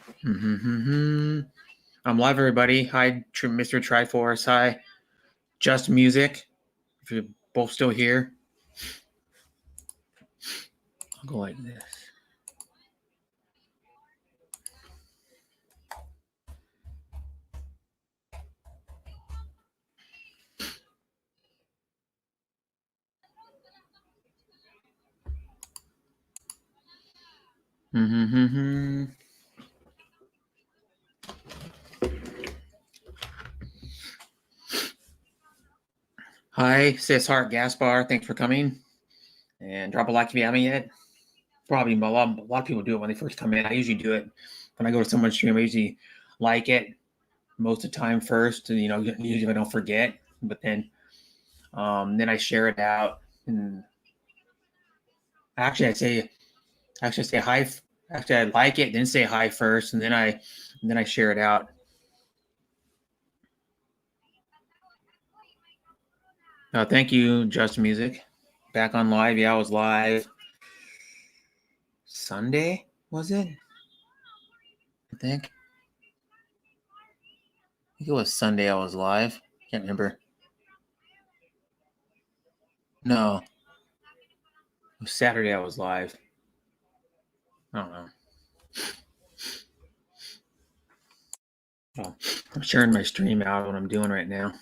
I'm live, everybody. Hi, Mr. Triforce. Hi, Just Music. If you're both still here, I'll go like this. Hi, Sis Heart Gaspar. Thanks for coming. And drop a like if you haven't yet. Probably a lot of people do it when they first come in. I usually do it when I go to someone's stream. I usually like it most of the time first. And, usually I don't forget. But then I share it out. And actually, I say hi. Actually, I like it, then say hi first, and then I share it out. Thank you, Just Music. Back on live. Yeah, I was live. Sunday, was it? I think it was Sunday I was live. Can't remember. No. It was Saturday I was live. I don't know. Oh, I'm sharing my stream out what I'm doing right now.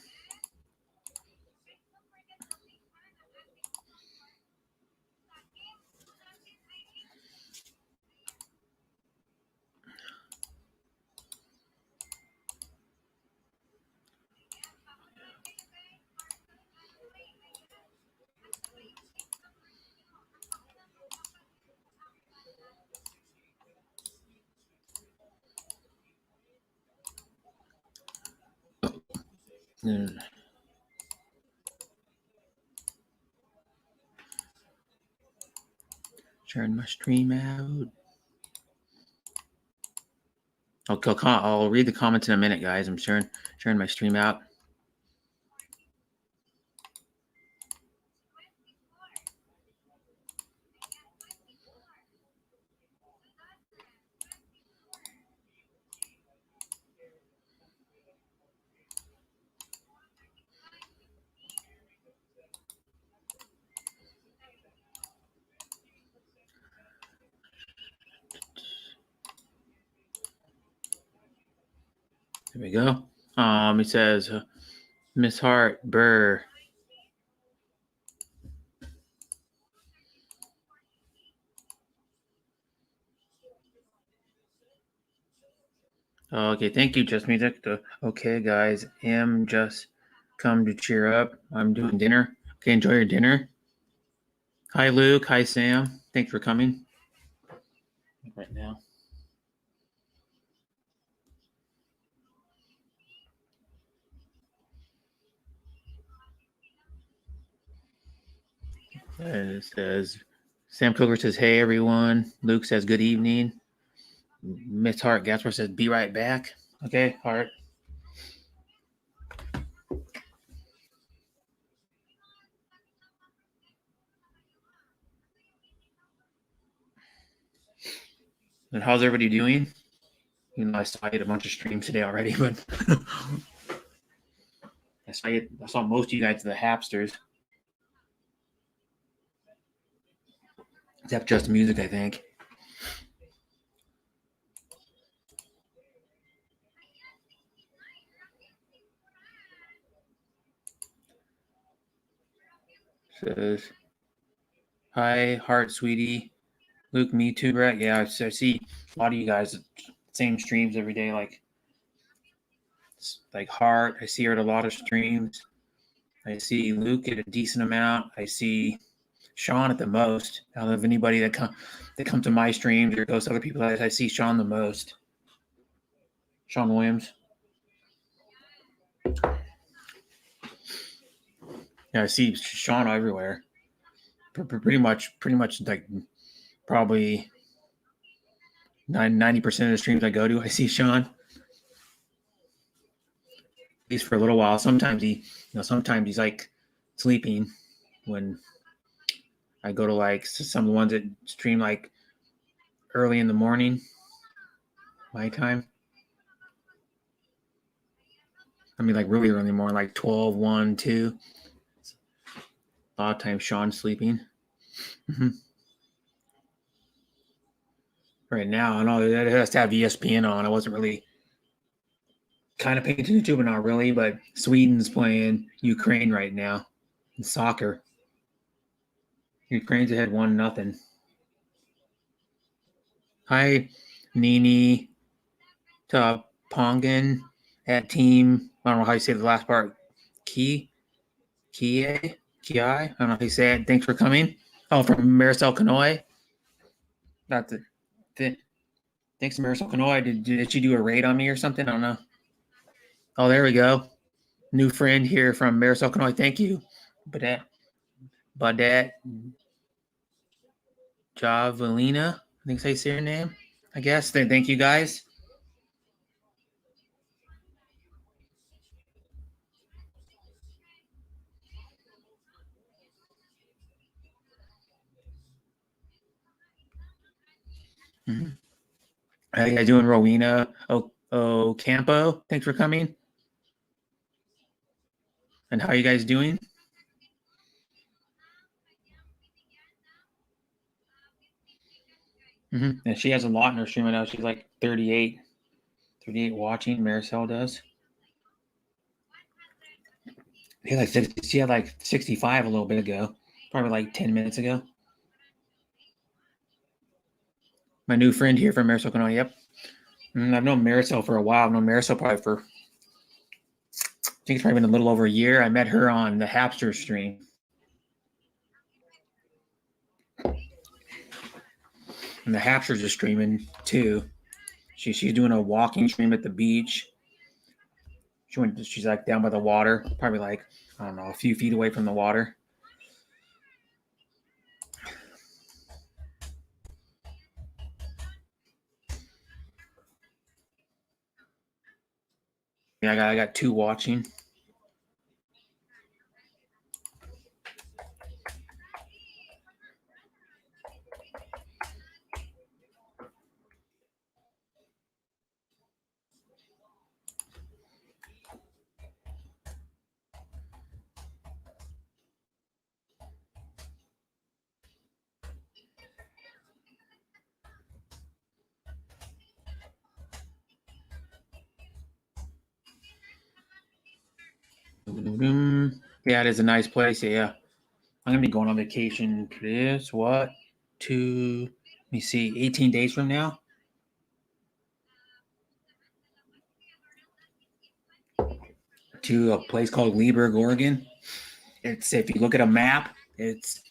Sharing my stream out. I'll read the comments in a minute, guys. I'm sharing my stream out. There we go. It says Miss Hart Burr. Okay, thank you, Just Music. Okay, guys, am just come to cheer up. I'm doing dinner. Okay, enjoy your dinner. Hi, Luke. Hi, Sam. Thanks for coming. Right now. It says, Sam Coker says, hey, everyone. Luke says, good evening. Miss Hart Gaspar says, be right back. Okay, Hart. And how's everybody doing? I saw you at a bunch of streams today already, but I saw most of you guys at the Hapsters. Except Just Music, I think. Says, hi, Heart, sweetie. Luke, me too, Brett. Yeah, I see a lot of you guys same streams every day. Like Heart, I see her at a lot of streams. I see Luke at a decent amount. I see Sean at the most. Out of anybody that come to my streams or goes to other people, I see Sean the most. Sean Williams. Yeah, I see Sean everywhere. Pretty much like probably 90% of the streams I go to, I see Sean. At least for a little while. Sometimes he's like sleeping when I go to like some of the ones that stream like early in the morning my time. I mean, like really early morning, like 12, 1, 2. A lot of times Sean's sleeping. Right now, I know that it has to have ESPN on. I wasn't really kind of paying attention to it, but not really. But Sweden's playing Ukraine right now in soccer. Ukraine's ahead 1-0. Hi, Nini Pongan at team. I don't know how you say the last part. Ki I don't know how you say it. Thanks for coming. Oh, from Marisol Kanoy. Not the thanks, Marisol Kanoy. Did she do a raid on me or something? I don't know. Oh, there we go. New friend here from Marisol Kanoy. Thank you. Badet Javelina. I think I say your name. I guess. Thank you guys. Mm-hmm. How you guys doing, Rowena? Campo? Thanks for coming. And how are you guys doing? Mm-hmm. And she has a lot in her stream right now. She's like 38 watching. Marisol does. She had like 65 a little bit ago, probably like 10 minutes ago. My new friend here from Marisol Kanoy. Yep. I've known Marisol for a while. I've known Marisol probably for, I think it's probably been a little over a year. I met her on the Hapster stream. And the Hapsters are streaming too. She's doing a walking stream at the beach. She's like down by the water, probably like, I don't know, a few feet away from the water. Yeah, I got 2 watching. Yeah, it is a nice place. Yeah. I'm going to be going on vacation. This, what? Let me see, 18 days from now? To a place called Leesburg, Oregon. It's, if you look at a map, it's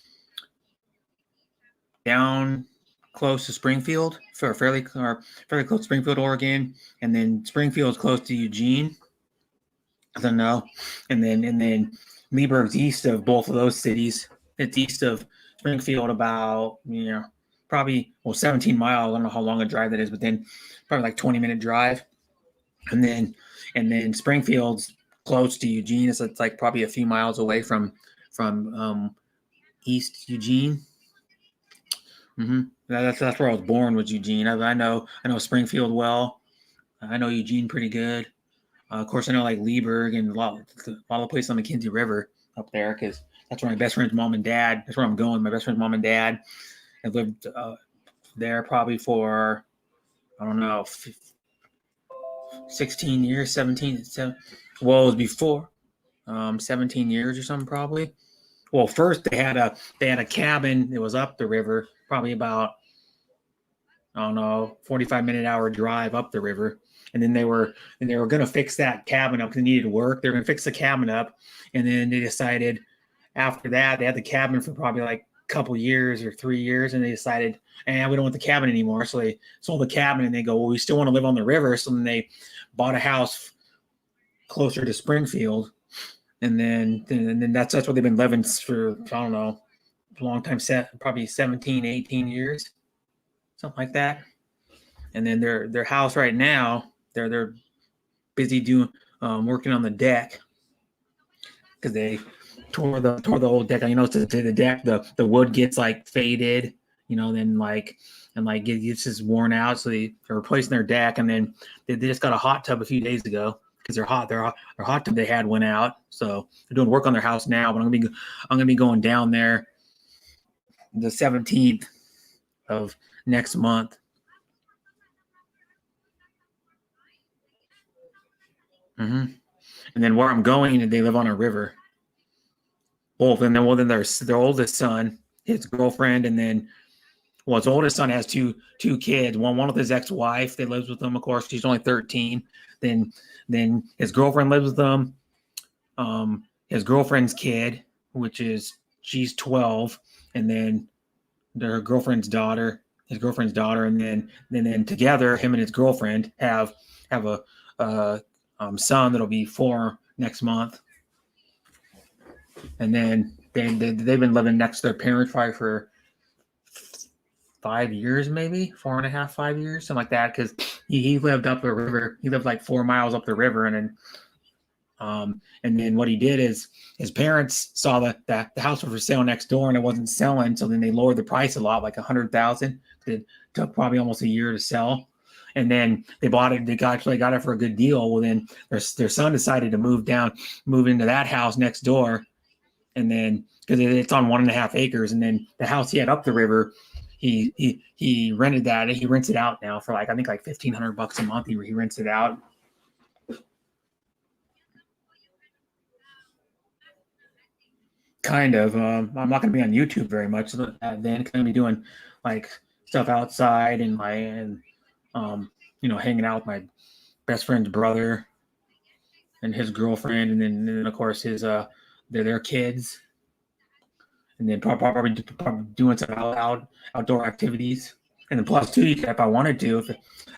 down close to Springfield, fairly close to Springfield, Oregon, and then Springfield's close to Eugene. I don't know, and then Leesburg's east of both of those cities. It's east of Springfield about probably 17 miles. I don't know how long a drive that is, but then probably like 20-minute drive, and then Springfield's close to Eugene. So it's like probably a few miles away from East Eugene. Mm-hmm. That's where I was born, was Eugene. I know Springfield well. I know Eugene pretty good. Of course, I know like Leesburg and a lot of places on the Kinsey River up there, because that's where my best friend's mom and dad. That's where I'm going. My best friend's mom and dad. I lived there probably for, I don't know, 16 years, 17. Well, it was before 17 years or something probably. Well, first they had a cabin that was up the river, probably about, I don't know, 45-minute hour drive up the river. And then they were going to fix that cabin up because it needed work. They were going to fix the cabin up, and then they decided after that they had the cabin for probably like a couple years or 3 years, and they decided, and we don't want the cabin anymore. So they sold the cabin, and they go, well, we still want to live on the river. So then they bought a house closer to Springfield, and then that's what they've been living for, I don't know, a long time, probably 17, 18 years, something like that. And then their house right now, they're busy doing working on the deck, because they tore the old deck. The deck, the wood gets like faded, then like and like it's just worn out. So they're replacing their deck, and then they just got a hot tub a few days ago because their hot tub they had went out. So they're doing work on their house now. But I'm gonna be going down there the 17th of next month. Mm-hmm. And then where I'm going, they live on a river. Both, and then their oldest son, his girlfriend, and then his oldest son has two kids. One with his ex-wife that lives with him. Of course, she's only 13. Then his girlfriend lives with them. His girlfriend's kid, she's 12, and then their girlfriend's daughter, his girlfriend's daughter, and then together, him and his girlfriend have a son that'll be 4 next month. And then they've been living next to their parents probably for 5 years, maybe 4.5, 5 years, something like that. Because he lived up the river. He lived like 4 miles up the river, and then what he did is his parents saw that the house was for sale next door and it wasn't selling, so then they lowered the price a lot, like $100,000. It took probably almost a year to sell. And then they bought it. They got it for a good deal. Well, then their son decided to move into that house next door. And then because it's on 1.5 acres, and then the house he had up the river, he rented that. He rents it out now for I think like $1,500 a month. He rents it out. Kind of. I'm not going to be on YouTube very much. So then going to be doing like stuff outside and hanging out with my best friend's brother and his girlfriend, and then of course his their kids, and then probably doing some outdoor activities. And then plus two, if I wanted to, if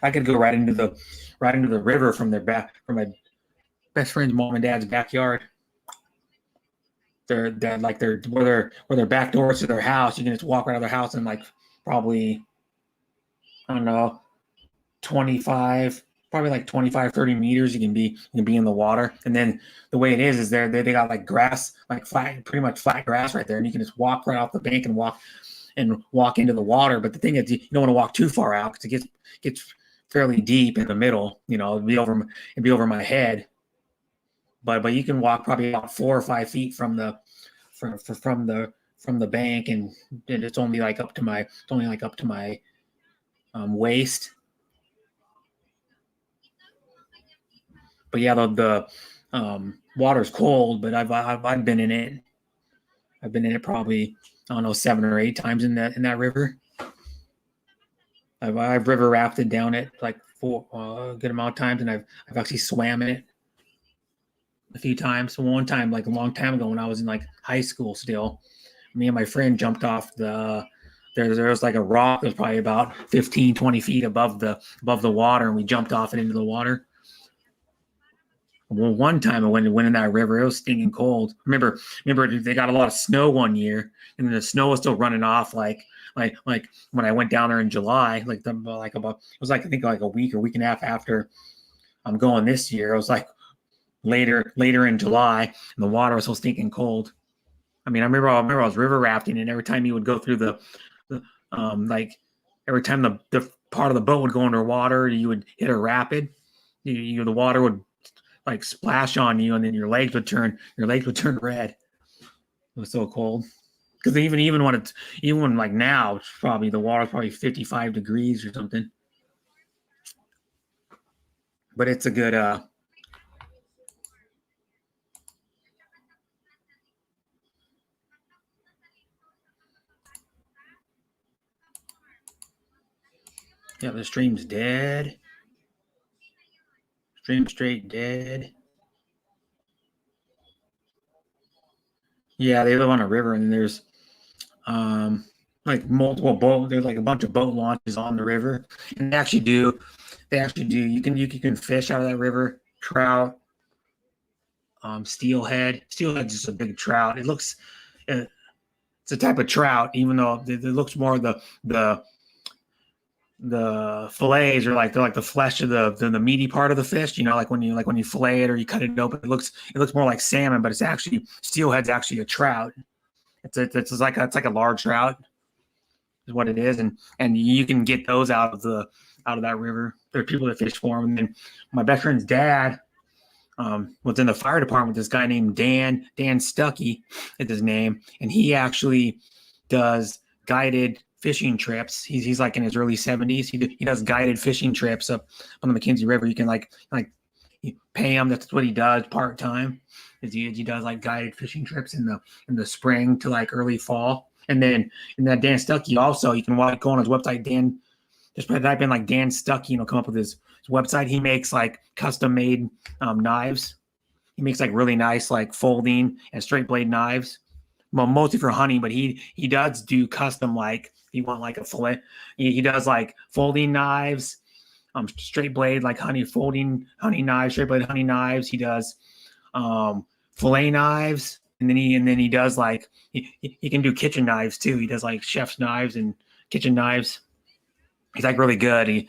I could go right into the river from my best friend's mom and dad's backyard. They're where their back doors to their house. You can just walk right out of their house and like probably, I don't know, 25, 30 meters. You can be in the water. And then the way it is they got like grass, like pretty much flat grass right there, and you can just walk right off the bank and walk into the water. But the thing is, you don't want to walk too far out because it gets fairly deep in the middle. It'd be over my head. But you can walk probably about 4 or 5 feet from the bank, and it's only like up to my waist. But yeah, the water's cold, but I've been in it. I've been in it probably, I don't know, 7 or 8 times in that river. I've river rafted down it like a good amount of times, and I've actually swam in it a few times. One time, like a long time ago, when I was in like high school still, me and my friend jumped off there was like a rock that was probably about 15, 20 feet above the water, and we jumped off it into the water. Well, one time I went in that river, it was stinking cold. Remember they got a lot of snow one year, and the snow was still running off like when I went down there in July, it was like I think like a week or week and a half after I'm going this year. It was like later in July, and the water was so stinking cold. I mean, I remember I was river rafting, and every time you would go through the every time the part of the boat would go underwater, you would hit a rapid. The water would like splash on you, and then your legs would turn red. It was so cold. Because even when like now, it's probably the water's probably 55 degrees or something. But it's a good yeah, the stream's dead. Stream straight dead. Yeah, they live on a river, and there's like multiple boat. There's like a bunch of boat launches on the river, and they actually do. You can fish out of that river. Trout, steelhead. Steelhead's just a big trout. It's a type of trout, even though it looks more the fillets are they're like the flesh of the meaty part of the fish. Like when you fillet it or you cut it open, it looks more like salmon, but it's actually steelhead's actually a trout. It's like a large trout. is what it is, and you can get those out of that river. There are people that fish for them. And then my best friend's dad was in the fire department with this guy named Dan Stuckey is his name, and he actually does guided fishing trips. He's like in his early 70s. He does guided fishing trips up on the McKenzie River. You can like you pay him. That's what he does part time. He does like guided fishing trips in the spring to like early fall. And then that Dan Stuckey also, you can go on his website. Dan, just type in like Dan Stuckey, come up with his website. He makes like custom made knives. He makes like really nice like folding and straight blade knives. Well, mostly for hunting, but he does do custom, like if you want like a fillet, he does like folding knives, straight blade like hunting knives, straight blade hunting knives. He does fillet knives, and then he does like he can do kitchen knives too. He does like chef's knives and kitchen knives. He's like really good.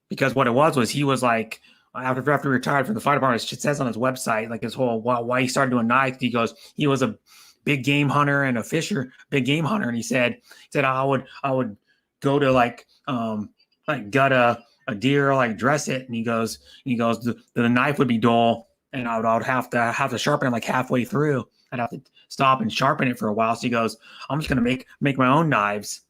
Because what it was he was like after he retired from the fire department, it says on his website like his whole why he started doing knives. He goes, he was a big game hunter and a fisher, big game hunter, and he said I would go to like gut a deer, like dress it, and he goes the knife would be dull, and I would have to sharpen it like halfway through. I'd have to stop and sharpen it for a while. So he goes, I'm just gonna make my own knives.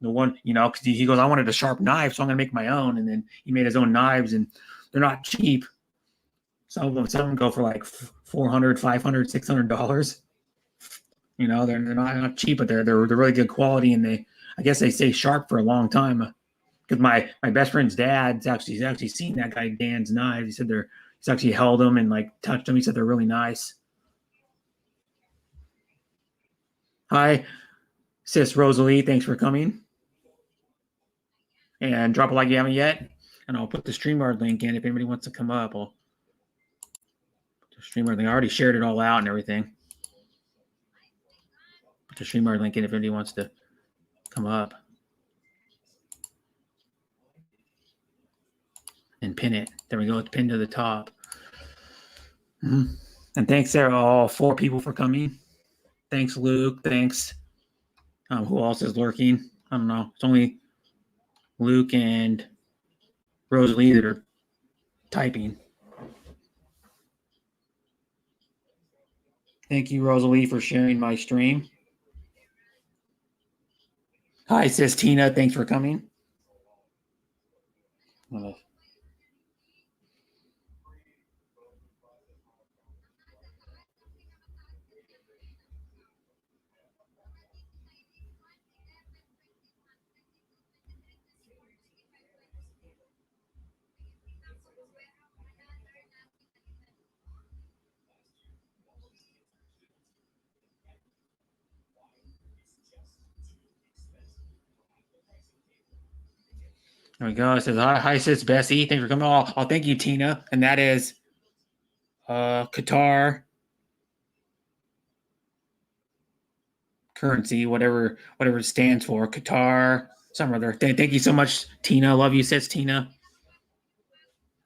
The one, because he goes, I wanted a sharp knife, so I'm gonna make my own. And then he made his own knives, and they're not cheap. Some of them go for like $400, $500, $600. They're not cheap, but they're really good quality, and I guess they stay sharp for a long time. Because my best friend's dad's actually seen that guy Dan's knives. He said he's actually held them and like touched them. He said they're really nice. Hi, Sis Rosalie, thanks for coming. And drop a like if you haven't yet. And I'll put the StreamYard link in if anybody wants to come up. I'll put the StreamYard link. I already shared it all out and everything. Put the StreamYard link in if anybody wants to come up. And pin it. There we go. It's pinned to the top. Mm-hmm. And thanks there, all 4 people for coming. Thanks, Luke. Thanks. Who else is lurking? I don't know. It's only Luke and Rosalie that are typing. Thank you, Rosalie, for sharing my stream. Hi, sis Tina. Thanks for coming. There we go. It says, hi, sis Bessie. Thanks for coming. Oh, thank you, Tina. And that is Qatar currency, whatever it stands for. Qatar, some other. Thank you so much, Tina. Love you, sis Tina.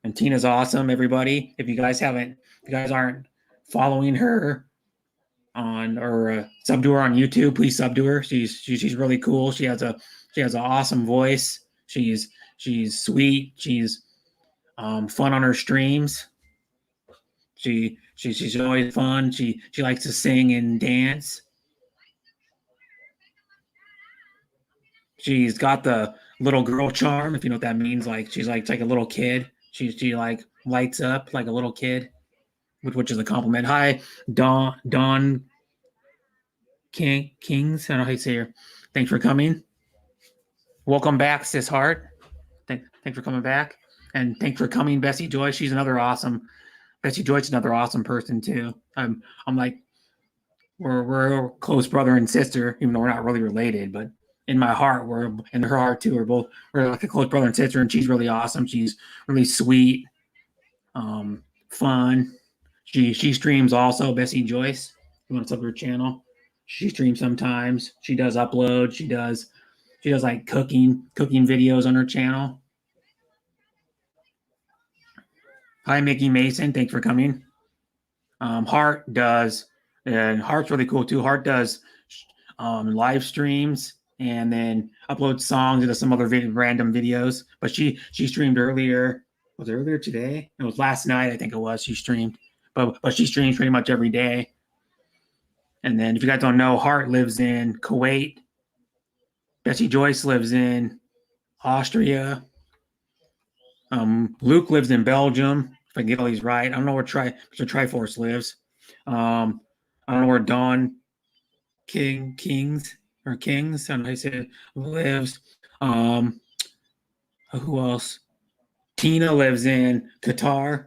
And Tina's awesome, everybody. If you guys aren't following her on or sub to her on YouTube, please sub to her. She's really cool. She has an awesome voice. She's sweet. She's fun on her streams. She's always fun. She likes to sing and dance. She's got the little girl charm, if you know what that means. Like she's like a little kid. She like lights up like a little kid, which is a compliment. Hi, Dawn Kings. I don't know how you say her. Thanks for coming. Welcome back, Sis Hart. Thanks for coming back. And thanks for coming, Bessie Joyce. Bessie Joyce is another awesome person too. I'm like, we're a close brother and sister, even though we're not really related, but in my heart, in her heart too. We're like a close brother and sister, and she's really awesome. She's really sweet, fun. She streams also, Bessie Joyce. You want to sub her channel? She streams sometimes. She does upload. She does like cooking videos on her channel. Hi, Mickey Mason. Thanks for coming. Hart does, and Hart's really cool too. Hart does live streams, and then upload songs into some other random videos. But she streamed earlier. Was it earlier today? It was last night, I think it was. She streamed, but she streams pretty much every day. And then, if you guys don't know, Hart lives in Kuwait. Betsy Joyce lives in Austria. Luke lives in Belgium. If I can get all these right, I don't know where Mr. Triforce lives. I don't know where Dawn Kings, I don't know how you say it, lives. Who else? Tina lives in Qatar.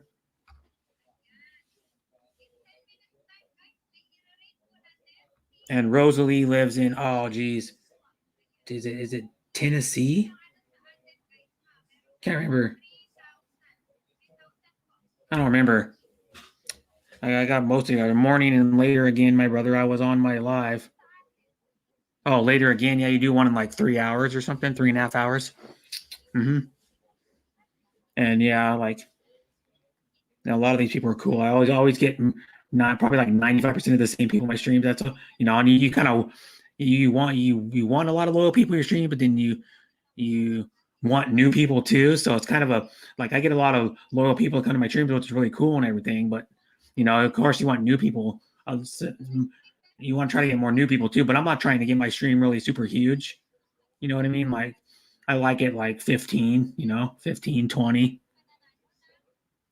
And Rosalie lives in, oh geez, is it Tennessee? Can't remember. I don't remember. I got most of it. Morning and later again, my brother, I was on my live. Oh, later again. Yeah, you do one in like 3 hours or something, 3.5 hours. And yeah, like a lot of these people are cool. I always get not probably like 95% of the same people in my streams. That's and you kind of you want a lot of loyal people in your stream, but then you want new people too. So it's kind of a like I get a lot of loyal people coming to my streams, which is really cool and everything. But of course, you want new people. You want to try to get more new people too. But I'm not trying to get my stream really super huge. You know what I mean? Like I like it like 15, 15, 20.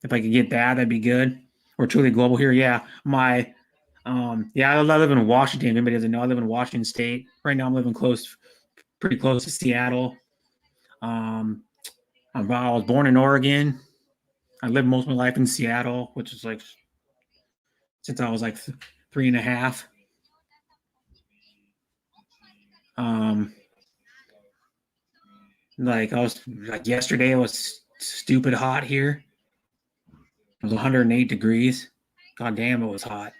If I could get that, that'd be good. Or truly global here. Yeah. I live in Washington. If anybody doesn't know, I live in Washington State. Right now I'm living pretty close to Seattle. I was born in Oregon. I lived most of my life in Seattle, which is like since I was like 3.5. Like I was like yesterday, it was stupid hot here. It was 108 degrees. God damn, it was hot.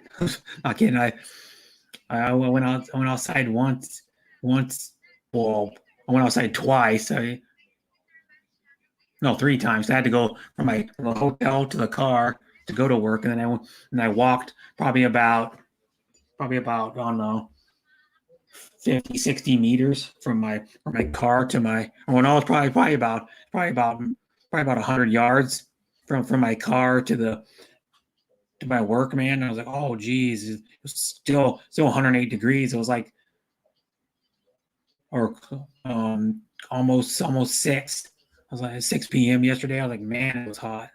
Not kidding. I went outside once. Well, I went outside twice. No, 3 times. I had to go from the hotel to the car to go to work, and then I walked probably about I don't know 50, 60 meters from my car to my. Well, no, it's probably about 100 yards from my car to my work, man. And I was like, oh geez, it was still 108 degrees. It was like, or almost 6. I was like 6 p.m. yesterday. I was like, man, it was hot.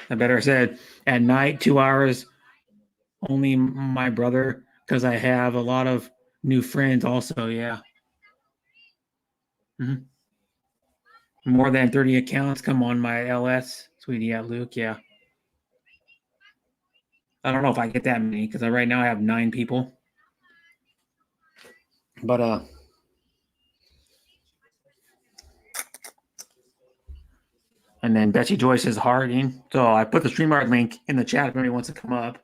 I better said at night, 2 hours, only my brother, because I have a lot of new friends also. Yeah. More than 30 accounts come on my LS, sweetie, at Luke. Yeah. I don't know if I get that many because right now I have 9 people. But and then Betsy Joyce is Harding. So I put the StreamYard link in the chat if anybody wants to come up.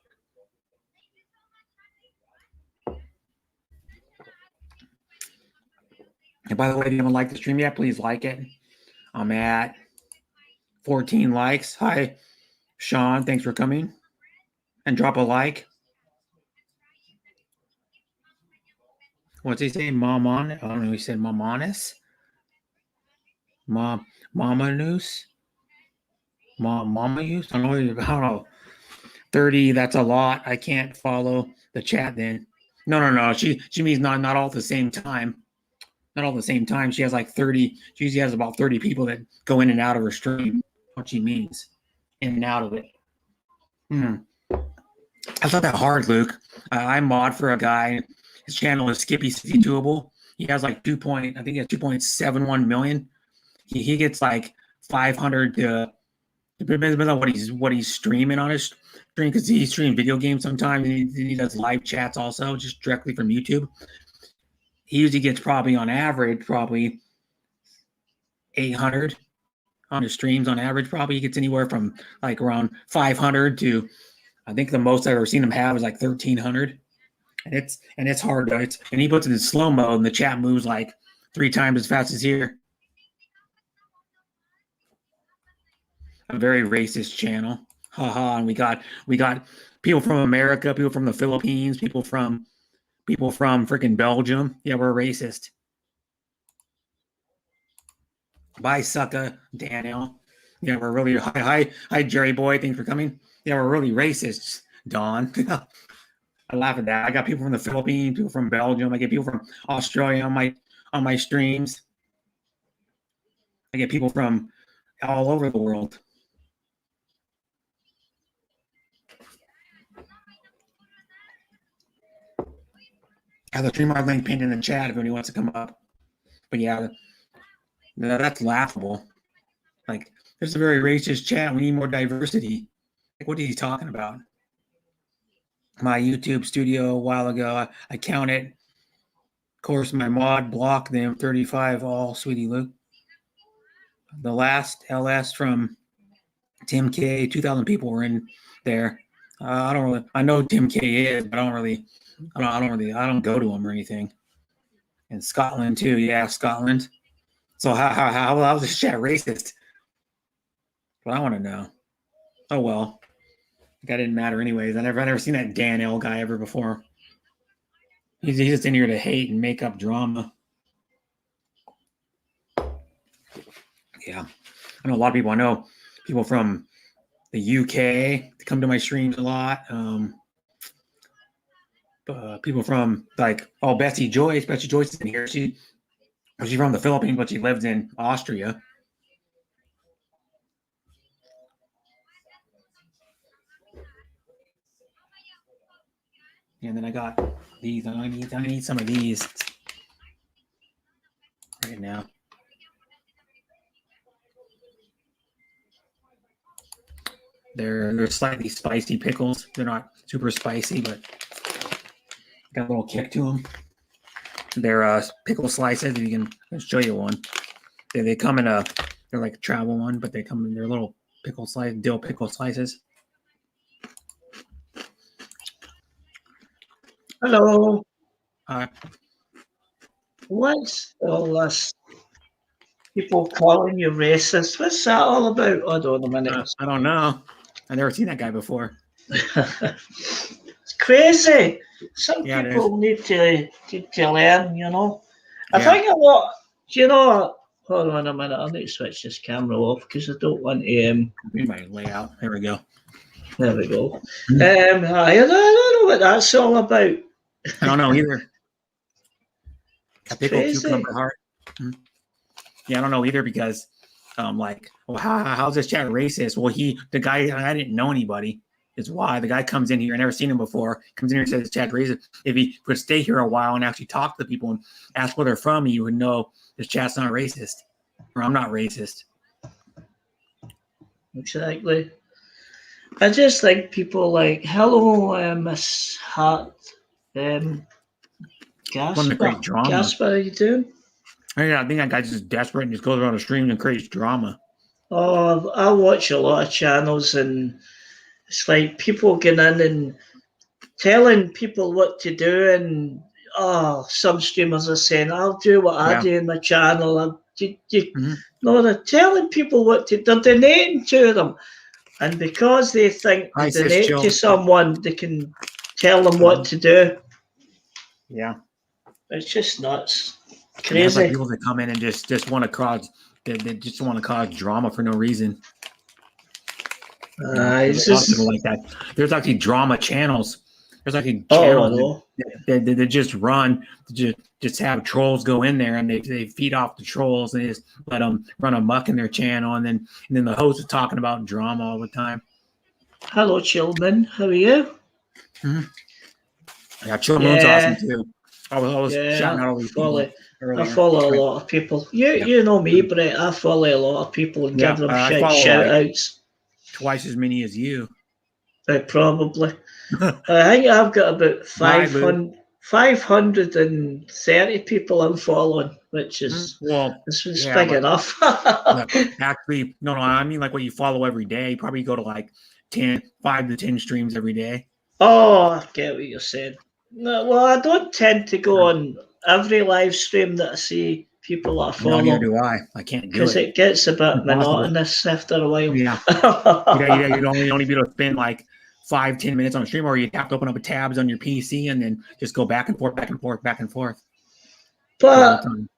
And by the way, if you haven't liked the stream yet, please like it. I'm at 14 likes. Hi, Sean. Thanks for coming. And drop a like. What's he saying? Mamon? I don't know. He said Mamonis. Mama Noose. Mama use? I don't know. 30. That's a lot. I can't follow the chat then. No. She means not all at the same time. Not all at the same time. She has like 30. She usually has about 30 people that go in and out of her stream. What she means. In and out of it. That's not that hard, Luke. I mod for a guy. His channel is Skippy City Doable. He has like 2.71 million. He gets like 500 to depends on what he's streaming on his stream, because he streams video games sometimes, and he does live chats also just directly from YouTube. He usually gets probably on average 800 on his streams on average. Probably he gets anywhere from like around 500 to I think the most I've ever seen him have is like 1,300. And it's hard though. And he puts it in slow mode, and the chat moves like 3 times as fast as here. a very racist channel. Haha. And we got people from America, people from the Philippines, people from freaking Belgium. Yeah, we're racist. Bye, sucker, Daniel. Yeah, we're really hi, Jerry boy. Thanks for coming. Yeah, we're really racists, Don. I laugh at that. I got people from the Philippines, people from Belgium. I get people from Australia on my streams. I get people from all over the world. I have the StreamYard link pinned in the chat if anybody wants to come up. But yeah, that's laughable. Like, there's a very racist chat. We need more diversity. Like, what are you talking about? My YouTube studio a while ago, I counted. Of course, my mod blocked them 35 all, sweetie Luke. The last LS from Tim K, 2,000 people were in there. I know Tim K is, but I don't go to him or anything. And Scotland too, yeah, Scotland. So how was this chat racist? But I want to know. Oh well, that didn't matter anyways. I never seen that Dan L guy ever before. He's just in here to hate and make up drama. Yeah, I know a lot of people. I know people from the UK come to my streams a lot. People from like Betsy Joyce. Betsy Joyce is in here. She's from the Philippines, but she lives in Austria. And then I got these. I need some of these right now. They're slightly spicy pickles. They're not super spicy, but got a little kick to them. They're pickle slices. You can show you one. They come in they're like a travel one, but they come in their little dill pickle slices. Hello. What's all this? People calling you racist. What's that all about? Hold on a minute. I don't know. I've never seen that guy before. It's crazy. Some people need to learn, you know. I think a lot, you know, hold on a minute. I need to switch this camera off because I don't want to. My layout. There we go. There we go. I don't know what that's all about. I don't know either. A pickle cucumber heart. Yeah, I don't know either because, how's this chat racist? Well, I didn't know anybody. Is why the guy comes in here. I never seen him before. Comes in here and says chat racist. If he could stay here a while and actually talk to the people and ask where they're from, you would know this chat's not racist, or I'm not racist. Exactly. I just think people like, hello, Miss Hart. Gasper, how you doing? I think that guy's just desperate and just goes around the streams and creates drama. Oh, I watch a lot of channels and it's like people getting in and telling people what to do, and some streamers are saying, I'll do what I do in my channel. No, they're telling people what to do. They're donating to them. And because they think they donate to someone, they can tell them what to do. Yeah. It's just nuts. Crazy. Like people that come in and just want to cause they just want to cause drama for no reason. It's just like that. There's actually drama channels. There's actually channels that just run, just have trolls go in there and they feed off the trolls and they just let them run amok in their channel, and then the host is talking about drama all the time. Hello, Chillman. How are you? Yeah, Chillman's awesome too. I was shouting out all these people. I follow a lot of people. You know me, Brett. I follow a lot of people and give them shout outs. Twice as many as you. Probably. I think I've got about 530 people I'm following, which is big enough. Actually, no, I mean like what you follow every day. You probably go to like 5 to 10 streams every day. Oh, I get what you're saying. No, well, I don't tend to go on every live stream that I see people that I No, neither follow, do I. I can't do because it. it gets a bit Impossible. monotonous after a while. Yeah. You'd only be able to spend like 5-10 minutes on a stream, or you'd have to open up tabs on your PC and then just go back and forth, back and forth, back and forth the whole But time.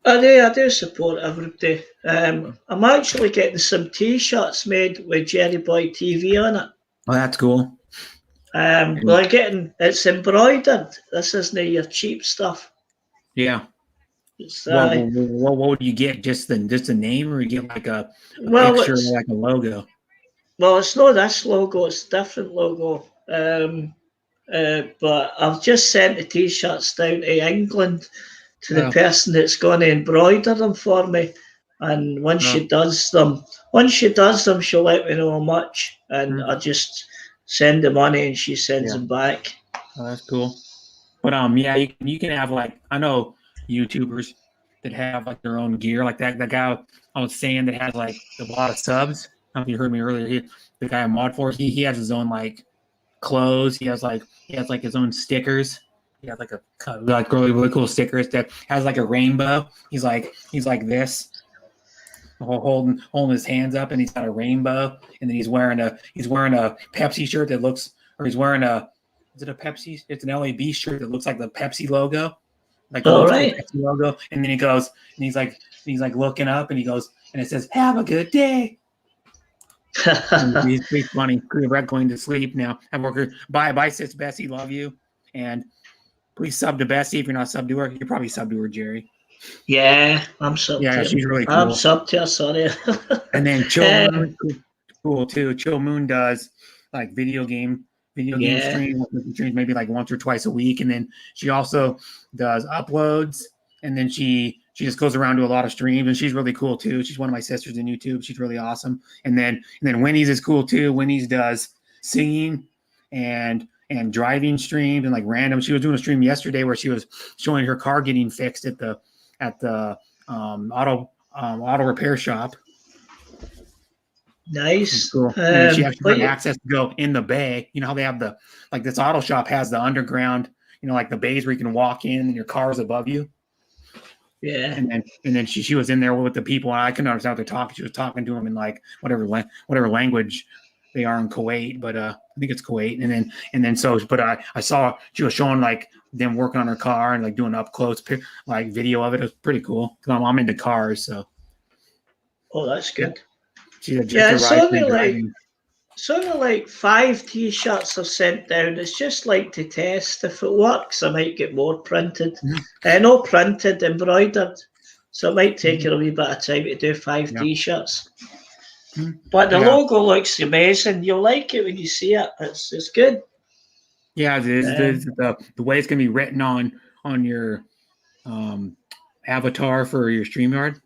I do support everybody. I'm actually getting some T-shirts made with Jerry Boy TV on it. Oh, that's cool. But I'm getting it's embroidered. This isn't your cheap stuff. Yeah. It's, what would you get? Just the name, or you get like a well, picture, or like a logo? Well, it's not this logo, it's a different logo. But I've just sent the T-shirts down to England to the person that's going to embroider them for me. And once she does them, she'll let me know how much, and I just send the money, and she sends them back. Oh, that's cool. But yeah, you can have, like, I know YouTubers that have like their own gear, like that guy I was saying that has like a lot of subs. I don't know if you heard me earlier. The guy in Mod Force, he has his own like clothes. He has like his own stickers. He has like like really cool stickers that has like a rainbow. He's like this, holding his hands up, and he's got a rainbow, and then he's wearing a Pepsi shirt that looks, or he's wearing is it a Pepsi? It's an LAB shirt that looks like the Pepsi logo, like the Pepsi logo. And then he goes, and he's like looking up, and he goes, and it says, "Have a good day." He's pretty funny. We're going to sleep now. Bye, sis Bessie. Love you, and please sub to Bessie if you're not sub to her. You're probably sub to her, Jerry. Yeah, I'm sub to her. She's really cool. I'm sub to her, sorry. And then Chill Moon, cool too. Chill Moon does like video game streams maybe like once or twice a week, and then she also does uploads, and then she just goes around to a lot of streams, and she's really cool too. She's one of my sisters in YouTube. She's really awesome. And then Winnie's is cool too. Winnie's does singing and driving streams and like random. She was doing a stream yesterday where she was showing her car getting fixed at the auto repair shop. Nice. Cool. And she actually had access to go in the bay. You know how they have this auto shop has the underground, like the bays where you can walk in and your car's above you. Yeah. And then she was in there with the people, and I couldn't understand what they're talking. She was talking to them in like whatever language they are in Kuwait, but I think it's Kuwait. But I saw she was showing like them working on her car and like doing up close like video of it. It was pretty cool because I'm into cars, so. Oh, that's good. It's only like 5 T-shirts I've sent down. It's just like to test. If it works, I might get more printed. Not printed, embroidered. So it might take a wee bit of time to do 5 T-shirts. But the logo looks amazing. You'll like it when you see it. It's good. Yeah, the way it's gonna be written on your avatar for your StreamYard.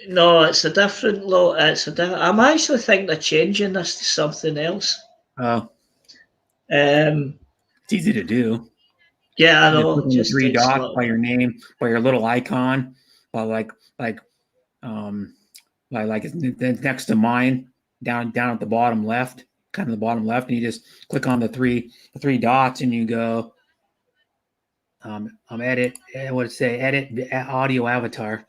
No, it's a different logo. I'm actually thinking of changing this to something else. Oh. It's easy to do. Yeah, I know. Just 3 dots by your name, by your little icon, like it's next to mine, down at the bottom left, kind of the bottom left, and you just click on the three dots, and you go edit. What did it say? Edit audio avatar.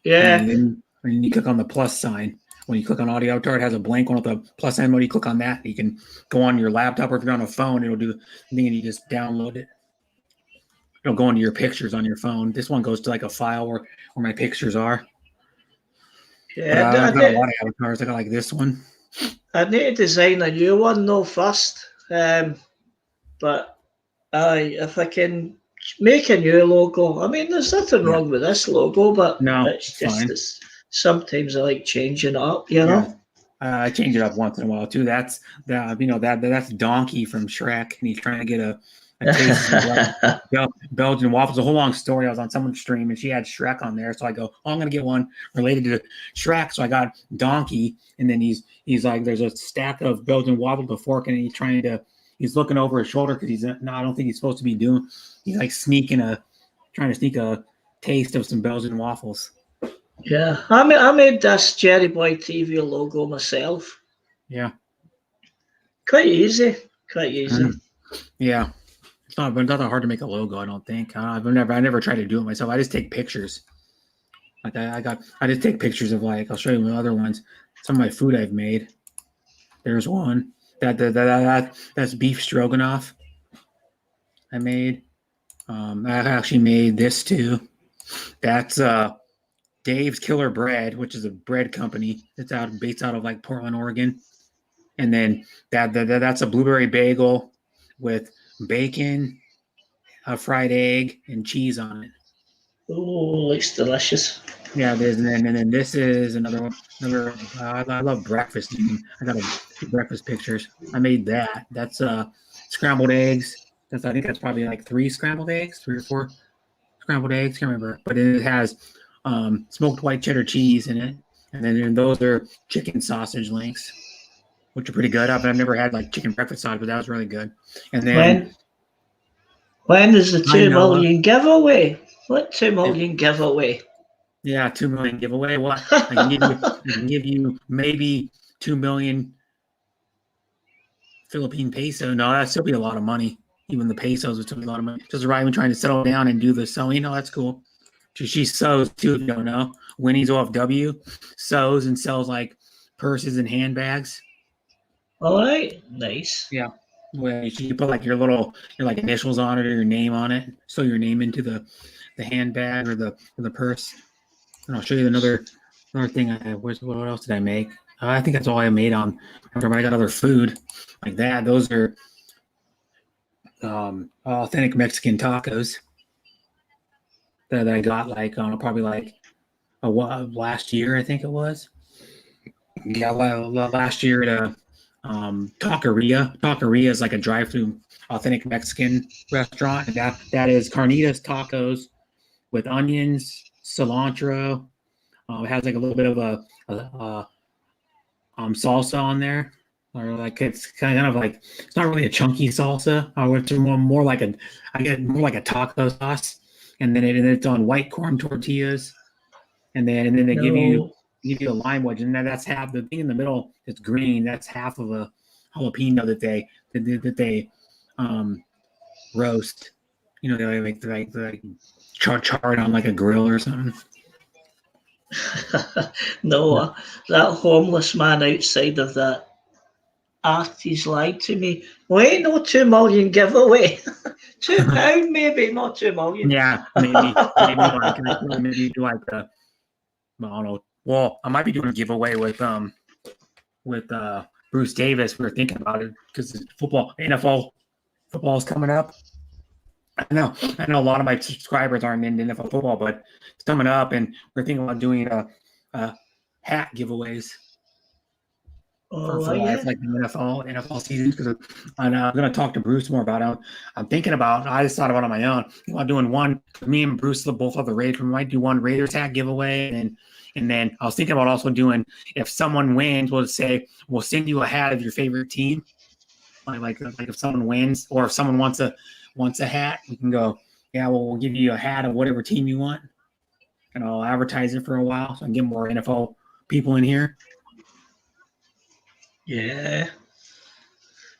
Yeah. And then you click on the plus sign. When you click on audio avatar, it has a blank one with a plus sign mode. You click on that, you can go on your laptop, or if you're on a phone, it'll do the thing, and you just download it. It'll go into your pictures on your phone. This one goes to like a file where my pictures are. Yeah, I've got a lot of avatars. I got like this one. I need to design a new one though first. But if I can make a new logo, I mean, there's nothing wrong with this logo, but no, it's just sometimes I like changing it up, you know. I change it up once in a while too. That's that's Donkey from Shrek, and he's trying to get a taste of Belgian waffles. A whole long story. I was on someone's stream, and she had Shrek on there, so I go, "Oh, I'm gonna get one related to Shrek." So I got Donkey, and then he's like, "There's a stack of Belgian waffles, a fork," and he's looking over his shoulder because I don't think he's supposed to be doing. He's like trying to sneak a taste of some Belgian waffles. Yeah, I made this Jerry Boy TV logo myself. Yeah. Quite easy. Yeah. not that hard to make a logo. I don't think. I never tried to do it myself. I just take pictures. Like I just take pictures of like I'll show you my other ones. Some of my food I've made. There's one that's beef stroganoff. I made. I actually made this too. That's Dave's Killer Bread, which is a bread company. It's based out of like Portland, Oregon. And then that's a blueberry bagel with bacon, a fried egg, and cheese on it. Oh, looks delicious. Yeah, there's and then this is another one. I love breakfast eating. I got breakfast pictures. I made that. That's scrambled eggs. I think that's probably like 3 scrambled eggs, 3 or 4 scrambled eggs. Can't remember, but it has smoked white cheddar cheese in it, and then those are chicken sausage links, which are pretty good. I've never had like chicken breakfast sausage, but that was really good. And then when is the 2 million giveaway? What 2 million giveaway? Yeah, 2 million giveaway. What I can give you maybe 2 million Philippine peso. No, that'd still be a lot of money. Even the pesos would still be a lot of money. Just right when trying to settle down and do the sewing. No, that's cool. She sews too, if you don't know. Winnie's OFW sews and sells like purses and handbags. All right, nice. Yeah. Where you put like your like initials on it or your name on it. Sew your name into the handbag or the purse. And I'll show you another thing. What else did I make? I think that's all I made on. After I got other food like that. Those are authentic Mexican tacos that I got like probably like last year. I think it was. Yeah, last year at a Taqueria. Taqueria is like a drive-through authentic Mexican restaurant. And that is carnitas tacos with onions, cilantro. It has like a little bit of a salsa on there, or like it's kind of like it's not really a chunky salsa. It's more like I get more like a taco sauce, and then it's on white corn tortillas, and then they give you a lime wedge, and that's half the thing in the middle. It's green. That's half of a jalapeno that they roast. You know, they like char it on like a grill or something. No, that homeless man outside of that he's lied to me. Well, ain't no 2 million giveaway. £2 maybe, not 2 million. Yeah, maybe do like I don't know. Well, I might be doing a giveaway with Bruce Davis. We were thinking about it because NFL football is coming up. I know a lot of my subscribers aren't in NFL football, but it's coming up, and we're thinking about doing a hat giveaways for like the NFL season. Because I'm going to talk to Bruce more about it. I'm thinking about. I just thought about it on my own. I'm doing one. Me and Bruce both have the Raiders. We might do one Raiders hat giveaway, and then I was thinking about also doing if someone wins, we'll say we'll send you a hat of your favorite team. Like if someone wins or if someone wants a hat, we can go, yeah, well, we'll give you a hat of whatever team you want. And I'll advertise it for a while so I can get more NFL people in here. Yeah.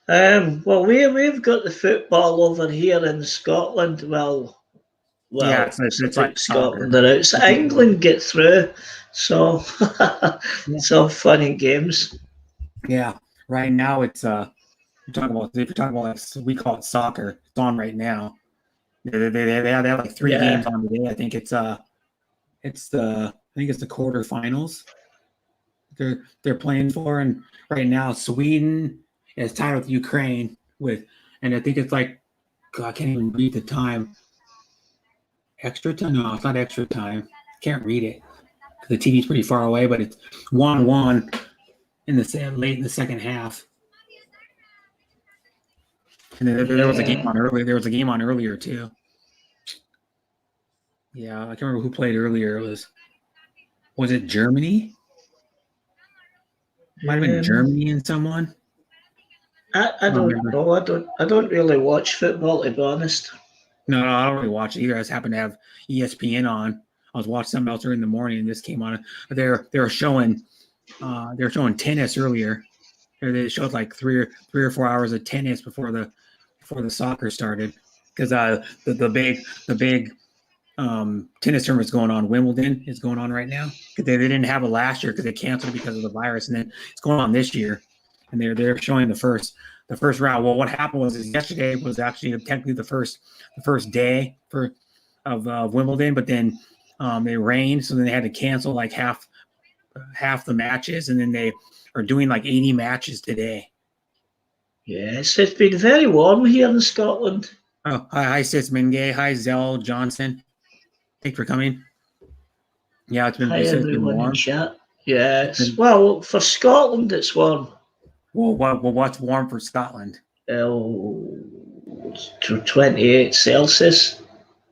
Well, we've got the football over here in Scotland. Well, yeah, it's like Scotland. It's England get through, so it's all fun and games. Yeah, right now it's if you're talking about like, we call it soccer. It's on right now. They have like 3 games on today. I think it's the quarterfinals. They're playing for, and right now Sweden is tied with Ukraine and I think it's like God, I can't even read the time. Extra time? No, it's not extra time. Can't read it because the TV's pretty far away. But it's 1-1 late in the second half. And then there was a game on earlier. There was a game on earlier too. Yeah, I can't remember who played earlier. Was it Germany? Might have been Germany and someone. I don't know. I don't really watch football, to be honest. No, I don't really watch it either. I just happened to have ESPN on. I was watching something else early in the morning, and this came on. They were showing tennis earlier. They showed like three or 4 hours of tennis before the soccer started. because the big tennis tournament is going on. Wimbledon is going on right now because they didn't have it last year because they canceled it because of the virus, and then it's going on this year, and they're showing the first round. Well, what happened is yesterday was actually technically the first day of Wimbledon, but then it rained, so then they had to cancel like half the matches, and then they are doing like 80 matches today. Yes, it's been very warm here in Scotland. Oh, hi Sis Mingay. Hi Zell Johnson. Thanks for coming. Yeah, it's been everyone warm. In chat. Yes. Well, for Scotland, it's warm. Well, what's warm for Scotland? 28 Celsius.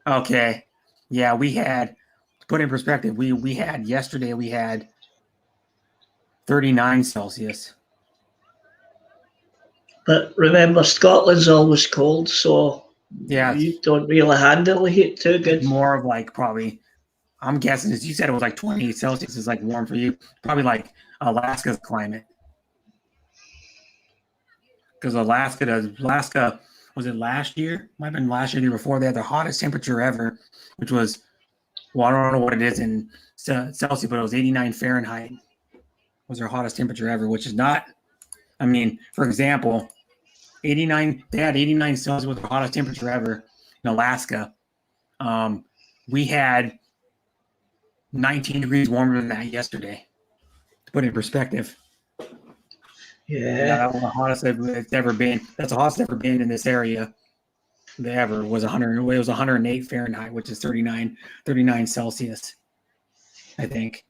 Okay. Yeah, we had, to put in perspective, we had yesterday, we had 39 Celsius. But remember, Scotland's always cold, so yeah, you don't really handle the heat too good. More of like probably, I'm guessing, as you said, it was like 28 Celsius is like warm for you. Probably like Alaska's climate. Because Alaska, was it last year? Might have been last year, the year before. They had the hottest temperature ever, which was, well, I don't know what it is in Celsius, but it was 89 Fahrenheit. Was their hottest temperature ever, which is not, I mean, for example, 89, they had 89 Celsius with the hottest temperature ever in Alaska. We had 19 degrees warmer than that yesterday, to put it in perspective. Yeah. That was the hottest it's ever been. That's the hottest ever been in this area. Ever was 100. It was 108 Fahrenheit, which is 39 Celsius. I think.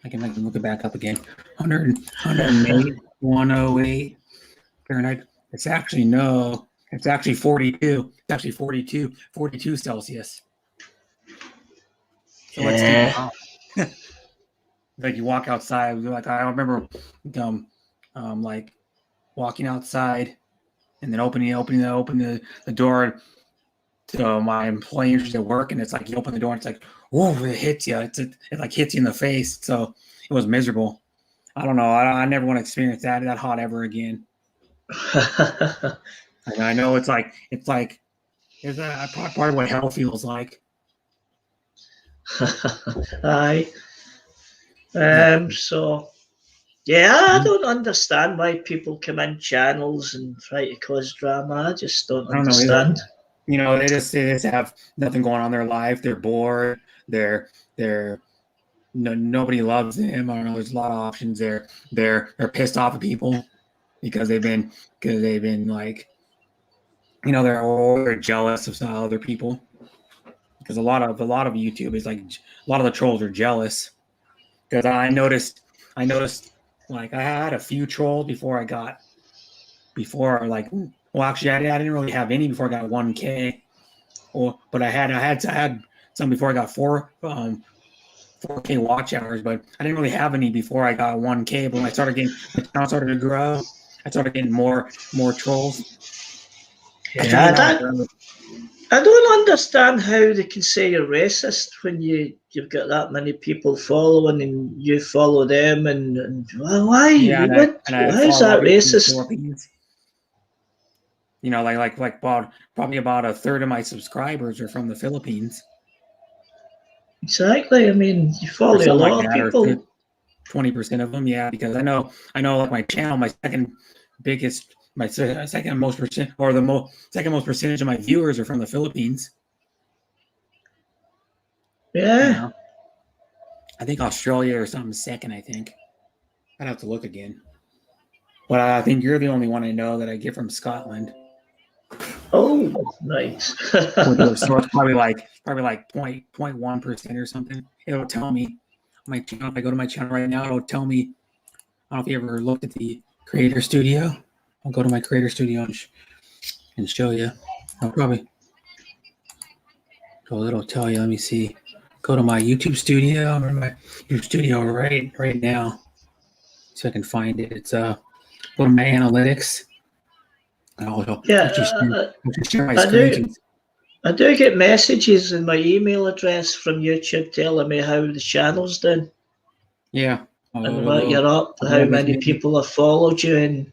I can look it back up again. 108, 108 Fahrenheit. It's actually 42. It's actually 42 Celsius. So let's take it. Like you walk outside, like I remember like walking outside and then opening the door to my employees at work, and it's like you open the door and it's like, whoa, it hits you. It like hits you in the face. So it was miserable. I don't know. I never want to experience that hot ever again. I know it's like it's a part of what hell feels like. Aye. So yeah, I don't understand why people come in channels and try to cause drama. I just don't understand. You know, they just have nothing going on in their life. They're bored. Nobody loves them. I don't know. There's a lot of options. They're pissed off at people because they've been like, you know, they're jealous of some other people. Because a lot of YouTube is like, a lot of the trolls are jealous. Because I noticed like I had a few trolls before like, well, actually I didn't really have any before I got 1K, but I had some before I got 4K watch hours, but I didn't really have any before I got 1K. But when my channel started to grow, I started getting more trolls. Yeah, I don't understand how they can say you're racist when you've got that many people following and you follow them and why? Yeah, how is that racist? You know, like probably about a third of my subscribers are from the Philippines. Exactly. I mean, you follow a lot of people. 20% of them, yeah, because I know like my channel, my second most percentage of my viewers are from the Philippines. Yeah. You know? I think Australia or something second, I think. I'd have to look again. But I think you're the only one I know that I get from Scotland. Oh, nice. So it's probably like 0.1% or something. It'll tell me my channel. If I go to my channel right now, it'll tell me. I don't know if you ever looked at the Creator Studio. I'll go to my Creator Studio and show you. I'll probably. So it'll tell you. Let me see. Go to my YouTube Studio. I'm in my YouTube Studio right now. So I can find it. It's go to my analytics. Share my screen. I do get messages in my email address from YouTube telling me how the channel's done. Yeah. And what you're up, how many people have followed you, and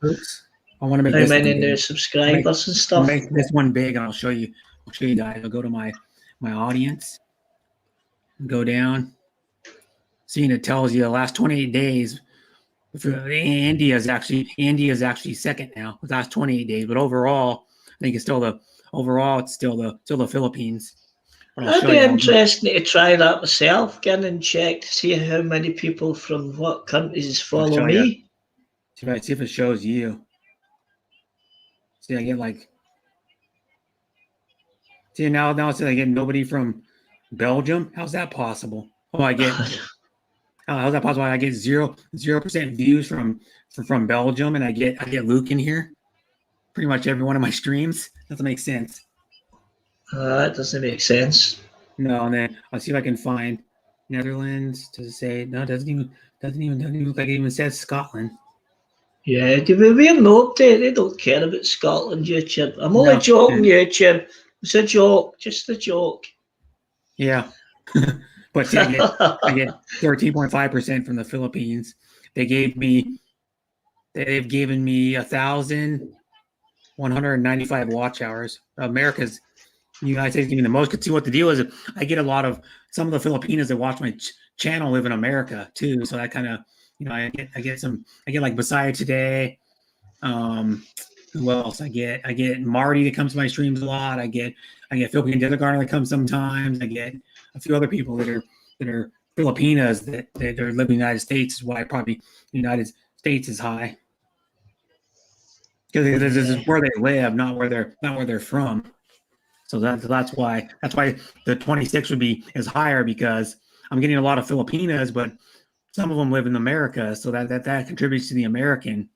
I want to make how many new subscribers and stuff. Make this one big, and I'll show you I'll show you guys. I'll go to my audience, go down. Seeing it tells you the last 28 days. India is actually second now. The last 28 days, but overall, I think it's still the Philippines. But I'll That'd show be you. interesting to try that myself, get and check to see how many people from what countries follow show me. See if it shows you. See, I get like. See now it says I get nobody from Belgium. How's that possible? Oh, I get. How's that possible? I get 0% views from Belgium, and I get Luke in here. Pretty much every one of my streams. Doesn't make sense. That doesn't make sense. No, and then I'll see if I can find Netherlands. Does it say no? It doesn't even look like it even says Scotland. Yeah, we're no update. They don't care about Scotland YouTube. I'm only joking, YouTube. It's a joke, just a joke. Yeah. But see, I get 13.5% from the Philippines. They've given me 1,195 watch hours. United States giving the most. Could see what the deal is. I get a lot of some of the Filipinos that watch my channel live in America too. So that kind of, I get like Messiah today. Who else? I get Marty that comes to my streams a lot. I get Philippine Desert Gardener that comes sometimes. I get a few other people that are Filipinas that are living in the United States. Is why probably the United States is high, because this is where they live, not where they're from. So that's why the 26 is higher, because I'm getting a lot of Filipinas, but some of them live in America, so that contributes to the American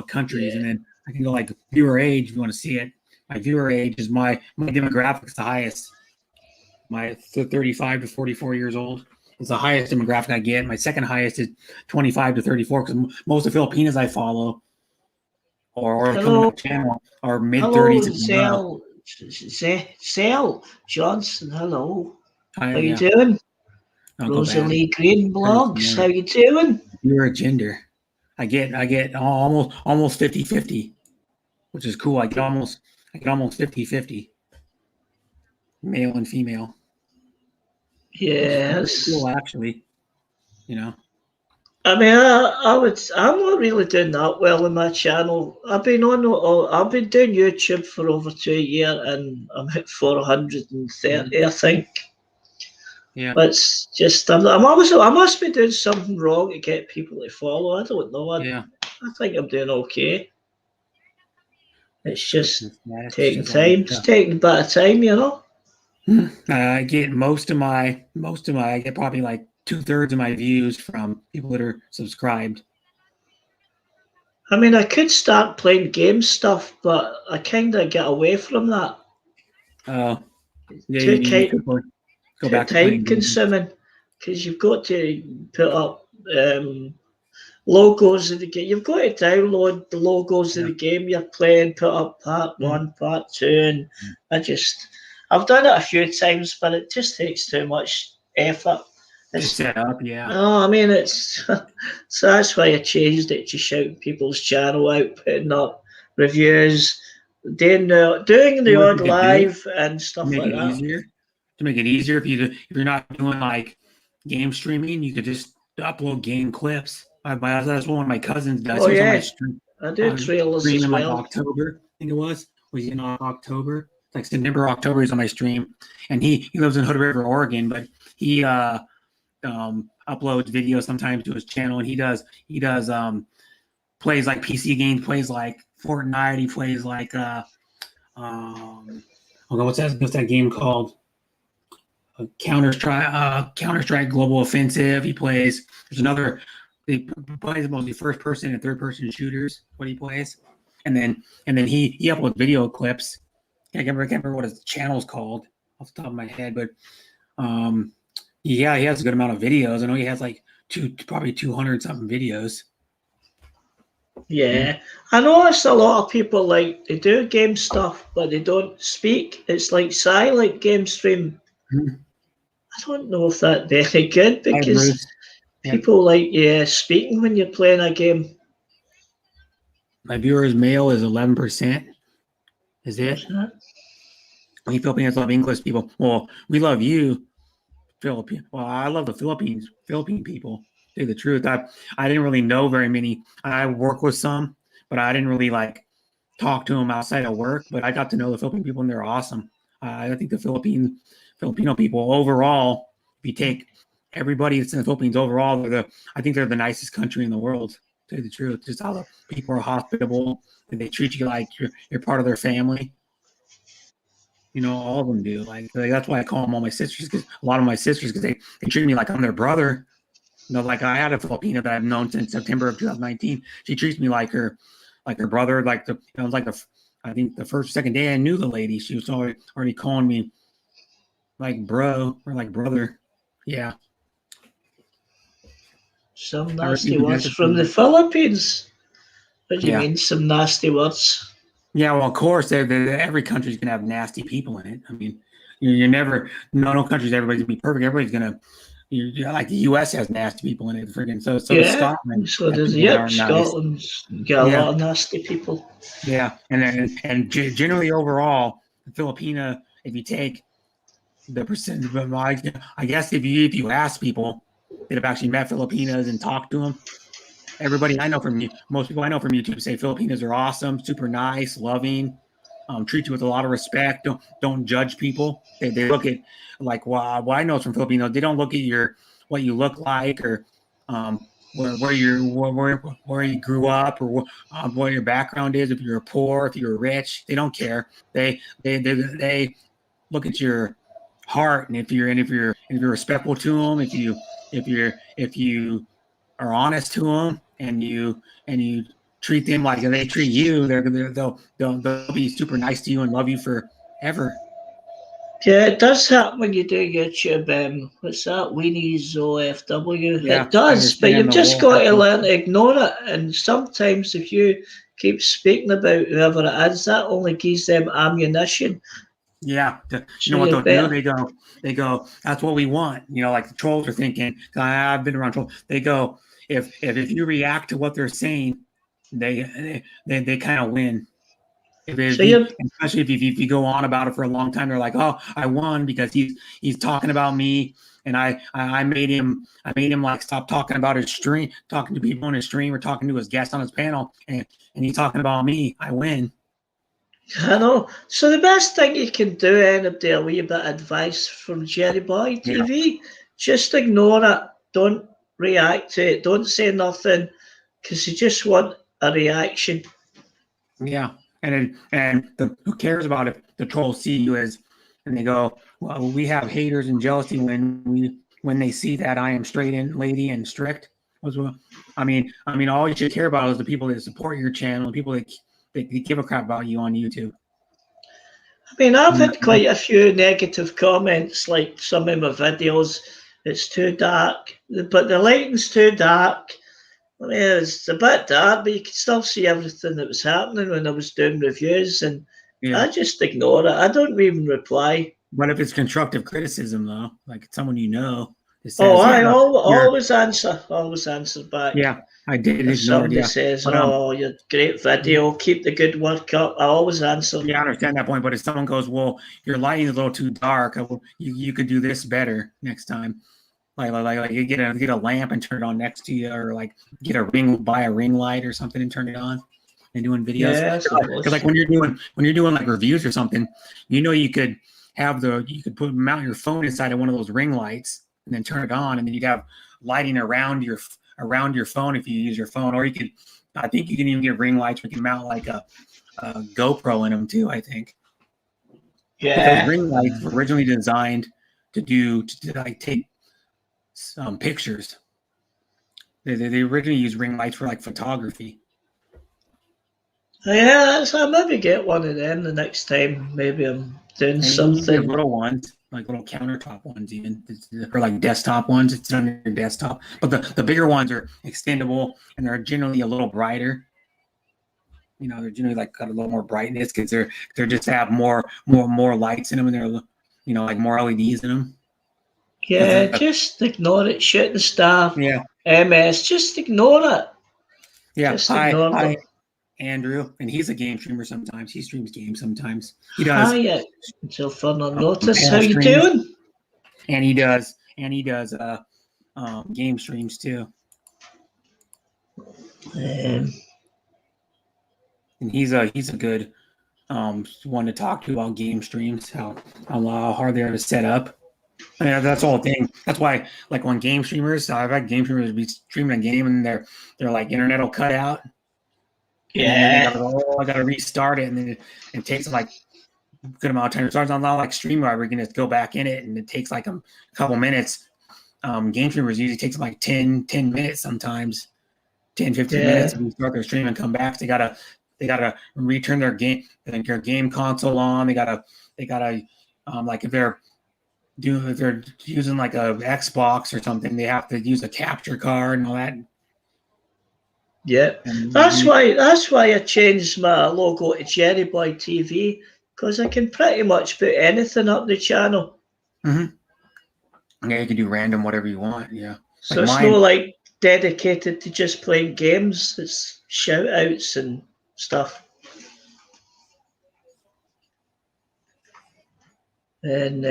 countries. And then I can go like viewer age if you want to see it. My viewer age is my demographics the highest. My 35 to 44 years old is the highest demographic I get. My second highest is 25 to 34, because most of the Filipinas I follow or come to my channel are mid 30s. Hello, Zell Johnson. Hello. Hi, how you doing? I'll Rosalie Green Blogs. How you doing? You're a gender. I get almost 50-50, which is cool. I get almost 50-50, male and female. Yes. Cool, actually. I mean, I'm not really doing that well in my channel. I've been doing YouTube for over 2 years, and I'm at 430, I think. Yeah. But it's just I must be doing something wrong to get people to follow. I don't know. I think I'm doing okay. It's just taking time. It's taking a bit of time, I get most of my I get probably like 2/3 of my views from people that are subscribed. I mean, I could start playing game stuff, but I kind of get away from that. Oh, Go back to time consuming, because you've got to put up logos of the game. You've got to download the logos of the game you're playing, put up part 1, part 2, and I've done it a few times, but it just takes too much effort. It's set up, yeah. No, I mean, it's so that's why I changed it to shouting people's channel out, putting up reviews, doing the odd live and stuff like that. To make it easier, if you're not doing like game streaming, you could just upload game clips. That's what one of my cousins does. Oh, yeah. I do trailers as well. Like October, I think it was in October, like September, October. He's on my stream, and he lives in Hood River, Oregon, but he uploads videos sometimes to his channel, and he does plays like PC games, plays like Fortnite. He plays like what's that game called? Counter-Strike Global Offensive. He plays. He plays mostly first-person and third-person shooters. What he plays, and then he uploads video clips. I can't remember what his channel's called off the top of my head, but he has a good amount of videos. I know he has like probably 200 something videos. Yeah, I noticed a lot of people they do game stuff, but they don't speak. It's like silent game stream. I don't know if that's very good, because people like speaking when you're playing a game. My viewers male is 11%. Is it? We Filipinos love English people. Well, we love you, Philippine. Well, I love the Philippine people. To tell you the truth, I didn't really know very many. I work with some, but I didn't really like talk to them outside of work. But I got to know the Philippine people, and they're awesome. I think the Filipino people overall, if you take everybody that's in the Philippines overall, I think they're the nicest country in the world. To tell you the truth, just how the people are hospitable, and they treat you like you're part of their family. All of them do. Like that's why I call them all my sisters, because a lot of my sisters, because they treat me like I'm their brother. Like I had a Filipina that I've known since September of 2019. She treats me like her brother. Like I think the first second day I knew the lady, she was already calling me like bro or like brother. Yeah, Some I nasty received the words message from from the her. Philippines. What do you Yeah, mean, some nasty words? yeah. Well, of course, every country's gonna have nasty people in it. I mean, you're never no country's everybody's gonna be perfect. Everybody's gonna like the U.S. has nasty people in it. Friggin' so does Yeah, Scotland. so Have does, people that yep, aren't nice. Scotland's got a Yeah, lot of nasty people. yeah, and generally overall, the Filipina, if you take the percent, I guess if you ask people that have actually met Filipinas and talked to them, everybody I know from you, most people I know from YouTube say Filipinas are awesome, super nice, loving, treat you with a lot of respect. Don't judge people. They look at like what I know from Filipinos. They don't look at what you look like or where you grew up or what your background is. If you're poor, if you're rich, they don't care. They look at your heart, and if you're respectful to them, if you are honest to them, and you treat them like they treat you, they'll be super nice to you and love you forever. Yeah, it does happen when you do YouTube. What's that? Weenie's OFW. Yeah, It I does, but understand you've the just whole got to hustle. learn to ignore it. And sometimes, if you keep speaking about whoever it is, that only gives them ammunition. Yeah, you So know what you they'll do? better. They go. That's what we want. Like the trolls are thinking. I've been around trolls. They go, if you react to what they're saying, they kind of win. If So you, you. especially if you go on about it for a long time, they're like, oh, I won because he's talking about me, and I made him like stop talking about his stream, talking to people on his stream, or talking to his guests on his panel, and he's talking about me. I win. I know. So the best thing you can do, anybody, a wee bit of advice from Jerry Boy Yeah, TV, just ignore it. Don't react to it. Don't say nothing, because you just want a reaction. yeah, who cares about if the trolls see you as, and they go, well, we have haters and jealousy when they see that I am straight and lady and strict. I mean, all you should care about is the people that support your channel, the people that give a crap about you on YouTube. I mean, I've You had know? quite a few negative comments, like some of my videos. It's too dark, but the lighting's too dark. I mean, it's a bit dark, but you can still see everything that was happening when I was doing reviews, and Yeah. I just ignore it. I don't even reply. But if it's constructive criticism, though, like someone that Oh, says, yeah, I you're, always answer back. yeah, I did If ignore it, somebody yeah. says, But "Oh, your great video, keep the good work up," I always answer. yeah, I understand that point. But if someone goes, well, your lighting is a little too dark, you could do this better next time. Like you get a lamp and turn it on next to you, or like buy a ring light or something and turn it on and doing videos. Yeah, I Because like suppose. when you're doing like reviews or something, you could mount your phone inside of one of those ring lights and then turn it on, and then you'd have lighting around your phone if you use your phone, or I think you can even get ring lights where you can mount like a GoPro in them too. I think because Yeah. ring lights were originally designed to like take some pictures. They originally used ring lights for like photography. Yeah, so I'll maybe get one of them the next time. Maybe I'm doing And you can get something. little ones, like little countertop ones, even, or like desktop ones. It's on your desktop. But the bigger ones are extendable, and they're generally a little brighter. They're generally like got a little more brightness because they're just have more lights in them, and they're like more LEDs in them. Yeah, just ignore it. Shooting star, Yeah, MS, just ignore it. yeah. Just Hi, ignore hi. them. Andrew, and he's a game streamer sometimes. He streams games sometimes. He Ah, does yeah. Until further notice. How panel you streams, doing? and he does game streams too. Um, And he's a good one to talk to about game streams, how hard they are to set up. I mean, that's the whole thing. That's why, like, when game streamers, I've had game streamers be streaming a game and their like internet will cut out, and then they gotta go, oh, I gotta restart it, and then it takes like a good amount of time. So it's not like StreamYard, we're gonna go back in it, and it takes like a couple minutes. Game streamers usually takes like 10 minutes sometimes, 10, 15 minutes to restart their stream and come back. So they gotta return their game console on. They gotta like if they're using like a Xbox or something, they have to use a capture card and all that. Yeah, that's why I changed my logo to Jerry Boy TV, because I can pretty much put anything up the channel. Mm-hmm. Yeah, you can do random whatever you want. Yeah, so like it's not like dedicated to just playing games. It's shout outs and stuff. And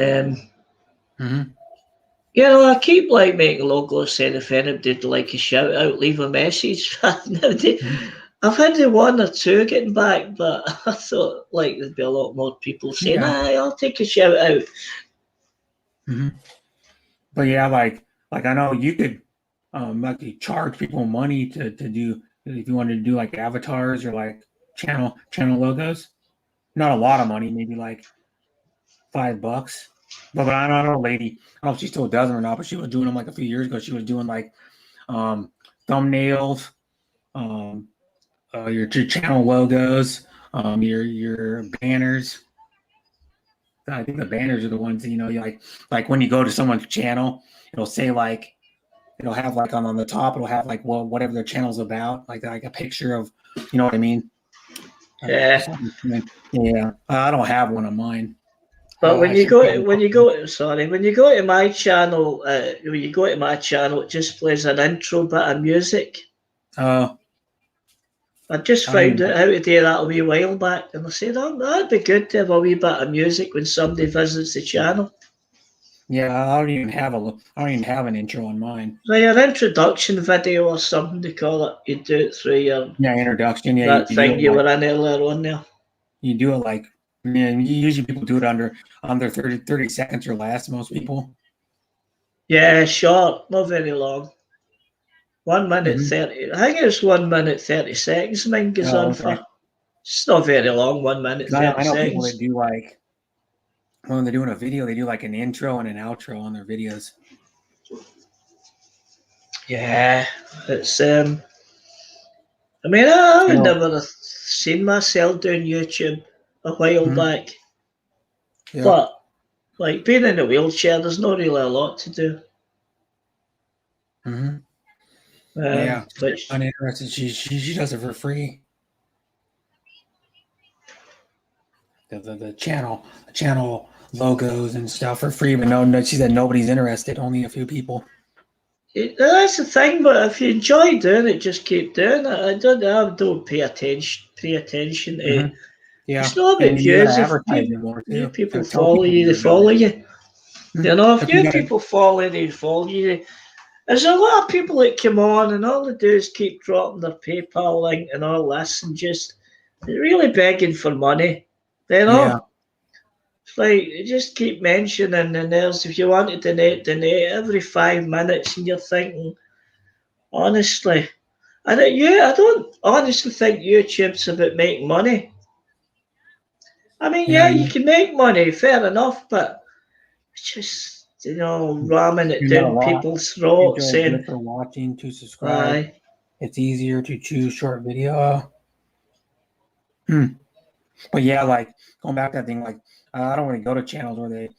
you know, I keep like making logos saying if anybody'd like a shout out, leave a message. I've had the one or two getting back, but I thought like there'd be a lot more people saying, I'll take a shout out. Mm-hmm. But yeah, like I know you could like charge people money to do, if you wanted to do like avatars or like channel logos. Not a lot of money, maybe like $5. But I don't know, lady. I don't know if she still does them or not, but she was doing them like a few years ago. She was doing like thumbnails, your channel logos, your banners. I think the banners are the ones that, you know, like when you go to someone's channel, it'll say like, it'll have like on the top, it'll have like whatever their channel's about, like a picture of, you know what I mean? Yeah. Yeah. I don't have one on mine. But when you go to my channel, it just plays an intro bit of music. Oh. I just found out how to do that a wee while back, and I said, that'd be good to have a wee bit of music when somebody visits the channel. Yeah, I don't even have an intro on mine. Like an introduction video or something to call it. You do it through your introduction. Yeah, that thing you were in earlier on there. You do it like, usually people do it under 30 seconds or less. Most people. Yeah, short, not very long. 1 minute 30. I think it's 1 minute 30 seconds. Mine goes on for. It's not very long. 1 minute 30 seconds. I know people that do like, when they're doing a video, they do like an intro and an outro on their videos. Yeah, it's I mean, I would never have seen myself doing YouTube a while back, but like being in a wheelchair, there's not really a lot to do. Yeah, which, uninterested. She does it for free. The channel logos and stuff for free, but no, she said nobody's interested. Only a few people. That's the thing, but if you enjoy doing it, just keep doing it. I don't pay attention to. Yeah, it's not about views. If people follow you, they follow you. You know, if new people follow, they follow you. There's a lot of people that come on and all they do is keep dropping their PayPal link and all this and they're really begging for money. You know? Yeah. It's like, you just keep mentioning, and there's, if you want to donate every 5 minutes, and you're thinking, honestly, I don't honestly think YouTube's about making money. I mean, you can make money, fair enough, but it's just, you know, ramming it down people's throats, saying for watching, to subscribe. It's easier to choose short video. But yeah, like going back to that thing, like I don't really go to channels where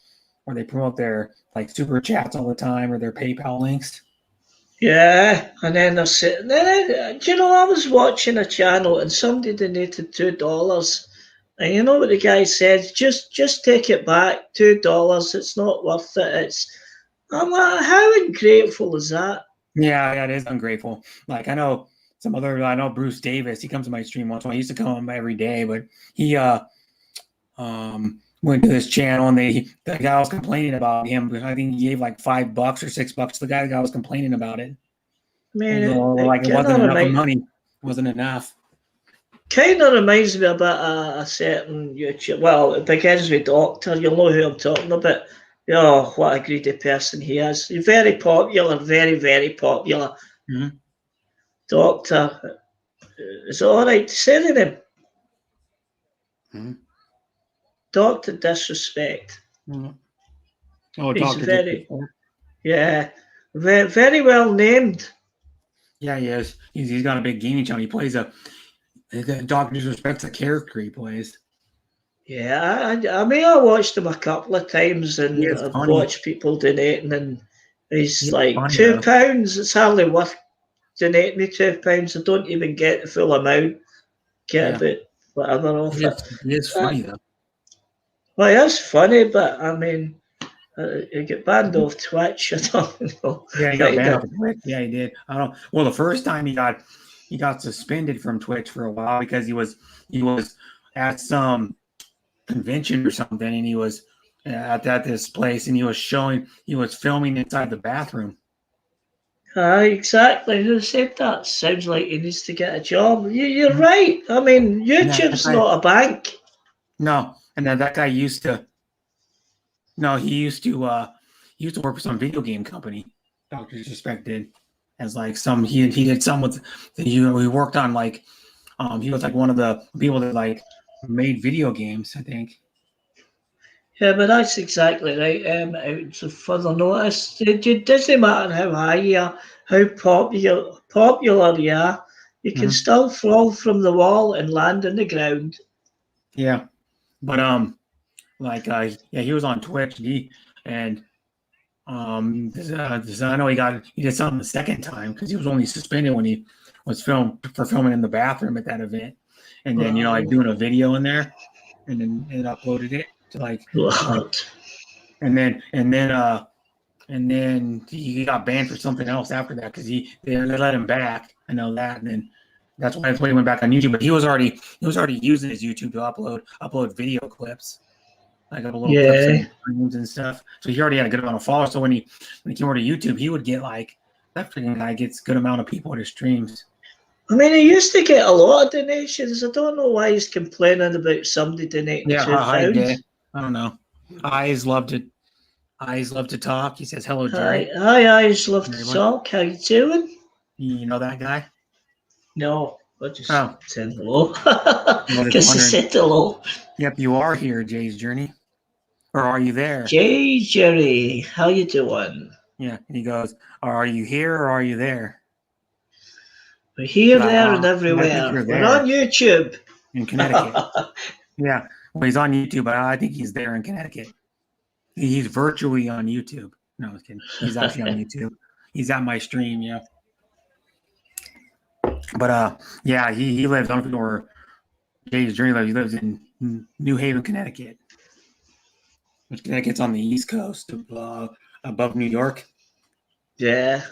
they promote their like super chats all the time or their PayPal links. Yeah, and then they're sitting there. Do you know, I was watching a channel and somebody donated $2. And you know what the guy said? Just take it back, $2. It's not worth it. I'm like, how ungrateful is that? Yeah, it is ungrateful. Like I know some other. I know Bruce Davis. He comes to my stream once in a while. He used to come every day, but he went to this channel and the guy was complaining about him. I think he gave like $5 or $6 to the guy. The guy was complaining about it. I mean, Like it wasn't enough money. It wasn't enough. Kind of reminds me about a certain YouTube. Well, it begins with Doctor. You'll know who I'm talking about. Oh, what a greedy person he is. He's very popular, very, very popular. Mm-hmm. Doctor. Is it all right to say the name? Mm-hmm. Doctor Disrespect. Mm-hmm. Oh, he's Doctor very, yeah, very, very well named. Yeah, he is. He's got a big gaming channel. He plays Doctor Disrespect's a character he plays. Yeah, I mean, I watched him a couple of times, and I've watched people donating, and he's like funny, £2. It's hardly worth donating me £2. I don't even get the full amount. Get about whatever off it. He is funny though. Well, he is funny, but I mean, he got banned off Twitch. I don't know. Yeah, he got banned off Twitch. Yeah, he did. I don't. Well, the first time he got suspended from Twitch for a while because he was at some convention or something, and he was at this place, and he was filming inside the bathroom. Exactly. Who said that? Sounds like he needs to get a job. You're right. I mean, YouTube's not a bank. No, and then that guy used to. No, he used to work for some video game company. Dr. Disrespect did as like some he did some with he worked on like he was like one of the people that like made video games, I think. Yeah, but that's exactly right. To further notice, it doesn't matter how high you are, how popular you are, you can still fall from the wall and land on the ground. Yeah, but he was on Twitch. I know he did something the second time because he was only suspended when he was filming in the bathroom at that event, and then like doing a video in there, and then it uploaded it to and then he got banned for something else after that because they let him back. I know that, and then that's why he went back on YouTube. But he was already using his YouTube to upload video clips. Like a little clips and stuff. So he already had a good amount of followers. So when he came over to YouTube, he would get like that freaking guy gets a good amount of people at his streams. I mean, he used to get a lot of donations. I don't know why he's complaining about somebody donating £2. I don't know. Eyes love to talk. He says hello, Jerry. Hi, Eyes love to talk. How you doing? You know that guy? No, I just said hello. Guess he said hello. Yep, you are here, Jay's Journey. Or are you there? Jay Jerry, how you doing? Yeah, and he goes, are you here or are you there? We're here, there, and everywhere. We're on YouTube. In Connecticut. Yeah, well, he's on YouTube, but I think he's there in Connecticut. He's virtually on YouTube. No, I was kidding. He's actually on YouTube. He's at my stream, yeah. But he lives, I don't know where Jay's Journey lives. He lives in New Haven, Connecticut. Which Connecticut's on the East Coast, above New York. Yeah.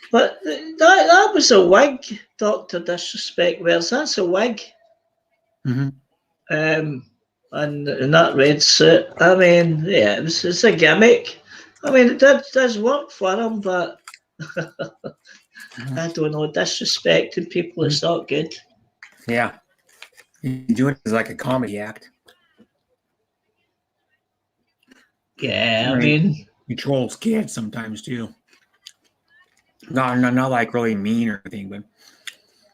But that was a wig, Dr. Disrespect wears. That's a wig. Mm-hmm. And in that red suit. I mean, yeah, it's a gimmick. I mean, it does work for him, but I don't know, disrespecting people is not good. Yeah. He's doing it as like a comedy act. Yeah, I mean, he trolls kids sometimes too. Not like really mean or anything, but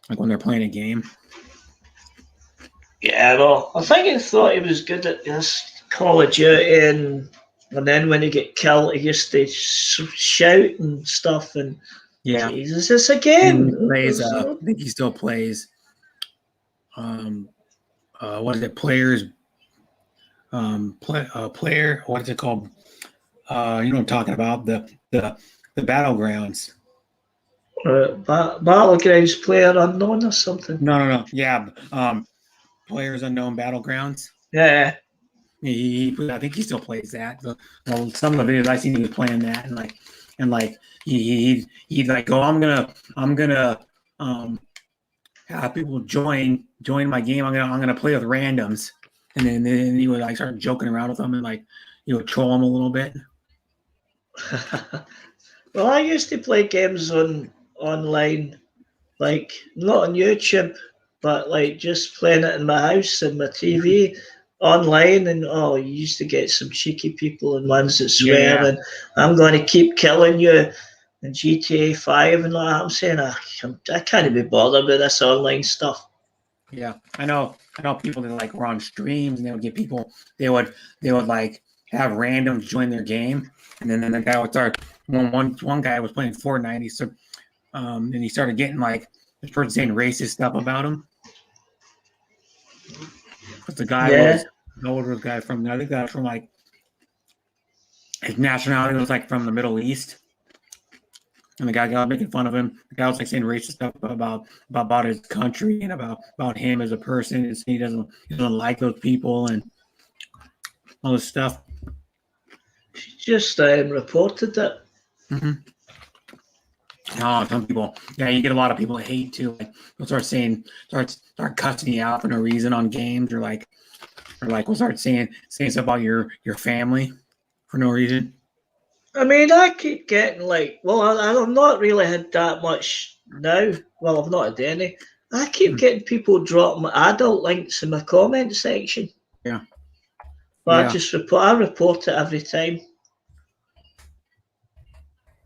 like when they're playing a game. Yeah, well, I think he thought he was good at this Call of Duty, and then when he get killed, he used to shout and stuff. And Jesus, it's a game. I think he still plays. What is it? Players. Player. What is it called? You know what I'm talking about? The Battlegrounds. Battlegrounds Player Unknown or something. No. Yeah. Players Unknown Battlegrounds. Yeah. I think he still plays that. Well, some of the videos I seen he was playing that, and like he'd like go, I'm gonna have people join my game. I'm gonna play with randoms, and then you would like start joking around with them and like you would troll them a little bit. Well, I used to play games online, like not on YouTube, but like just playing it in my house and my TV online. And oh, you used to get some cheeky people and ones that swear, Yeah. and I'm going to keep killing you. And GTA 5 and all that. I'm saying I can't be bothered with this online stuff. Yeah, I know people that like were on streams and they would get people. They would like have randoms join their game, and then the guy would start. One guy was playing Fortnite. And he started getting like this person saying racist stuff about him. But the guy was the older guy from I think that was from like his nationality was like from the Middle East. And the guy got making fun of him. The guy was like saying racist stuff about his country and about him as a person. And he doesn't like those people and all this stuff. She just reported it. Mm-hmm. Oh, some people, yeah, you get a lot of people that hate too. Like they'll start cussing you out for no reason on games, or we'll start saying stuff about your family for no reason. I mean, I keep getting like, well, I've not really had that much now. Well, I've not had any. I keep getting people dropping adult links in my comment section. Yeah. But I report it every time.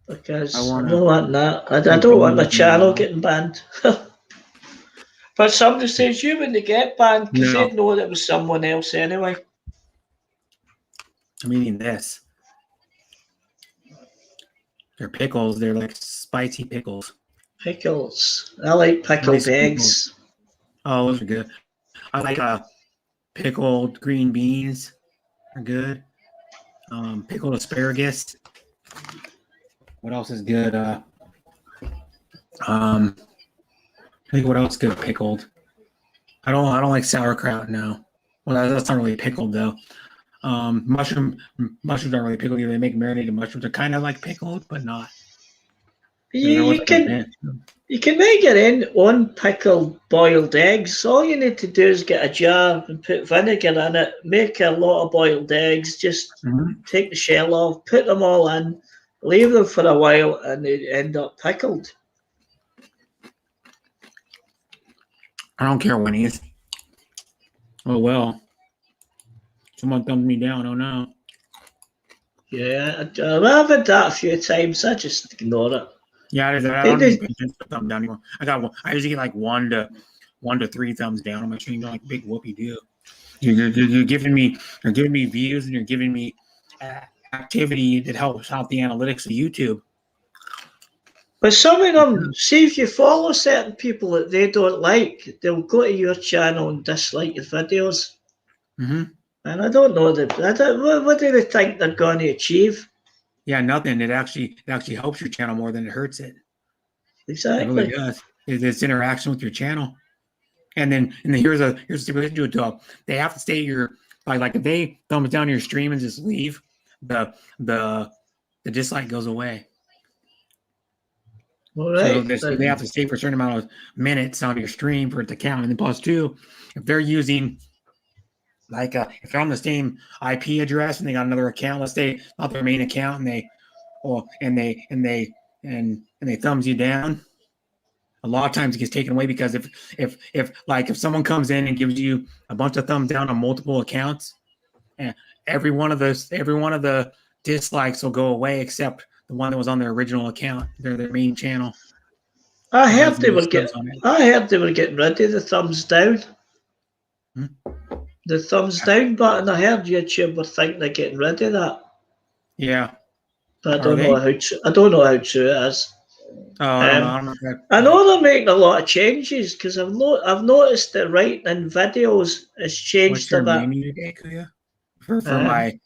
Because I don't want that. I don't want my channel getting banned. But somebody says you wouldn't get banned because they'd know that it was someone else anyway. I'm eating this. They're pickles. They're like spicy pickles. Pickles. I like pickled eggs. Oh, those are good. I like pickled green beans. Are good. Pickled asparagus. What else is good? I think what else is good pickled. I don't like sauerkraut now. Well, that's not really pickled though. Mushrooms aren't really pickled either. They make marinated mushrooms. They're kind of like pickled, but not. You can make your own pickled boiled eggs. All you need to do is get a jar and put vinegar in it. Make a lot of boiled eggs. Just take the shell off, put them all in, leave them for a while, and they end up pickled. I don't care when he's. Oh well. Someone thumbed me down. Oh no. Yeah, I've had that a few times. I just ignore it. Yeah, I don't need thumb down anymore. I usually get like one to three thumbs down on my stream. Like big whoopee do. You're giving me views and you're giving me activity that helps out the analytics of YouTube. But some of them, see if you follow certain people that they don't like, they'll go to your channel and dislike your videos. Mm-hmm. And I don't know what do they think they're going to achieve? Yeah, nothing. It actually helps your channel more than it hurts it. Exactly. It really does. It's interaction with your channel. And then here's a stipulation to it though. They have to stay your like if they thumbs down your stream and just leave, the dislike goes away. All right. So they have to stay for a certain amount of minutes on your stream for it to count. And then plus two, if they're using like if they're on the same IP address and they got another account, let's say not their main account, and they thumbs you down, a lot of times it gets taken away because if someone comes in and gives you a bunch of thumbs down on multiple accounts, every one of the dislikes will go away except the one that was on their original account, their main channel. I heard they were getting rid of the thumbs down. The thumbs down button. I heard YouTube were thinking they're getting rid of that. Yeah, but I don't know how true it is. Oh, I don't know. I know they're making a lot of changes because I've noticed that writing in videos has changed a bit. What's your name today, Kuya? For my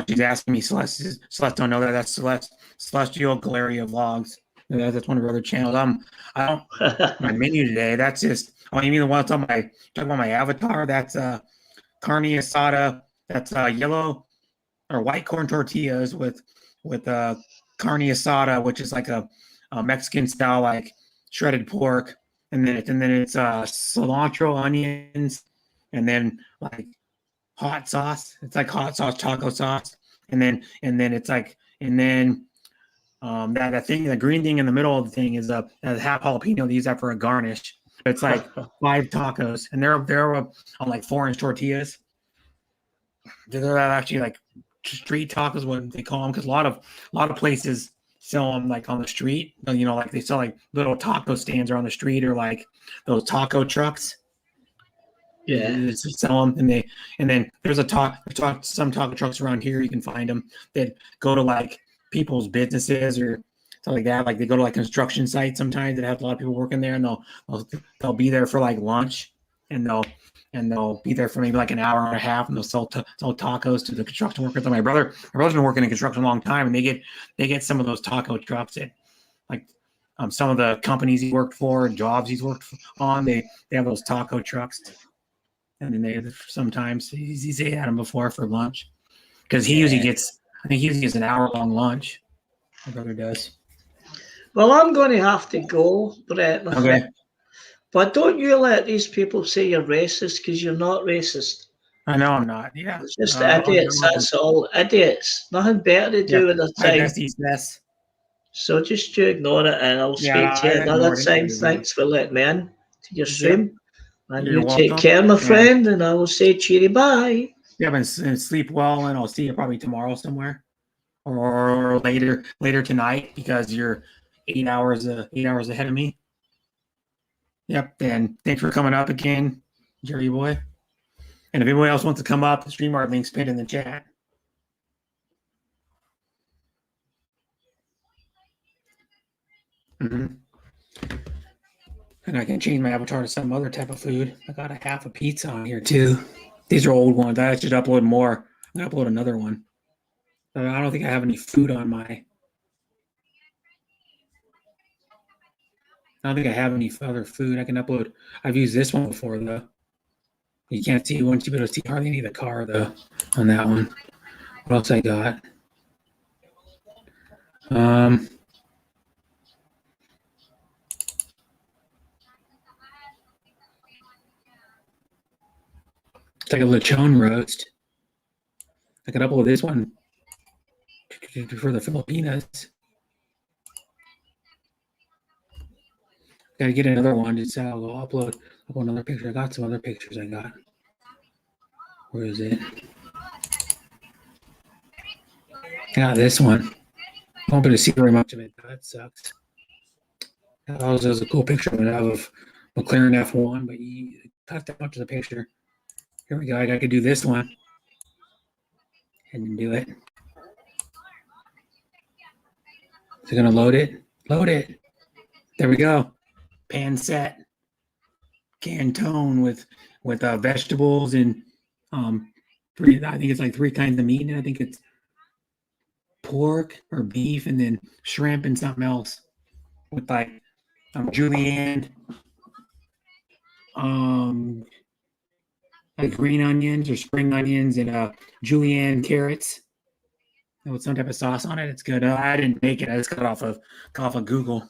she's asking me. Celeste don't know that. That's Celestial Galeria Vlogs. That's one of her other channels. I don't my menu today. That's just. Oh, you mean the one that's on talking about my avatar? That's carne asada. That's yellow or white corn tortillas with carne asada, which is like a Mexican style like shredded pork and then it's cilantro, onions, and then like hot sauce. It's like hot sauce taco sauce, and then it's like and then that thing, the green thing in the middle of the thing is a half jalapeno. They use that for a garnish. It's like 5 tacos, and they're on like 4-inch tortillas. They're actually like street tacos, what they call them, because a lot of places sell them like on the street. Like they sell like little taco stands or on the street, or like those taco trucks. Yeah. Sell them, and then there's some taco trucks around here. You can find them that go to like people's businesses or something like that. Like they go to like construction sites sometimes that have a lot of people working there, and they'll be there for like lunch, and they'll be there for maybe like an hour and a half, and they'll sell tacos to the construction workers. So my brother's been working in construction a long time, and they get some of those taco trucks at like some of the companies he worked for, jobs he's worked on. They have those taco trucks, and then they sometimes he's ate at them before for lunch, because he usually gets, I think he usually gets an hour-long lunch. My brother does. Well, I'm going to have to go, Brett, my friend. Okay, But don't you let these people say you're racist, because you're not racist. I know I'm not. Yeah, It's just I'll idiots. That's all. Idiots. Nothing better to yeah. do with their I time. best eat best. So just you ignore it, and I'll Yeah, speak to you I another ignored it. time. Thanks for letting me in to your Yep, stream. And you're you take welcome. care, my And friend, and I will say cheery bye. yeah, and sleep well, and I'll see you probably tomorrow somewhere, or later tonight, because you're 8 hours ahead of me. Yep. And thanks for coming up again, Jerry boy. And if anybody else wants to come up, the StreamYard link's pinned in the chat. Mm-hmm. And I can change my avatar to some other type of food. I got a half a pizza on here too. These are old ones. I should upload more. I'm gonna upload another one. I don't think I have any food on my. I don't think I have any other food I can upload. I've used this one before though. You can't see, once you be able to see hardly any of the car though on that one. What else I got? It's like a lechon roast. I could upload this one for the Filipinas. Gotta get another one. Just I'll go upload another picture. I got some other pictures I got. Where is it? Yeah, this one. I won't be able to see very much of it. That sucks. That was a cool picture of McLaren F1, but you cut that much of the picture. Here we go. I could do this one and do it. Is it gonna load it? Load it. There we go. Pancetta Canton with vegetables and I think it's like 3 kinds of meat, and I think it's pork or beef, and then shrimp and something else with like julienne, like green onions or spring onions, and julienne carrots with some type of sauce on it. It's good. I didn't make it. I just got off of Google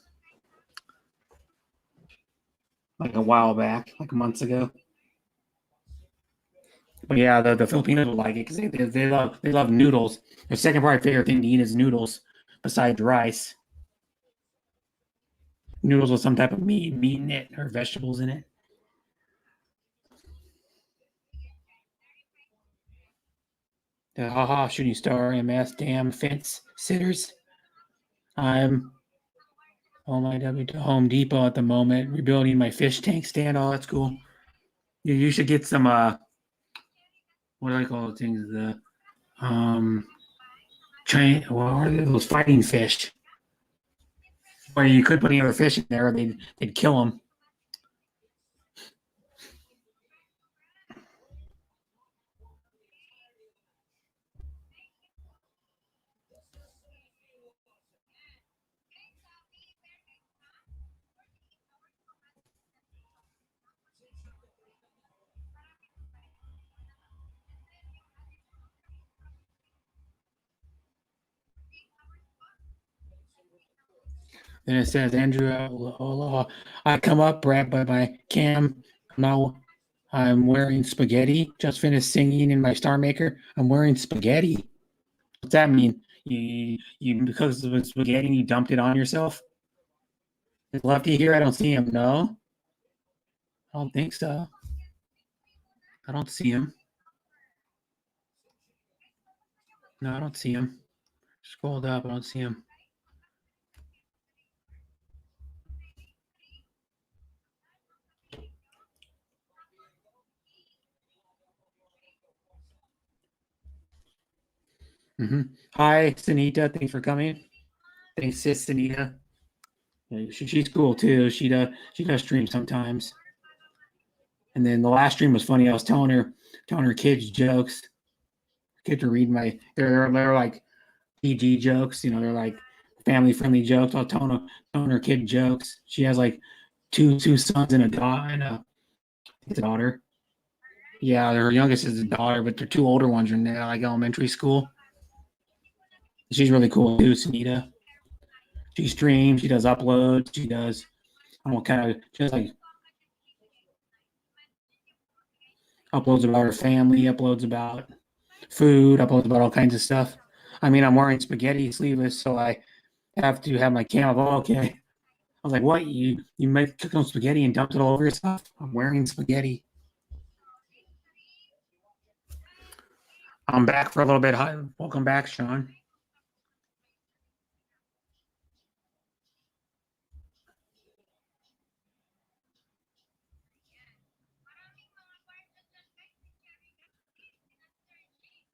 like a while back, like months ago. But yeah, the Filipinos will like it because they love noodles. Their second probably favorite thing to eat is noodles, besides rice. Noodles with some type of meat in it or vegetables in it. The haha shooting star MS damn fence sitters. I'm on my W to Home Depot at the moment, rebuilding my fish tank stand. Oh, that's cool. You should get some what do I call those things? The What are those fighting fish? Where you could put any other fish in there, they'd kill them. Then it says Andrew, I come up, Brad, by my cam. Now I'm wearing spaghetti. Just finished singing in my Star Maker. I'm wearing spaghetti. What's that mean? You because of the spaghetti, you dumped it on yourself? Is Lefty here? I don't see him. No, I don't think so. I don't see him. No, I don't see him. Scrolled up. I don't see him. Hi, Sunita. Thanks for coming. Thanks, sis Sunita. Yeah, she's cool too. She does stream sometimes. And then the last stream was funny. I was telling her kids jokes. Kids are reading they're like PG jokes. You know, they're like family friendly jokes. I was telling her kid jokes. She has like two sons and a daughter. Yeah, her youngest is a daughter, but their two older ones are now like elementary school. She's really cool too, Sunita. She streams, she does uploads, she does kind of just like uploads about her family, uploads about food, uploads about all kinds of stuff. I mean, I'm wearing spaghetti sleeveless, so I have to have my cam. Oh, okay. I was like, what? You might cook some spaghetti and dump it all over yourself? I'm wearing spaghetti. I'm back for a little bit. Hi, welcome back, Sean.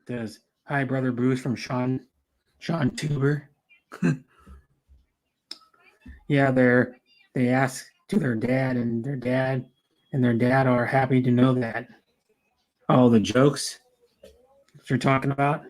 Does hi, brother Bruce from Sean Tuber. Yeah, they ask to their dad, and their dad are happy to know that. Oh, the jokes that you're talking about.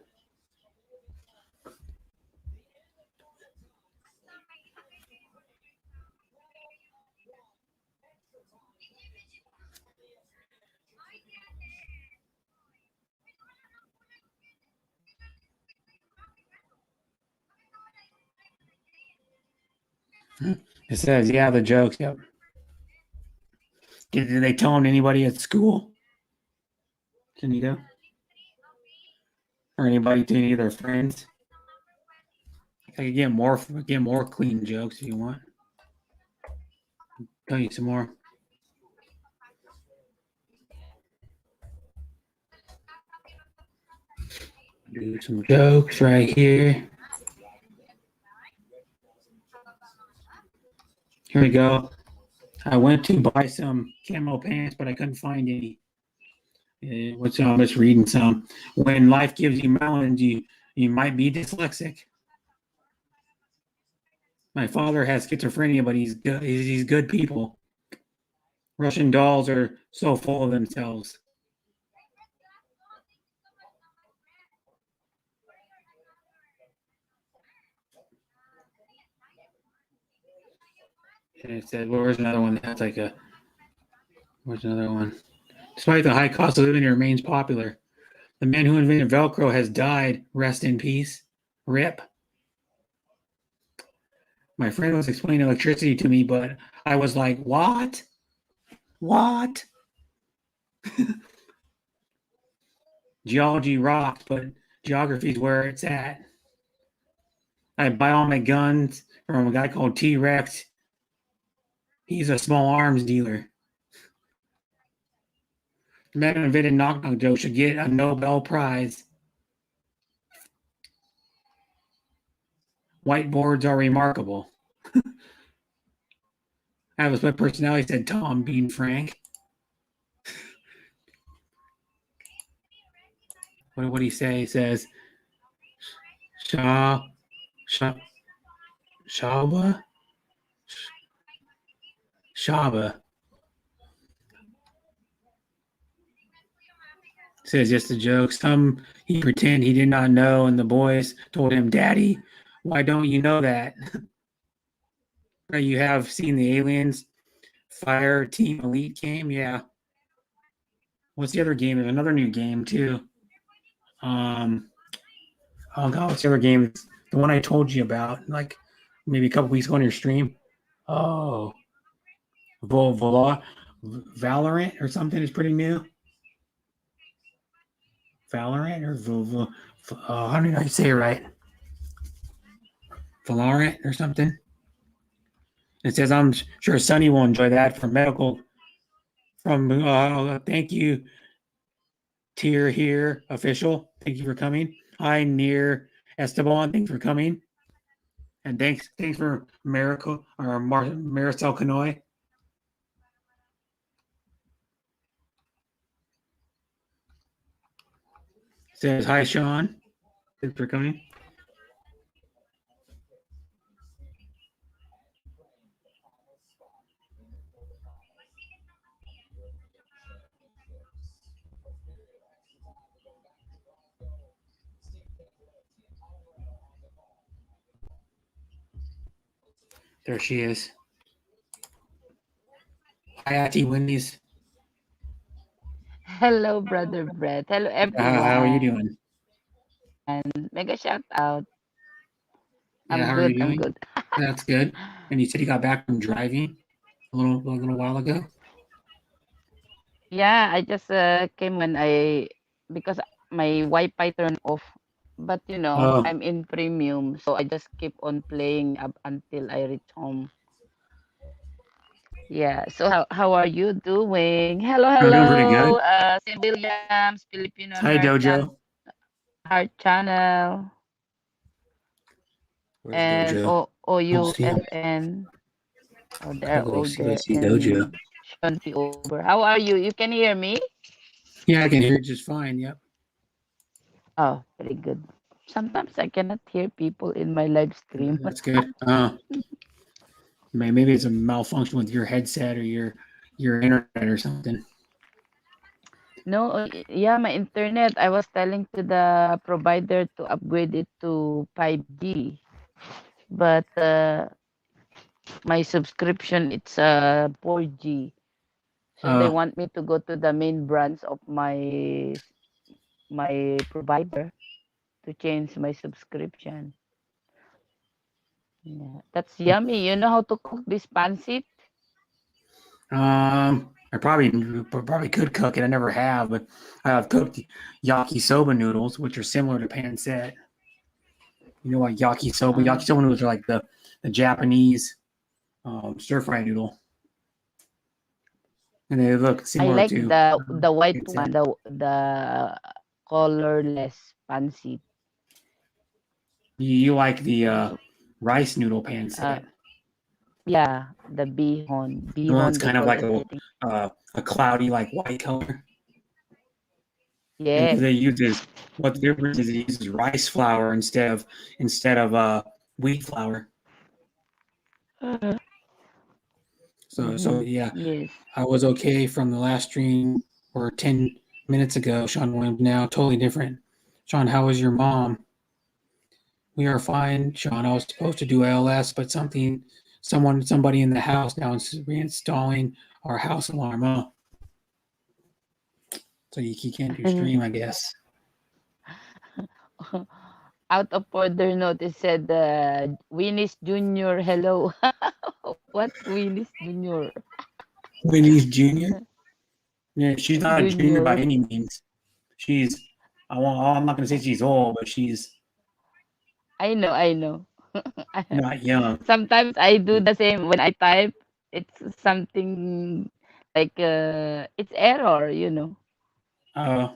It says, yeah, the jokes. Yep. Did they tell them to anybody at school? Janita? Or anybody to any of their friends? I could get more clean jokes if you want. I'll tell you some more. Do some jokes right here. Here we go. I went to buy some camo pants, but I couldn't find any. I'm just reading some. When life gives you melons, you might be dyslexic. My father has schizophrenia, but he's good. He's good people. Russian dolls are so full of themselves. And it said, well, where's another one that's like where's another one? Despite the high cost of living, it remains popular. The man who invented Velcro has died. Rest in peace. Rip. My friend was explaining electricity to me, but I was like, what? What? Geology rocks, but geography's where it's at. I buy all my guns from a guy called T-Rex. He's a small arms dealer. The man who invented Knock Knock Joe should get a Nobel Prize. Whiteboards are remarkable. I have a split personality, said Tom, being frank. What did he say? He says, Shaba? Shaba. Says just a joke. He pretend he did not know, and the boys told him, Daddy, why don't you know that? You have seen the Aliens Fire Team Elite game? Yeah. What's the other game? There's another new game too. Oh god, what's the other game? The one I told you about. Like, maybe a couple weeks ago on your stream. Oh, Valorant or something is pretty new. Valorant or how do I say it right? Valorant or something. It says, I'm sure Sonny will enjoy that from medical. Thank you, Tier here official. Thank you for coming. Hi, Near Esteban. Thanks for coming. And thanks for Miracle or Maricel Canoy. Says hi, Sean. Thanks for coming. There she is. Hi, Auntie Wendy's. Hello, Brother Brett. Hello, everyone. How are you doing? And mega shout out. Yeah, I'm how are good. you doing? I'm good. That's good. And you said you got back from driving a little while ago. Yeah, I just came when because my Wi-Fi turned off. But Oh. I'm in premium, so I just keep on playing up until I reach home. Yeah. So how are you doing? Hello, I'm doing pretty hello. good. St. Williams, Filipino Hi, Dojo. Heart Channel, Where's and Dojo? OUFN. Oh, they're I'll go all see there. Dojo. And Sean P. Over. How are you? You can hear me? Yeah, I can hear you just fine. Yep. Oh, very good. Sometimes I cannot hear people in my live stream. That's good. Maybe it's a malfunction with your headset or your internet or something. No, yeah, my internet. I was telling to the provider to upgrade it to 5G, but my subscription it's 4G. So they want me to go to the main branch of my provider to change my subscription. Yeah, that's yummy. You know how to cook this pancit? I probably could cook it. I never have, but I have cooked yakisoba noodles, which are similar to pancit. You know what yakisoba? Yakisoba noodles are like the Japanese stir fry noodle, and they look similar I like to the white one, the colorless pancit. You like the rice noodle pancit? Yeah, the bihon. The one's kind of like a cloudy, like white color. Yeah. They use what the difference is? It uses rice flour instead of wheat flour. So yeah, yes. I was okay from the last stream or 10 minutes ago. Sean Williams now totally different. Sean, how is your mom? We are fine, Sean. I was supposed to do ALS, but somebody in the house now is reinstalling our house alarm. Oh. So you can't do stream, I guess. Out of order note, it said Winnie's Junior. Hello. What's Winnie's Junior? Winnie's Junior? Yeah, she's not a junior by any means. I'm not going to say she's old, but she's. I know. Not young. Sometimes I do the same when I type. It's something like it's error, My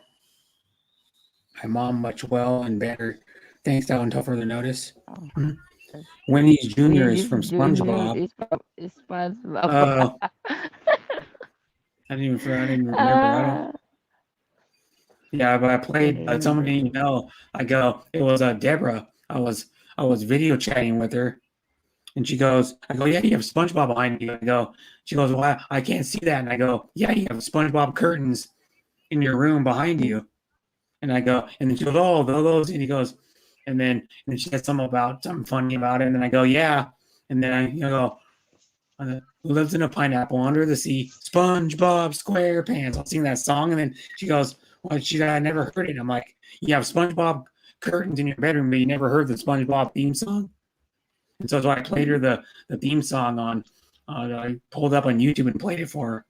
mom much well and better. Thanks to until further notice. Oh. Winnie's Junior is from SpongeBob. Is SpongeBob. I didn't remember. Yeah, but I played. Somebody didn't know. It was Deborah. I was video chatting with her, and she goes, I go, yeah, you have SpongeBob behind you. She goes, well, I can't see that. And I go, yeah, you have SpongeBob curtains in your room behind you. And I go, and then she goes, oh, those. And he goes, and then she said something funny about it. And then I go, yeah. And then I go, who lives in a pineapple under the sea? SpongeBob SquarePants. I'll sing that song. And then she goes, well, I never heard it. I'm like, you have SpongeBob curtains in your bedroom, but you never heard the SpongeBob theme song? And so I played her the theme song on. I pulled up on YouTube and played it for her.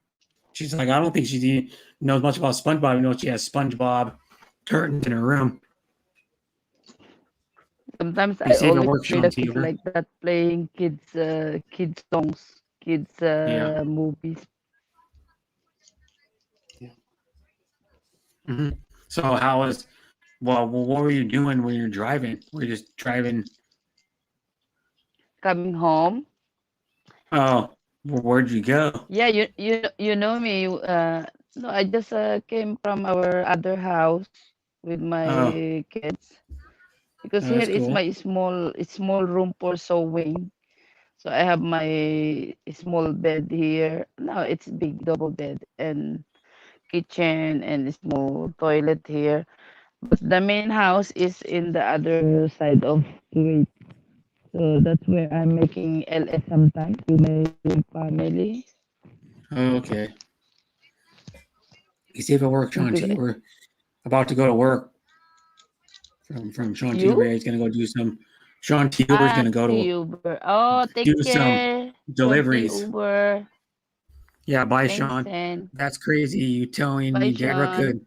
She's like, I don't think she knows much about SpongeBob. You know, she has SpongeBob curtains in her room. Sometimes They I say it always works, play Sean the kids Teever. like that, playing kids songs, kids Yeah. movies. Hmm. So how was? Well, what were you doing when you're driving? Were you just driving? Coming home. Oh, where'd you go? Yeah, you know me. No, I just came from our other house with Oh, my kids because here that's is cool. my small room for sewing. So I have my small bed here. No, it's big double bed and kitchen and small toilet here. But the main house is in the other side of Kuwait. So that's where I'm making LS sometimes with my family. Okay. You see if it works, Sean Because T. We're about to go to work from Sean Tuber. you He's gonna go do some. Sean Tuber is gonna go to to Uber. Oh, take do some care. Shorty deliveries. Uber. Yeah, bye, Thanks, Sean. and That's crazy. You telling bye, me Deborah Sean. could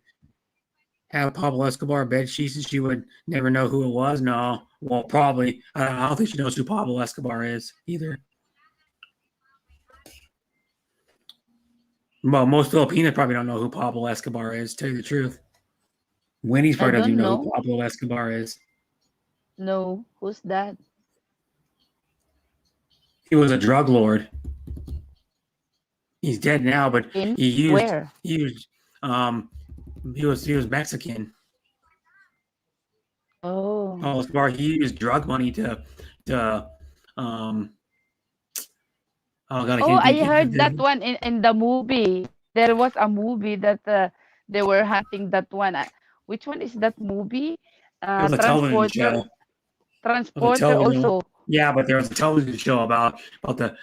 have Pablo Escobar bed sheets and she would never know who it was? No. Well, probably. I don't think she knows who Pablo Escobar is either. Well, most Filipinos probably don't know who Pablo Escobar is, to tell you the truth. Winnie's I probably doesn't even don't know who know. Pablo Escobar is. No, who's that? He was a drug lord. He's dead now, but In he used where? he used um he was Mexican. Oh. Pablo Escobar, he used drug money to um oh god, I Oh, can't I think heard that of one in the movie. There was a movie that they were hunting that one. Which one is that movie? it was a television Transporter. show. It was a Transporter television. also. Yeah, but there was a television show about the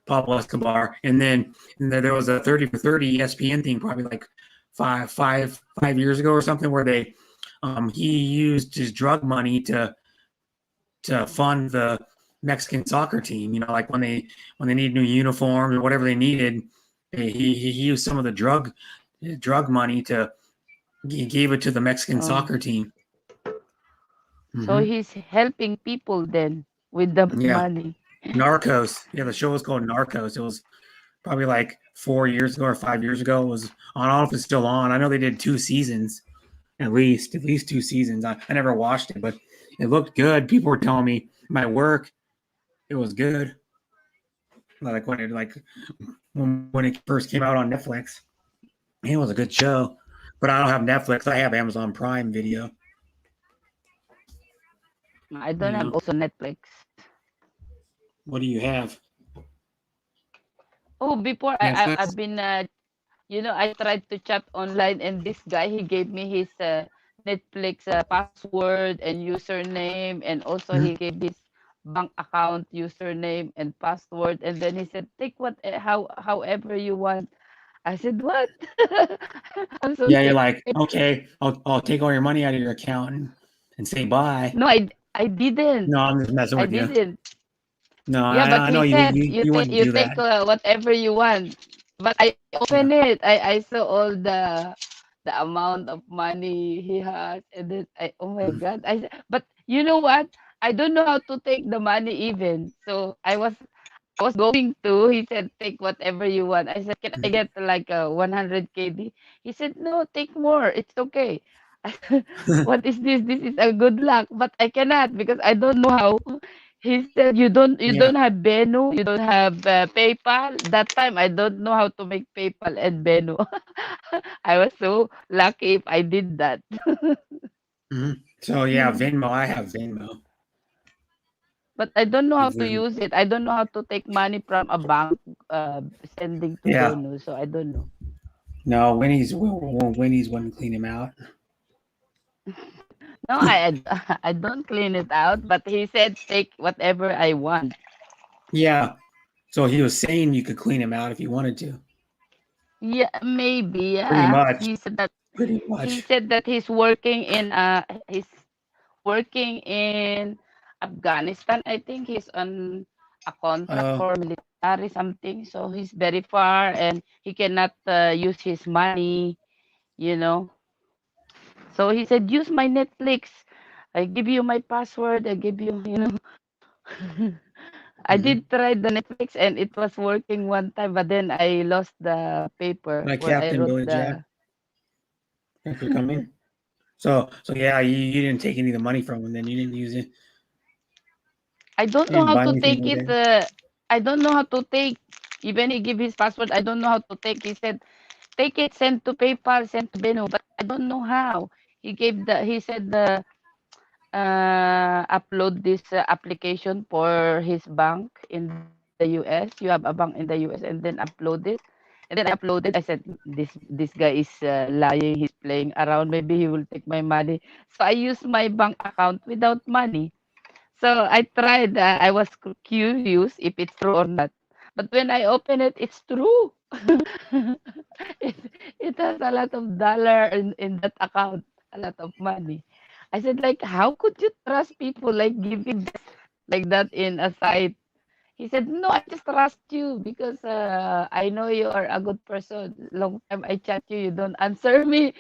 Pablo Escobar, and then there was a 30 for 30 ESPN thing, probably like five years ago or something, where he used his drug money to fund the Mexican soccer team. You know, like when they need new uniforms or whatever they needed, he used some of the drug money to he gave it to the Mexican Oh. soccer team. So Hmm. he's helping people then with the Yeah. money. Narcos. Yeah, the show was called Narcos. It was probably like 4 years ago or 5 years ago. It was on. I don't know if it's still on. I know they did 2 seasons, at least 2 seasons. I never watched it, but it looked good. People were telling me my work, it was good. Like when it first came out on Netflix, it was a good show. But I don't have Netflix. I have Amazon Prime Video. I don't You have know, also Netflix. what do you have? Oh, before Netflix. I've been I tried to chat online and this guy he gave me his Netflix password and username and also Hmm? he gave this bank account username and password and then he said take however you want. I said what? I'm so Yeah, you're scared. like, okay, I'll take all your money out of your account and say bye. No, I didn't. No, I'm just messing I with you. didn't. No, Yeah, but I know he you said you you wouldn't you do take that. whatever you want. But I Yeah. opened it. I saw all the amount of money he has, and then oh my god! But you know what? I don't know how to take the money even. So I was going to. He said take whatever you want. I said can I get like a 100 KD? He said no, take more. It's okay. I said, what is this? This is a good luck, but I cannot because I don't know how. He said you Yeah. don't have Beno, you don't have PayPal. That time I don't know how to make PayPal and Beno. I was so lucky if I did that. Hmm. So yeah, Venmo. I have Venmo. But I don't know how to Venmo. use it. I don't know how to take money from a bank sending to Yeah. Beno. So I don't know. No, Winnie's wouldn't clean him out. No, I don't clean it out. But he said take whatever I want. Yeah. So he was saying you could clean him out if you wanted to. Yeah, maybe. Pretty Yeah. much. Pretty He much. said that he's working in Afghanistan. I think he's on a contract Oh, for military something. So he's very far and he cannot use his money, you know. So he said, use my Netflix. I give you my password. I give you, you know. I mhm. did try the Netflix and it was working one time, but then I lost the paper Hi, where I Captain wrote Billy Jack. the. Thanks for coming. So yeah, you didn't take any of the money from him, then you didn't use it. I don't You know didn't how buy to anything take with it. it. I don't know how to take. Even he give his password, I don't know how to take. He said, take it, send to PayPal, send to Beno, but I don't know how. He said upload this application for his bank in the US. You have a bank in the US, and then upload it. And then I uploaded. I said, this guy is lying. He's playing around. Maybe he will take my money. So I used my bank account without money. So I tried. I was curious if it's true or not. But when I open it, it's true. it, it has a lot of dollar in that account, a lot of money. I said, like, how could you trust people like giving just like that in a site? He said, no, I just trust you because I know you are a good person. Long time I chat you, you don't answer me.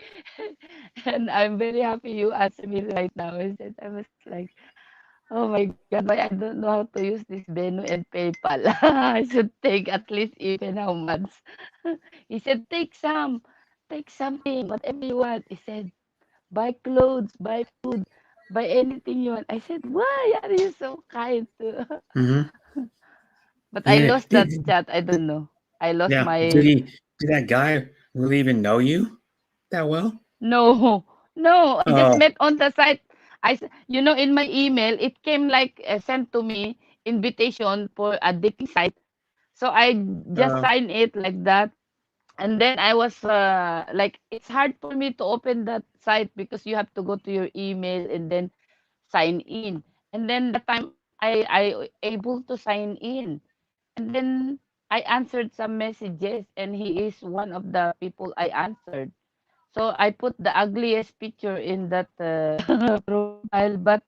And I'm very happy you answer me right now. I said, I was like, oh my God, why I don't know how to use this Venmo and PayPal. I should take at least even how much. He said, take something, whatever you want. He said, buy clothes, buy food, buy anything you want. I said, why are you so kind? Mm-hmm. But I Yeah. lost that chat. I don't know. I lost Yeah. my Did that guy really even know you that well? no, no. I just Oh, met on the site. In my email, it came like sent to me invitation for a dating site. So I just uh, signed it like that. And then I was like, it's hard for me to open that site because you have to go to your email and then sign in. And then the time I able to sign in. And then I answered some messages and he is one of the people I answered. So I put the ugliest picture in that profile, but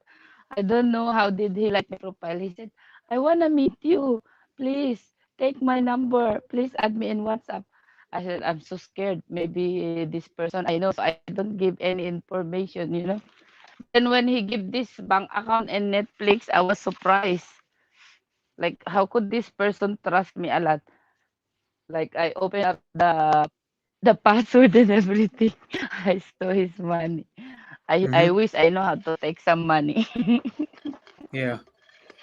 I don't know how did he like my profile. He said, "I wanna meet you. Please take my number. Please add me in WhatsApp." I said, "I'm so scared. Maybe this person I know, so I don't give any information." Then when he give this bank account and Netflix, I was surprised. Like, how could this person trust me a lot? Like, I open up the password and everything. I stole his money. I mm-hmm. wish I know how to take some money. Yeah.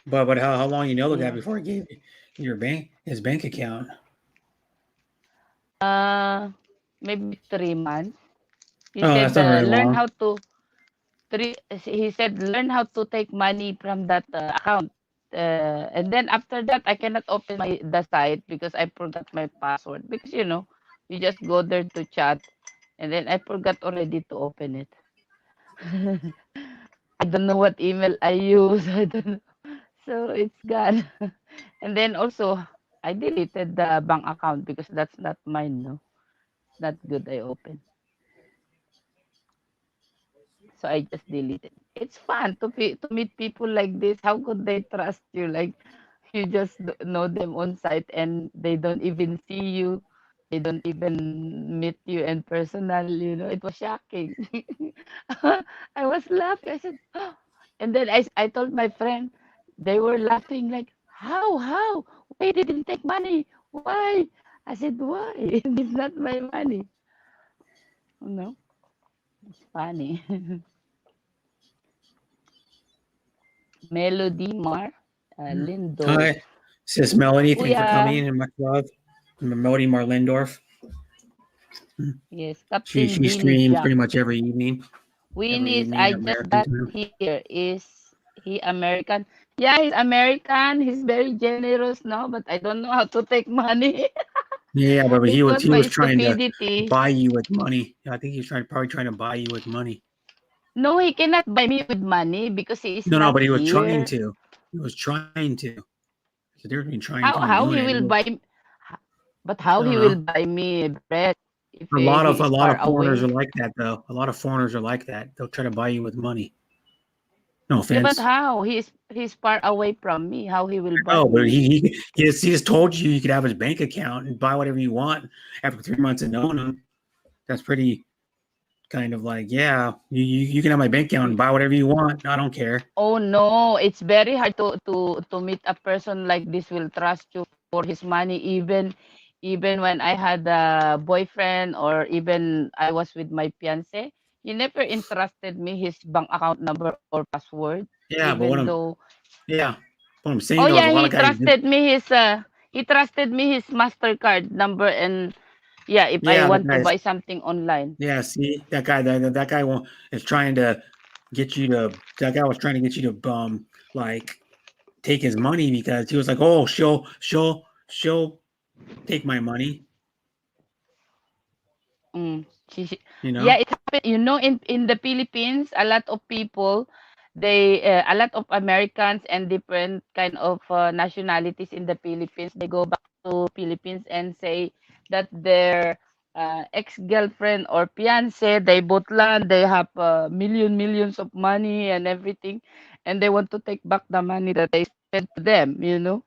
But how long you know the guy Yeah. before he gave you his bank account? Uh, Maybe 3 months. He Oh, that's said, not very learn long. how to three. He said, learn how to take money from that account. And then after that, I cannot open the site because I forgot my password. Because you just go there to chat, and then I forgot already to open it. I don't know what email I use. I don't know. So it's gone. And then also, I deleted the bank account because that's not mine, no. Not good I open. So I just deleted. It's fun to meet people like this. How could they trust you? Like you just know them on site and they don't even see you. They don't even meet you in personal. It was shocking. I was laughing. I said, and then I told my friend, they were laughing like, how? Why didn't take money? Why? I said, why? It's not my money. No, it's funny. Melody Mar Lindorf. Hi, sis Melody. Thanks for Kuya, coming and much love. Melody Marlindorf. yes, She Captain she Billy streams Jack. pretty much every evening. Every Winnie's, evening I just American got time. here. Is he American? Yeah, he's American. He's very generous now, but I don't know how to take money. Yeah, but It was he my was trying to stupidity. buy you with money. I think he's probably trying to buy you with money. No, he cannot buy me with money because he is No, no, not but he was trying here. to. He was trying to. So they're between trying to How and how doing he it. will buy? But how I don't he know. will buy me bread if A he is lot far of foreigners away? are like that though. A lot of foreigners are like that. They'll try to buy you with money. No Yeah, but offense. how? He's far away from me. How he will buy Oh, but me? he just told you you could have his bank account and buy whatever you want after 3 months of knowing him. That's pretty kind of like, yeah, you can have my bank account and buy whatever you want. I don't care. Oh no, it's very hard to meet a person like this will trust you for his money. Even when I had a boyfriend or even I was with my fiance, he never entrusted me his bank account number or password. Yeah, but Even though, what I'm saying oh though is a yeah, lot of guys do. he trusted me his Mastercard number, and yeah, if I Yeah, the want to guys. buy something online. Yeah, see that guy is trying to get you to. That guy was trying to get you to like take his money because he was like, oh, she'll take my money. Mm. You Yeah, know. it happened. You know, in the Philippines, a lot of people, a lot of Americans and different kind of nationalities in the Philippines, they go back to Philippines and say that their ex-girlfriend or fiance, they bought land, they have millions of money and everything, and they want to take back the money that they spent to them. You know.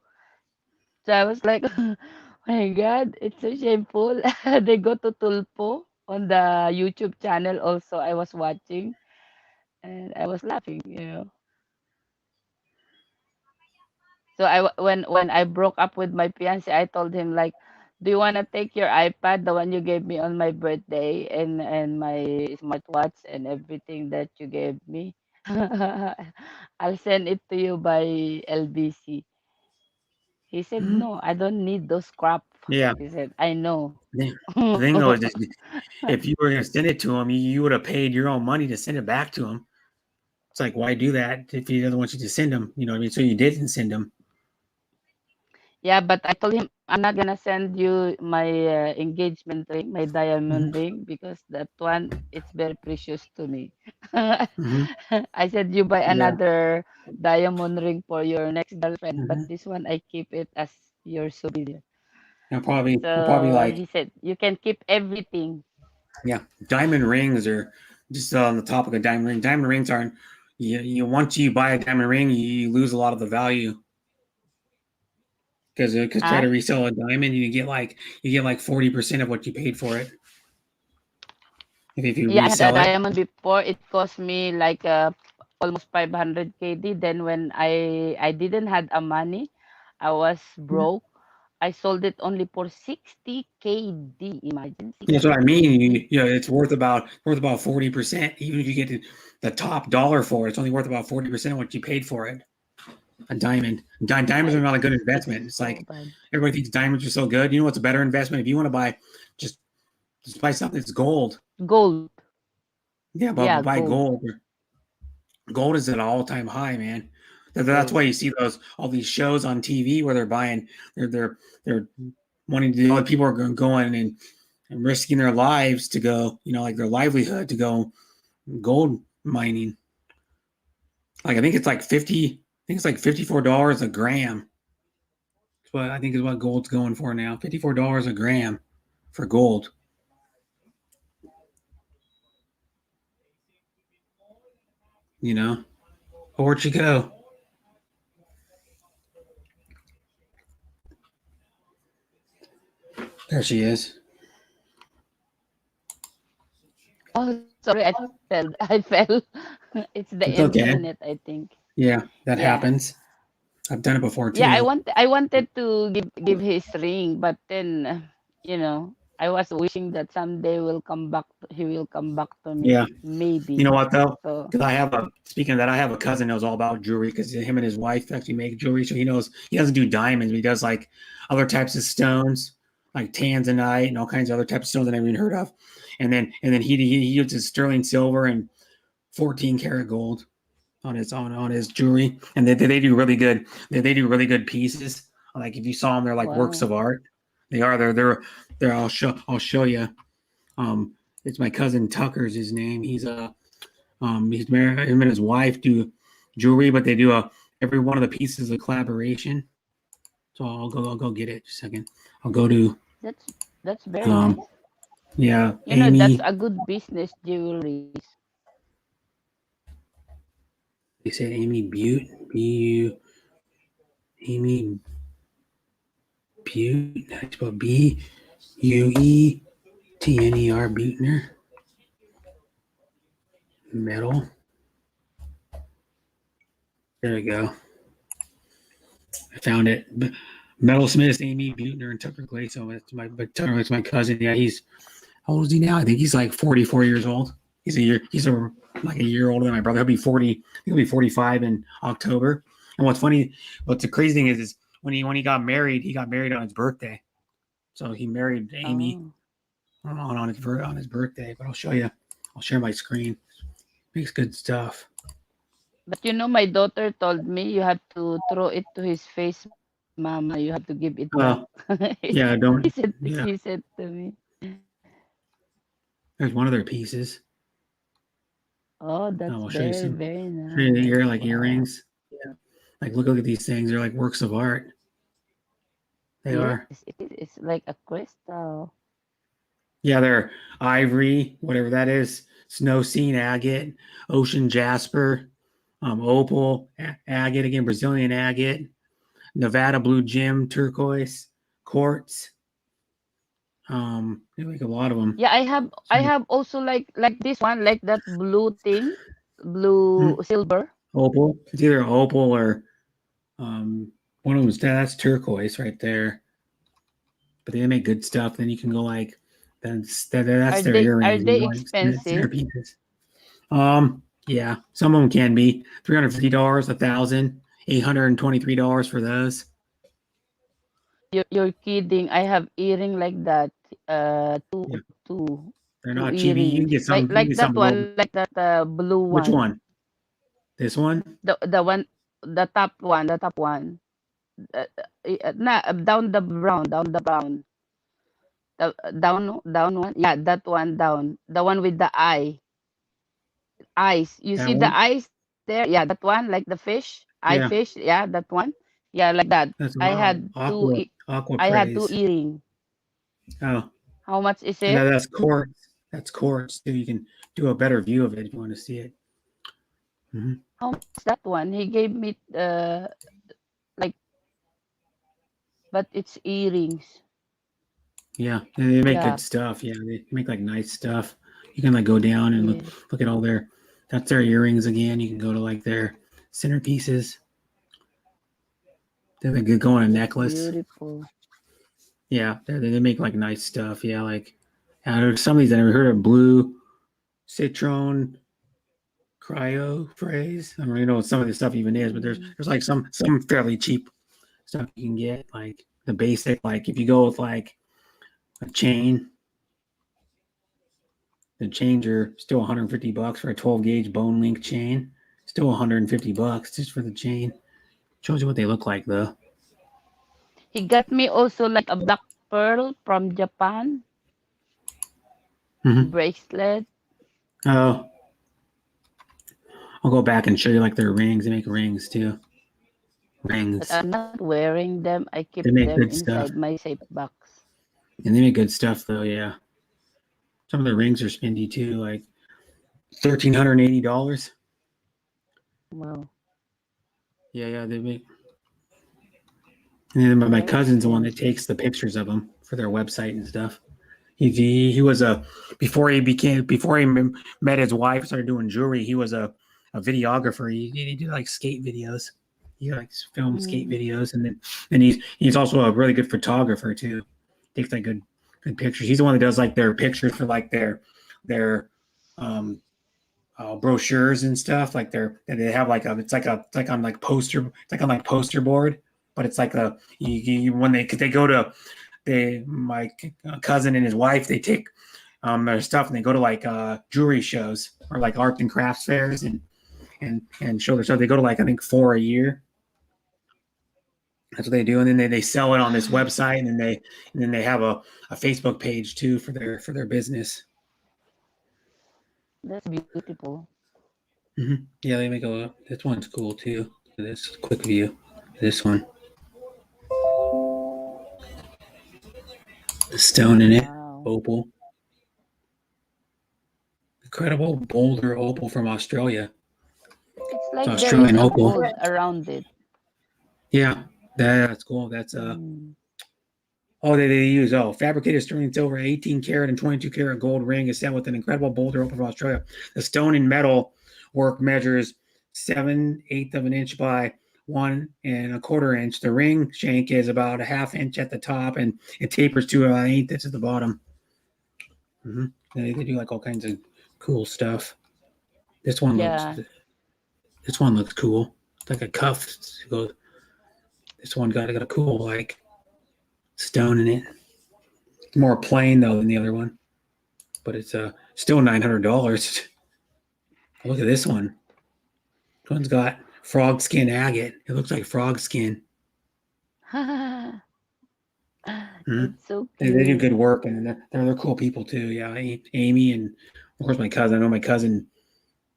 So I was like, my God, it's so shameful. They go to Tulpo on the YouTube channel also. I was watching and I was laughing. So when I broke up with my fiance, I told him like, do you want to take your iPad, the one you gave me on my birthday, and my smartwatch and everything that you gave me? I'll send it to you by LBC. He said, no, I don't need those crap. Yeah. He said, I know. The thing though is, if you were going to send it to him, you would have paid your own money to send it back to him. It's like, why do that if he doesn't want you to send him? You know what I mean? So you didn't send him. Yeah, but I told him I'm not gonna send you my engagement ring, my diamond ring, because that one it's very precious to me. Mm-hmm. I said you buy Yeah. another diamond ring for your next girlfriend, but Mm-hmm. this one I keep it as your souvenir. He'll probably So like, he said you can keep everything. yeah, diamond rings are just on the topic of diamond ring. Diamond rings aren't, once you buy a diamond ring, you lose a lot of the value because try to Huh? resell a diamond, you get like 40% of what you paid for it if you Yeah, I had a resell it. diamond before. It cost me like almost 500 KD. Then when I didn't had a money, I was broke. I sold it only for 60 KD. Imagine That's 60 what I mean. KD. It's worth about 40%. Even if you get the top dollar for it, it's only worth about 40% of what you paid for it. A diamond. Yeah, Diamonds are not a good it's investment. It's so like bad. everybody thinks diamonds are so good. You know what's a better investment? If you want to buy, just just buy something that's gold. Gold. Yeah, but Yeah, buy gold. gold. Gold is at an all-time high, man. That's Gold. why you see all these shows on TV where they're buying, they're wanting to. Other people are going and risking their lives to go, like their livelihood to go gold mining. Like I think it's like 50. I think it's like $54 a gram. That's what I think is what gold's going for now. $54 a gram for gold. Oh, where'd she go? There she is. Oh, sorry, I fell. I fell. It's the It's okay. internet, I think. Yeah, that Yeah. happens. I've done it before Yeah, too. I wanted to give his ring, but then I was wishing that someday he will come back to me. Yeah. You Maybe. know what though? So Because speaking of that, I have a cousin that knows all about jewelry because him and his wife actually make jewelry. So he doesn't do diamonds, but he does like other types of stones, like tanzanite and all kinds of other types of stones I never even heard of. And then he uses sterling silver and 14 karat gold on his jewelry, and they do really good. They do really good pieces. Like if you saw them, they're like works wow. of art. They are. They're. I'll show you. Um, it's my cousin Tucker's his name. He's married. Him and his wife do jewelry, but they do every one of the pieces a collaboration. So I'll go get it. Just a second. I'll go to That's that's very nice. um yeah, That's Amy. a good business, jewelries. They said Amy Butte, Amy Butte. That's about Buetner Buettner. Metal. There we go. I found it. Metalsmith, Amy Buettner, and Tucker Glazo. It's my cousin. Yeah, how old is he now? I think he's like 44 years old. He's like a year older than my brother. He'll be 40. He'll be 45 in October. And what's the crazy thing is when he got married, he got married on his birthday. So he married Amy on his birthday. But I'll show you. I'll share my screen. Makes good stuff. But my daughter told me you have to throw it to his face, Mama. You have to give it back. Yeah, don't. He said to me. There's one of their pieces. Oh, that's I'll show you some. very nice. Like earrings. Yeah. Like look at these things. They're like works of art. They are. It's like a crystal. Yeah, they're ivory, whatever that is. Snow scene agate, ocean jasper, opal, agate again, Brazilian agate, Nevada blue gem, turquoise, quartz. They make a lot of them. Yeah, I have also like this one, like that blue thing, blue silver. Opal. It's either opal or one of them. That's turquoise right there. But they make good stuff. Then you can go like that's their earrings. Are they expensive? Yeah, some of them can be $350, $1,000, $823 for those. You're kidding. I have earring like that. Two. They're not two cheap. You can earrings. get some. Like that one, like that blue one. Which one? This one? The one, the top one. Down the brown. Down one. Yeah, that one down. The one with the eyes. You That see one? the eyes there? Yeah, that one, like the fish. Yeah. Fish. Yeah, that one. Yeah, like that. That's I had aqua I had praise. 2 earrings. Oh, How much is no, it? that's quartz. That's quartz. So you can do a better view of it if you want to see it. Mm-hmm. How much is that one? He gave me but it's earrings. Yeah, they make Yeah. good stuff. Yeah, they make like nice stuff. You can like go down and look at all that's their earrings again. You can go to like their centerpieces. They could go on a necklace. Beautiful. Yeah, they make like nice stuff. Yeah, like some of these I never heard of. Blue citron cryo phrase. I don't really know what some of this stuff even is, but there's like some fairly cheap stuff you can get, like the basic. Like if you go with like a chain, the chains are still $150 for a 12 gauge bone link chain. Still $150 just for the chain. Shows you what they look like though. He got me also like a black pearl from Japan. Mhm. Bracelet. Oh, I'll go back and show you like their rings. They make rings too. Rings. But I'm not wearing them. I keep They make them good inside stuff. my safe box. And they make good stuff though, yeah. Some of the rings are spendy too, like $1,380. Wow. Yeah, they make. And then my cousin's the one that takes the pictures of them for their website and stuff. He was before he met his wife, started doing jewelry. He was a videographer. He did like skate videos. He likes film skate videos, and he's also a really good photographer too. Takes like good pictures. He's the one that does like their pictures for like their brochures and stuff. Like they have like it's like on like poster board, but it's like when they go to my cousin and his wife, they take their stuff and they go to like jewelry shows or like art and crafts fairs and show their stuff. They go to like I think 4 a year. That's what they do, and then they sell it on this website, and then they have a Facebook page too for their business. That's beautiful. Mm-hmm. Yeah, they make a lot. This one's cool too. This quick view. This one. The stone in it. Wow. Opal. Incredible boulder opal from Australia. It's like there is Australian a opal. gold around it. Yeah, that's cool. That's Mm. oh, they use fabricated sterling silver, 18 karat and 22 karat gold ring is set with an incredible boulder opal from Australia. The stone and metal work measures 7/8 of an inch by 1 1/4 inch. The ring shank is about a 1/2 inch at the top, and it tapers to 1/8 inch at the bottom. They do like all kinds of cool stuff. This one Yeah. looks cool. It's like a cuff. This one got a cool like stone in it. More plain though than the other one, but it's still $900. Look at this one. This one's got frog skin agate. It looks like frog skin. It's so They do cute. good work, and they're cool people too. Yeah, Amy and of course my cousin. I know my cousin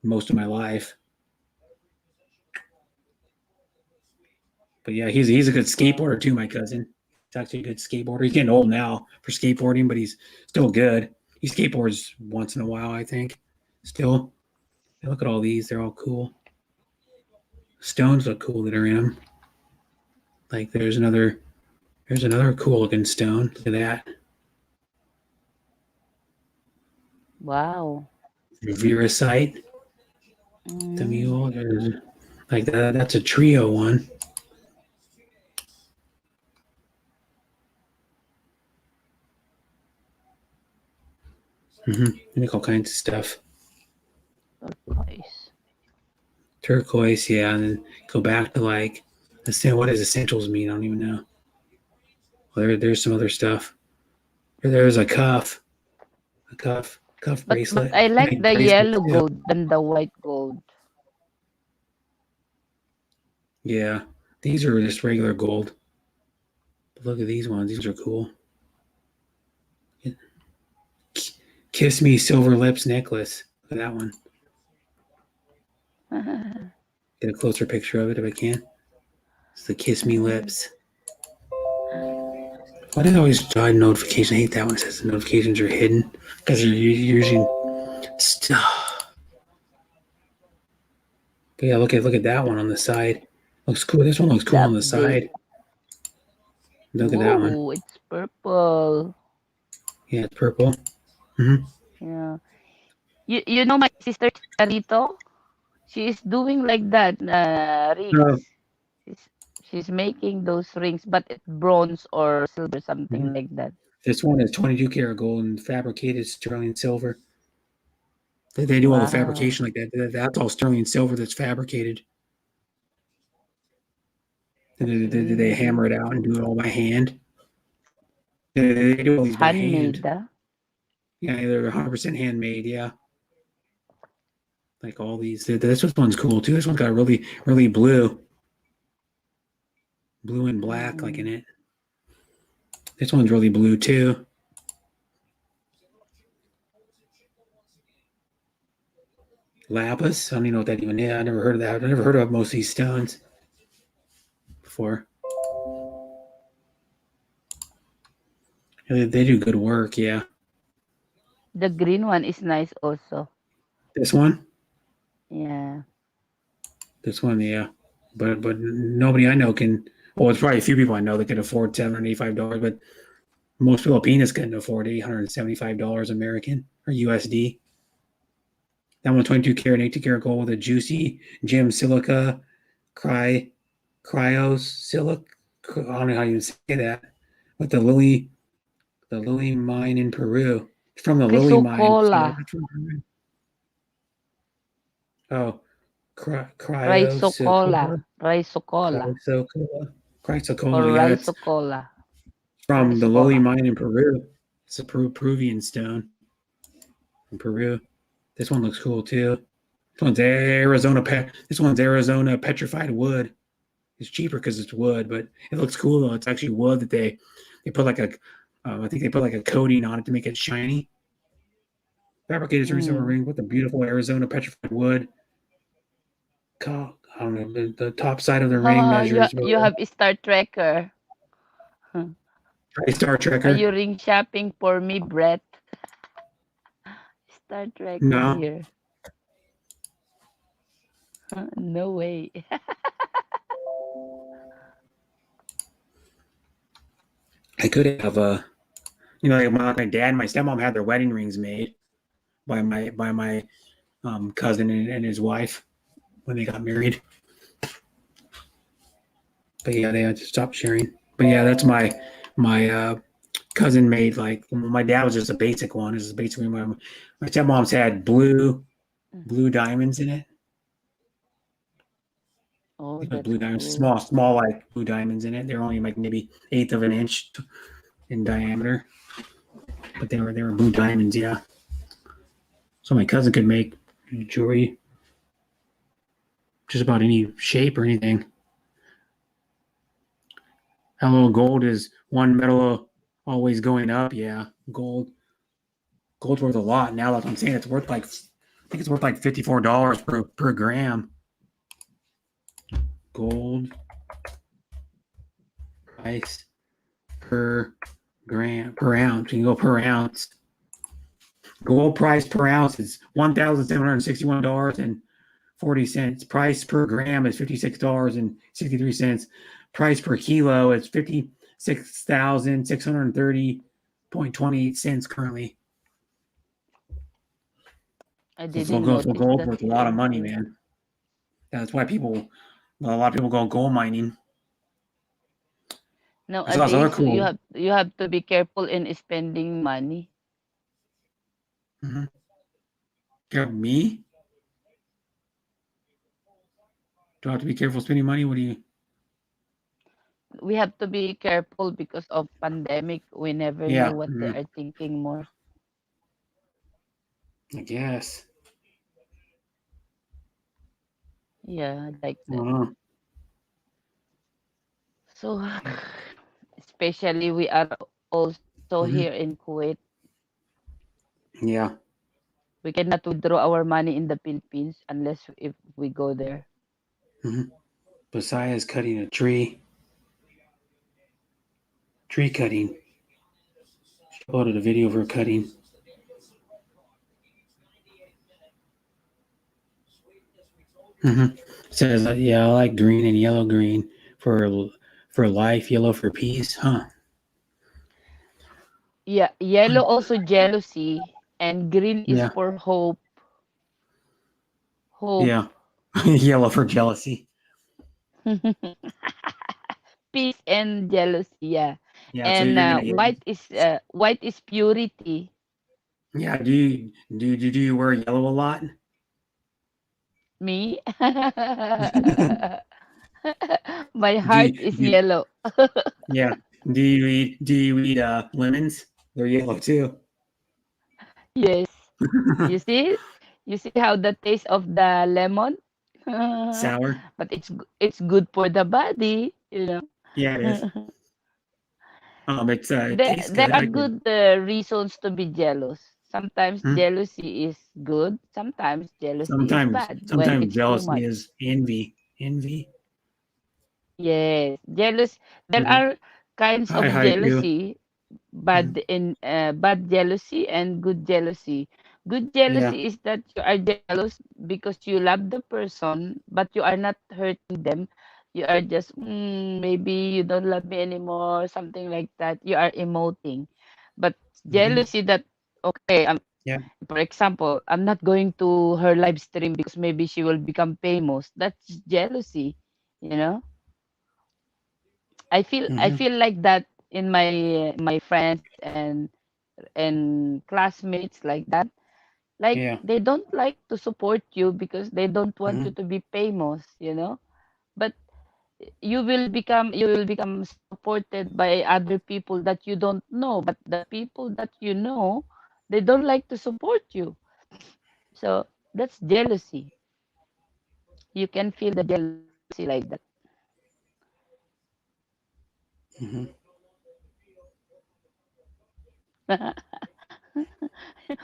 most of my life, but yeah, he's a good skateboarder too. My cousin, he's actually a good skateboarder. He's getting old now for skateboarding, but he's still good. He skateboards once in a while, I think. Still, hey, look at all these; they're all cool. Stones look cool that are in them. Like there's another cool looking stone. Look at that. Wow. Virusite. The Mm. mule. There's like that. That's a trio one. They make all kinds of stuff. Turquoise. Turquoise, yeah, and then go back to like what does essentials mean? I don't even know. Well, there's some other stuff. There's a cuff But bracelet. I like Make the bracelets, yellow too. gold than the white gold. Yeah, these are just regular gold. But look at these ones. These are cool. Kiss Me Silver Lips necklace. Look at that one. Get a closer picture of it if I can. It's the Kiss Me Lips. Why do they always die notification? I hate that one. It says the notifications are hidden because you're using stuff. But yeah, look at that one on the side. Looks cool. This one looks cool on the That big. side. Look at that one. Whoa, it's purple. Yeah, it's purple. Yeah. You know my sister Charito? She is doing like that rings. Oh. She's making those rings, but it's bronze or silver, something like that. This one is 22 karat gold and fabricated sterling silver. They do all the Wow. fabrication like that. That's all sterling silver that's fabricated. And they hammer it out and do it all by hand. They do all these by hand. Handmade, ah? Yeah, they're 100% handmade. Yeah, like all these. This one's cool too. This one's got really blue and black like in it. This one's really blue too. Lapis. I don't even know what that even is. I never heard of that. I never heard of most of these stones before. They do good work. Yeah. The green one is nice also. This one. Yeah. This one, yeah. But nobody I know can. Well, it's probably a few people I know that can afford $785, but most Filipinos can afford $875 American or USD. That one 22 karat, 18 karat gold with a juicy gem silica, cryosilic. I don't know how you say that. With the lily mine in Peru. It's from the lily mine. Chrysocolla. Oh, Chrysocolla. Chrysocolla. Or Yeah, it's Chrysocolla. from the Chrysocolla. lily mine in Peru. It's a Peruvian stone from Peru. This one looks cool too. This one's Arizona petrified wood. It's cheaper because it's wood, but it looks cool though. It's actually wood that they put like a I think they put like a coating on it to make it shiny. Fabricated silver ring with the beautiful Arizona petrified wood. I don't know, the top side of the ring measures. You have a Star Trekker. Star Trekker. Are you ring shopping for me, Brett? Star Trekker No. here. No way. I could have like my dad and my stepmom had their wedding rings made by my cousin and his wife when they got married. But yeah, they had to stop sharing. But yeah, that's my cousin made like my dad was just a basic one. This is basically my stepmom's had blue diamonds in it. Oh, They put that's blue diamonds, cool. small like blue diamonds in it. They're only like maybe eighth of an inch in diameter, but they were blue diamonds. Yeah, so my cousin could make jewelry just about any shape or anything. Hello, gold is one metal always going up. Yeah, gold's worth a lot now. Like I'm saying, it's worth like I think it's worth like $54 per gram. Gold price per gram per ounce. You can go per ounce. Gold price per ounce is $1,761.40. Price per gram is $56.63. Price per kilo is 56,630.28 currently. I So didn't gold's notice that worth a lot of here. money, man. That's why a lot of people go gold mining. I saw this other Nowadays, cool. you have to be careful in spending money. Me? Do I have to be careful spending money? What do you? We have to be careful because of pandemic. We never know Yeah, what they are thinking more. I guess. Yeah, like I that. don't know. So, especially we are also here in Kuwait. Yeah. We cannot withdraw our money in the Philippines unless if we go there. Besides cutting a tree. Tree cutting. She uploaded a video of her cutting. Says, yeah, I like green and yellow green for life, yellow for peace, huh? Yeah, yellow also jealousy, and green is Yeah. for hope. Hope. Yeah. Yellow for jealousy. Peace and jealousy, yeah. Yeah, so And you're gonna get. white is purity. Yeah, do you wear yellow a lot? Me? My Do heart you, is do yellow. yeah. Do you eat lemons? They're yellow too. Yes. You see? You see how the taste of the lemon? Sour. But it's good for the body, Yeah, it is. It tastes There good. are I could. good reasons to be jealous. Sometimes Hmm. jealousy is good. Sometimes jealousy is bad when it's too Jealousy much. is envy. Envy. Yes, jealous. There Mhm. are kinds Hi, of hi, you. jealousy, Mhm. bad jealousy and good jealousy. Good Yeah. jealousy is that you are jealous because you love the person, but you are not hurting them. You are just maybe you don't love me anymore, something like that. You are emoting. But Hmm. jealousy that okay, Yeah. for example, I'm not going to her live stream because maybe she will become famous. That's jealousy, you know. I Hmm. feel like that in my friends and classmates like that. Like Yeah. they don't like to support you because they don't want you Hmm. to be famous. But you will become supported by other people that you don't know, but the people that you know, they don't like to support you. So that's jealousy. You can feel the jealousy like that. Hmm.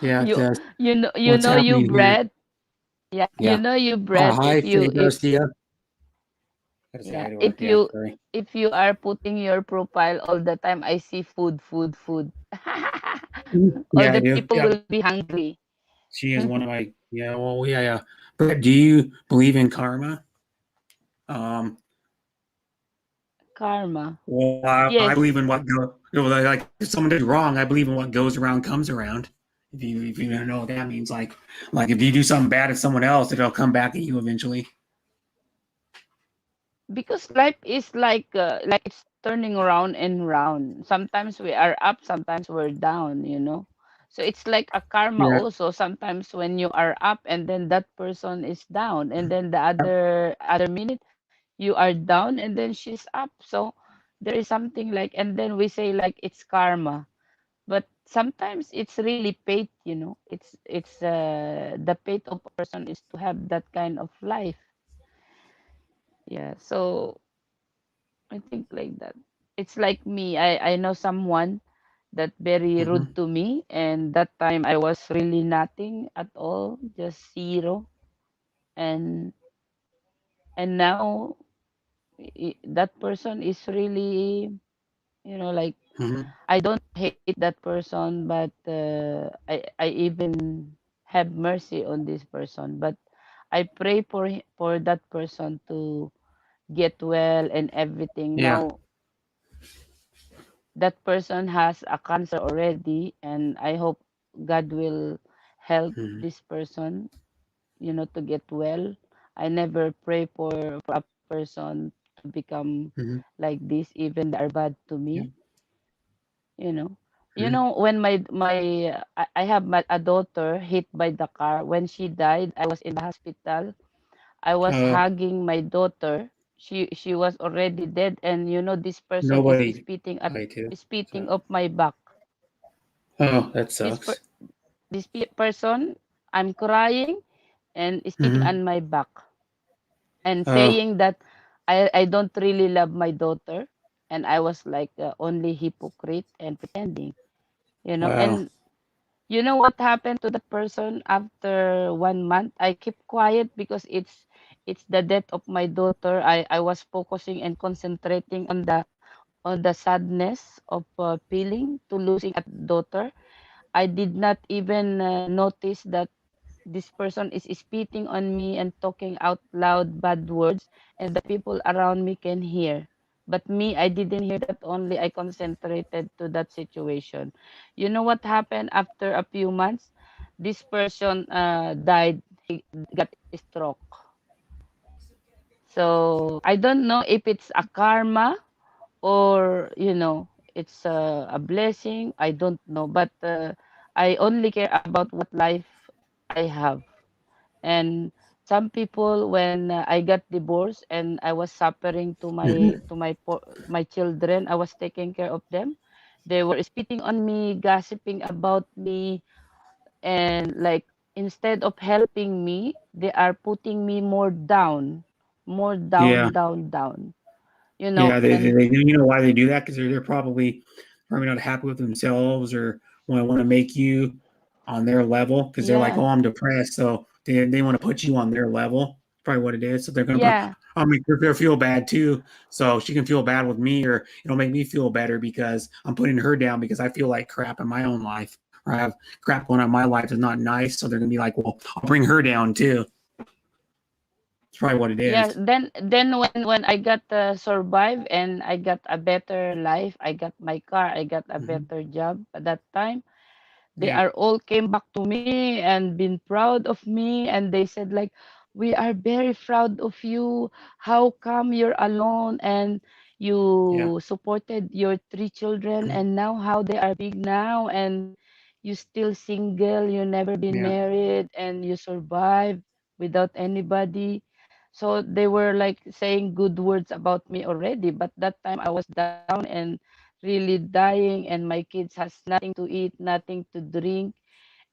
Yeah. you you What's know you happening here? Brett. Yeah, you Yeah. know you Brett. Hi, Faye Garcia. Gotta say Yeah, hi to her. Yeah. Sorry. if you are putting your profile all the time, I see food. All Yeah, I the do. people Yeah. will be hungry. She is one of my. Yeah. Well, yeah. Yeah. Brett, do you believe in karma? Um, Karma. well, I Yes. believe in what go. Like if someone does wrong, I believe in what goes around comes around. If you don't know what that means, like if you do something bad to someone else, it'll come back at you eventually. Because life is like it's turning around and round. Sometimes we are up, sometimes we're down, you know. So it's like a karma Yeah. also. Sometimes when you are up and then that person is down, and then the other minute you are down and then she's up. So there is something like, and then we say like it's karma. But sometimes it's really fate, you know. It's the fate of a person is to have that kind of life. Yeah. So I think like that. It's like me. I know someone that very Hmm. rude to me, and that time I was really nothing at all, just zero. And now that person is really, you know, like Hmm. I don't hate that person, but I even have mercy on this person. But I pray for that person to get well and everything. Yeah. Now that person has a cancer already, and I hope God will help Hmm. this person, you know, to get well. I never pray for a person to become Hmm. like this, even they are bad to Yeah. me, you know. You Hmm. know, when I have a daughter hit by the car. When she died, I was in the hospital. I was Uh, hugging my daughter. She was already dead, and you know, this person is nobody spitting at I too. spitting So. of my back. Oh, that This sucks. person, I'm crying and spitting Hmm. on my back and Oh, saying that I don't really love my daughter, and I was like only hypocrite and pretending, you know. wow. And you know what happened to the person after 1 month? I keep quiet because it's the death of my daughter. I was focusing and concentrating on the sadness of feeling to losing a daughter. I did not even notice that this person is spitting on me and talking out loud bad words, and the people around me can hear. But me, I didn't hear that, only I concentrated to that situation. You know what happened after a few months? This person died. He got a stroke. So I don't know if it's a karma or, you know, it's a blessing. I don't know. But I only care about what life I have. And some people, when I got divorced and I was suffering to Hmm. my children, I was taking care of them. They were spitting on me, gossiping about me, and like instead of helping me, they are putting me more Yeah. down, down, down. You know, Yeah, and you know why they do that? Because they're probably not happy with themselves or want to make you on their level because they're like, yeah, oh, I'm depressed, so they want to put you on their level. Probably what it is. So they're gonna put. yeah, I'll make her feel bad too, so she can feel bad with me, or it'll make me feel better because I'm putting her down because I feel like crap in my own life, or I have crap going on in my life is not nice. So they're gonna be like, well, I'll bring her down too. It's probably what it yeah. is. Then when I got survive and I got a better life, I got my car, I got a Hmm. better job at that time. They Yeah. are all came back to me and been proud of me, and they said like, we are very proud of you. How come you're alone and Yeah. you supported your three children, and now how they are big now, and you still single, you never been Yeah. married, and you survive without anybody. So they were like saying good words about me already, but that time I was down and really dying, and my kids has nothing to eat, nothing to drink,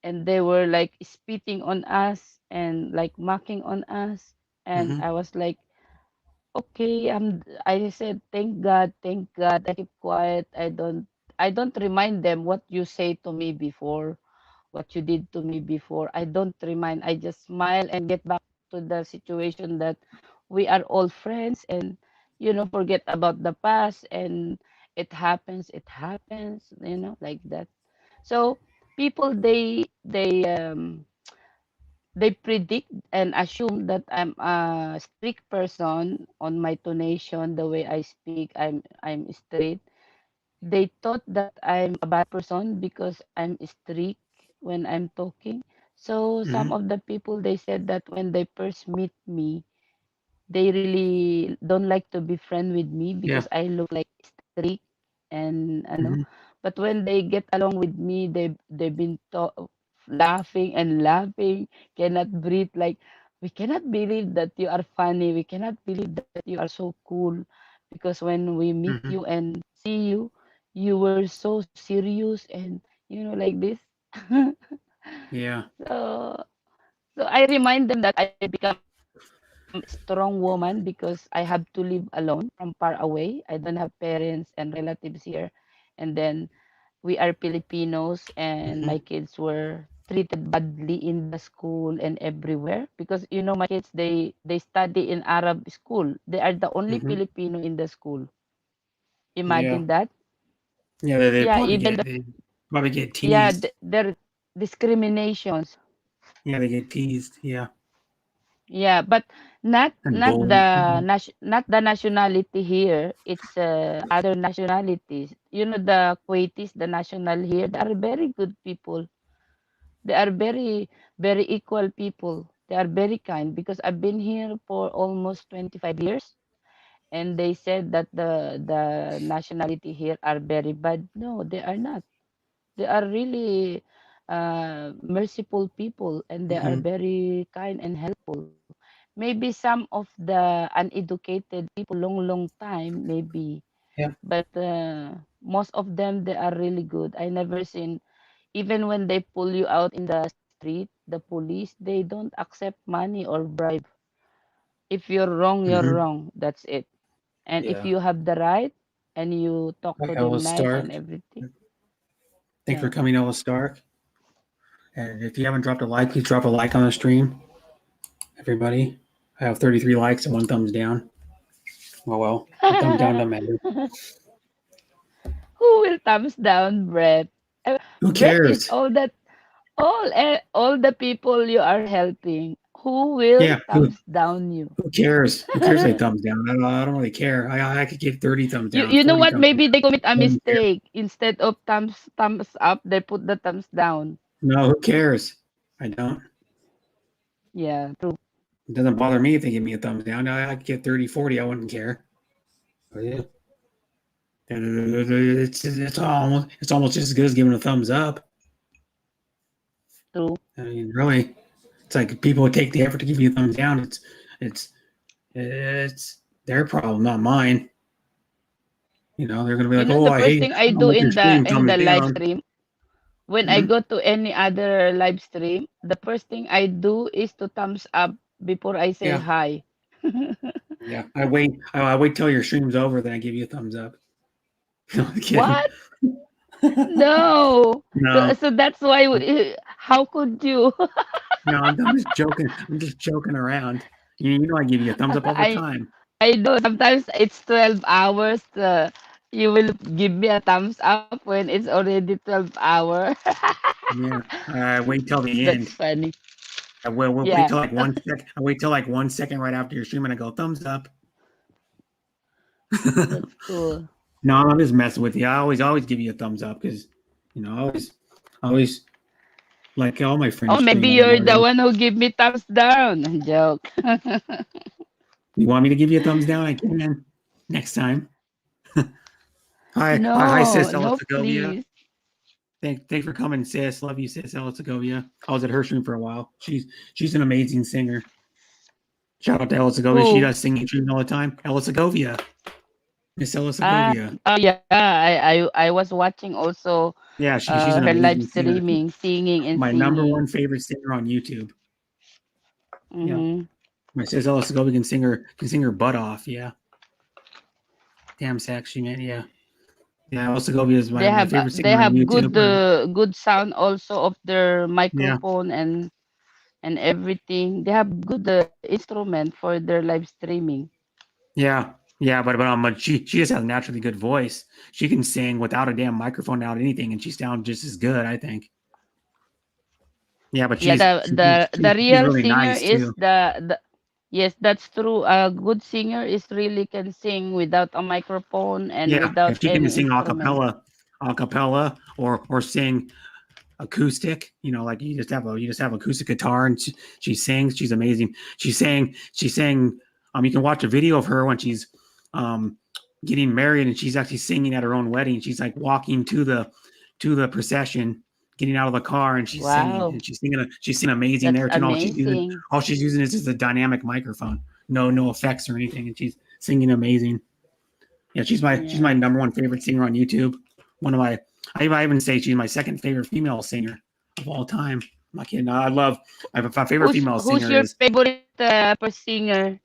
and they were like spitting on us and like mocking on us. And Hmm. I was like, okay, I said, thank God. I keep quiet. I don't remind them what you say to me before, what you did to me before. I don't remind. I just smile and get back to the situation that we are all friends, and forget about the past, and it happens, like that. So people, they they predict and assume that I'm a strict person on my tonation, the way I speak. I'm straight. They thought that I'm a bad person because I'm strict when I'm talking. So some Mhm. of the people, they said that when they first meet me, they really don't like to be friend with me Yeah. because I look like strict and Mhm. but when they get along with me, they've been laughing and laughing, cannot breathe. Like, we cannot believe that you are funny. We cannot believe that you are so cool, because when we meet Mhm. you and see you, you were so serious and like this. Yeah. so so I remind them that I become strong woman because I have to live alone from far away. I don't have parents and relatives here. And then we are Filipinos, and Mhm. my kids were treated badly in the school and everywhere because my kids, they study in Arab school. They are the only Mhm. Filipino in the school. Yeah. Imagine that. Yeah. They Yeah, probably even get yeah, teased. their discriminations. Yeah, they get teased. Yeah, Yeah, but not and not bullied. the not the nationality here. It's other nationalities. The Kuwaitis, the national here, they are very good people. They are very very equal people. They are very kind because I've been here for almost 25 years, and they said that the nationality here are very bad. No, they are not. They are really merciful people, and they are Mhm. very kind and helpful. Maybe some of the uneducated people, long time, maybe, Yeah. but most of them, they are really good. I never seen, even when they pull you out in the street, the police, they don't accept money or bribe. If you're wrong, you're Mhm. wrong. That's it. And if Yeah. you have the right and you talk Hi, to Ella them nice and Stark. everything, Thanks for yeah. coming, Ella Stark. And if you haven't dropped a like, please drop a like on the stream, everybody. I have 33 likes and one thumbs down. Well, a thumbs down doesn't matter. Who will thumbs down Brett? Who Brett is cares? all the people you are helping. Who will Yeah, thumbs down you? who cares? Who cares if they thumbs down? I don't really care. I could give 30 thumbs You down, you know 40 what? thumbs down. Maybe they commit a I don't care. mistake. Instead of thumbs up, they put the thumbs down. No, who cares? I don't. Yeah, true. It doesn't bother me if they give me a thumbs down. I could get 30, 40. I wouldn't care. But yeah. It's almost just as good as giving a thumbs up. True. I mean, really, it's like people would take the effort to give you a thumbs down. It's it's their problem, not mine. They're gonna be like, "Oh, The I first hate, thing I I don't do like your in the stream, live thumbs down." stream, when I Mhm. go to any other live stream, the first thing I do is to thumbs up before I say Yeah, hi. yeah. I wait till your stream's over, then I give you a thumbs up. No, I'm kidding. What? No. So No, so that's why how could you? no, I'm just joking. I'm just joking around. I give you a thumbs up all the I time. I know sometimes it's 12 hours. You will give me a thumbs up when it's already 12 hour. Yeah, I wait till the That's end. funny. We'll wait Yeah, till like 1 sec. I wait till like 1 second right after your stream, and I go thumbs up. that's cool. No, I'm just messing with you. I always give you a thumbs up because, I always like all my friends Oh, maybe stream you're the everybody. one who give me thumbs down. Joke. You want me to give you a thumbs down? I can next time. Hi, No, sis Ella no, Segovia. please. Thanks for coming, sis. Love you, sis Ella Segovia. I was at her stream for a while. She's an amazing singer. Shout out to Ella Segovia. She Who? does singing streams all the time. Ella Segovia, Miss Ella Ah, Segovia. yeah. I was watching also Yeah, she's an her live amazing singer. streaming, singing and My number singing. one favorite singer on YouTube. Yeah. Mm-hmm. My sis Ella Segovia can sing her butt off. Yeah. Damn sexy man. Yeah. Yeah. Ella Segovia is my favorite They singer on have YouTube. good sound also of their Yeah. microphone and everything. They have good instrument for their live streaming. Yeah. Yeah. But she just has a naturally good voice. She can sing without a damn microphone, without anything, and she sounds just as good, I think. Yeah, but Yeah, the she's real really singer nice is too. the yes, that's true. A good singer is really can sing without a microphone and Yeah, without if she can any sing instrument. a cappella, or sing acoustic, like you just have acoustic guitar and she sings. She's amazing. She sang. You can watch a video of her when she's um getting married and she's actually singing at her own wedding. She's like walking to the procession, getting out of the car, and she's singing, Wow, and she's singing amazing that's there too. And amazing. all she's using is just a dynamic microphone, no effects or anything, and she's singing amazing. Yeah, she's my Yeah. number one favorite singer on YouTube. One of my I even say she's my second favorite female singer of all time. I'm not kidding. My favorite female Who's singer your is favorite for singer?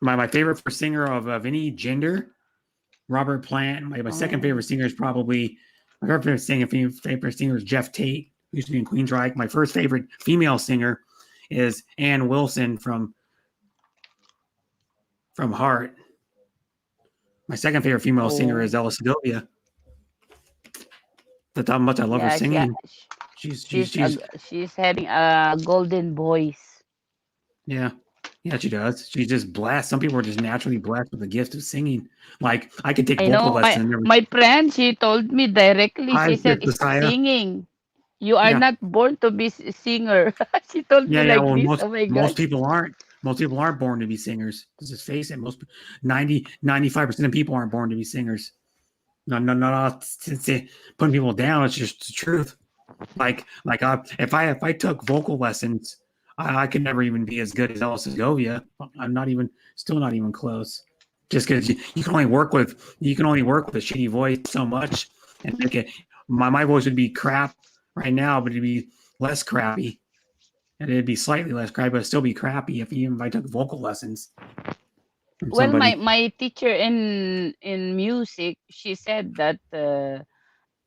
my favorite for singer of any gender, Robert Plant. My second favorite Oh, singer is probably my favorite singer is Jeff Tate, who used to be in Queensryche. My first favorite female singer is Ann Wilson from Heart. My second favorite female singer is oh, Ella Segovia. That's how much I love her yeah. singing. She's She's having a golden voice. Yeah. Yeah, she does. She just blessed. Some people are just naturally blessed with the gift of singing. Like I could take I vocal know lessons and never my friend. She told me directly. hi, She Sis said it's Josiah. singing. You are Yeah. not born to be singer. She told me Yeah. like Well, this. most Oh my most gosh. people aren't. Most people aren't born to be singers. Let's just face it. 95% of people aren't born to be singers. No, no, no, no. Putting people down. It's just the truth. If I took vocal lessons, I could never even be as good as Ella Segovia. I'm still not even close. Just because you can only work with a shitty voice so much, and make it. My voice would be crap right now, but it'd be less crappy, and it'd be slightly less crappy, but it'd still be crappy if I took vocal lessons from Well, somebody. my teacher in music, she said that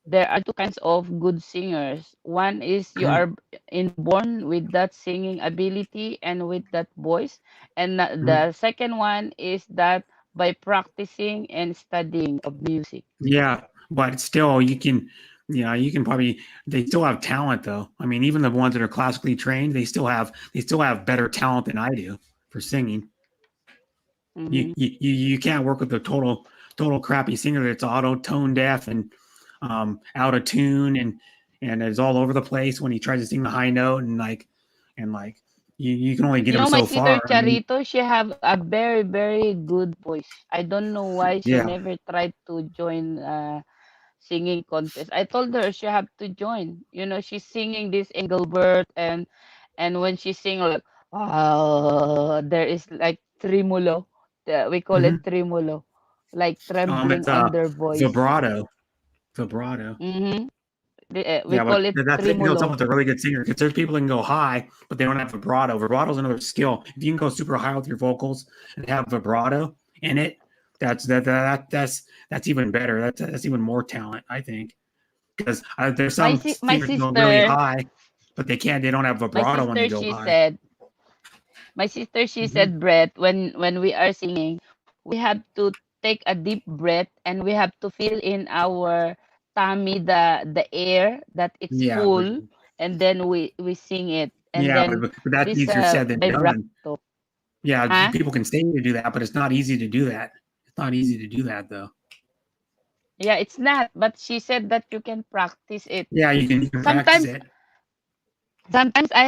there are two kinds of good singers. One is you Mhm, are inborn with that singing ability and with that voice, and mhm. the second one is that by practicing and studying of music. Yeah, but still, you can probably. They still have talent, though. I mean, even the ones that are classically trained, they still have better talent than I do for singing. Hmm. You can't work with a total crappy singer that's auto tone deaf and out of tune and is all over the place when he tries to sing the high note and you can only get You him know, my so sister far. I mean, Charito, she have a very, very good voice. I don't know why she yeah, never tried to join singing contest. I told her she have to join. You know, she's singing this Engelbert and when she sing like there is like tremolo. We call it hmm tremolo, like trembling it's on their voice. vibrato. Mm-hmm. We Yeah, but call it that's it. tremolo. Someone's a really good singer because there's people that can go high, but they don't have vibrato. Vibrato is another skill. If you can go super high with your vocals and have vibrato in it, that's even better. That's even more talent, I think. Because there's My some my singers that go really sister, high, but they can't. They don't have my vibrato when they sister, go she high. said, my sister, she Hmm said, Brett, when we are singing, we have to take a deep breath and we have to feel in our tummy the air that it's Yeah, but full, and then we sing it, and yeah, then but that's this easier said than done. vibrato, Yeah, huh? people can say to do that, but it's not easy to do that. It's not easy to do that though. Yeah, it's not, but she said that you can practice it. Yeah, you can practice Sometimes it. sometimes I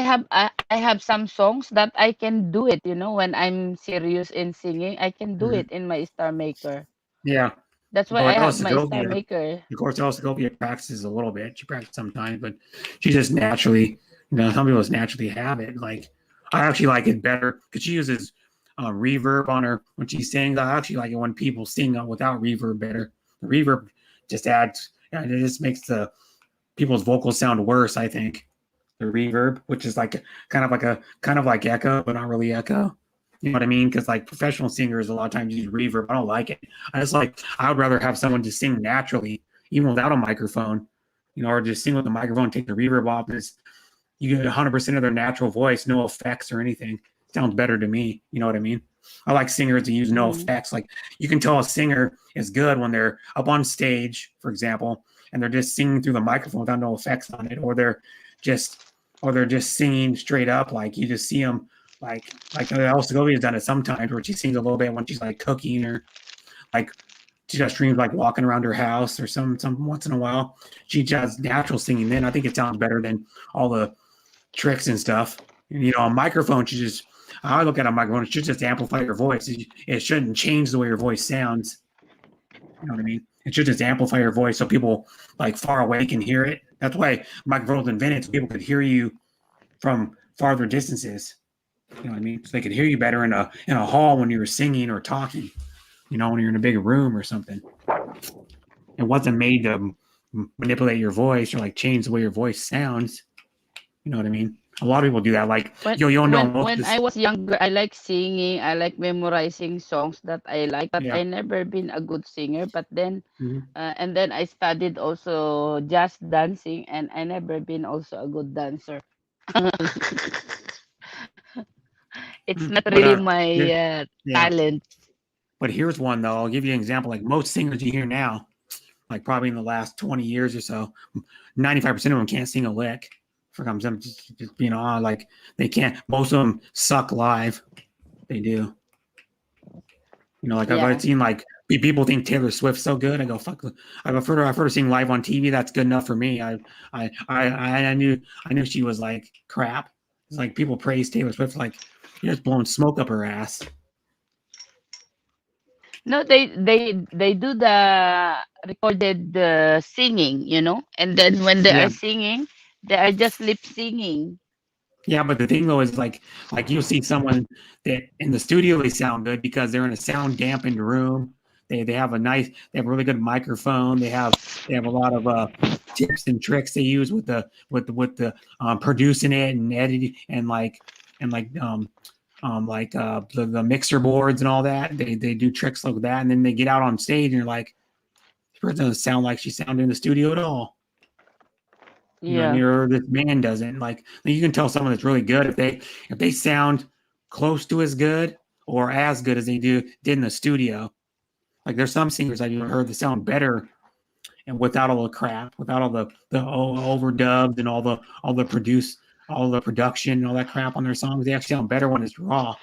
have some songs that I can do it, you know, when I'm serious in singing, I can do Mhm. it in my Star Maker. Yeah, That's why but I with have Elsa my Star Goldie, Maker. of course, Elsa Goldie practices a little bit. She practices sometimes, but she just naturally, some people just naturally have it. Like I actually like it better because she uses reverb on her when she sings. I actually like it when people sing without reverb better. The reverb just adds, it just makes the people's vocals sound worse. I think the reverb, which is like kind of like echo, but not really echo. You know what I mean? Because like professional singers, a lot of times use reverb. I don't like it. I would rather have someone just sing naturally, even without a microphone, or just sing with the microphone, take the reverb off. It's, you get 100% of their natural voice, no effects or anything. Sounds better to me. You know what I mean? I like singers that use no Mhm. effects. Like you can tell a singer is good when they're up on stage, for example, and they're just singing through the microphone without no effects on it, or they're just or they're just singing straight up. Like you just see them, like Elsa Govia's done it sometimes, where she sings a little bit when she's like cooking, or like she does streams like walking around her house, or some once in a while she does natural singing. Then I think it sounds better than all the tricks and stuff. And, you know, a microphone should just, I look at a microphone, it should just amplify your voice. It shouldn't change the way your voice sounds. You know what I mean? It should just amplify your voice so people like far away can hear it. That's why microphones invented, so people could hear you from farther distances. You know what I mean? So they could hear you better in a hall when you were singing or talking. You know, when you're in a big room or something. It wasn't made to manipulate your voice or like change the way your voice sounds. You know what I mean? A lot of people do that. Like you'll know when I was younger, I like singing, I like memorizing songs that I like, but Yeah. I never been a good singer. But then Mhm. and then I studied also jazz dancing, and I never been also a good dancer. It's not But, really my yeah. talent. But here's one though. I'll give you an example. Like most singers you hear now, like probably in the last 20 years or so, 95% of them can't sing a lick. For I'm just being honest, like they can't. Most of them suck live. They do. You know, like Yeah. I've seen like people think Taylor Swift's so good. I go fuck. I've heard her sing live on TV. That's good enough for me. I knew she was like crap. It's like people praise Taylor Swift like you're just blowing smoke up her ass. No, they do the recorded singing, you know, and then when they Yeah. are singing, they are just lip singing. Yeah, but the thing though is like you'll see someone that in the studio they sound good because they're in a sound dampened room. They have they have a really good microphone. They have a lot of tips and tricks they use with the producing it and editing and the mixer boards and all that. They do tricks like that, and then they get out on stage and you're like, this person doesn't sound like she sounded in the studio at all. You know what I Yeah. mean? Or this man doesn't. Like you can tell someone that's really good if they sound close to as good or as good as they did in the studio. Like there's some singers I've even heard that sound better and without all the crap, without all the overdubbed and all the production and all that crap on their songs. They actually sound better when it's raw.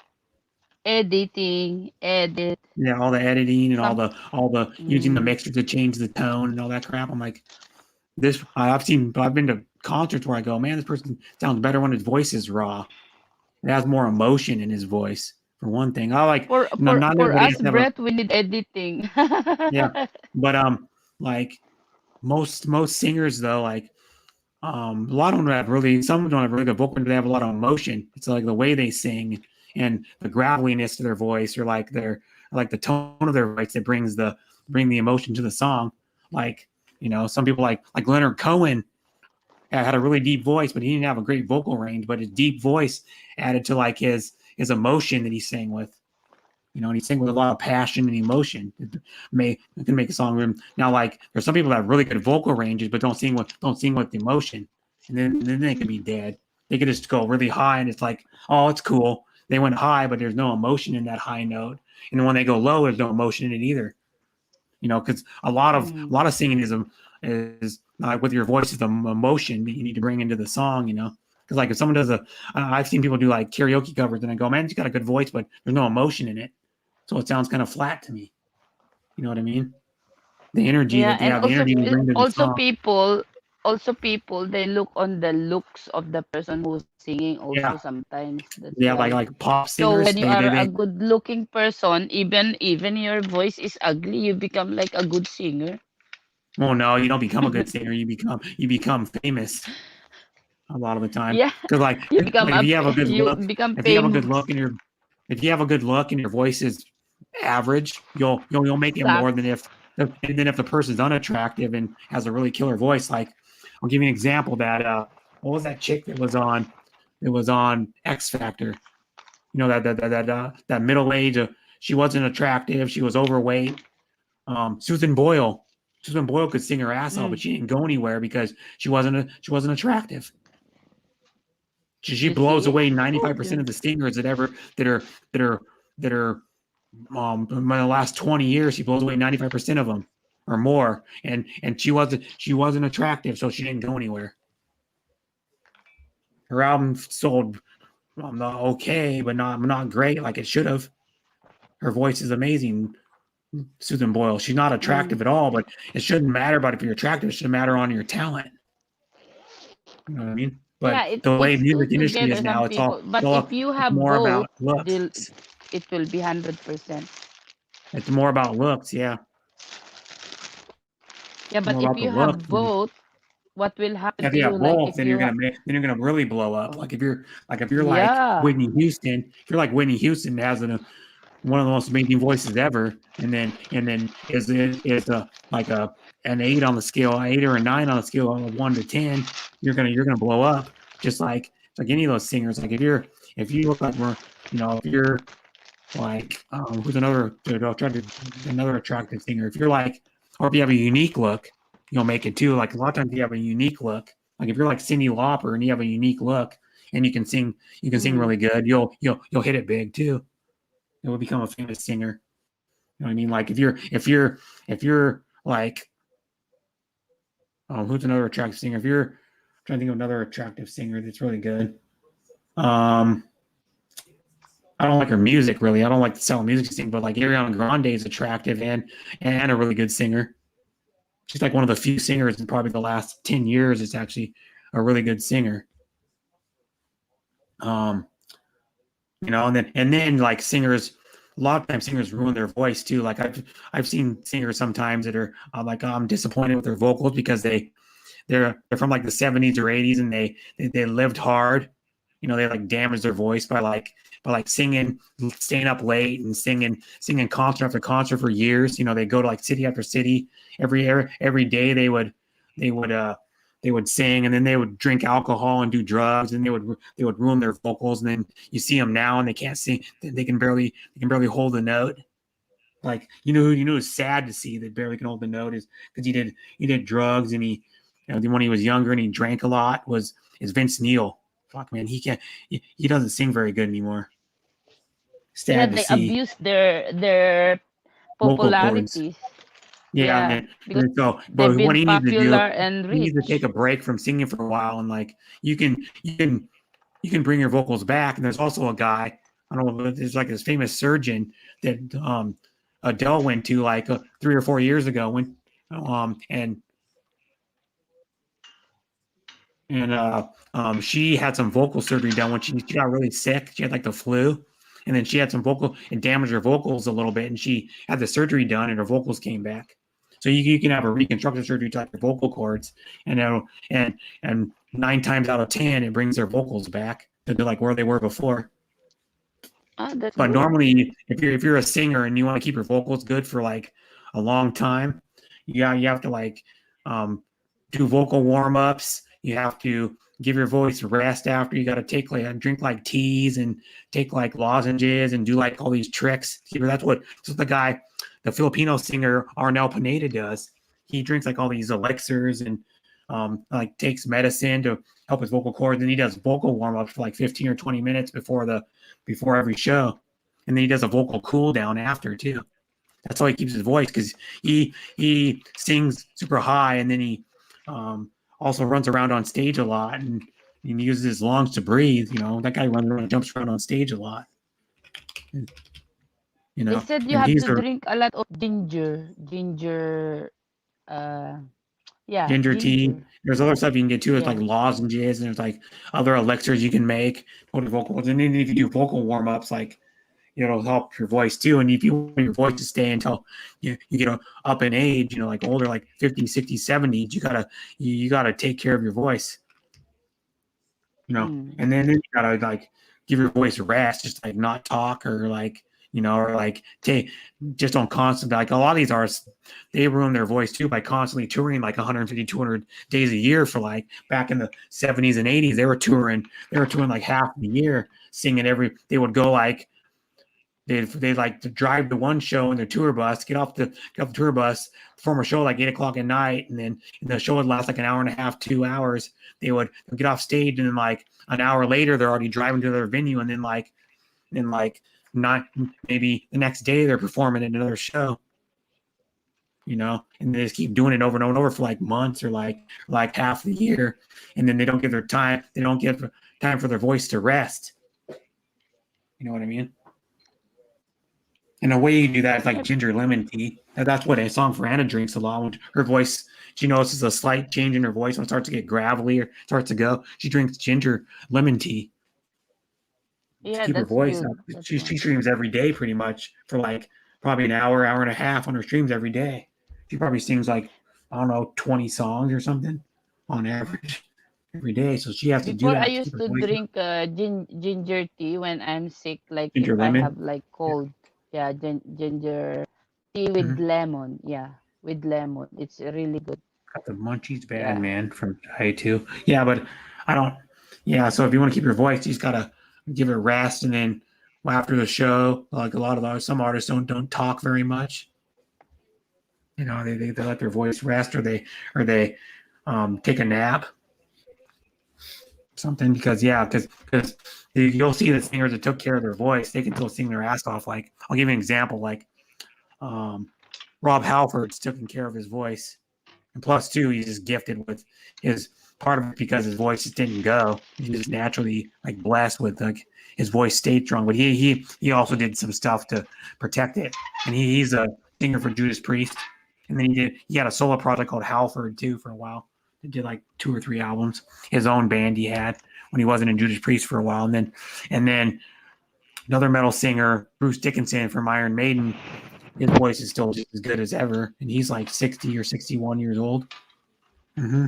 Edit. Yeah, all the editing and Some- all the using the Mm. mixer to change the tone and all that crap. I'm like, I've been to concerts where I go, man, this person sounds better when his voice is raw. It has more emotion in his voice. For one thing, I like For not for everybody us, has to have Brett, we need editing. but like most singers though, like a lot of them have some of them don't have really good vocal, but they have a lot of emotion. It's like the way they sing and the graveliness to their voice, or like the tone of their voice that bring the emotion to the song. Like, you know, some people like Leonard Cohen had a really deep voice, but he didn't have a great vocal range, but his deep voice added to like his emotion that he sang with. You know, and he sang with a lot of passion and emotion. It can make a song. Now, like there's some people that have really good vocal ranges, but don't sing with emotion, and then they can be dead. They could just go really high, and it's like, oh, it's cool. They went high, but there's no emotion in that high note. And when they go low, there's no emotion in it either. You know, because a lot of singing is like with your voice is the emotion that you need to bring into the song. You know, because like if someone does I've seen people do like karaoke covers, and I go, man, you got a good voice, but there's no emotion in it. So it sounds kind of flat to me. You know what I mean? The energy that they and have, the energy they bring to the song. people they look on the looks of the person who's singing also Yeah. sometimes. That's Yeah, why. like pop So singers. when you are a good looking person, even your voice is ugly, you become like a good singer. Oh no, you don't become a good singer. You become famous a lot of the time. Yeah, Because like you become if you have a good you look, become if you have a famous. good look and your voice is average, you'll make it more than if the person's unattractive and has a really killer voice. Like I'll give you an example that what was that chick that was on X Factor? You know, that middle age, she wasn't attractive, she was overweight. Susan Boyle could sing her ass off, but she didn't go anywhere because she wasn't attractive. She blows see? away I told 95% you. of the singers that are in the last 20 years. She blows away 95% of them or more, and she wasn't attractive, so she didn't go anywhere. Her album sold okay, but not great like it should have. Her voice is amazing, Susan Boyle. She's not attractive at all, but it shouldn't matter about if you're attractive. It should matter on your talent. You know what I mean? But Yeah, the way it's two music industry is together. now, Some people, but it's if you have more both, about looks. it will be 100%. It's more about looks, yeah. Yeah, but More if about the you have looks. both, what will happen If to you you? have Like both, if then you then you're gonna really blow up. Like if you're like yeah, Whitney Houston, if you're like Whitney Houston has one of the most amazing voices ever, and then is like an 8 on the scale, 8 or a 9 on the scale of 1 to 10, you're gonna blow up. Just like any of those singers. Like if you look like if you're like who's another attractive singer. If you're like, or if you have a unique look, you'll make it too. Like a lot of times you have a unique look. Like if you're like Cyndi Lauper and you have a unique look and you can sing really good, you'll hit it big too. You'll become a famous singer. You know what I mean? Like if you're like, who's another attractive singer? If you're trying to think of another attractive singer that's really good. I don't like her music really. I don't like the style of music she sings, but like Ariana Grande is attractive and a really good singer. She's like one of the few singers in probably the last 10 years that's actually a really good singer. And then like singers, a lot of times singers ruin their voice too. Like I've seen singers sometimes that are like, I'm disappointed with their vocals because they're from like the 70s or 80s and they lived hard. They like damaged their voice by singing, staying up late and singing concert after concert for years. They go to like city after city every day. They would sing and then they would drink alcohol and do drugs and they would ruin their vocals. And then you see them now and they can't sing. They can barely hold a note. Like who's sad to see that barely can hold the note is because he did drugs and he when he was younger and he drank a lot is Vince Neil. Fuck man, he doesn't sing very good anymore. Sad to they see. abuse their Vocal cords. popularities. Yeah, because but they've what been he needs to do, popular and he needs to rich. take a break from singing for a while and like you can bring your vocals back. And there's also a guy, I don't know, there's like this famous surgeon that Adele went to like 3 or 4 years ago and she had some vocal surgery done when she got really sick. She had like the flu, and then she had some and damaged her vocals a little bit, and she had the surgery done, and her vocals came back. So you can have a reconstructive surgery to like your vocal cords, and 9 times out of 10 it brings their vocals back to like where they were before. That's But good. normally, if you're a singer and you want to keep your vocals good for like a long time, you have to like do vocal warm-ups. You have to give your voice rest after. You got to drink like teas and take like lozenges and do like all these tricks. That's what the Filipino singer Arnel Pineda does. He drinks like all these elixirs and like takes medicine to help his vocal cords. And he does vocal warm-ups for like 15 or 20 minutes before every show. And then he does a vocal cool down after too. That's how he keeps his voice because he sings super high and then he also runs around on stage a lot and he uses his lungs to breathe. That guy runs around and jumps around on stage a lot. They said you have to drink a lot of ginger. Ginger tea. There's other stuff you can get too. It's like lozenges and there's like other elixirs you can make for the vocals. And then if you do vocal warm-ups, like it'll help your voice too. And if you want your voice to stay until you get up in age, like older, like 50, 60, 70, you gotta take care of your voice. And then you gotta like give your voice rest, just like not talk or like, or like just on constant, like a lot of these artists, they ruin their voice too by constantly touring like 150, 200 days a year for like back in the 70s and 80s, they were touring like half the year singing they would go like, They like to drive to one show in their tour bus, get off the tour bus, perform a show like 8:00 at night, and then the show would last like an hour and a half, 2 hours. They would get off stage, and then like an hour later, they're already driving to their venue, and then not maybe the next day they're performing at another show. And they just keep doing it over and over for like months or like half the year, and then they don't give their time. They don't give time for their voice to rest. You know what I mean? And the way you do that is like ginger lemon tea. And that's what a song for Anna drinks a lot. When her voice, she notices a slight change in her voice when it starts to get gravelly or starts to go. She drinks ginger lemon tea to Yeah, keep her that's voice good. up. That's She one. streams every day pretty much for like probably an hour, hour and a half on her streams every day. She probably sings like, I don't know, 20 songs or something on average every day. So she has to do Before I that to keep used her to voice up. drink ginger tea when I'm sick, like if Ginger I lemon. have like cold. Yeah, ginger tea with Mhm. lemon. Yeah, with lemon. It's really good. Got the munchies bad, Yeah. man, from I too. Yeah, but I don't. Yeah, so if you want to keep your voice, you just gotta give it a rest, and then after the show, like a lot of some artists don't talk very much. You know, they let their voice rest, or they take a nap, something because you'll see the singers that took care of their voice, they can still sing their ass off. Like I'll give you an example, like Rob Halford's taking care of his voice. And plus, two, he's just gifted with his part of it because his voice just didn't go. He's just naturally like blessed with like his voice stayed strong. But he also did some stuff to protect it. And he's a singer for Judas Priest. And then he had a solo project called Halford too for a while. He did like 2 or 3 albums. His own band he had when he wasn't in Judas Priest for a while. And then another metal singer, Bruce Dickinson from Iron Maiden. His voice is still just as good as ever, and he's like 60 or 61 years old. Mm-hmm.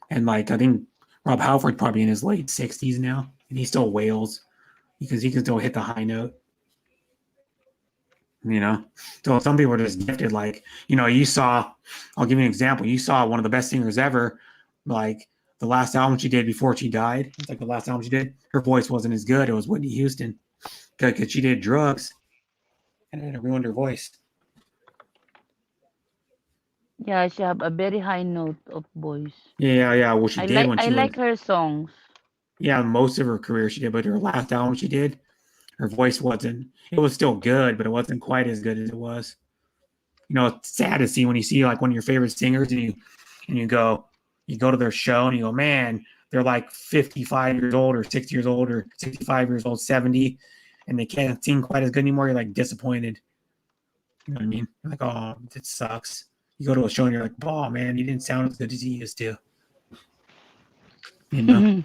And like I think Rob Halford's probably in his late 60s now, and he still wails because he can still hit the high note. You know, so some people are just gifted. Like I'll give you an example. You saw one of the best singers ever, like the last album she did before she died. It's like the last album she did. Her voice wasn't as good. It was Whitney Houston because she did drugs. And it ruined her voice. Yeah, she have a very high note of voice. Yeah. Well, she did when I she was. like her songs. Yeah, most of her career she did, but her last album she did, her voice wasn't. It was still good, but it wasn't quite as good as it was. It's sad to see when you see like one of your favorite singers and you go to their show and you go, man, they're like 55 years old or 60 years old or 65 years old, 70, and they can't sing quite as good anymore. You're like disappointed. You know what I mean? You're like, oh, it sucks. You go to a show and you're like, oh man, you didn't sound as good as he used to. You know?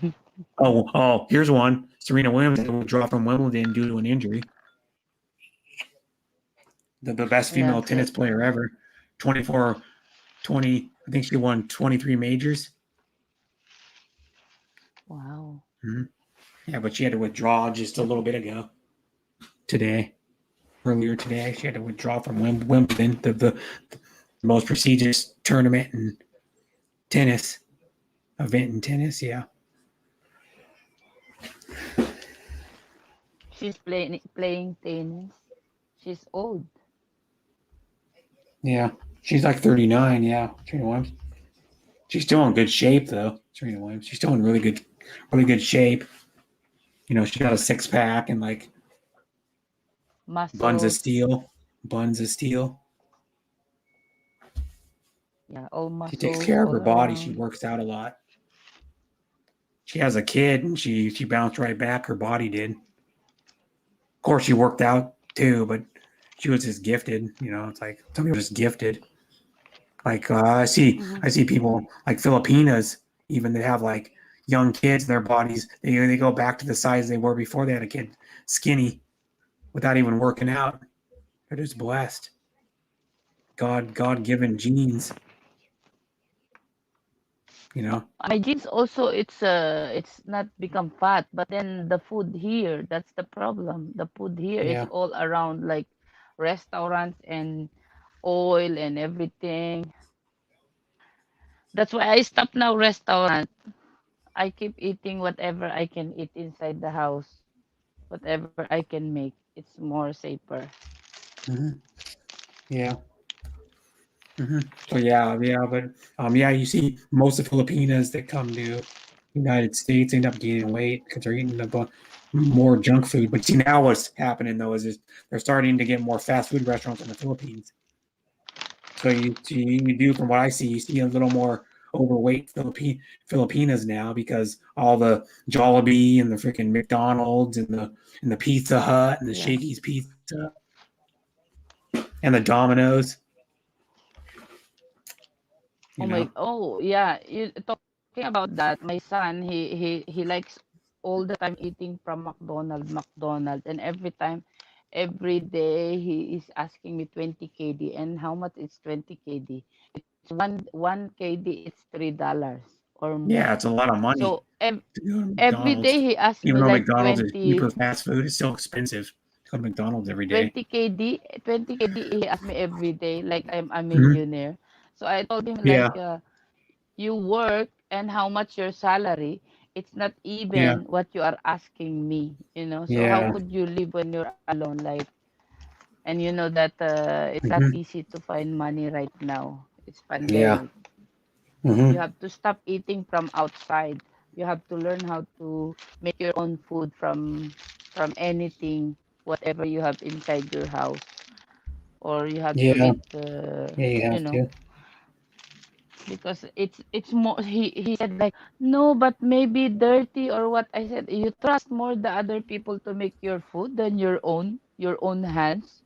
Oh, here's one. Serena Williams will withdraw from Wimbledon due to an injury. The best female tennis player ever. 20, I think she won 23 majors. Wow. Mm-hmm. Yeah, but she had to withdraw just a little bit ago. Earlier today, she had to withdraw from Wimbledon, the most prestigious tournament in tennis, event in tennis. Yeah. She's playing tennis. She's old. Yeah, she's like 39. Yeah, Serena Williams. She's still in good shape though. Serena Williams. She's still in really good shape. She got a 6-pack and like Muscles. buns of steel. Yeah, all muscles. She takes care of her body. Around. She works out a lot. She has a kid and she bounced right back. Her body did. Of course, she worked out too, but she was just gifted. It's like some people are just gifted. Like I see people like Filipinas, even they have like young kids in their bodies. They go back to the size they were before they had a kid, skinny, without even working out. They're just blessed. God-given genes. My genes also it's not become fat, but then the food here, that's the problem. The food here is all around like restaurants and oil and everything. That's why I stopped now restaurant. I keep eating whatever I can eat inside the house. Whatever I can make. It's more safer. Mm-hmm. Yeah. Mm-hmm. So but you see most of Filipinas that come to United States end up gaining weight because they're eating more junk food. But see now what's happening though is they're starting to get more fast food restaurants in the Philippines. So you do from what I see, you see a little more overweight Filipinas now because all the Jollibee and the freaking McDonald's and the Pizza Hut and the Yeah. Shakey's Pizza and the Domino's. You know? Oh yeah, you talking about that. My son, he likes all the time eating from McDonald's, and every day he is asking me 20 KD. And how much is 20 KD? It's one KD. It's $3 or more. Yeah, it's a lot of money So to go to every McDonald's. day he asks Even me though like McDonald's is 20 cheaper fast food, it's still expensive to go to McDonald's every day. 20 KD, 20 KD. He asks me every day like I'm a Mhm. millionaire. So I told him Yeah, like, you work and how much your salary, it's not yeah, even what you are asking me, so how yeah. could you live when you're alone, like, and you know that it's not Hmm. easy to find money right now. It's Yeah. pandemic. Hmm. You have to stop eating from outside. You have to learn how to make your own food from anything, whatever you have inside your house, or you have to Yeah. eat Yeah, you you have know to. because it's more, he said like, no, but maybe dirty or what. I said, you trust more the other people to make your food than your own hands.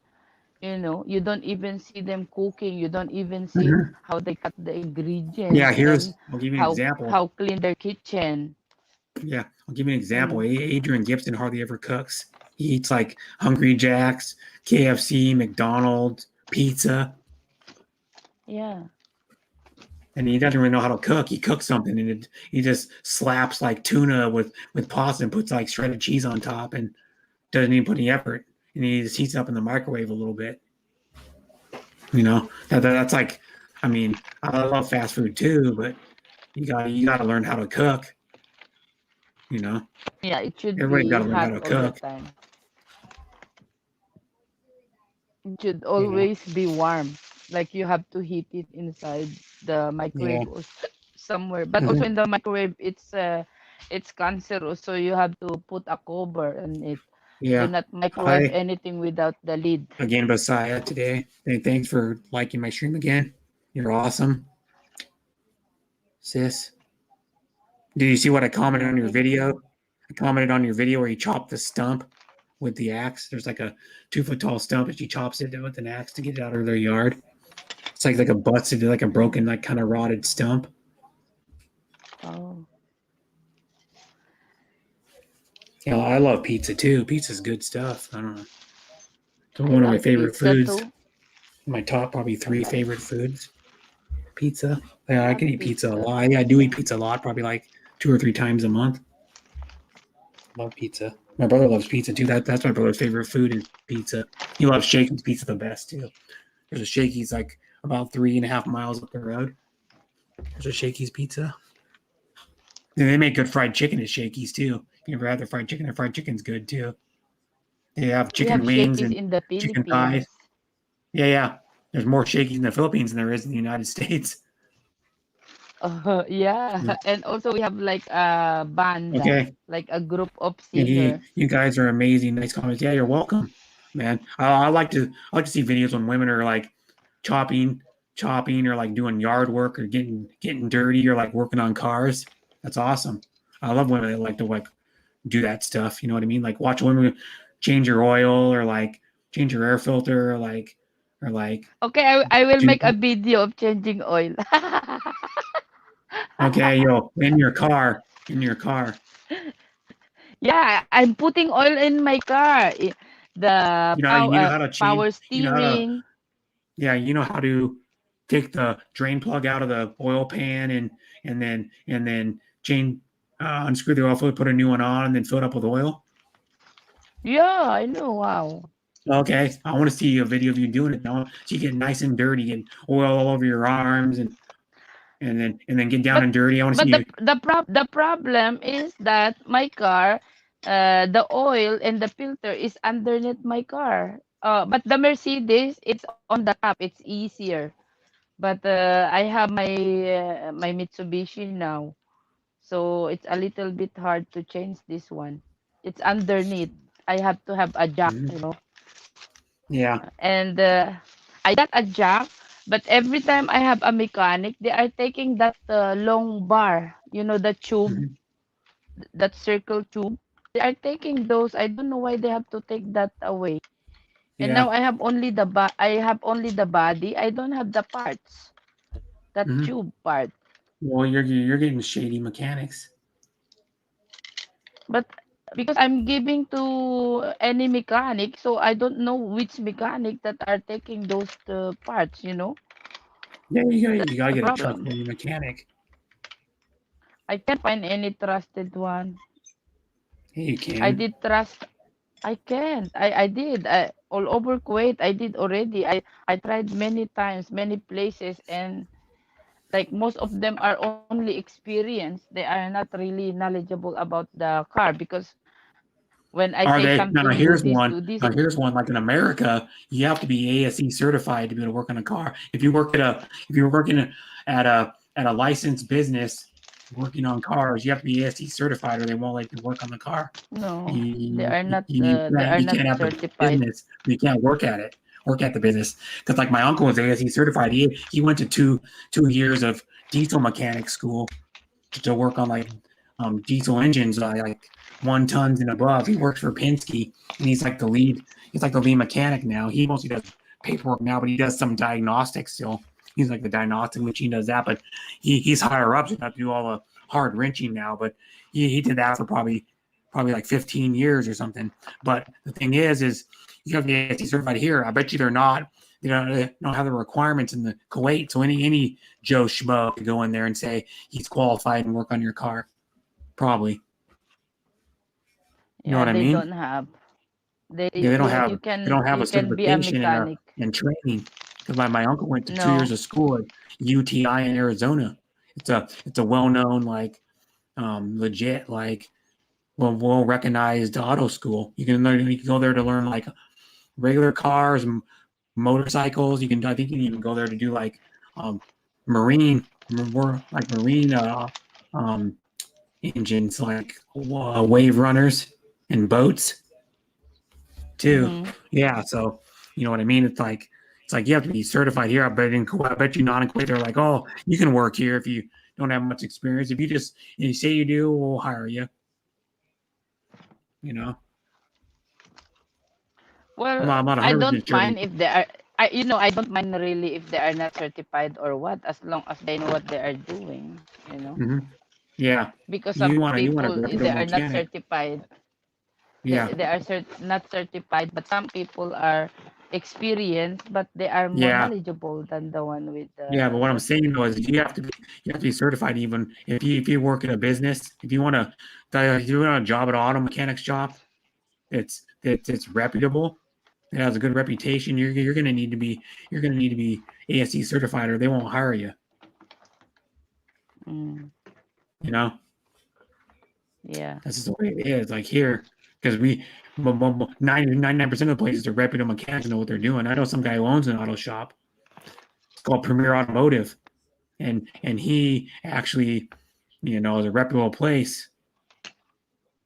You don't even see them cooking. You don't even see Hmm. how they cut the Yeah, ingredients, and I'll give you an how example. how clean their kitchen. Yeah, I'll give you an example. Mm, Adrian Gibson hardly ever cooks. He eats like Hungry Jack's, KFC, McDonald's, pizza, yeah. and he doesn't really know how to cook. He cooks something and he just slaps like tuna with pasta and puts like shredded cheese on top and doesn't even put any effort. And he just heats it up in the microwave a little bit. That's like, I mean, I love fast food too, but you gotta learn how to cook. You know, Yeah, it should everybody's got be to learn how hot to all the cook. time. It should You know, always be warm. Like you have to heat it inside the yeah. microwave or somewhere. But also Hmm. in the microwave, it's cancerous, so you have to put a cover on it. Do Yeah. not microwave Hi anything without the lid. again, Messiah today. Thanks for liking my stream again. You're awesome, sis. Did you see what I commented Yeah, on your thank video? you. I commented on your video where you chopped the stump with the axe. There's like a 2 foot tall stump, and she chops it with an axe to get it out of their yard. It's like a busted, like a broken, like kind of rotted stump. Oh, Yeah, I love pizza too. Pizza's good stuff. I don't know. It's I one of my love favorite pizza foods. too. My top probably 3 favorite foods. Pizza. Yeah, I I love can eat pizza a pizza. lot. Yeah, I do eat pizza a lot, probably like 2 or 3 times a month. Love pizza. My brother loves pizza too. That's my brother's favorite food is pizza. He loves Shakey's pizza the best too. There's a Shakey's like about 3.5 miles up the road. There's a Shakey's pizza. And they make good fried chicken at Shakey's too. You ever had their fried chicken? Their fried chicken's good too. They have We have chicken wings Shakey's and in the chicken thighs. Philippines. Yeah, yeah. There's more Shakey's in the Philippines than there is in the United States. Yeah, Yeah. and also we have like a banda, Okay. like a group of You, singer. you guys are amazing. Nice comments. Yeah, you're welcome, man. I like to see videos when women are like chopping, or like doing yard work or getting dirty or like working on cars. That's awesome. I love women that like to like do that stuff. You know what I mean? Like watch women change your oil or like change your air filter or like Okay, I will do make a video of changing oil. okay, in your car. In your car. Yeah, I'm putting oil in my car. The You know how to change power you know how to steering. yeah, you know how to take the drain plug out of the oil pan and then chain unscrew the oil fluid, put a new one on, and then fill it up with oil. Yeah, I know. Wow. Okay, I want to see a video of you doing it. I want to see you get nice and dirty, getting oil all over your arms, and then get down But and dirty. I want to but see you. the problem is that my car, the oil and the filter is underneath my car. But the Mercedes, it's on the top. It's easier. But I have my Mitsubishi now, so it's a little bit hard to change this one. It's underneath. I have to have a jack, Mhm. Yeah, and I got a jack, But every time I have a mechanic, they are taking that long bar, the tube, Mhm. that circle tube. They are taking those. I don't know why they have to take that away. And Yeah. now I have only the body. I don't have the parts, that Hmm. tube part. Well, you're getting shady mechanics. But because I'm giving to any mechanic, so I don't know which mechanic that are taking those parts. Yeah, you That's gotta the get a problem. trustworthy mechanic. I can't find any trusted one. Hey, you I can. did trust. I can't. I did. All over Kuwait, I did already. I tried many times, many places, and like most of them are only experienced. They are not really knowledgeable about the car because when I Are say they now? something, Here's one. do this. Now here's one. Like in America, you have to be ASE certified to be able to work on a car. If you're working at a licensed business working on cars, you have to be ASE certified, or they won't let you work on the car. No, they You, are not. They can't are not have the certified. business. You can't work at it. Work at the business because like my uncle was ASE certified. He went to two years of diesel mechanic school to work on like diesel engines, like 1 tons and above. He works for Penske, and he's like the lead. He's like the lead mechanic now. He mostly does paperwork now, but he does some diagnostics still. He's like the diagnostic machine does that, but he's higher up, so you have to do all the hard wrenching now. But he did that for probably like 15 years or something. But the thing is you have to be certified here. I bet you they're not. They don't have the requirements in the Kuwait. So any Joe Schmo could go in there and say he's qualified and work on your car. Probably. You know Yeah, what I they mean? don't have. They Yeah, you you they don't have you a can be a certification mechanic. and training. Because my uncle went to 2 years No. of school at UTI in Arizona. It's a well known like legit like well recognized auto school. You can go there to learn like regular cars, motorcycles. I think you can even go there to do like um, marine, more like marine um, engines, like wave runners and boats too. Mm-hmm. Yeah, so you know what I mean. It's like you have to be certified here. I bet you not in Kuwait. They're like, oh, you can work here if you don't have much experience. If you say you do, we'll hire you. You know, Well, I'm not I 100% don't sure. mind if they are. I don't mind really if they are not certified or what, as long as they know what they are doing. You know, Mhm. Yeah, because some you want a people they reputable are not mechanic. certified. Yeah, They are not certified, but some people are experienced, but they are more yeah, knowledgeable than the one with yeah. But the what I'm saying though certificate. is you have to be certified even if you work in a business. If you want a job at an auto mechanic's shop, it's reputable. It has a good reputation. You're gonna need to be ASE certified, or they won't hire you. Mm, You know, yeah. that's just the way it is. Like here, because 99% of the places are reputable mechanics know what they're doing. I know some guy who owns an auto shop. It's called Premier Automotive, and he actually, is a reputable place.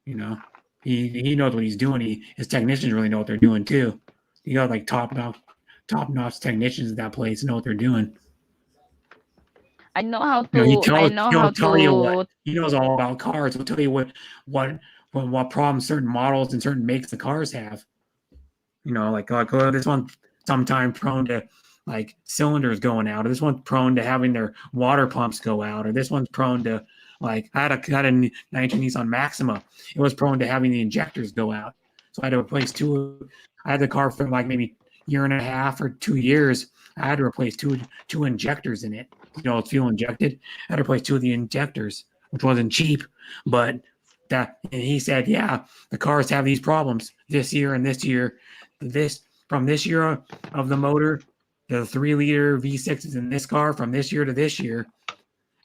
You know, he knows what he's doing. His technicians really know what they're doing too. You got like top notch technicians at that place know what they're doing. I know how I Tells know he'll how tell you what to. he knows all about cars. He'll tell you what what problems certain models and certain makes the cars have. Like this one sometimes prone to like cylinders going out, or this one's prone to having their water pumps go out, or this one's prone to like I had a 19 Nissan Maxima. It was prone to having the injectors go out, so I had to replace two. I had the car for like maybe year and a half or 2 years. I had to replace two injectors in it. It's fuel injected. I had to replace two of the injectors, which wasn't cheap, but and he said, yeah, the cars have these problems this year and this year. This from this year of the motor, the 3-liter V6 is in this car from this year to this year,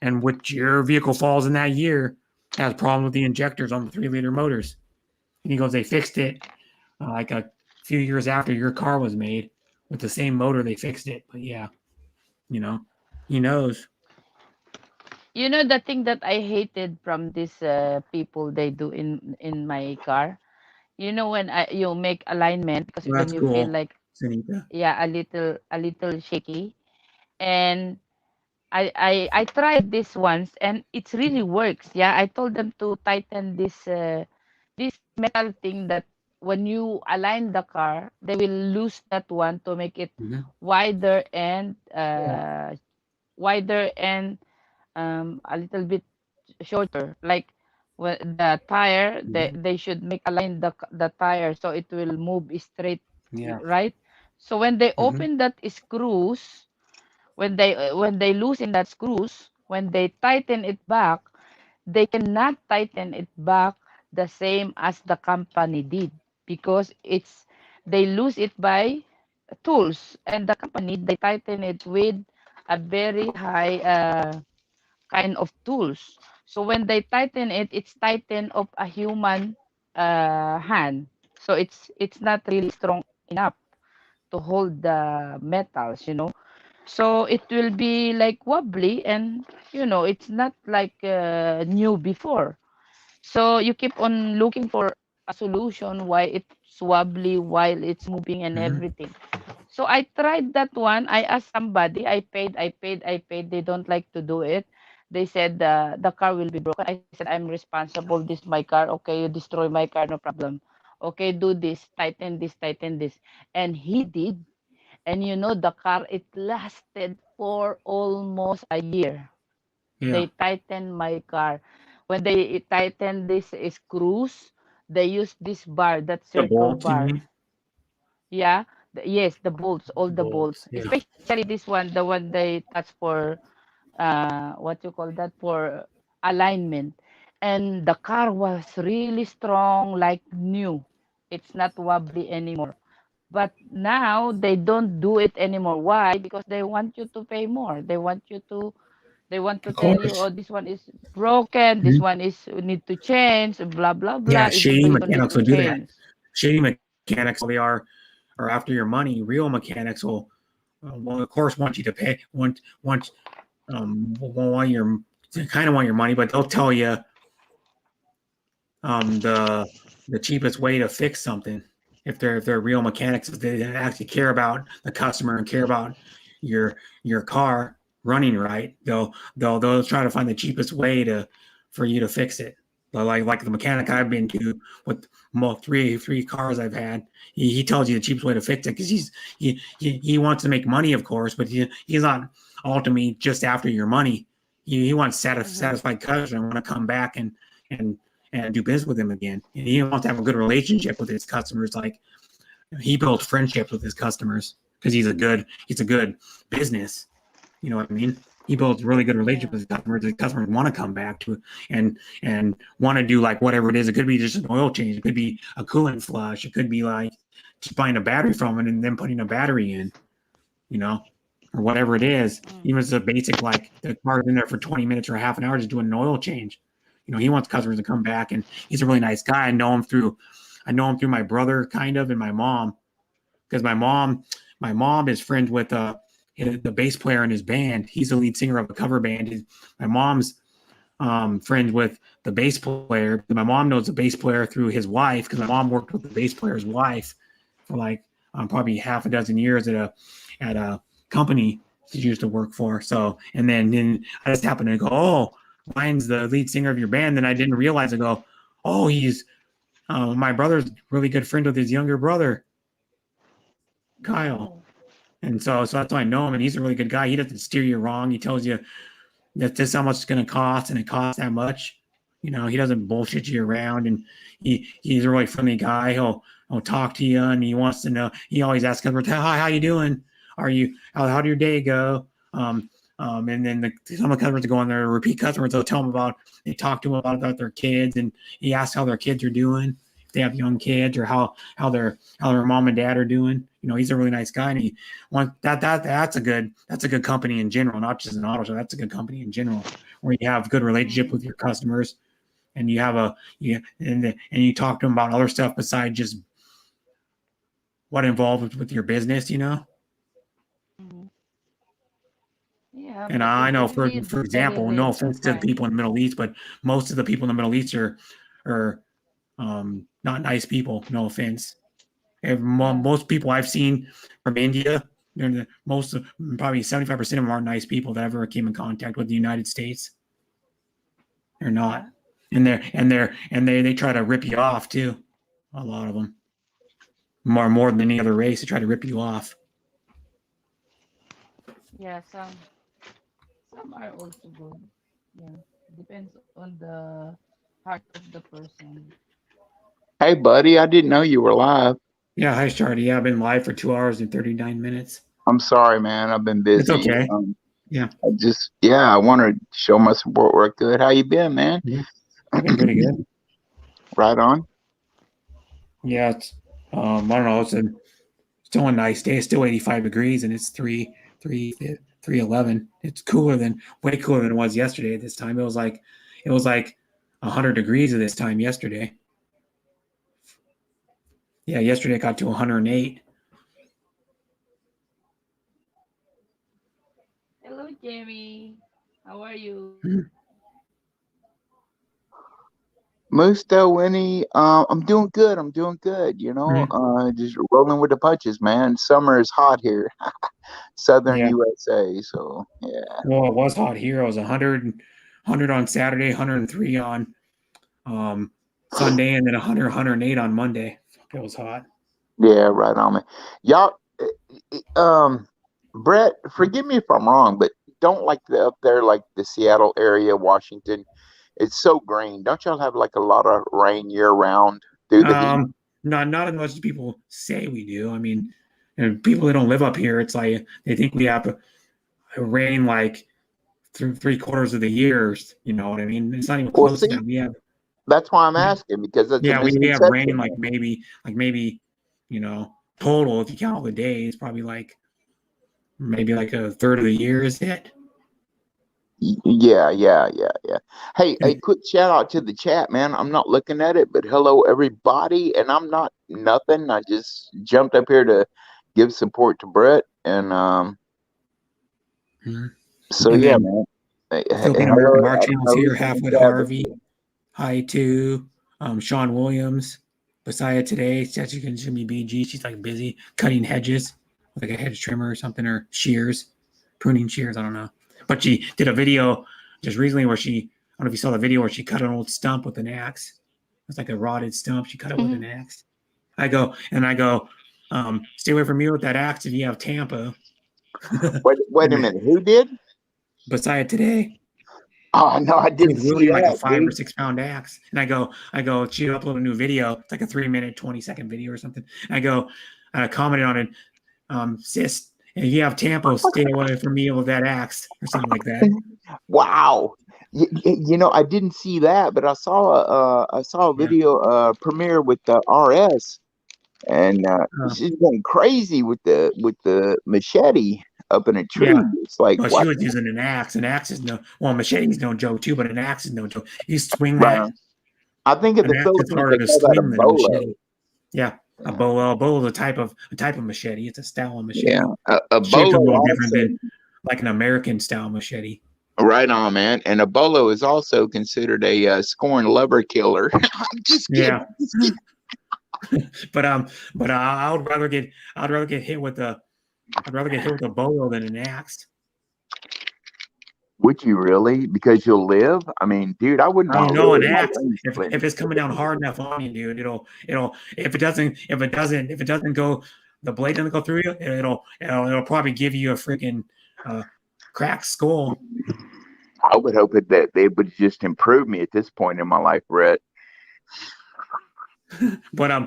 and which your vehicle falls in that year has problem with the injectors on the 3-liter motors. And he goes, they fixed it like a few years after your car was made with the same motor. They fixed it, but yeah, you know, he knows. The thing that I hated from these people they do in my car. When you make alignment because Well, when that's you feel cool, like, Sunita. yeah, a little shaky, and I tried this once and it really works. Yeah, I told them to tighten this metal thing that when you align the car, they will lose that one to make it Mhm. wider and Yeah. wider and a little bit shorter. Like when the tire, Mhm. they should make align the tire so it will move straight, Yeah. right? So when they Mhm. open that screws, when they loosen that screws, when they tighten it back, they cannot tighten it back the same as the company did because it's they lose it by tools, and the company they tighten it with a very high kind of tools. So when they tighten it, it's tightened of a human hand. So it's not really strong enough to hold the metals, you know. So it will be like wobbly, and it's not like new before. So you keep on looking for a solution why it's wobbly while it's moving and Mhm. everything. So I tried that one. I asked somebody. I paid. They don't like to do it. They said the car will be broken. I said I'm responsible. This is my car. Okay, you destroy my car, no problem. Okay, do this, tighten this, tighten this, and he did. And the car, it lasted for almost a year. Yeah. They tightened my car. When they tighten this screws, they use this bar, that The circle bolts, you bar. mean? Yeah. Yes, the bolts, all The the bolts. bolts. Yeah. Especially this one, the one they touch for what you call that, for alignment. And the car was really strong, like new. It's not wobbly anymore. But now they don't do it anymore. Why? Because they want you to pay more. They want to Of tell you, course. oh, this one is broken, this Mhm. one is need to change, blah blah Yeah, blah, even though shady you don't need mechanics to will do that. change. Shady mechanics, they are after your money. Real mechanics will of course want you to pay will want your kind of want your money, but they'll tell you the cheapest way to fix something. If they're real mechanics, if they actually care about the customer and care about your car running right, they'll try to find the cheapest way to for you to fix it. But like the mechanic I've been to with three cars I've had, he tells you the cheapest way to fix it because he wants to make money, of course, but he's not ultimately just after your money. He wants Mm-hmm. satisfied customers and want to come back and and do business with him again. And he wants to have a good relationship with his customers. Like he builds friendships with his customers because he's a good business. You know what I mean? He builds really good relationship Yeah. with his customers. His customers want to come back to and want to do like whatever it is. It could be just an oil change. It could be a coolant flush. It could be like just buying a battery from it and then putting a battery in. You know, or whatever it is. Mm. Even if it's a basic like the car's in there for 20 minutes or half an hour just doing an oil change. He wants customers to come back, and he's a really nice guy. I know him through my brother kind of and my mom because my mom is friends with the bass player in his band. He's the lead singer of a cover band. My mom's friends with the bass player. My mom knows the bass player through his wife because my mom worked with the bass player's wife for like probably half a dozen years at a company she used to work for. So and then I just happened to go, oh, Ryan's the lead singer of your band. Then I didn't realize. I go, oh, he's my brother's really good friend with his younger brother, Kyle. Oh. And so that's why I know him, and he's a really good guy. He doesn't steer you wrong. He tells you that this is how much it's going to cost, and it costs that much. He doesn't bullshit you around, and he's a really friendly guy. He'll talk to you, and he wants to know. He always asks customers, "Hi, how you doing? How did your day go?" And then some of the customers go on there, repeat customers. They talk to them about their kids, and he asks how their kids are doing, if they have young kids, or how their mom and dad are doing. He's a really nice guy, and he want that's a good company in general, not just an auto show. That's a good company in general, where you have good relationship Mm. with your customers, and you have and you talk to them about other stuff besides just what involved with your business. Mhm. Yeah, And but I it's know, for really for very example, no rare to offense to the find. people in the Middle East, but most of the people in the Middle East are not nice people. No offense. Yeah. Most people I've seen from India they're the most of probably 75% of them aren't nice people that ever came in contact with the United States. They're not, and they try to rip you off too. A lot of them, more than any other race, they try to rip you off. Yeah, some are also good. Yeah, depends on the heart of the person. Hey, buddy, I didn't know you were live. Yeah, hi, Shardy. Yeah, I've been live for 2 hours and 39 minutes. I'm sorry, man. I've been busy. It's okay. Yeah. I want to show my support work good. How you been, man? I've been pretty good. Right on. Yeah, it's I don't know. It's still a nice day. It's still 85 degrees, and it's 311. It's way cooler than it was yesterday. At this time, it was like 100 degrees at this time yesterday. Yeah, yesterday it got to 108. Hello, Jamie. How are you? Musto, Winnie, I'm doing good. You know, just rolling with the punches, man. Summer is hot here, Southern Yeah. USA. So yeah. Well, it was hot here. It was 100 on Saturday, 103 on Sunday, and then 108 on Monday. It was hot. Yeah, right on, man. Y'all, Brett, forgive me if I'm wrong, but don't like up there, like the Seattle area, Washington. It's so green. Don't y'all have like a lot of rain year round through the heat? Not as much as people say we do. I mean, people that don't live up here, it's like they think we have rain like through 3/4 of the years. You know what I mean? It's not even close to that. We have. That's why I'm asking, because that's we have rain like maybe total, if you count all the days, probably like maybe like a third of the year is it. Yeah. Hey, quick shout out to the chat, man. I'm not looking at it, but hello everybody. And I'm not nothing. I just jumped up here to give support to Brett, and so and yeah, then, man. Philippine American Marching's here. Halfwit Harvey. Hi to Sean Williams. Besiah today, as you can see me BG. She's like busy cutting hedges, like a hedge trimmer or something, or pruning shears. I don't know. But she did a video just recently where I don't know if you saw the video where she cut an old stump with an axe. It's like a rotted stump. She cut it with an axe. I go, stay away from me with that axe if you have Tampa. Wait a minute. Who did? Besiah today. Oh no, I didn't see really that, like a 5 or 6 pound axe. And I go, she uploaded a new video. It's like a 3-minute, 20-second video or something. And I commented on it, sis, if you have Tampa, stay away from me with that axe or something like that. Wow. You know, I didn't see that, but I saw a video premiere with the RS, and she's going crazy with the machete up in a tree. Yeah. It's like, well, she was using an axe. An axe is machete's no joke too, but an axe is no joke. You swing that. I think in the Philippines they call that a bolo. Yeah. A bolo. A bolo is a type of machete. It's a style of machete. Yeah, a bolo is different than like an American style machete. Right on, man. And a bolo is also considered a scorned lover killer. I'm just kidding. Yeah. but I'd rather get hit with a bolo than an axe. Would you really? Because you'll live? I mean, dude, I wouldn't. I know an axe. If it's coming down hard enough on you, dude, it'll. If it doesn't go, the blade doesn't go through you. It'll probably give you a freaking cracked skull. I would hope that they would just improve me at this point in my life, Brett. But an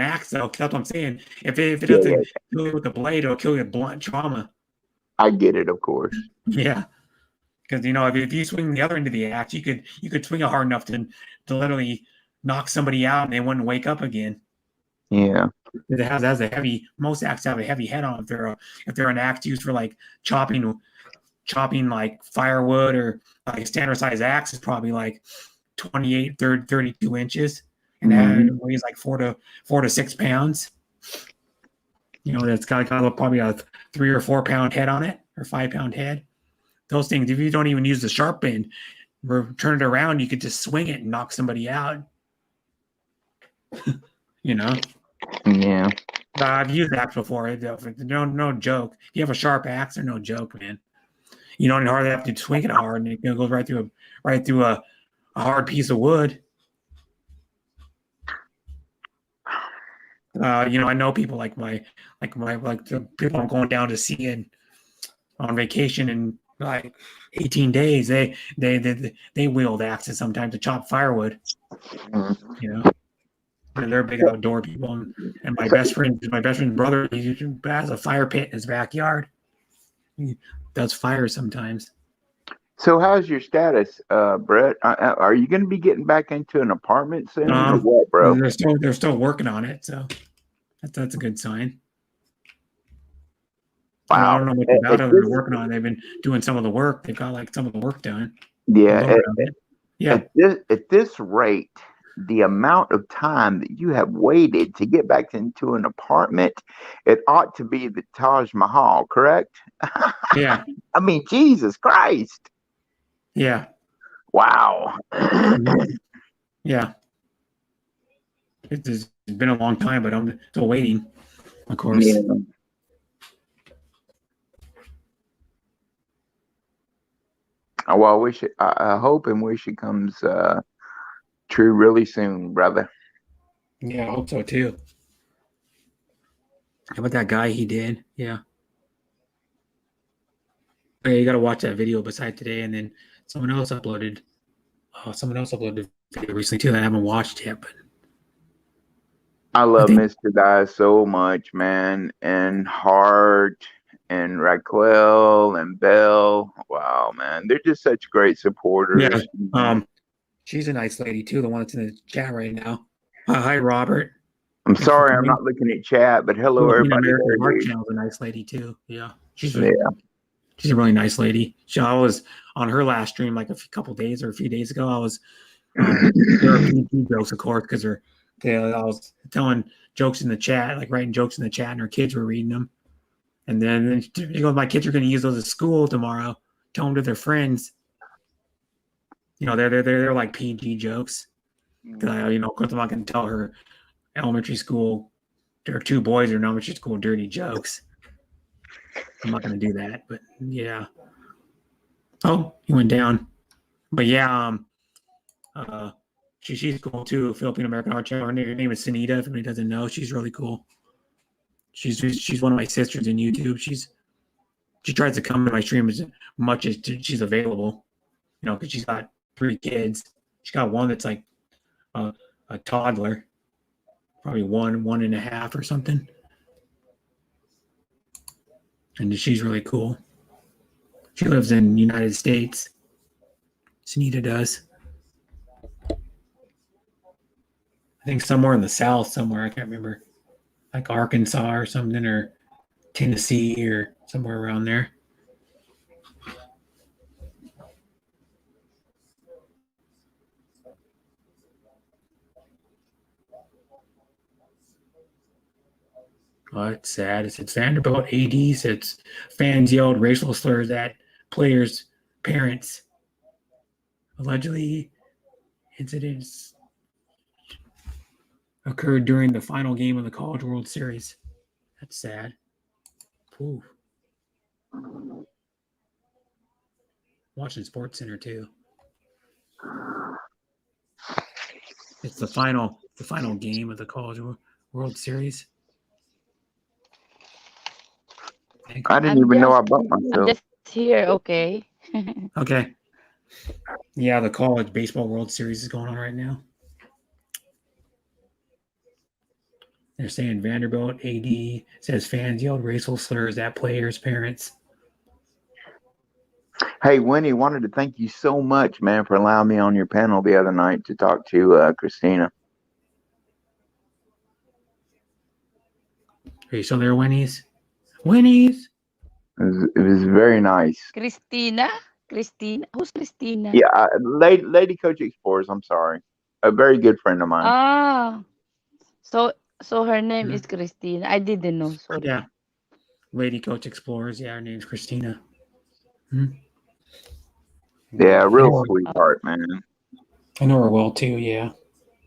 axe though. That's what I'm saying. If it doesn't kill you with the blade, it'll kill you with blunt trauma. I get it, of course. Yeah. Because if you swing the other end of the axe, you could swing it hard enough to literally knock somebody out and they wouldn't wake up again. Yeah, most axes have a heavy head on. If they're an axe used for like chopping like firewood, or like a standard size axe is probably like 28, 32 inches, and it weighs like 4 to 6 pounds. That's got probably a 3 or 4 pound head on it, or 5 pound head. Those things, if you don't even use the sharp end, turn it around, you could just swing it and knock somebody out. Yeah. I've used axe before. No joke. You have a sharp axe, or no joke, man. You don't hardly have to swing it hard, and it goes right through a hard piece of wood. I know people like the people I'm going down to see on vacation in like 18 days. They wield axes sometimes to chop firewood. They're big outdoor people. And my best friend's brother, he has a fire pit in his backyard. He does fire sometimes. So how's your status, Brett? Are you going to be getting back into an apartment soon, or what, bro? They're still working on it, so that's a good sign. Wow. I don't know much about it. They're working on it. They've been doing some of the work. They've got like some of the work done. Yeah. Yeah. At this rate, the amount of time that you have waited to get back into an apartment, it ought to be the Taj Mahal, correct? Yeah. I mean, Jesus Christ. Yeah. Wow. Yeah. It's been a long time, but I'm still waiting, of course. Yeah. Well, I hope and wish it comes true really soon, brother. Yeah, I hope so too. How about that guy he did? Yeah. Okay, you got to watch that video beside today, and then someone else uploaded video recently too that I haven't watched yet. But I love Mr. Dye so much, man, and Hart and Raquel and Belle. Wow, man, they're just such great supporters. Yeah. She's a nice lady too. The one that's in the chat right now. Hi, Robert. I'm sorry, I'm not looking at chat, but hello, everybody. American Heart Channel's a nice lady too. Yeah, she's a really nice lady. I was on her last stream like a few days ago. I was there are PG jokes, of course, because I was telling jokes in the chat, like writing jokes in the chat, and her kids were reading them. And then my kids are going to use those at school tomorrow. Tell them to their friends. They're like PG jokes. Because of course, I'm not going to tell her elementary school. There are two boys in elementary school dirty jokes. I'm not going to do that, but yeah. Oh, he went down. But yeah, she's cool too. Filipino American Art Channel. Her name is Sunita. If anybody doesn't know, she's really cool. She's one of my sisters in YouTube. She tries to come to my stream as much as she's available. Because she's got 3 kids. She's got one that's like a toddler, probably 1.5 or something. And she's really cool. She lives in the United States. Sunita does. I think somewhere in the South, somewhere, I can't remember. Like Arkansas or something, or Tennessee or somewhere around there. Oh, it's sad. It's Vanderbilt AD says fans yelled racial slurs at players' parents. Allegedly, incidents occurred during the final game of the College World Series. That's sad. Ooh. Watching Sports Center too. It's the final game of the College World Series. I didn't even know I bought myself. I'm just here, okay. Okay. Yeah, the College Baseball World Series is going on right now. They're saying Vanderbilt AD says fans yelled racial slurs at players' parents. Hey, Winnie, wanted to thank you so much, man, for allowing me on your panel the other night to talk to Christina. Are you still there, Winnie's? Winnie's? It was very nice. Christina? Who's Christina? Yeah, Lady Coach Explorers, I'm sorry. A very good friend of mine. Ah. So her name is Christina. I didn't know. Sorry. Yeah. Lady Coach Explorers. Yeah, her name's Christina. Yeah, real sweetheart, man. I know her well too, yeah.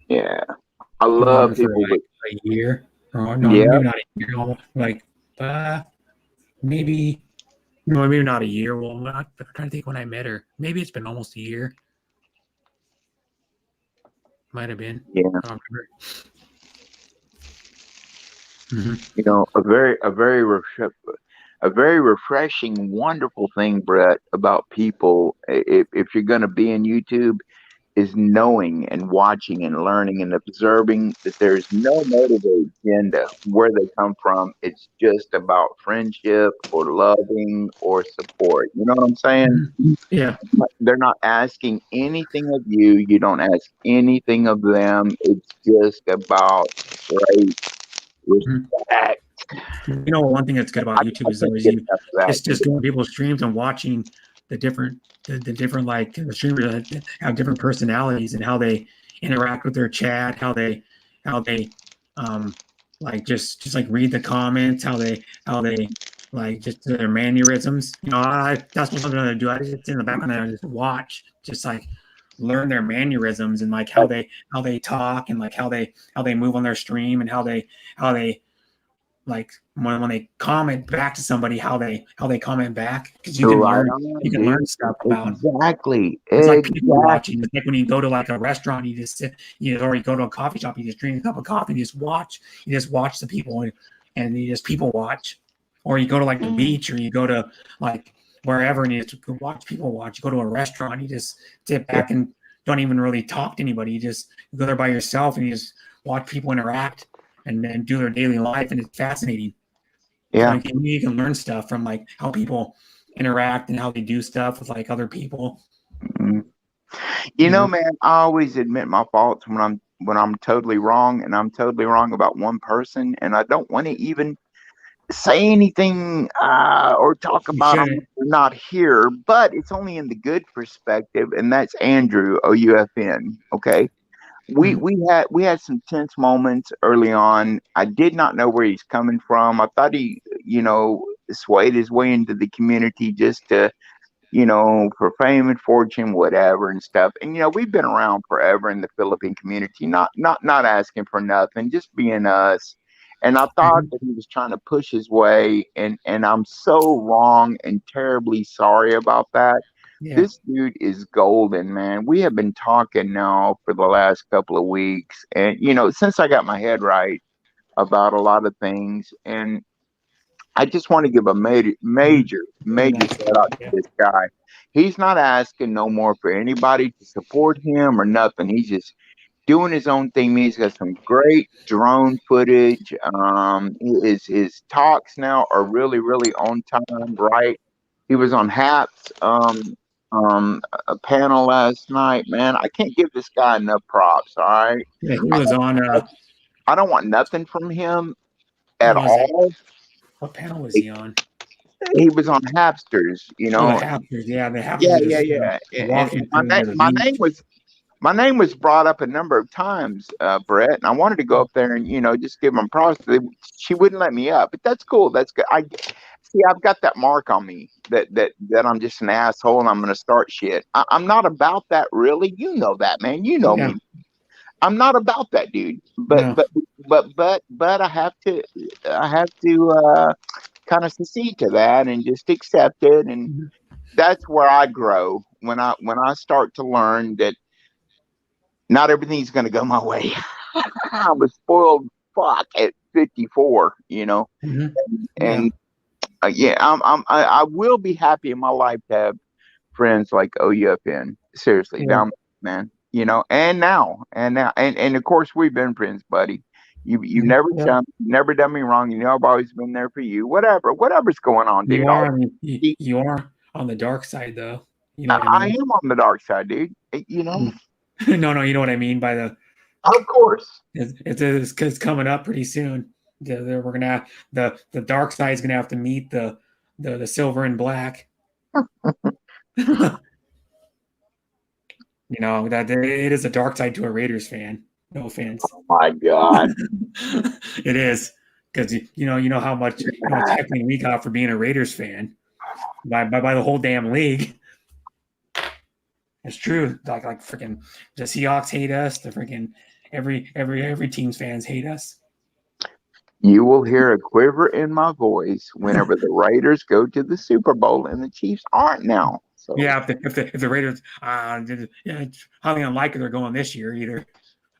Yeah. I love people for like a year. or no, Yeah. maybe not a year. Like maybe no, maybe not a year. Well, I'm trying to think when I met her. Maybe it's been almost a year. Might have been. Yeah. I don't remember. You know, a very refreshing, wonderful thing, Brett, about people. If you're going to be in YouTube, is knowing and watching and learning and observing that there's no motive agenda where they come from. It's just about friendship or loving or support. You know what I'm saying? Yeah. They're not asking anything of you. You don't ask anything of them. It's just about great respect. You know, one thing that's good about YouTube I is can't always get you enough of that. just going to people's streams and watching the different like the streamers that have different personalities and how they interact with their chat, how they like just like read the comments, how they like just their mannerisms. You know, that's what I'm gonna do. I just in the background and I just watch, just like learn their mannerisms and like how they talk and like how they move on their stream and how they like when they comment back to somebody, how they comment back, because you can Right learn on, learn dude. stuff about. Exactly. It's like people watching. It's like when you go to like a restaurant, you just sit, or you go to a coffee shop, you just drink a cup of coffee, and you just watch the people, and you just people watch. Or you go to like the beach, or you go to like wherever, and you just watch people watch. You go to a restaurant, you just sit back and don't even really talk to anybody. You just go there by yourself, and you just watch people interact and then do their daily life, and it's fascinating. Yeah. Like, you can learn stuff from like how people interact and how they do stuff with like other people. Mm-hmm. You know, man, I always admit my faults when I'm totally wrong, and I'm totally wrong about one person, and I don't want to even say anything or talk about them. They're not here, but it's only in the good perspective, and that's Andrew OUFN. Okay. We had some tense moments early on. I did not know where he's coming from. I thought he, swayed his way into the community just to, for fame and fortune, whatever and stuff. And we've been around forever in the Philippine community, not asking for nothing, just being us. And I thought that he was trying to push his way, and I'm so wrong and terribly sorry about that. Yeah. This dude is golden, man. We have been talking now for the last couple of weeks, and since I got my head right about a lot of things, and I just want to give a major shout out to this guy. He's not asking no more for anybody to support him or nothing. He's just doing his own thing. He's got some great drone footage. His talks now are really, really on time, right? He was on Hap's a panel last night, man. I can't give this guy enough props. All right. Yeah, he was on. I don't want nothing from him at all. What panel was he on? He was on Hapsters, the Hapsters, yeah, the Hapsters. Yeah. My name was brought up a number of times, Brett, and I wanted to go up there and just give them props. She wouldn't let me up, but that's cool. That's good. I've got that mark on me that I'm just an asshole and I'm going to start shit. I'm not about that, really. You know that, man. You know me. I'm not about that, dude. But I have to kind of secede to that and just accept it, and that's where I grow when I start to learn that not everything's going to go my way. I was spoiled fuck at 54, and I will be happy in my life to have friends like OUFN. Seriously, down, man. And now, and of course we've been friends, buddy. You never done me wrong. I've always been there for you. Whatever's going on, dude. You are on the dark side, though. I am on the dark side, dude. No, you know what I mean by the. Of course, it's coming up pretty soon. We're gonna have the dark side is gonna have to meet the silver and black. That it is a dark side to a Raiders fan. No offense. Oh my God, it is, because you know how much heckling we got for being a Raiders fan by the whole damn league. It's true. Like freaking the Seahawks hate us. The freaking every team's fans hate us. You will hear a quiver in my voice whenever the Raiders go to the Super Bowl and the Chiefs aren't now. So Yeah, if the Raiders, yeah, it's highly unlikely they're going this year either.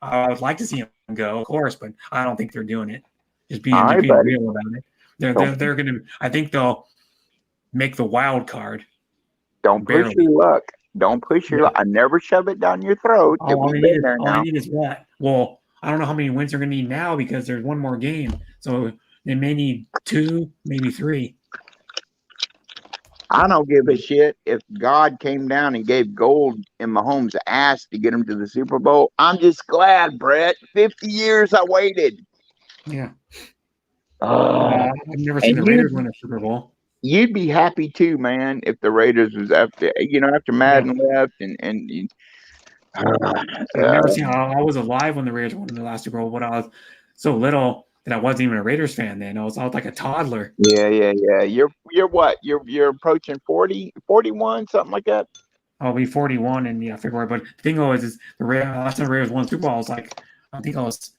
I would like to see them go, of course, but I don't think they're doing it. Just all right, being buddy. real about it. Don't, They're gonna. I think they'll make the wild card. don't push Barely. your luck. Don't push your Yeah. luck. I never shove it down your throat. We've been there All I now. need is what? Well, I don't know how many wins they're gonna need now because there's one more game, so they may need 2, maybe 3. I don't give a shit if God came down and gave gold in Mahomes' ass to get him to the Super Bowl. I'm just glad, Brett. 50 years I waited. Yeah. Oh, I've never seen the and Raiders win a Super Bowl. you'd be happy too, man, if the Raiders was after Madden left and I've never seen. I was alive when the Raiders won the last Super Bowl, but I was so little that I wasn't even a Raiders fan then. I was like a toddler. yeah. You're what? You're approaching 40, 41, something like that. I'll be 41 in February. But the thing is the last time the Raiders won Super Bowl, I was like, I think I was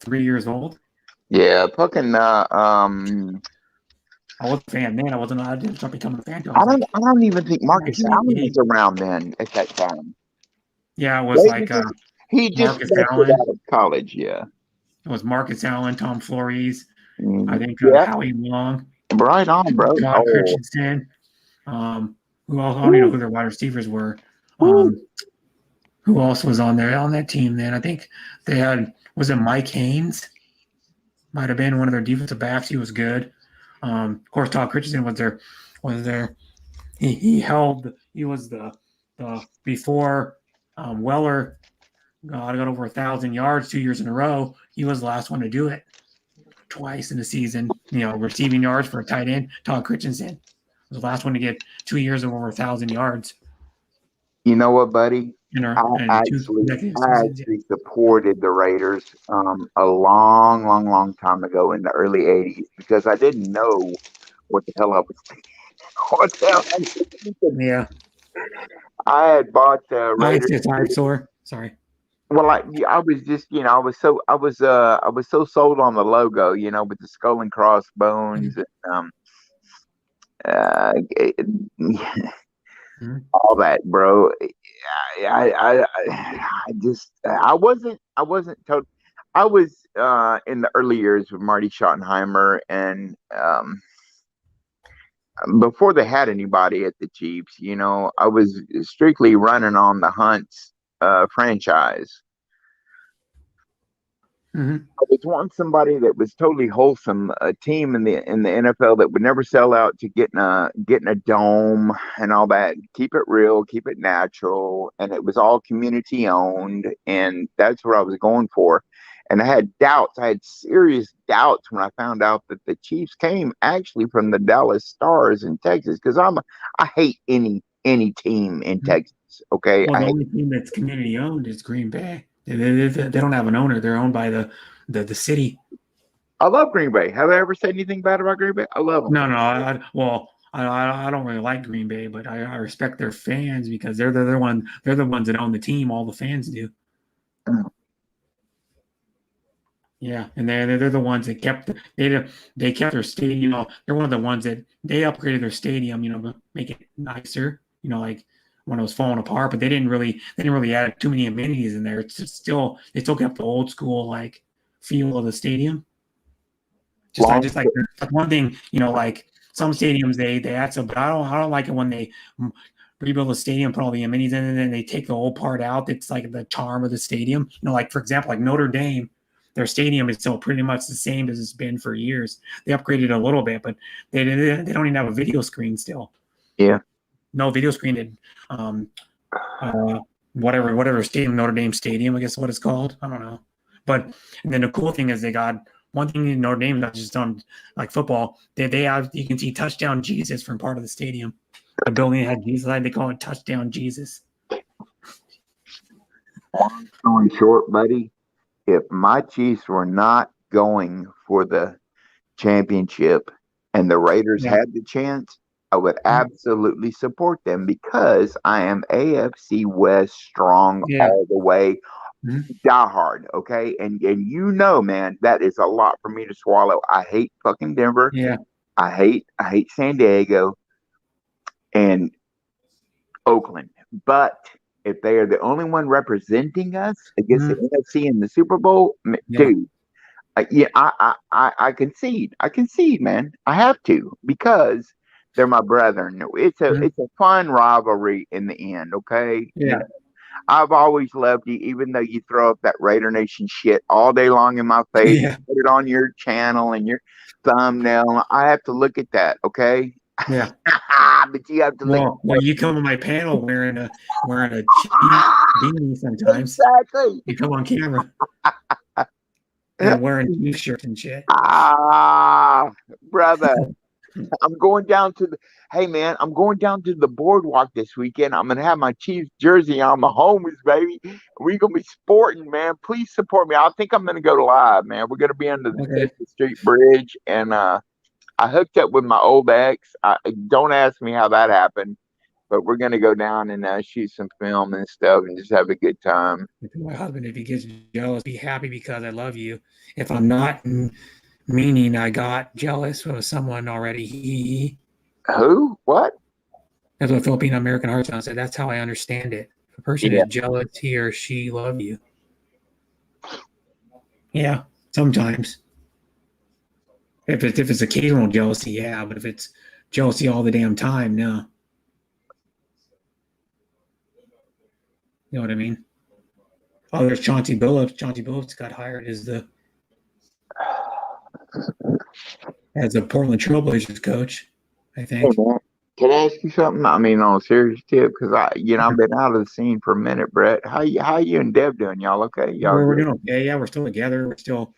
3 years old. Yeah, fucking I was a fan then. I didn't start becoming a fan. I don't even think Marcus Allen 1988. was around then at that time. Yeah, it was like he just Marcus busted Allen. out of college, yeah. It was Marcus Allen, Tom Flores, I think Yeah. Howie Long, Right on, bro. Todd Christensen. Who else? I don't even know who their wide receivers were. Who else was on that team then? I think they had, was it Mike Haynes? Might have been one of their defensive backs. He was good. Of course, Todd Christensen was there. He was the before Weller got over 1,000 yards 2 years in a row. He was the last one to do it twice in the season. Receiving yards for a tight end. Todd Christensen was the last one to get 2 years of over 1,000 yards. You know what, buddy? I Two actually supported the Raiders a long time ago in the early 80s because I didn't know what the hell I was thinking. What the hell I was thinking. Yeah. I had bought the Raiders. Sorry. Well, I was just, I was so sold on the logo, with the skull and crossbones and all that, bro. I wasn't told. I was in the early years with Marty Schottenheimer, and before they had anybody at the Chiefs, I was strictly running on the Hunts franchise. Mm-hmm. I was wanting somebody that was totally wholesome, a team in the NFL that would never sell out to getting a dome and all that. Keep it real, keep it natural, and it was all community owned, and that's what I was going for. And I had doubts. I had serious doubts when I found out that the Chiefs came actually from the Dallas Stars in Texas, because I hate any team in Texas. Okay, well, the only team that's community owned is Green Bay. They don't have an owner. They're owned by the city. I love Green Bay. Have I ever said anything bad about Green Bay? I love them. No. I don't really like Green Bay, but I respect their fans because they're the ones that own the team. All the fans do. Yeah, and they're the ones that kept their stadium. They're one of the ones that they upgraded their stadium. Make it nicer. Like when it was falling apart, but they didn't really add too many amenities in there. It's just still they still kept the old school like feel of the stadium. Just like one thing, like some stadiums they add some, but I don't like it when they rebuild the stadium, put all the amenities in, and then they take the old part out. It's like the charm of the stadium. Like for example, like Notre Dame, their stadium is still pretty much the same as it's been for years. They upgraded a little bit, but they don't even have a video screen still. Yeah. No video screen at whatever stadium, Notre Dame Stadium, I guess what it's called. I don't know. But and then the cool thing is they got one thing in Notre Dame, not just on like football. They have, you can see Touchdown Jesus from part of the stadium. The building had Jesus. They call it Touchdown Jesus. Long story short, buddy, if my Chiefs were not going for the championship and the Raiders had the chance, I would absolutely support them because I am AFC West strong all the way. diehard, okay? And you know, man, that is a lot for me to swallow. I hate fucking Denver. Yeah. I hate San Diego and Oakland. But if they are the only one representing us against the NFC in the Super Bowl, Yeah. dude, yeah, I concede. I concede, man. I have to because they're my brethren. It's a fun rivalry in the end, okay? You Yeah. know, I've always loved you, even though you throw up that Raider Nation shit all day long in my face. Yeah. Put it on your channel and your thumbnail. I have to look at that, okay? Yeah. But you have to look. Well, you come on my panel wearing a cheap beanie sometimes. Exactly. You come on camera and wearing t-shirts and shit. Brother. I'm going down to the hey man, I'm going down to the boardwalk this weekend. I'm gonna have my Chiefs jersey on, my homies, baby. We're gonna be sporting, man. Please support me. I think I'm gonna go live, man. We're gonna be under the Okay. 50th Street Bridge, and I hooked up with my old ex. Don't ask me how that happened, but we're gonna go down and shoot some film and stuff, and just have a good time. My husband, if he gets jealous, be happy because I love you. If I'm not, meaning I got jealous of someone already. Who? What? That's what Filipino American Heartstone said. That's how I understand it. If a person is jealous, he or she love you. Yeah, sometimes. If it's occasional jealousy, yeah, but if it's jealousy all the damn time, no. You know what I mean? Oh, there's Chauncey Billups. Chauncey Billups got hired as the Portland Trailblazers coach, I think. Hey, man, can I ask you something? I mean, on a serious tip, because I've been out of the scene for a minute, Brett. How you and Deb doing? Y'all okay? Y'all We're good? doing okay. Yeah, we're still together. We're still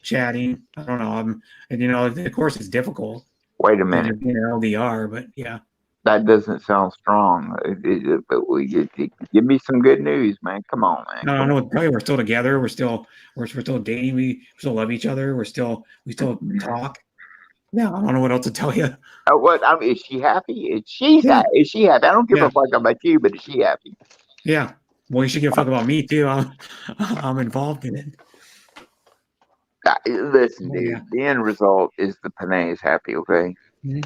chatting. I don't know. And of course, it's difficult. Wait a minute. Being an LDR, but yeah. That doesn't sound strong. But give me some good news, man. Come on, man. No. Probably we're still together. We're still dating. We still love each other. We still talk. Yeah, I don't know what else to tell you. What? I mean, is she happy? Is she happy? I don't give a fuck about you, but is she happy? Yeah. Well, you should give a fuck about me too. I'm involved in it. Listen, dude. Yeah. The end result is the Panay is happy. Okay. Mm-hmm.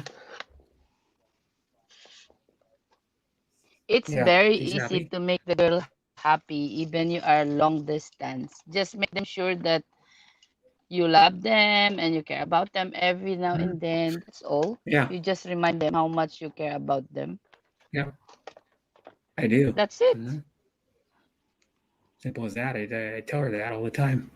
It's Yeah, very she's easy happy. to make the girl happy, even you are long distance. Just make them sure that you love them and you care about them every now and then. That's all. Yeah. You just remind them how much you care about them. Yeah. I do. That's it. Mhm. Simple as that. I tell her that all the time.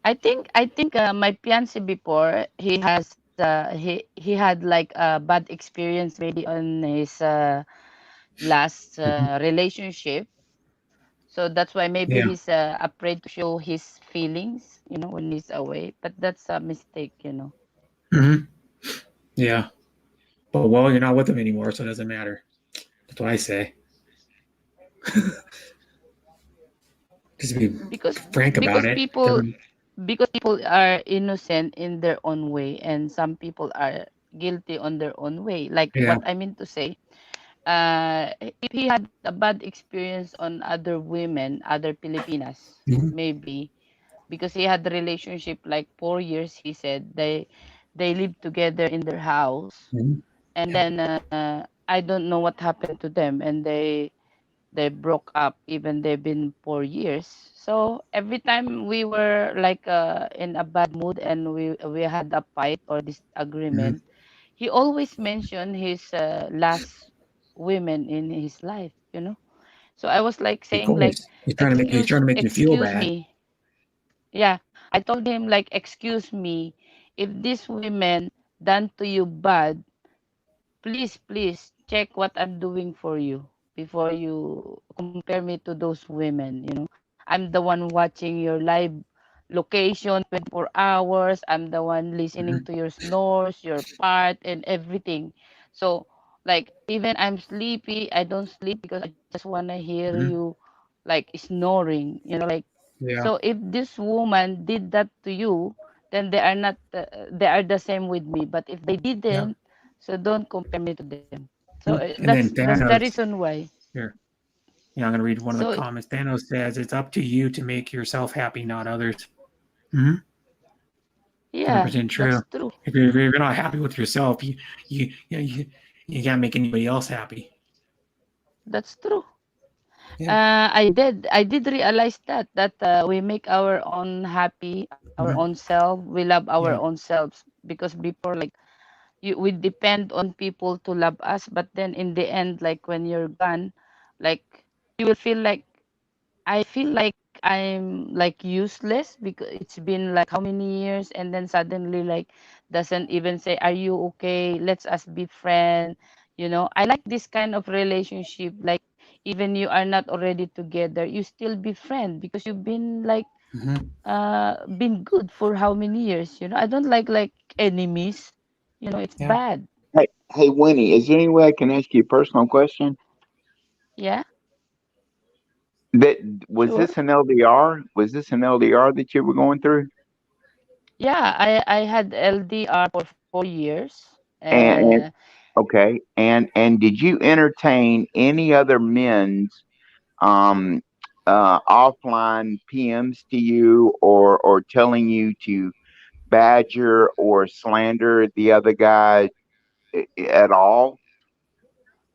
I think my fiance before, he has he had like a bad experience maybe on his last relationship. So that's why maybe Yeah. he's afraid to show his feelings, when he's away. But that's a mistake. Mm-hmm. Yeah. But you're not with him anymore, so it doesn't matter. That's what I say. Just be frank about it. Because people are innocent in their own way, and some people are guilty on their own way. Like what I mean to say, if he had a bad experience on other women, other Filipinas, maybe because he had a relationship like 4 years. He said they lived together in their house, and then I don't know what happened to them, and they broke up, even they've been 4 years. So every time we were like in a bad mood and we had a fight or disagreement, he always mentioned his last women in his life. So I was like saying, like, he's trying to make you feel excuse bad. me. Yeah, I told him, like, excuse me, if these women done to you bad, please check what I'm doing for you before you compare me to those women. I'm the one watching your live location 24 hours. I'm the one listening to your snores, your part, and everything. So, like, even I'm sleepy, I don't sleep because I just want to hear you, like, snoring, like. Yeah. So if this woman did that to you, then they are not, they are the same with me. But if they didn't, so don't compare me to them. So that's the reason why. Here. Yeah, I'm gonna read one of the So comments. Thanos says it's up to you to make yourself happy, not others. Hmm. yeah, 100% true. that's true. If you're not happy with yourself, you can't make anybody else happy. That's true. Yeah. I did realize that we make our own happy, our Mhm. own self. We love our Yeah. own selves because before, like, we depend on people to love us, but then in the end, like when you're gone, like you will feel like, I feel like I'm like useless because it's been like how many years, and then suddenly like doesn't even say, "Are you okay? Let's us be friends." I like this kind of relationship. Like even you are not already together, you still be friend because you've been like Hmm. been good for how many years. I don't like enemies. It's Yeah. bad. Hey, Winnie, is there any way I can ask you a personal question? Yeah, That was sure. this an LDR? Was this an LDR that you were going through? Yeah, I had LDR for 4 years. And okay, and did you entertain any other men's um offline PMs to you, or telling you to badger or slander the other guy at all?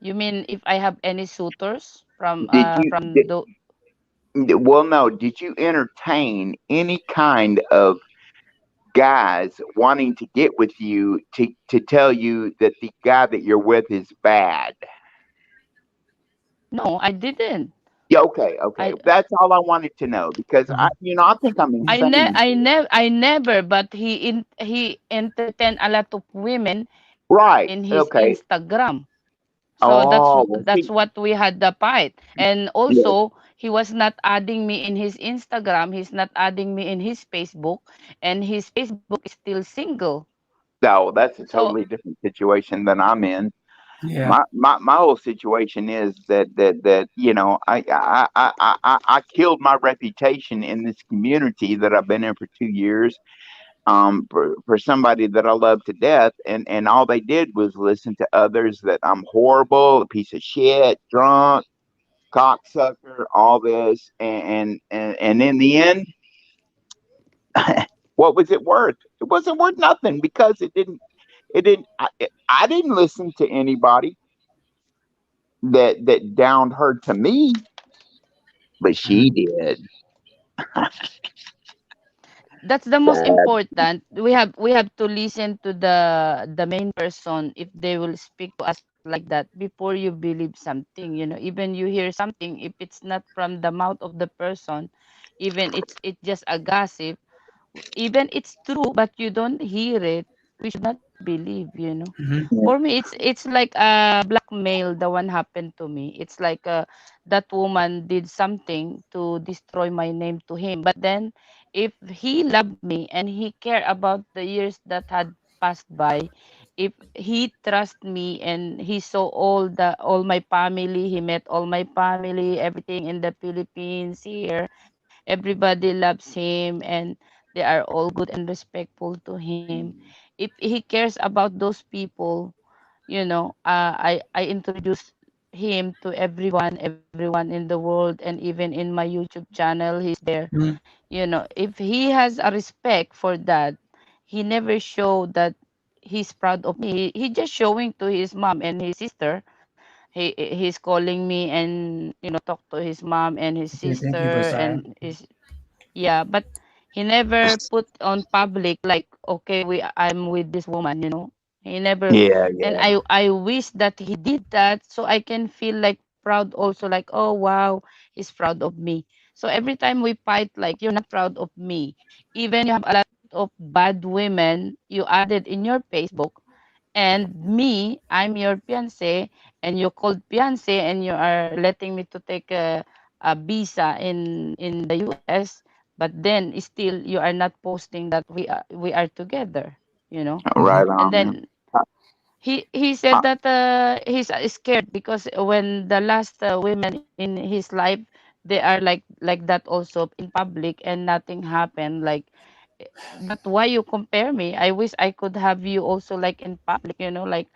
You mean if I have any suitors from Did you from the well, no, did you entertain any kind of guys wanting to get with you to tell you that the guy that you're with is bad? No, I didn't. Yeah, okay, okay. I That's all I wanted to know because Mhm. I think I'm insane. I never, but he entertained a lot of women Right. in his Okay. Instagram. So Oh, well, that's see, what we had the fight. And yeah, also he was not adding me in his Instagram, he's not adding me in his Facebook, and his Facebook is still single. no, that's a So totally different situation than I'm in. Yeah. My whole situation is that I killed my reputation in this community that I've been in for 2 years, for somebody that I love to death, and all they did was listen to others that I'm horrible, a piece of shit, drunk, cocksucker, all this, and in the end, what was it worth? It wasn't worth nothing because I didn't listen to anybody that downed her to me, but she Mhm. did. that's the most Sad. important. We have to listen to the main person if they will speak to us like that before you believe something. Even you hear something, if it's not from the mouth of the person, even it's just a gossip, even it's true but you don't hear it, we should not believe. Mhm. For me, it's like a blackmail. The one happened to me, it's like that woman did something to destroy my name to him, but then if he loved me and he cared about the years that had passed by, if he trust me and he saw all my family, he met all my family, everything in the Philippines here, everybody loves him and they are all good and respectful to him. If he cares about those people, I introduce him to everyone in the world, and even in my YouTube channel, he's there. Mhm. If he has a respect for that, he never show that he's proud of me. He just showing to his mom and his sister. He's calling me and talk to his mom and his Okay. Thank you, sister Josiah. and his, yeah, but he never put on public like, okay, I'm with this woman. He never. Yeah, And yeah. I wish that he did that so I can feel like proud also, like, oh wow, he's proud of me. So every time we fight, like, you're not proud of me. Even you have a lot of bad women you added in your Facebook, and me, I'm your fiance, and you called fiance, and you are letting me to take a visa in the US, but then still you are not posting that we are together. Mhm. Right And on, man. then he Uh, said that he's scared because when the last women in his life, they are like that also in public and nothing happened, like, but why you compare me? I wish I could have you also like in public, like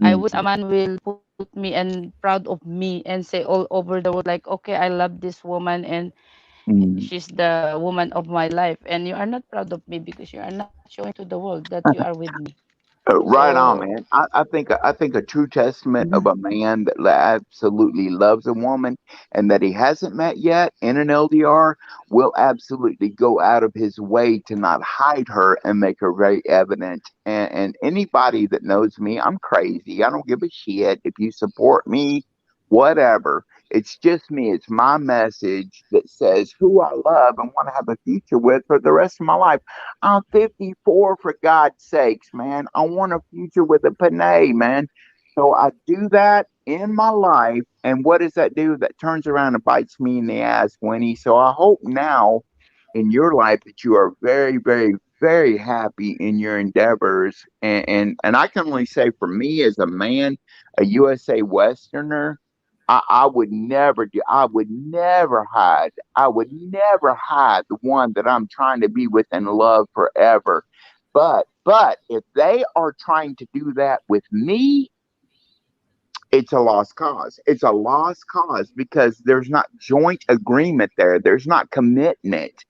I Mm. wish a man will put me and proud of me and say all over the world like, okay, I love this woman and Mm. she's the woman of my life, and you are not proud of me because you are not showing to the world that you are with me. Right on, So man. I think a true testament of a man that absolutely loves a woman and that he hasn't met yet in an LDR will absolutely go out of his way to not hide her and make her very evident. And anybody that knows me, I'm crazy. I don't give a shit if you support me, whatever. It's just me. It's my message that says who I love and want to have a future with for the rest of my life. I'm 54 for God's sakes, man. I want a future with a Panay, man. So I do that in my life. And what does that do? That turns around and bites me in the ass, Winnie. So I hope now in your life that you are very, very, very happy in your endeavors. And I can only say for me as a man, a USA Westerner, I would never do, I would never hide the one that I'm trying to be with and love forever. But if they are trying to do that with me, it's a lost cause. It's a lost cause because there's not joint agreement there. There's not commitment.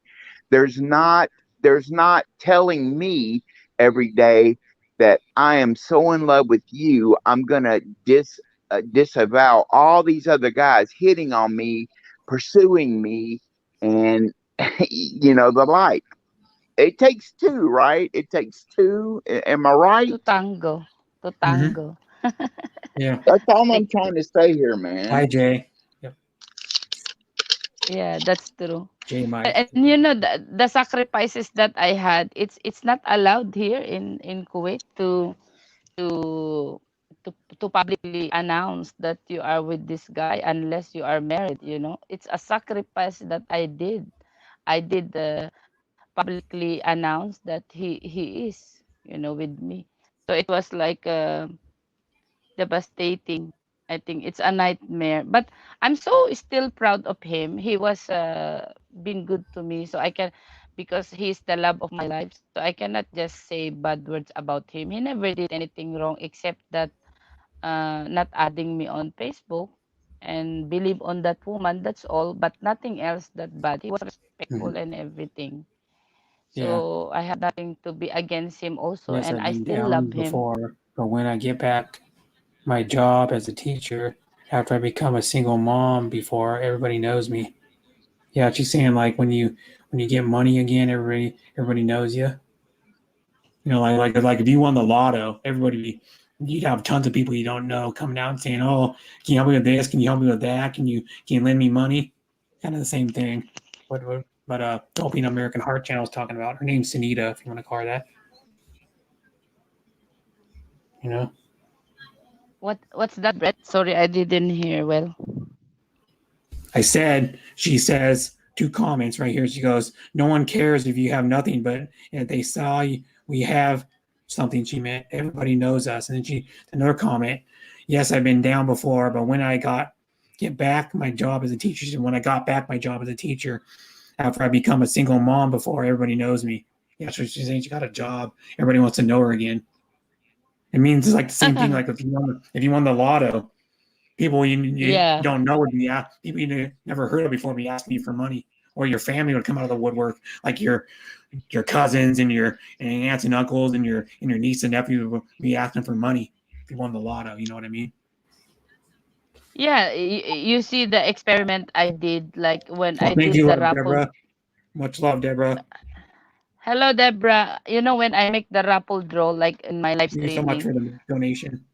There's not there's not telling me every day that I am so in love with you, I'm gonna disavow all these other guys hitting on me, pursuing me, and the like. It takes two, right? It takes two. Am I right? to tango, to Mm-hmm. tango. Yeah. That's all I'm Take trying to say here, Hi, man. Jay. Yep. Yeah, that's true. Jay Mike. And you know the sacrifices that I had, it's not allowed here in Kuwait to to publicly announce that you are with this guy unless you are married, you know. It's a sacrifice that I did. I did publicly announce that he is, you know, with me. So it was like devastating. I think it's a nightmare. But I'm so still proud of him. He was been good to me. So I can, because he's the love of my life. So I cannot just say bad words about him. He never did anything wrong except that not adding me on Facebook and believe on that woman. That's all. But nothing else that bad. He was Mhm. respectful and everything. Yeah. So I have nothing to be against him also, Yes, and I've I been still down love him. before, but when I get back my job as a teacher, after I become a single mom, before everybody knows me. Yeah, she's saying like when you get money again, everybody knows you. You know, like if you won the lotto, you'd have tons of people you don't know coming out and saying, "Oh, can you help me with this? Can you help me with that? Can you lend me money?" Kind of the same thing. But Filipino American Heart Channel is talking about. Her name's Sunita, if you want to call her that. You know. What's that, Brett? Sorry, I didn't hear well. She says, two comments right here. She goes, no one cares if you have nothing, but if they saw you, we have something, she meant. Everybody knows us. And then another comment, yes, I've been down before, but when I get back my job as a teacher, she said, when I got back my job as a teacher, after I become a single mom before, everybody knows me. Yeah, so she's saying she got a job. Everybody wants to know her again. It means it's like the same thing, like if you won the lotto, people you Yeah. don't know would be people you never heard of before be asking you for money, or your family would come out of the woodwork, like your cousins and your aunts and uncles and your niece and nephew would be asking for money if you won the lotto. You know what I mean? Yeah, you see the experiment I did, like when Well, I thank did you, the raffle. Deborah. Much love, Deborah. Hello, Debra. You know when I make the raffle draw, like in my live Thank you so much streaming, for the donation.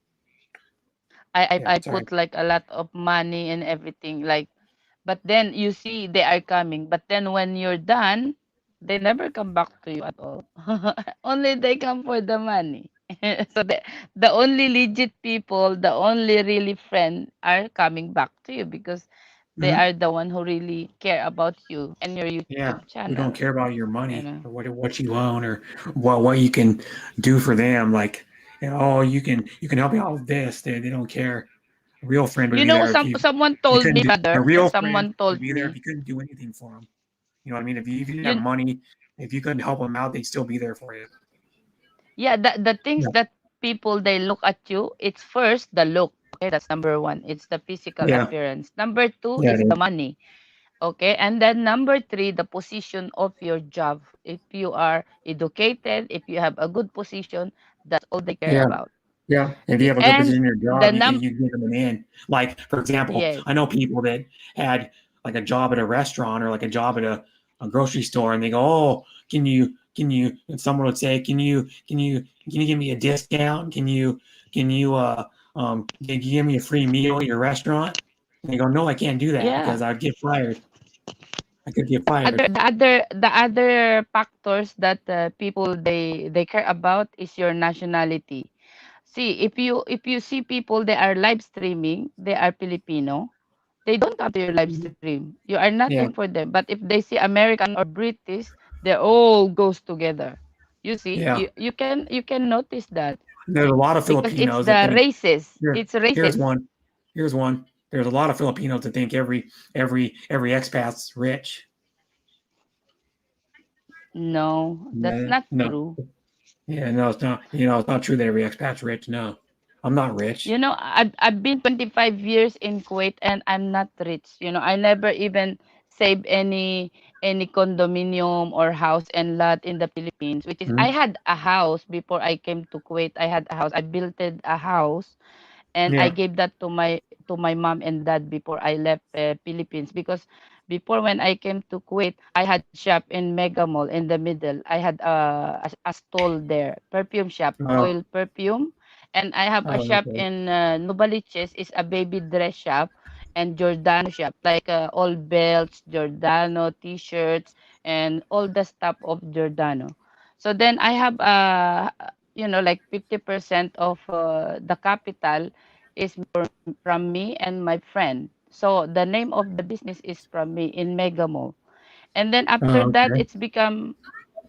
Yeah, I sorry. put like a lot of money and everything. Like, but then you see they are coming. But then when you're done, they never come back to you at all. Only they come for the money. So the only legit people, the only really friend are coming back to you because they Mhm. are the one who really care about you and your Yeah, YouTube we don't channel. care about your You money know. or what you own or what you can do for them. Like, oh, you can help me out with this. They don't care. A real friend would You be know, there if someone you told couldn't me, do. A brother. real friend Someone would told be there if me. you couldn't do anything for them. You know what I mean? If you didn't have You money, if you couldn't help them out, they'd still be there for you. Yeah, the things Yeah. that people they look at you, it's first the look. Okay, that's number one. It's the physical Yeah. appearance. Number two Yeah. is it the is. money. Okay, and then number three, the position of your job. If you are educated, if you have a good position, that's all they care Yeah. about. Yeah. If you have a good And position in your the job, num you give them an in. Like, for example, yes, I know people that had like a job at a restaurant or like a job at a grocery store, and they go, "Oh, and someone would say, can you give me a discount? Can you give me a free meal at your restaurant?" And they go, "No, I can't do that yeah. because I'd get fired. I could get The fired." other factors that people they care about is your nationality. See, if you see people they are live streaming, they are Filipino, they don't come to your live Mhm. stream. You are Yeah. nothing for them. But if they see American or British, they all goes together. You see, Yeah. you can notice that There's a lot of because it's Filipinos that the think races. here. It's Here's races. one. Here's one. There's a lot of Filipinos that think every expat's rich. No, that's Yeah, not no. true. Yeah, no, it's not. It's not true that every expat's rich. No, I'm not rich. I've been 25 years in Kuwait and I'm not rich. I never even save any condominium or house and lot in the Philippines, which is I Mhm. had a house before I came to Kuwait. I had a house. I built a house and I Yeah. gave that to my mom and dad before I left Philippines because before when I came to Kuwait, I had shop in Mega Mall in the middle. I had a stall there, perfume shop, Oh. oil perfume, and I have a Oh. shop Okay. in Novaliches is a baby dress shop and Giordano shop like all belts, Giordano t-shirts and all the stuff of Giordano. So then I have like 50% of the capital is from me and my friend. So the name of the business is from me in Megamo. And then after Oh. that, Okay. it's become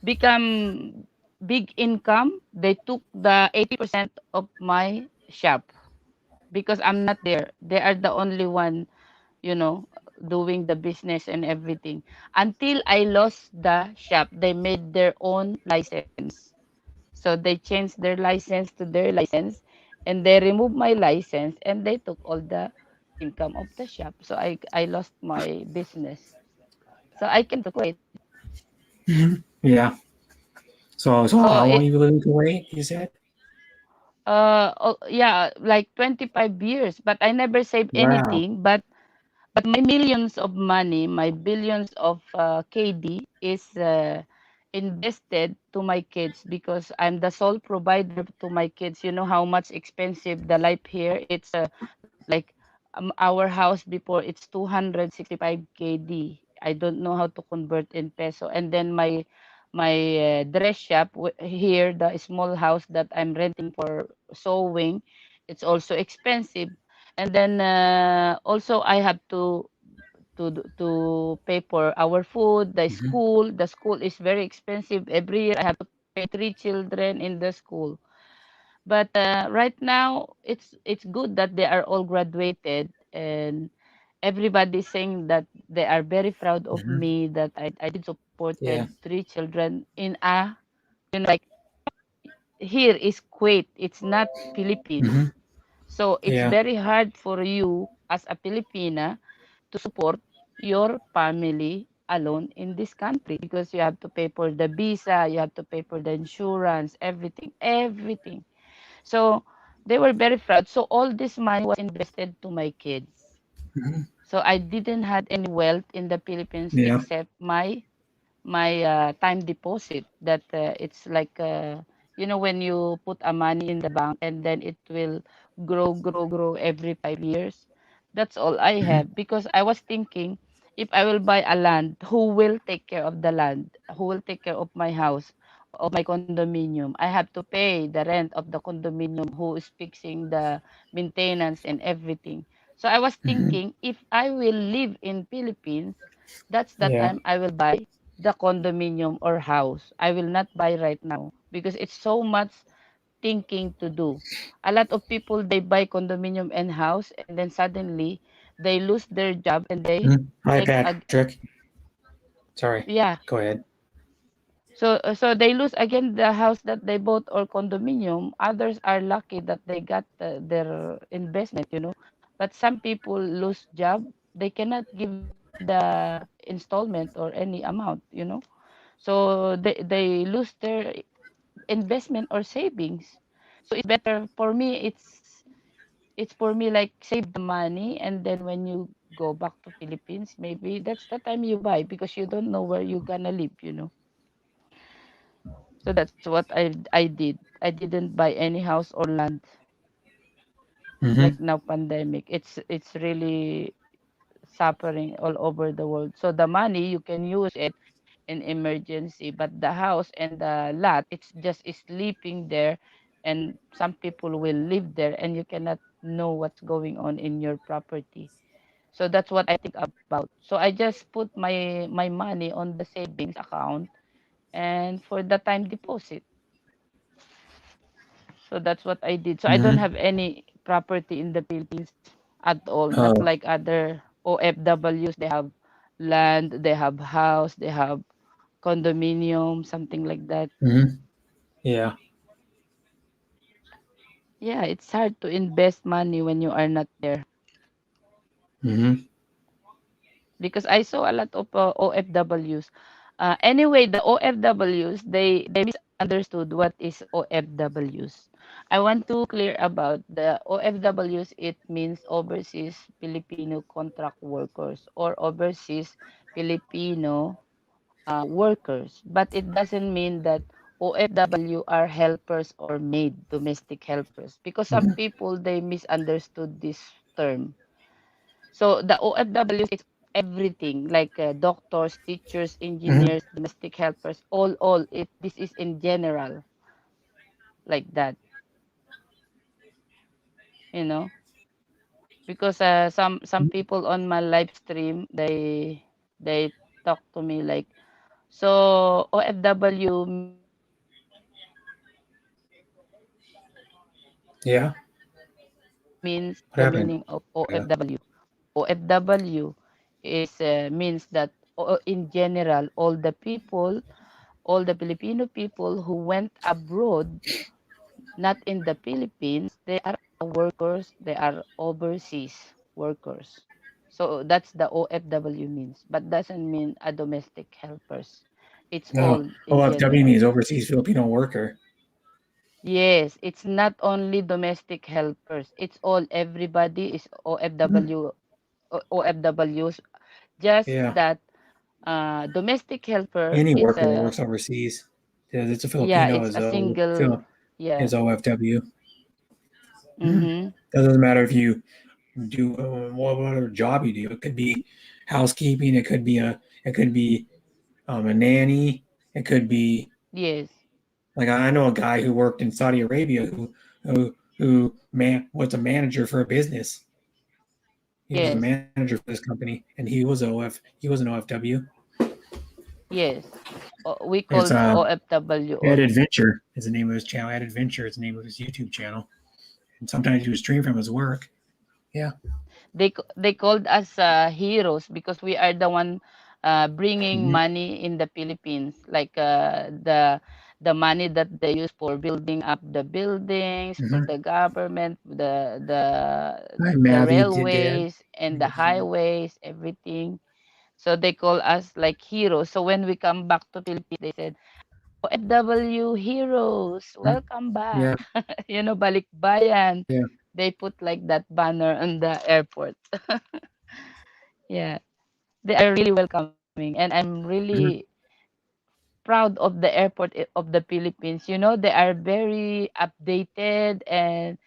big income. They took the 80% of my shop because I'm not there. They are the only one, you know, doing the business and everything. Until I lost the shop, they made their own license. So they changed their license to their license and they removed my license and they took all the income of the shop. So I lost my business. So I came to Kuwait. Mhm. Yeah. So So how long it you been in Kuwait? You said. yeah, like 25 years, but I never saved Wow. anything, but my millions of money, my billions of KD is invested to my kids because I'm the sole provider to my kids. You know how much expensive the life here. It's like our house before it's 265 KD. I don't know how to convert in peso. And then my dress shop here, the small house that I'm renting for sewing, it's also expensive. And then also I have to pay for our food, the Mhm. school. The school is very expensive. Every year I have to pay three children in the school. But right now it's good that they are all graduated and everybody's saying that they are very proud of Mhm. me that I did Yeah. supported three children in like here is Kuwait. It's not Mhm. Philippines. So it's Yeah. very hard for you as a Filipina to support your family alone in this country because you have to pay for the visa, you have to pay for the insurance, everything. So they were very proud. So all this money was invested to my kids. Mhm. So I didn't had any wealth in the Philippines Yeah. except my time deposit that it's like when you put a money in the bank and then it will grow every 5 years. That's all I Mhm. have because I was thinking if I will buy a land, who will take care of the land, who will take care of my house, of my condominium. I have to pay the rent of the condominium, who is fixing the maintenance and everything. So I was Mhm. thinking if I will live in Philippines, that's the Yeah. time I will buy the condominium or house. I will not buy right now because it's so much thinking to do. A lot of people they buy condominium and house and then suddenly they lose their job and they Mhm. Hi, take a Patrick. Sorry. yeah. Go ahead. So they lose again the house that they bought or condominium. Others are lucky that they got their investment, But some people lose job. They cannot give the installment or any amount. So they lose their investment or savings. So it's better for me. It's for me like save the money, and then when you go back to Philippines, maybe that's the time you buy because you don't know where you're gonna live. So that's what I did. I didn't buy any house or land Mm-hmm. like now pandemic. It's really suffering all over the world. So the money you can use it in emergency, but the house and the lot it's just sleeping there, and some people will live there, and you cannot know what's going on in your property. So that's what I think about. So I just put my money on the savings account and for the time deposit. So that's what I did. So I don't Mm-hmm. have any property in the Philippines at all. Not Oh. like other OFWs. They have land, they have house, they have condominium, something like that. Mm-hmm. Yeah. Yeah, it's hard to invest money when you are not there. Mm-hmm. Because I saw a lot of OFWs. Anyway, the OFWs they misunderstood what is OFWs. I want to clear about the OFWs. It means overseas Filipino contract workers or overseas Filipino workers, but it doesn't mean that OFW are helpers or maid, domestic helpers, because some Mm-hmm. people they misunderstood this term. So the OFWs is everything like doctors, teachers, Mm-hmm. engineers, domestic helpers, all. It this is in general like that, you know. Because some people on my live stream they talk to me like, so OFW means Yeah. the What happened? meaning of Uh, OFW. OFW is means that in general all the Filipino people who went abroad, not in the Philippines, they are workers, they are overseas workers. So that's the OFW means, but doesn't mean a domestic helpers. It's no. all in OFW general. means overseas Filipino worker. Yes, it's not only domestic helpers. It's all everybody is Mhm. OFWs. Just Yeah. that domestic helper Any it's worker that a works overseas, yeah, it's a yeah, Filipino it's is a single yeah. is OFW. Mhm. Mhm. That doesn't matter if you do whatever job you do. It could be housekeeping. It could be a nanny. It could be Yes. like I know a guy who worked in Saudi Arabia who was a manager for a business. He was a Yes. manager for this company, and he was an OFW. Yes. We It's called OFW Ed also. Adventure is the name of his channel. Ed Adventure is the name of his YouTube channel, and sometimes he would stream from his work. Yeah. They called us heroes because we are the one bringing Mm-hmm. money in the Philippines, like the money that they use for building up the buildings for Mm-hmm. the government, Hi, the Mavi, Dad. railways and the highways, everything. So they call us like heroes. So when we come back to Philippines, they said, OFW heroes, Mhm. welcome back. Yeah. Balikbayan. Yeah. They put like that banner on the airport. Yeah, they are really welcoming, and I'm Mm-hmm. really proud of the airport of the Philippines. They are very updated and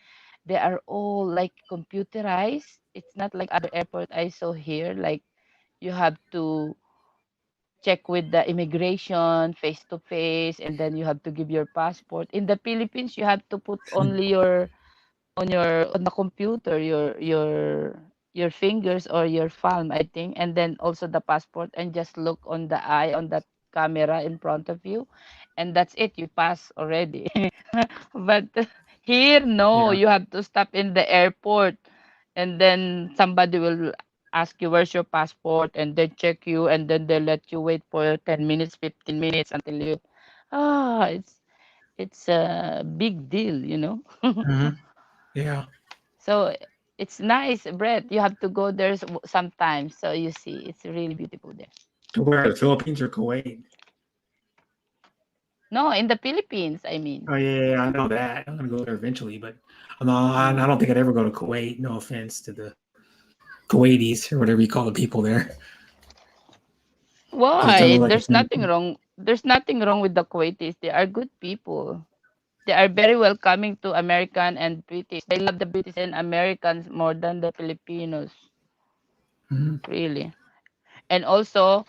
they are all like computerized. It's not like other airport I saw here. Like you have to check with the immigration face to face, and then you have to give your passport. In the Philippines, you have to put only your on the computer your fingers or your palm, I think, and then also the passport, and just look on the eye on that camera in front of you, and that's it, you pass already. But here, no, Yeah. you have to stop in the airport, and then somebody will ask you where's your passport, and then check you, and then they let you wait for 10 minutes, 15 minutes until Ah, it's a big deal, you know. Hmm. Yeah. So it's nice, Brett. You have to go there sometimes. So you see, it's really beautiful there. To where, the Philippines or Kuwait? No, in the Philippines, I mean. Oh yeah, I know that. I'm gonna go there eventually, but I Mm. don't think I'd ever go to Kuwait. No offense to the Kuwaitis or whatever you call the people there. Because it doesn't Why? look like it's There's any. nothing wrong. There's nothing wrong with the Kuwaitis. They are good people. They are very welcoming to American and British. They love the British and Americans more than the Filipinos, Mhm. really. And also,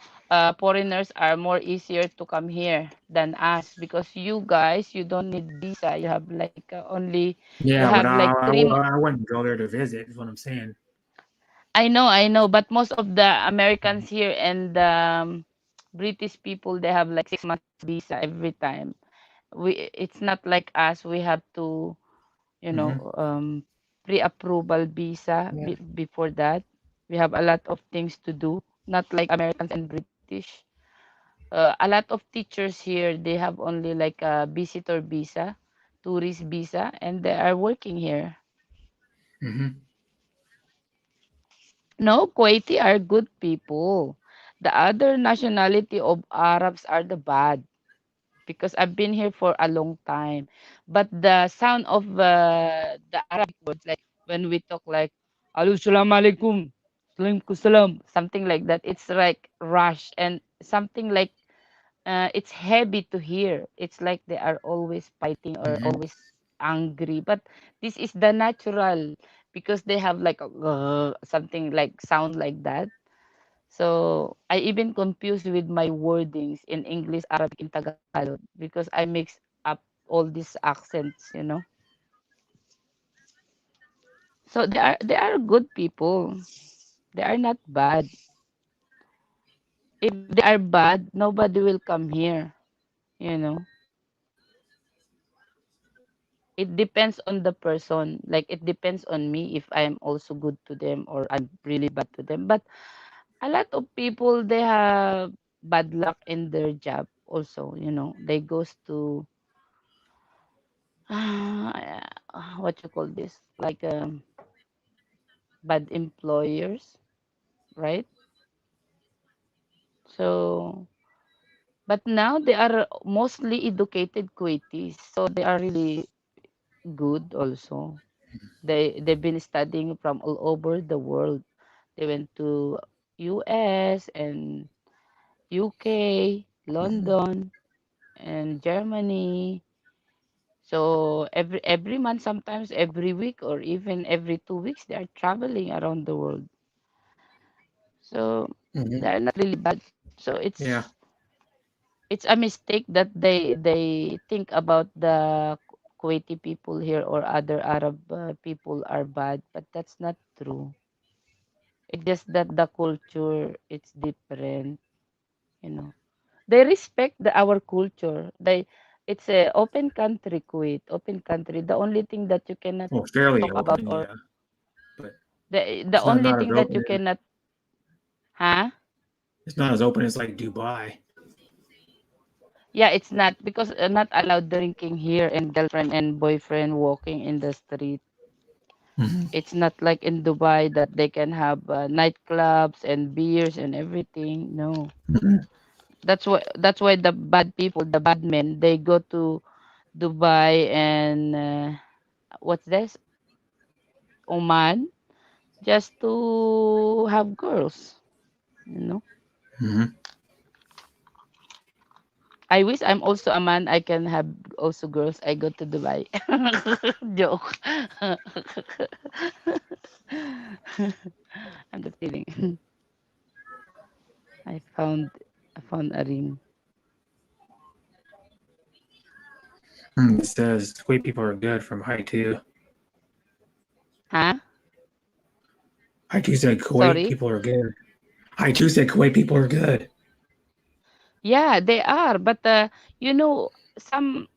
foreigners are more easier to come here than us because you guys, you don't need visa. You have like you Yeah, but have like I wouldn't go there to visit. Is what I'm saying. I know, but most of the Americans here and British people, they have like 6 months visa every time. It's not like us. We have to, you know, Hmm. pre-approval visa Yeah. before that. We have a lot of things to do, not like Americans and British. A lot of teachers here, they have only like a visitor visa, tourist visa, and they are working here. Hmm. No, Kuwaiti are good people. The other nationality of Arabs are the bad because I've been here for a long time. But the sound of the Arabic words, like when we talk like Alu salam alaikum, salam, something like that, it's like rush and something like it's heavy to hear. It's like they are always fighting or Hmm. always angry. But this is the natural because they have like a something like sound like that. So I even confused with my wordings in English, Arabic, and Tagalog because I mix up all these accents, you know. So they are good people. They are not bad. If they are bad, nobody will come here, you know. It depends on the person. Like it depends on me if I'm also good to them or I'm really bad to them. But a lot of people they have bad luck in their job also, you know. They goes to what you call this? Like bad employers, right? So but now they are mostly educated Kuwaitis, so they are really good also. They've been studying from all over the world. They went to US and UK, London, and Germany. So every month, sometimes every week, or even every 2 weeks, they are traveling around the world. So Hmm. they are not really bad. So Yeah. it's a mistake that they think about the Kuwaiti people here or other Arab people are bad, but that's not true. It's just that the culture it's different, you know. They respect our culture. It's a open country, Kuwait, open country. The only thing that you cannot Well, fairly talk about open, or yeah, but the it's not only not as thing that you open. cannot, huh? It's not as open as like Dubai. Yeah, it's not because not allowed drinking here and girlfriend and boyfriend walking in the street. Hmm. It's not like in Dubai that they can have nightclubs and beers and everything. No, Hmm. that's why the bad people, the bad men, they go to Dubai and what's this? Oman just to have girls, you know. Hmm. I wish I'm also a man. I can have also girls. I go to Dubai. Joke. I'm just kidding. I found I found a ring. It says Kuwait people are good from High two. Huh? High two said Kuwait Sorry. people are good. High two said Kuwait people are good. Yeah, they are. But you know, some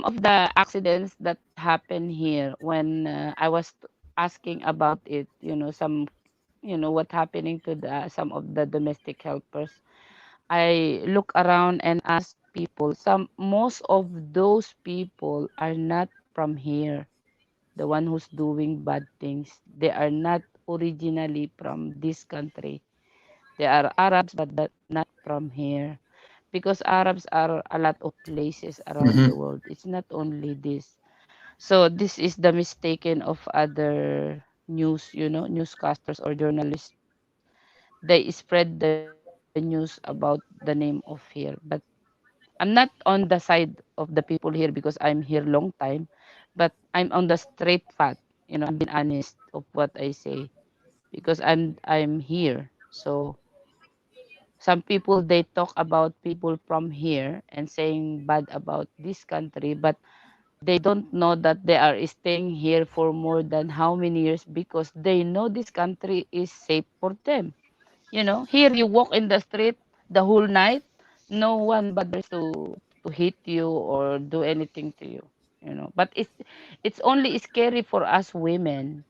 of the accidents that happen here when I was asking about it, you know, what happening to the some of the domestic helpers. I look around and ask people, most of those people are not from here. The one who's doing bad things, they are not originally from this country. They are Arabs, but not from here. Because Arabs are a lot of places around the Hmm. world. It's not only this. So this is the mistaken of other newscasters or journalists. They spread the news about the name of here. But I'm not on the side of the people here because I'm here long time, but I'm on the straight path. I'm being honest of what I say because I'm here. So some people they talk about people from here and saying bad about this country, but they don't know that they are staying here for more than how many years because they know this country is safe for them. Here you walk in the street the whole night, no one bothers to hit you or do anything to you. But it's only scary for us women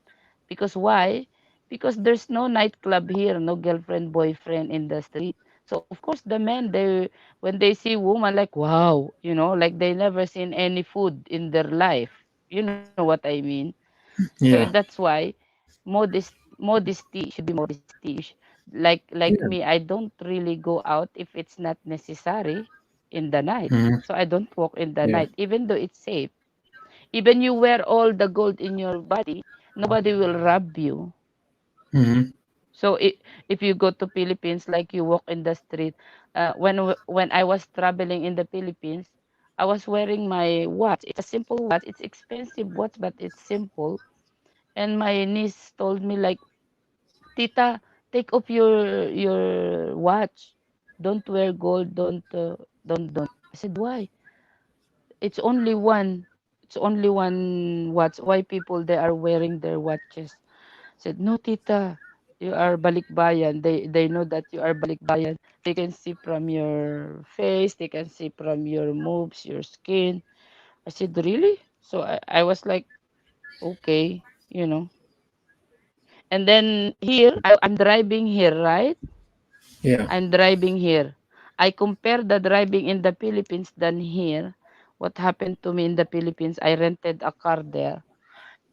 because why? Because there's no nightclub here, no girlfriend, boyfriend in the street. So of course the men they when they see woman like wow, like they never seen any food in their life. You know what I mean? So Yeah. that's why modesty should be modesty. Like Yeah. me, I don't really go out if it's not necessary in the night. Hmm. So I don't walk in the Yeah. night, even though it's safe. Even you wear all the gold in your body, nobody will rob you. Hmm. So if you go to Philippines, like you walk in the street, when I was traveling in the Philippines, I was wearing my watch. It's a simple watch. It's expensive watch, but it's simple. And my niece told me like, Tita, take off your watch. Don't wear gold. Don't. I said, why? It's only one. It's only one watch. Why people they are wearing their watches? Said, no, Tita, you are balikbayan. They know that you are balikbayan. They can see from your face. They can see from your moves, your skin. I said, really? So I was like, okay, And then here, I'm driving here, right? Yeah. I'm driving here. I compare the driving in the Philippines than here. What happened to me in the Philippines? I rented a car there.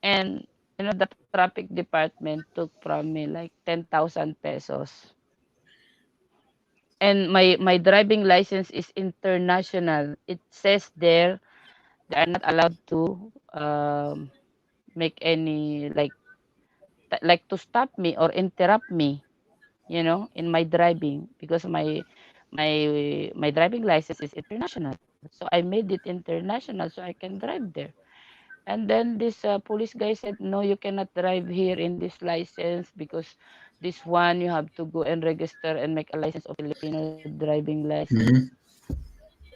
And, the traffic department took from me like 10,000 pesos. And my driving license is international. It says there they are not allowed to make any like to stop me or interrupt me in my driving because my driving license is international. So I made it international so I can drive there. And then this police guy said, no, you cannot drive here in this license because this one you have to go and register and make a license of Filipino driving license. Hmm.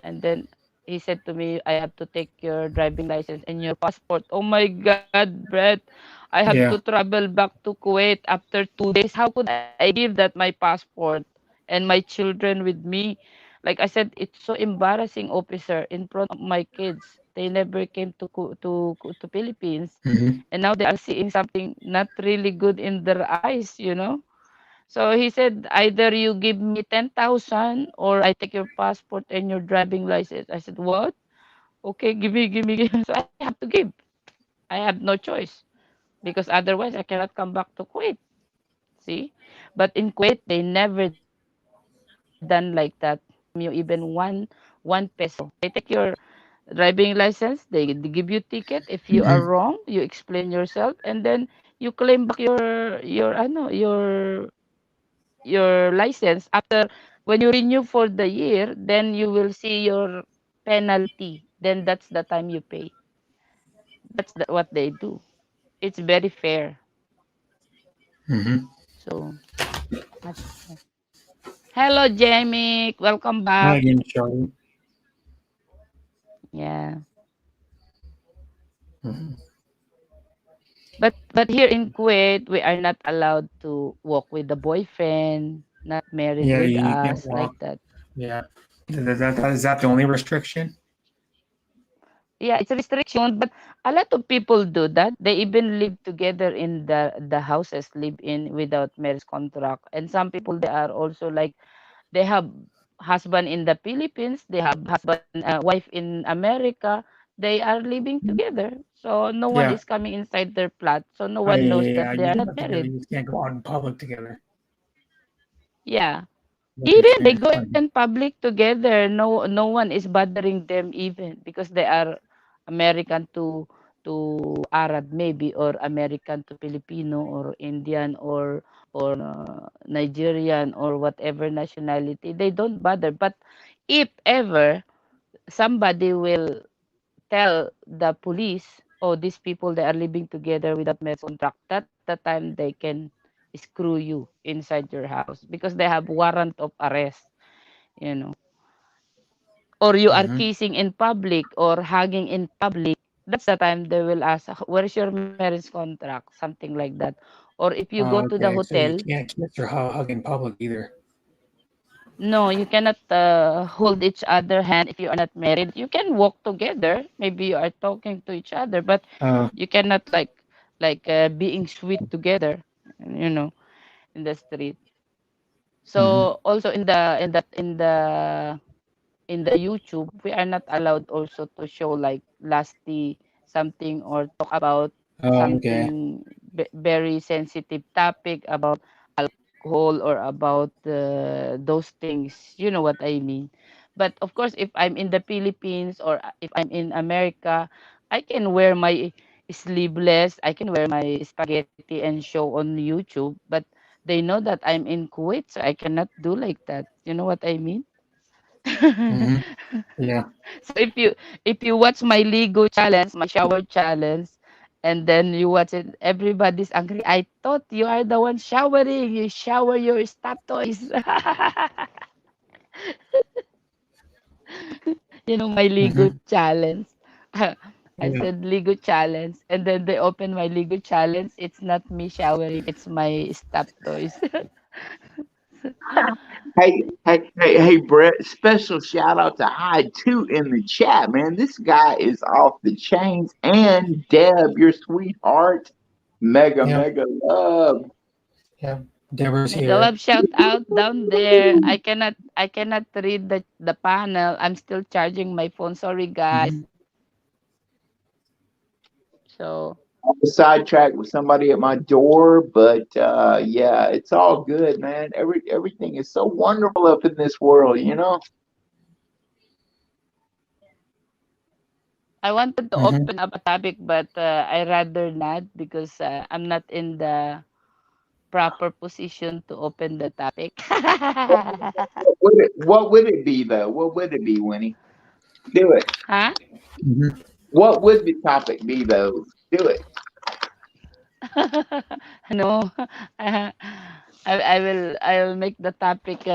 And then he said to me, I have to take your driving license and your passport. Oh my God, Brett, I have to Yeah. travel back to Kuwait after 2 days. How could I give that my passport and my children with me? Like I said, it's so embarrassing, officer, in front of my kids. They never came to Philippines, Hmm. and now they are seeing something not really good in their eyes. So he said, either you give me 10,000 or I take your passport and your driving license. I said, what? Okay, give me, give me. So I have to give. I have no choice because otherwise I cannot come back to Kuwait. See? But in Kuwait, they never done like that. From you even one peso. They take your driving license, they give you ticket. If you are Hmm. wrong, you explain yourself and then you claim back your license after when you renew for the year, then you will see your penalty. Then that's the time you pay. What they do. It's very fair. Hmm. So that's hello, Jamie. Welcome Hi back. again, Charlie. Yeah. Hmm. But here in Kuwait, we are not allowed to walk with the boyfriend, not married Yeah, with you can't us like walk. that. Yeah. Is that the only restriction? Yeah, it's a restriction, but a lot of people do that. They even live together in the houses, live in without marriage contract. And some people they are also like they have husband in the Philippines, they have husband, wife in America. They are living together, so no one Yeah. is coming inside their flat, so no Oh, one knows yeah, that yeah. they You are can not live together. married. You just can't go out in public together. Yeah, What you're even they saying. go in public together. No one is bothering them even because they are American to Arab maybe, or American to Filipino, or Indian, or Nigerian, or whatever nationality. They don't bother. But if ever somebody will tell the police, oh, these people, they are living together without marriage contract, that's the time they can screw you inside your house because they have warrant of arrest, you know. Or you are Mm-hmm. kissing in public or hugging in public, that's the time they will ask, where's your marriage contract, something like that. Or if you go Oh, to the okay. So you hotel, can't kiss or hug in public either. no, you cannot hold each other hand if you are not married. You can walk together. Maybe you are talking to each other, but Oh. you cannot being sweet together, you know, in the street. Mm-hmm. So also in the YouTube, we are not allowed also to show like lasty something or talk about Oh, okay. something very sensitive topic about alcohol or about those things. You know what I mean? But of course, if I'm in the Philippines or if I'm in America, I can wear my sleeveless, I can wear my spaghetti and show on YouTube. But they know that I'm in Kuwait, so I cannot do like that. You know what I mean? Mm-hmm. Yeah. So if you watch my Lego challenge, my shower challenge, and then you watch it, everybody's angry. I thought you are the one showering. You shower your stuffed toys. My Lego Mm-hmm. challenge. I Yeah. said Lego challenge, and then they open my Lego challenge. It's not me showering. It's my stuffed toys. Hey, Brett! Special shout out to Hyde too in the chat, man. This guy is off the chains, and Deb, your sweetheart, mega Yeah. mega love. Yeah. Deborah's Mega here. love shout out down there. I cannot read the panel. I'm still charging my phone. Sorry Mm-hmm. guys. So I was sidetracked with somebody at my door, but yeah, it's all good, man. Everything is so wonderful up in this world, you know. I wanted to Mm-hmm. open up a topic, but I rather not because I'm not in the proper position to open the topic. What would it be though? What would it be, Winnie? Do it. Huh? Mm-hmm. What would the topic be though? Do it. No. I will make the topic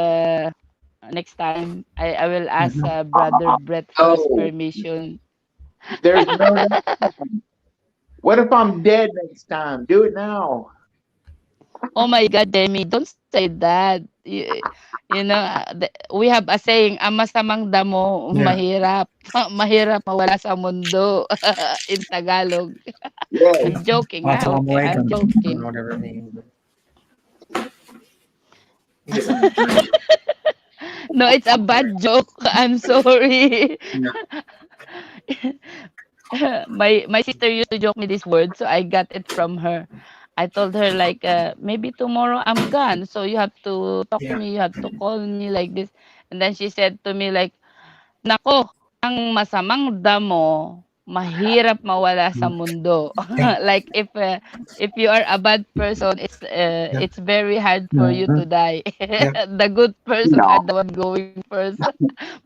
next time. I will ask Mm-hmm. brother Brett first Oh, permission. there's no next time. What if I'm dead next time? Do it now. Oh my God, Demi, don't say that. We have a saying, ang masamang damo, Yeah. mahirap. Mahirap mawala sa mundo in Tagalog. Yes. I'm joking, ha? Assalamu Okay, I'm alaikum. I don't know joking. whatever it means. No, it's a bad joke. I'm sorry. Yeah. My sister used to joke me this word, so I got it from her. I told her like maybe tomorrow I'm gone, so you have to talk to Yeah. me, you have to call me like this. And then she said to me like, "Nako, ang masamang damo, mahirap mawala sa Mm. mundo." Yeah. Like if you are a bad person, Yeah. it's very hard for you Mm-hmm. to die. Yeah. The good person are No. the one going first.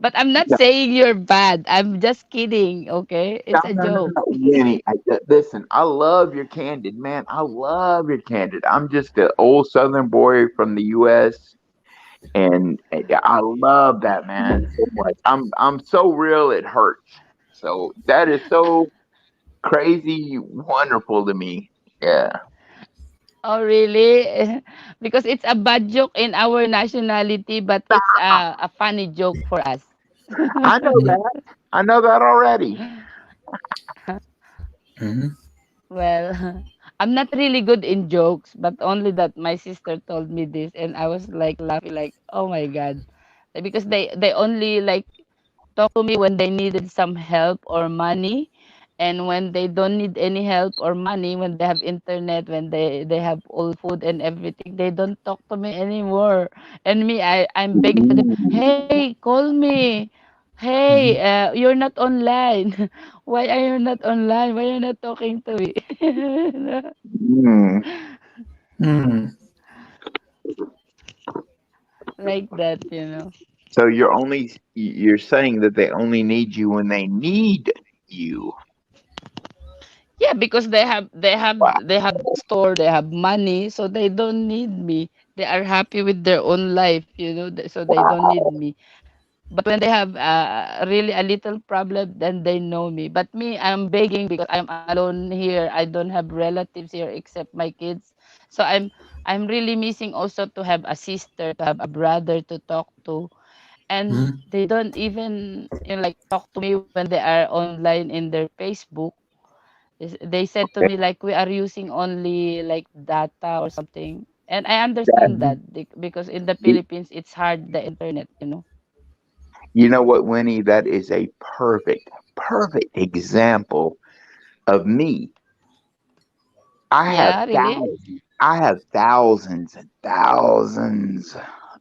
But I'm not saying you're bad. I'm just kidding, okay? No, It's a no, no, joke. no, Winnie. Listen, I love your candid, man. I love your candid. I'm just an old Southern boy from the U.S. and I love that, man, so much. I'm so real it hurts. So that is so crazy wonderful to me. Yeah, Oh, really? Because it's a bad joke in our nationality, but it's a funny joke for us. I know Yeah. that. I know that already. Mm-hmm. Well, I'm not really good in jokes, but only that my sister told me this, and I was like laughing, like, oh my God. because they only like talk to me when they needed some help or money, and when they don't need any help or money, when they have internet, when they have all food and everything, they don't talk to me anymore. And me, I'm begging to them, hey, call me, hey, Mhm. you're not online. Why are you not online? Why are you not talking to me? Mm. Mm. Like that. So you're saying that they only need you when they need you. Yeah, because Wow. they have store, they have money, so they don't need me. They are happy with their own life, so they don't need me. But when they have really a little problem, then they know me. But me, I'm begging because I'm alone here. I don't have relatives here except my kids. So I'm really missing also to have a sister, to have a brother to talk to. And Mhm. they don't even like talk to me when they are online in their Facebook. They said to me like we are using only like data or something. And I understand Mhm. that because in the Philippines it's hard the internet. You know what, Winnie? That is a perfect example of me. Yeah, really? I have thousands and thousands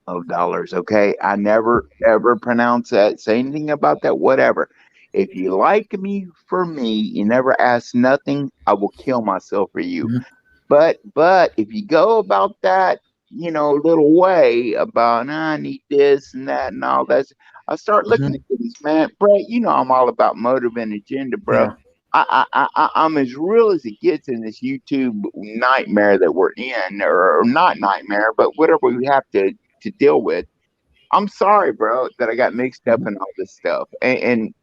of dollars. Okay. I never ever pronounce that, say anything about that, whatever. If you like me for me, you never ask nothing, I will kill myself for you. Mhm. But if you go about that, little way about I need this and that and all that, I start looking at Mhm. things, man. Brett, I'm all about motive and agenda, bro. Yeah. I'm as real as it gets in this YouTube nightmare that we're in, or not nightmare, but whatever we have to deal with. I'm sorry, bro, that I got mixed up Mhm. in all this stuff, and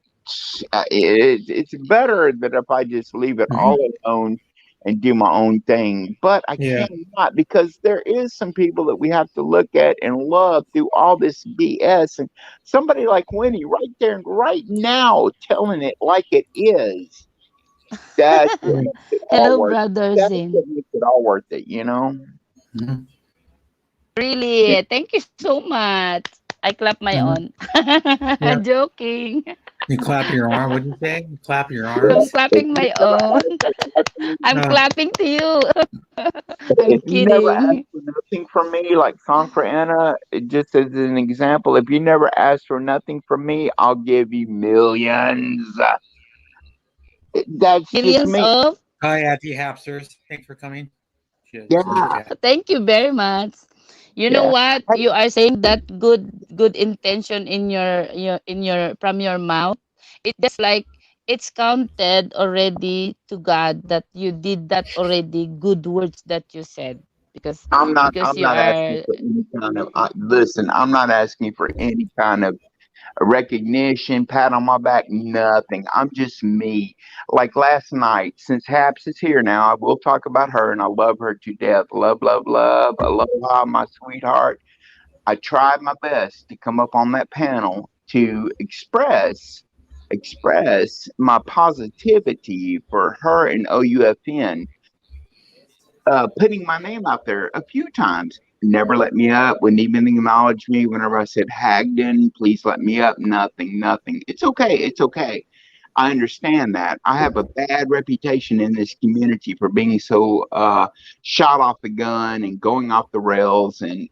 it's better that if I just leave it all Mhm. alone and do my own thing. But I Yeah. cannot, because there is some people that we have to look at and love through all this BS. And somebody like Winnie, right there, right now, telling it like it is. That's what Mhm. makes it all Hello, worth. brother That's Zin. what makes it all worth it, you know. Mhm. Really? Thank you so much. I clap my Mhm. own. Yeah. Joking. You clap your arm. What did you say? You clap your I'm arms. If clapping you my never own. ask for nothing, I'm Uh, clapping to you. I'm if you never ask kidding. for nothing from me, like Song for Anna, just as an example, if you never ask for nothing from me, I'll give you millions. That's just Millions me. of. Hi, Auntie Hapsters. Thanks for coming. She's in the Yeah, chat. Thank you very much. You know yeah. what? Hey, You are saying that good intention in your from your mouth. It's just like it's counted already to God that you did that already. Good words that you said because I'm not. because I'm you not asking are for any kind of. Listen, I'm not asking for any kind of recognition, pat on my back, nothing. I'm just me. Like last night, since Haps is here now, I will talk about her, and I love her to death. Love, love, love. Aloha, my sweetheart. I tried my best to come up on that panel to express my positivity for her and OUFN, putting my name out there a few times. Never let me up, wouldn't even acknowledge me whenever I said Hagden, please let me up. Nothing, nothing. It's okay. It's okay. I understand that. I have a bad reputation in this community for being so shot off the gun and going off the rails and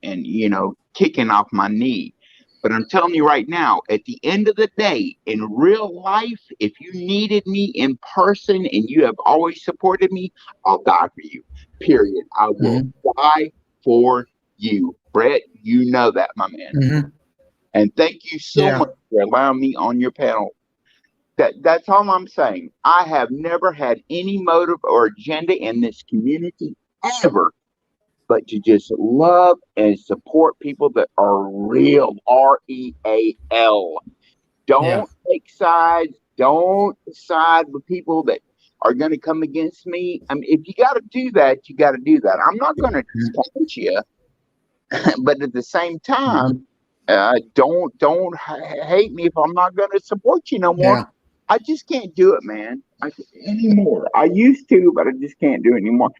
kicking off my knee. But I'm telling you right now, at the end of the day, in real life, if you needed me in person and you have always supported me, I'll die for you. Period. I will Mhm. die for you. Brett, you know that, my man. Mhm. And thank you so Yeah. much for allowing me on your panel. That's all I'm saying. I have never had any motive or agenda in this community ever, but to just love and support people that are real. REAL. Yeah. Don't take sides. Don't side with people that are going to come against me. I mean, if you got to do that, you got to do that. I'm not going to Mhm. discount you, but at the same Mhm. time, don't hate me if I'm not going to support you no more. Yeah. I just can't do it, man. Anymore. I used to, but I just can't do it anymore.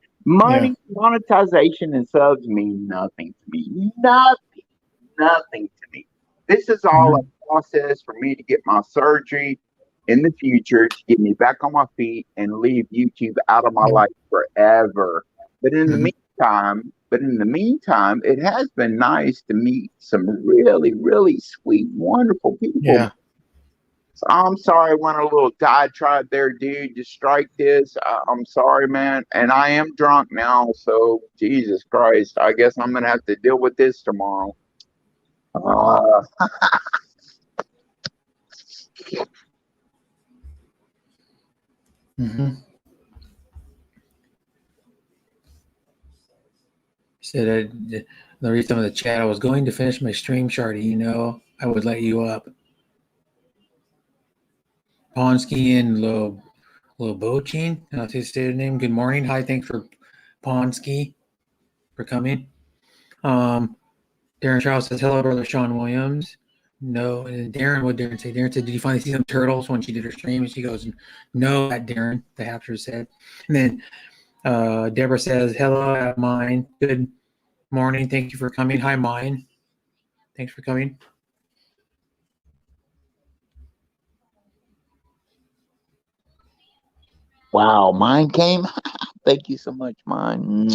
Yeah. Money, monetization, and subs mean nothing to me. Nothing, nothing to me. This is all a process for me to get my surgery in the future to get me back on my feet and leave YouTube out of my life forever. But in the meantime, it has been nice to meet some really, really sweet, wonderful people. Yeah. So I'm sorry I went a little diatribe there, dude. To strike this, I'm sorry, man. And I am drunk now, so Jesus Christ, I guess I'm gonna have to deal with this tomorrow. Mm-hmm. Said the reason of the chat. I was going to finish my stream, Shardy. You know, I would let you up. Ponsky and Lobochin. That's his stated name. Good morning. Hi, thanks for Ponsky for coming. Darren Charles says, hello, brother Sean Williams. No, and Darren, what Darren say? Darren said, did you finally see some turtles when she did her stream? And she goes, no, that Darren, the Hapster said. And then Deborah says, hello, I have mine. Good morning. Thank you for coming. Hi, mine. Thanks for coming. Wow, mine came. Thank you so much, mine.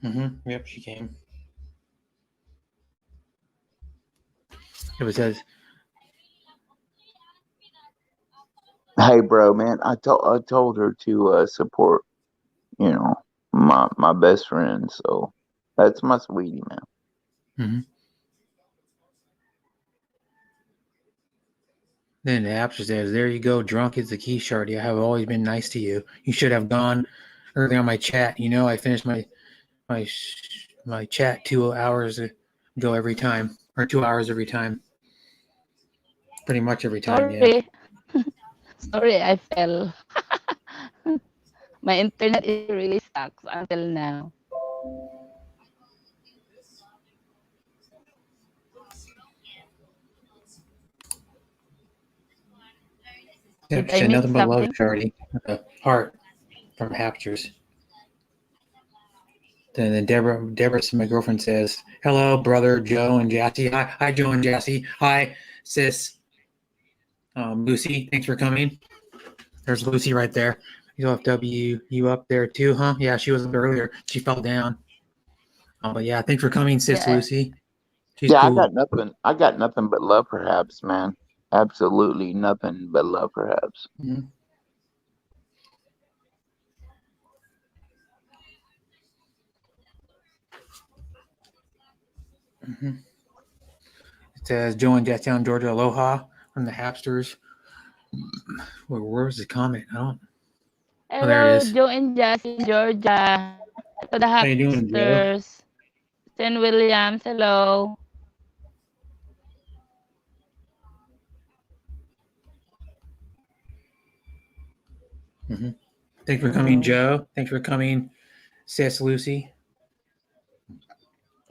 Mm-hmm. Yep, she came. It says, Hey, bro, man, I told her to support, you know, my best friend. So that's my sweetie, man. mm-hmm. Then the Hapster says, there you go. Drunk is the key, Shardy. I have always been nice to you. You should have gone early on my chat. You know, I finished my chat 2 hours ago every time, or 2 hours every time. Pretty much every time, yeah. Sorry. Sorry, I fell. My internet really sucks until now. Yeah, Did I she said miss nothing but love, something? Shardy. The heart from Hapsters. Then Deborah, my girlfriend, says, hello, brother Joe and Jassy. Hi, Joe and Jassy. Hi, sis. Lucy, thanks for coming. There's Lucy right there. UFW, you up there too, huh? Yeah, she was up earlier. She fell down. But yeah, thanks for coming, sis Yeah. Lucy. She's Yeah, cool. I got nothing but love for Habs, man. Absolutely nothing but love for Habs. Mm-hmm. Mm-hmm. It says Joe in Jacktown, Georgia. Aloha from the Hapsters. Where's the comment? I don't. Hello, there it is. Joe and Jassy, Georgia. To the How you doing, Joe? Hapsters. St. Williams, hello. Mm-hmm. Thanks for coming, Joe. Thanks for coming, sis Lucy.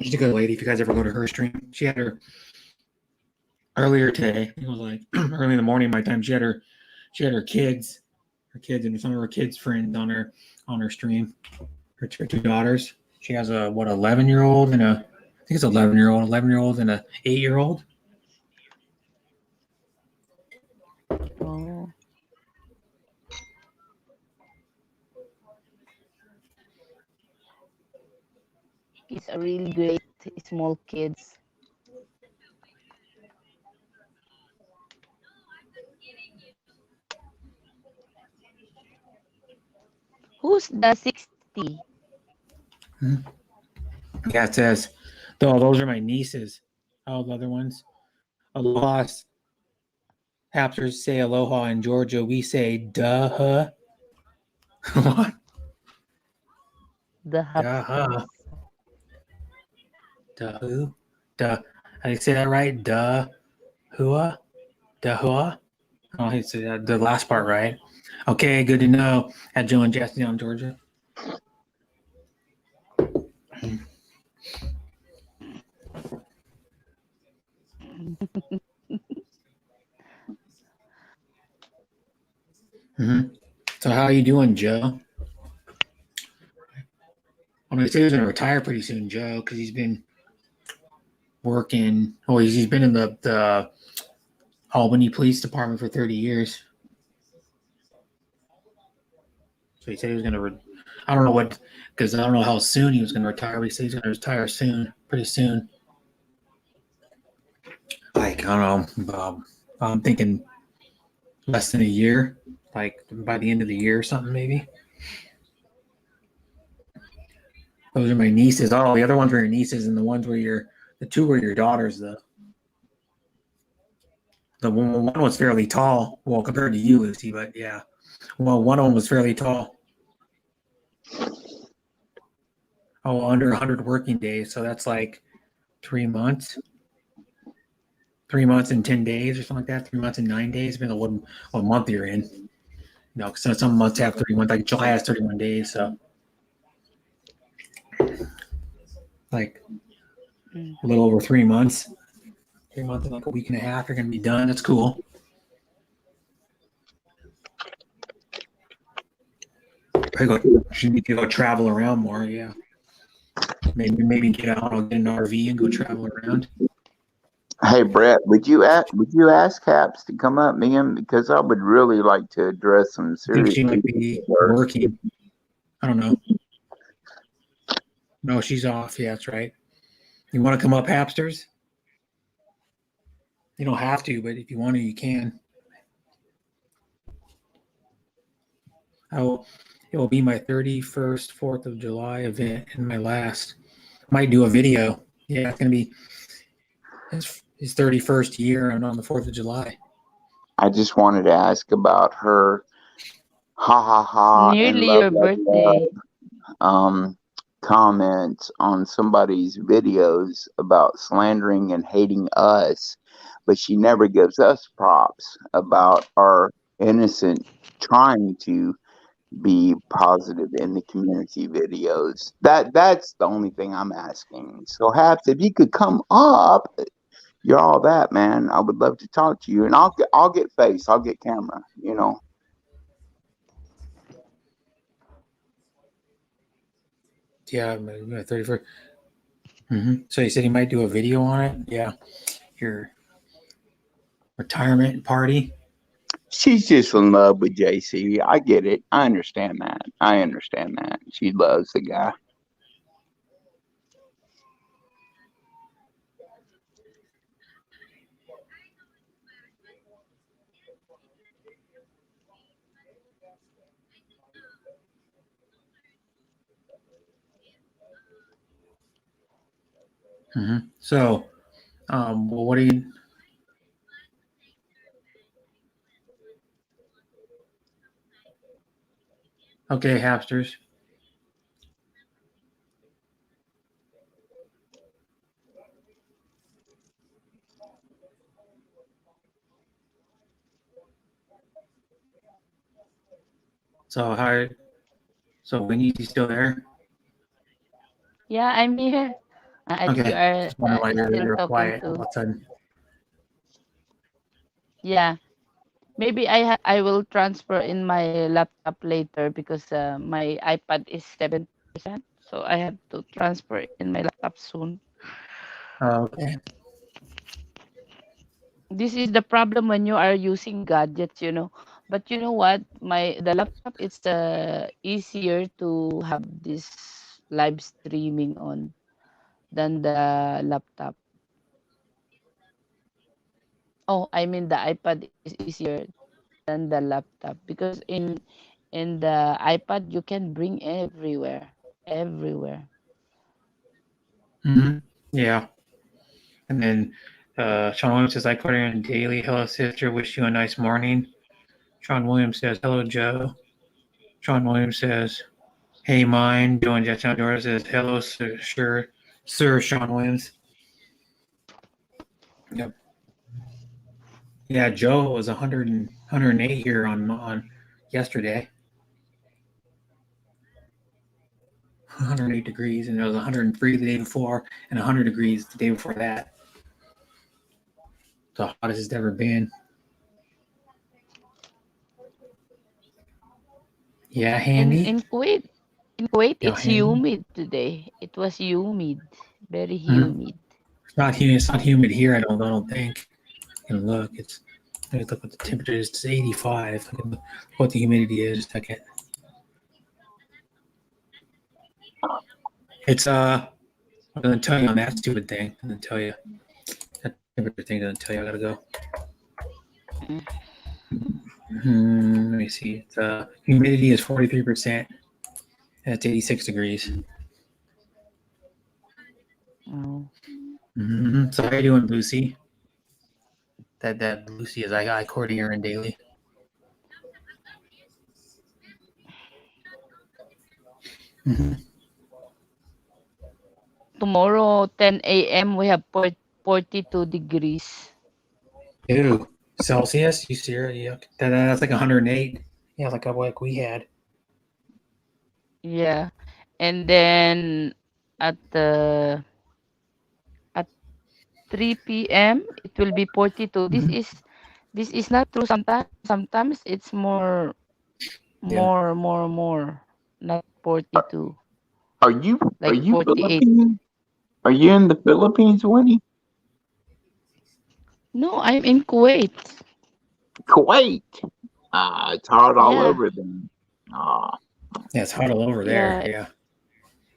She's a good lady. If you guys ever go to her stream, she had her earlier today. It was like early in the morning my time. She had her kids, and some of her kids' friends on her stream. Her two daughters. She has a 11-year-old and I think it's 11-year-old and a 8-year-old. Oh. It's a really great small kids. Who's the 60? Yeah, it says, oh, those are my nieces. All the other ones. Aloha. Hapsters say aloha in Georgia. We say duh. What? The Hapsters. Duh. Duh. I say that right? Duh. Hua? Duh. Oh, I said the last part right. Okay, good to know. At Joe and Jesse down Georgia. Mm-hmm. So how are you doing, Joe? Well, he said he's going to retire pretty soon, Joe, because he's been working. Oh, he's been in the Albany Police Department for 30 years. So he said he was going to. I don't know what, because I don't know how soon he was going to retire. But he said he's going to retire soon, pretty soon. Like, I don't know. I'm thinking less than a year, like by the end of the year or something, maybe. Those are my nieces. Oh, the other ones were your nieces, and the two were your daughters. The one was fairly tall. Well, compared to you, Lucy, but yeah. Well, one of them was fairly tall. Oh, under 100 working days. So that's like 3 months. 3 months and 10 days or something like that. 3 months and 9 days. Depending on what month you're in. You know, because some months have 31. Like July has 31 days. So like a little over 3 months. 3 months and like a week and a half. You're going to be done. That's cool. You need to go travel around more. Yeah. Maybe get out and get an RV and go travel around. Hey Brett, would you ask Caps to come up, man? Because I would really like to address some I serious. think she might be working. I don't know. No, she's off. Yeah, that's right. You want to come up, Hapsters? You don't have to, but if you want to, you can. It will be my 31st 4th of July event and my last. Might do a video. Yeah, it's going to be his 31st year and on the 4th of July. I just wanted to ask about her ha ha ha and Nearly love, your love, birthday. love, comments on somebody's videos about slandering and hating us, but she never gives us props about our innocent trying to be positive in the community videos. That's the only thing I'm asking. So Haps, if you could come up, you're all that, man. I would love to talk to you, and I'll get face, I'll get camera, you know. Yeah, my 31st. So he said he might do a video on it. Yeah, your retirement party. She's just in love with JC. I get it. I understand that. She loves the guy. So, well, what do you? Okay, Hapsters. So Winnie's still there? Yeah, I'm here. You Okay. are Just wondering why still you're talking quiet to. all of a sudden. Yeah, maybe I will transfer in my laptop later because my iPad is 70%, so I have to transfer in my laptop soon. Okay. This is the problem when you are using gadgets, you know. But you know what? The laptop is easier to have this live streaming on than the laptop. Oh, I mean the iPad is easier than the laptop because in the iPad you can bring everywhere. Yeah. And then Sean Williams says, I put her in daily. Hello, sister. Wish you a nice morning. Sean Williams says, hello, Joe. Sean Williams says, hey, mine. Doing Jets Outdoors says, hello, sir, Sean Williams. Yep. Yeah, Joe was 108 here on yesterday. 108 degrees, and it was 103 the day before, and 100 degrees the day before that. The hottest it's ever been. Yeah, Handy. In Kuwait, In Kuwait, Yeah, it's hang- humid today. It was humid, very Mhm. humid. It's not humid. It's not humid here. I don't think. And look, it's. Let me look what the temperature is. It's 85. Look at what the humidity is. Just a second. It's I'm gonna tell you on that stupid thing. I'm gonna tell you that temperature thing. Doesn't tell you. I gotta go. Mm. Let me see. It's humidity is 43%. And it's 86 degrees. Oh. So how you doing, Lucy? That Lucy is I courting Aaron daily. Tomorrow, 10 a.m., we have 42 degrees. Ew, Celsius? You serious? Yeah, that's like 108. Yeah, like we had. Yeah. And then at the at 3 p.m., it will be 42. Mhm. This is not true sometimes. Sometimes it's Yeah. more, not 42, Are you like 48. Philippine? Are you in the Philippines, Winnie? No, I'm in Kuwait. Kuwait. It's hot all Yeah. over them. Ah, Yeah, it's hot all over there. Yeah, Yeah.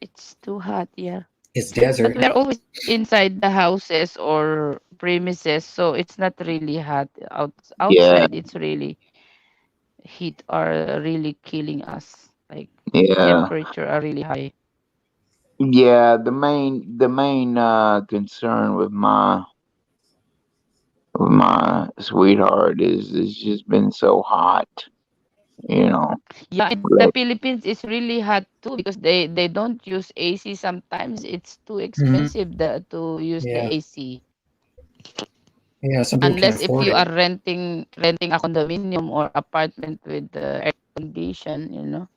it's too hot, yeah. It's But desert. we are always inside the houses or premises, so it's not really hot. yeah, Outside, it's really heat are really killing us. Like yeah, temperature are really high. yeah. The main concern with my sweetheart is it's just been so hot. You know, Yeah, and the like, Philippines is really hot too because they don't use AC sometimes. It's too Hmm. expensive to use the Yeah. AC. Yeah. Some people can't Unless if afford you it. are renting a condominium or apartment with the air condition.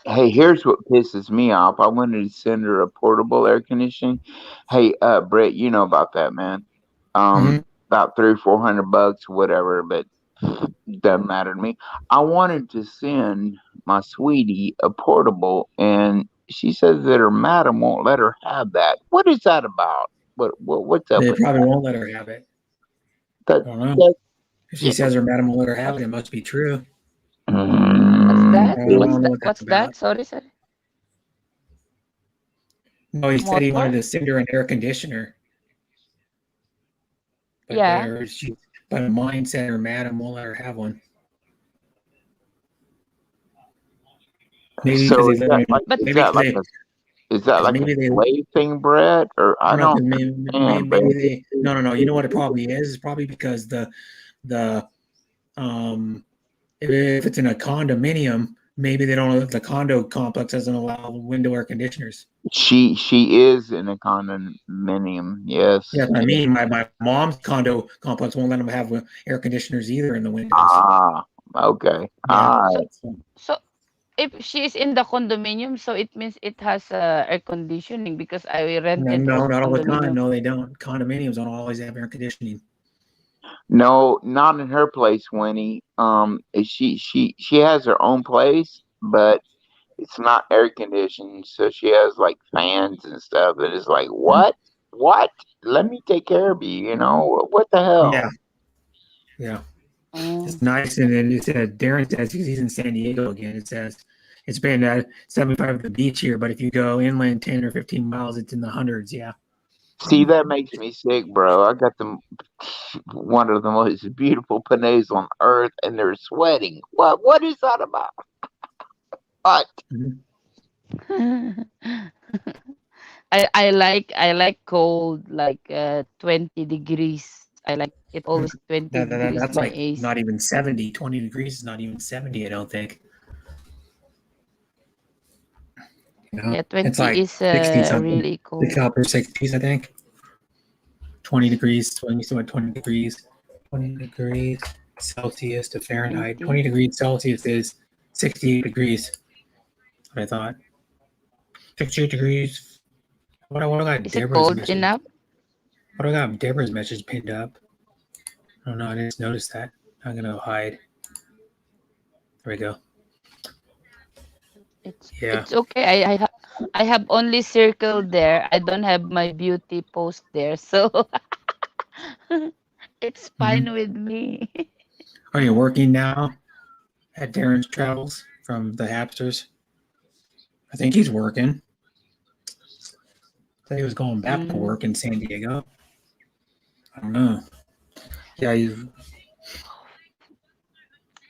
hey, here's what pisses me off. I wanted to send her a portable air conditioning. Hey, Brett, you know about that, man. Um, Hmm. about $300-400, whatever, but doesn't matter to me. I wanted to send my sweetie a portable, and she says that her madam won't let her have that. What is that about? What's up They with probably won't let her have it. that? I don't know. that If she says her madam will let her have it, it must be true. What's that? I mm, What's don't know that? what that's What's that? about. Sorry. No, he said he wanted Motor? to send her an air conditioner, but Yeah. mine said her madam won't let her have one. Maybe because so they live in But is maybe that because like they a is that because like a maybe they slave thing, Brett? Or I I don't know don't because understand, Brett. maybe they no. You know what it probably is? It's probably because the if it's in a condominium, maybe they don't. The condo complex doesn't allow window air conditioners. She is in a condominium. Yeah, Yes. I mean, my mom's condo complex won't let them have air conditioners either in the windows. Ah, okay. Yeah. All so right. so if she is in the condominium, so it means it has air conditioning because I No, rented no, also not all the time. condominium. No, they don't. Condominiums don't always have air conditioning. No, not in her place, Winnie. She has her own place, but it's not air conditioned, so she has like fans and stuff. And it's like, what? What? Let me take care of you. You know what the hell? Yeah, yeah. Oh. It's nice. And then it said Darren says he's in San Diego again. It says it's been 75 at the beach here, but if you go inland 10 or 15 miles, it's in the hundreds. Yeah. See, that makes me sick, bro. I got them one of the most beautiful panays on earth, and they're sweating. What is that about? What? Mhm. I like cold like 20 degrees. I like it always 20 degrees That's my like not AC. even 70. 20 degrees is not even 70, I don't think. Yeah, It's 20 like is 60 something, really six cold. upper 60s, I think. 20 degrees, 20 degrees, 20 degrees Celsius to Fahrenheit. 20. 20 degrees Celsius is 68 degrees. What I thought. 68 degrees. What I got Is it Deborah's cold message? enough? What I got Deborah's message pinned up? I don't know. I didn't notice that. I'm gonna hide. There we go. Yeah. It's okay. I have only circle there. I don't have my beauty post there, so it's Mhm. fine with me. Are you working now at Darren's Travels from the Hapsters? I think he's working. Said he was going back to Mm. work in San Diego. I don't know. Yeah,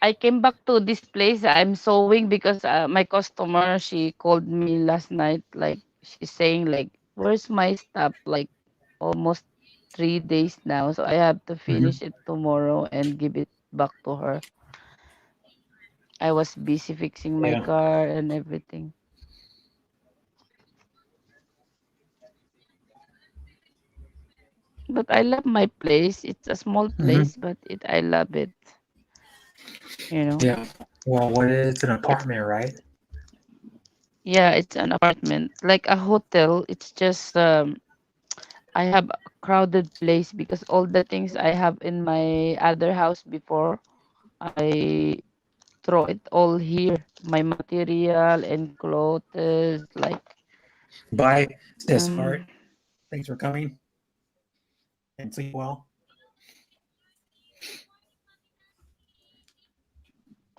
I came back to this place. I'm sewing because my customer, she called me last night. Like she's saying like, "Where's my stuff?" Like almost 3 days now. So I have to Mhm. finish it tomorrow and give it back to her. I was busy fixing my Yeah. car and everything. But I love my place. It's a small Hmm. place, but I love it. You know. Yeah. Well, what is it's an apartment, right? Yeah, it's an apartment, like a hotel. It's just I have a crowded place because all the things I have in my other house before, I throw it all here. My material and clothes, like Bye, sis um Heart. Thanks for coming and sleep well.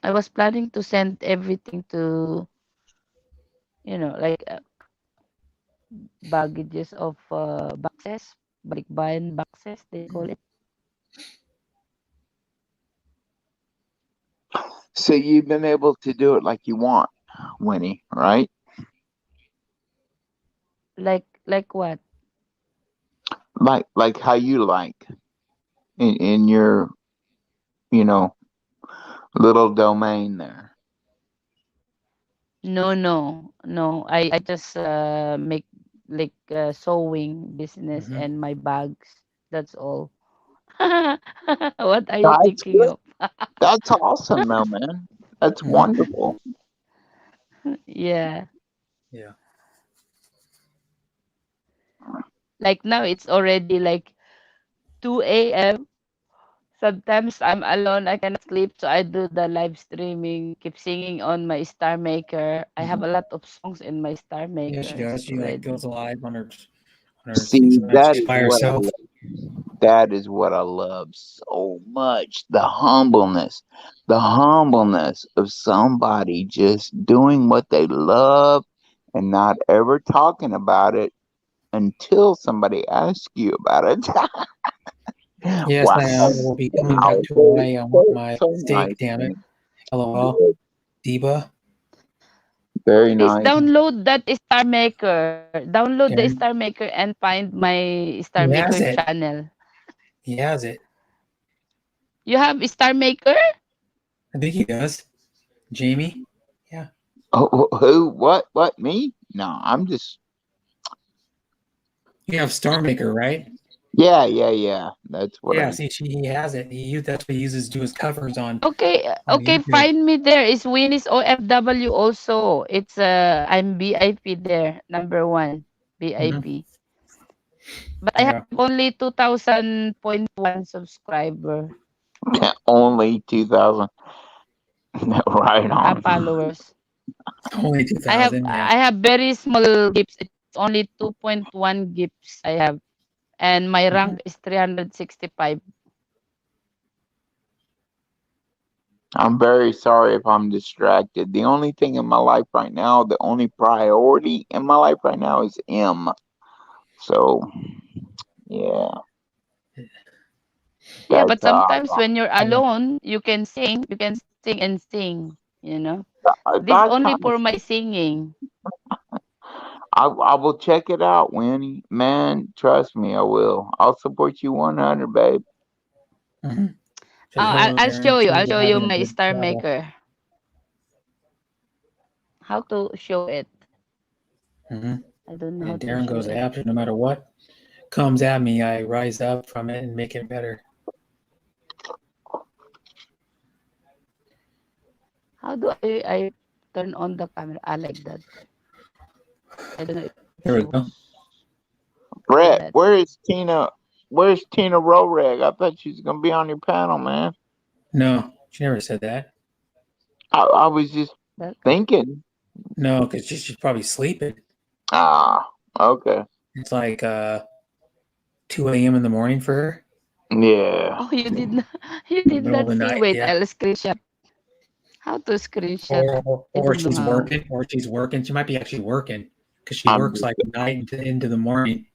I was planning to send everything to, like baggages of boxes, balikbayan boxes, they call it. So you've been able to do it like you want, Winnie, right? Like what? Like how you like in your, you know, little domain there. No. I just make like sewing business Hmm. and my bags. That's all. What are you That's thinking good. of? That's awesome, though, man. That's Hmm. wonderful. Yeah. Yeah. Like now it's already like 2 a.m. Sometimes I'm alone, I cannot sleep, so I do the live streaming, keep singing on my Star Maker. I have Hmm. a lot of songs in my Star Yeah, she Makers does. She like already. goes alive on her things. See, Sometimes that she's is by what I herself. love. That is what I love so much. The humbleness of somebody just doing what they love and not ever talking about it until somebody asks you about it. Yes, Wow. I will be coming back Wow. to So, Hawaii. I want so, my so nice, steak. Damn it. man. LOL. Good. Diva. Very Please nice. download that Star Maker. Download the Darren. Star Maker and find my Star He has Maker it. channel. He has it. You have Star Maker? I think he does. Jamie. Yeah. Oh, who? What? Me? No, I'm just. You have Star Maker, right? Yeah. That's what Yeah. I. See, he has it. That's what he uses to do his covers on Okay, YouTube. find me there. It's Winnie's OFW also. It's I'm VIP there, number one, Hmm. VIP. But I have Yeah. only 2,000.1 subscriber Only 2,000. Right on. followers. Only 2,000. Yeah. I have very small gifts. It's only 2.1 gifts I have, and my Mhm. rank is 365. I'm very sorry if I'm distracted. The only thing in my life right now, the only priority in my life right now is M. So, yeah, Yeah, that's but sometimes when you're alone, you can sing and sing. This is I only kind of for my singing. I will check it out, Winnie. Man, trust me, I will. I'll support you 100, babe. Mhm. Say hello, I'll Darren. show you. Say I'll you're show you having a my good Star travel. Maker. How to show it? Hmm. I don't know how And to Darren show goes it. after no matter what comes at me, I rise up from it and make it better. How do I turn on the camera? I like that. I don't know if it There we go. shows like Brett, that. where is Tina? Where's Tina Roreg? I thought she was gonna be on your panel, man. No, she never said that. I was just That thinking. No, because she's probably sleeping. Ah, okay. It's like 2 a.m. in the morning for her. Yeah. Oh, you did not, you In the did middle of not the see. night, Wait, yeah. I'll screenshot. How to screenshot? I Or don't know she's how. working, or she's working. She might be actually working because she I'm works like night into the morning.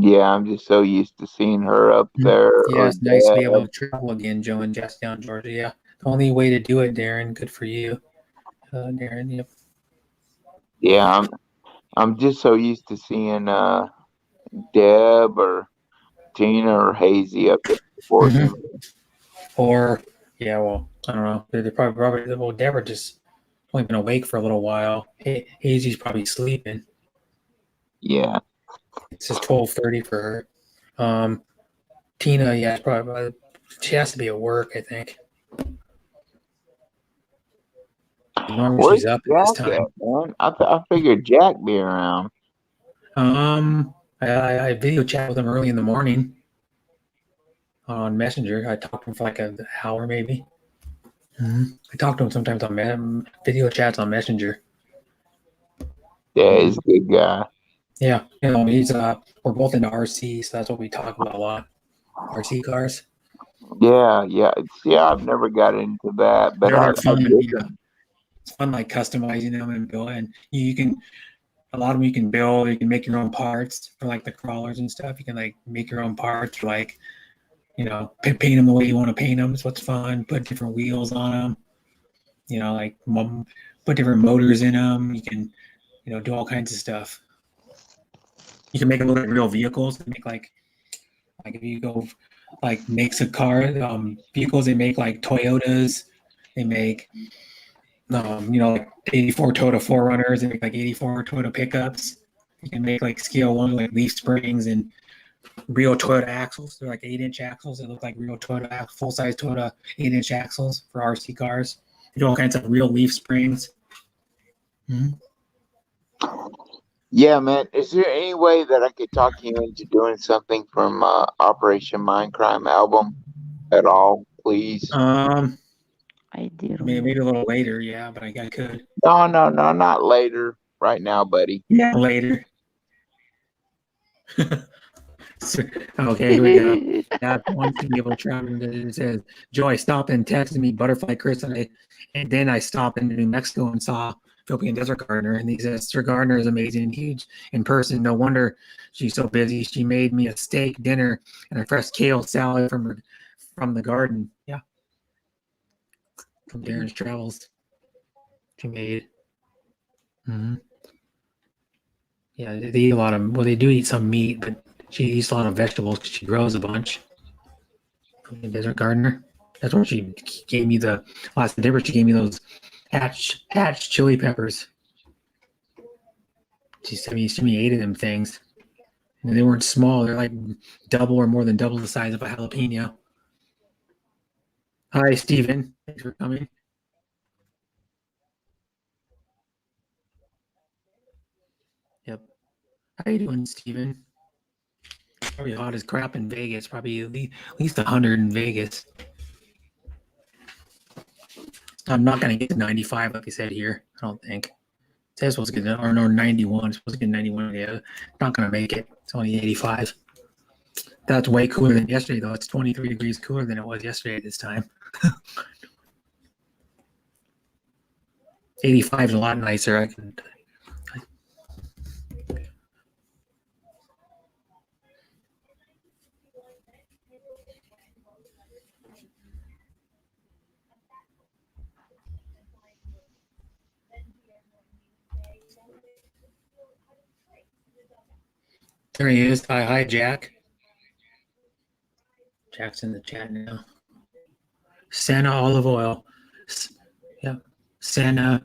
yeah, I'm just so used to seeing her up there Yeah, or it's nice to be able Deb. to travel again, Joe and Jess down Georgia. Yeah, the only way to do it, Darren. Good for you, Darren. Yep. Yeah, I'm just so used to seeing Deb or Tina or Hazy up there working. Or yeah, well, I don't know. They're probably well, Deborah just only been awake for a little while. Hazy's probably sleeping. Yeah. It's just 12:30 for her. Tina, yeah, it's probably she has to be at work, I think. Normally Where's she's up at this Jack time. at, man? I figured Jack be around. I video chat with him early in the morning on Messenger. I talked to him for like an hour, maybe. I talk to him sometimes on video chats on Messenger. Yeah, he's a good guy. Yeah, he's we're both into RC, so that's what we talk about a lot. RC cars. Yeah. See, I've never got into that, but They're I fun. did You know, it's fun like customizing them and building. You can a lot of them you can build. You can make your own parts for like the crawlers and stuff. You can like make your own parts, like paint them the way you want to paint them. It's what's fun. Put different wheels on them. Like put different motors in them. You can do all kinds of stuff. You can make them look like real vehicles. Make like if you go like makes a car vehicles. They make like Toyotas. They make like 84 Toyota 4Runners. They make like 84 Toyota pickups. You can make like scale one like leaf springs and real Toyota axles. They're like 8-inch axles. They look like real Toyota full size Toyota 8-inch axles for RC cars. They do all kinds of real leaf springs. Yeah, man. Is there any way that I could talk you into doing something from Operation Mindcrime album at all, please? I do. Maybe a little later, yeah, but I could. No, not later. Right now, buddy. Yeah, later. Okay, here we go. That one to be able to travel. It says, Joy stopped and texted me Butterfly Chris, and then I stopped in New Mexico and saw Philippine Desert Gardener, and he says, Sir Gardner is amazing and huge in person. No wonder she's so busy. She made me a steak dinner and a fresh kale salad from the garden. Yeah, from Darren's travels. She made. Yeah, they eat a lot of. Well, they do eat some meat, but she eats a lot of vegetables because she grows a bunch. Desert gardener. That's what she gave me the last dinner. She gave me those hatch chili peppers. She sent me 8 of them things. And they weren't small. They're like double or more than double the size of a jalapeno. Hi, Steven. Thanks for coming. Yep. How you doing, Steven? Probably hot as crap in Vegas. Probably at least 100 in Vegas. I'm not going to get to 95 like I said here. I don't think. It says supposed to get, or no, 91. It's supposed to get 91. Yeah, not going to make it. It's only 85. That's way cooler than yesterday, though. It's 23 degrees cooler than it was yesterday at this time. 85 is a lot nicer. There he is. Hi, Jack. Jack's in the chat now. Santa olive oil. Yeah. Santa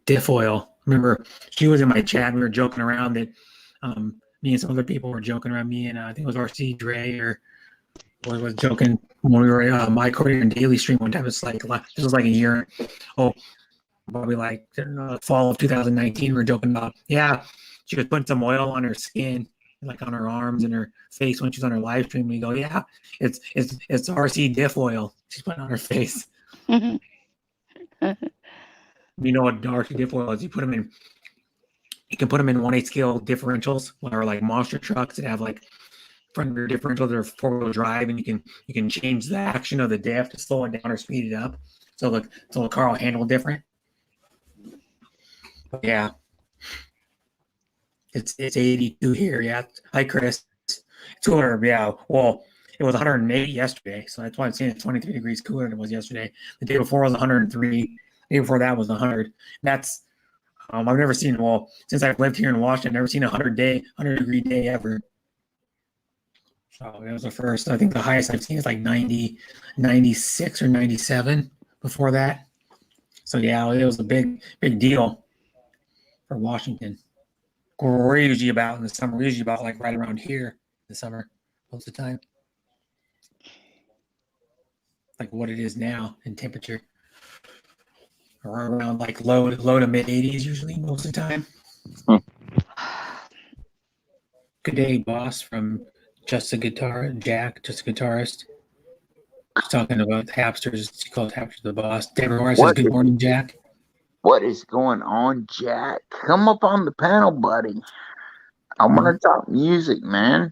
diff oil. Remember, she was in my chat. We were joking around that me and some other people were joking around. Me and I think it was RC Dre or was joking when we were my Courier and Daily Stream one time. It's like this was like a year. Probably like fall of 2019. We were joking about she was putting some oil on her skin, like on her arms and her face when she's on her live stream. We go, yeah, it's RC diff oil she's putting on her face. You know what Darcy diplo is? You can put them in 1/8 scale differentials, or like monster trucks that have like front rear differentials or 4-wheel drive, and you can change the action of the diff to slow it down or speed it up. So the car will handle different. But yeah. It's 82 here. Yeah. Hi, Chris. It's cooler. Yeah. Well, it was 108 yesterday, so that's why I'm saying it's 23 degrees cooler than it was yesterday. The day before was 103. The day before that was 100. That's I've never seen, well, since I've lived here in Washington, I've never seen a 100-degree day ever. So it was the first. I think the highest I've seen is like 90, 96 or 97 before that. So yeah, it was a big deal for Washington. We're usually about in the summer. We're usually about like right around here in the summer most of the time. Like what it is now in temperature. Or around like low to mid 80s usually most of the time. Good day, boss, from Just a Guitarist. He's talking about Hapsters. He calls Hapsters the boss. Deborah Morris says, good morning, Jack. What is going on, Jack? Come up on the panel, buddy. I want to talk music, man.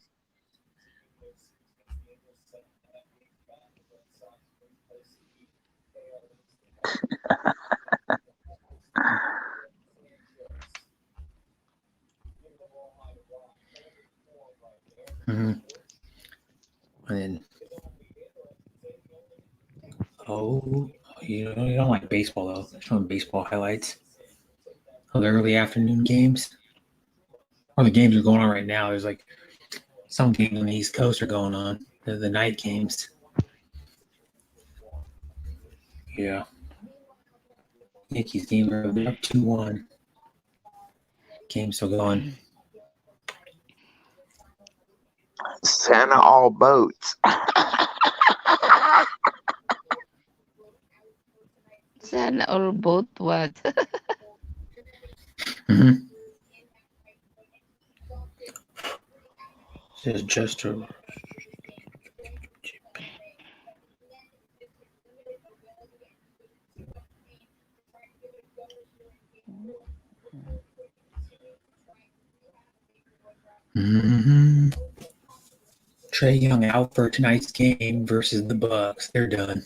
Mm-hmm. And then, you don't like baseball though. They're showing baseball highlights of the early afternoon games, or the games are going on right now. There's like some games on the East Coast are going on. The night games. Yeah. Yankees game are up 2-1. Game still going. Santa all boats. Sana or both what? Mm-hmm. Says Jester. Mm-hmm. Trae Young out for tonight's game versus the Bucks. They're done.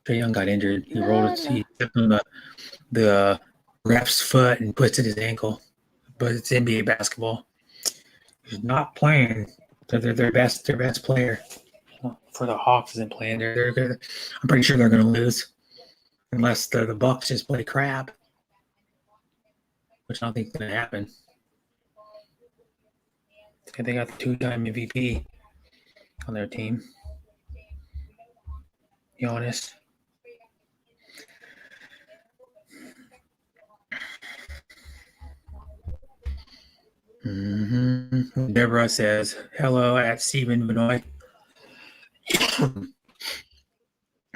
Trae Young got injured. He rolled his feet, stepped on the ref's foot and twisted his ankle. But it's NBA basketball. He's not playing. They're their best player for the Hawks isn't playing. They're I'm pretty sure they're going to lose unless the Bucks just play crap, which I don't think is going to happen. They got the 2-time MVP on their team. Giannis. Mm-hmm. Deborah says, hello at Stephen Benoit. And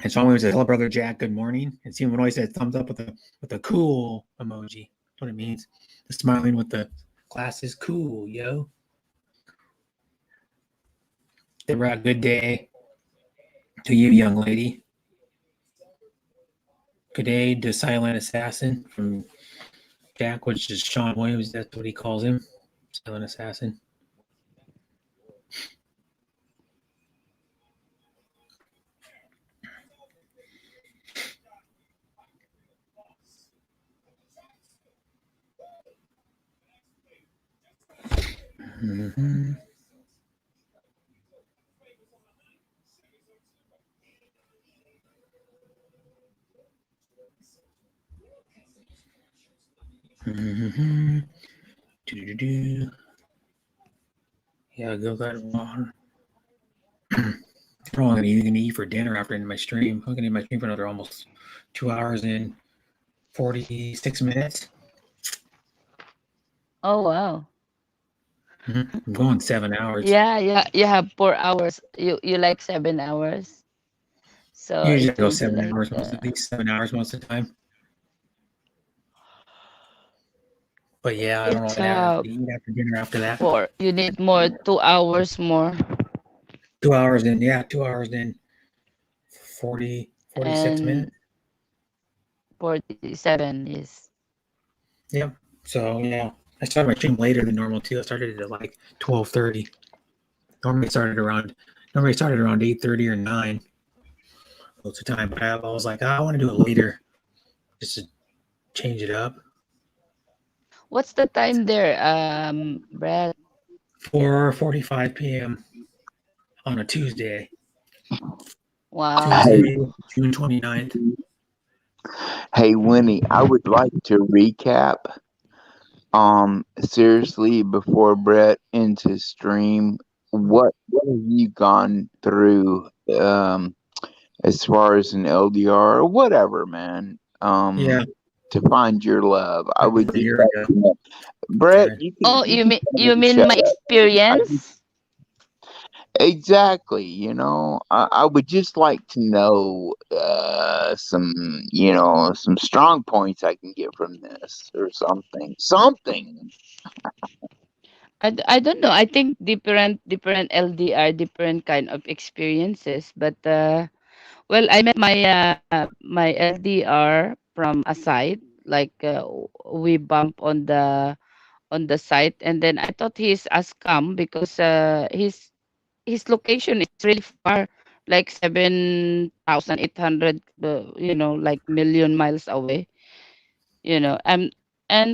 Sean Williams says, hello, brother Jack, good morning. And Stephen Benoit says, thumbs up with the cool emoji. That's what it means. The smiling with the glasses, cool, yo. Deborah, good day to you, young lady. Good day to Silent Assassin from Jack, which is Sean Williams. That's what he calls him. Silent Assassin. Mm-hmm. Mm-hmm. Do-do-do-do. Yeah, go that one. I'm going to eat for dinner after my stream. I'm going to eat my stream for another almost 2 hours and 46 minutes. Oh wow. Mm-hmm. I'm going 7 hours. Yeah. You have 4 hours. You like 7 hours. So Usually I it go will be 7 like, hours, at least 7 hours most of the time. But yeah, I don't know it's what I have to eat after dinner after that. 4. You need more 2 hours more. 2 hours in, 2 hours in 46 And minutes. 47 is. Yep. So yeah, I started my stream later than normal too. I started at like 12:30. Normally it started around 8:30 or 9 most of the time. But I was like, I want to do it later just to change it up. What's the time there, Brad? 4:45 p.m. on a Tuesday. Wow. Tuesday, June 29th. Hey, Winnie, I would like to recap. Seriously, before Brett ends his stream, what have you gone through? As far as an LDR or whatever, man. Yeah, To find your love, I would a just year like ago. to know. Brett, Okay. Oh, you you can mean tell me to my shut up. experience? Exactly. I would just like to know some strong points I can get from this or something. Something. I don't know. I think different LDR, different kind of experiences. But well, I met my LDR from a site. Like we bump on the site, and then I thought he's a scam because his location is really far, like 7,800, like million miles away. You know, and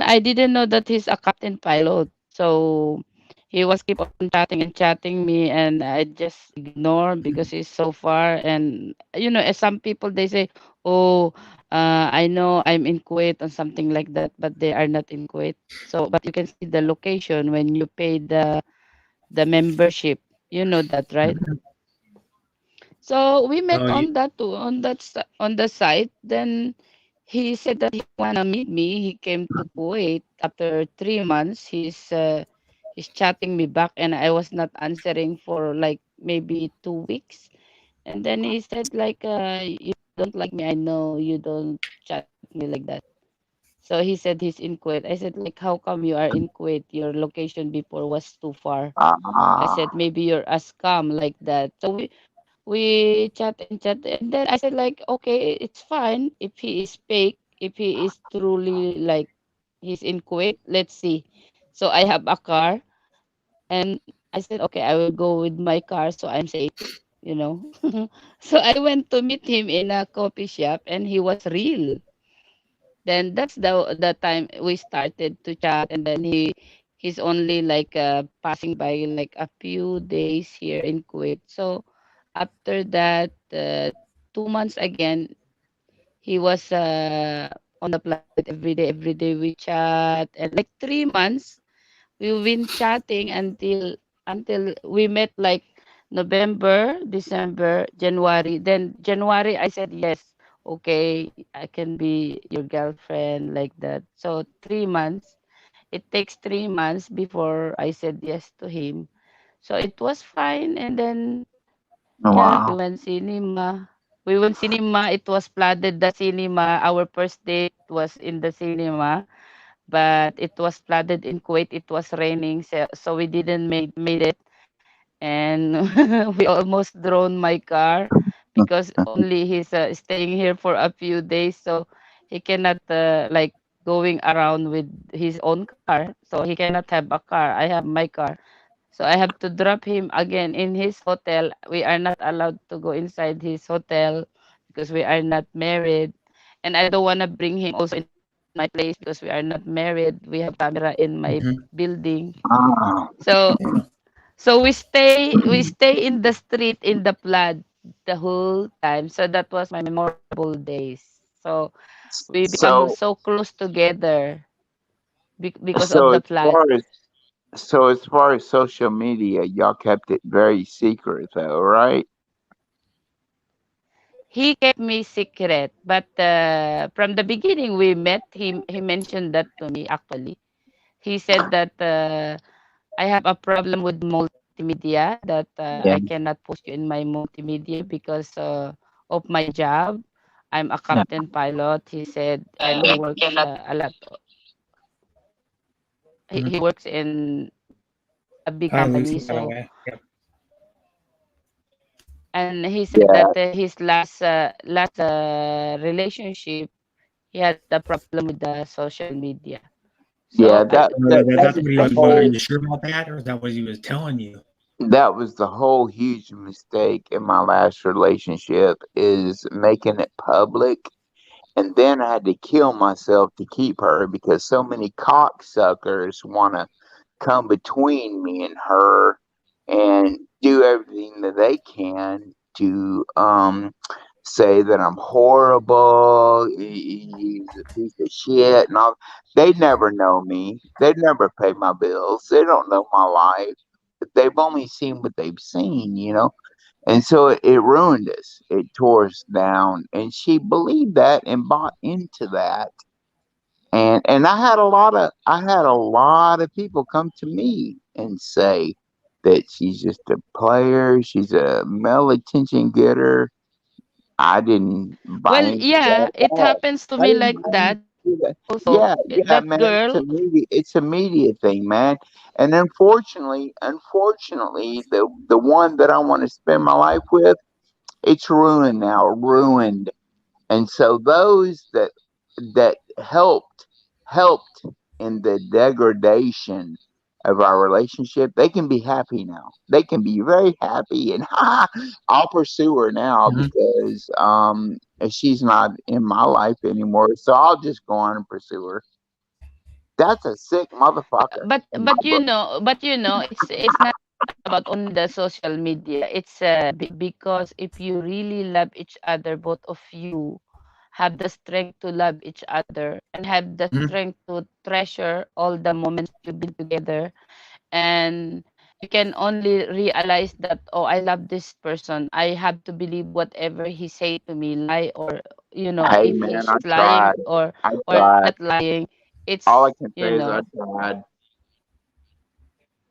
I didn't know that he's a captain pilot. So he was keep on chatting and chatting me, and I just ignore because he's so far. And as some people they say, "Oh, I know I'm in Kuwait," or something like that, but they are not in Kuwait. So, but you can see the location when you pay the membership. You know that, right? Mhm. So we met Oh, you, on that too, on the site. Then he said that he wanna meet me. He came to Kuwait after 3 months. He's chatting me back, and I was not answering for like maybe 2 weeks. And then he said like, "You don't like me. I know you don't chat me like that." So he said he's in Kuwait. I said like, "How come you are in Kuwait? Your location before was too far." I said Ah, maybe you're a scam like that. So we chat and chat, and then I said like, okay, it's fine if he is fake, if he is truly like he's in Kuwait, let's see. So I have a car, and I said okay, I will go with my car so I'm safe, you know. So I went to meet him in a coffee shop, and he was real. Then that's the time we started to chat, and then he's only like passing by like a few days here in Kuwait. So after that 2 months again, he was on the planet every day we chat, and like 3 months we've been chatting until we met like November, December, January. Then January I said yes, okay, I can be your girlfriend like that. So 3 months. It takes 3 months before I said yes to him. So it was fine, and then yeah, we wow. went cinema. We went cinema. It was flooded the cinema. Our first date was in the cinema, but it was flooded in Kuwait. It was raining, so we didn't made it, and we almost drone my car because only he's staying here for a few days, so he cannot like going around with his own car. So he cannot have a car. I have my car. So I have to drop him again in his hotel. We are not allowed to go inside his hotel because we are not married. And I don't want to bring him also in my place because we are not married. We have camera in my mhm. building. Ah, So Yeah. we stay in the street in the flood the whole time. So that was my memorable days. So we become so so close together because of so the as flood. far as as far as social media, y'all kept it very secret, though, right? He kept me secret, but from the beginning we met, he mentioned that to me actually. He said that I have a problem with multimedia, that Yeah. I cannot post you in my multimedia because of my job. I'm a Yeah. captain pilot, he said, and he works a lot. He Mhm. works in a big Hi, company, Lucy, by the so. way. Yep. And he said Yeah. that his last relationship, he had a problem with the social media. Yeah, So I told him, That's was what he the was. Are whole you sure about that, or is that what he was telling you? that was the whole huge mistake in my last relationship is making it public. And then I had to kill myself to keep her because so many cocksuckers want to come between me and her and do everything that they can to say that I'm horrible, he's a piece of shit, and all. They never know me. They never pay my bills. They don't know my life. They've only seen what they've seen, you know. And so it ruined us. It tore us down. And she believed that and bought into that. And I had a lot of people come to me and say that she's just a player, she's a male attention getter. I didn't buy well, into that yeah, at it all. happens to I me didn't like buy that into that. also. Yeah, yeah, That man. girl, It's a media thing, man. And unfortunately, the one that I want to spend my life with, it's ruined now, ruined. And so those that helped in the degradation of our relationship, they can be happy now. They can be very happy, and I'll pursue her now Mhm. because she's not in my life anymore. So I'll just go on and pursue her. That's a sick motherfucker in my book. but it's not about only the social media. It's because if you really love each other, both of you have the strength to love each other and have the Mhm. strength to treasure all the moments you've been together, and you can only realize that, oh, I love this person, I have to believe whatever he say to me, lie or Hey if man, he's I lying tried. I or tried. not lying. All I It's can say is I tried.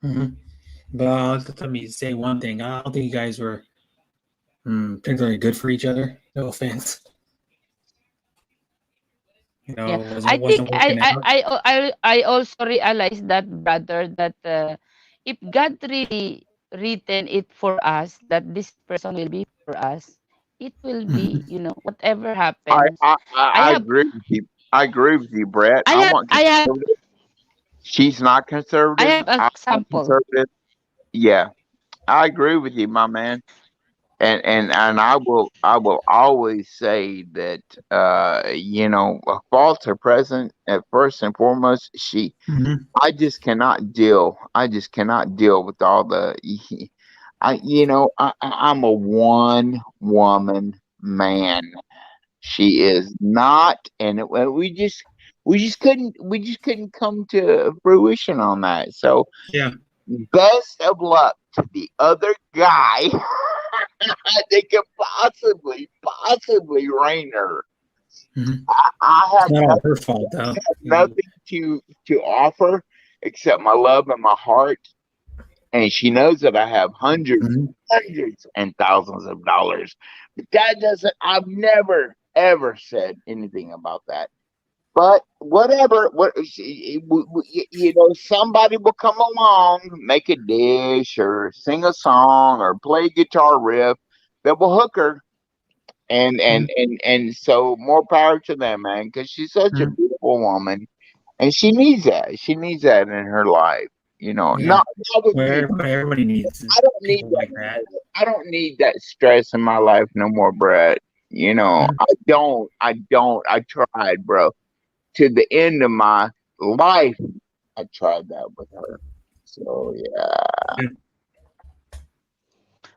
Mhm. But let me say one thing. I don't think you guys were particularly good for each other. No offense. Yeah, It I think wasn't working out. I also realized that, brother, that if God really written it for us that this person will be for us, it will be, Mhm. whatever I, happens. I, I I I have agree with you. I agree with you, Brett. I I have want I have conservative. She's not I conservative. have I want example. conservative. Yeah, I agree with you, my man. And I will always say that faults are present at first and foremost. Mhm. I just cannot deal with all the I'm a one woman man. She is not, and we just couldn't come to fruition on that. So Yeah. best of luck to the other guy that could possibly reign her. Mhm. I It's have not all her fault though. nothing to offer except my love and my heart, and she knows that I have Mhm. hundreds and thousands of dollars. But that doesn't. I've never ever said anything about that. But whatever, somebody will come along, make a dish or sing a song or play a guitar riff that will hook her, and and Mhm. and and so more power to them, man, because she's such a Mhm. beautiful woman, and she needs that. She needs that in her life. Yeah. Not with Well, me. everybody needs I don't need people that. like that. I don't need that stress in my life no more, Brett. Mhm. I don't. I don't. I tried, bro. To the end of my life, I tried that with her. So yeah. Yeah.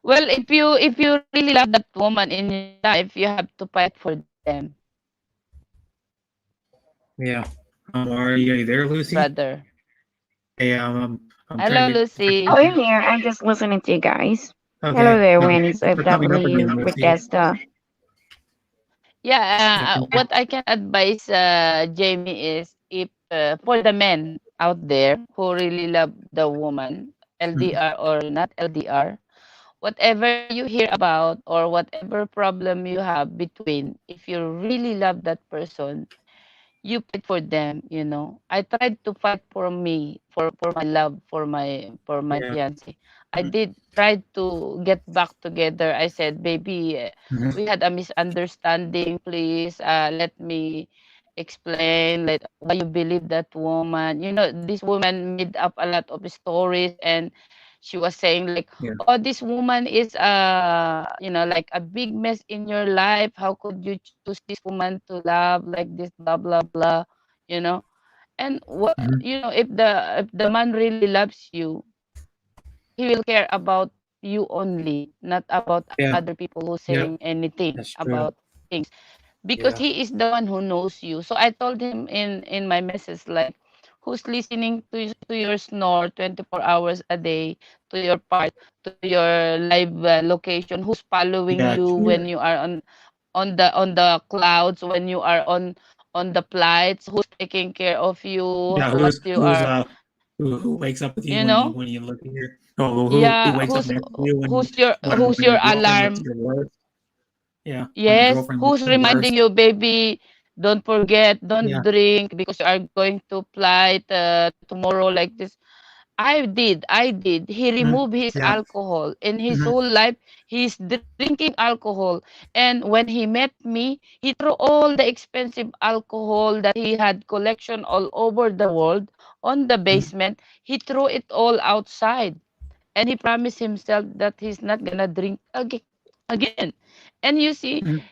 Well, if you really love that woman in your life, you have to fight for them, Yeah. Are you there, Lucy? brother. Hey, I'm trying Hello, to get. Lucy. Oh, I'm here. I'm just listening to you guys. Hello Okay. there, No, Wendy. So thanks if for that coming up really again, Lucy. request, Yeah, Yeah. what I can advise, Jamie, is if for the men out there who really love the woman, Mhm. LDR or not LDR, whatever you hear about or whatever problem you have between, if you really love that person, you fight for them. I tried to fight for me, for my love, for my Yeah. fiance. I did try to get back together. I said, baby, Mhm. we had a misunderstanding, please let me explain like why you believe that woman. This woman made up a lot of stories, and she was saying like, Yeah. oh, this woman is like a big mess in your life. How could you choose this woman to love like this, blah blah blah, you know? And what Mhm. if the man really loves you, he will care about you only, not about Yeah. other people who Yep. saying anything That's true. about things, because Yeah. he is the one who knows you. So I told him in my message like, who's listening to your snore 24 hours a day, to your part, to your live location, who's following Yeah. you when Sure. you are on the clouds, when you are on the flights, who's taking care of you, Yeah. what you are, Who wakes up with you you know when you look at your who yeah, wakes up who's next to you who's when your your girlfriend looks at alarm. your work? Yeah. When your Yes, girlfriend looks who's at your worst. reminding you, baby, don't forget, Yeah. don't drink because you are going to flight tomorrow like this. I did. He Mm. removed his Yeah. alcohol. In his Mhm. whole life, he's drinking alcohol. And when he met me, he threw all the expensive alcohol that he had collection all over the world on the Mhm. basement. He threw it all outside. And he promised himself that he's not gonna drink again. And you see, Mhm.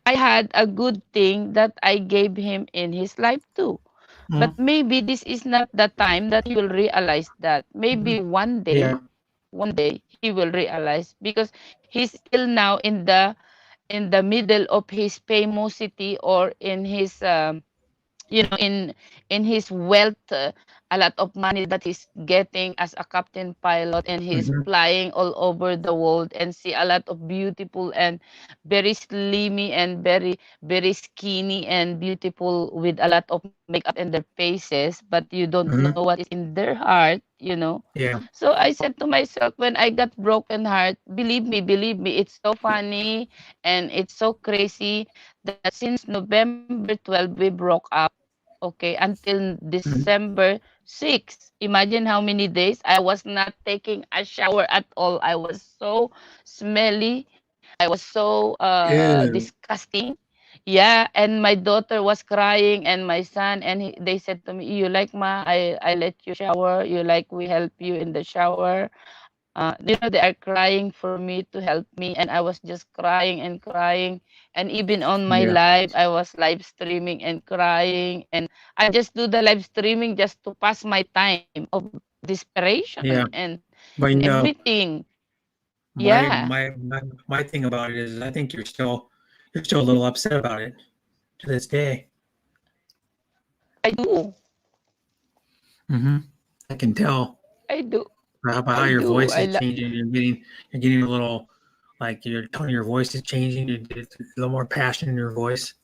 I had a good thing that I gave him in his life too. But Mhm. maybe this is not the time that he will realize that. Maybe Mhm. one day he will realize, because he's still now in the middle of his famosity, or in his in his wealth, a lot of money that he's getting as a captain pilot, and he's Mhm. flying all over the world, and see a lot of beautiful and very slimy and very very skinny and beautiful with a lot of makeup in their faces, but you don't know Mhm. what is in their heart. Yeah. So I said to myself, when I got broken heart, believe me, it's so funny and it's so crazy that since November 12 we broke up, okay, until Mhm. December 6. Imagine how many days I was not taking a shower at all. I was so smelly. I was so Ew. disgusting. Yeah, and my daughter was crying, and my son, and they said to me, "You like, ma? I let you shower. You like, we help you in the shower." They are crying for me to help me, and I was just crying and crying. And even on my Yeah. live, I was live streaming and crying, and I just do the live streaming just to pass my time of desperation Yeah. and But everything. my Yeah, my my my thing about it is I think you're still a little upset about it to this day. I do. Mm-hmm. I can tell I do. by how I your do. voice is changing. You're getting a little like your tone of your voice is changing. It's a little more passion in your voice.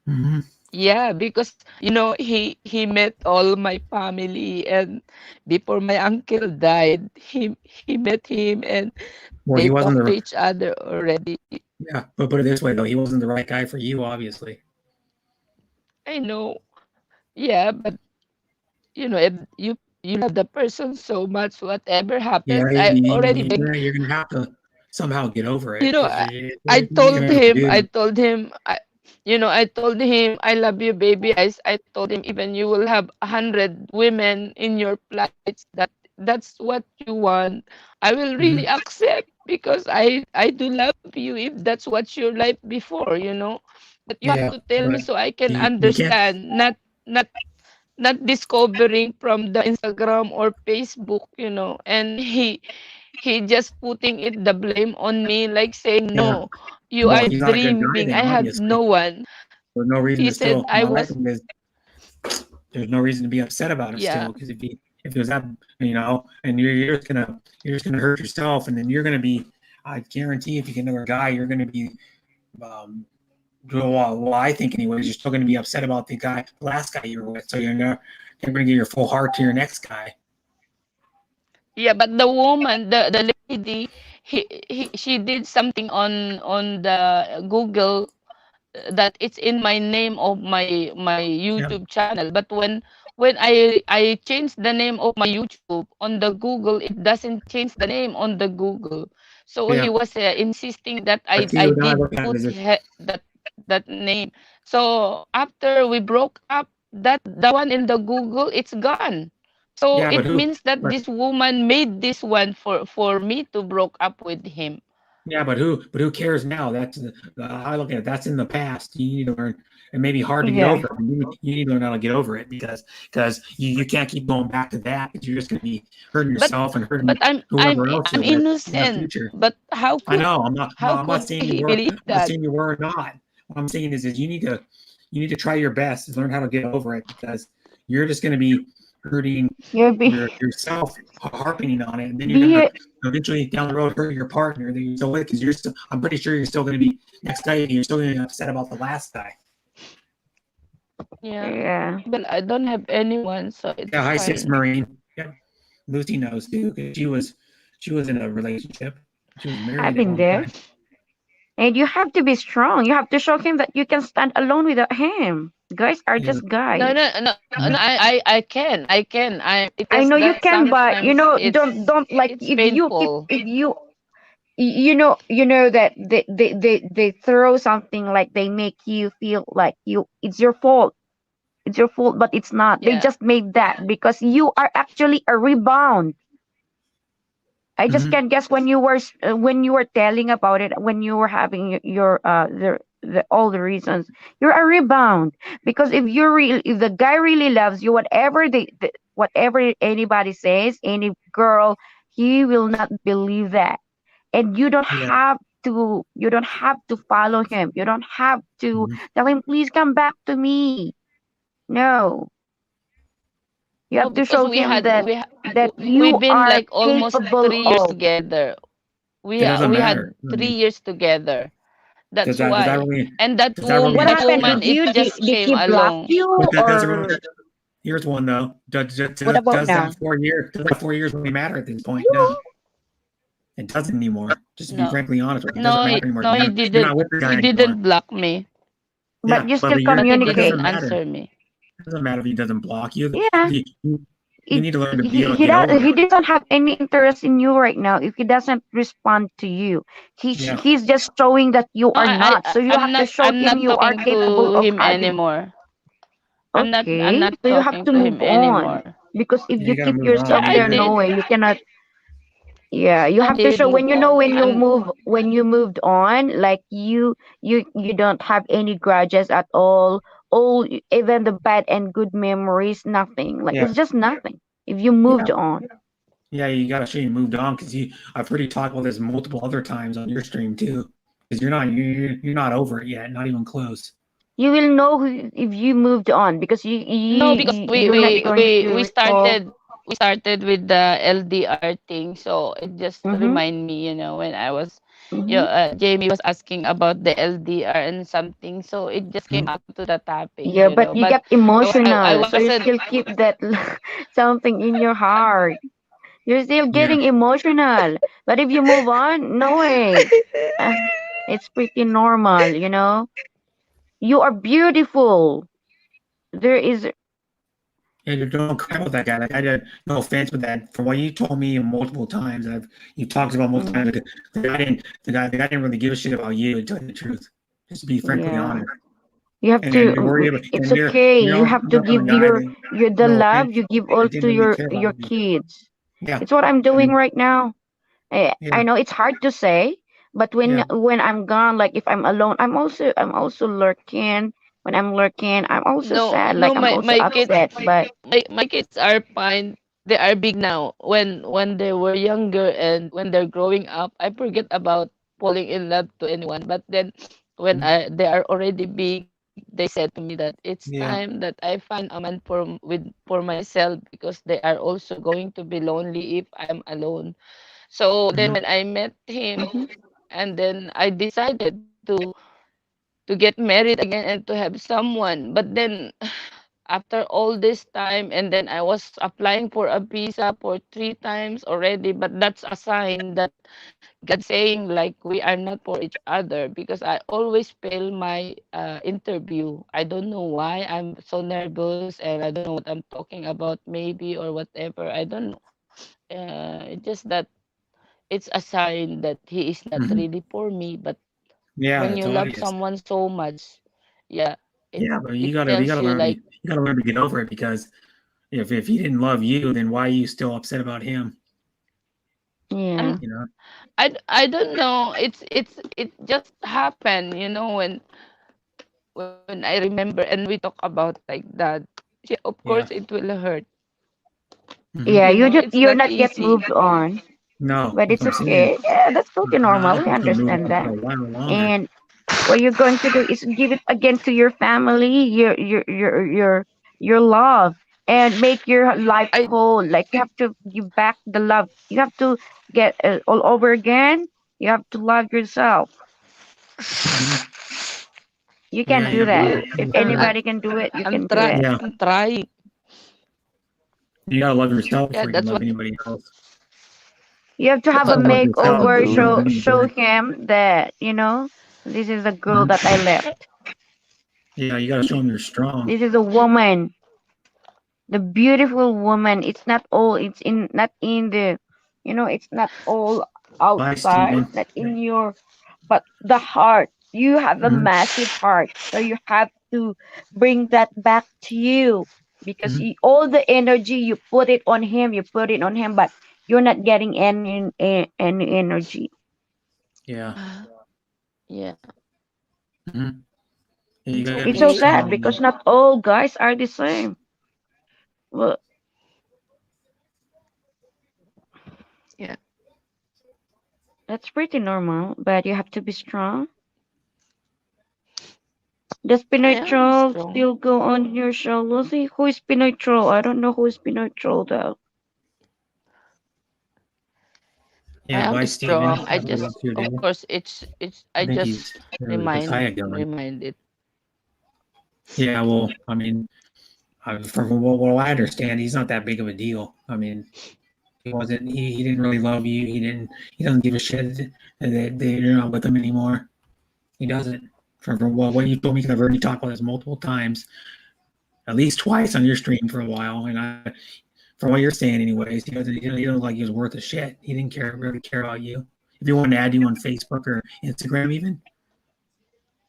Mm-hmm. Yeah, because he met all my family, and before my uncle died, he met him, and Well, they he wasn't talked to the each other already. yeah. But put it this way though, he wasn't the right guy for you, obviously. I know. Yeah, but if you love the person so much, whatever Yeah, happens, I already beg. you're gonna have to somehow get over it You know, because I, you're I gonna told have to him, I do. told him, I told him, I love you, baby. I told him, even you will have 100 women in your flights, that's what you want. I will really Mhm. accept, because I do love you if that's what your life before. But you have Yeah, to tell me but so I can you can't. understand, not not discovering from the Instagram or Facebook. And he just putting it the blame on me, like saying, Yeah. no, you Well, are he's not a good guy dreaming, then, I have obviously. no one. There's no reason He to said still. I My was thing is, there's no reason to be upset about it yeah. still because if it was that and you're just gonna hurt yourself, and then you're gonna be. I guarantee if you get another guy, you're gonna be. Um, well, I think anyways, you're still gonna be upset about the last guy you were with. So you're gonna give your full heart to your next guy. Yeah, but the woman, the lady, she did something on the Google, that it's in my name of my Yeah. YouTube channel. But when I changed the name of my YouTube on the Google, it doesn't change the name on the Google. So he Yeah. was insisting that I But see, I now I did look at it put as if that name. So after we broke up, that the one in the Google, it's gone. So Yeah, but it who? means that But this woman made this one for me to broke up with him. yeah, but who? But who cares now? That's I look at it. That's in the past. You need to learn. It may be hard to get Yeah. over it. You need to learn how to get over it because you can't keep going back to that because you're just going to be hurting But yourself and hurting but whoever else I'm in the innocent. future. But I know. I'm not. how I'm not could saying you he were. believe I'm not that? saying you were or not. What I'm saying is you need to try your best to learn how to get over it because you're just going to be hurting You'll be yourself, harping on it, and then you're be going to eventually down the road hurt your partner that you're still with because you're still. I'm pretty sure you're still going to be next guy. You're still going to be upset about the last guy. Yeah. yeah. But I don't have anyone, so it's Yeah, hi, Sis fine. Marine. Yeah, Lucy knows too because she was in a relationship. She was married I've at been one there. time. And you have to be strong. You have to show him that you can stand alone without him. Guys are Yeah. just guys. No. I can. It's I just know you that can, but sometimes don't like it's if you keep painful. if you know that they throw something like they make you feel like it's your fault. It's your fault, but it's not. They Yeah. just made that because you are actually a rebound. I just Mhm. can't guess when you were telling about it when you were having your the all the reasons you're a rebound because if the guy really loves you whatever whatever anybody says any girl he will not believe that and Yeah. you don't have to follow him you don't have to Mhm. tell him please come back to me no you No, have to because show him that you we've been are like almost capable 3 years of. together. It doesn't We matter. had I three mean, years together. That's That's does that why. really And does that really What that happened? yeah. woman, Did it you just did came he block along. you But that doesn't really or here's one though. what about Does now? that 4 years does that 4 years really matter at this point? No. No. It doesn't anymore. Just to be No, frankly honest with you, it doesn't matter anymore. no, You're not with the guy he anymore. didn't block me, But Yeah, you still you're but he but it communicate. doesn't didn't matter. answer me. It doesn't matter if he doesn't block you. Yeah. You need to learn to be able to He get does over he it. doesn't have any interest in you right now if he doesn't respond to you. Yeah. He's just showing that you No, are not. So you have to show I'm him not you are talking capable to of him having. anymore. I'm Okay. not So you have talking to to move him on. anymore. Because if Yeah, you you gotta keep move yourself on. Yeah, I there, You're no did. way. You cannot. Yeah, you I have to did show move on. when you moved on, like you don't have any grudges at all even the bad and good memories, nothing. Like yeah. it's just nothing. If you Yeah. moved on, Yeah, you gotta show you moved on because I've heard you talk about this multiple other times on your stream too. Because you're not over it yet, not even close. you will know if you moved on because No, because you're not going to recall. we started with the LDR thing, so it just Mm-hmm, remind me, when I was, mm-hmm. Jamie was asking about the LDR and something, so it just came Mhm. up to the topic, Yeah, but you But get emotional, I so you wasn't. still keep that something in your heart. You're still Yeah. getting emotional. But if you move on, no way. Uh, it's pretty normal. You are beautiful. There is, And don't cry about that guy. Like I did no offense, but that from what you told me multiple times, you talked about multiple times. mhm, The guy didn't really give a shit about you. To tell you the truth, just to be frankly yeah. honest. You have And to. you're worried about, It's and okay. You have to you're from a give guy that your the no love offense, you give all that to didn't really care your about you. kids. Yeah. It's what I'm doing And, right now. I yeah. know it's hard to say, but Yeah. when I'm gone, like if I'm alone, I'm also lurking. When I'm lurking, I'm also No, sad. no, Like I'm also upset. But my kids are fine. They are big now. When they were younger and when they're growing up, I forget about falling in love to anyone. But then when they are already big, they said to me that it's Yeah. time that I find a man for myself because they are also going to be lonely if I'm alone. So then Mhm. when I met him mhm, and then I decided to get married again and to have someone. But then after all this time, and then I was applying for a visa for 3 times already, but that's a sign that God saying like we are not for each other because I always fail my interview. I don't know why I'm so nervous and I don't know what I'm talking about maybe or whatever. I don't know. It's just that it's a sign that he is not Mhm. really for me. But Yeah, when that's you love obvious. someone so much, yeah, Yeah, but it you tells gotta you learn like, you gotta learn to get over it because if he didn't love you, then why are you still upset about him? Yeah. I'm You know? I don't know. It just happened, when I remember and we talk about like that. Yeah, of Yeah. course it will hurt. Hmm. Yeah, It's you're not not yet easy. moved on, No, but that's it's what I'm saying. okay. Yeah, that's totally I normal. We think you move understand on for that. a while longer. And what you're going to do is give it again to your family, your love, and make your life I whole. Like you have to give back the love. You have to get all over again. You have to love yourself. Hmm. You Yeah, can you do gotta that. love If yourself first. anybody can do it, you can do it. Yeah, I'm trying. you gotta love yourself Yeah, before you can that's love what anybody else. You have to You have a that's gotta what love yourself I makeover. before you agree. love Show anybody. him that this is the girl Mhm. that I left. Yeah, you gotta show them you're strong. This is a woman, the beautiful woman. It's not all. It's in not in the, it's not all Bye, outside, Steven. not in your, but the heart. You have a Mhm. massive heart, so you have to bring that back to you because Mhm. all the energy you put it on him, but you're not getting any energy. Yeah. yeah. Mhm. Yeah, you It's gotta It's be so okay. sad strong. because not all guys are the same. Well, Yeah. that's pretty normal, but you have to be strong. Does I Pinoy am Troll strong. still go on your show, Lucy? Who is Pinoy Troll? I don't know who is Pinoy Troll though. I Yeah, am bye, Steven. strong. I What are you just, up to, of dude? course, I I think just he's the kayak going. remind it. Yeah, well, I mean, from what I understand, he's not that big of a deal. I mean, he didn't really love you. He doesn't give a shit that you're not with him anymore. He doesn't. From what you told me, because I've already talked about this multiple times, at least twice on your stream for a while, and from what you're saying, anyways, he doesn't like he was worth a shit. He didn't really care about you. If he wanted to add you on Facebook or Instagram, even,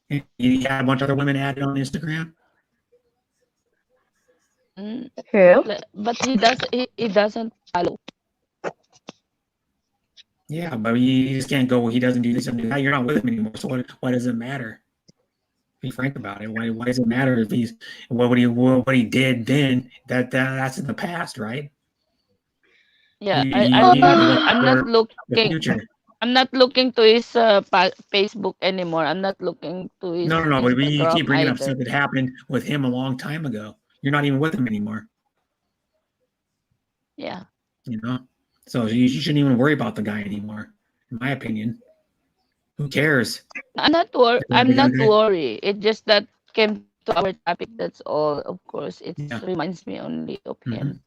and he had a bunch of other women added on Instagram. Mm, Who? but he doesn't follow. Yeah, but you just can't go. Well, he doesn't do this and do that. You're not with him anymore. So why does it matter? Be frank about it. Why does it matter if he's what he did then? That's in the past, right? Yeah, You need to look I'm not for the looking. future. I'm not looking to his Facebook anymore. I'm not looking to his No. But you keep Instagram bringing up either. stuff that happened with him a long time ago. You're not even with him anymore. Yeah. You know, so you shouldn't even worry about the guy anymore. In my opinion, who cares? I'm not worried. It just that came to our topic. That's all. Of course, it Yeah. reminds me only of Mm-hmm. him.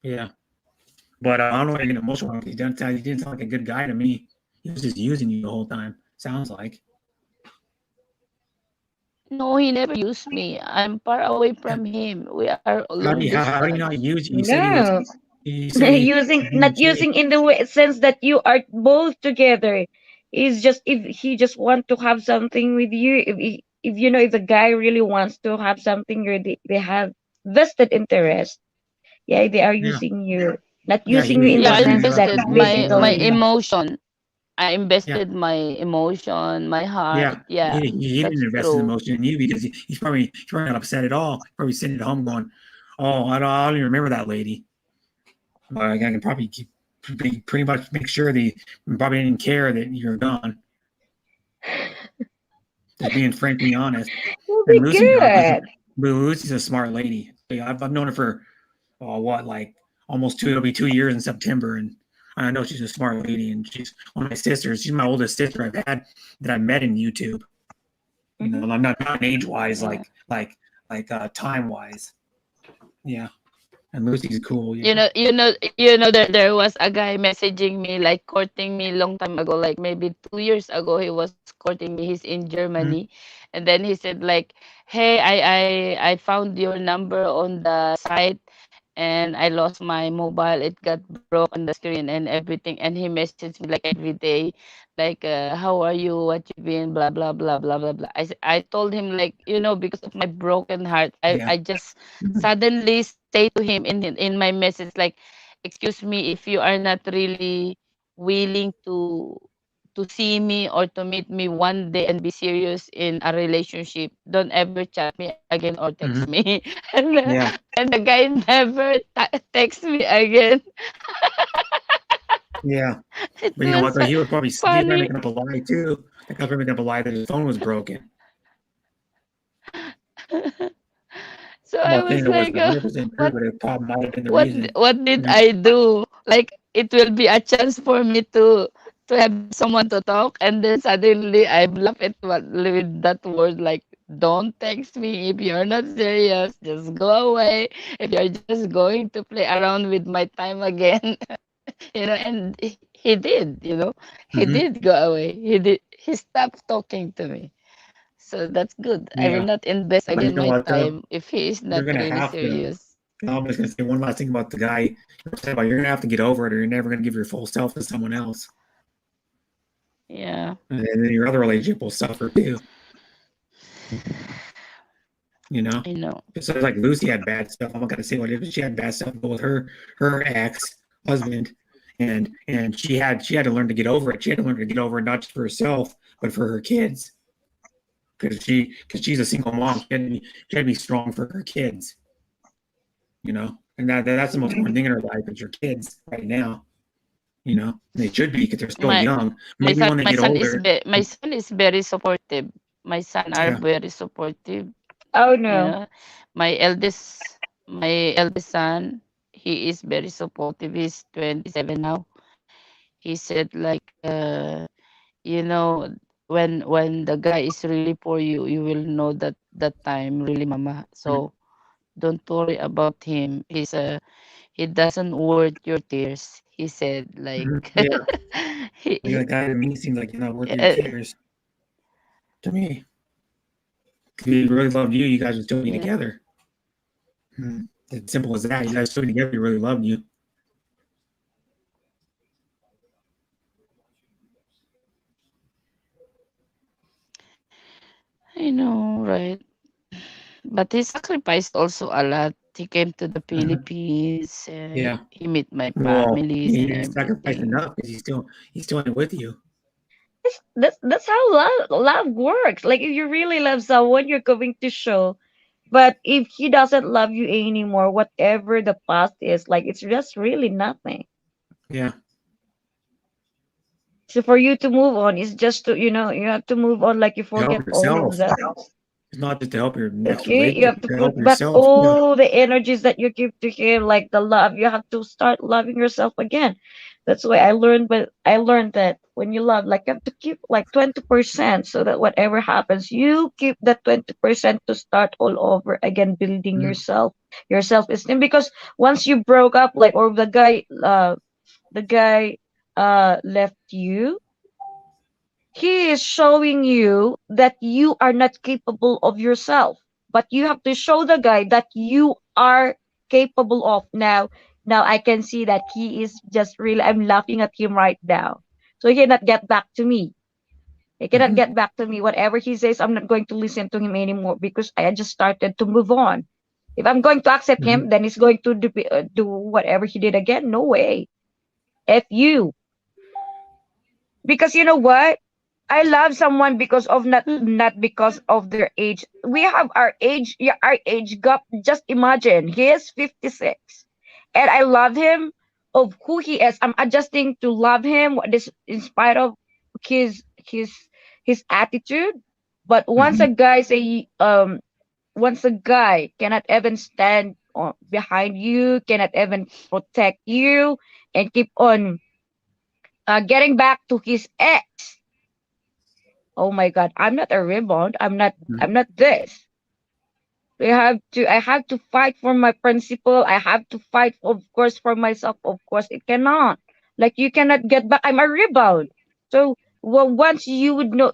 Yeah. But I don't know why you're getting emotional. He didn't sound like a good guy to me. He was just using you the whole time. Sounds like. No, he never used me. I'm far away from him. We are long How do you distance. not use you? You said he was. No. You said Not using in the sense that you are both together. It's just if he just want to have something with you, if if the guy really wants to have something, they have vested interest. Yeah, they are Yeah. using you, not Yeah. using you in Yeah, the I wasn't sense that interested invested in you. my physically. emotion. I Yeah. invested my emotion, my heart. Yeah. Yeah, He didn't that's invest his true. emotion in you because he's probably not upset at all. Probably sitting at home going, "Oh, I don't even remember that lady." But I can probably pretty much make sure they probably didn't care that you're gone. Just being frankly honest. Will And be good. Lucy's a smart lady. I've known her for like almost two. It'll be 2 years in September, and I know she's a smart lady. And she's one of my sisters. She's my oldest sister I've had that I met in YouTube. You know, I'm not age wise, Yeah. like time wise. Yeah, and Lucy's cool. You Yeah. know, there was a guy messaging me, like courting me long time ago, like maybe 2 years ago. He was courting me. He's in Mhm. Germany, and then he said like, "Hey, I found your number on the site, and I lost my mobile. It got broken, the screen and everything. And he messaged me like every day, like, how are you? What you been? Blah blah blah blah blah blah. I told him, like, because of my broken heart, Yeah. I just suddenly say to him in my message, like, excuse me, if you are not really willing to see me or to meet me one day and be serious in a relationship, don't ever chat me again or text Mhm. me. and, uh, Yeah. and the guy never text me again. Yeah. It But you know what? was Though, he was probably funny. making up a lie too. The guy was making up a lie that his phone was broken. So I'm I not saying was it wasn't like, 100% true, what but it probably might have been the reason. what did Mhm. I do? Like, it will be a chance for me to have someone to talk, and then suddenly I bluff it with that word, like, don't text me if you're not serious. Just go away if you're just going to play around with my time again. And he did. He Mhm. did go away. He stopped talking to me. So that's good. I will Yeah. not invest But you again know my what though? time if he is You're not gonna really have to. serious. I'm just gonna say one last thing about the guy you were saying about. You're gonna have to get over it, or you're never gonna give your full self to someone else, Yeah, and then your other relationship will suffer too. You know, I know. just like Lucy had bad stuff. I'm not gonna say what it is, but she had bad stuff go with her ex husband, and she had to learn to get over it. She had to learn to get over it not just for herself, but for her kids, because she's a single mom. She had to be strong for her kids. You know, and that's the most important thing in her life is your kids right now. You know, they should be because they're still My young. Maybe when they get older, my son is very supportive. My son are yeah. very supportive. Oh You no. know, my eldest son, he is very supportive. He's 27 now. He said, like, you know, when the guy is really for you, you will know that time really, mama. Mhm. So don't worry about him. He doesn't worth your tears. He said, like, Mhm. Yeah, like he, that guy to me seems like you're not worth your uh, tears to me. If he really loved you, you guys would still be yeah, together. It's simple as that. You guys still be together. He really loved you. I know, right? But he sacrificed also a lot. He came to the Mhm. Philippines. Yeah. He met my Well, families he and didn't sacrifice everything. enough because he's still in it with you. That's how love works. Like if you really love someone, you're going to show. But if he doesn't love you anymore, whatever the past is, like it's just really nothing. Yeah. So for you to move on, it's just to you have to move on like you To help forget all of yourself. that. It's not just to help your next Okay, you relationship, have to but to put help back yourself. Yeah. all the energies that you give to him, like the love. You have to start loving yourself again. That's why I learned that when you love, like you have to keep like 20% so that whatever happens, you keep that 20% to start all over again, building Mhm. yourself, your self-esteem. Because once you broke up, like or the guy left you, he is showing you that you are not capable of yourself, but you have to show the guy that you are capable of. Now I can see that he is just really, I'm laughing at him right now. So he cannot get back to me. He cannot Mhm. get back to me. Whatever he says, I'm not going to listen to him anymore because I just started to move on. If I'm going to accept him, Mhm. then he's going to do whatever he did again. No way. F you. Because you know what? I love someone because of not because of their age. We have our age, yeah, our age gap. Just imagine, he is 56, and I love him of who he is. I'm adjusting to love him. What is in spite of his his his attitude. But Mhm. once a guy cannot even stand behind you, cannot even protect you, and keep on getting back to his ex. Oh my God, I'm not a rebound. Mhm. I'm not this. I have to fight for my principle. I have to fight, of course, for myself. Of course, it cannot. Like you cannot get back. I'm a rebound. So well, once you would know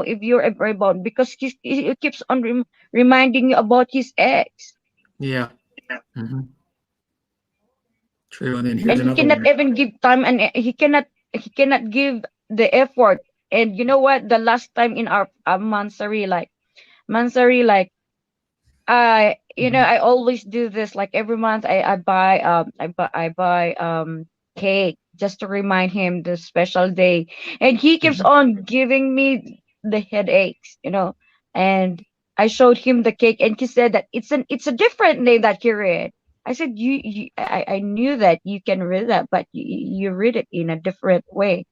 if you're a rebound because he keeps on reminding you about his ex. Yeah. Mhm. True. And then and here's he another cannot one. even give time, and he cannot give the effort. And you know what? The last time in our Mansari, like I always do this. Like every month, I buy cake just to remind him the special day, and he keeps Mhm. on giving me the headaches. And I showed him the cake, and he said that it's a different name that he read. I said, I knew that you can read that, but you read it in a different way.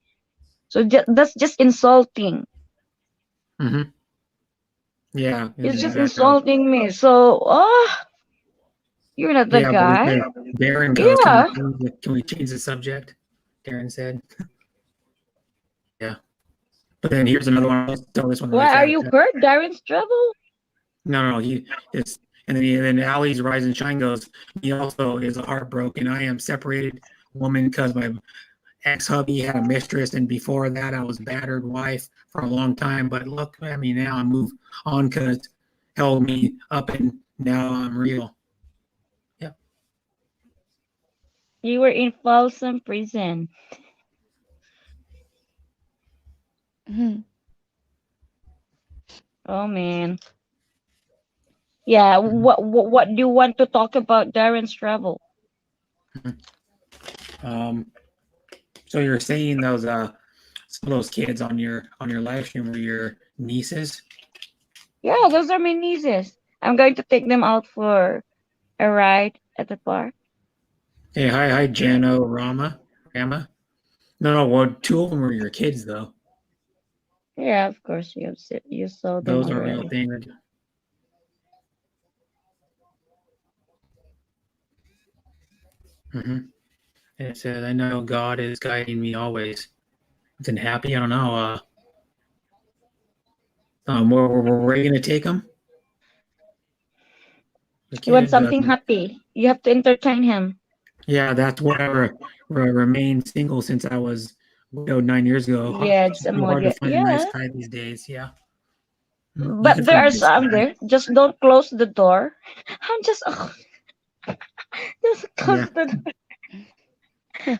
So that's just insulting. Mhm. Yeah. It's just Exactly. insulting me. So, you're not the Yeah, but he guy. said, Darren goes, Yeah. can we change the subject? Darren said. Yeah. But then here's another one. I'll tell this one really Why are fast. you hurt? Darren's trouble? No, he is. And then Allie's Rise and Shine goes, he also is heartbroken. I am separated woman because my ex-hubby had a mistress, and before that I was battered wife for a long time. But look at me now, I move on because held me up, and now I'm real. Yeah. You were in Folsom Prison. Mhm. Oh man. Yeah. What do you want to talk about Darren's travel? So you're saying some of those kids on your live stream were your nieces? Yeah, those are my nieces. I'm going to take them out for a ride at the park. Hey, hi, Jano, Rama. No, well, two of them were your kids though. Yeah, of course you saw them Those are real already. things. Mm-hmm. It says, "I know God is guiding me always." Isn't happy? I don't know. Where are you gonna take them? The You want kids. something happy? You have to entertain him. Yeah, that's why remained single since I was widowed 9 years ago. Yeah, It's it's a so hard to mood. find a nice Yeah, guy these days. Yeah. You but can there find are a nice some guy. there. Just don't close the door. I'm just just close Yeah. the door.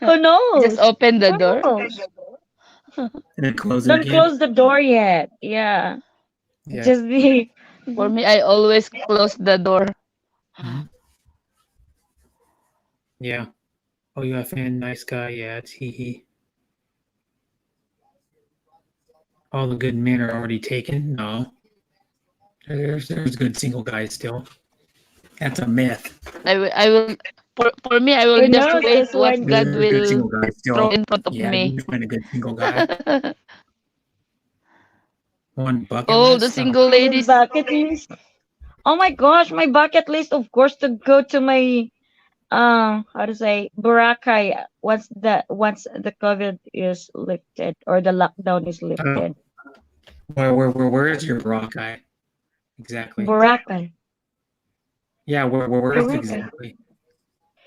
Who knows? Just open the Who door. knows? And then close it Don't again. close the door yet. Yeah. Yeah. Just be. For me, I always close the door. Mhm. Yeah. Oh, you a fan? Nice guy. Yeah, it's he. All the good men are already taken. No. There's good single guys still. That's a myth. I will for me, I will Who just knows? wait This what one. God There's good will single guys throw still. in front of Yeah, me. you can find a good single guy. One bucket All the list. single Your ladies. bucket list. Oh my gosh, my bucket list, of course, to go to my how to say Boracay once the COVID is lifted or the lockdown is lifted. Where is your Boracay exactly? Boracay. Yeah, where is it Boracay. exactly?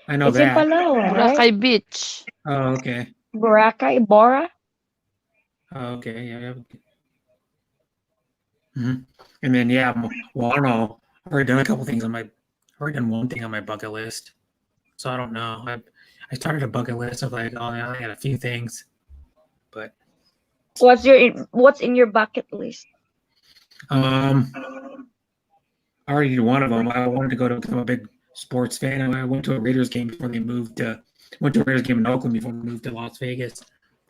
I know It's in that. Palawan, right? Boracay Beach. Oh, okay. Boracay, Bora. Oh, okay. Yeah. Mhm. And then yeah, well, I don't know. I've already done a couple things I've already done one thing on my bucket list. So I don't know. I started a bucket list of like, oh, yeah, I got a few things, but What's in your bucket list? I already did one of them. I wanted to go to become a big sports fan. I went to a Raiders game before they moved to. Went to a Raiders game in Oakland before they moved to Las Vegas.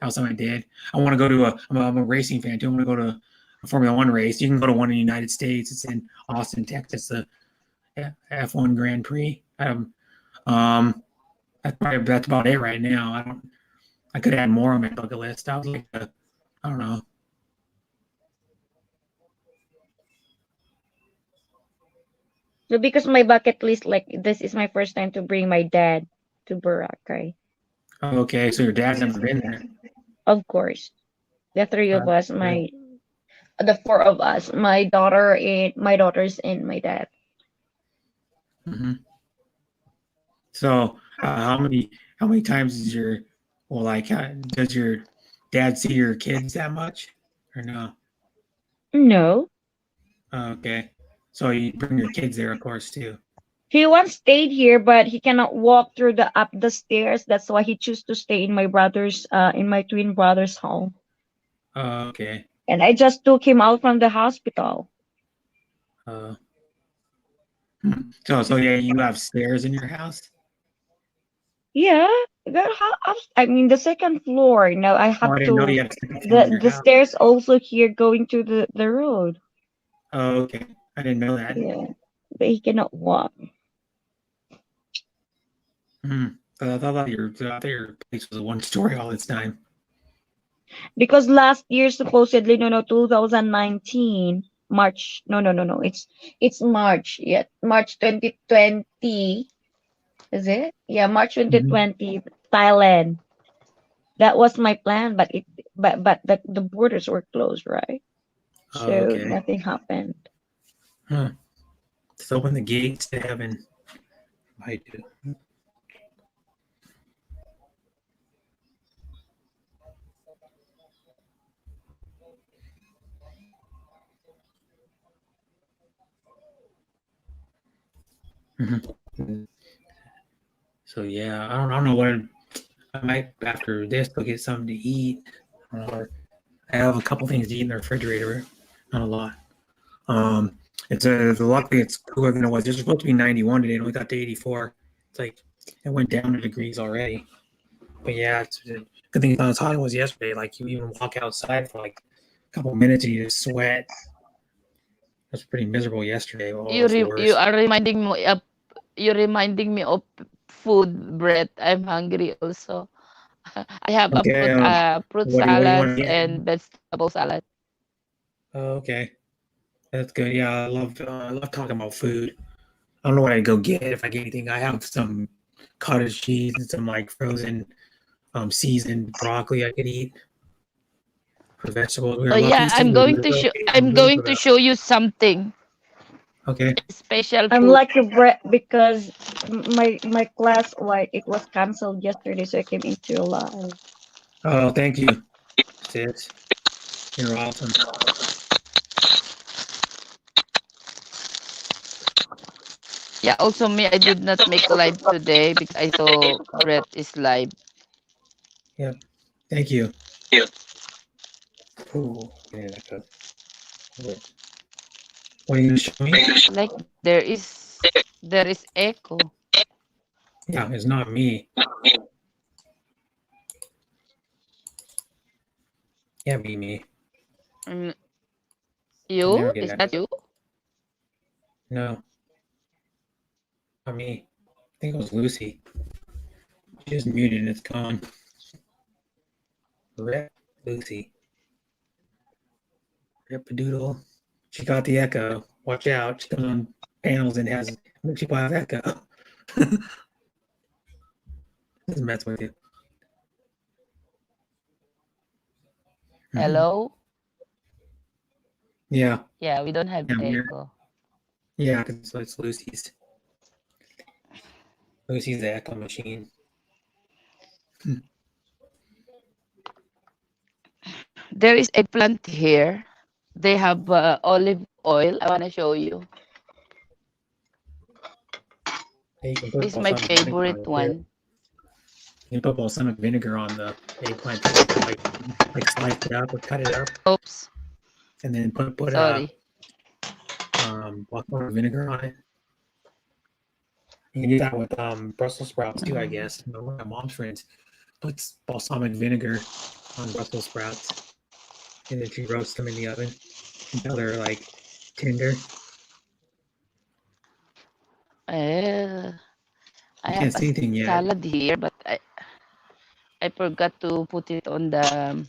That was something I did. I want to go to I'm a racing fan too. I want to go to a Formula One race. You can go to one in the United States. It's in Austin, Texas. The F1 Grand Prix. That's about it right now. I could add more on my bucket list. I was like, I don't know. So because my bucket list, like this is my first time to bring my dad to Boracay. Okay, so your dad's never been there. Of course, the three of us, Right. the four of us, my daughters and my dad. Mm-hmm. So how many times does does your dad see your kids that much or no? No, Okay, so you bring your kids there, of course, too. He once stayed here, but he cannot walk through the up the stairs. That's why he chose to stay in my twin brother's home. Okay. And I just took him out from the hospital. Uh, so yeah, you have stairs in your house? Yeah, I mean the second floor. Now I Oh, have I didn't know to you had a second floor in your the house. stairs also here going to the road. Oh, okay. I didn't know that. Yeah, but he cannot walk. I thought your place was a one story all this time. Because last year supposedly 2019 March, no, it's March, yeah, March 2020, is it? Yeah, March Mm-hmm. 2020, Thailand. That was my plan, but the borders were closed, right? Oh, So okay. nothing happened. Huh. Let's open the gates to heaven. I do. So yeah, I don't know what I might after this go get something to eat. I have a couple things to eat in the refrigerator, not a lot. Luckily it's cooler than it was. It's supposed to be 91 today, and we got to 84. It's like it went down to degrees already. But yeah, it's a good thing it's not as hot as it was yesterday. Like you even walk outside for like a couple minutes and you just sweat. It was pretty miserable yesterday. Oh, You it's the you worst. are reminding me of food, Brett. I'm hungry also. I have Okay, fruit what do you want salads to get? and vegetable salad. Oh, okay, that's good. Yeah, I love talking about food. I don't know what I'd go get if I get anything. I have some cottage cheese and some like frozen seasoned broccoli I could eat for vegetables. We Oh were lucky. yeah, I'm going to show you something Okay. special I'm food. lucky, Brett, because my class it was canceled yesterday, so I came into your live. Oh, thank you, sis. You're awesome. Yeah, also me, I did not make live today because I saw Brett is live. Yep. Thank you. Ooh, yeah, that's a. What are you gonna show me? Like there is echo. Yeah, it's not me. Can't be me. Mm, I You? never get Is that. that you? No, not me. I think it was Lucy. She just muted and it's gone. Rip Lucy. Rip-a-doodle. She got the echo. Watch out. She comes on panels and has people have echo. Doesn't mess with you. Hello? Yeah. Yeah, we don't have Yeah, weird. echo. Yeah, because it's Lucy's. Lucy's the echo machine. There is a plant here. They have olive oil. I want to show you. Hey, you can put This is my balsamic vinegar on favorite it, too. one. You can put balsamic vinegar on the eggplant, like slice it up or cut it up, Oops. and then put Sorry. balsamic vinegar on it. You can do that with Brussels sprouts too, I guess. One of my mom's friends puts balsamic vinegar on Brussels sprouts, and then she roasts them in the oven until they're like tender. I You have can't see anything yet. salad here, but I forgot to put it on the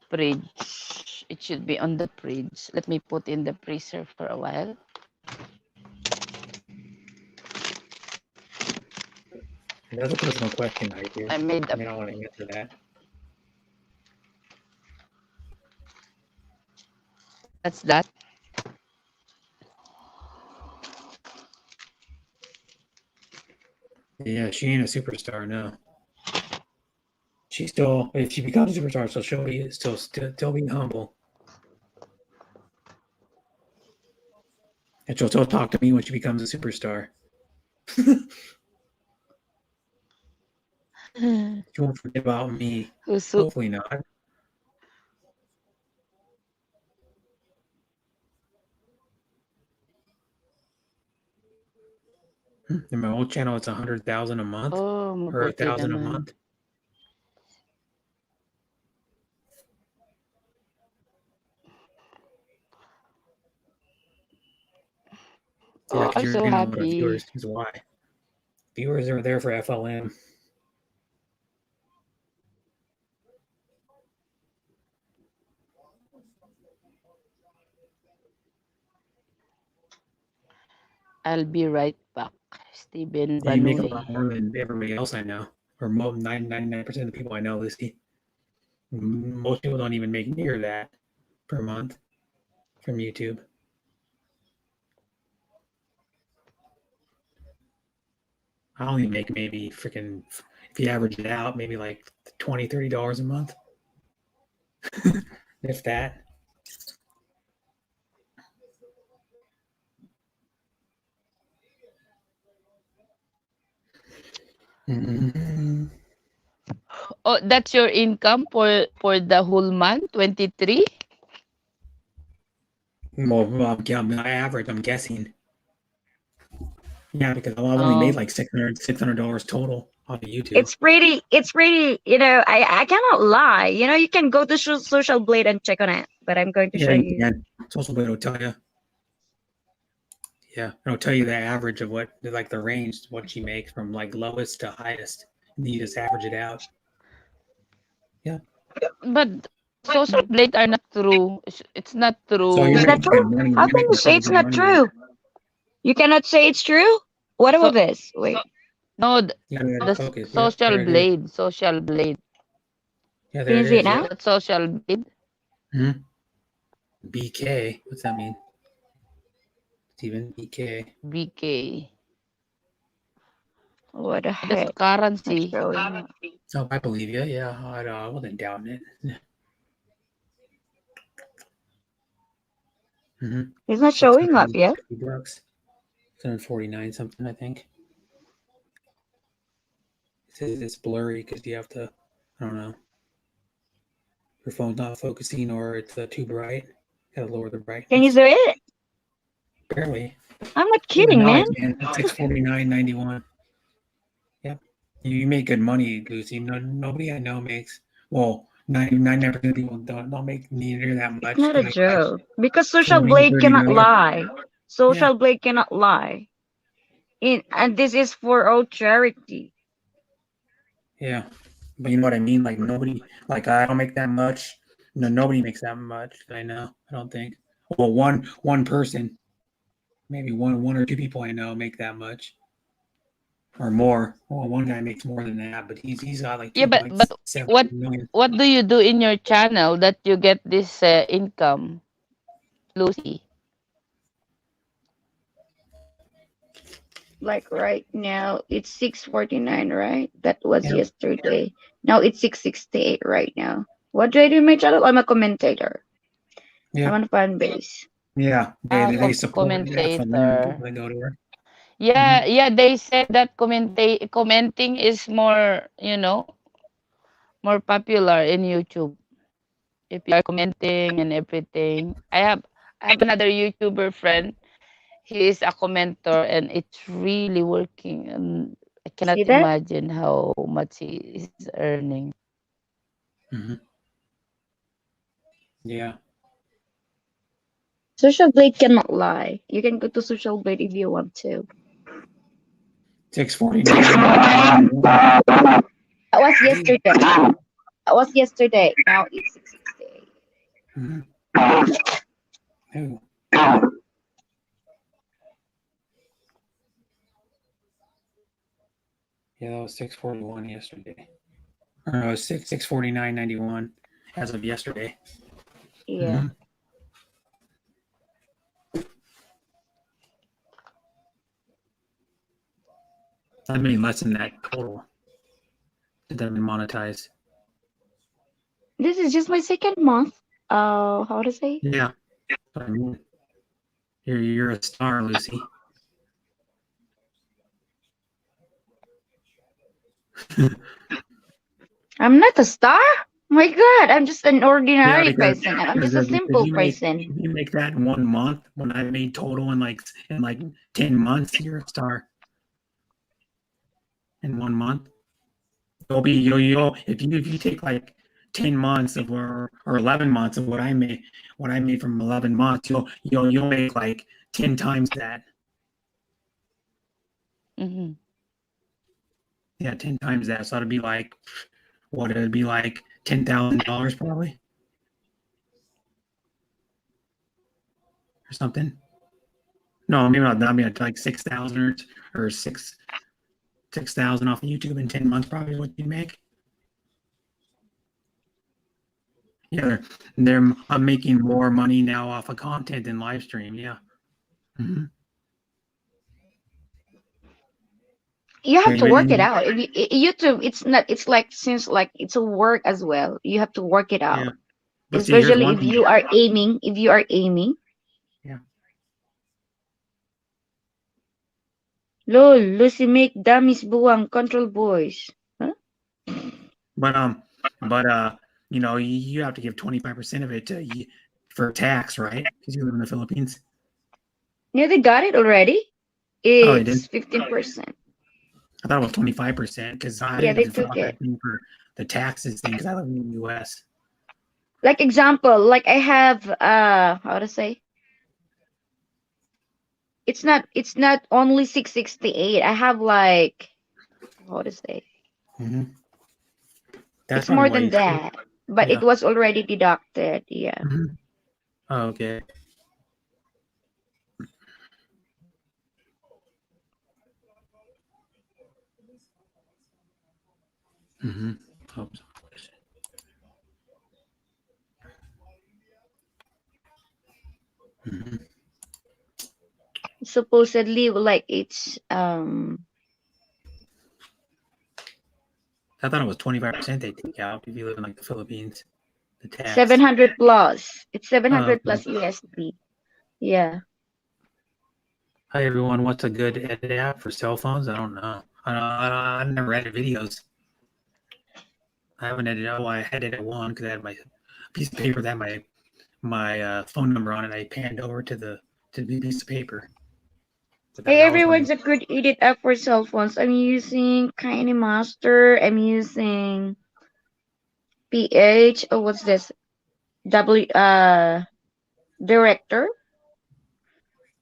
fridge. It should be on the fridge. Let me put in the freezer for a while. That's a personal question right here. I made I don't want to answer that. That's that. Yeah, she ain't a superstar, no. She still, if she becomes a superstar, so she'll be still be humble. And she'll talk to me when she becomes a superstar. She won't forget about me. Who's Hopefully not. In my old channel, it's 100,000 a month Oh, or mabuti 1,000 a naman. month. Yeah, Oh, because I'm you're so getting a lot of happy. viewers. Is why. Viewers are there for FLM. I'll be right back. Steven Yeah, you make a Banoy. lot more than everybody else I know, or 99% of the people I know, Lucy. Most people don't even make near that per month from YouTube. I only make maybe freaking, if you average it out, maybe like $20, $30 a month. If that. Mhm. Oh, that's your income for the whole month, 23? Well, yeah, my average, I'm guessing. Yeah, because I've only made like $600 total on YouTube. It's pretty, I cannot lie. You can go to Social Blade and check on it, but I'm going to show Yeah, you. yeah. Social Blade will tell you. Yeah, it'll tell you the average of what, like the range, what she makes from like lowest to highest. And you just average it out. Yeah. But social blade are not true. It's not true. So Is you're that making true? good money. How You're can you making say pretty it's good not money. true? You cannot say it's true? What So- about this? Wait. No, Yeah, we the gotta focus. social there it is. blade. Social blade. Yeah, Can there you it see it is. now? Yeah. That's social blade. BK. What's that mean? Steven, BK. BK. What the That's heck? currency. Oh, I believe you. Yeah, I wasn't doubting it. Mm-hmm. It's not showing up yet. $650. 749 something, I think. It says it's blurry because you have to, I don't know. Your phone's not focusing or it's too bright. Gotta lower the brightness. Can you see it? Barely. I'm not kidding, man. 649.91. Yep. You make good money, Lucy. Nobody I know makes, well, 99% of people don't make near that much. It's not a They make joke. Because Social 20, Blade cannot $30. lie. Social Blade cannot lie. And this is for all charity. Yeah. But you know what I mean? Like nobody, like I don't make that much. No, nobody makes that much. I know. I don't think. Well, one person, maybe one or two people I know make that much, or more. Well, one guy makes more than that, but he's got like Yeah, but 2.7 million. what do you do in your channel that you get this income, Lucy? Like right now, it's 6:49, right? That was Yeah. yesterday. Now it's 6:68 right now. What do I do in my channel? I'm a commentator. Yeah. I'm on fan base. Yeah, they support commentator. people that go to her. Yeah, yeah, they said that commenting is more, more popular in YouTube. If you are commenting and everything. I have another YouTuber friend. He is a commenter and it's really working. And I cannot See that? imagine how much he is earning. Mm-hmm. Yeah. Social Blade cannot lie. You can go to Social Blade if you want to. 649. That was yesterday. That was yesterday. Now it's 6:68. Mm-hmm. Oh. Yeah, that was 641 yesterday. Or no, it was 649.91 as of yesterday. Yeah. Mhm. I mean, less than that total. It doesn't monetize. This is just my second month. How to say? Yeah. That's what I mean. You're a star, Lucy. I'm not a star. My God, I'm just an ordinary because person. I'm because just a if simple you make person. if you make that in 1 month, when I made total in like 10 months, you're a star. In 1 month, you'll if you take like 10 months of or 11 months of what I made from 11 months, you'll make like 10 times that. Mm-hmm. Yeah, 10 times that. So it'd be like what it'd be like $10,000 probably or something. No, maybe not that. Maybe like 6,000 or 6,000 off of YouTube in 10 months probably is what you make. Yeah, I'm making more money now off of content than live stream. Yeah. Mm-hmm. You have to work it Yeah, out. If YouTube, it's not. It's like since like it's a work as well. You have to work it out, but see, here's especially one if thing. you are aiming. If you are aiming. Yeah. Lol, Lucy make dummies buwang control boys. Huh? But you have to give 25% of it for tax, right? Because you live in the Philippines. Yeah, they got it already. Oh, they did. It's 15%. I thought it was 25% because I Yeah, have they to fill took out that it. thing for the taxes thing because I live in the U.S. Like example, like I have how to say? It's not only 668. I have like how to say? Mm-hmm. That's It's probably more why than you see. that. But it Yeah. was already deducted. Yeah. Mm-hmm. Oh, okay. Mm-hmm. Oh, mm-hmm. Supposedly like it's I thought it was 25% they take out if you live in like the Philippines. The tax. 700 plus. It's Oh, 700 okay. plus USD. Yeah. Hi everyone. What's a good edit app for cell phones? I don't know. I never edit videos. I haven't edited. Oh, I had edited one because I had my piece of paper that my phone number on it. I panned over to the piece of paper. But Hey, that was when. everyone's a good edit app for cell phones. I'm using KineMaster. I'm using PH. Oh, what's this? W Director.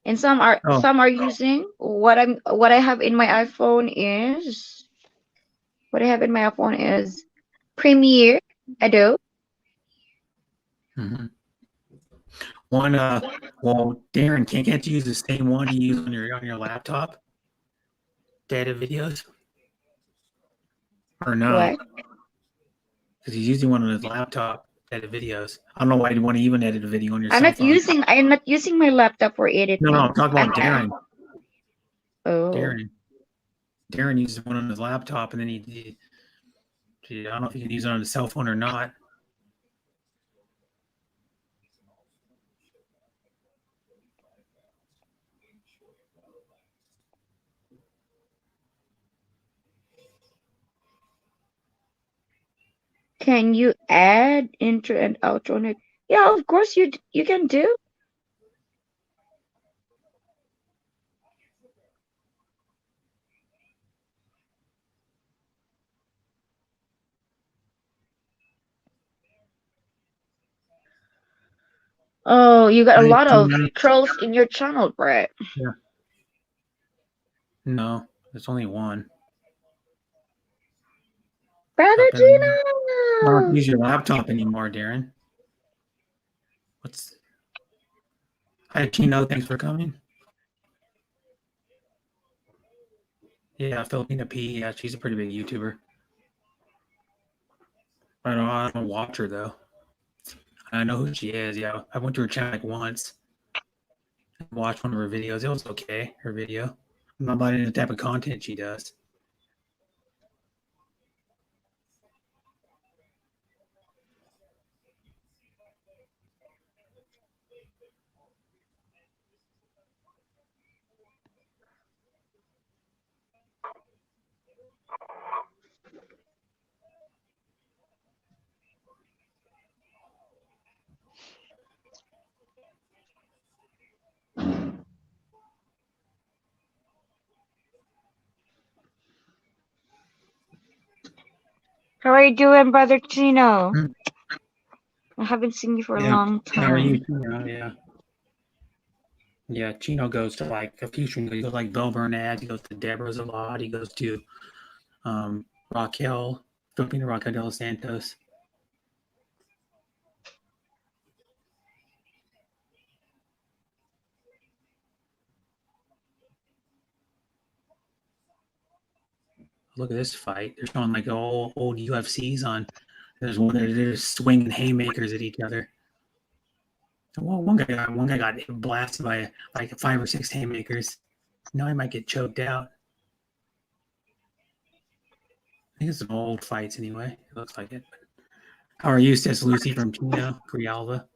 And Oh, some are using what I have in my iPhone is Premiere, Adobe. mm-hmm. One. Well, Darren, can't you use the same one you use on your laptop to edit videos? Or no? What? Because he's using one on his laptop to edit videos. I don't know why you want to even edit a video on your I'm cell not phone. using my laptop for No, editing. I'm talking about Darren. Oh. Darren uses one on his laptop, and then I don't know if he can use it on his cell phone or not. Can you add intro and outro on it? Yeah, of course you can do. Oh, you got a lot of trolls in your channel, Brett. Yeah. No, there's only one. Brother I don't Gino! use your laptop anymore, Darren. Hi, Chino. Thanks for coming. Yeah, Filipina P. Yeah, she's a pretty big YouTuber. I don't watch her though. I know who she is. Yeah, I went to her channel like once. Watched one of her videos. It was okay. Her video. I'm not buying the type of content she does. How are you doing, Brother Chino? Mm. I haven't seen you for a Yeah. long How are you? time. Yeah. Yeah. Chino goes to like a few streams. He goes like Bill Burnett. He goes to Deborah's a lot. He goes to Raquel, Filipino Raquel de los Santos. Look at this fight. They're showing like old UFCs on. There's one they're just swinging haymakers at each other. Well, one guy got blasted by like 5 or 6 haymakers. Now he might get choked out. I think it's some old fights anyway. It looks like it. How are you, says Lucy from Chino, Grijalva?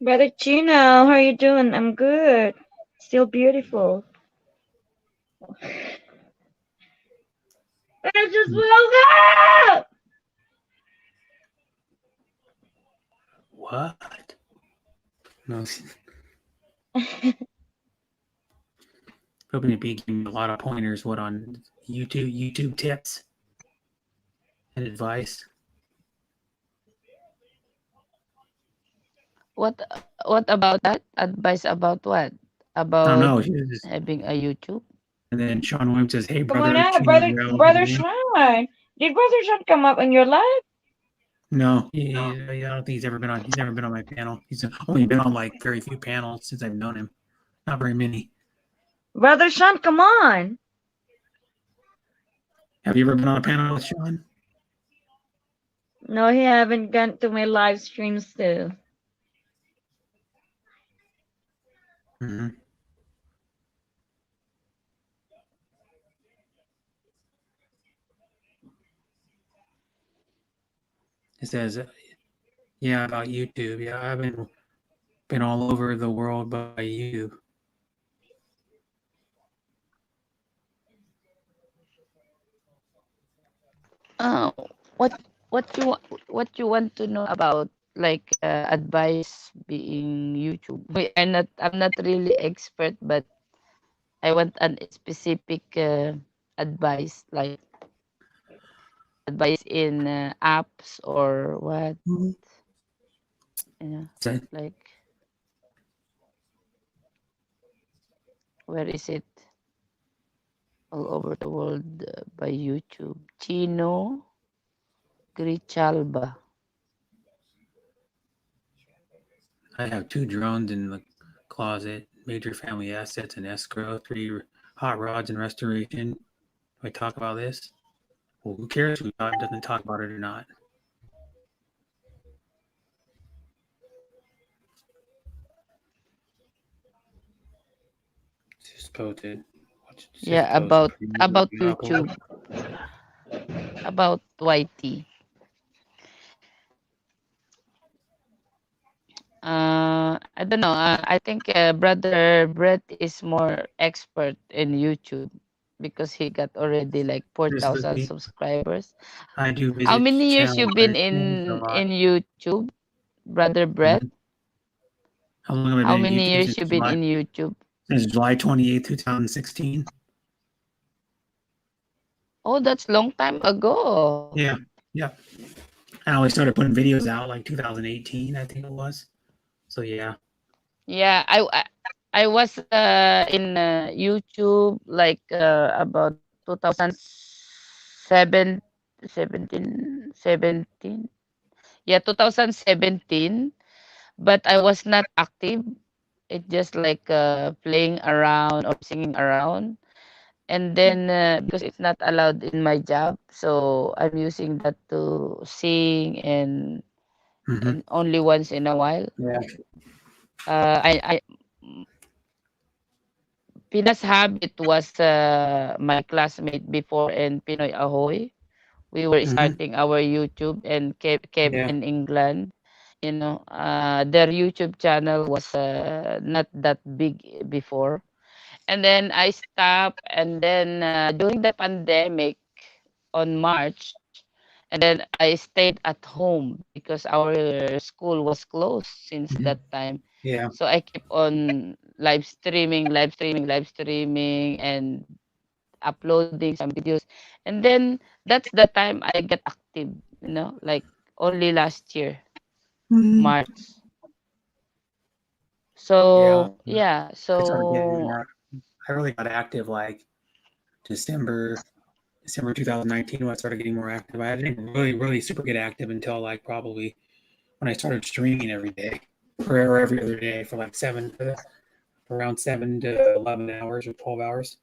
Brother Chino, how are you doing? I'm good. Still beautiful. I just woke up! What? No. Hoping to be giving a lot of pointers. What on YouTube tips and advice. What about that? Advice about what? I don't About know. She was just, having a YouTube? and then Sean Williams says, "Hey, Come on brother, up, Chino Brother Grijalva." Sean. Did Brother Sean come up in your life? No, I don't think he's ever been on. He's never been on my panel. He's only been on like very few panels since I've known him. Not very many. Brother Sean, come on. Have you ever been on a panel with Sean? No, he haven't gone to my live streams too. Mm-hmm. It says, yeah, about YouTube. Yeah, I've been all over the world by YouTube. What what you want to know about like advice being YouTube? I'm not really expert, but I want an specific advice, like advice in apps or what, you know, Said, like where is it? All over the world by YouTube. Chino Grichalba. I have 2 drones in the closet, major family assets and escrow, 3 hot rods and restoration. Do I talk about this? Well, who cares who doesn't talk about it or not? Just posted. Yeah, about YouTube. About YT. I don't know. I think brother Brett is more expert in YouTube because he got already like 4,000 Seriously, subscribers. I do visit How many years channel you been streams a lot. in YouTube, brother Brett? How long have I been How in many YouTube? years you been in YouTube? Since July 28th, 2016. Oh, that's long time ago. Yeah. I only started putting videos out like 2018, I think it was. So yeah. Yeah, I was in YouTube like about 2007 17. Yeah, 2017, but I was not active. It just like playing around or singing around. And then because it's not allowed in my job, so I'm using that to sing and only once in a while. Yeah. I Pinas Habit was my classmate before in Pinoy Ahoy. We were starting our YouTube, and Kev Yeah. in England. You know, their YouTube channel was not that big before. And then I stopped, and then during the pandemic on March, and then I stayed at home because our school was closed since that time. Yeah. So I keep on live streaming, and uploading some videos, and then that's the time I get active. Like only last year, March. So yeah, I started getting so more. I really got active like December 2019 when I started getting more active. I didn't really super get active until like probably when I started streaming every day or every other day for like around 7 to 11 hours or 12 hours.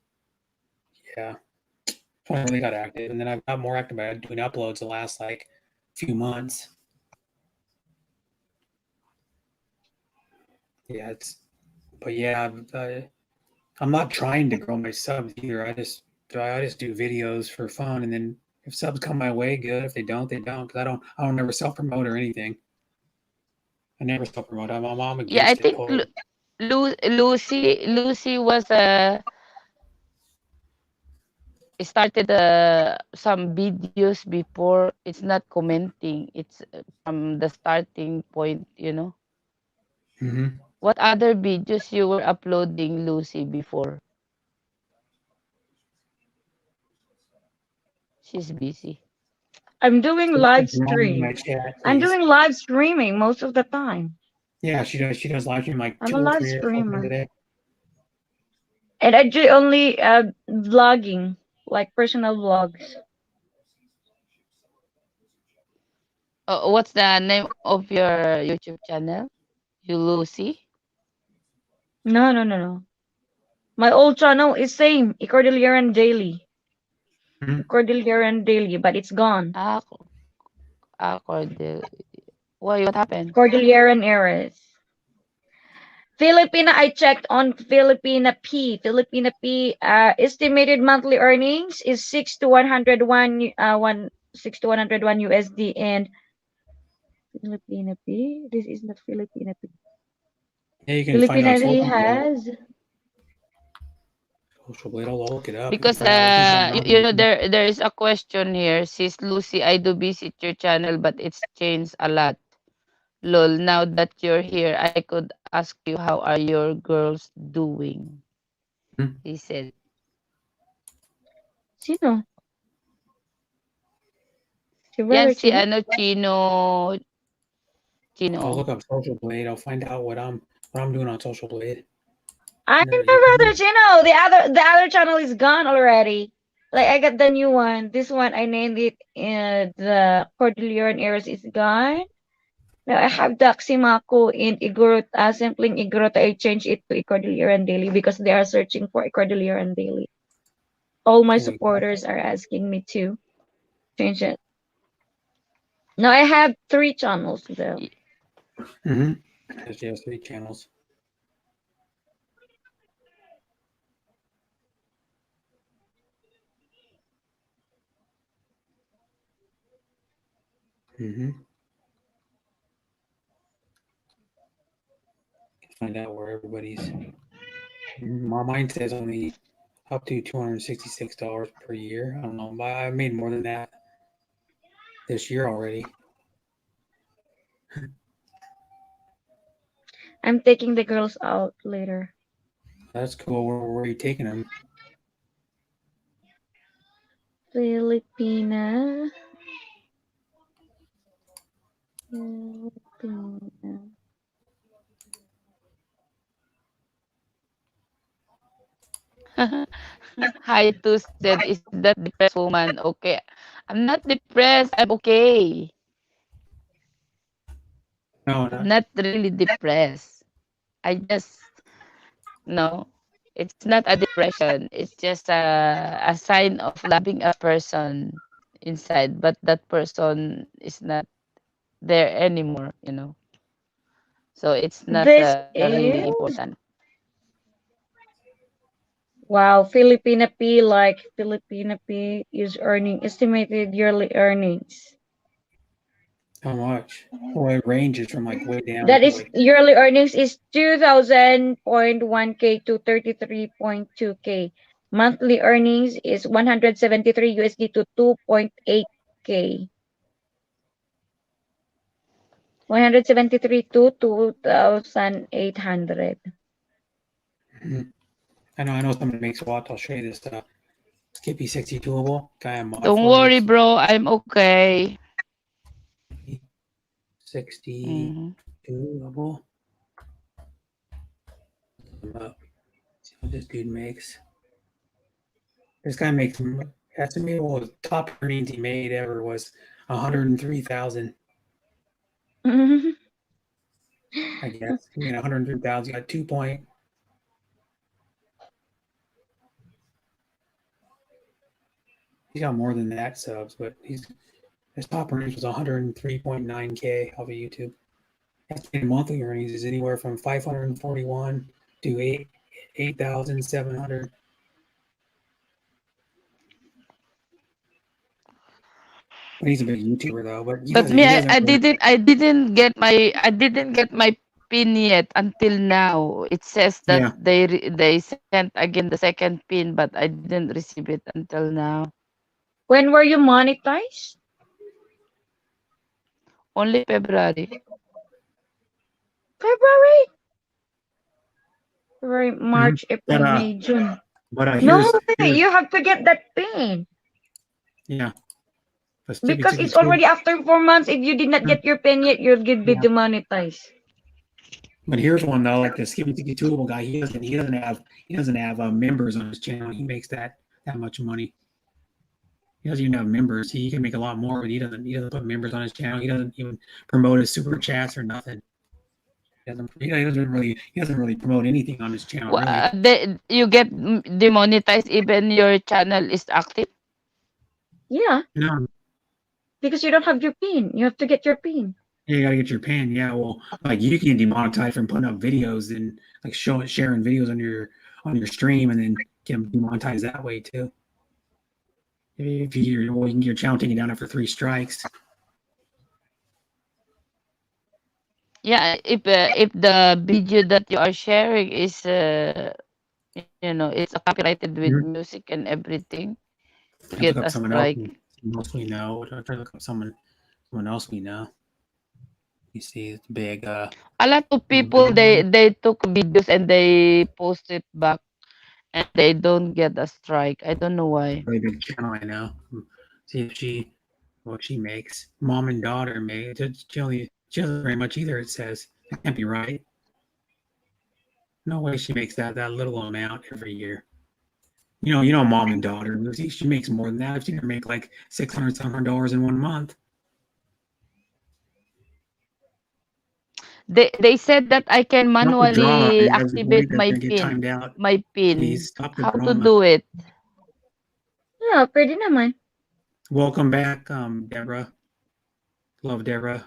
Yeah, when I really got active, and then I got more active by doing uploads the last like few months. Yeah, but yeah, I'm not trying to grow my subs either. I just do videos for fun, and then if subs come my way, good. If they don't, they don't. Because I don't never self promote or anything. I never self promote. I'm yeah, I against it. think Lucy was started some videos before. It's not commenting. It's from the starting point. Mm-hmm. What other videos you were uploading, Lucy, before? She's busy. I'm doing So live in my stream. chat, I'm please. doing live streaming most of the time. Yeah, she does. She does live stream like I'm 2 a or live 3 or 4 times streamer. a day. And I do only vlogging, like personal vlogs. What's the name of your YouTube channel? You Lucy? No. My old channel is same, Cordilleran Daily. Mhm. Cordilleran Daily, but it's gone. Cordel. Why? What happened? Cordilleran Eras. Filipina, I checked on Filipina P. Filipina P estimated monthly earnings is 6 to 101 6 to 101 USD, and Filipina P. This is not Filipina P. Yeah, you can find Filipina out P Social Blade. has Social Blade. I'll look it up. Because You can find out. there is a question here. Says Lucy, I do visit your channel, but it's changed a lot. Lol, now that you're here, I could ask you how are your girls doing? Hmm. He said. sino? Si Yan Brother si Chino? Chino. I'll look up Social Blade. I'll find out what I'm doing on Social Blade. I'm No, not Brother Chino. The other channel is gone already. Like I got the new one. This one I named it the Cordilleran Eras is gone. Now I have Daximako in Igorot, sampling Igorot. I changed it to Cordilleran Daily because they are searching for Cordilleran Daily. All my supporters are asking me to change it. Now I have 3 channels though. Mm-hmm. She has 3 channels. Mm-hmm. Find out where everybody's. Mine says only up to $266 per year. I don't know, but I made more than that this year already. I'm taking the girls out later. That's cool. Where are you taking them? Filipina. Hi to said, is that depressed woman? Okay. I'm not depressed. I'm okay. No, I'm not really depressed. I just no. It's not a depression. It's just a sign of loving a person inside, but that person is not there anymore. So it's not This really is important. wow, Filipina P, like Filipina P is earning estimated yearly earnings. how much? Well, it ranges from like way down. That to is like, yearly earnings is 2000.1K to 33.2K. Monthly earnings is 173 USD to 2.8K. 173 to 2,800. I know somebody makes a lot. I'll show you this. Skippy 62able. Guy I'm mod Don't for worry, is bro. I'm okay. 62able. Mhm. See what this dude makes. This guy makes estimated well, the top earnings he made ever was 103,000. I guess he made 103,000. Got 2 point. He's got more than that subs, but his top earnings was 103.9K off of YouTube. Estimated monthly earnings is anywhere from 541 to 8,700. But he's a big YouTuber though. But But me, I didn't get my pin yet until now. It says that Yeah. they sent again the second pin, but I didn't receive it until now. When were you monetized? Only February. February? February, March, But April, May, June. here's No, you have to get that pin. yeah. Because it's already after 4 months. If you did not get your pin yet, you'll get be demonetized. But here's one though, like the Skippy Toolable guy. He doesn't have members on his channel. He makes that much money. He doesn't even have members. He can make a lot more, but he doesn't put members on his channel. He doesn't even promote his super chats or nothing. He doesn't really promote anything on his channel. Really. You get demonetized even your channel is active. Yeah. No. Because you don't have your pin. You have to get your pin. Yeah, you gotta get your pin. Yeah, well, like you can demonetize from putting up videos and like sharing videos on your stream, and then get demonetized that way too. If you can get your channel taken down after 3 strikes. Yeah, if the video that you are sharing is it's copyrighted with music and everything, you get a strike. Someone else we know. I'll try to look up someone else we know. You see, it's big. A lot of people they took videos and they post it back, and they don't get a strike. I don't know why. Really big channel, I know. See if what she makes. Mom and daughter made. She doesn't very much either. It says that can't be right. No way she makes that little amount every year. You know, mom and daughter. She makes more than that. I've seen her make like $600, $700 in 1 month. They said that I can manually activate my pin. My pin. Please stop the How drama. to do it? Yeah, pwede naman. Welcome back, Deborah. Love Deborah.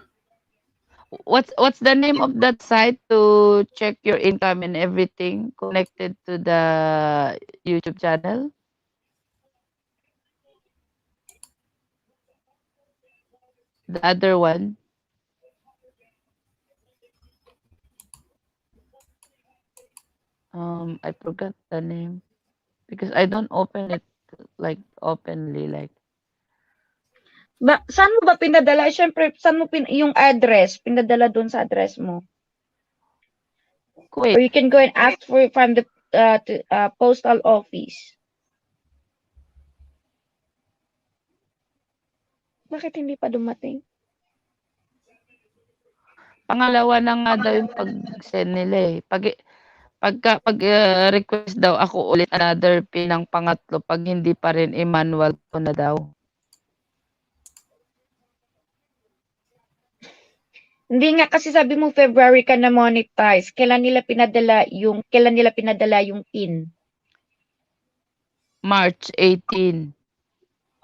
What's the name of that site to check your income and everything connected to the YouTube channel? The other one. I forgot the name because I don't open it like openly like. Saan mo ba pinadala? Siyempre, saan mo yung address? Pinadala doon sa address mo? Quick. Or you can go and ask for it from the postal office. Bakit hindi pa dumating? Pangalawa na nga daw yung pag-send nila eh. Pag request daw ako ulit another pin ng pangatlo pag hindi pa rin manual ko na daw. Hindi nga kasi sabi mo February ka na monetize. Kailan nila pinadala yung pin? March 18.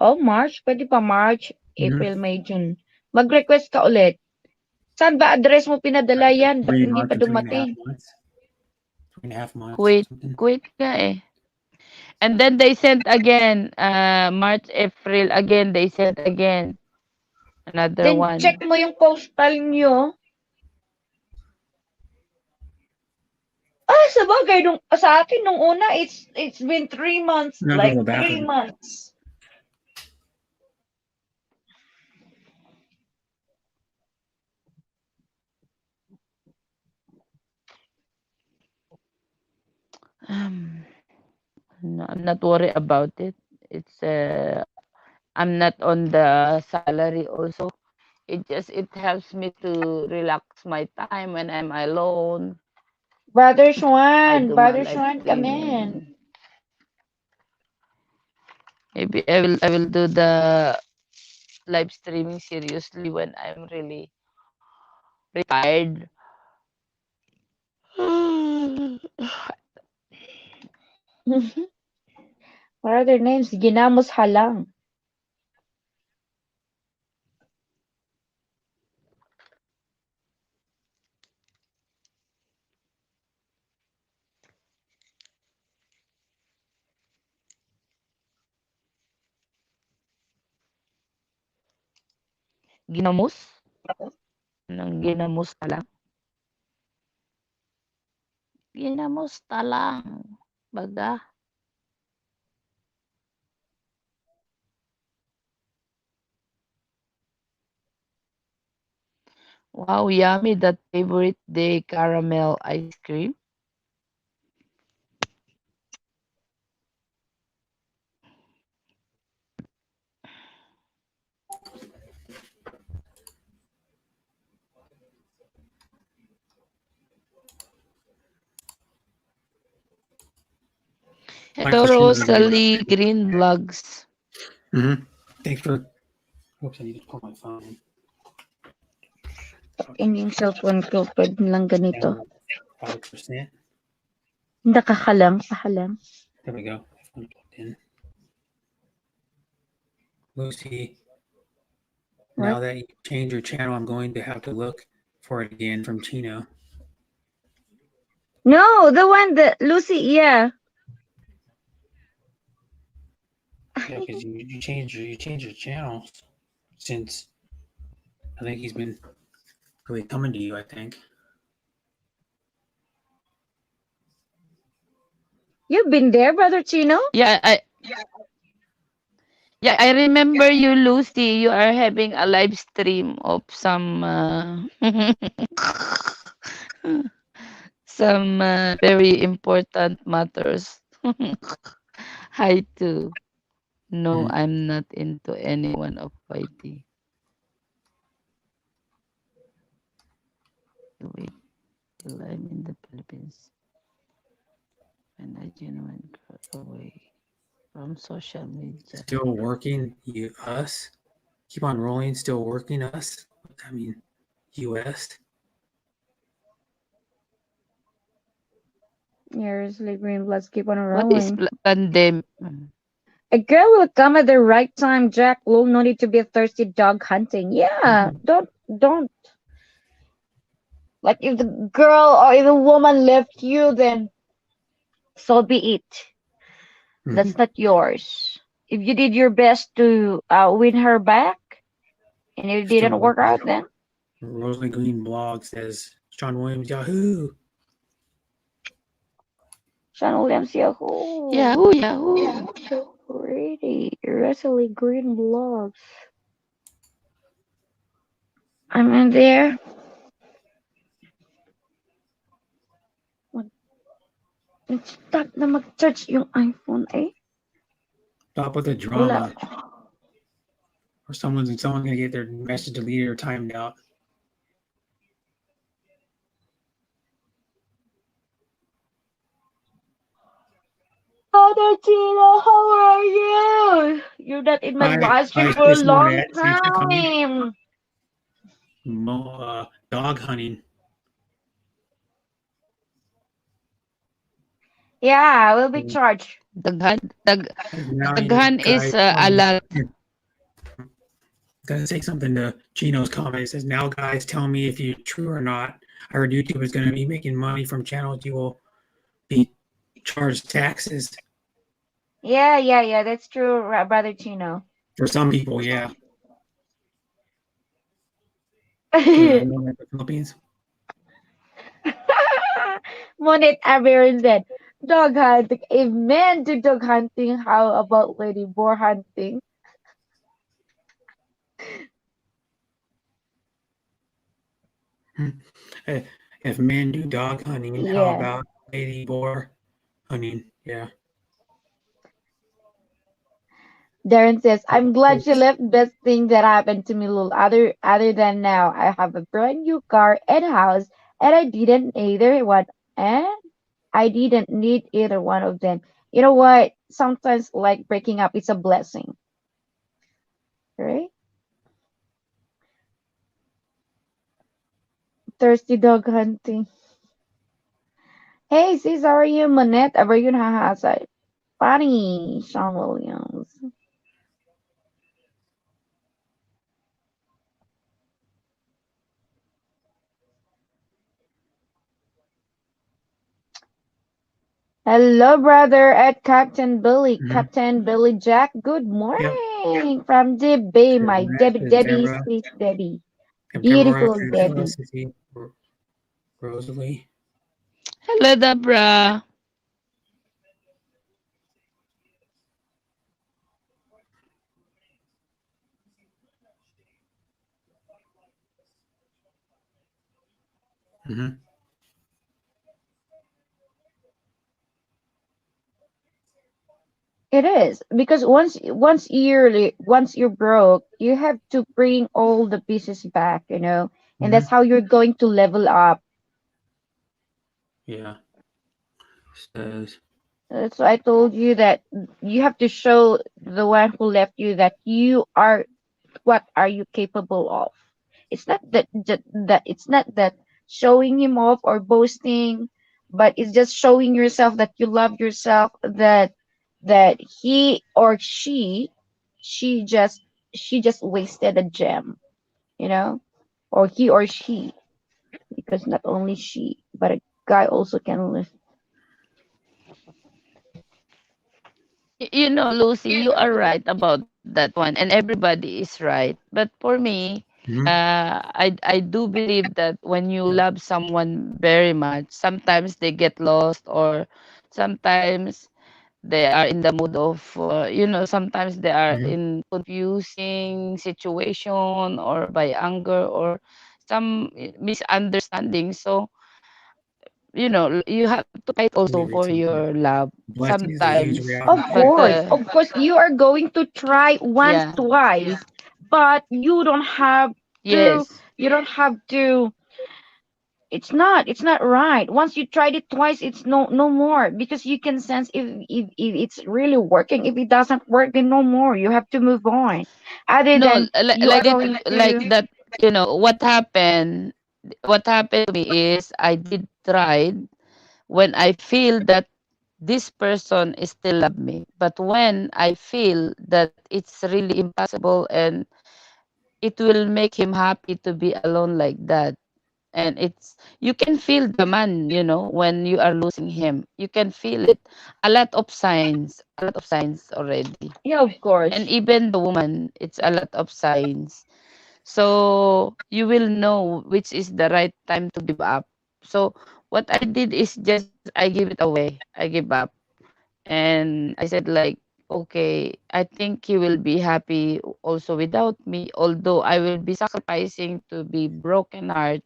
Oh, March? Pwede pa March, April, May, June. Mag-request ka ulit. Saan ba address mo pinadala yan? Ba't hindi pa dumating? 3.5 months. Quit nga eh. And then they sent again, March, April again, they sent again. Another Then one. check mo yung postal nyo. Sabagay, sa akin nung una, it's been 3 months. No, like go back 3 months. No, I'm not worried about it. It's I'm not on the salary also. It helps me to relax my time when I'm alone. Brother I Schwan, do my Brother live Schwan, come in. streaming. Maybe I will do the live streaming seriously when I'm really retired. What are their names? Ginamos Halang. Ginamos? Anong ginamos talang? Ginamos talang. Baga. Wow, yummy. That favorite day caramel ice cream. Hello, Rosalie Green Vlogs. Thanks for. Oops, I need to pull my phone. In yung cellphone ko, pwede lang ganito. 5%. Nakakalang, pahalang. There we go. Phone plugged in. Lucy, now that you change your channel, I'm going to have to look for it again from Chino. No, the one that Lucy, yeah. Yeah, because you changed your channel since I think he's been really coming to you. I think. You've been there, Brother Chino? Yeah, I remember you, Lucy. You are having a live stream of some some very important matters. Hi too. No, I'm not into any one of YT. Wait till I'm in the Philippines. When I genuine got away from social media. Still working, us. Keep on rolling. Still working, us. I mean, US. Yes, Green, let's keep on What is rolling. pandemic? A girl will come at the right time, Jack. Lol, no need to be a thirsty dog hunting. Yeah, don't. Like if the girl or if the woman left you, then so be it. That's not yours. If you did your best to win her back, and it didn't work out, then Rosalie Green blog says Sean Williams Yahoo. Sean Williams Yahoo. Yahoo. So pretty. Rosalie Green blogs. I'm in there. It's stuck na mag-charge yung iPhone, eh. Stop with the drama. Or someone's gonna get their message deleted or timed out. Father Chino, how are you? You're not in my live stream for a long time. Dog hunting. Yeah, we'll be charged. Daghan is a lot. Gonna say something to Chino's comment. It says, now guys, tell me if you're true or not. I heard YouTube is gonna be making money from channels you will be charged taxes. Yeah, that's true, Brother Chino. For some people, yeah. Philippines. Monet Aberon said, dog hunting. If men do dog hunting, how about lady boar hunting? If men do dog hunting, how about lady boar hunting? Yeah. Darren says, I'm glad she left. Best thing that happened to me, Lul. Other than now, I have a brand new car and house, and I didn't need either one of them. You know what? Sometimes like breaking up is a blessing, right? Thirsty dog hunting. Hey sis, how are you? Manette, how are you? Hahasay. Funny, Sean Williams. Hello, brother, at Captain Billy. Mhm. Captain Billy Jack, good Yep. morning from Debbie, my That is Debbie, Deborah. sweet Debbie. Deborah Beautiful and Debbie. Felicity. Rosalie. Hello, Debra. Mm-hmm. It is because once you're broke, you have to bring all the pieces back, you know, and that's Mm-hmm. how you're going to level up. Yeah. Says. That's why I told you that you have to show the one who left you that you are what are you capable of. It's not that it's not that showing him off or boasting, but it's just showing yourself that you love yourself, that he or she just she just wasted a gem, you know, or he or she, because not only she, but a guy also can live. You know, Lucy, you are right about that one, and everybody is right. But for me, Mm-hmm. I do believe that when you love someone very much, sometimes they get lost, or sometimes they are in the mood of, sometimes they are Mm-hmm. in confusing situation or by anger or some misunderstanding. So, you have to fight also Maybe for some your love blessings that he's sometimes. reality Of But check. course, of course, you are going to try once, yeah, twice, but yes. you don't have to. It's not right. Once you tried it twice, it's no more, because you can sense if it's really working. If it doesn't work, then no more. You have to move on. Other No, than you are going like to. that, what happened to me is I did try when I feel that this person is still love me. But when I feel that it's really impossible and it will make him happy to be alone like that. And it's you can feel the man, when you are losing him. You can feel it. A lot of signs already. Yeah, of And course. even the woman, it's a lot of signs. So you will know which is the right time to give up. So what I did is just I give it away. I give up. And I said like, okay, I think he will be happy also without me. Although I will be sacrificing to be broken heart,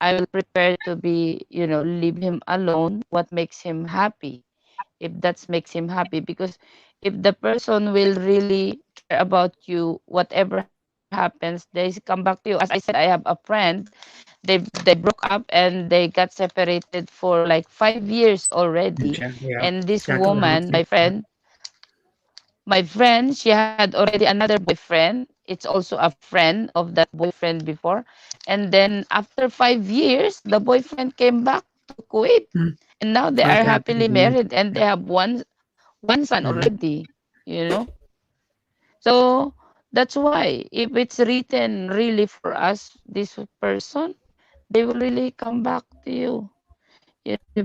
I will prepare to be, leave him alone. What makes him happy? If that makes him happy, because if the person will really care about you, whatever happens, they come back to you. As I said, I have a friend, they broke up and they got separated for like 5 years already. Yeah. And this Jacqueline woman, Hunter. my friend, she had already another boyfriend. It's also a friend of that boyfriend before. And then after 5 years, the boyfriend came back to Kuwait. Mm. And now they Like are that. happily married and they have one son Mm-hmm. already, you know. So that's why if it's written really for us, this person, they will really come back to you,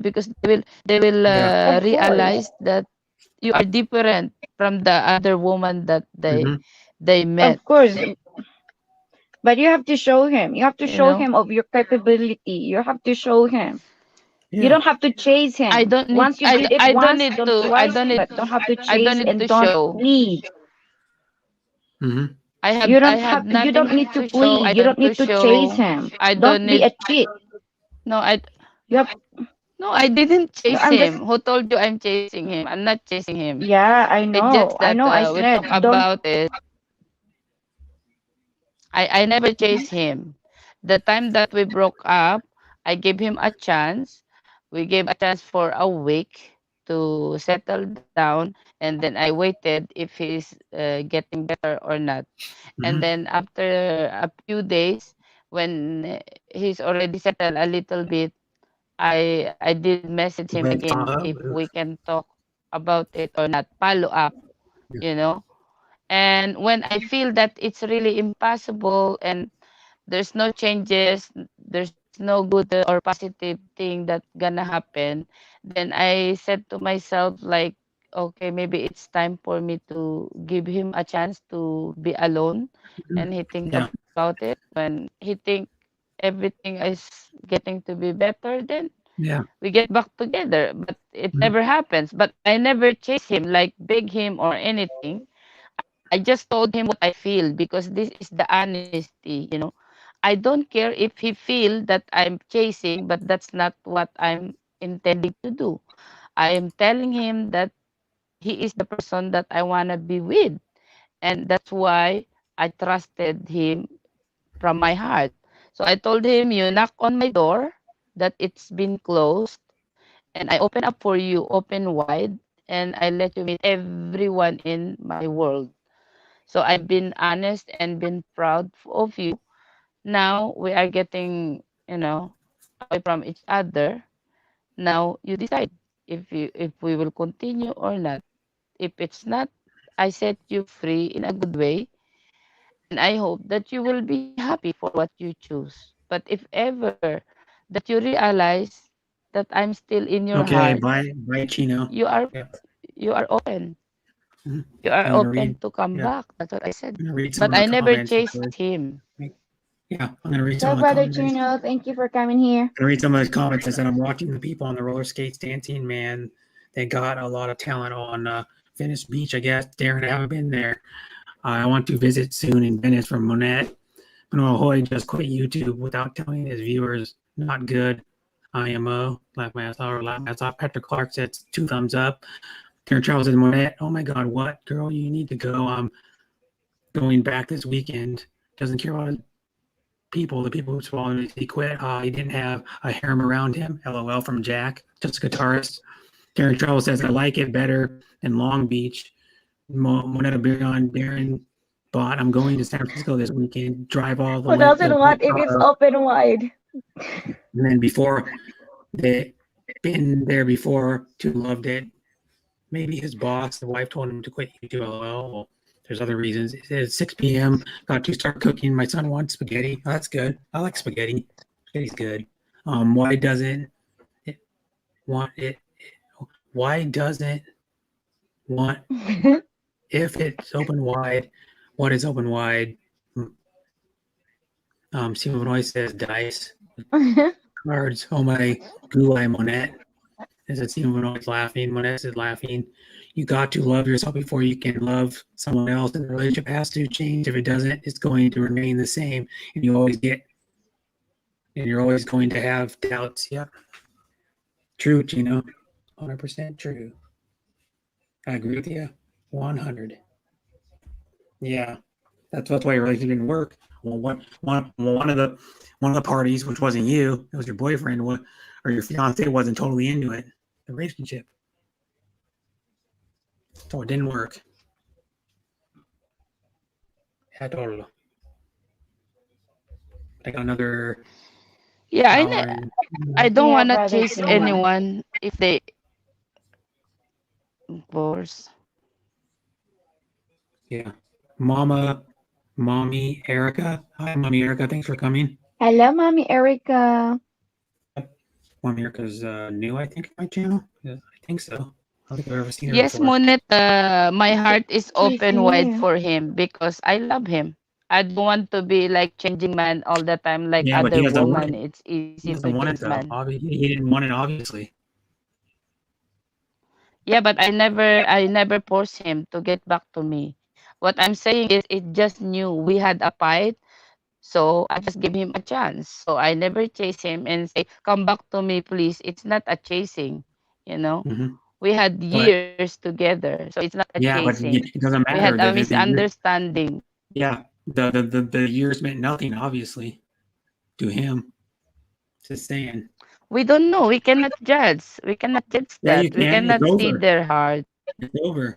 because they will Yeah. Of course. realize that you are different from the other woman that they Mm-hmm. they met, Of course. But you have to show him. You have to you show know. him of your capability. You have to show him. You Yeah. don't have to chase I him. don't need Once you did it I don't once, need don't to I twice, don't need but don't have to I don't chase need and to don't show. plead. Mm-hmm. I have You don't nothing need to to show. plead. I You don't don't to need to chase show. him. I Don't don't be need a cheat. no I You have No, I didn't No, chase I'm just him. Who told you I'm chasing him? I'm not chasing him. yeah, I It's just know. I that know. I we said talk don't. about it. I never chased him. The time that we broke up, I gave him a chance. We gave a chance for a week to settle down, and then I waited if he's getting better or not. And Mhm. then after a few days, when he's already settled a little bit, I did message him But again if we can talk about it or not. Follow up, you know. And when I feel that it's really impossible and there's no changes, there's no good or positive thing that gonna happen, then I said to myself like, okay, maybe it's time for me to give him a chance to be alone and he think yeah, about it. When he think everything is getting to be better, then yeah, we get back together. But it mhm, never happens. But I never chase him, like beg him or anything. I just told him what I feel because this is the honesty. I don't care if he feel that I'm chasing, but that's not what I'm intending to do. I am telling him that he is the person that I wanna be with, and that's why I trusted him from my heart. So I told him, you knock on my door, that it's been closed, and I open up for you, open wide, and I let you meet everyone in my world. So I've been honest and been proud of you. Now we are getting, away from each other. Now you decide if we will continue or not. If it's not, I set you free in a good way, and I hope that you will be happy for what you choose. But if ever that you realize that I'm still in your okay, heart, bye, Chino. you are Yeah, you are open. mhm. You are I'm gonna open read. to come Yeah, back. That's what I said. I'm gonna read some But of the I never comments chased before. him. Yeah, I'm gonna read some Hello, of the Brother comments. Juno. Thank you for coming here. I read some of the comments. I said I'm watching the people on the roller skates dancing. Man, they got a lot of talent on Venice Beach. I guess Darren, I haven't been there. I want to visit soon in Venice from Monette. Manoa Hoy just quit YouTube without telling his viewers. Not good. IMO. Laugh my ass off. Laugh my ass off. Patrick Clark says 2 thumbs up. Darren Charles says Monette. Oh my God, what girl? You need to go. I'm going back this weekend. Doesn't care about people. The people who swallowed it. He quit. He didn't have a harem around him. LOL from Jack. Just a guitarist. Darren Charles says I like it better than Long Beach. Moneta Birion, Darren bought. I'm going to San Francisco this weekend. Drive all the Who way doesn't to want if it's Colorado. open wide? And then before they been there before, too loved it. Maybe his boss, the wife told him to quit YouTube. LOL. Well, there's other reasons. It says 6 p.m. Got to start cooking. My son wants spaghetti. Oh, that's good. I like spaghetti. Spaghetti's good. Why doesn't it want it? Why doesn't want if it's open wide? What is open wide? Stephen Benoit says dice cards. Oh my gulai Monet. As I see Monet's laughing, Monet is laughing. You got to love yourself before you can love someone else, and the relationship has to change. If it doesn't, it's going to remain the same, and you're always going to have doubts. Yep, true, Gino, 100% true. I agree with you, 100. Yeah, that's why your relationship didn't work. Well, one of the parties, which wasn't you, it was your boyfriend, or your fiance, wasn't totally into it. The relationship, so it didn't work at all. I got another Yeah, hour. And, I don't Yeah, wanna Brother chase Juno. anyone if they force. yeah, mommy Erica. Hi, mommy Erica. Thanks for coming. Hello, Mommy Erica. Mommy Erica's new, I think, on my channel. Yeah, I think so. I don't think I've ever seen her Yes, before. Monet, my heart is She's open wide new. for him because I love him. I don't want to be like changing man all the time like Yeah, but he other doesn't want woman. it. It's easy He to doesn't want it change though. man. Obviously, he didn't want it. Obviously, Yeah, but I never force him to get back to me. What I'm saying is it just knew we had a fight. So I just give him a chance. So I never chase him and say, "Come back to me, please." It's not a chasing, you know. Hmm. We had But years together, so it's not a yeah, but chasing. it doesn't We had matter. a The year, misunderstanding. yeah, the years meant nothing, obviously, to him. Just saying. We don't know. We cannot judge. We cannot judge Yeah, that. you We can. It's cannot see over. their heart. It's over.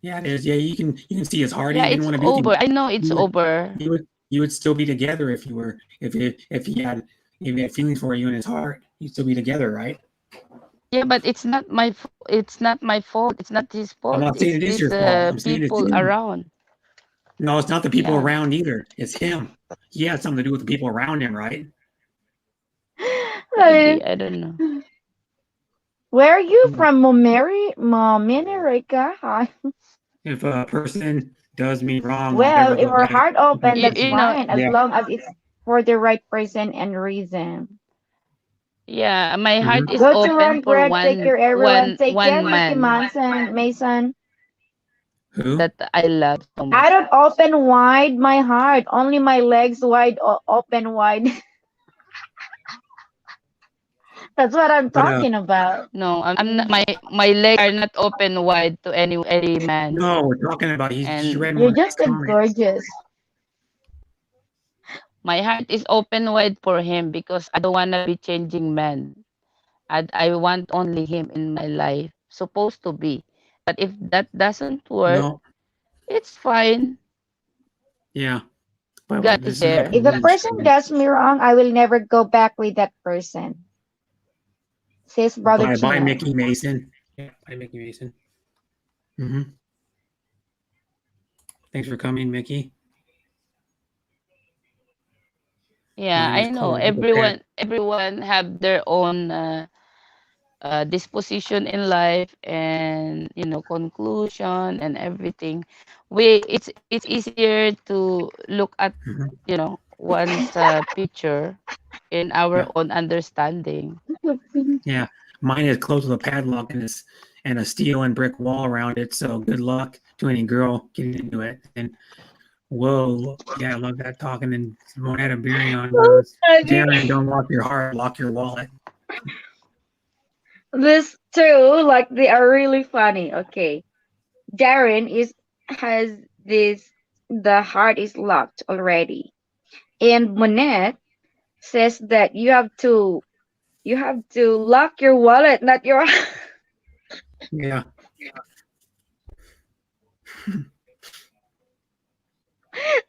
Yeah, it is. Yeah, you can see his heart. Yeah, He didn't it's want to be over. together. I know it's You would over. you would still be together if you were if he had feelings for you in his heart. You'd still be together, right? Yeah, but it's not my fault. It's not his I'm fault. not saying It's it is these your fault. I'm saying it's people him. around. No, it's not the people Yeah. around either. It's him. He had something to do with the people around him, right? Maybe. I don't know. Where are you Yeah. from, Mommy and Erika? Hi. If a person does me wrong, I'll Well, never if go we're back. heart open, You, that's you know, fine, as Yeah. long as it's for the right person and reason. yeah, my heart Hmm. is Go to open run, for Greg. Take care, everyone. Take care, one Mickey man Mason. Who? that I love so I much. don't open wide my heart, only my legs wide, open wide. That's what I'm But talking about. No, I'm not. My legs are not open wide to any man. no, we're talking about she And read one You're of his just a comments. gorgeous. my heart is open wide for him because I don't wanna be changing man. I want only him in my life. Supposed to be. But if that doesn't work, No, it's fine. yeah. But God is this is like there. a If a weird person thing. does me wrong, I will never go back with that person. Says Brother Bye, Chino. Mickey Mason. Yeah, bye, Mickey Mason. Hmm. Thanks for coming, Mickey. Yeah, My I name's know. Cole. Look at that. Everyone have their own disposition in life, and conclusion and everything. It's easier to look at Mhm. one's picture in our Yeah, own understanding. yeah. Mine is closed with a padlock and a steel and brick wall around it. So good luck to any girl getting into it. And whoa, yeah, I love that talking. And Moneta Birion goes, Darren, don't lock your heart, lock your wallet. These two, like, they are really funny. Okay. Darren has this, the heart is locked already. And Monette says that you have to lock your wallet, not your Yeah.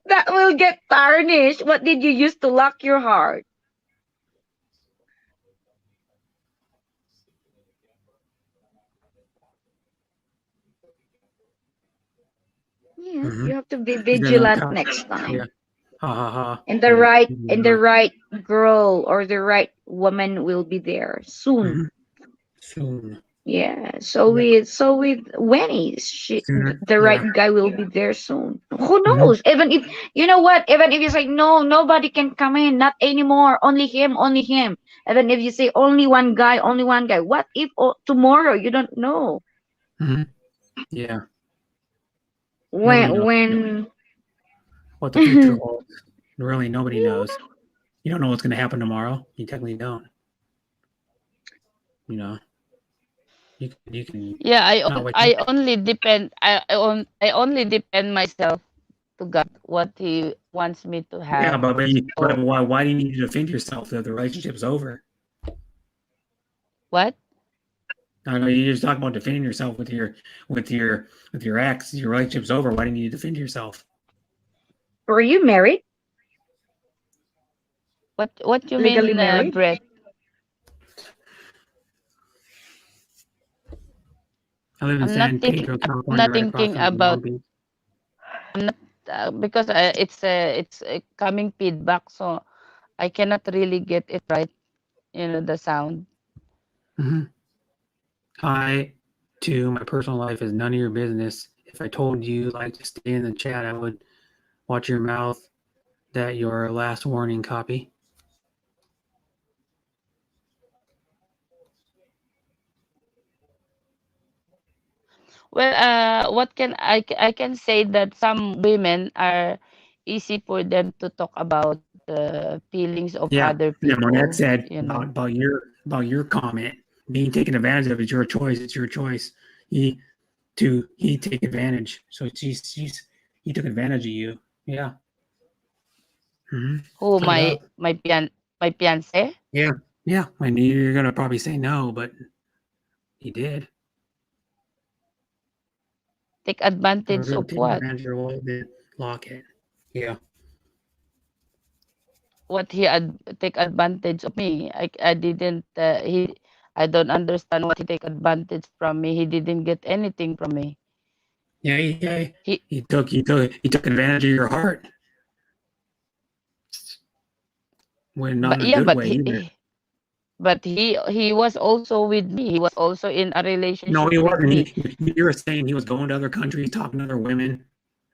that will get tarnished. What did you use to lock your heart? Yes, Mm-hmm. you have to be He's gonna vigilant cut. next time. Yeah. Ha ha ha. And the Yeah. right and the right girl or the right woman will be there soon. Mhm. Soon. Yeah. So Yep. with Winnie, Sooner. the right Yeah. guy will be there soon. Who Mhm. knows? Even if you know what, even if you say no, nobody can come in, not anymore, only him, only him. Even if you say only one guy, only one guy. What if tomorrow you don't know Mhm. Yeah. Nobody knows when what the future holds. Really, nobody knows. You don't know what's going to happen tomorrow. You technically don't. You know, you can Yeah, not wake I up. only depend I only depend myself to God what He wants me to Yeah, have. but So why do you need to defend yourself if the relationship's over? what? I know you just talk about defending yourself with your ex. Your relationship's over. Why do you need to defend yourself? were you married? What you Legally mean, married? Brett? I live in I'm not San thinking. Pedro, I'm California, not right across thinking from Long about. Beach. I'm not because it's coming feedback, so I cannot really get it right. The sound. Mm-hmm. Hi, to my personal life is none of your business. If I told you like to stay in the chat, I would watch your mouth. That your last warning copy. Well, what I can say that some women are easy for them to talk about feelings of Yeah, other yeah. Monette people, said you know. about your comment being taken advantage of is your choice. It's your choice. He take advantage. So he took advantage of you. Yeah. Who Straight up. my fiance? Yeah. Yeah. I knew you're gonna probably say no, but he did. Take They were advantage really of taking what? advantage of your wallet, locket. Yeah. What take advantage of me? I didn't he I don't understand what he take advantage from me. He didn't get anything from me. Yeah, He he took advantage of your heart. When not but in a yeah, good way either. but he was also with me. He was also in a No, relationship he with wasn't. me. You were saying he was going to other countries, talking to other women.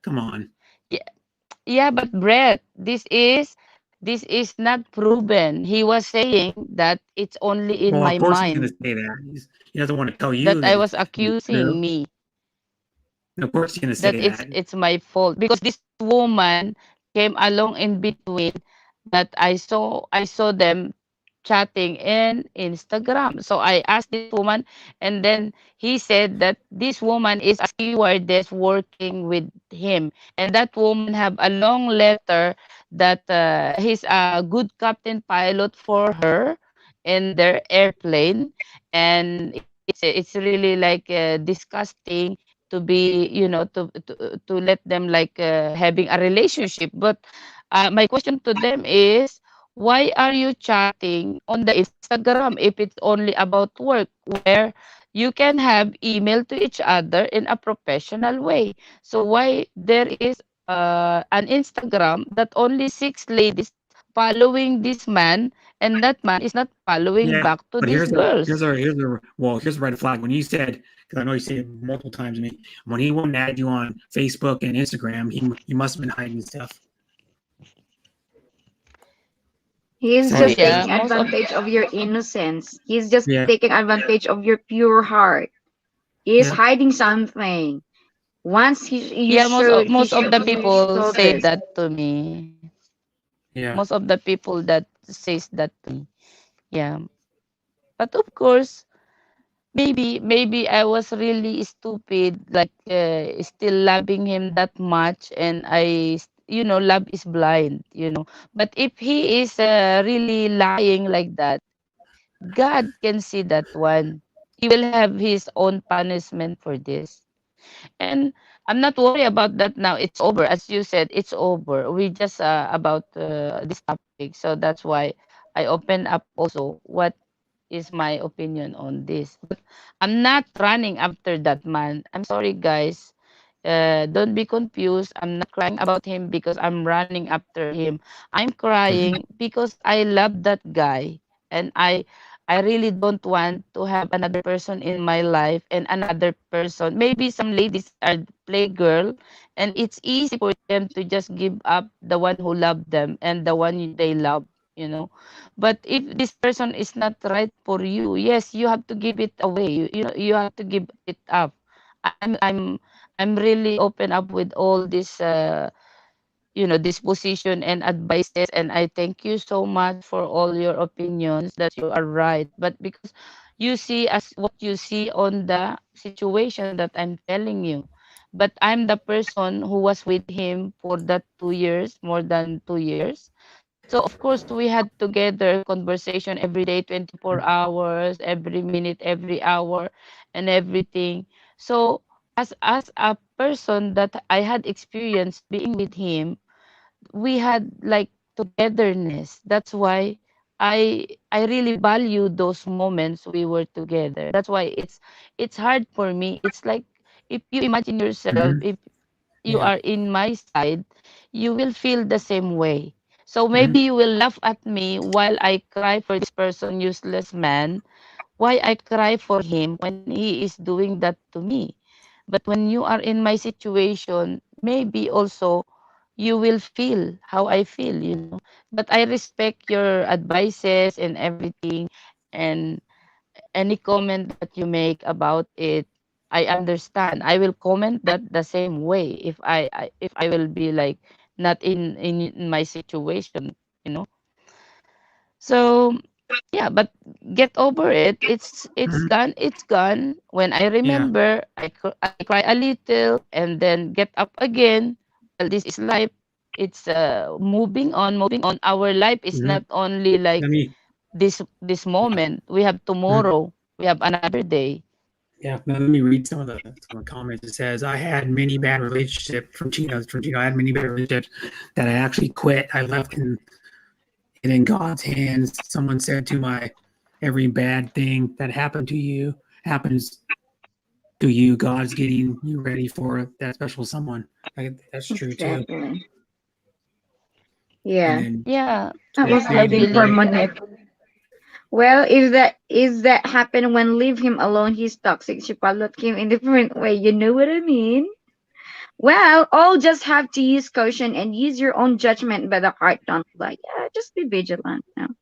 Come on. Yeah, yeah, but Brett, this is not proven. He was saying that it's only in Well, of my course he's going mind to say that. He doesn't want to tell that you I that was it's true. accusing me, Of course he's going to that say that. it's my fault because this woman came along in between, that I saw them chatting in Instagram. So I asked this woman, and then he said that this woman is a stewardess working with him, and that woman have a long letter that he's a good captain pilot for her in their airplane, and it's really like disgusting to be, to let them like having a relationship. But my question to them is, why are you chatting on the Instagram if it's only about work, where you can have email to each other in a professional way? So why there is an Instagram that only six ladies following this man, and that man is not following Yeah, back to but these girls? here's a red flag. When you said, because I know you said it multiple times to me, when he won't add you on Facebook and Instagram, he must have been hiding stuff. He's Saying just stuff. taking Yeah, most of advantage of your innocence. He's just Yeah, taking advantage of your pure heart. He's yeah, hiding something. Once you yeah, showed he most of showed the you people showed say this. that to me. yeah. Most of the people that says that to me. Yeah. But of course, maybe I was really stupid, like still loving him that much, and love is blind, But if he is really lying like that, God can see that one. He will have his own punishment for this. And I'm not worried about that now. It's over. As you said, it's over. We just about this topic. So that's why I open up also what is my opinion on this. But I'm not running after that man. I'm sorry, guys. Don't be confused. I'm not crying about him because I'm running after him. I'm crying because I love that guy, and I really don't want to have another person in my life, and another person. Maybe some ladies are playgirl, and it's easy for them to just give up the one who loved them and the one they love, you know. But if this person is not right for you, yes, you have to give it away. You have to give it up. I'm I'm I'm really open up with all this this position and advices, and I thank you so much for all your opinions that you are right. But because you see as what you see on the situation that I'm telling you. But I'm the person who was with him for that 2 years, more than 2 years. So of course we had together conversation every day, 24 hours, every minute, every hour, and everything. So as a person that I had experienced being with him, we had like togetherness. That's why I really value those moments we were together. That's why it's hard for me. It's like if you imagine yourself, Hmm. if you Yeah. are in my side, you will feel the same way. So Hmm. maybe you will laugh at me while I cry for this person, useless man. Why I cry for him when he is doing that to me. But when you are in my situation, maybe also you will feel how I feel. But I respect your advices and everything, and any comment that you make about it, I understand. I will comment that the same way if I will be like not in my situation, you know. So yeah, but get over it. It's Mhm. done. It's gone. When I Yeah. remember, I cry a little and then get up again. Well, this is life. It's moving on, moving on. Our life is Mhm. not only like Let me. this moment. We have Mhm. tomorrow. We have another day. Yeah. Now let me read some of the comments. It says, "I had many bad relationships from Chino. From Chino, I had many bad relationships that I actually quit. I left it in God's hands. Someone said to my every bad thing that happened to you happens to you. God's getting you ready for that special someone." That's true too. Exactly. And Yeah. then Yeah, That was I heading for believe. Monet. Well, if that happened when leave him alone, he's toxic. She followed him in different way. You know what I mean? Well, all just have to use caution and use your own judgment, but the heart don't lie. Yeah, just be vigilant now.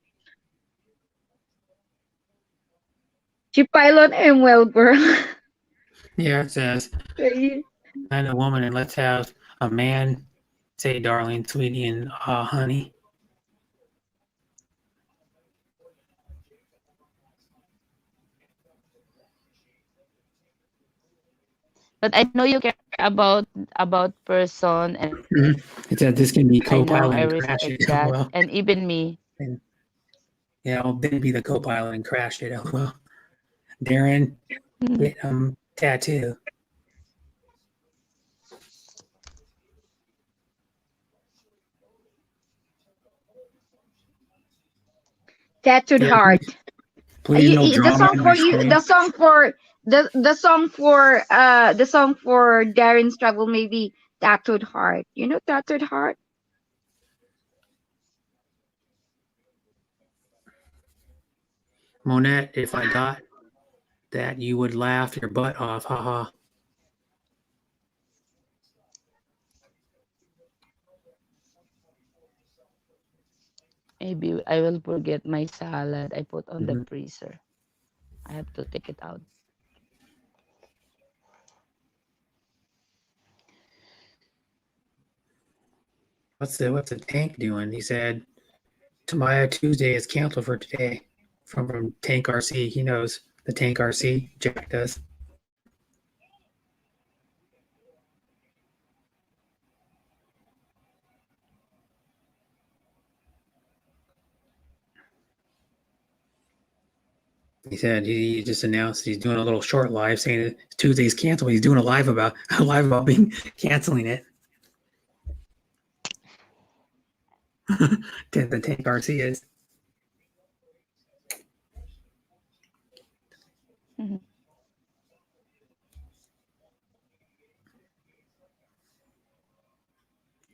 She pilot him well, girl. yeah, it says, "And a woman, and let's have a man say, darling, sweetie, and honey." But I know you care about person, and It said this can be I know co-pilot I and crash respect it. that, LOL. and even me. And yeah, I'll then be the co-pilot and crash it. LOL. Darren, Mhm. get tattoo. Tattooed Yeah, heart. please no The drama song on my for you, stream. the song for Darren's Trouble, maybe tattooed heart. You know, tattooed heart. Monette, if I got that, you would laugh your butt off. Haha. Maybe I will forget my salad I put on the Mhm. freezer. I have to take it out. What's the tank doing? He said Tamaya Tuesday is canceled for today. From Tank RC. He knows the Tank RC. Jack does. He said he just announced he's doing a little short live saying that Tuesday's canceled. He's doing a live about being canceling it. The Tank RC is. Mhm.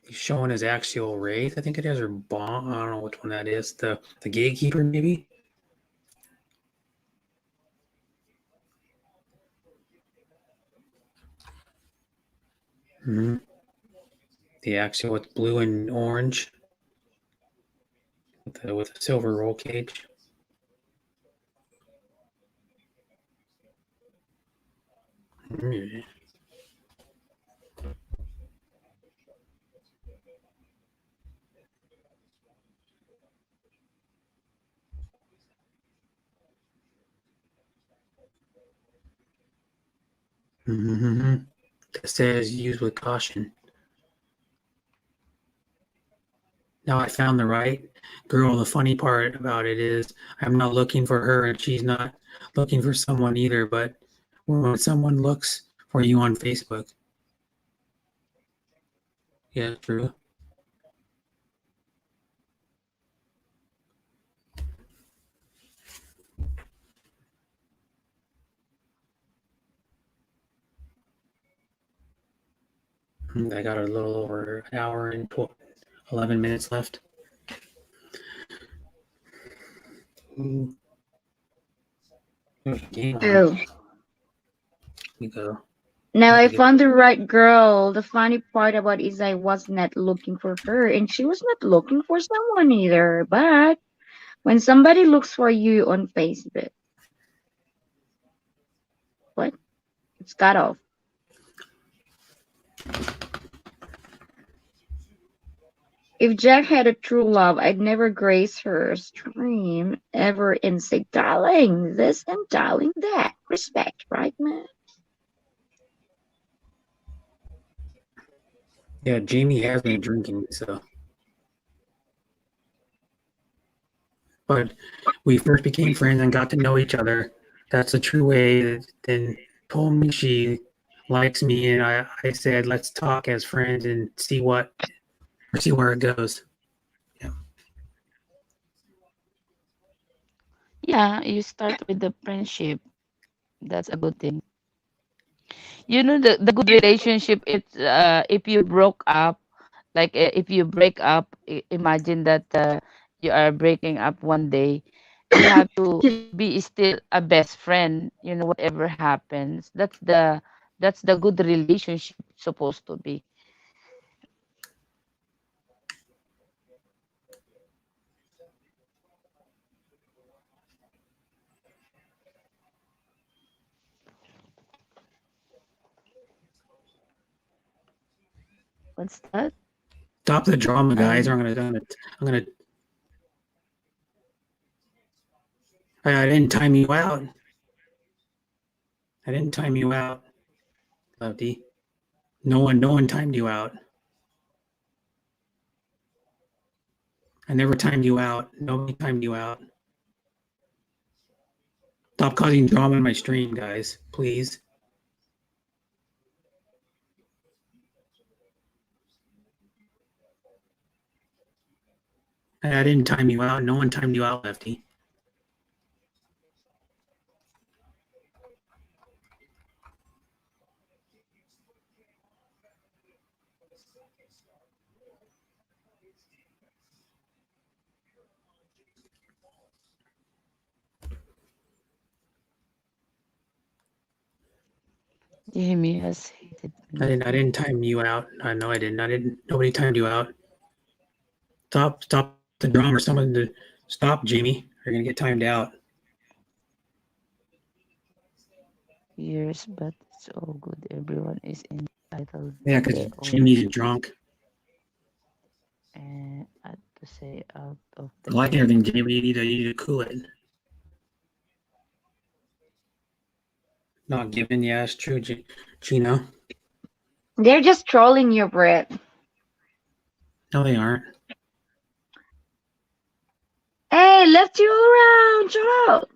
He's showing his axial wraith, I think it is, or bomb. I don't know which one that is. The gatekeeper, maybe. Mm-hmm. The axial with blue and orange, with the silver roll cage. Mm-hmm. Mm-hmm. It says use with caution. Now I found the right girl. The funny part about it is I'm not looking for her and she's not looking for someone either, but when someone looks for you on Facebook. Yeah, true. I got a little over an hour and 11 minutes left. Ooh, there's a game on. Oh. We go. Now Gotta I get. found the right girl. The funny part about it is I was not looking for her, and she was not looking for someone either. But when somebody looks for you on Facebook, what? It's cut off. If Jack had a true love, I'd never grace her stream ever and say, darling this and darling that. Respect, right, man? Yeah, Jamie has been drinking, so. But we first became friends and got to know each other. That's the true way. Then told me she likes me, and I said, let's talk as friends and see where it goes. Yeah, you start with the friendship. That's a good thing. You know, the good relationship, it's if you broke up, like if you break up, imagine that you are breaking up one day, you have to be still a best friend, you know, whatever happens. That's the good relationship supposed to be. What's that? Stop the drama, guys. Um, I'm gonna. I didn't time you out. I didn't time you out, Lefty. No one timed you out. I never timed you out. Nobody timed you out. Stop causing drama in my stream, guys. Please. I didn't time you out. No one timed you out, Lefty. Jamie has hated I me. didn't time you out. No, I didn't. Nobody timed you out. Stop the drama. Someone to stop, Jamie. You're gonna get timed out. Years, but it's all good. Everyone is entitled Yeah, to because their own Jamie's drunk. and to say out of I the like everything, Jamie. You need to cool it. Not giving. Yeah, it's true, Gino. They're just trolling you, Brett. No, they aren't. Hey, left you around, Joe.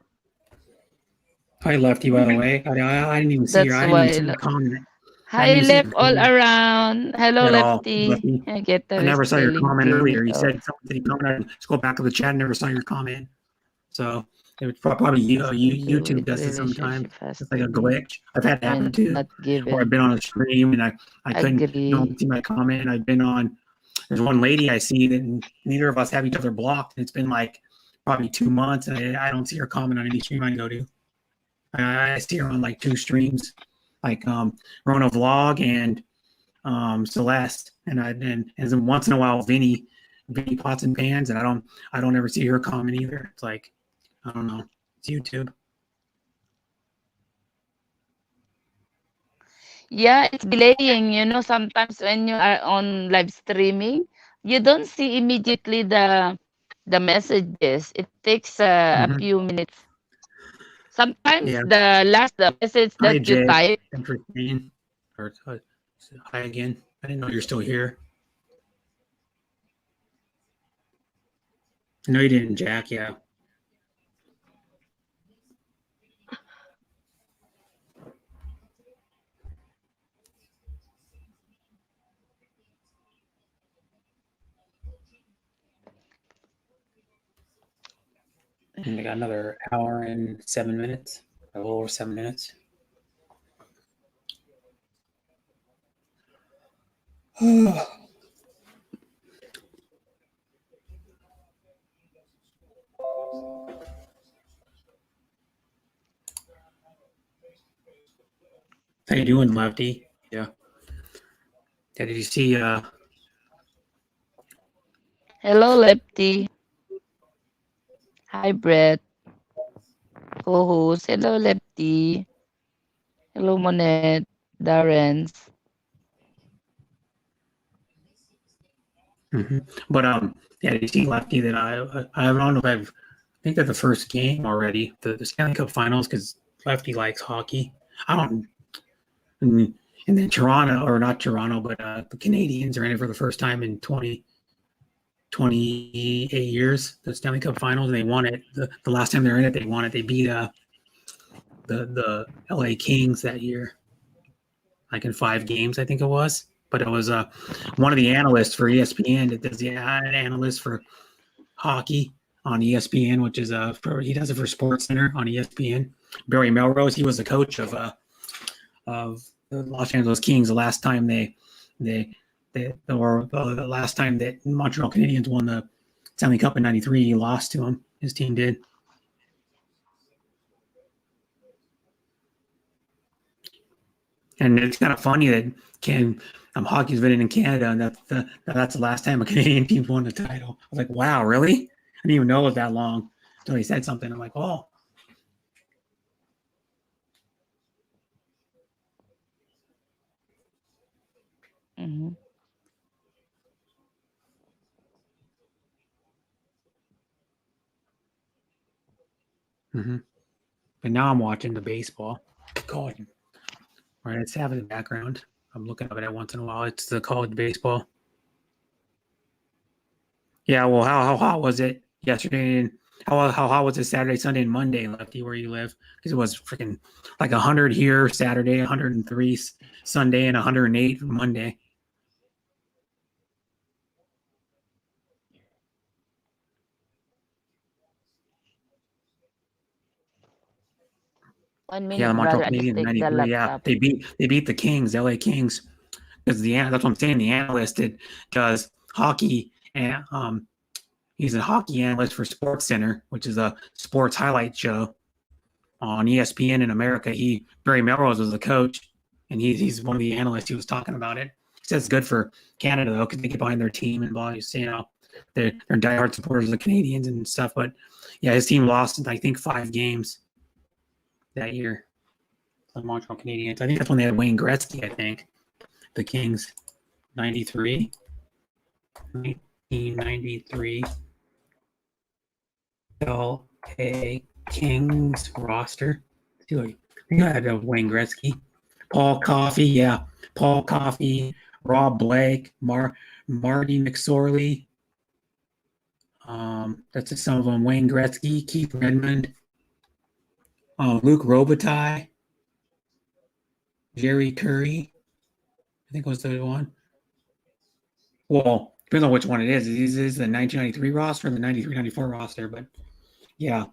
I left you, by the way. I didn't even see your. That's I didn't even why. see your comment. I Hi, didn't even see left your all comment around. Hello, at all, Lefty. Lefty. I get that I never is saw your telling comment Jamie earlier. You off. said something that he commented. Let's go back to the chat. Never saw your comment. So it was probably YouTube With does it sometimes. relationship has It's like to a be glitch. I've had that happen and too. not Or I've given. been on a stream and I couldn't no Agree. one see my comment. I've been on. There's one lady I see that neither of us have each other blocked. It's been like probably 2 months, and I don't see her comment on any stream I go to. I see her on like 2 streams, like Rona Vlog and Celeste, and then once in a while Vinny Pots and Pans, and I don't ever see her comment either. It's like I don't know. It's YouTube. Yeah, it's delaying. You know, sometimes when you are on live streaming, you don't see immediately the messages. It takes a Mm-hmm. few minutes. Sometimes Yeah. the message Hi, that you Jay. type. Thanks for staying. Or hi again. I didn't know you're still here. No, you didn't, Jack. Yeah. And I got another hour and 7 minutes. A little over 7 minutes. How you doing, Lefty? Yeah. Yeah, did you see Hello, Lefty. Hi, Brett. Co-host. Hello, Lefty. Hello, Monette. Darren's. But yeah, you see Lefty that I don't know if I think that the first game already, the Stanley Cup Finals, because Lefty likes hockey. I don't. And then Toronto, or not Toronto, but the Canadians are in it for the first time in 28 years, the Stanley Cup Finals, and they won it. The last time they were in it, they won it. They beat the LA Kings that year, like in 5 games, I think it was. But it was one of the analysts for ESPN that does an analyst for hockey on ESPN, which is he does it for Sports Center on ESPN. Barry Melrose, he was the coach of the Los Angeles Kings the last time or the last time that Montreal Canadiens won the Stanley Cup in '93. He lost to him. His team did. And it's kind of funny that hockey's been in Canada, and that's the last time a Canadian team won the title. I was like, wow, really? I didn't even know it was that long until he said something. I'm like, oh. Mm-hmm. But now I'm watching the baseball. God, right? It's having the background. I'm looking at it once in a while. It's the college baseball. Yeah, well, how hot was it yesterday? And how hot was it Saturday, Sunday, and Monday, Lefty, where you live? Because it was freaking like 100 here Saturday, 103 Sunday, and 108 Monday. One Yeah, the minute, Montreal brother. I just Canadiens take the 93. Yeah, laptop. they beat the Kings, LA Kings, because that's what I'm saying. The analyst does hockey, and he's a hockey analyst for Sports Center, which is a sports highlight show on ESPN in America. Barry Melrose was the coach, and he's one of the analysts. He was talking about it. He says it's good for Canada though, because they get behind their team and blah. They're diehard supporters of the Canadians and stuff. But yeah, his team lost, I think, 5 games that year. The Montreal Canadiens. I think that's when they had Wayne Gretzky. I think the Kings, 93, 1993. LA Kings roster. I think I had Wayne Gretzky, Paul Coffey, yeah, Paul Coffey, Rob Blake, Marty McSorley. That's just some of them. Wayne Gretzky, Keith Redmond, Luke Robitaille, Jerry Curry. I think was the one. Well, depends on which one it is. Is the 1993 roster or the 93-94 roster? But yeah.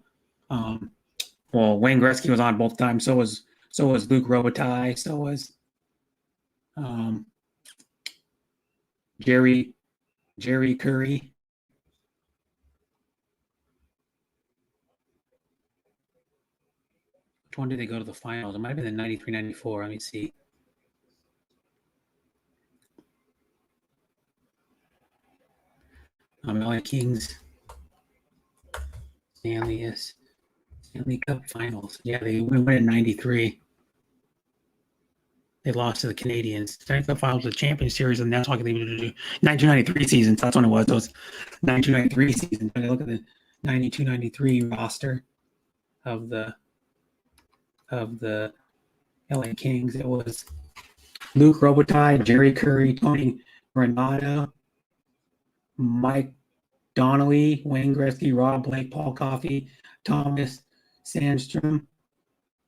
Well, Wayne Gretzky was on both times. So was Luke Robitaille. So was Jerry Curry. Which one did they go to the finals? It might have been the 93-94. Let me see. LA Kings. Stanley Cup Finals. Yeah, they went in '93. They lost to the Canadians. Stanley Cup Finals, the Champions Series, and that's talking about the 1993 season. So that's when it was. Those 1993 season. When I look at the 92-93 roster of the LA Kings, it was Luke Robitaille, Jerry Curry, Tony Granato, Mike Donnelly, Wayne Gretzky, Rob Blake, Paul Coffey, Thomas Sandstrom,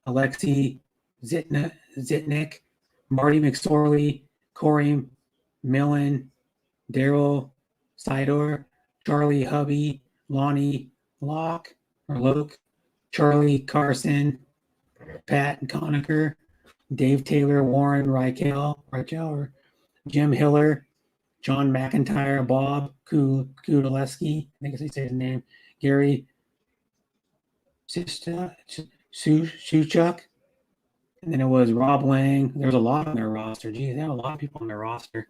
Alexei Zitnik, Marty McSorley, Corey Millen, Daryl Sidor, Charlie Hubby, Lonnie Locke, Charlie Carson, Pat Conacher, Dave Taylor, Warren Reichel, or Jim Hiller, John McIntyre, Bob Kudaleski, I think I say his name, Gary Suchuk, and then it was Rob Lang. There was a lot on their roster. Geez, they had a lot of people on their roster.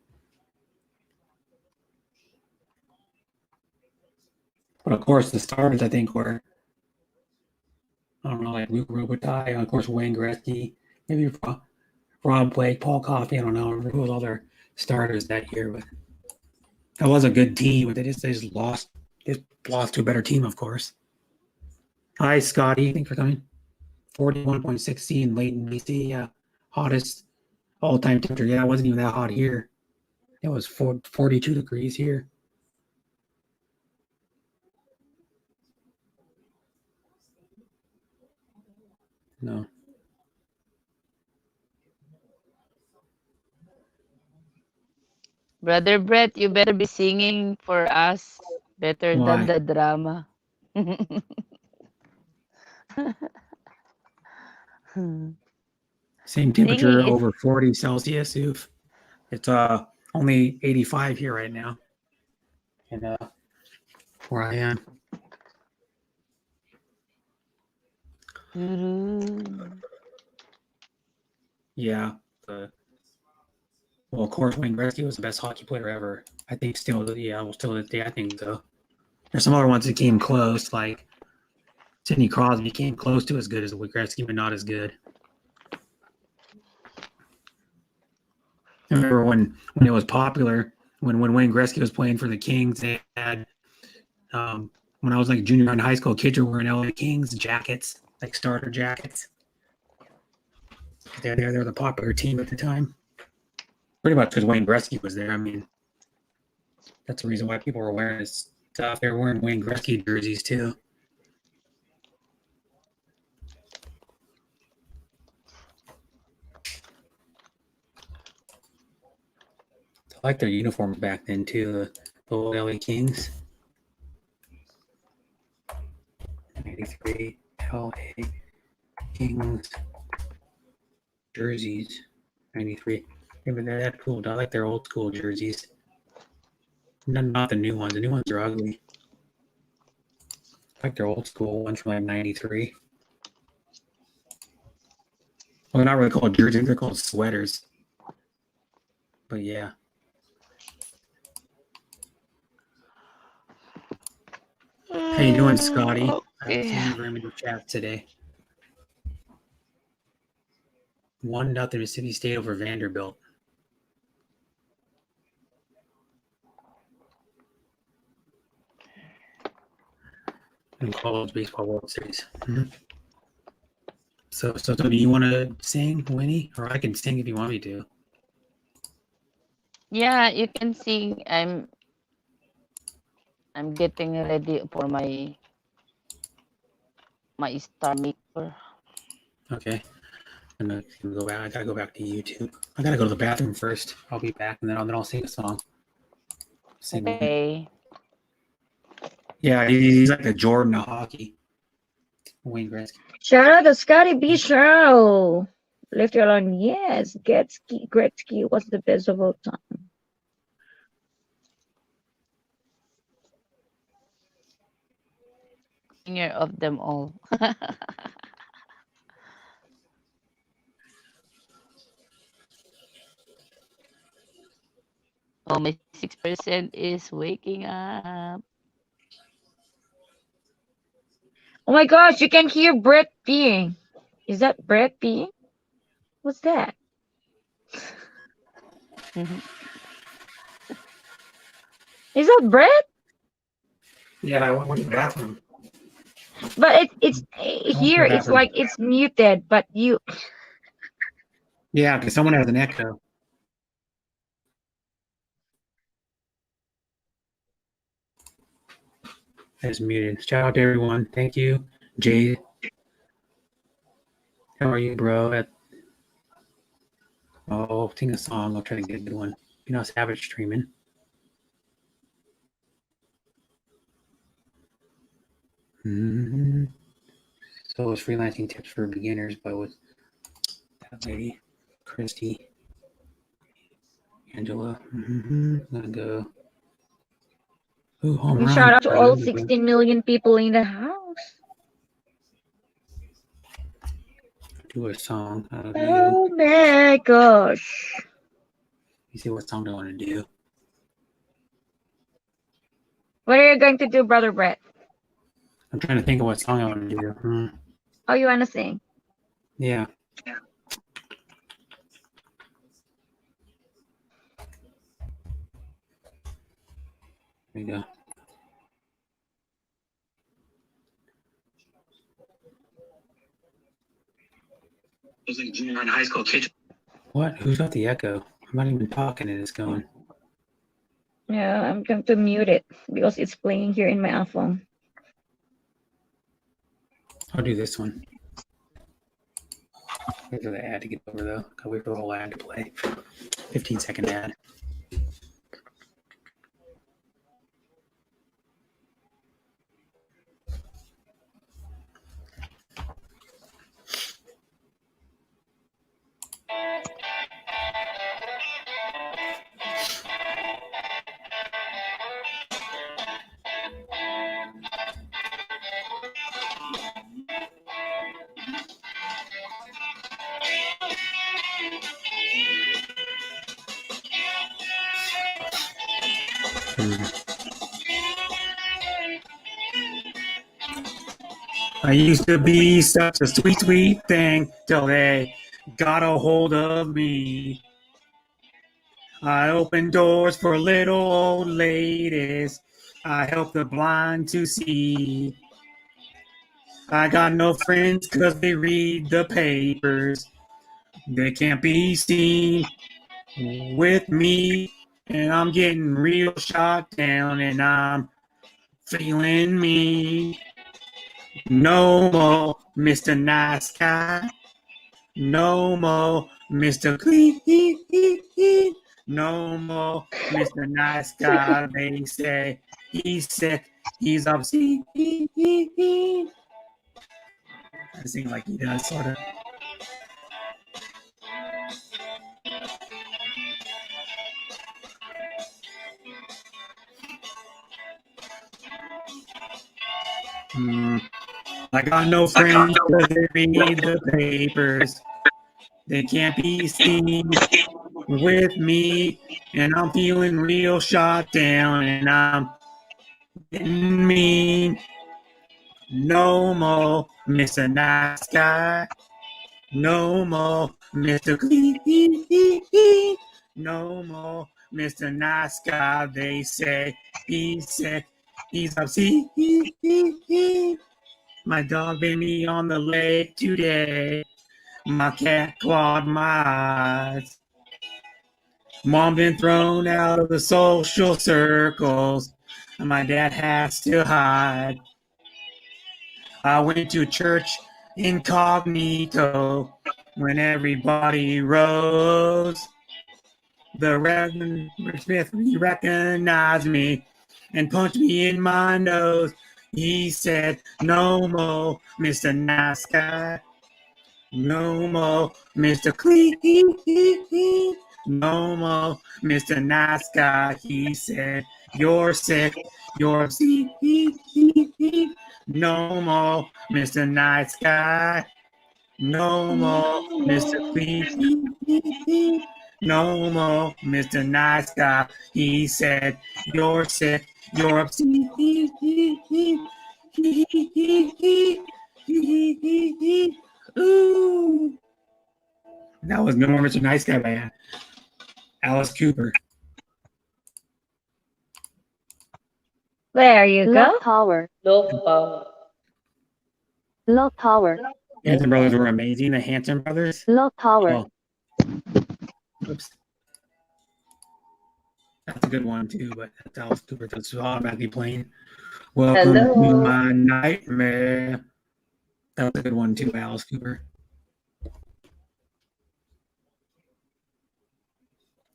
But of course, the starters, I think, were, I don't know, like Luke Robitaille, of course, Wayne Gretzky, maybe Rob Blake, Paul Coffey. I don't know who was all their starters that year, but That was a good team, but they just lost. Just lost to a better team, of course. Hi, Scotty. Thanks for coming. 41.6 in Layton, BC. Yeah, hottest all-time temperature. Yeah, it wasn't even that hot here. It was 42 degrees here. No. Brother Brett, you better be singing for us better than Why? the drama. Same temperature Singing is over 40 Celsius. Oof. It's only 85 here right now. And where I am. Yeah. Well, of course, Wayne Gretzky was the best hockey player ever. I think still, yeah, well, still today, I think so. There's some other ones that came close, like Sidney Crosby came close to as good as Gretzky, but not as good. I remember when it was popular, when Wayne Gretzky was playing for the Kings, they had when I was like junior in high school, kids were wearing LA Kings jackets, like starter jackets. They're the popular team at the time. Pretty much because Wayne Gretzky was there. I mean, that's the reason why people were wearing his stuff. They were wearing Wayne Gretzky jerseys too. I like their uniforms back then too. The old LA Kings. 93 LA Kings jerseys. 93. Yeah, but they're that cool. I like their old school jerseys. Not the new ones. The new ones are ugly. I like their old school ones from like 93. Well, they're not really called jerseys. They're called sweaters. But yeah. How you doing, Scotty? I haven't seen you very many chats today. 1-0 Mississippi State over Vanderbilt. In college baseball World Series. Mm-hmm. So do you want to sing, Winnie, or I can sing if you want me to? yeah, you can sing. I'm getting ready for my star maker. Okay. I'm gonna go back. I gotta go back to YouTube. I gotta go to the bathroom first. I'll be back, and then I'll sing a song. Sing. Okay. Yeah, he's like a Jordan of hockey. Wayne Gretzky. Shout out to Scotty B Show. Lift your line. Yes, Gretzky was the best of all time. Singer of them all. Oh, my 6% is waking up. Oh my gosh, you can hear Brett peeing. Is that Brett peeing? What's that? Is that Brett? Yeah, I went to the bathroom. But it's here. It's like it's muted, but you. Yeah, because someone has an echo. I just muted. Shout out to everyone. Thank you, Jade. How are you, bro? Sing a song. I'll try to get a good one. You know, Savage streaming. Mm-hmm. So it's freelancing tips for beginners, but with that lady, Christy, Angela. I'm gonna go. Ooh, home run. Shout out to all 16 million people in the house. Do a song. Oh my gosh. You see what song do I want to do? What are you going to do, Brother Brett? I'm trying to think of what song I want to do. Oh, you want to sing? Yeah. There you go. It was like junior high and high school kids. What? Who's got the echo? I'm not even talking and it's going. Yeah, I'm going to mute it because it's playing here in my iPhone. I'll do this one. Wait for the ad to get over though. Gotta wait for the whole ad to play. 15-second ad. I used to be such a sweet, sweet thing till they got a hold of me. I opened doors for little old ladies. I helped the blind to see. I got no friends 'cause they read the papers. They can't be seen with me. And I'm getting real shot down and I'm feeling mean. No more Mr. Nice Guy. No more Mr. Clean. No more Mr. Nice Guy. They say he's sick. He's obscene. I sing like he does, sort of. I got no friends because they read the papers. They can't be seen with me, and I'm feeling real shot down, and I'm getting mean. No more Mr. Nice Guy. No more Mr. Clean. No more Mr. Nice Guy. They say he's sick. He's obscene. My dog bit me on the leg today. My cat clawed my eyes. Mom been thrown out of the social circles. And my dad has to hide. I went to church incognito when everybody rose. The Reverend Smith recognized me and punched me in my nose. He said, no more Mr. Nice Guy. No more Mr. Clean. No more Mr. Nice Guy. He said, you're sick. You're obscene. No more Mr. Nice Guy. No more Mr. Clean. No more Mr. Nice Guy. He said, you're sick. You're obscene. Ooh. That was No More Mr. Nice Guy by Alice Cooper. There you Low go. power. Low power. Low power. Hanson Brothers were amazing. The Hanson Brothers. Low power. Oh. Oops. That's a good one too, but that's Alice Cooper. That's automatically playing. Welcome to Hello. my nightmare. That was a good one too, by Alice Cooper.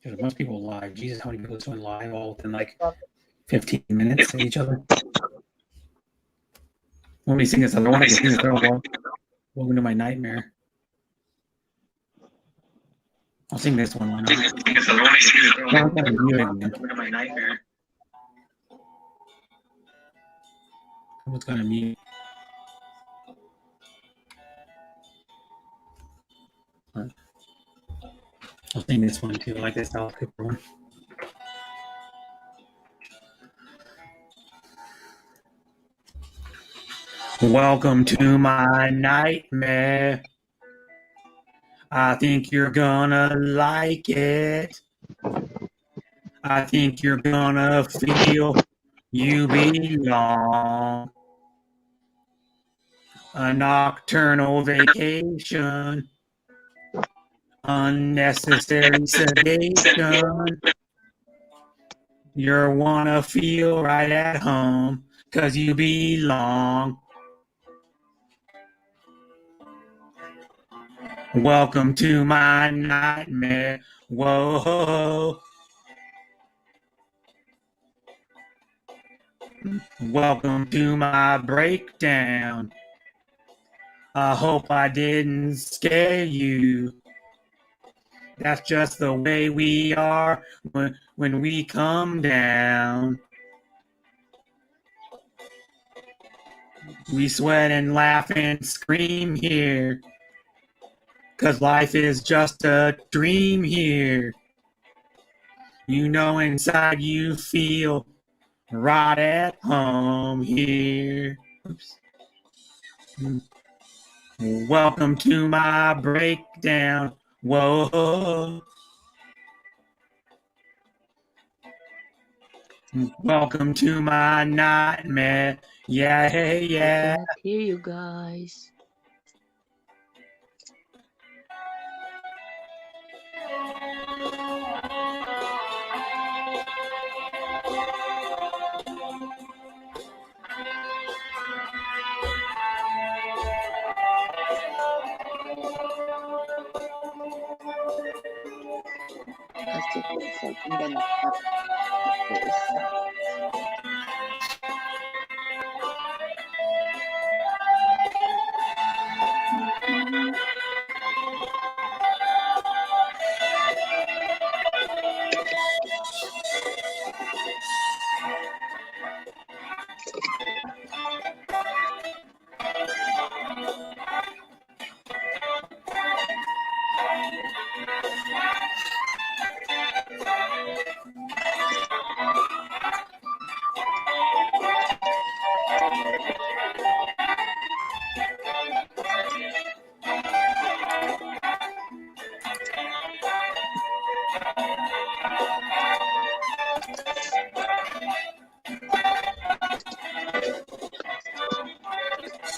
There's a bunch of people live. Jesus, how many people just went live all within like 15 minutes of each other? When we sing this other one, I can sing this other one. Welcome to my nightmare. I'll sing this one. Why not? Welcome to my nightmare. What's gonna mute? I'll sing this one too. I like this Alice Cooper one. Welcome to my nightmare. I think you're gonna like it. I think you're gonna feel You belong. A nocturnal vacation. Unnecessary sedation. You wanna feel right at home, 'cause you belong. Welcome to my nightmare. Whoa. Welcome to my breakdown. I hope I didn't scare you. That's just the way we are when we come down. We sweat and laugh and scream here, 'cause life is just a dream here. You know inside you feel right at home here. Oops. Welcome to my breakdown. Whoa. Welcome to my nightmare. Yeah, yeah. Cannot hear you guys. As if it's something gonna happen. There is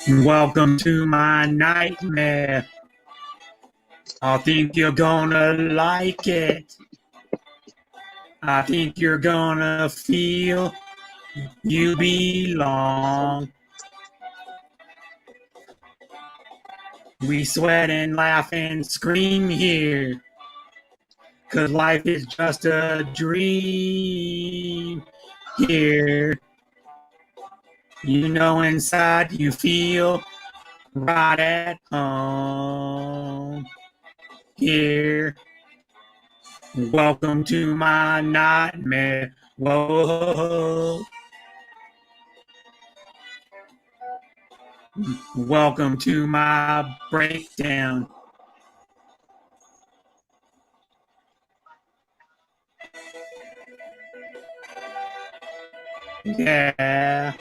Welcome to my nightmare. I think you're gonna like it. I think you're gonna feel you belong. We sweat and laugh and scream here, 'cause life is just a dream here. You know inside you feel right at home here. Welcome to my nightmare. Whoa. Welcome to my breakdown. Yeah.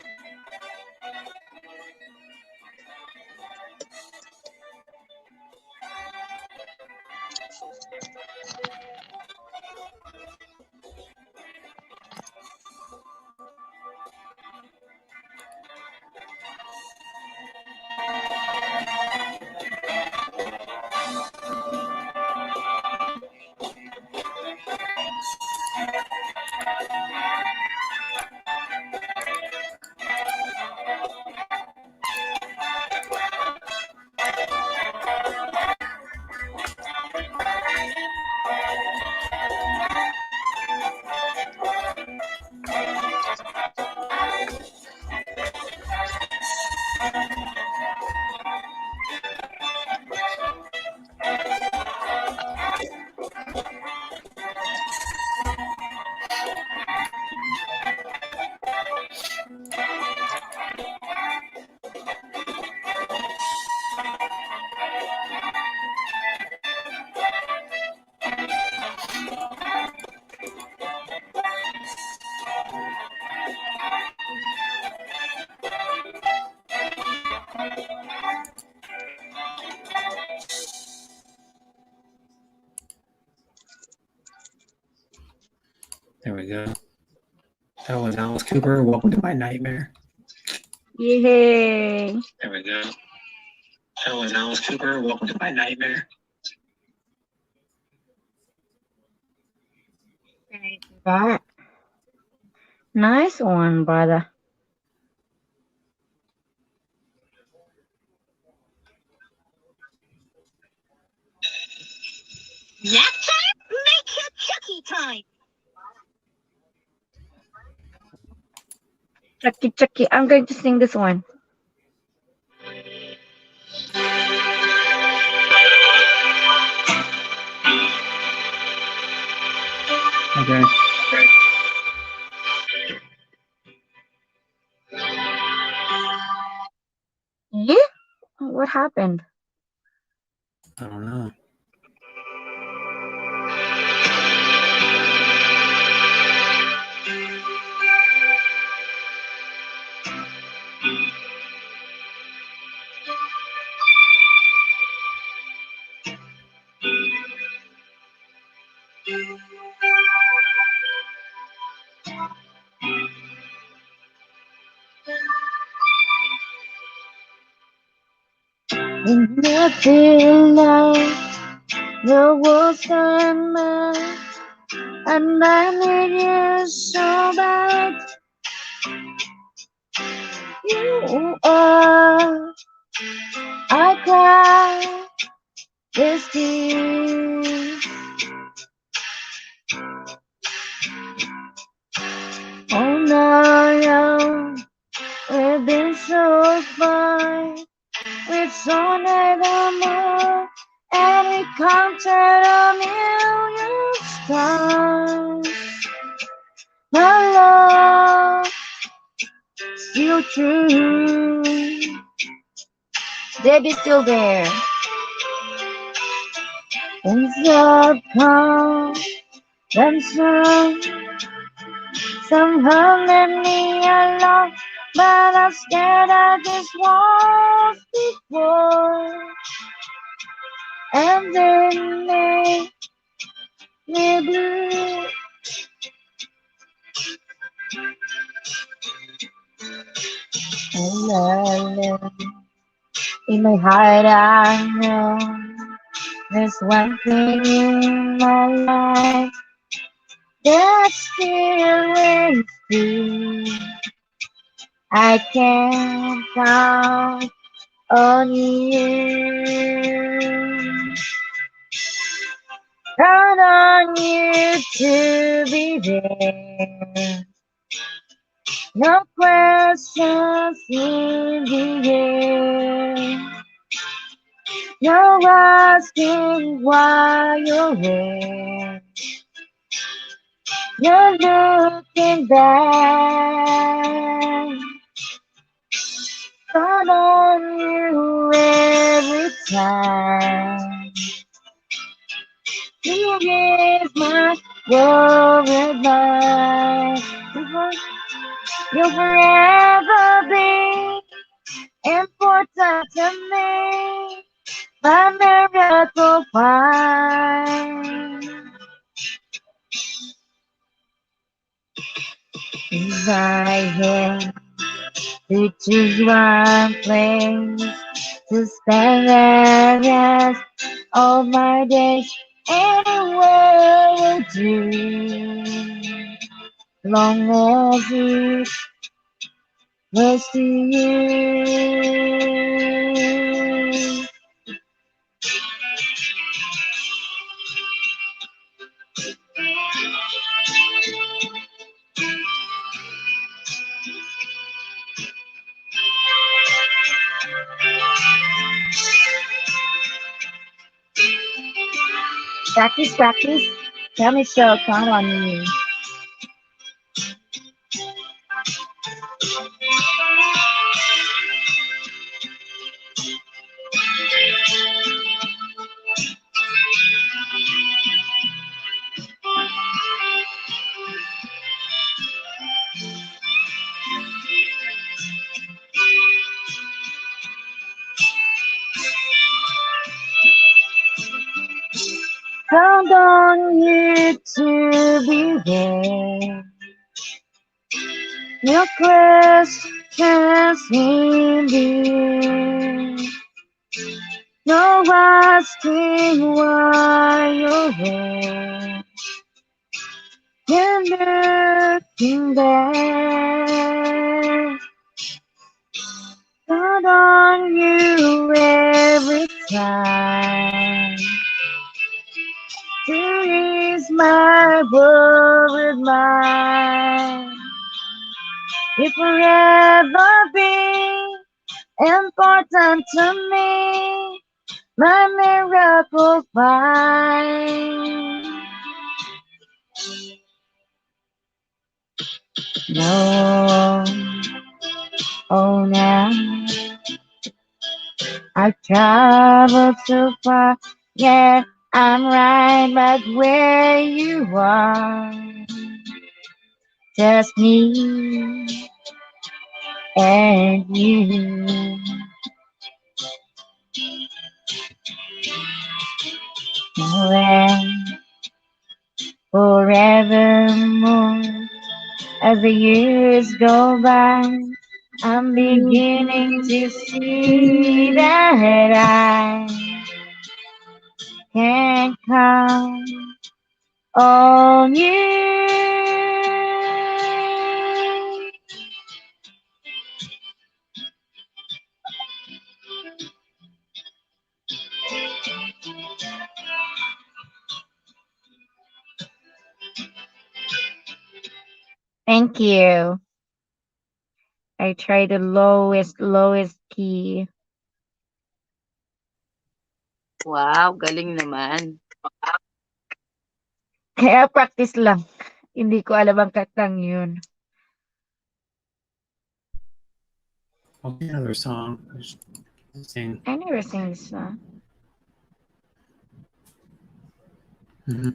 There we go. That was Alice Cooper. Welcome to my nightmare. Yay! There we go. That was Alice Cooper. Welcome to my nightmare. That nice one, brother. Nap time? Make it Chucky time. Chucky, Chucky. I'm going to sing this one. Okay. Yeah? What happened? I don't know. In the daylight, the walls are mine, and I need you so bad. You are, I cry this tears. Oh no, we've been so fine. We've so never more, and we counted a million stars. My love, still true. Baby's still there. Things have come, and somehow led me along, but I'm scared of this once before. And then they blue. In my heart I know there's one thing in my life that still rings true. I can count on you. Count on you to be there. No questions in the air. No asking why you're here. No looking back. Count on you every time. You is my world life. You'll forever be important to me. My miracle find. If I had to choose one place to spend the rest of my days, anywhere would do. Long as it was to you. Practice, practice. Tell me so, count on me. Count on you to be there. No questions needed. No asking why you're there. You're looking back. Not on you every time. To ease my worried mind. It forever be important to me. My miracle find. No, oh now I traveled so far. Yeah, I'm right back where you are. Just me and you. And forevermore, as the years go by, I'm beginning to see that I can count on you. Thank you. I tried the lowest key. Wow, galing naman. Kaya practice lang. Hindi ko alam ang katang yun. I'll sing another song. Just sing. I never sing this song. Sing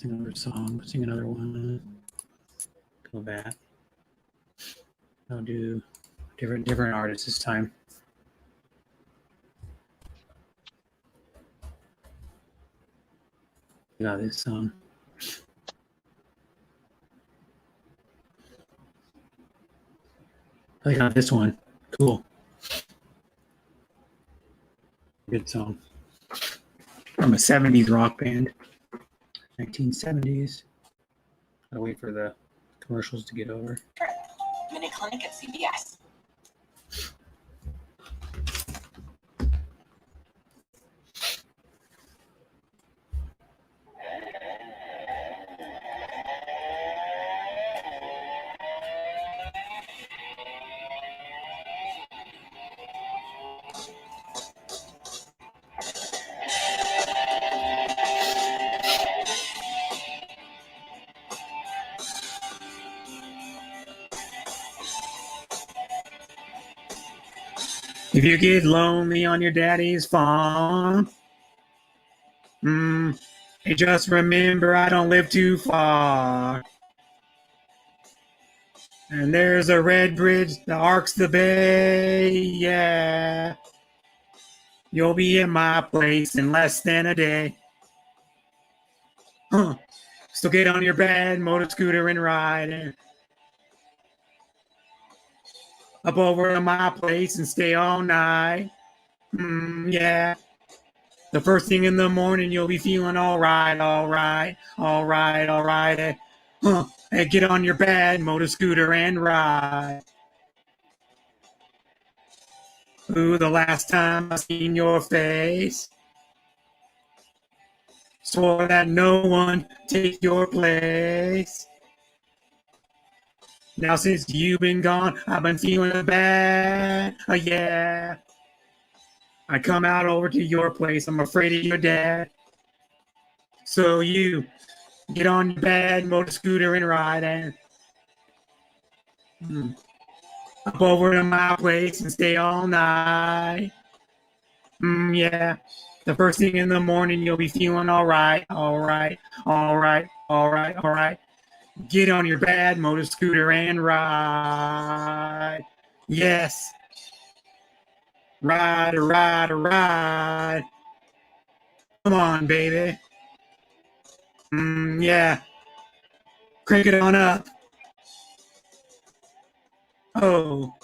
another song. Sing another one. Go back. I'll do different artists this time. Got this song. I got this one. Cool. Good song. From a 70s rock band. 1970s. Gotta wait for the commercials to get over. Minute Clinic at CVS. If you get lonely on your daddy's farm, hey, just remember I don't live too far. And there's a red bridge that arcs the bay, yeah. You'll be in my place in less than a day. So get on your bed, motor scooter and ride it up over to my place and stay all night. Yeah. The first thing in the morning, you'll be feeling all right. Hey, get on your bed, motor scooter and ride. Ooh, the last time I seen your face, swore that no one take your place. Now since you've been gone, I've been feeling bad. Yeah. I come out over to your place. I'm afraid of your dad. So you get on your bed, motor scooter and ride and up over to my place and stay all night. Yeah. The first thing in the morning, you'll be feeling all right. Get on your bad motor scooter and ride. Yes. Ride. Come on, baby. Yeah. Crank it on up. Oh.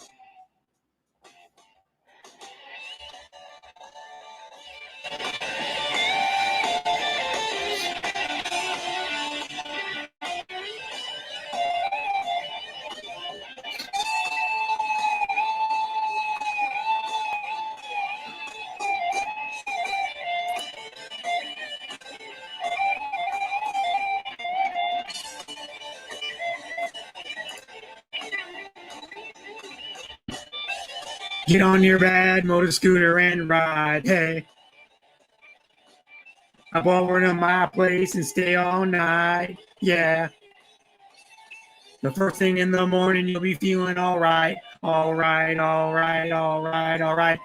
Get on your bad motor scooter and ride, hey. Up over to my place and stay all night, yeah. The first thing in the morning, you'll be feeling all right, all right, all right, all right, all right.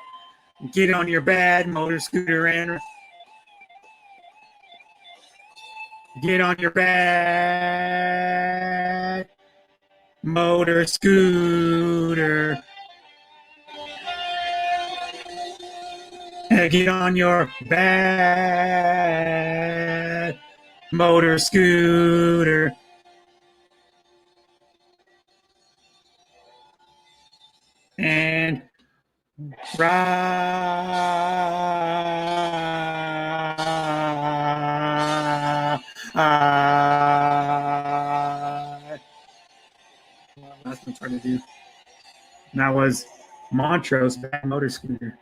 Get on your bad motor scooter and get on your bad motor scooter. Get on your bad motor scooter. And ride. Well, that's what I'm trying to do. And that was Montrose Bad Motor Scooter.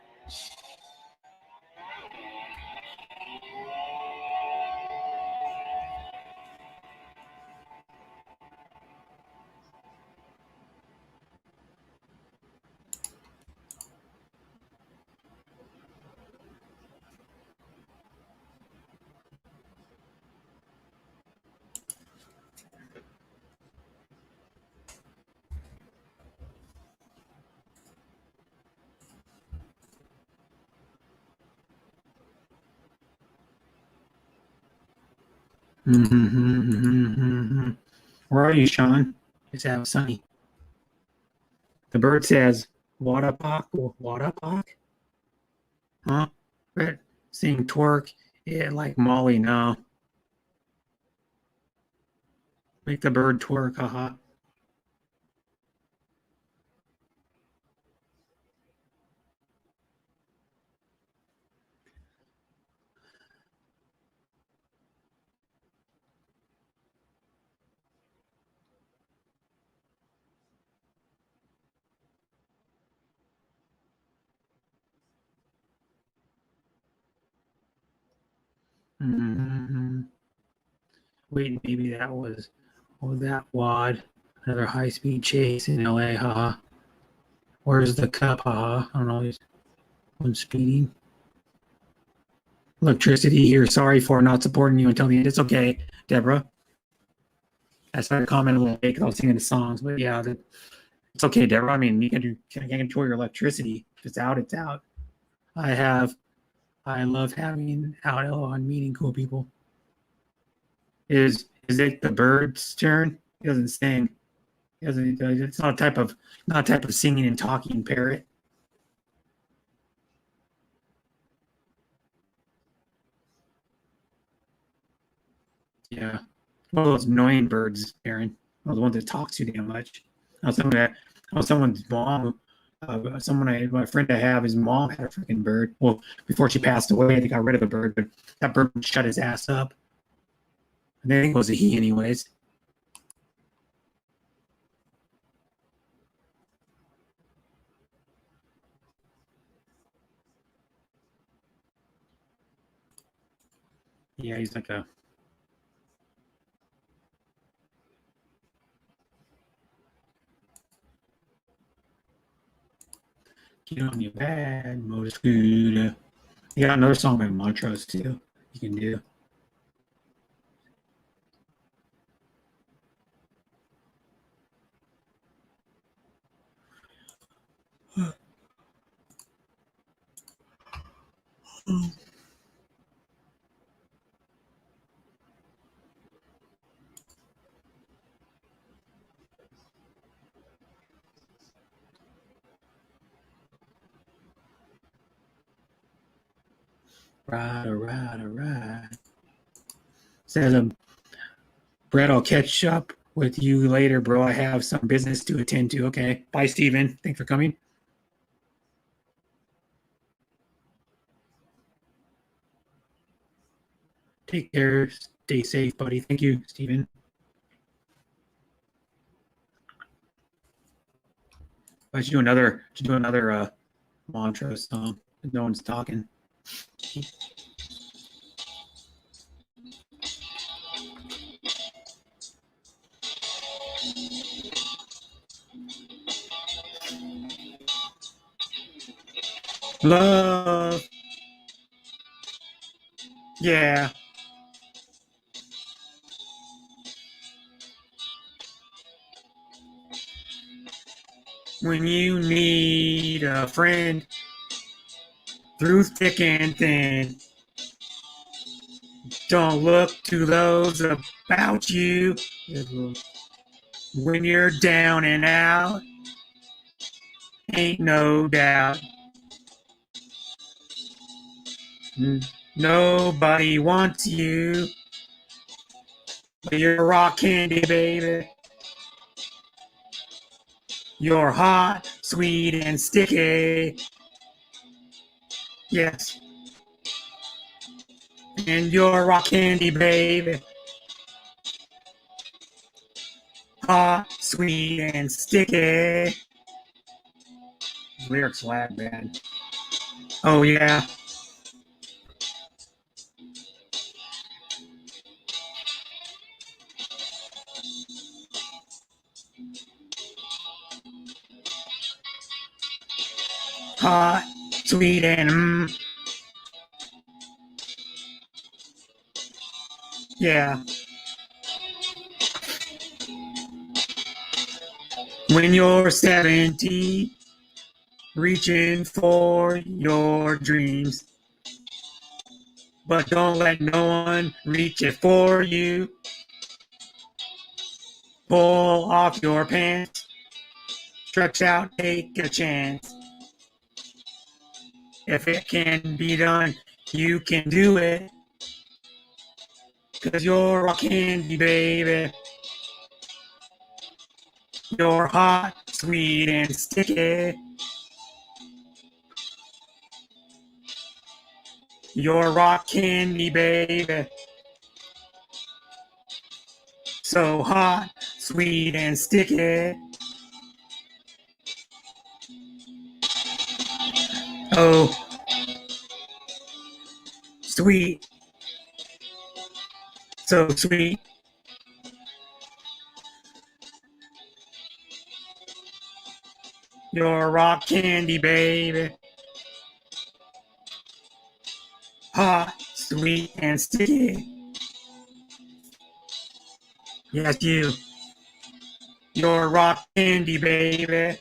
Where are you, Sean? It's out sunny. The bird says, Wadapak, Wadapak? Huh? Bird saying twerk. Yeah, like Molly, no. Make the bird twerk, haha. Wait, maybe that was that wad. Another high-speed chase in LA, haha. Where's the cup, haha? I don't know. He's one speeding. Electricity here. Sorry for not supporting you until the end. It's okay, Deborah. I started commenting a little bit because I was singing the songs, but yeah, it's okay, Deborah. I mean, you can control your electricity. If it's out, it's out. I love having out on meeting cool people. Is it the bird's turn? He doesn't sing. He doesn't. It's not a type of singing and talking parrot. Yeah, one of those annoying birds, Aaron. One of the ones that talks too damn much. Someone's mom. My friend I have, his mom had a freaking bird. Well, before she passed away, they got rid of the bird, but that bird would shut his ass up. And I think it was a he, anyways. Yeah, he's like a. Get on your bad motor scooter. You got another song by Montrose too. You can do. Right. Says Brett will catch up with you later, bro. I have some business to attend to. Okay. Bye, Steven. Thanks for coming. Take care. Stay safe, buddy. Thank you, Steven. I should do another mantra song. No one's talking. Love. Yeah. When you need a friend through thick and thin, don't look to those about you. When you're down and out, ain't no doubt. Nobody wants you, but you're rock candy, baby. You're hot, sweet, and sticky. Yes. And you're rock candy, baby. Hot, sweet, and sticky. Lyrics lag, man. Oh, yeah. Hot, sweet, and yeah. When you're 70, reaching for your dreams, but don't let no one reach it for you. Pull off your pants, stretch out, take a chance. If it can be done, you can do it. 'Cause you're a candy, baby. You're hot, sweet, and sticky. You're rock candy, baby. So hot, sweet, and sticky. Oh, sweet. So sweet. You're rock candy, baby. Hot, sweet, and sticky. Yes, you. You're rock candy, baby.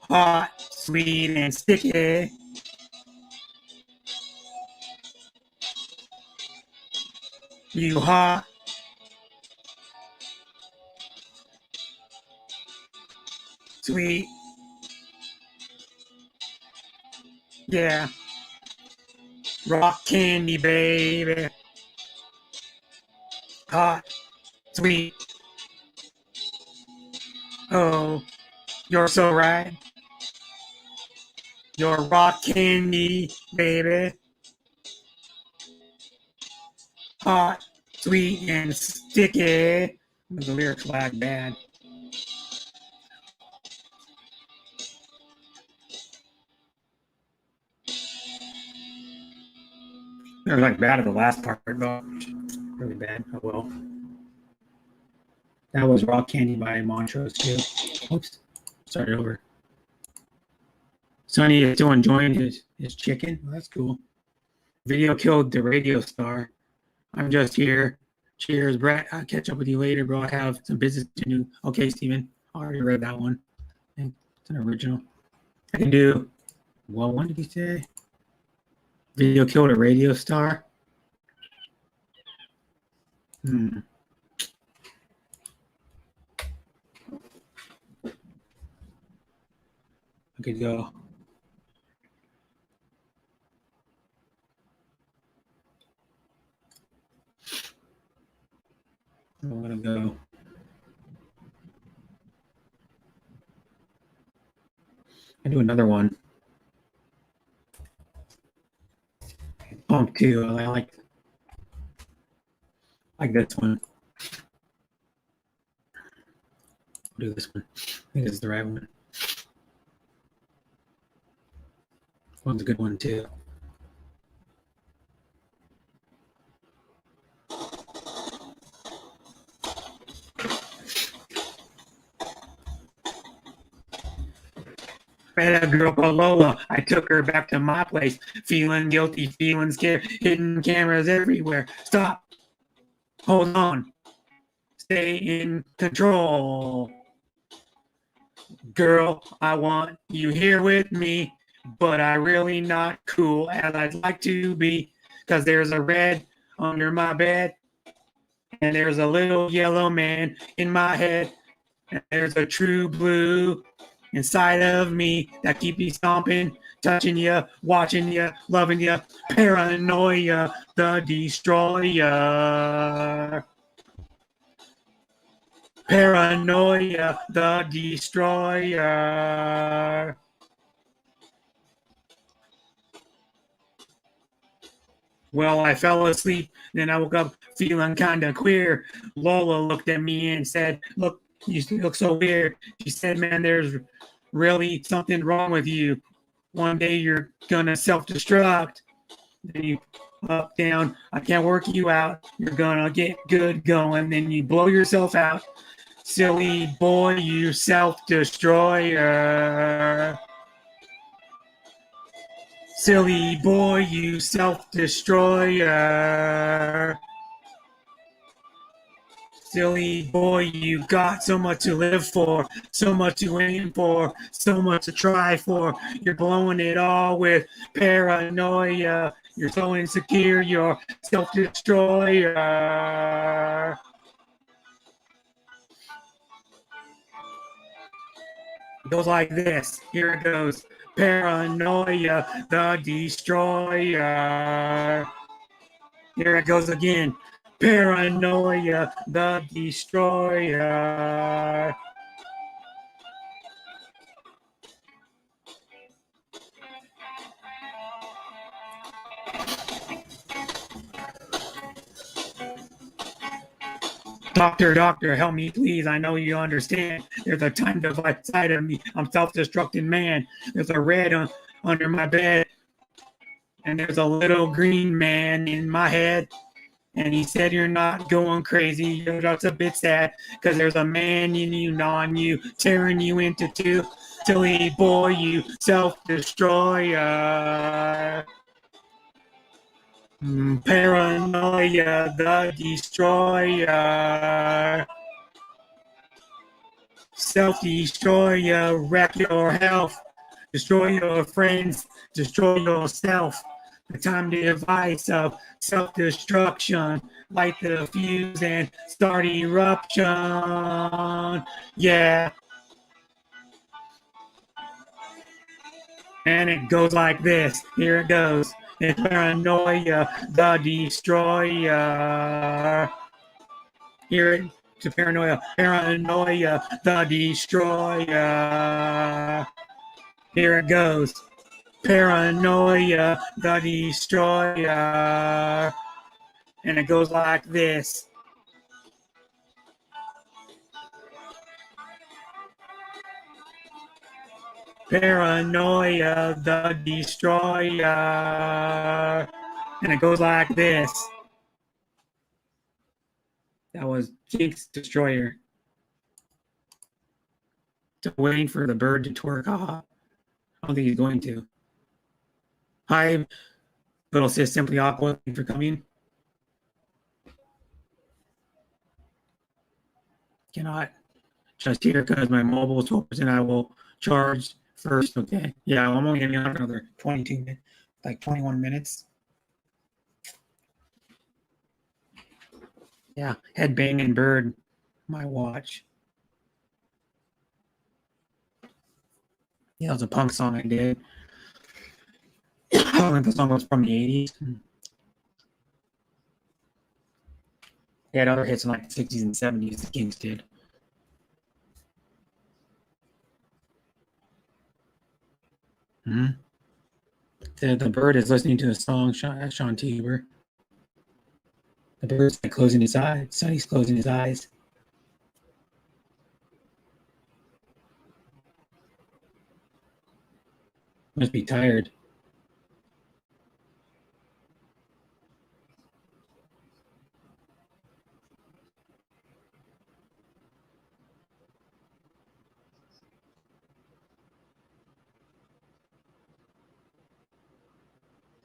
Hot, sweet, and sticky. You hot. Sweet. Yeah. Rock candy, baby. Hot, sweet. Oh, you're so right. You're rock candy, baby. Hot, sweet, and sticky. The lyrics lag bad. They're like bad at the last part, but really bad. Oh well. That was Rock Candy by Montrose too. Oops. Started over. Sonny is still enjoying his chicken. Well, that's cool. Video killed the radio star. I'm just here. Cheers, Brett. I'll catch up with you later, bro. I have some business to do. Okay, Steven. I already read that one. It's an original. I can do, well, what did he say? Video killed a radio star. I could go. I'm gonna go. I do another one. Punk too. I like this one. I'll do this one. I think this is the right one. This one's a good one too. Met a girl called Lola. I took her back to my place, feeling guilty, feeling scared, hidden cameras everywhere. Stop. Hold on. Stay in control. Girl, I want you here with me, but I really not cool as I'd like to be, because there's a red under my bed, and there's a little yellow man in my head, and there's a true blue inside of me that keep me stomping, touching you, watching you, loving you. Paranoia, the destroyer. Paranoia, the destroyer. Well, I fell asleep, then I woke up feeling kind of queer. Lola looked at me and said, "Look, you look so weird." She said, "Man, there's really something wrong with you. One day you're gonna self-destruct. Then you up, down, I can't work you out. You're gonna get good going, then you blow yourself out. Silly boy, you self-destroyer. Silly boy, you self-destroyer. Silly boy, you got so much to live for, so much to aim for, so much to try for. You're blowing it all with paranoia. You're so insecure, you're self-destroyer. It goes like this. Here it goes. Paranoia, the destroyer. Here it goes again. Paranoia, the destroyer. Doctor, help me, please. I know you understand. There's a time device inside of me. I'm self-destructing man. There's a red under my bed. And there's a little green man in my head. And he said, "You're not going crazy. You're just a bit sad. Because there's a man in you, gnawing you, tearing you into two. Silly boy, you self-destroyer. Paranoia, the destroyer. Self-destroyer, wreck your health. Destroy your friends, destroy yourself. The time device of self-destruction. Light the fuse and start eruption. Yeah. And it goes like this. Here it goes. It's paranoia, the destroyer. Here it's paranoia, the destroyer. Here it goes. Paranoia, the destroyer. And it goes like this. Paranoia, the destroyer. And it goes like this. That was Jinx Destroyer. Still waiting for the bird to twerk. I don't think he's going to. Hi, little sis Simply Aqua. Thanks for coming. Cannot just here because my mobile is 12%. I will charge first. Okay. Yeah, I'm only going to be on for another 22 minutes, like 21 minutes. Yeah, Headbanging Bird, my watch. Yeah, it was a punk song I did. I don't think the song was from the 80s. They had other hits in like the 60s and 70s. The Kinks did. Hmm. The bird is listening to a song, Sean Tuber. The bird's like closing his eyes. Sonny's closing his eyes. Must be tired.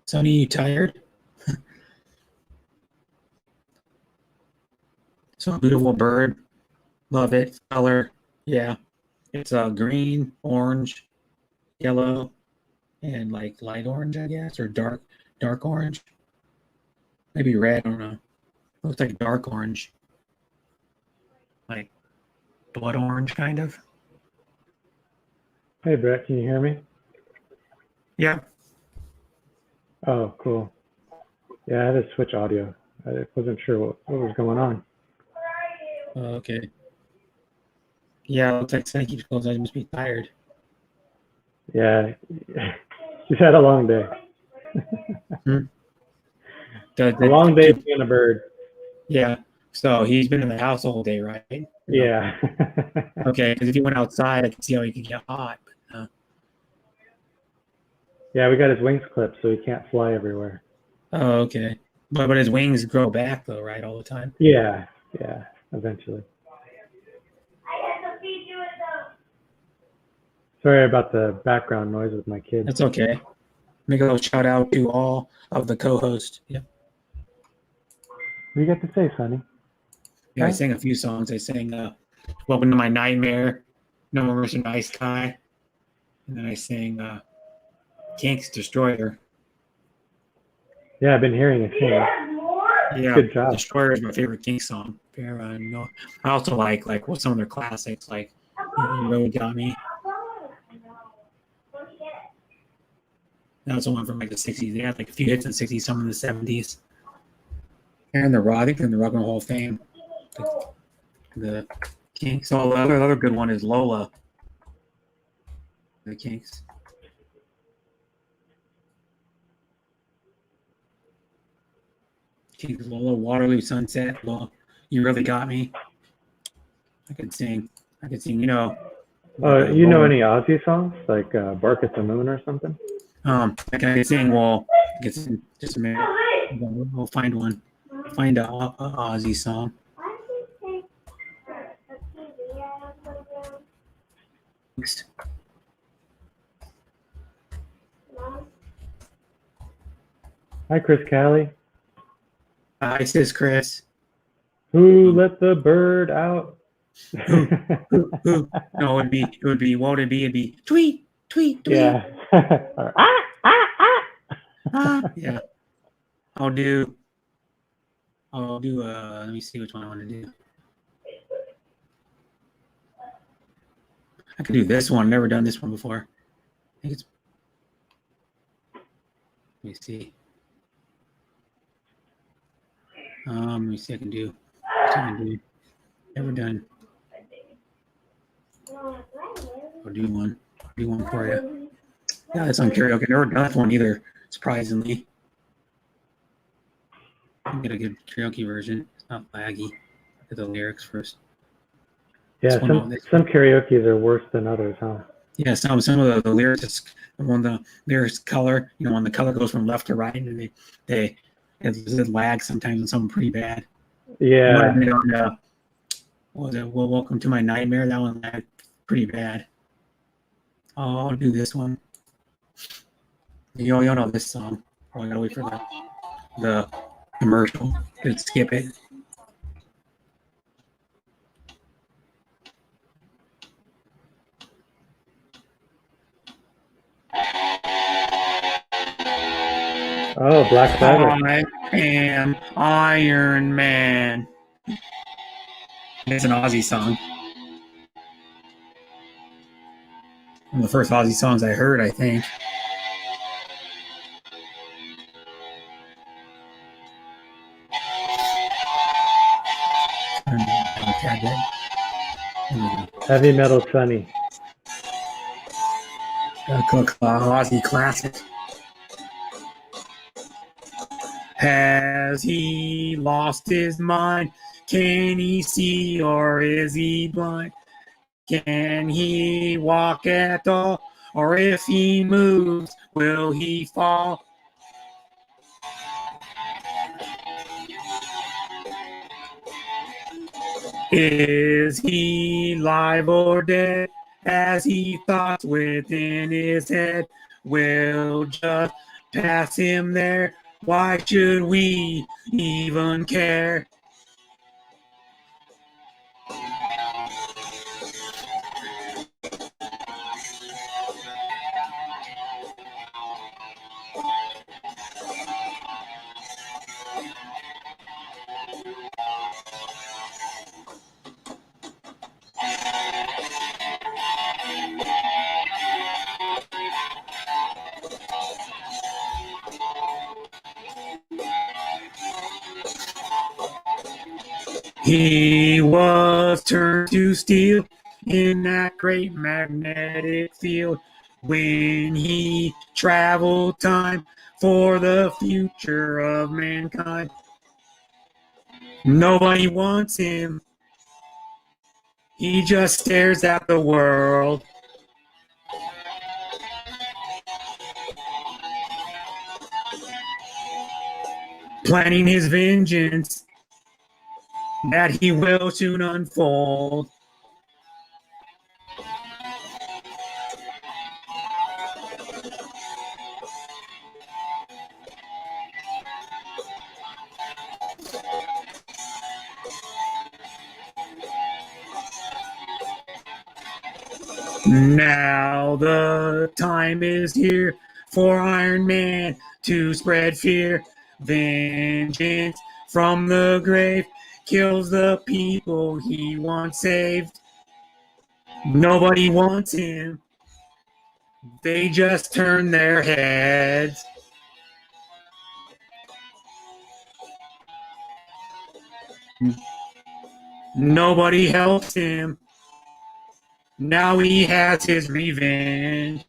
Sonny, you tired? So beautiful bird. Love it. Color. Yeah. It's green, orange, yellow, and like light orange, I guess, or dark orange. Maybe red, I don't know. Looks like dark orange. Like blood orange, kind of. Hey, Brett, can you hear me? Yeah. Oh, cool. Yeah, I had to switch audio. I wasn't sure what was going on. Okay. Yeah, it looks like Sonny keeps closing eyes. Must be tired. Yeah, he's had a long day. A long day being a bird. Yeah. So he's been in the house all day, right? Yeah. Okay, because if he went outside, I could see how he could get hot. But, yeah, we got his wings clipped, so he can't fly everywhere. oh, okay. But his wings grow back, though, right, all the time? Yeah, eventually. Sorry about the background noise with my kids. That's okay. Make a little shout out to all of the co-hosts. Yep. What do you got to say, Sonny? Yeah, I sang a few songs. I sang Welcome to My Nightmare, No More Mr. Nice Guy. And then I sang Kinks Destroyer. Yeah, I've been hearing it sing. Yeah, Good job. Destroyer is my favorite Kinks song. No, I also like some of their classics, like Road Got Me. That's the one from like the 60s. They had like a few hits in the 60s, some in the 70s. And I think they're in the Rock and Roll Hall of Fame. The Kinks. So the other good one is Lola. The Kinks. Kinks, Lola, Waterloo Sunset. Lola, You Really Got Me. I could sing. You know. You know any Ozzy songs like "Bark at the Moon" or something? I can sing. Well, I can sing just a minute. We'll find one. Find a Ozzy song. Next. Hi, Chris Callie. Hi, sis Chris. Who let the bird out? Who? No, it'd be. What would it be? It'd be tweet. Yeah. Or, Yeah. I'll do. Let me see which one I want to do. I could do this one. Never done this one before. I think it's. Let me see. Let me see. I can do. Never done. I'll do one. For you. Yeah, that's on karaoke. Never done that one either. Surprisingly. I'll get a good karaoke version. It's not laggy. Look at the lyrics first. Yeah, some karaoke's are worse than others, huh? Yeah, some of the lyrics, when the lyrics color, when the color goes from left to right, and it lags sometimes, and some pretty bad. Yeah. What was it? Well, Welcome to My Nightmare. That one lagged pretty bad. Oh, I'll do this one. Y'all know this song. Probably gotta wait for the commercial. Could skip it. Oh, Black Sabbath. I am Iron Man. It's an Ozzy song. One of the first Ozzy songs I heard, I think. tad bit. Heavy Metal Sunny. Ozzy classic. Has he lost his mind? Can he see or is he blind? Can he walk at all? Or if he moves, will he fall? Is he live or dead? Has he thoughts within his head? We'll just pass him there. Why should we even care? He was turned to steel in that great magnetic field when he traveled time for the future of mankind. Nobody wants him. He just stares at the world. Planning his vengeance that he will soon unfold. Now the time is here for Iron Man to spread fear. Vengeance from the grave kills the people he once saved. Nobody wants him. They just turn their heads. Nobody helps him. Now he has his revenge.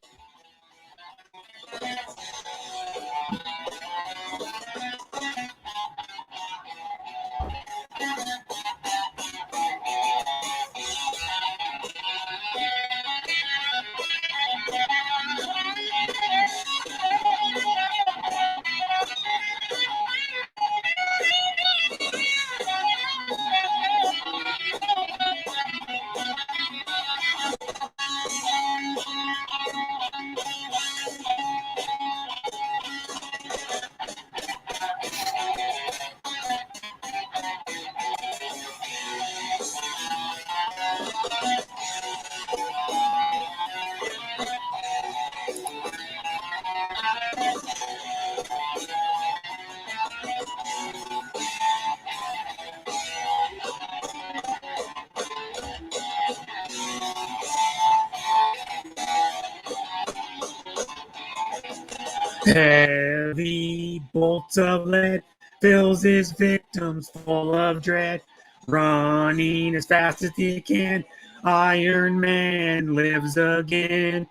Heavy bolts of lead fills his victims full of dread. Running as fast as he can, Iron Man lives again.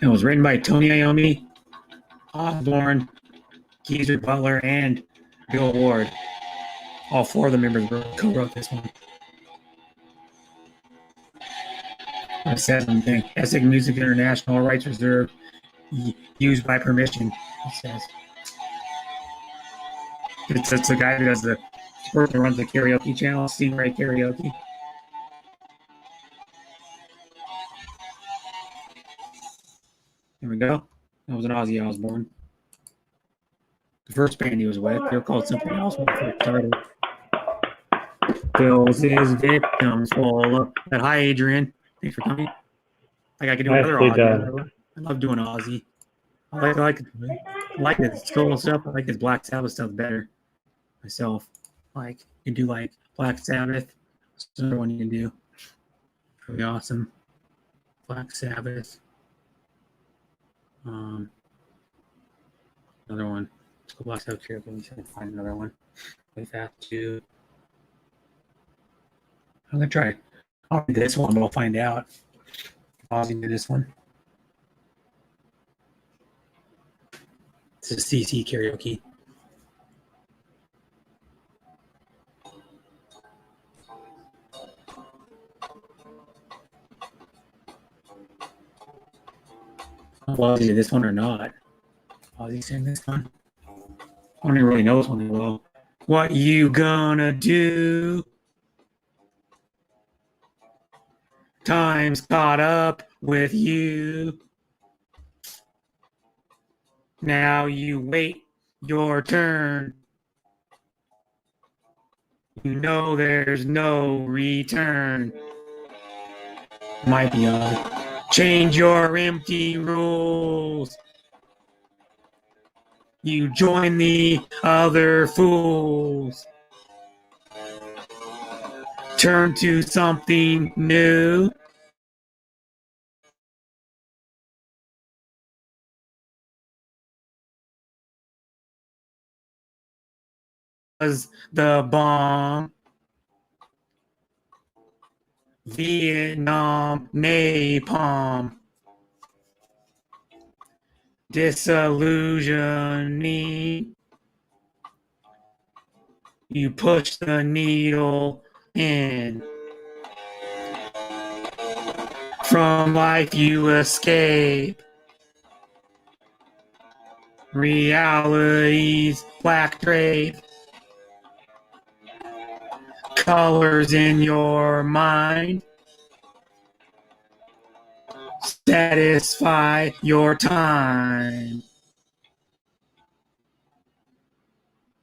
It was written by Tony Iommi, Osborne, Geezer Butler, and Bill Ward. All four of the members co-wrote this one. It says something. Essex Music International, rights reserved, used by permission. It says. It's the guy who does the person who runs the karaoke channel, Stingray Karaoke. There we go. That was an Ozzy Osbourne. The first band he was with, they were called something else when they first started. Fills his victims full of that. Hi, Adrian. Thanks for coming. Like I could do another Nicely Ozzy. done. I love doing Ozzy. I like it. like this solo stuff. I like this Black Sabbath stuff better myself. Like you can do like Black Sabbath. That's another one you can do. Pretty awesome. Black Sabbath. Another one. Let's go Black Sabbath here. Let me see if I can find another one. With that too. I'm gonna try. I'll do this one, but I'll find out. I'll do this one. This is CC karaoke. Well, either this one or not. Ozzy saying this one. I don't even really know this one well. What you gonna do? Time's caught up with you. Now you wait your turn. You know there's no return. Might be on. Change your empty rules. You join the other fools. Turn to something new. Was the bomb. Vietnam napalm. Disillusioning. You push the needle in. From life you escape. Reality's black drape. Colors in your mind. Satisfy your time.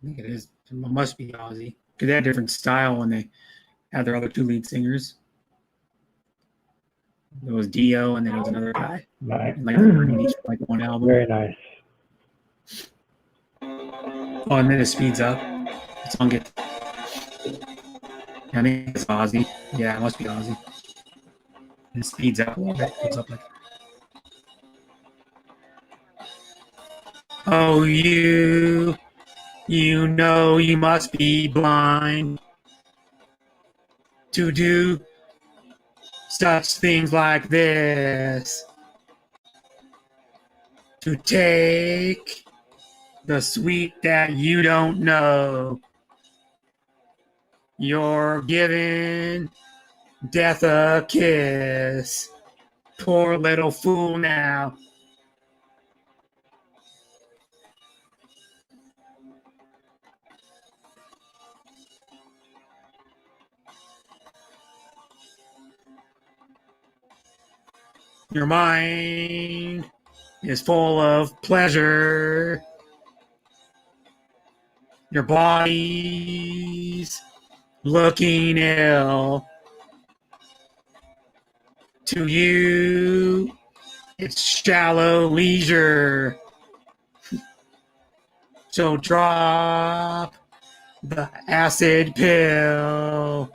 I think it is. It must be Ozzy. Because they had a different style when they had their other two lead singers. It was Dio and then it was another guy. Nice. And like they were each like one album. Very nice. Oh, and then it speeds up. The song gets. I think it's Ozzy. Yeah, it must be Ozzy. It speeds up a little bit. Goes up like. Oh, you know you must be blind to do such things like this. To take the sweet that you don't know. You're giving death a kiss. Poor little fool now. Your mind is full of pleasure. Your body's looking ill. To you, it's shallow leisure. So drop the acid pill.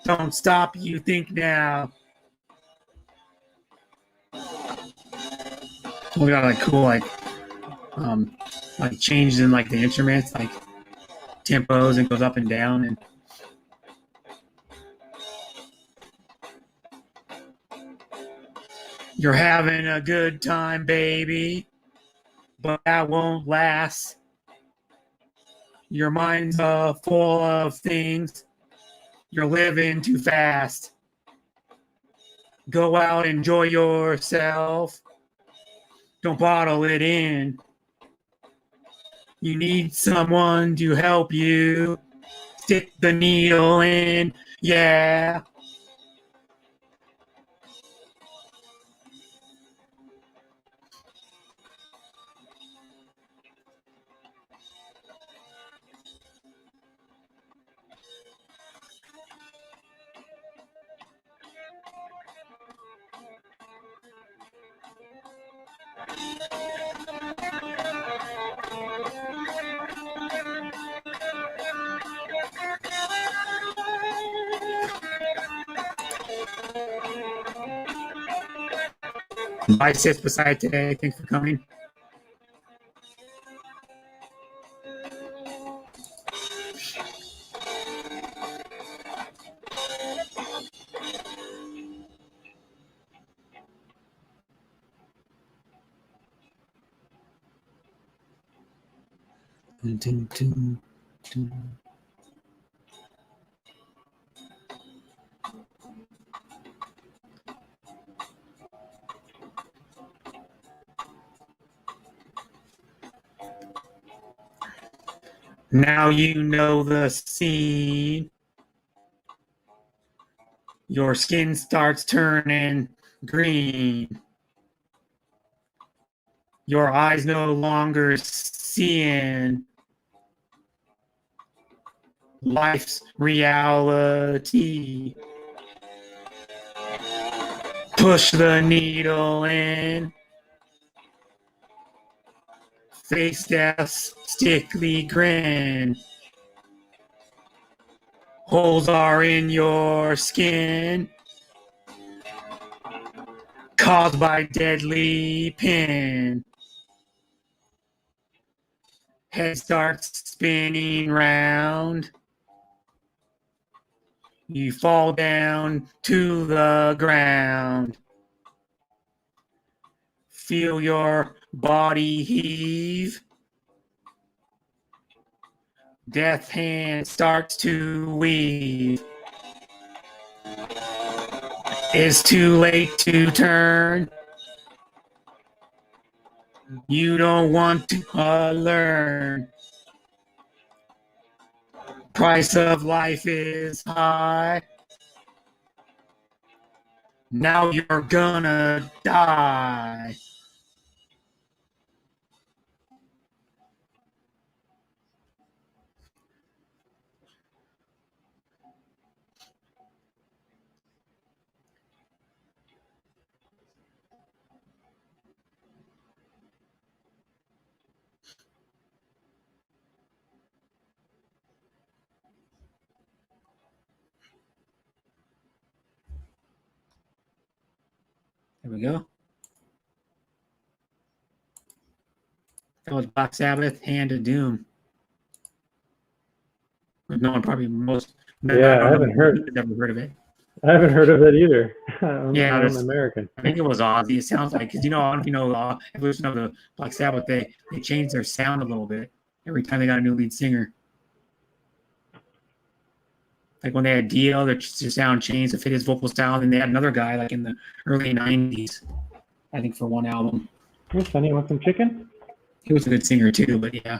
Don't stop, you think now. We got like cool like changes in like the instruments, like tempos, and goes up and down, and you're having a good time, baby, but that won't last. Your mind's full of things. You're living too fast. Go out, enjoy yourself. Don't bottle it in. You need someone to help you. Stick the needle in. Yeah. Bye, sis. Beside today. Thanks for coming. Dun, dun, dun. Now you know the scene. Your skin starts turning green. Your eyes no longer seeing life's reality. Push the needle in. Face death's stickly grin. Holes are in your skin, caused by deadly pin. Head starts spinning round. You fall down to the ground. Feel your body heave. Death hand starts to weave. It's too late to turn. You don't want to learn. Price of life is high. Now you're gonna die. There we go. That was Black Sabbath, Hand of Doom. No one probably most. Yeah, I haven't heard. Never heard of it. I haven't heard of it either. I'm American. I think it was Ozzy. It sounds like, because I don't know if you know evolution of the Black Sabbath. They changed their sound a little bit every time they got a new lead singer. Like when they had Dio, their sound changed to fit his vocal style. And they had another guy like in the early 90s, I think, for one album. Hey, Sonny, want some chicken? He was a good singer too, but yeah.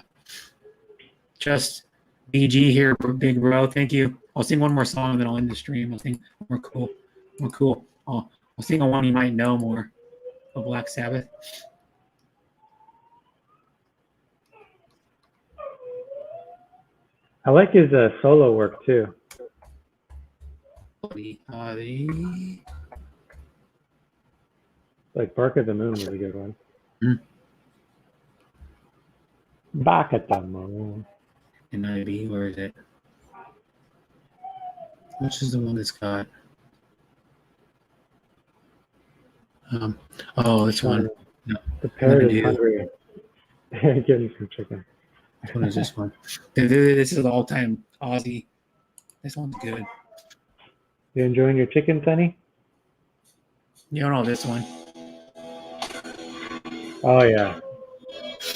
Just BG here, big bro. Thank you. I'll sing one more song and then I'll end the stream. I'll sing more cool. I'll sing on one you might know more of Black Sabbath. I like his solo work too. Like Bark at the Moon was a good one. Bark at the Moon. NIB, where is it? Which is the one that's got? This one. No, the parrot is hungry. Give me some chicken. Which one is this one? This is the all-time Aussie. This one's good. You enjoying your chicken, Sonny? You don't know this one. Oh yeah.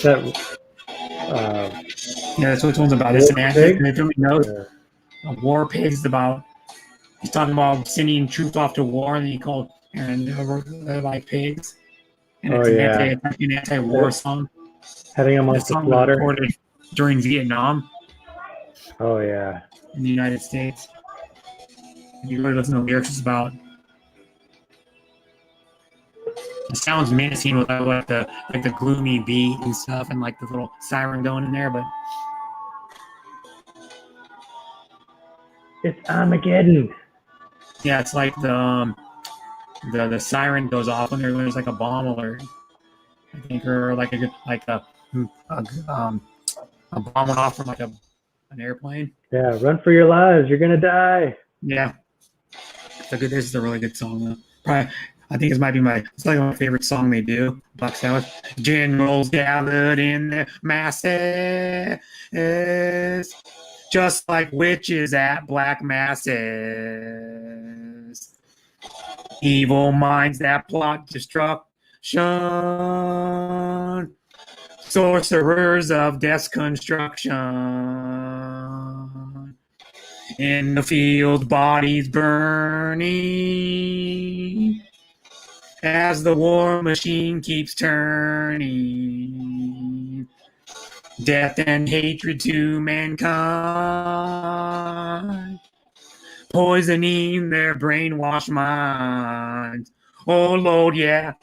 That. Yeah, that's what this one's about. It's an anthem. If you know, War Pigs is about. He's talking about sending troops off to war, and he called and they're like pigs. And it's an anti-war song. Heading them off to slaughter. Recorded during Vietnam. Oh yeah. In the United States. If you really listen to the lyrics, it's about. It sounds menacing with like the gloomy beat and stuff, and like the little siren going in there, but. It's Armageddon. Yeah, it's like the siren goes off when there's like a bomb alert, I think, or like a bomb went off from like an airplane. Yeah, run for your lives, you're gonna die. Yeah, this is a really good song though. Probably, I think it's like my favorite song they do, Black Sabbath. Generals gathered in their masses, just like witches at black masses. Evil minds that plot destruction, sorcerers of death's construction. In the field, bodies burning as the war machine keeps turning. Death and hatred to mankind, poisoning their brainwashed minds. Oh Lord, yeah.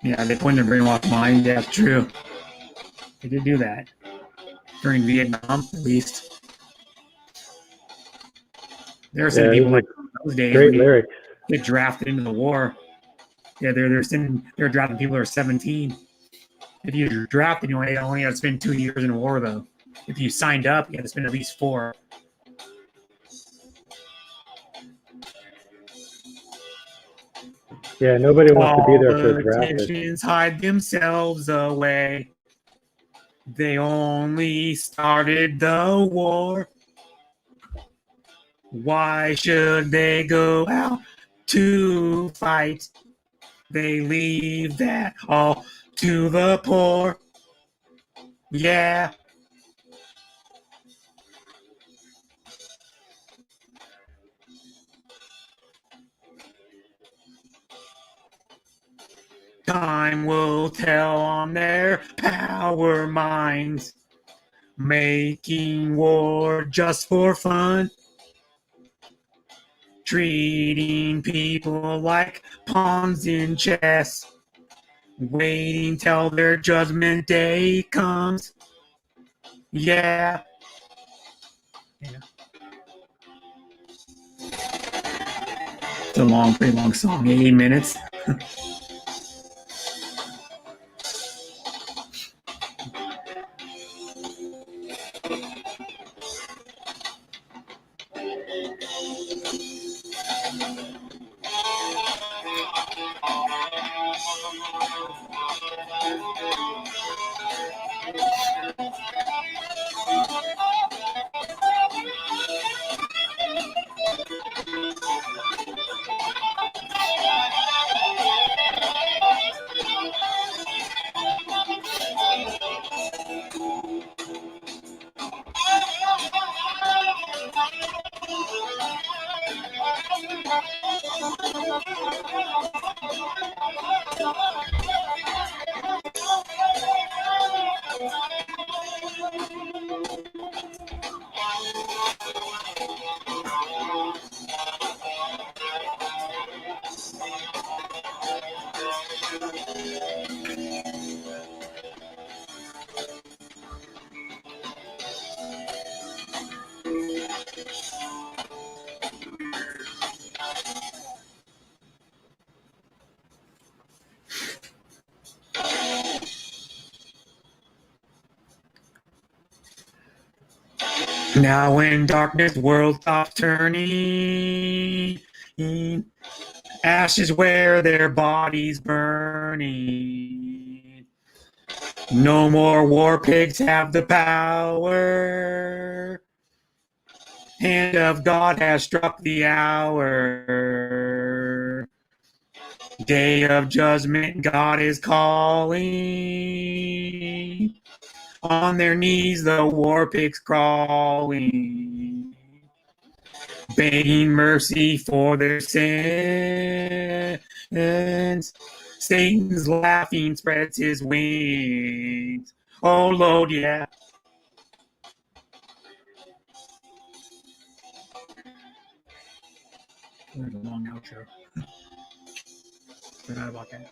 Yeah, they poison their brainwashed minds. Yeah, it's true. They did do that. During Vietnam, at least. There are some Yeah, people those like are those days great when you lyrics. get drafted into the war. Yeah, they're drafting people who are 17. If you're drafted, you only have to spend 2 years in war, though. If you signed up, you have to spend at least 4. Yeah, nobody wants to be there if they're drafted. Politicians hide themselves away. They only started the war. Why should they go out to fight? They leave that all to the poor. Yeah. Time will tell on their power minds, making war just for fun, treating people like pawns in chess, waiting till their judgment day comes. Yeah. It's a pretty long song, 8 minutes. Now when darkness world stops turning, ashes where their bodies burning. No more war pigs have the power. Hand of God has struck the hour. Day of judgment, God is calling. On their knees, the war pigs crawling, begging mercy for their sins. Satan's laughing spreads his wings. Oh Lord, yeah. There's a long outro. Forgot about that.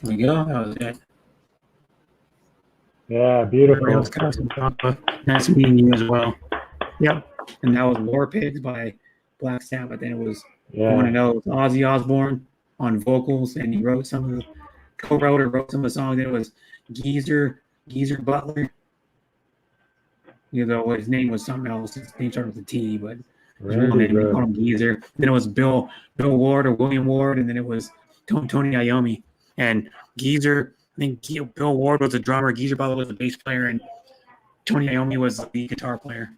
There we go. That was it. Yeah, beautiful. Nice meeting you as well. Yep. And that was War Pigs by Black Sabbath. And it was, Yeah. you want to know, it was Ozzy Osbourne on vocals, and he wrote some of the, co-wrote or wrote some of the songs. It was Geezer Butler. You know, his name was something else. His name started with a T, but his real name, we called him Geezer. Then it was Bill Ward or William Ward, and then it was Tony Iommi. And Geezer, I think Bill Ward was the drummer, Geezer Butler was the bass player, and Tony Iommi was the guitar player.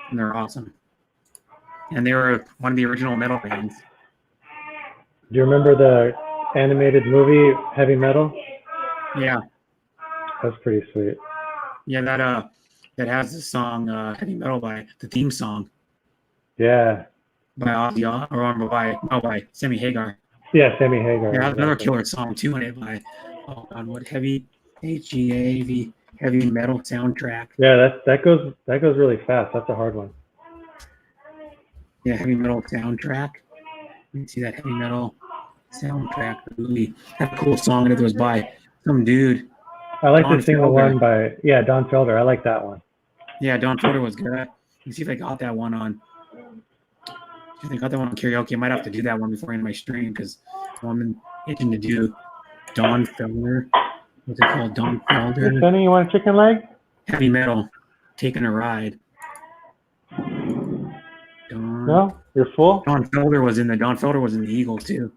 And they're awesome. And they were one of the original metal bands. Do you remember the animated movie Heavy Metal? Yeah. That's pretty sweet. Yeah, that has the song Heavy Metal by the theme song. Yeah. By Ozzy or by Sammy Hagar. Yeah, Sammy Hagar. Yeah, another killer song too in it by Heavy HGAV Heavy Metal soundtrack. Yeah, that goes really fast. That's a hard one. Yeah, Heavy Metal soundtrack. You can see that Heavy Metal soundtrack. Really had a cool song and it was by some dude. I like Don to sing the Felder. one by Don Felder. I like that one. Yeah, Don Felder was good. Let me see if I got that one on. If I got that one on karaoke, I might have to do that one before I end my stream because I'm itching to do Don Felder. What's it called? Don Felder. Hey, Sonny, you want a chicken leg? Heavy Metal, Taking a Ride. No, you're full. Don Felder was in the Eagles too.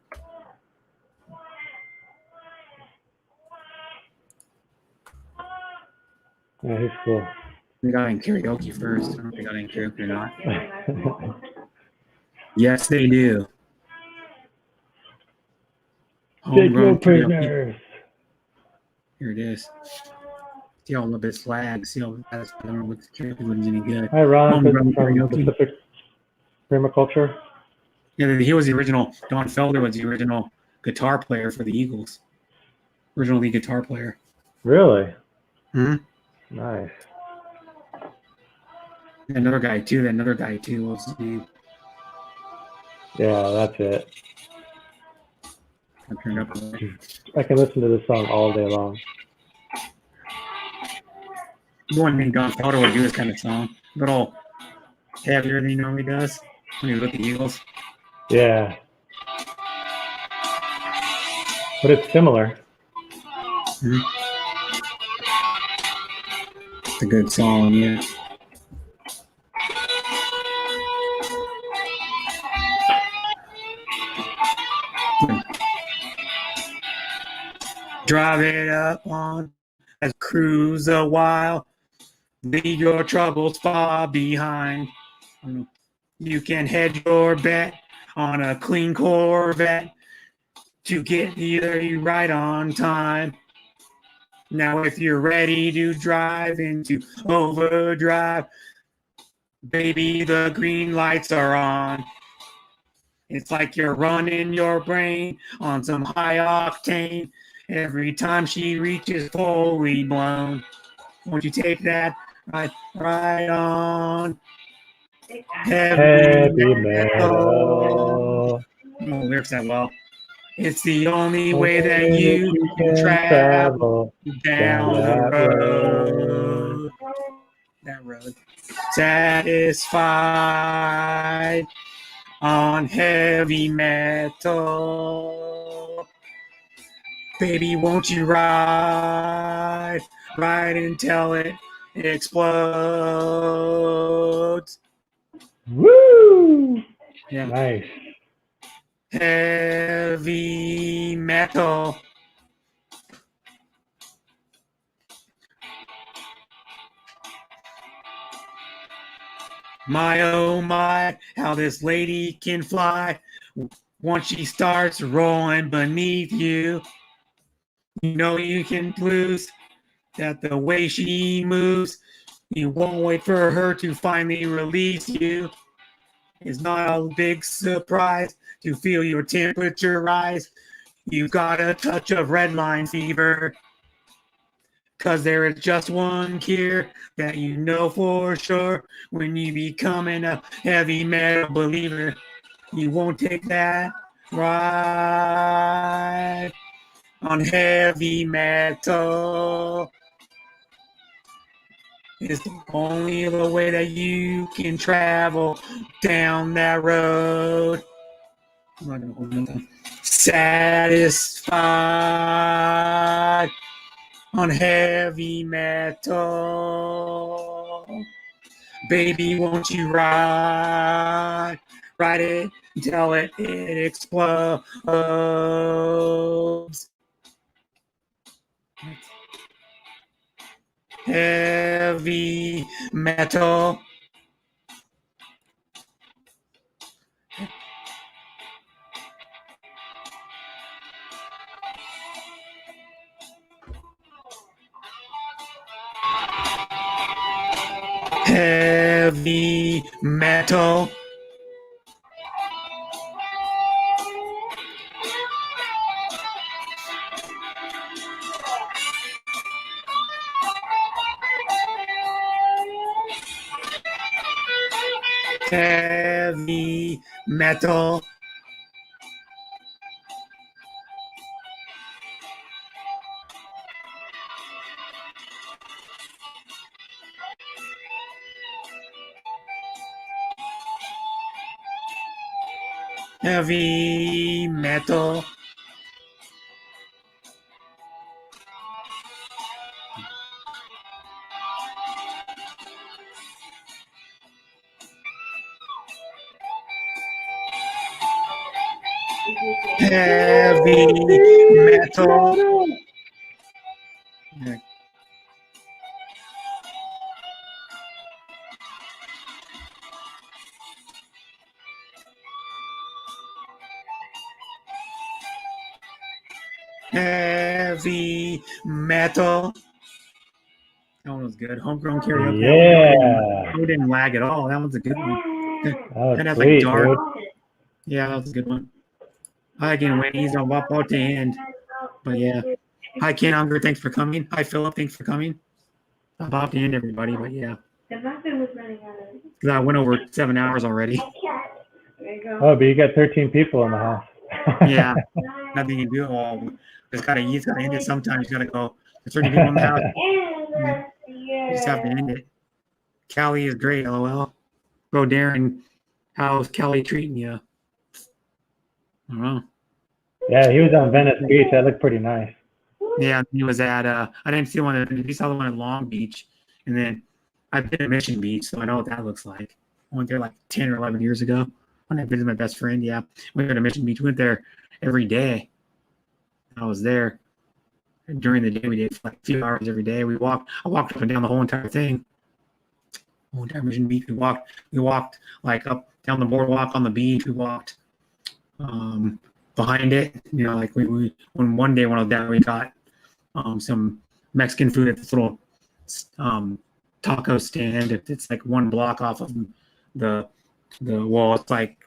Yeah, he's cool. We got in karaoke first. I don't know if they got in karaoke or not. Yes, they do. Take no Homegrown karaoke. prisoners. Here it is. See all of his flags. See all I don't know what the karaoke wasn't any good. Hi, Ron Homegrown from karaoke. Pacific Permaculture. Yeah, he was the original. Don Felder was the original guitar player for the Eagles. Original lead guitar player. Really? Hmm. Nice. Another guy too. What's his name? Yeah, that's it. I turned up a little. I can listen to this song all day long. The one named Don Felder would do this kind of song. A little heavier than he normally does when he was with the Eagles. Yeah. But it's similar. Mm-hmm. It's a good song, yeah. Drive it up on as cruise a while. Leave your troubles far behind. You can hedge your bet on a clean Corvette to get you right on time. Now, if you're ready to drive into overdrive, Baby, the green lights are on. It's like you're running your brain on some high octane. Every time she reaches fully blown. Won't you take that right on? Heavy metal. No lyrics that well. It's the only Only way that way you can travel down the that road. That road. Satisfied on heavy metal. Baby, won't you ride until it explodes. Woo! Yeah. Nice. Heavy metal. My oh my, how this lady can fly. Once she starts rolling beneath you, you know you can lose that the way she moves. You won't wait for her to finally release you. It's not a big surprise to feel your temperature rise. You've got a touch of red line fever. 'Cause there is just one cure that you know for sure. When you becoming a heavy metal believer, you won't take that ride on heavy metal. It's only the way that you can travel down that road. Satisfied on heavy metal. Baby, won't you ride it until it explodes. Heavy metal. Heavy metal. Heavy metal. Heavy metal. Heavy metal. Heavy metal. That one was good. Homegrown karaoke. Yeah. That didn't lag at all. That one's a good one. That was That has sweet, like dark. dude. Yeah, that was a good one. Hi again, Wendy's on Wap Out to End. But yeah. Hi, Ken Unger. Thanks for coming. Hi, Philip. Thanks for coming. I'm about to end, everybody. But yeah. Because I went over 7 hours already. Oh, but you got 13 people in the house. Yeah. Nothing you can do. Well, it's gotta end it sometimes. You gotta go. There's 30 people in the house. You just have to end it. Callie is great, LOL. Bro, Darren, how's Callie treating you? I don't know. Yeah, he was on Venice Beach. That looked pretty nice. Yeah, he was at I didn't see one he saw the one at Long Beach. And then I've been at Mission Beach, so I know what that looks like. I went there like 10 or 11 years ago when I visited my best friend. Yeah. We went to Mission Beach. We went there every day. I was there. And during the day, we did like a few hours every day. I walked up and down the whole entire thing. Whole entire Mission Beach. We walked like up down the boardwalk on the beach. We walked behind it. You know, like when one day when I was down, we got some Mexican food at this little taco stand. It's like one block off of the wall. It's like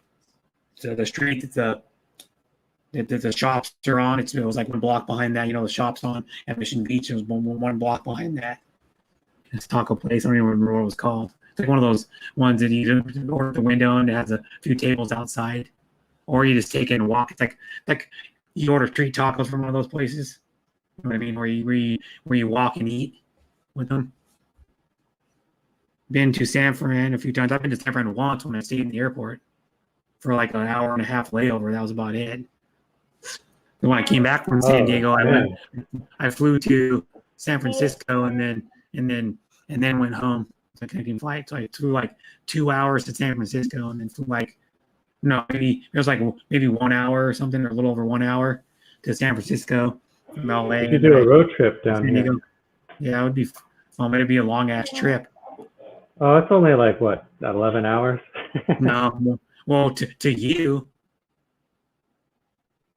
the street that the shops are on. It was like one block behind that. The shops on at Mission Beach. It was one block behind that. It's taco place. I don't even remember what it was called. It's like one of those ones that you order at the window and it has a few tables outside, or you just take it and walk. It's like you order street tacos from one of those places. You know what I mean? Where you walk and eat with them. Been to San Fran a few times. I've been to San Fran once when I stayed in the airport for like an hour and a half layover. That was about it. And when I came back from San Diego, I flew to San Francisco and then went home. It's a connecting flight. So I flew like 2 hours to San Francisco and then flew maybe 1 hour or something, or a little over 1 hour to San Francisco from LA. You could do a road trip down here. Yeah, it would be. Well, it'd be a long ass trip. Oh, it's only like what, 11 hours? No, well, to you,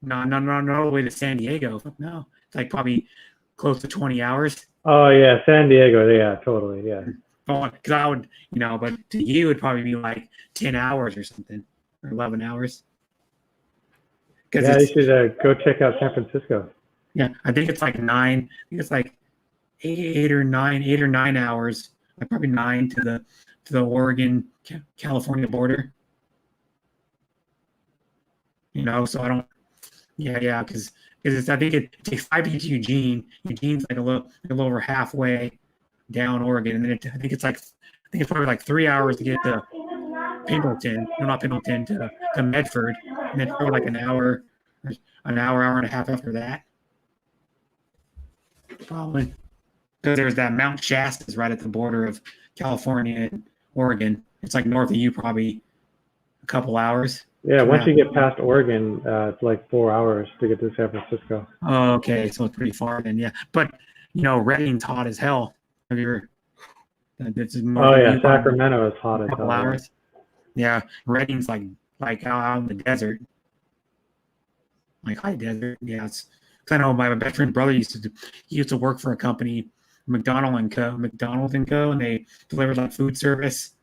no, all the way to San Diego. No, it's like probably close to 20 hours. Oh yeah, San Diego. Yeah, totally. Yeah. Because I would, but to you it'd probably be like 10 hours or something, or 11 hours. Yeah, you should go check out San Francisco. Yeah, I think it's like 9. I think it's like 8 or 9 hours. Like probably 9 to the Oregon California border. So I don't. Yeah, because I think it takes 5 to get to Eugene. Eugene's like a little over halfway down Oregon, and then I think it's probably like 3 hours to get to Pendleton. No, not Pendleton, to Medford, and then probably like an hour and a half after that. Probably. Because there's that Mount Shasta is right at the border of California and Oregon. It's like north of you, probably a couple hours. Yeah, once you get past Oregon, it's like 4 hours to get to San Francisco. Oh, okay, so it's pretty far then, yeah. But Redding's hot as hell. Have you ever? Sacramento is hot as hell. Hours. Yeah, Redding's like out in the desert, like high desert. Yeah, it's. I know my best friend's brother used to work for a company, McDonald and Co, and they delivered like food service.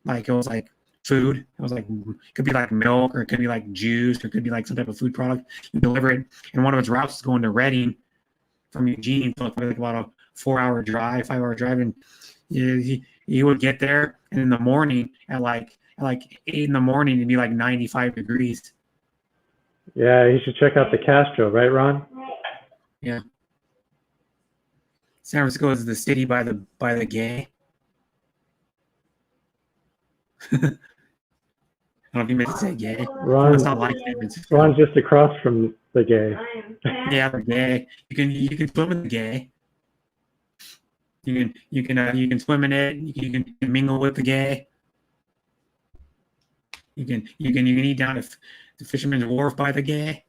Like it was like food. It was like, it could be like milk, or it could be like juice, or it could be like some type of food product. You deliver it, and one of its routes is going to Redding from Eugene. So it's like about a 5-hour drive, and you would get there, and in the morning at like 8 in the morning, it'd be like 95 degrees. Yeah, you should check out the Castro, right, Ron? Yeah. San Francisco is the city by the gay. I don't know if you meant to say gay. Ron's not like San Francisco. Ron's just across from the gay. Yeah, the gay. You can swim in the gay. You can swim in it. You can mingle with the gay. You can eat down at the Fisherman's Wharf by the gay.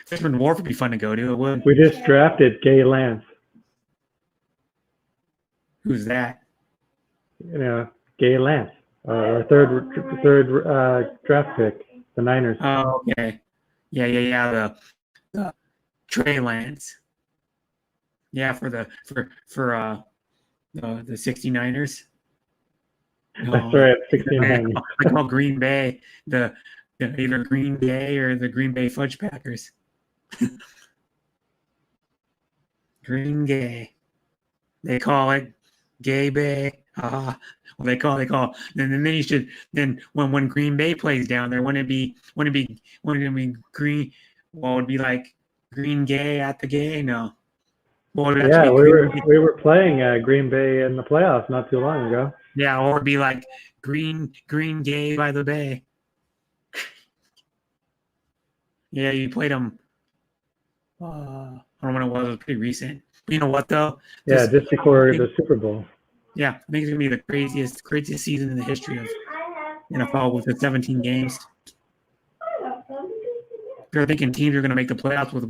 Fisherman's Wharf would be fun to go to. It would. We just drafted Gay Lance. Who's that? Gay Lance, our third draft pick, the Niners. Oh, okay. Yeah. The Trey Lance. Yeah, for the 69ers. That's right, 69. I call Green Bay the either Green Bay or the Green Bay Fudge Packers. Green Gay. They call it Gay Bay. Well, they call. Then you should. Then when Green Bay plays down there, wouldn't it be green? Well, it'd be like Green Gay at the gay. No. Well, yeah, we were playing Green Bay in the playoffs not too long ago. Yeah, or it'd be like green gay by the bay. Yeah, you played them. I don't know when it was. It was pretty recent. But you know what though? Yeah, just before the Super Bowl. Yeah, I think it's gonna be the craziest season in the history of NFL with the 17 games. They're thinking teams are gonna make the playoffs with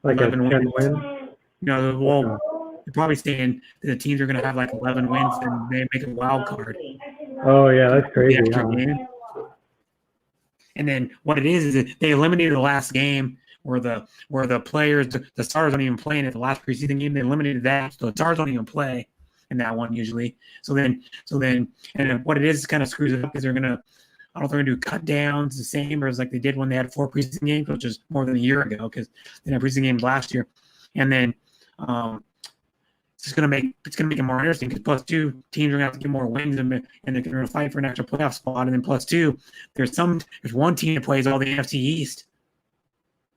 like 11 10 wins. They're probably saying that the teams are going to have like 11 wins and they make a wild card. Oh yeah, that's crazy. And then what it is that they eliminated the last game the players, the stars don't even play in it. The last preseason game, they eliminated that, so the stars don't even play in that one usually. So then, and what it is kind of screws it up because they're gonna. I don't know if they're gonna do cut downs the same as like they did when they had 4 preseason games, which is more than a year ago because they had preseason games last year, and then it's gonna make it more interesting because plus 2 teams are gonna have to get more wins and they're gonna fight for an extra playoff spot, and then plus 2 there's one team that plays all the NFC East.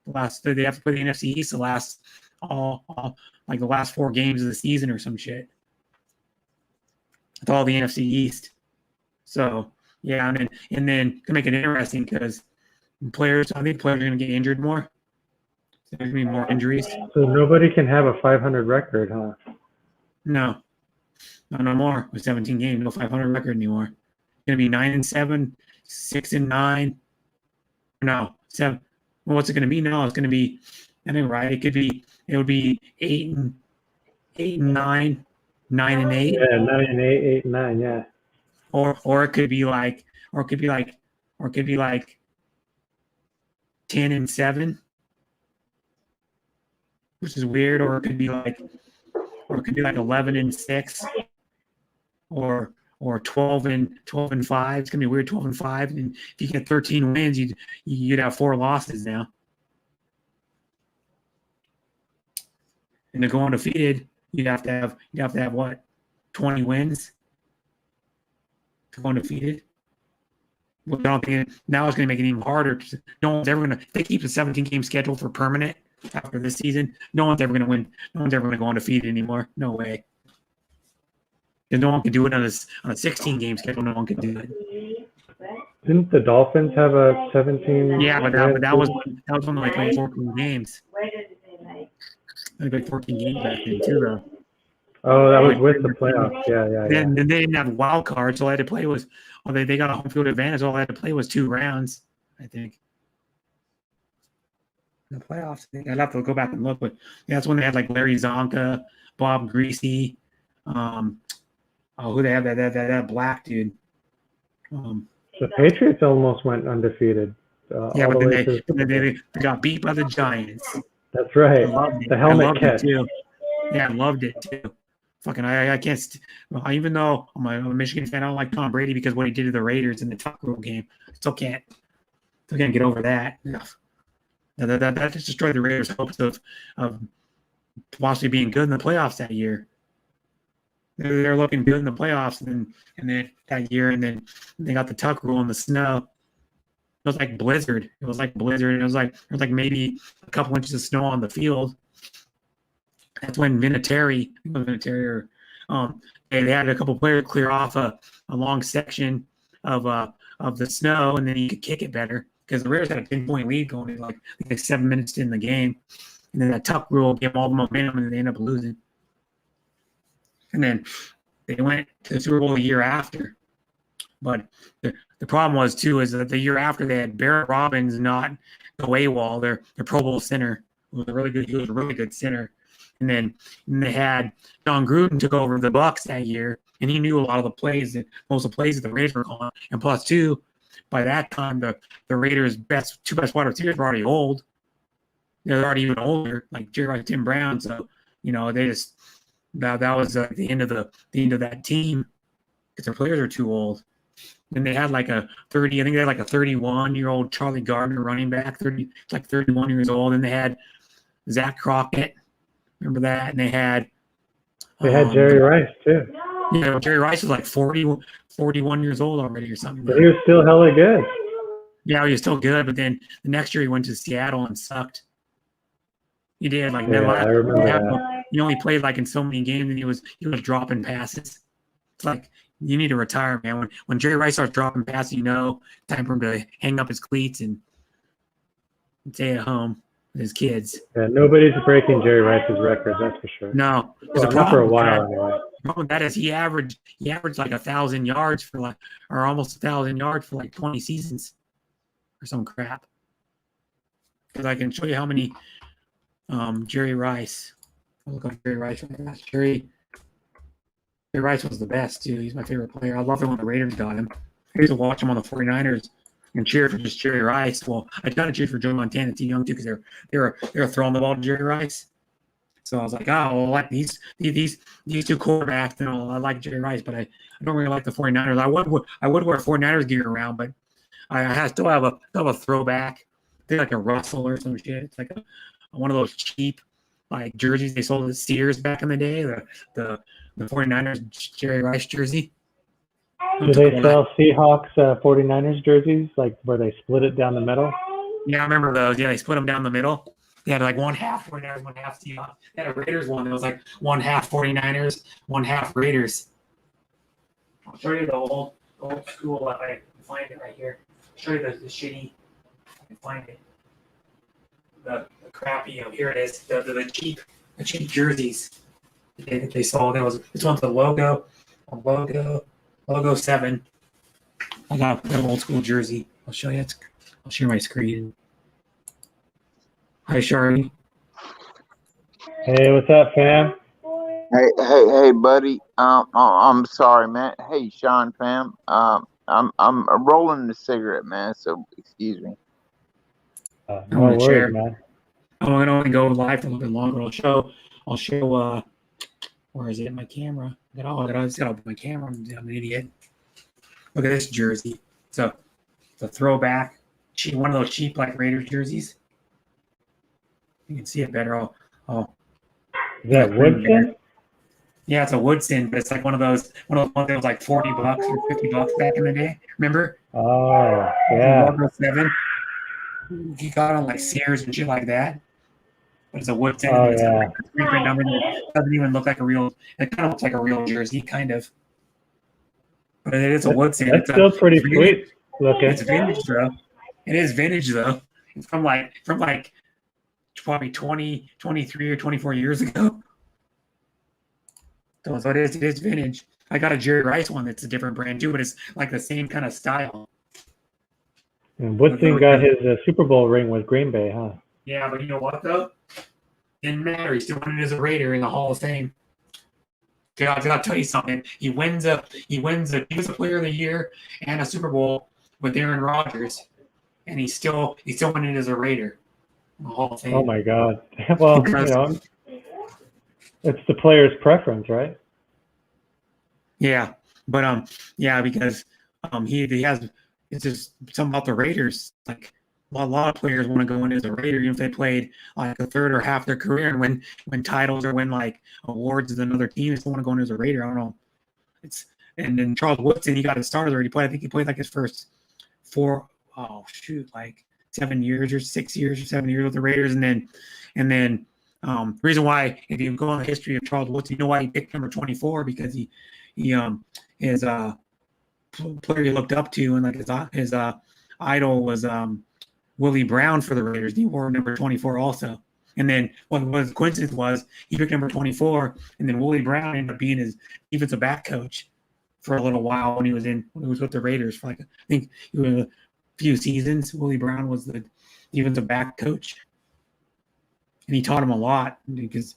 They have to play the NFC East the last like the last 4 games of the season or some shit. With all the NFC East, so. Yeah, and then to make it interesting because I think players are going to get injured more. There's going to be more injuries. So nobody can have a 500 record, huh? No more with 17 games. No 500 record anymore. It's going to be 9-7, 6-9. No, 7. Well, what's it going to be? No, it's going to be. I think right. It would be 8-9, 9-8. Yeah, 9-8, 8-9. Yeah. Or it could be like 10-7, which is weird. Or it could be like 11-6, or 12-5. It's gonna be weird, 12-5. And if you get 13 wins, you'd have 4 losses now. And to go undefeated, you'd have to have what, 20 wins. To go undefeated. Well, I don't think now it's going to make it even harder. No one's ever going to. If they keep the 17-game schedule for permanent after this season, no one's ever going to win. No one's ever going to go undefeated anymore. No way. Because no one can do it on a 16-game schedule. No one can do it. Didn't the Dolphins have a 17? Yeah, but that was when they played 14 games. They played 14 games back then too, though. Oh, that was with the playoffs. Yeah. Then they didn't have wild cards. All they had to play was, they got a home field advantage. All they had to play was 2 rounds, I think. In the playoffs, I think I'd have to go back and look, but yeah, that's when they had like Larry Zonka, Bob Greasy, who they have that black dude. The Patriots almost went undefeated. Yeah, but then they got beat by the Giants. That's right. The helmet catch. Yeah, I loved it too. Fucking, I can't. Even though I'm a Michigan fan, I don't like Tom Brady because what he did to the Raiders in the Tuck Rule game. Still can't get over that. That just destroyed the Raiders' hopes of possibly being good in the playoffs that year. They're looking good in the playoffs, and then that year, and then they got the Tuck Rule in the snow. It was like blizzard. It was like maybe a couple inches of snow on the field. That's when Vinatieri, they had a couple players clear off a long section of the snow, and then you could kick it better because the Raiders had a 10-point lead going in like 7 minutes in the game, and then that Tuck Rule gave them all the momentum, and they ended up losing. And then they went to the Super Bowl the year after, but the problem was too is that the year after they had Barrett Robbins not go AWOL, their Pro Bowl center. He was a really good center. And then they had John Gruden took over the Bucs that year, and he knew a lot of the plays most of the plays that the Raiders were calling. And plus 2, by that time the Raiders' two best wide receivers were already old. They're already even older, like Jerry Rice, Tim Brown. So they just that was the end of that team because their players are too old. And they had like a 31-year-old Charlie Gardner running back, 31 years old, and they had Zach Crockett. Remember that? And they had Jerry Rice too. Yeah, Jerry Rice was like 41 years old already or something. But he was still hella good. Yeah, he was still good, but then the next year he went to Seattle and sucked. He did. Like, I remember that. He only played like in so many games, and he was dropping passes. It's like you need to retire, man. When Jerry Rice starts dropping passes, time for him to hang up his cleats and stay at home with his kids. Yeah, nobody's breaking Jerry Rice's records, that's for sure. No, not for a while anyway. The problem with that is he averaged like 1,000 yards or almost 1,000 yards for like 20 seasons or some crap. Because I can show you how many Jerry Rice. I'll look up Jerry Rice. Jerry Rice was the best too. He's my favorite player. I love it when the Raiders got him. I used to watch him on the 49ers and cheered for just Jerry Rice. Well, I kind of cheered for Joe Montana too young too because they were throwing the ball to Jerry Rice. So I was like, oh, well, I like these two quarterbacks, and I like Jerry Rice, but I don't really like the 49ers. I would wear 49ers gear around, but I still have a throwback. They're like a Russell or some shit. It's like one of those cheap like jerseys they sold at Sears back in the day. The 49ers Jerry Rice jersey. Do they sell Seahawks 49ers jerseys, like where they split it down the middle? Yeah, I remember those. Yeah, they split them down the middle. They had like one half 49ers, one half Seahawks. They had a Raiders one that was like one half 49ers, one half Raiders. I'll show you the old school. If I can find it right here. I'll show you the shitty. I can find it. The crappy. Here it is. The cheap jerseys they sold. This one's the logo 7. I got an old school jersey. I'll show you. I'll share my screen. Hi, Shari. Hey, what's up, fam? Hey, buddy. I'm sorry, man. Hey, Sean, fam. I'm rolling the cigarette, man. So excuse me. No worries, man. I'm gonna only go live for a little bit longer. I'll show. Where is it? My camera. I just gotta open my camera. I'm an idiot. Look at this jersey. So it's a throwback. One of those cheap like Raiders jerseys. You can see it better. Is that Woodson? Yeah, it's a Woodson, but it's like one of those ones that was like $40 or $50 back in the day. Remember? Oh, yeah. 7. You got on like Sears and shit like that. But it's a Woodson. Oh, it's yeah. like a great number. It doesn't even look like a real. It kind of looks like a real jersey, kind of. But it is a Woodson. That's still pretty sweet looking. It's vintage, though. It is vintage, though. It's from probably 20, 23 or 24 years ago. So it is vintage. I got a Jerry Rice one that's a different brand too, but it's like the same kind of style. And Woodson got his Super Bowl ring with Green Bay, huh? Yeah, but you know what though? Didn't matter. He still went in as a Raider in the Hall of Fame. I'll tell you something. He was a Player of the Year and a Super Bowl with Aaron Rodgers, and he still went in as a Raider. Hall of Fame. Oh my God! Well, it's the player's preference, right? Yeah, but because he has. It's just something about the Raiders. Like a lot of players want to go in as a Raider, even if they played like a third or half their career, and win titles or win like awards with another team, they still want to go in as a Raider. I don't know. And then Charles Woodson, he got his start already. I think he played like his first 7 years or 6 years or 7 years with the Raiders, and then the reason why, if you go on the history of Charles Woodson, you know why he picked number 24, because he his player he looked up to and like his idol was Willie Brown for the Raiders. He wore number 24 also. And then what the coincidence was, he picked number 24, and then Willie Brown ended up being his defensive back coach for a little while when he was with the Raiders for I think it was a few seasons. Willie Brown was the defensive back coach, and he taught him a lot because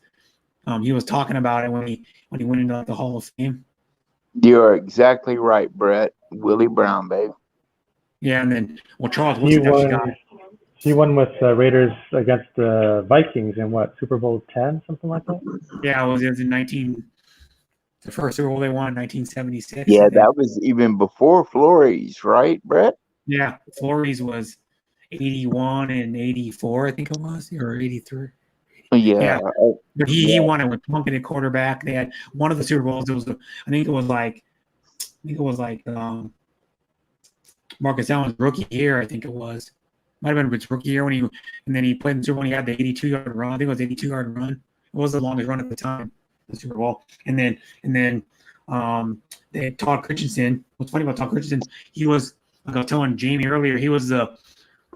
he was talking about it when he went into the Hall of Fame. You're exactly right, Brett. Willie Brown, babe. Yeah, and then Charles Woodson he won with Raiders against the Vikings in what, Super Bowl 10, something like that? Yeah, it was in the first Super Bowl they won in 1976. Yeah, that was even before Flores, right, Brett? Yeah, Flores was 81 and 84, I think it was, or 83. Yeah. But he won it with Plunkett at quarterback. They had one of the Super Bowls. I think it was like Marcus Allen's rookie year. I think it was. Might have been his rookie year and then he played in the Super Bowl when he had the 82-yard run. I think it was 82-yard run. It was the longest run at the time, the Super Bowl. And then they had Todd Christensen. What's funny about Todd Christensen, he was, like I was telling Jamie earlier, he was the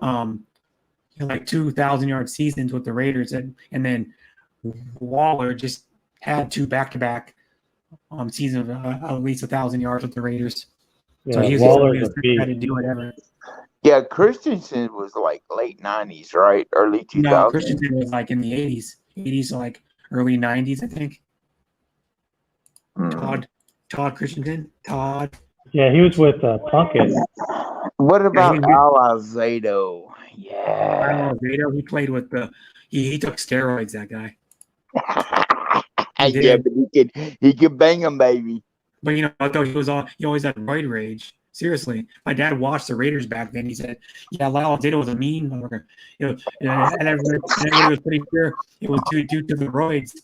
like 2,000-yard seasons with the Raiders, and then Waller just had 2 back-to-back seasons of at least 1,000 yards with the Raiders. Yeah, so he was had to do whatever. Yeah, Christensen was like late 90s, right? Early 2000s. No, Christensen was like in the 80s, so like early 90s, I think. Todd Christensen. Yeah, he was with Plunkett. What Yeah, about he, Alazado? Yeah. Vito, he played with the. He took steroids. That guy. He Yeah, did. but he could bang him, baby. But I thought he always had roid rage. Seriously, my dad watched the Raiders back then. He said, "Yeah, Lyle Dito was a mean motherfucker." And everybody was pretty sure it was due to the roids.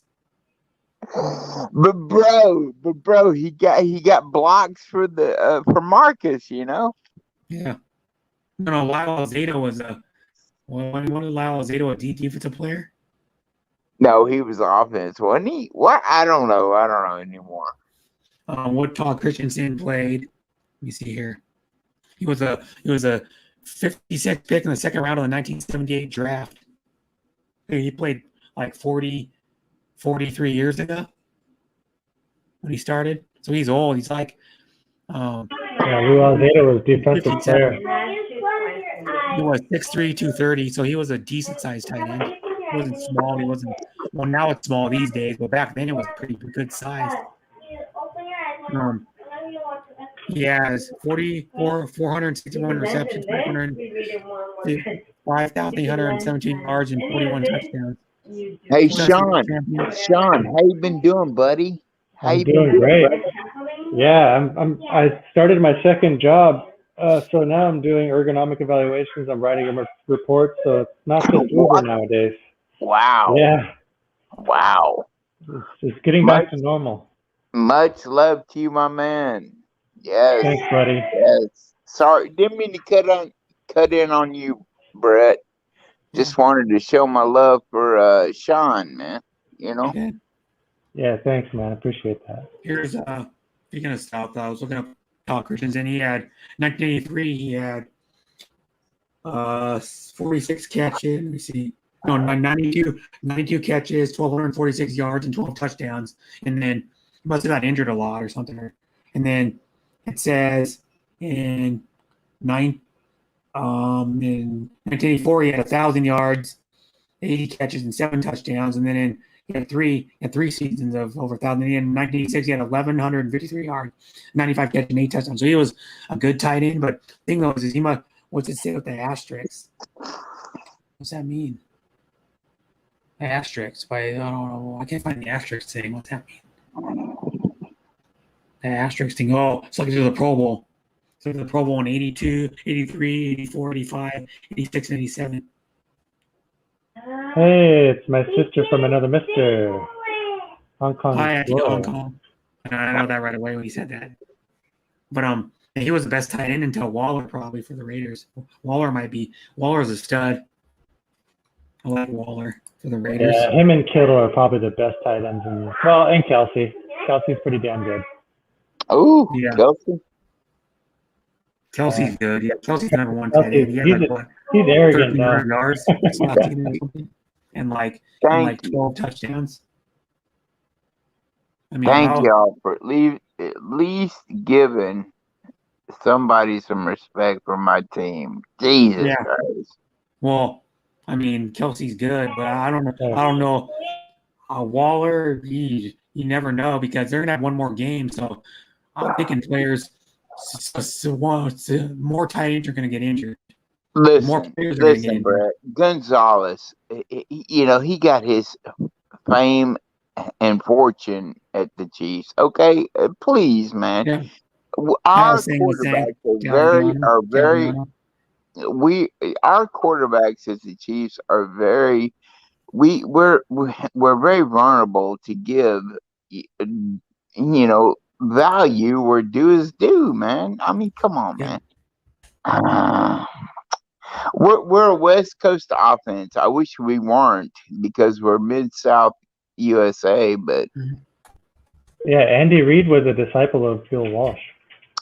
But bro, he got blocks for Marcus. Yeah. No, Lyle Zato was a. When was Lyle Zato a defensive player? No, he was offense, wasn't he? What? I don't know anymore. Woodtalk Christensen played. Let me see here. He was a 56th pick in the second round of the 1978 draft. He played like 43 years ago when he started. So he's old. He's like Yeah, Lou Alzado was defensive 57. player. He was 6'3", 230, so he was a decent sized tight end. He wasn't small. He wasn't. Well, now it's small these days, but back then it was pretty good size. He has 461 receptions, 5,817 yards, and 41 touchdowns. Hey, Sean, how you been doing, buddy? How I'm you doing been great. buddy? Yeah, I started my second job, so now I'm doing ergonomic evaluations. I'm writing a report, so it's not just Uber nowadays. Wow. Yeah, Wow. it's getting back to normal. Much love to you, my man. Yes. Thanks, buddy. Yes. Sorry, didn't mean to cut in on you, Brett. Just wanted to show my love for Sean, man. Yeah, thanks, man. I appreciate that. Here's speaking of South, I was looking up Kyle Christensen. He had 1983. He had 46 catches. Let me see. No, 92 catches, 1,246 yards, and 12 touchdowns. And then he must have got injured a lot or something. And then it says in 1984 he had 1,000 yards, 80 catches, and 7 touchdowns. And then he had three seasons of over 1,000. In 1986 he had 1,153 yards, 95 catches, and 8 touchdowns. So he was a good tight end. But the thing though is what's it say with the asterisks? What's that mean? The asterisks, but I don't know. I can't find the asterisk thing. What's that mean? The asterisk thing. Oh, it's like to the Pro Bowl. So the Pro Bowl in 82, 83, 84, 85, 86, and 87. Hey, it's my sister from another mister. Hong Kong. Hi, Hong Kong. I know that right away when he said that. But he was the best tight end until Waller probably for the Raiders. Waller's a stud. I like Waller for the Raiders. Yeah, him and Kittle are probably the best tight ends and Kelsey. Kelsey's pretty damn good. Oh, yeah. Kelsey. Kelsey's good. Yeah, Kelsey's number one tight end. He had he's arrogant though. 1,300 yards and like 12 touchdowns. I mean, Thank y'all for at least giving somebody some respect for my team. Jesus Christ. Well, I mean, Kelsey's good, but I don't know. Waller, you never know because they're gonna have one more game. So I'm thinking players, more tight ends are gonna get injured. Listen, Brett. Gonzalez, he got his fame and fortune at the Chiefs. Okay, please, man. Yeah. Our quarterbacks our quarterbacks as the Chiefs are very. We're very vulnerable to give, value where due is due, man. I mean, come on, man. We're a West Coast offense. I wish we weren't because we're Mid-South USA, but yeah, Andy Reid was a disciple of Bill Walsh.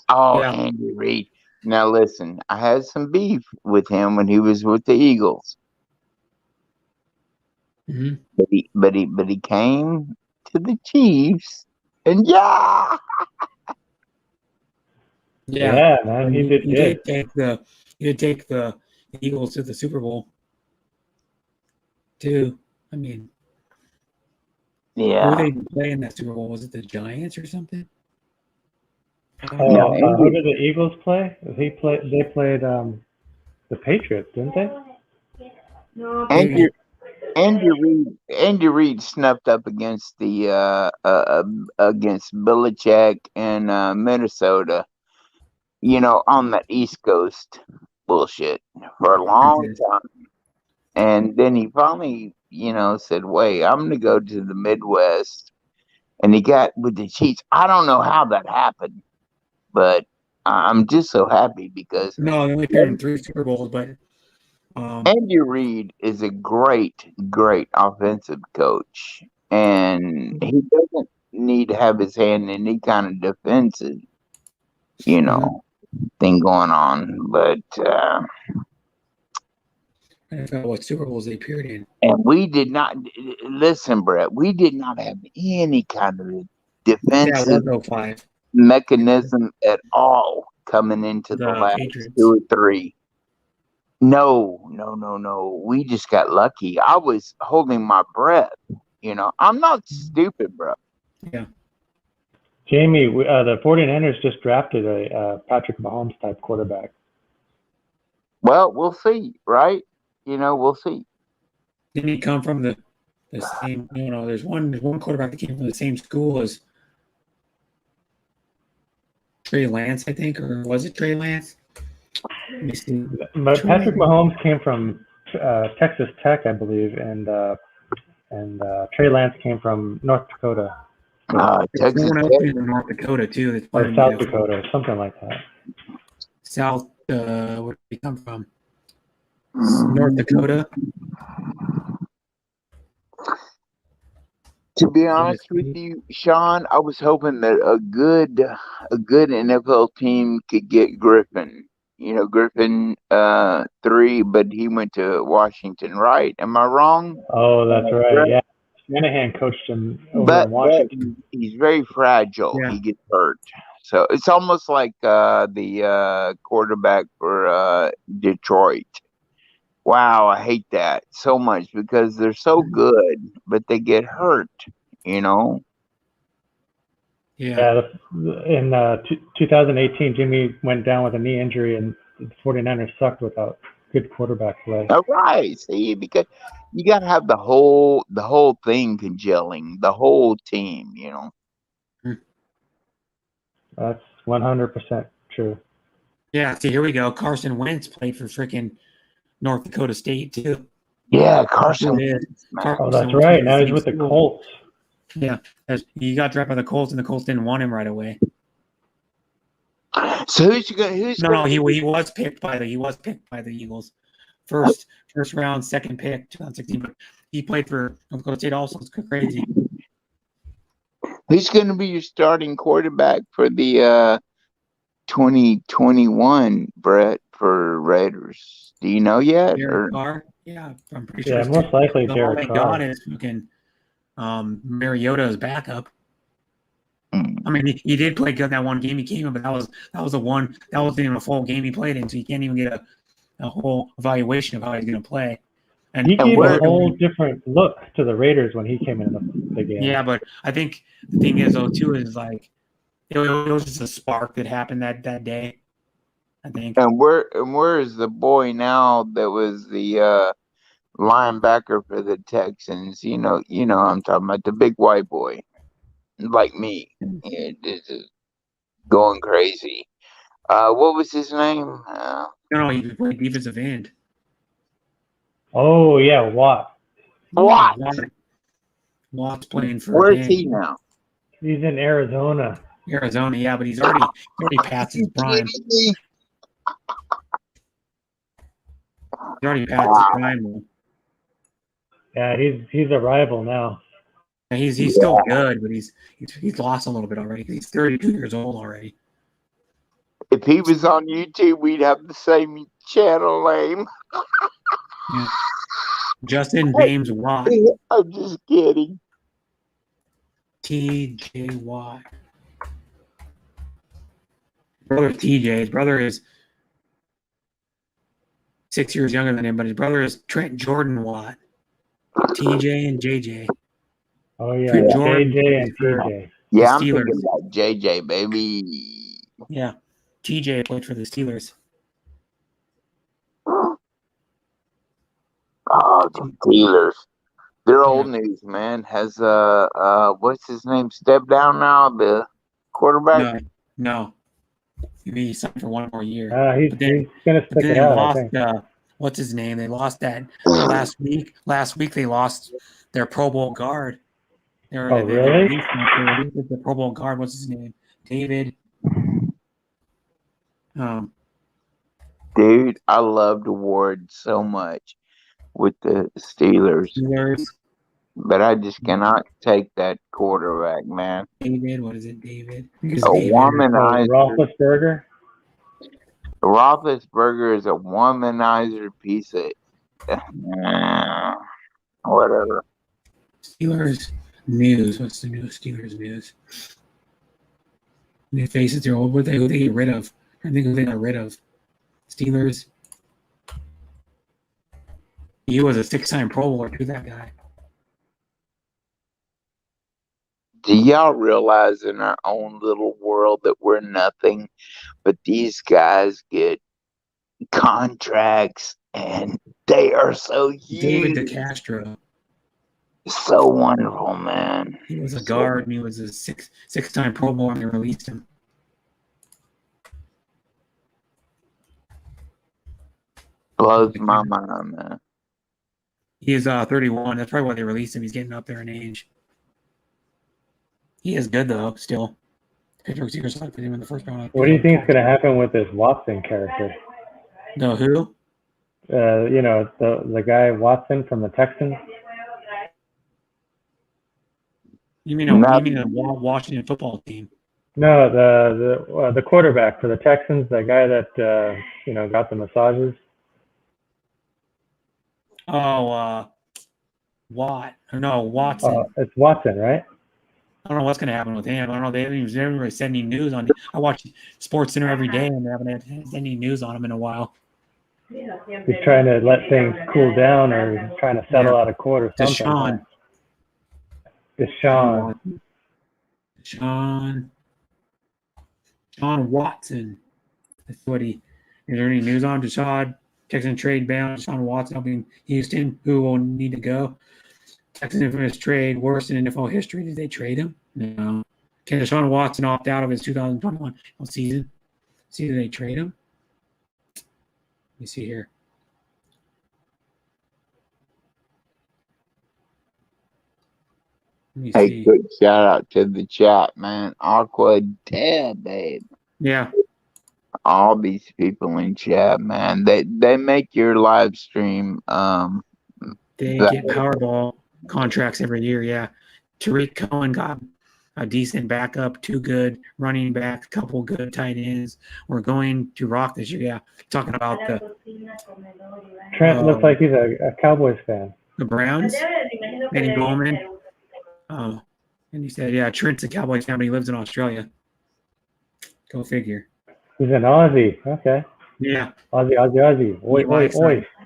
Oh, yeah. Andy Reid. Now listen, I had some beef with him when he was with the Eagles. Mm-hmm. But he came to the Chiefs and yeah, man, he did take the Eagles to the Super Bowl too. I mean, who did they play in that Super Bowl? Was it the Giants or something? Who did the Eagles play? They played the Patriots, didn't they? Andy Reid snuffed up against the against Belichick and Minnesota, on that East Coast bullshit for a long time. And then he finally, said, wait, I'm going to go to the Midwest. And he got with the Chiefs. I don't know how that happened, but I'm just so happy because No, they only appeared in 3 Super Bowls, but Andy Reid is a great, great offensive coach. And he doesn't need to have his hand in any kind of defensive, thing going on. But I forgot what Super Bowls they appeared in. and we did not listen, Brett. We did not have any kind of defensive mechanism at all coming into the last Patriots. 2 or 3. No. We just got lucky. I was holding my breath. I'm not stupid, bro. Yeah. Jamie, the 49ers just drafted a Patrick Mahomes type quarterback. Well, we'll see, right? We'll see. Didn't he come from the same? There's one quarterback that came from the same school as Trey Lance, I think, or was it Trey Lance? Let me see. But Patrick Mahomes came from Texas Tech, I believe, and Trey Lance came from North Dakota. Texas Tech. North Dakota too. Or South Dakota, something like that. South. Where did he come from? North Dakota. To be honest with you, Sean, I was hoping that a good NFL team could get Griffin. Griffin 3, but he went to Washington, right? Am I wrong? Oh, that's right. Yeah, Shanahan coached him over in Washington. He's very fragile. Yeah. He gets hurt. So it's almost like the quarterback for Detroit. Wow, I hate that so much because they're so good, but they get hurt, Yeah. In 2018, Jimmy went down with a knee injury, and the 49ers sucked without good quarterback play. All right. See, because you got to have the whole thing congealing, the whole team, That's 100% true. Yeah. See, here we go. Carson Wentz played for freaking North Dakota State too. Yeah, Carson. Oh, that's right. Now he's with the Colts. Yeah, he got drafted by the Colts, and the Colts didn't want him right away. So who's no? He was picked by the Eagles, first round, second pick, 2016. But he played for North Dakota State also. It's crazy. Who's going to be your starting quarterback for the 2021, Brett, for Raiders? Do you know yet? Derek Carr? Yeah, I'm pretty sure. Yeah, most likely Derek Carr. God is fucking Mariota's backup. I mean, he did play good in that one game he came in, but that was the one that wasn't even a full game he played in, so you can't even get a whole evaluation of how he's going to play. And he gave a whole different look to the Raiders when he came in the game. Yeah, but I think the thing is, though, too, is like it was just a spark that happened that day, I think. And where is the boy now that was the linebacker for the Texans? You know I'm talking about, the big white boy, like me. This is going crazy. What was his name? No, he played defensive end. Oh yeah, Watt. Watt's playing for. Where's he now? He's in Arizona. Arizona, yeah, but he's already past his prime. He's already past his prime. Yeah, he's a rival now. Yeah, he's still good, but he's lost a little bit already. He's 32 years old already. If he was on YouTube, we'd have the same channel name. Yeah. Justin James Watt. I'm just kidding. TJ Watt. Brother TJ. His brother is 6 years younger than him, but his brother is Trent Jordan Watt. TJ and JJ. Oh yeah, Trent Jordan, JJ and TJ. Yeah, I'm thinking about JJ, baby. Yeah. TJ played for the Steelers. Oh, the Steelers. They're old news, man. Has what's his name stepped down now? The quarterback. No. He signed for one more year. He's gonna But stick then it they out, I lost. think. What's his name? They lost that last week. Last week they lost their Pro Bowl guard. Really? They released the Pro Bowl guard. What's his name? David. Dude, I loved Ward so much with the Steelers. But I just cannot take that quarterback, man. David, what is it, David? A womanizer. Roethlisberger. Roethlisberger is a womanizer piece of whatever. Steelers news. What's the new Steelers news? New faces. They're old. What they get rid of? I think who they got rid of. Steelers. He was a 6-time Pro Bowler too. That guy. Do y'all realize in our own little world that we're nothing, but these guys get contracts and they are so huge. David DeCastro. So wonderful, man. He was a guard and he was a six-time Pro Bowler and they released him. Blows my mind, man. He is 31. That's probably why they released him. He's getting up there in age. He is good though, still. Pittsburgh Steelers selected him in the first round. What do you think is going to happen with this Watson character? No, who? The guy Watson from the Texans. You mean the Washington football team? No, the quarterback for the Texans, the guy that got the massages. Oh, Watson. It's Watson, right? I don't know what's going to happen with him. I don't know. They haven't really said any news on. I watch Sports Center every day, and they haven't had any news on him in a while. He's trying to let things cool down, or trying to settle out of court or something. Deshaun Watson. That's what he. Is there any news on Deshaun? Texans trade bound Deshaun Watson up in Houston. Who will need to go? Texans infamous trade, worst in NFL history. Did they trade him? No. Can Deshaun Watson opt out of his 2021 season? See, did they trade him? Let me see here. Hey, good shout out to the chat, man. Aqua Deb, babe. Yeah. All these people in chat, man. They make your live stream. They get Powerball contracts every year. Yeah. Tariq Cohen got a decent backup, 2 good running backs, couple good tight ends. We're going to rock this year. Yeah. Talking about Trent looks like he's a Cowboys fan. The Browns. Eddie Bowman. And he said, yeah, Trent's a Cowboys fan, but he lives in Australia. Go figure. He's an Aussie. Okay. Yeah. Aussie. Oi.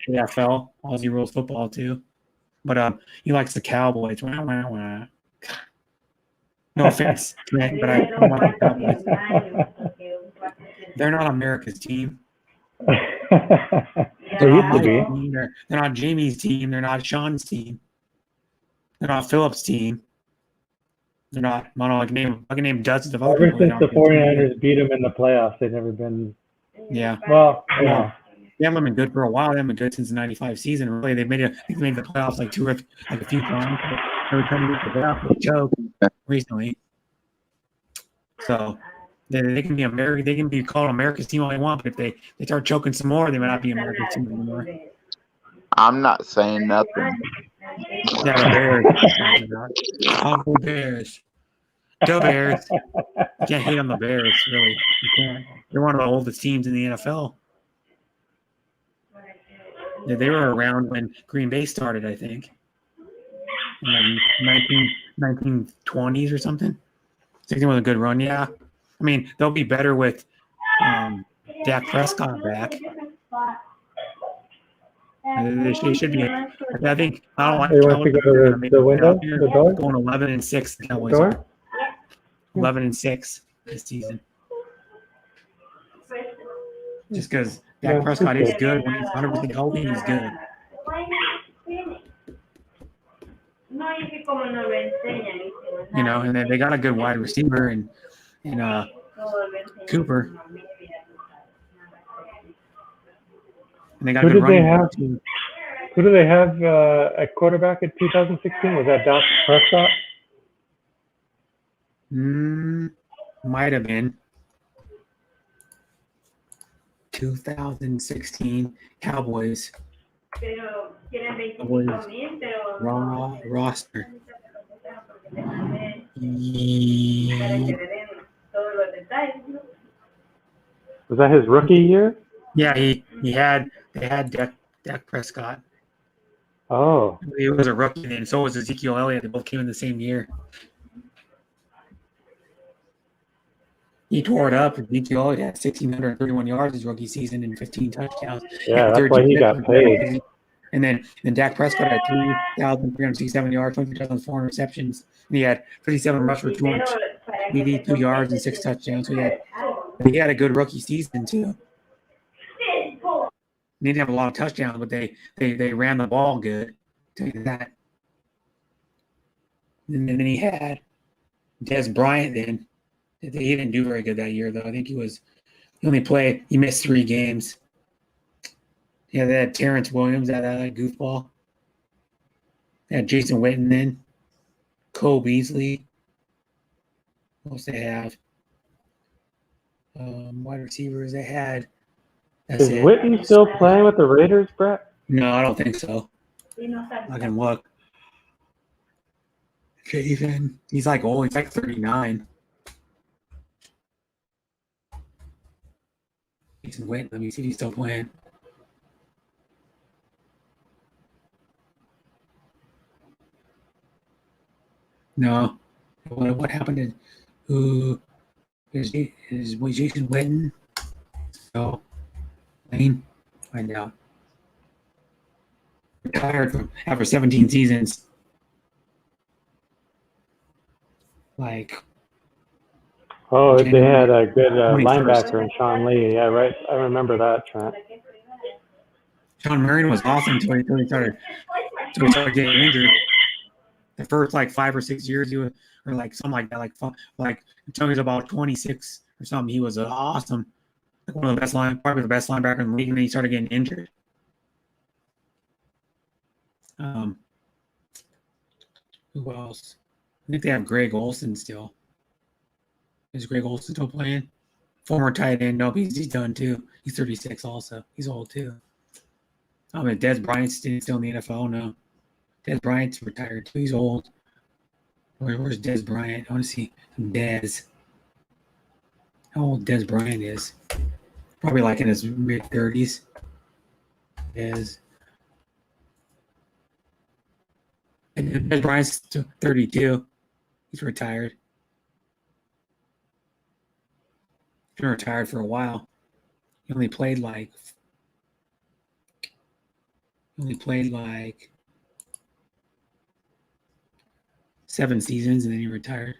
NFL. Aussie rules football too. But he likes the Cowboys. No offense, Trent, but I don't like the Cowboys. They're not America's team. They used to be. They're not Jamie's team. They're not Sean's team. They're not Philip's team. They're not. I can name dozens of other Ever people. since the 49ers beat them in the playoffs, they've never been. Yeah. Well, they haven't been good for a while. They haven't been good since the '95 season. Really, they made the playoffs like a few times. Every time they get the playoffs, they choke recently. So they can be American. They can be called America's team all they want, but if they start choking some more, they might not be America's team anymore. I'm not saying nothing. Yeah, the Bears. Uncle Bears. The Bears. You can't hate on the Bears, really. You can't. They're one of the oldest teams in the NFL. Yeah, they were around when Green Bay started, I think. In like 1920s or something. I think it was a good run, yeah. I mean, they'll be better with Dak Prescott back. They should be. I think I don't want to go to the window, the door. Going 11-6. The Cowboys are 11-6 this season. just because Yeah, Dak Prescott is good. good when he's 100% healthy. He's good. You know, and then they got a good wide receiver and Cooper. And they got Who a good did they running have? back too. Who do they have at quarterback in 2016? Was that Dak Prescott? Might have been 2016 Cowboys. Roster. Was that his rookie year? Yeah, they had Dak Prescott. Oh, He was a rookie, and so was Ezekiel Elliott. They both came in the same year. He tore it up. Ezekiel Elliott had 1,631 yards his rookie season and 15 touchdowns. yeah, that's why he got paid. And then Dak Prescott had 3,367 yards, 20 touchdowns, 4 interceptions. And he had 57 rush for 282 yards and 6 touchdowns. So he had a good rookie season too. They didn't have a lot of touchdowns, but they ran the ball good. Tell you that. And then he had Des Bryant. Then he didn't do very good that year, though. I think he missed 3 games. Yeah, they had Terrence Williams, that goofball. They had Jason Witten then. Cole Beasley. What else they have? Wide receivers they had. Is Witten still playing with the Raiders, Brett? No, I don't think so. I can look. Jason, he's like old. He's like 39. Jason Witten. Let me see if he's still playing. No. What happened to who is Jason Witten? So Lane, find out. Retired after 17 seasons. Like they had a good linebacker in Sean Lee. Yeah, right. I remember that, Trent. Sean Marion was awesome until he started getting injured. The first 5 or 6 years, he was, or something like that, like until he was about 26 or something, he was awesome. Like one of the best probably the best linebacker in the league, and then he started getting injured. Who else? I think they have Greg Olsen still. Is Greg Olsen still playing? Former tight end. No, he's done too. He's 36 also. He's old too. Des Bryant's still in the NFL? No. Des Bryant's retired too. He's old. Where's Des Bryant? I want to see Des. How old Des Bryant is. Probably in his mid-30s. Des. And Des Bryant's 32. He's retired. He's been retired for a while. He only played 7 seasons, and then he retired.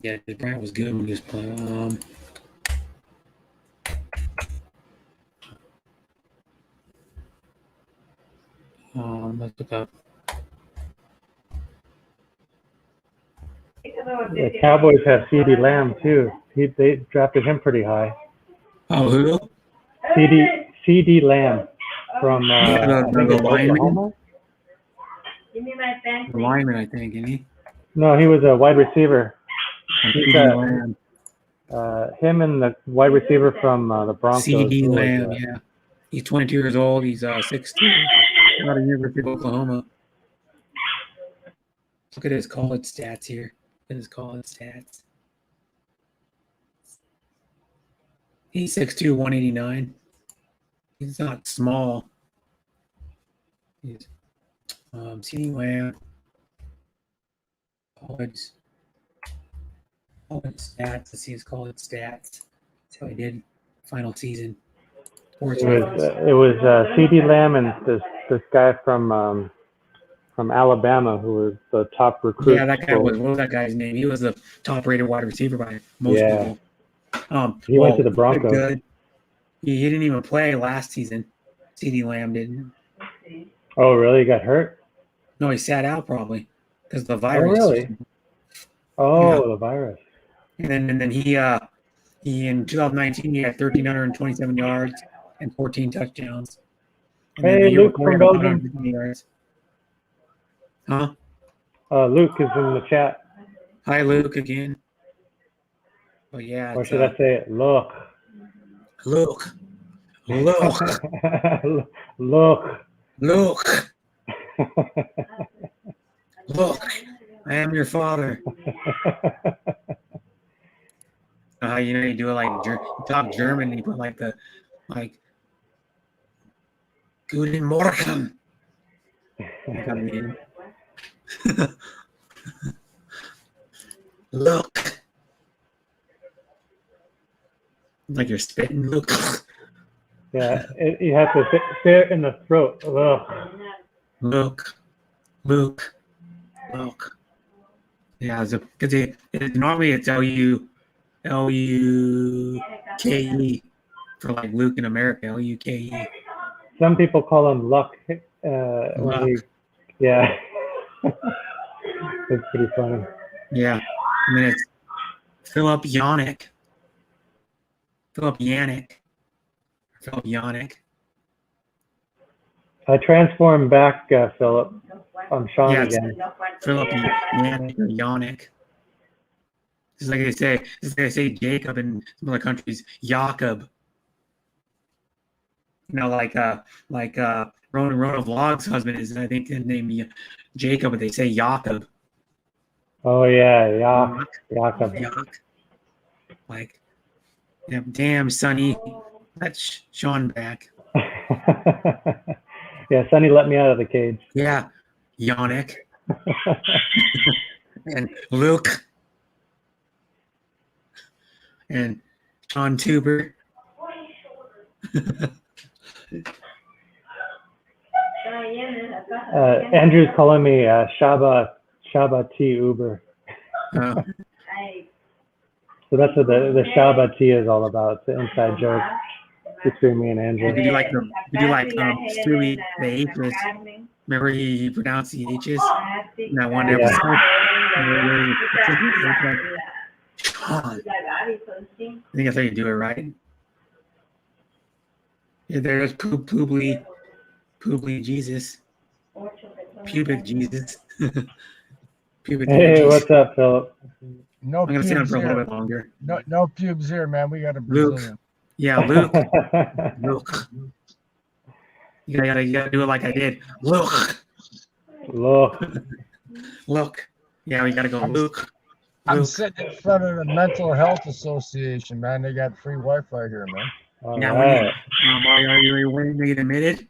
Yeah, Bryant was good when he was playing. Let's look up. The Cowboys have CeeDee Lamb too. They drafted him pretty high. Oh, who? CeeDee Lamb from the lineman. Oklahoma. The lineman, I think, isn't he? No, he was a wide receiver. CeeDee Lamb. Him and the wide receiver from the Broncos. CeeDee Lamb, yeah. He's 22 years old. He's 6'2". Out of University of Oklahoma. Look at his college stats here. Look at his college stats. He's 6'2", 189. He's not small. He's CeeDee Lamb. College stats. Let's see his college stats. That's how he did final season. It was CeeDee Lamb and this guy from from Alabama, who was the top recruit. Yeah, that guy was. What was that guy's name? He was the top-rated wide receiver by most Yeah. people. He went to the Broncos. Good. He didn't even play last season. CeeDee Lamb didn't. Oh, really? He got hurt? No, he sat out probably because of the Oh, virus. really? Oh, Yeah. the virus. And then he in 2019 he had 1,327 yards and 14 touchdowns. And then Hey, the year Luke before, he from had Belgium. 150 yards. Huh? Luke is in the chat. Hi, Luke again. But yeah, Or it's, should I say it? Look. Look. Look. Look. Look. I am your father. You know, you do it like you talk German, and you put like Guten Morgen. You know what I mean? Look. Like you're spitting. Look. Yeah, you have to say it in the throat. Look. Luke. Look. Yeah, because normally it's L-U-K-E for like Luke in America. L-U-K-E. Some people call him Luck. Luck. Yeah. It's pretty funny. Yeah. And then it's Philip Yannick. Philip Yannick. I transformed back, Philip. I'm Sean again. Philip Yannick or Yannick. Just like they say Jacob in some other countries, Jakob. You know, like Rona Vlog's husband is, I think, his name Jacob, but they say Jakob. Oh yeah, Jakob. Like, yeah, damn, Sonny, that's Sean back. Yeah, Sonny let me out of the cage. Yeah, Yannick. And Luke. And Sean Tuber. Andrew's calling me Shaba T Uber. Oh. So that's what the Shaba T is all about. It's an inside joke between me and Andrew. Did you like Stewie the H's? Remember he pronounced the H's in that one episode? Sean. I think that's how you do it, right? Yeah, there's Poobly Jesus. Pubic Jesus. Pubic Hey, Jesus. what's up, Philip? No I'm gonna sit down pubes for a little here. bit longer. No pubes here, man. We got a Luke. Brazilian. Yeah, Luke. Luke. You gotta do it like I did. Luke. Look. Yeah, we gotta go. Luke. I'm sitting in front of the Mental Health Association, man. They got free Wi-Fi here, man. Yeah, are you ready to get admitted?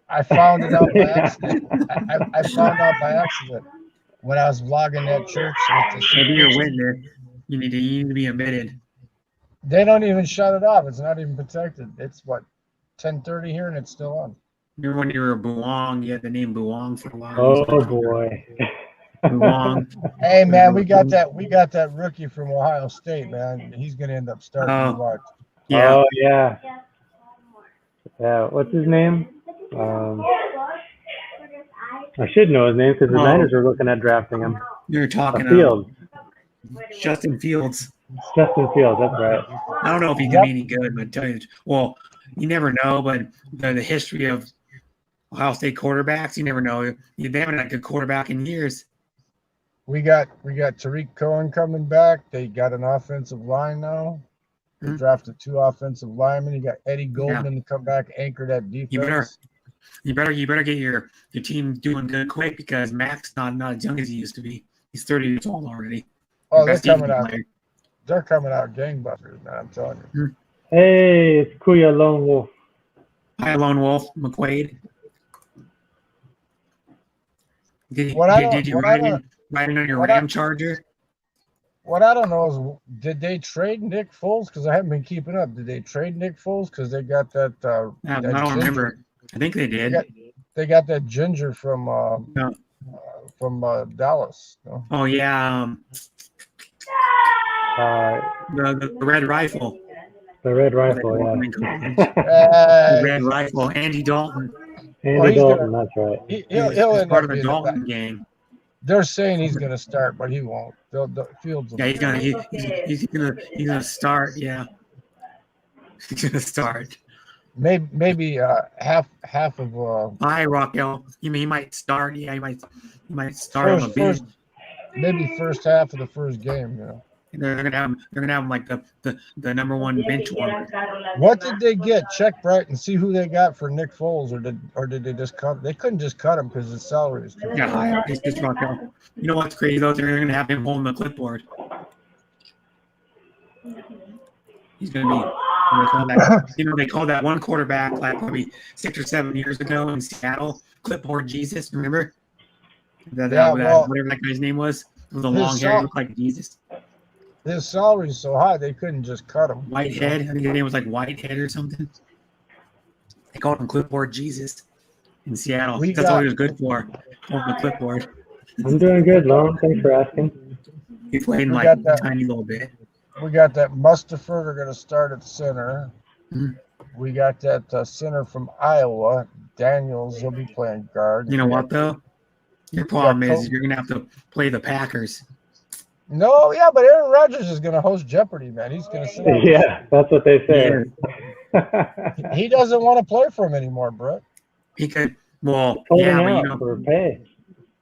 I found it out by accident. I found out by accident when I was vlogging that church. Maybe you're a witness. You need to be admitted. They don't even shut it off. It's not even protected. It's what 10:30 here, and it's still on. Remember when you were a Buong? You had the name Buong for a while. Oh boy. Buong. Hey man, we got that rookie from Ohio State, man. He's gonna end up starting. Oh. Watch. Yeah. Oh yeah. Yeah. What's his name? I should know his name because the Niners are looking at drafting him. You're talking Fields. Justin Fields. Justin Fields. That's right. I don't know if he can be any good, but tell you, well, you never know. But the history of Ohio State quarterbacks, you never know. They haven't had a good quarterback in years. We got Tariq Cohen coming back. They got an offensive line now. They drafted 2 offensive linemen. You got Eddie Goldman to come back, anchor that defense. You better get your team doing good quick because Mac's not as young as he used to be. He's 30 years old already. Oh, they're coming out. They're coming out gangbusters, man. I'm telling you. Hey, it's Kuya Lone Wolf. Hi, Lone Wolf McQuaid. Did you ride in on your Ram Charger? What I don't know is, did they trade Nick Foles? Because I haven't been keeping up. Did they trade Nick Foles? Because they got that. I don't remember. I think they did. They got that ginger from. from Dallas. No? Oh yeah, the Red Rifle. The Red Rifle, The Red Rifle, Andy Dalton. Andy Dalton, that's right. He'll end part up of the being Dalton game. They're saying he's going to start, but he won't. Fields. Yeah, he's gonna start. Yeah, he's gonna start. Maybe half of. Hi, Raquel. You mean he might start? Yeah, he might start on the bench. Maybe first half of the first game. You know. They're gonna have him like the number one bench warmer. What did they get? Check right and see who they got for Nick Foles, or did they just cut? They couldn't just cut him because his salary is too high. Yeah, it's just Raquel. You know what's crazy though? They're gonna have him holding the clipboard. He's gonna be. They called that one quarterback like probably 6 or 7 years ago in Seattle, clipboard Jesus. Remember? Whatever that guy's name was, with the long hair, looked like Jesus. His salary's so high they couldn't just cut him. Whitehead, I think his name was like Whitehead or something. They called him clipboard Jesus in Seattle. That's all he was good for, holding the clipboard. I'm doing good, Lone. Thanks for asking. He played like a tiny little bit. We got that Mustipher going to start at center. Mhm. We got that center from Iowa, Daniels. He'll be playing guard. You know what though? Your problem is you're gonna have to play the Packers. No, yeah, but Aaron Rodgers is going to host Jeopardy, man. He's going to sit out. Yeah, that's what they say. He doesn't want to play for him anymore, Brett. He could. Well, yeah, but for pay.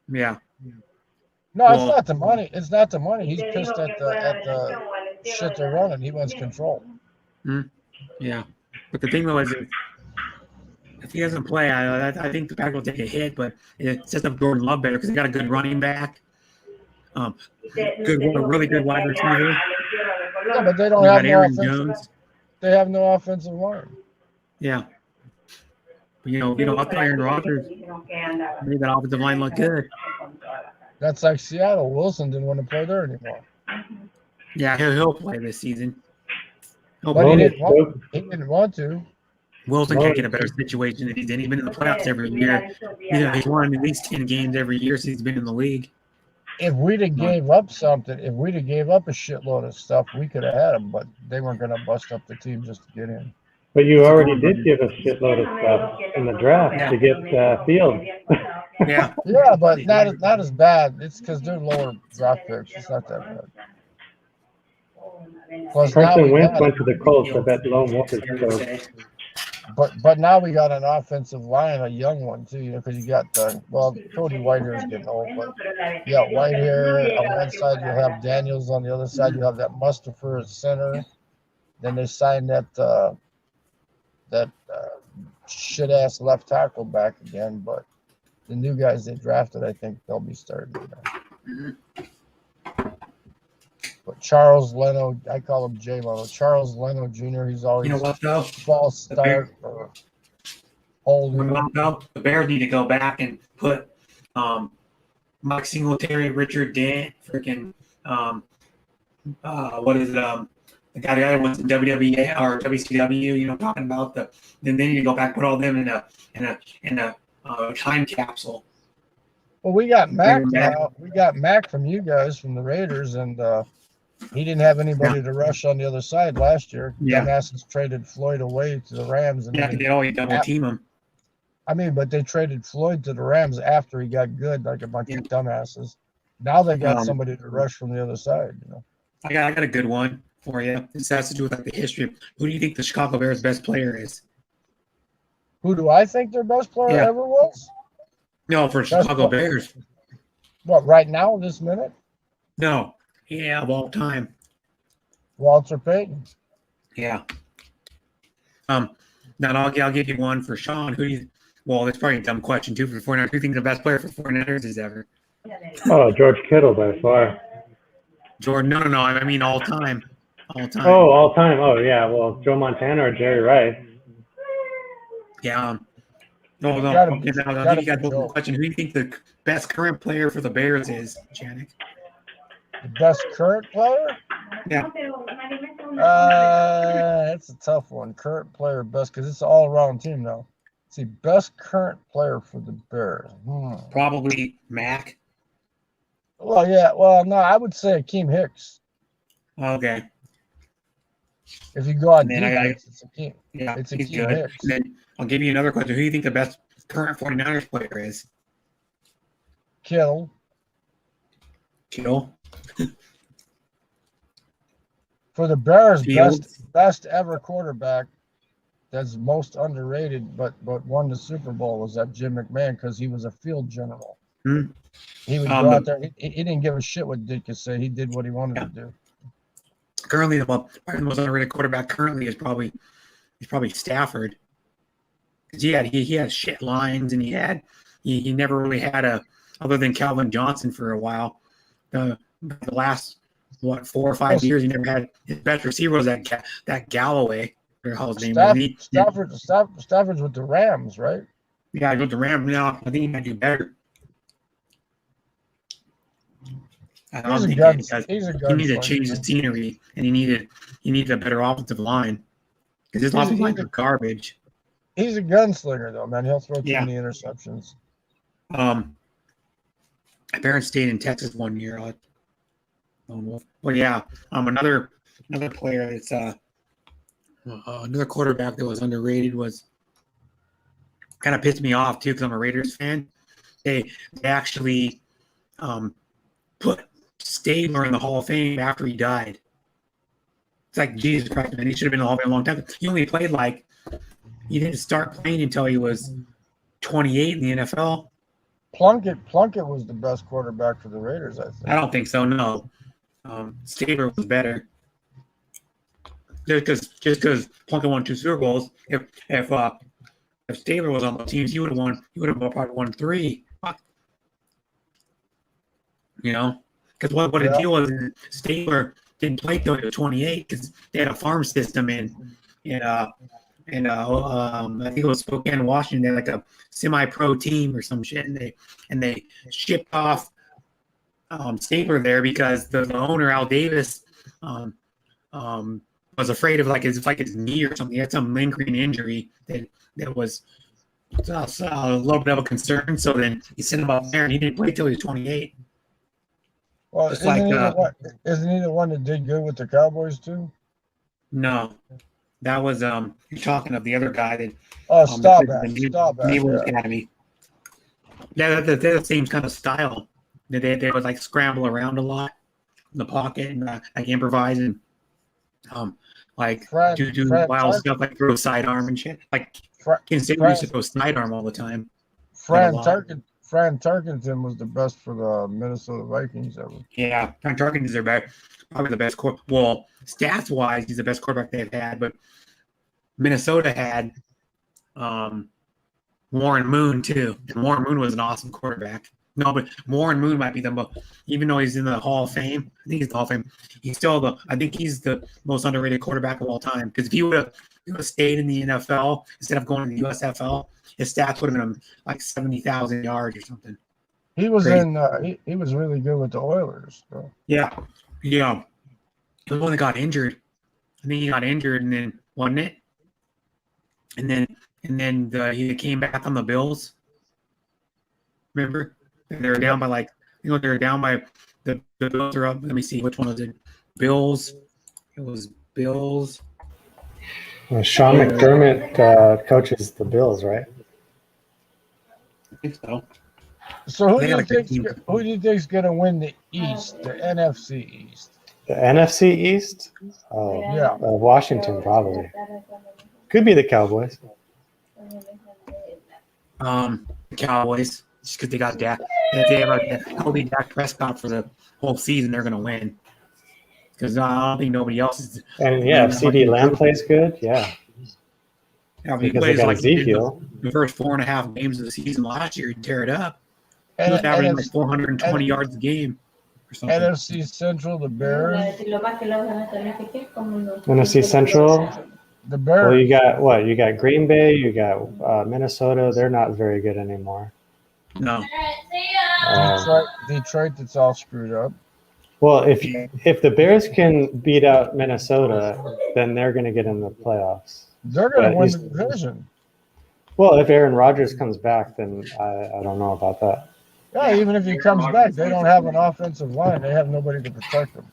Yeah. No, it's not the money. It's not the money. He's pissed at the shit they're running. He wants control. Yeah, but the thing though is, if he doesn't play, I think the Packers will take a hit. But it sets up Jordan Love better because they got a good running back. Really good wide receiver. Yeah, but they don't have no offensive. They have no offensive line. Yeah. But, I thought Aaron Rodgers made that offensive line look good. That's like Seattle. Wilson didn't want to play there anymore. Yeah, he'll play this season. But he didn't want to. Wilson can't get a better situation than he's in. He's been in the playoffs every year. He's won at least 10 games every year since he's been in the league. If we'd have gave up something, if we'd have gave up a shitload of stuff, we could have had him, but they weren't going to bust up the team just to get in. But you already did give a shitload of stuff in the draft to get Fields. Yeah. Yeah, but not as bad. It's because they're lower draft picks. It's not that bad. Plus, Carson Wentz went to the Colts. I bet Lone Wolf is close. But now we got an offensive line, a young one too, because you got Cody Whitehair is getting old, but you got Whitehair on one side, you have Daniels on the other side, you have that Mustipher at center. Then they signed that shit ass left tackle back again, but the new guys they drafted, I think they'll be starting. But Charles Leno, I call him J Leno. Charles Leno Jr. He's always false start or old. The Bears need to go back and put Mike Singletary, Richard Dent, freaking what is it? The guy the other ones in WWA or WCW. Talking about then they need to go back and put all them in a time capsule. Well, we got Mac now. We got Mac from you guys from the Raiders, and he didn't have anybody to rush on the other side last year. Yeah. Dumbasses traded Floyd away to the Rams. And they always double team him. I mean, but they traded Floyd to the Rams after he got good, like a bunch of dumbasses. Now they got somebody to rush from the other side. I got a good one for you. This has to do with the history. Who do you think the Chicago Bears' best player is? Who do I think their best player ever was? No, for Chicago Bears. What, right now, this minute? No. Yeah, of all time. Walter Payton. Yeah. Now I'll give you one for Sean. That's probably a dumb question too for the 49ers. Who do you think the best player for 49ers is ever? Oh, George Kittle by far. Jordan? No. I mean all time. All time. Oh, all time. Oh, yeah. Well, Joe Montana or Jerry Rice. Yeah. No. Now you got one question. Who do you think the best current player for the Bears is, Janik? The best current player? Yeah. That's a tough one. Current player best because it's an all-around team now. See, best current player for the Bears. Probably Mac. Well, yeah. Well, no, I would say Akeem Hicks. Okay. If you go on And then defense, it's Akeem. Yeah, It's he's Akeem good. Hicks. And then I'll give you another question. Who do you think the best current 49ers player is? Kittle. Kittle? For the Bears, Fields? best ever quarterback that's most underrated, but won the Super Bowl was that Jim McMahon because he was a field general. Hmm. He would go out there. He didn't give a shit what Dick could say. He did what he wanted to do. Currently, the most underrated quarterback currently is probably Stafford. Because he had shit lines, and he never really had other than Calvin Johnson for a while. The last 4 or 5 years, he never had. His best receiver was that Galloway. Or how his name was. Stafford's with the Rams, right? Yeah, I go to the Rams now. I think he might do better. He's a he needed to change the scenery, and he needed a better offensive line because his offensive line was garbage. He's a gunslinger, though, man. He'll throw too many interceptions. My parents stayed in Texas one year. Well, yeah. Another player that's another quarterback that was underrated was kind of pissed me off too because I'm a Raiders fan. They actually put Stabler in the Hall of Fame after he died. It's like Jesus Christ, man. He should have been in the Hall of Fame a long time. He only played he didn't start playing until he was 28 in the NFL. Plunkett was the best quarterback for the Raiders, I think. I don't think so. No, Stabler was better. Just because Plunkett won 2 Super Bowls, if Stabler was on the teams, he would have won. He would have probably won 3. You know, because what the deal was, Stabler didn't play till he was 28 because they had a farm system in I think it was Spokane, Washington. They had like a semi-pro team or some shit, and they shipped off Stabler there because the owner Al Davis was afraid of his knee or something. He had some lingering injury that was a little bit of a concern. So then he sent him up there, and he didn't play till he was 28. Well, isn't he the one that did good with the Cowboys too? No, that was you're talking of the other guy that. Oh, Staubach. Naval Academy. They're the same kind of style. They would scramble around a lot in the pocket and improvise and do wild stuff like throw sidearm and shit. Kansas City used to throw sidearm all the time. Fran Tarkenton was the best for the Minnesota Vikings ever. Yeah, Fran Tarkenton is probably the best stats wise, he's the best quarterback they've had. But Minnesota had Warren Moon too, and Warren Moon was an awesome quarterback. No, but Warren Moon might be the most, even though he's in the Hall of Fame. I think he's the Hall of Fame. I think he's the most underrated quarterback of all time. Because if he would have stayed in the NFL instead of going to the USFL, his stats would have been 70,000 yards or something. He was he was really good with the Oilers. So. Yeah. He was the one that got injured. I think he got injured, and then wasn't it? And then he came back on the Bills. Remember? They were down by they were down by the Bills are up. Let me see, which one was it? Bills. It was Bills. Well, Sean McDermott coaches the Bills, right? I think so. So who do you think is going to win the East, the NFC East? The NFC East? Oh, yeah. Washington probably. Could be the Cowboys. The Cowboys. Just because they got Dak. If they have a healthy Dak Prescott for the whole season, they're going to win. Because I don't think nobody else is. And if CD Lamb plays good, yeah. He plays Ezekiel. The first 4.5 games of the season last year, he'd tear it up. He was averaging 420 yards a game or something. NFC Central, the Bears. NFC Central. The Bears. Well, you got what? You got Green Bay. You got Minnesota. They're not very good anymore. No. Detroit, that's all screwed up. Well, if the Bears can beat out Minnesota, then they're going to get in the playoffs. They're going to win the division. Well, if Aaron Rodgers comes back, then I don't know about that. Yeah, even if he comes back, they don't have an offensive line. They have nobody to protect him.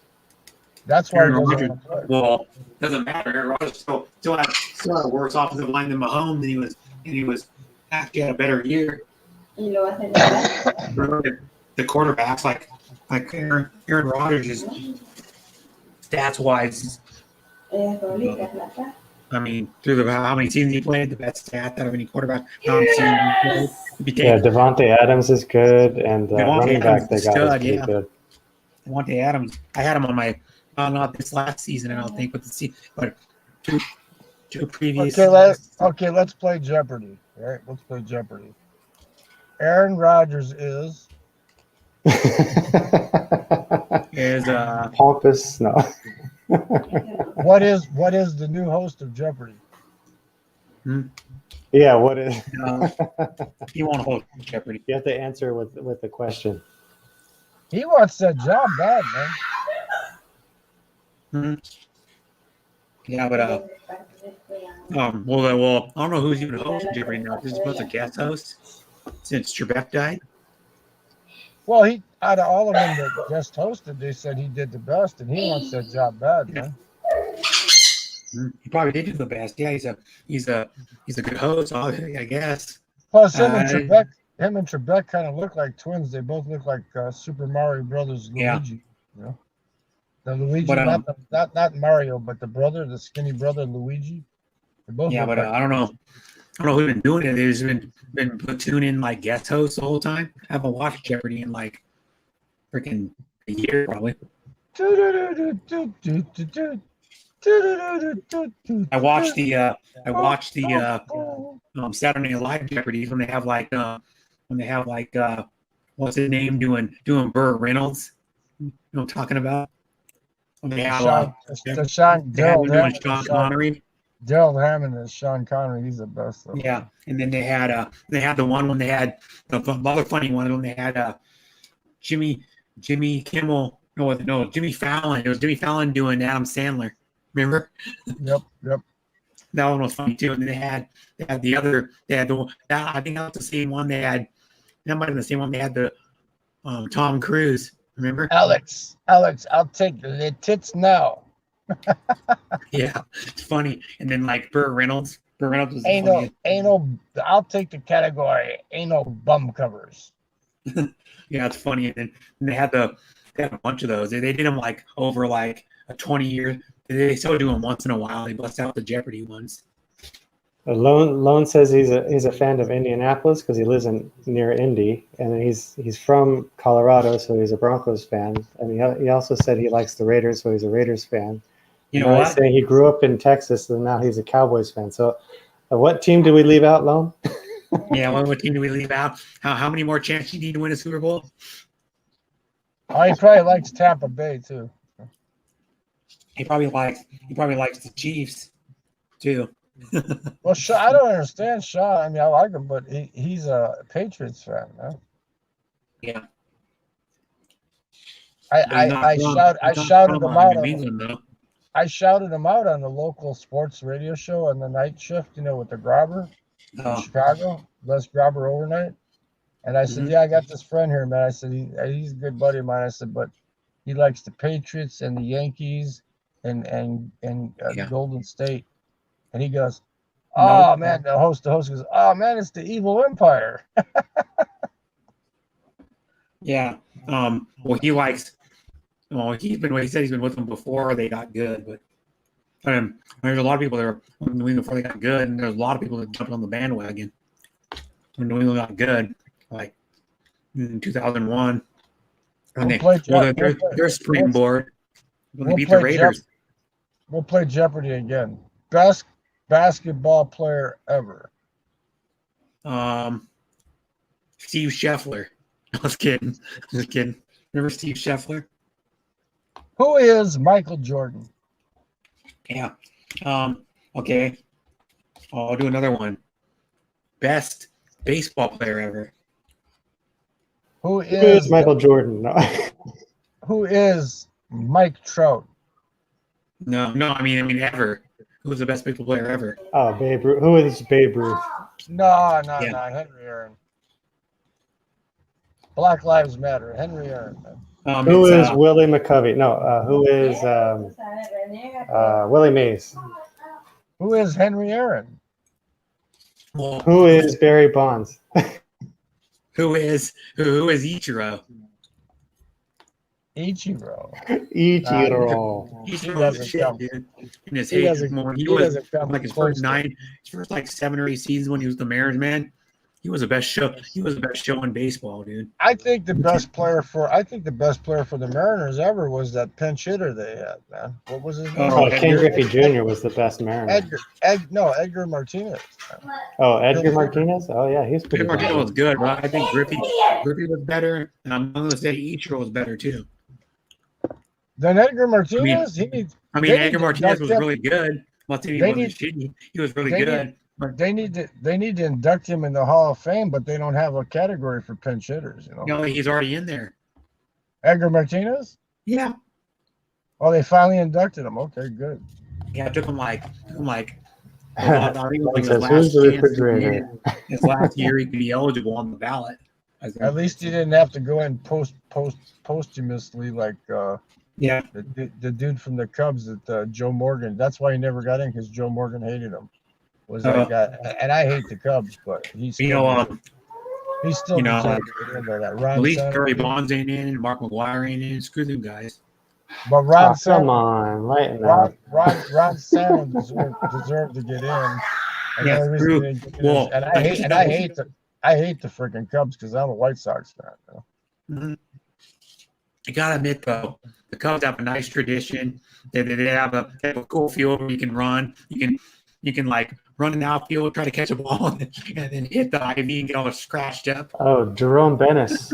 That's why he Aaron doesn't Rodgers. want to play. Well, doesn't matter. Aaron Rodgers still had a worse offensive line than Mahomes, and he was actually had a better year. Remember the quarterbacks like Aaron Rodgers is stats wise. I mean, through how many seasons he played, the best stat out of any quarterback. How many seasons he played. Yeah, Devontae Adams is good, and running back they got is pretty good. Devontae Adams, I had him on my not this last season, I don't think, but two previous. Okay, let's play Jeopardy. All right, let's play Jeopardy. Aaron Rodgers is pompous. No. What is the new host of Jeopardy? Yeah, what is? You want to hold Jeopardy? You have to answer with the question. He wants that job bad, man. Yeah, but well, I don't know who's even hosting Jeopardy now. This is supposed to guest host since Trebek died. Well, he out of all of them that just hosted, they said he did the best, and he wants that job bad, man. He probably did do the best. Yeah, he's a good host, I guess. Plus, him and Trebek kind of look like twins. They both look like Super Mario Brothers Luigi. Yeah. You know, the Luigi, But, not Mario, but the brother, the skinny brother Luigi. They both yeah, look but like I don't know who's been doing it. There's been platooning like guest hosts the whole time. I haven't watched Jeopardy in like freaking a year probably. I watched the Saturday Night Live Jeopardy when they have what's his name doing Burt Reynolds. You know what I'm talking about? When they have Sean Connery. Gerald Hammond is Sean Connery. He's the best. Though. Yeah, and then they had the one when they had the other funny one when they had Jimmy Kimmel. No, Jimmy Fallon. It was Jimmy Fallon doing Adam Sandler. Remember? Yep. That one was funny too. And then they had the other. They had the. I think that was the same one they had. That might have been the same one they had the Tom Cruise. Remember? Alex, I'll take the tits now. Yeah, it's funny. And then like Burt Reynolds was ain't no. I'll take the category. Ain't no bum covers. Yeah, it's funny. And then they had a bunch of those. They did them like over like a 20 year. They still do them once in a while. They bust out the Jeopardy ones. Lone says he's a fan of Indianapolis because he lives near Indy, and he's from Colorado, so he's a Broncos fan. And he also said he likes the Raiders, so he's a Raiders fan. You know what? Saying he grew up in Texas, and now he's a Cowboys fan. So, what team do we leave out, Lone? Yeah, what team do we leave out? How many more chances do you need to win a Super Bowl? Oh, he probably likes Tampa Bay too. He probably likes the Chiefs too. Well, Shaw, I don't understand Shaw. I mean, I like him, but he's a Patriots fan, man. Yeah. I shouted him out. I shouted him out on the local sports radio show on the night shift, with the Grobber in Chicago, Les Grobber overnight. And I said, yeah, I got this friend here, man. I said, he's a good buddy of mine. I said, but he likes the Patriots and the Yankees and Golden State. And he goes, oh, man, the host goes, oh, man, it's the evil empire. Yeah. Well, he said he's been with them before they got good, but there's a lot of people that were in New England before they got good, and there's a lot of people that jumped on the bandwagon when New England got good, like in 2001. When their springboard when they beat the Raiders. We'll play Jeopardy again. Best basketball player ever. Steve Scheffler. I was kidding. Remember Steve Scheffler? Who is Michael Jordan? Yeah. Okay. I'll do another one. Best baseball player ever. Who is Michael Jordan? No. Who is Mike Trout? No. I mean ever. Who was the best baseball player ever? Oh, Babe Ruth. Who is Babe Ruth? No, Yeah. Henry Aaron. Black Lives Matter. Henry Aaron, man. Who is Willie McCovey? No, who is Willie Mays? Who is Henry Aaron? Who is Barry Bonds? Who is Ichiro? Ichiro. Ichiro. Ichiro was shit, dude. In his He heyday, doesn't- when he he was doesn't come like his close first like 7 or 8 seasons when he was the Mariners man. He was the best show. He was the best show in baseball, dude. I think the best player for the Mariners ever was that pinch hitter they had, man. What was his name? Oh, Ken Griffey Jr. was the best Mariner. Edgar Martinez. Oh, Edgar Martinez? Oh, yeah, he's pretty Edgar Martinez good. was good, but I think Griffey was better, and I'm going to say Ichiro was better too. Then Edgar Martinez? Edgar Martinez was really good. I'm not saying he wasn't shitty. He was really good. They need to induct him in the Hall of Fame, but they don't have a category for pinch hitters. You know, No, he's already in there. Edgar Martinez. Yeah. Oh, they finally inducted him. Okay, good. Yeah, it took him like Says, "Who's the refrigerator?" his last year he could be eligible on the ballot. At least he didn't have to go in posthumously like Yeah. the dude from the Cubs that Joe Morgan. That's why he never got in, because Joe Morgan hated him. Was that guy? And I hate the Cubs, but he's still deserved to get in there. That Ron at least Santo Barry kid. Bonds ain't in, Mark McGuire ain't in. Screw them guys. But Ron Santo, come on, lighten up. Ron Santo deserved to get in. And Yeah, the only reason true. he didn't get in Well, is- I hate the freaking Cubs because I'm a White Sox fan. You know? Mhm. I gotta admit though, the Cubs have a nice tradition. They have a cool field where you can run. You can like run an outfield, try to catch a ball, and then hit the ivy and get all scratched up. Oh, Jerome Bettis.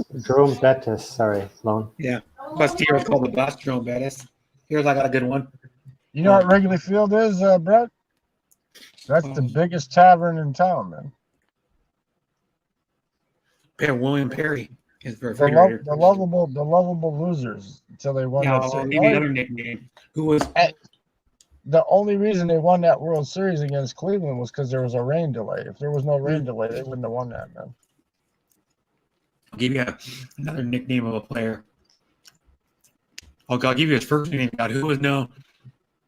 Sorry, Lone. Yeah. Plus Tier's called the bus, Jerome Bettis. Here's I got a good one. You know what Wrigley Field is, Brett? That's the biggest tavern in town, man. William Perry is the The refrigerator. lovable losers until they won Yeah, that I'll series. give you another nickname. Who was The only reason they won that World Series against Cleveland was because there was a rain delay. If there was no rain delay, they wouldn't have won that, man. I'll give you another nickname of a player. I'll give you his first name. God, who was no,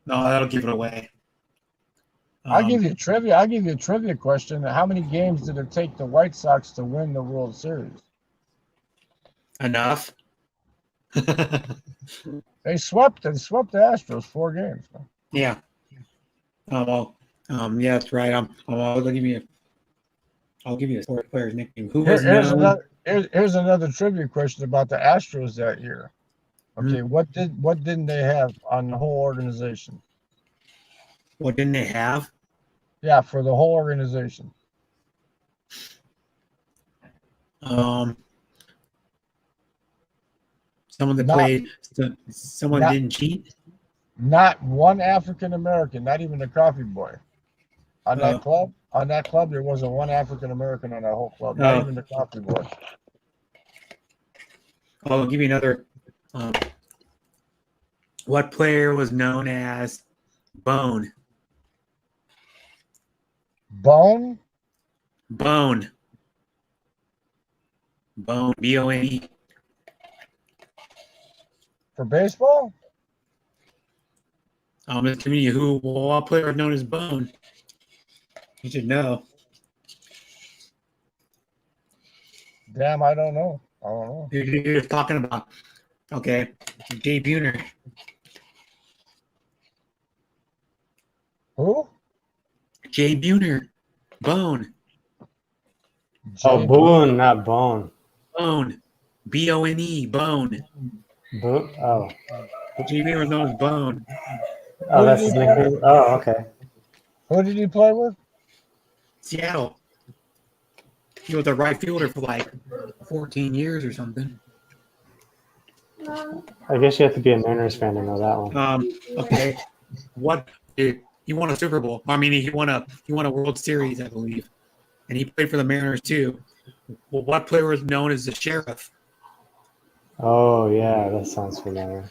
that'll give it away. I'll give you trivia. I'll give you a trivia question. How many games did it take the White Sox to win the World Series? Enough. They swept the Astros 4 games. Man. Yeah. Yeah, that's right. I'll give you a sports player's nickname. Who was Here's another trivia question about the Astros that year. Okay, what didn't they have on the whole organization? What didn't they have? Yeah, for the whole organization. Someone that played. Someone didn't cheat. Not one African American, not even a coffee boy. On that club, there wasn't one African American on that whole club, not even the coffee boy. I'll give you another. What player was known as Bone? Bone? Bone. B-O-N-E. For baseball? I'm just giving you what player is known as Bone. You should know. Damn, I don't know. You're just talking about, okay, Jay Buhner. Who? Jay Buhner. Bone. Oh, Boone, not Bone. Bone. B-O-N-E. Bone. Oh. Jay Buhner was known as Bone. Oh, that's his nickname? Oh, okay. Who did he play with? Seattle. He was a right fielder for like 14 years or something. I guess you have to be a Mariners fan to know that one. Okay. He won a Super Bowl. I mean, he won a World Series, I believe, and he played for the Mariners too. Well, what player was known as the Sheriff? Oh yeah, that sounds familiar.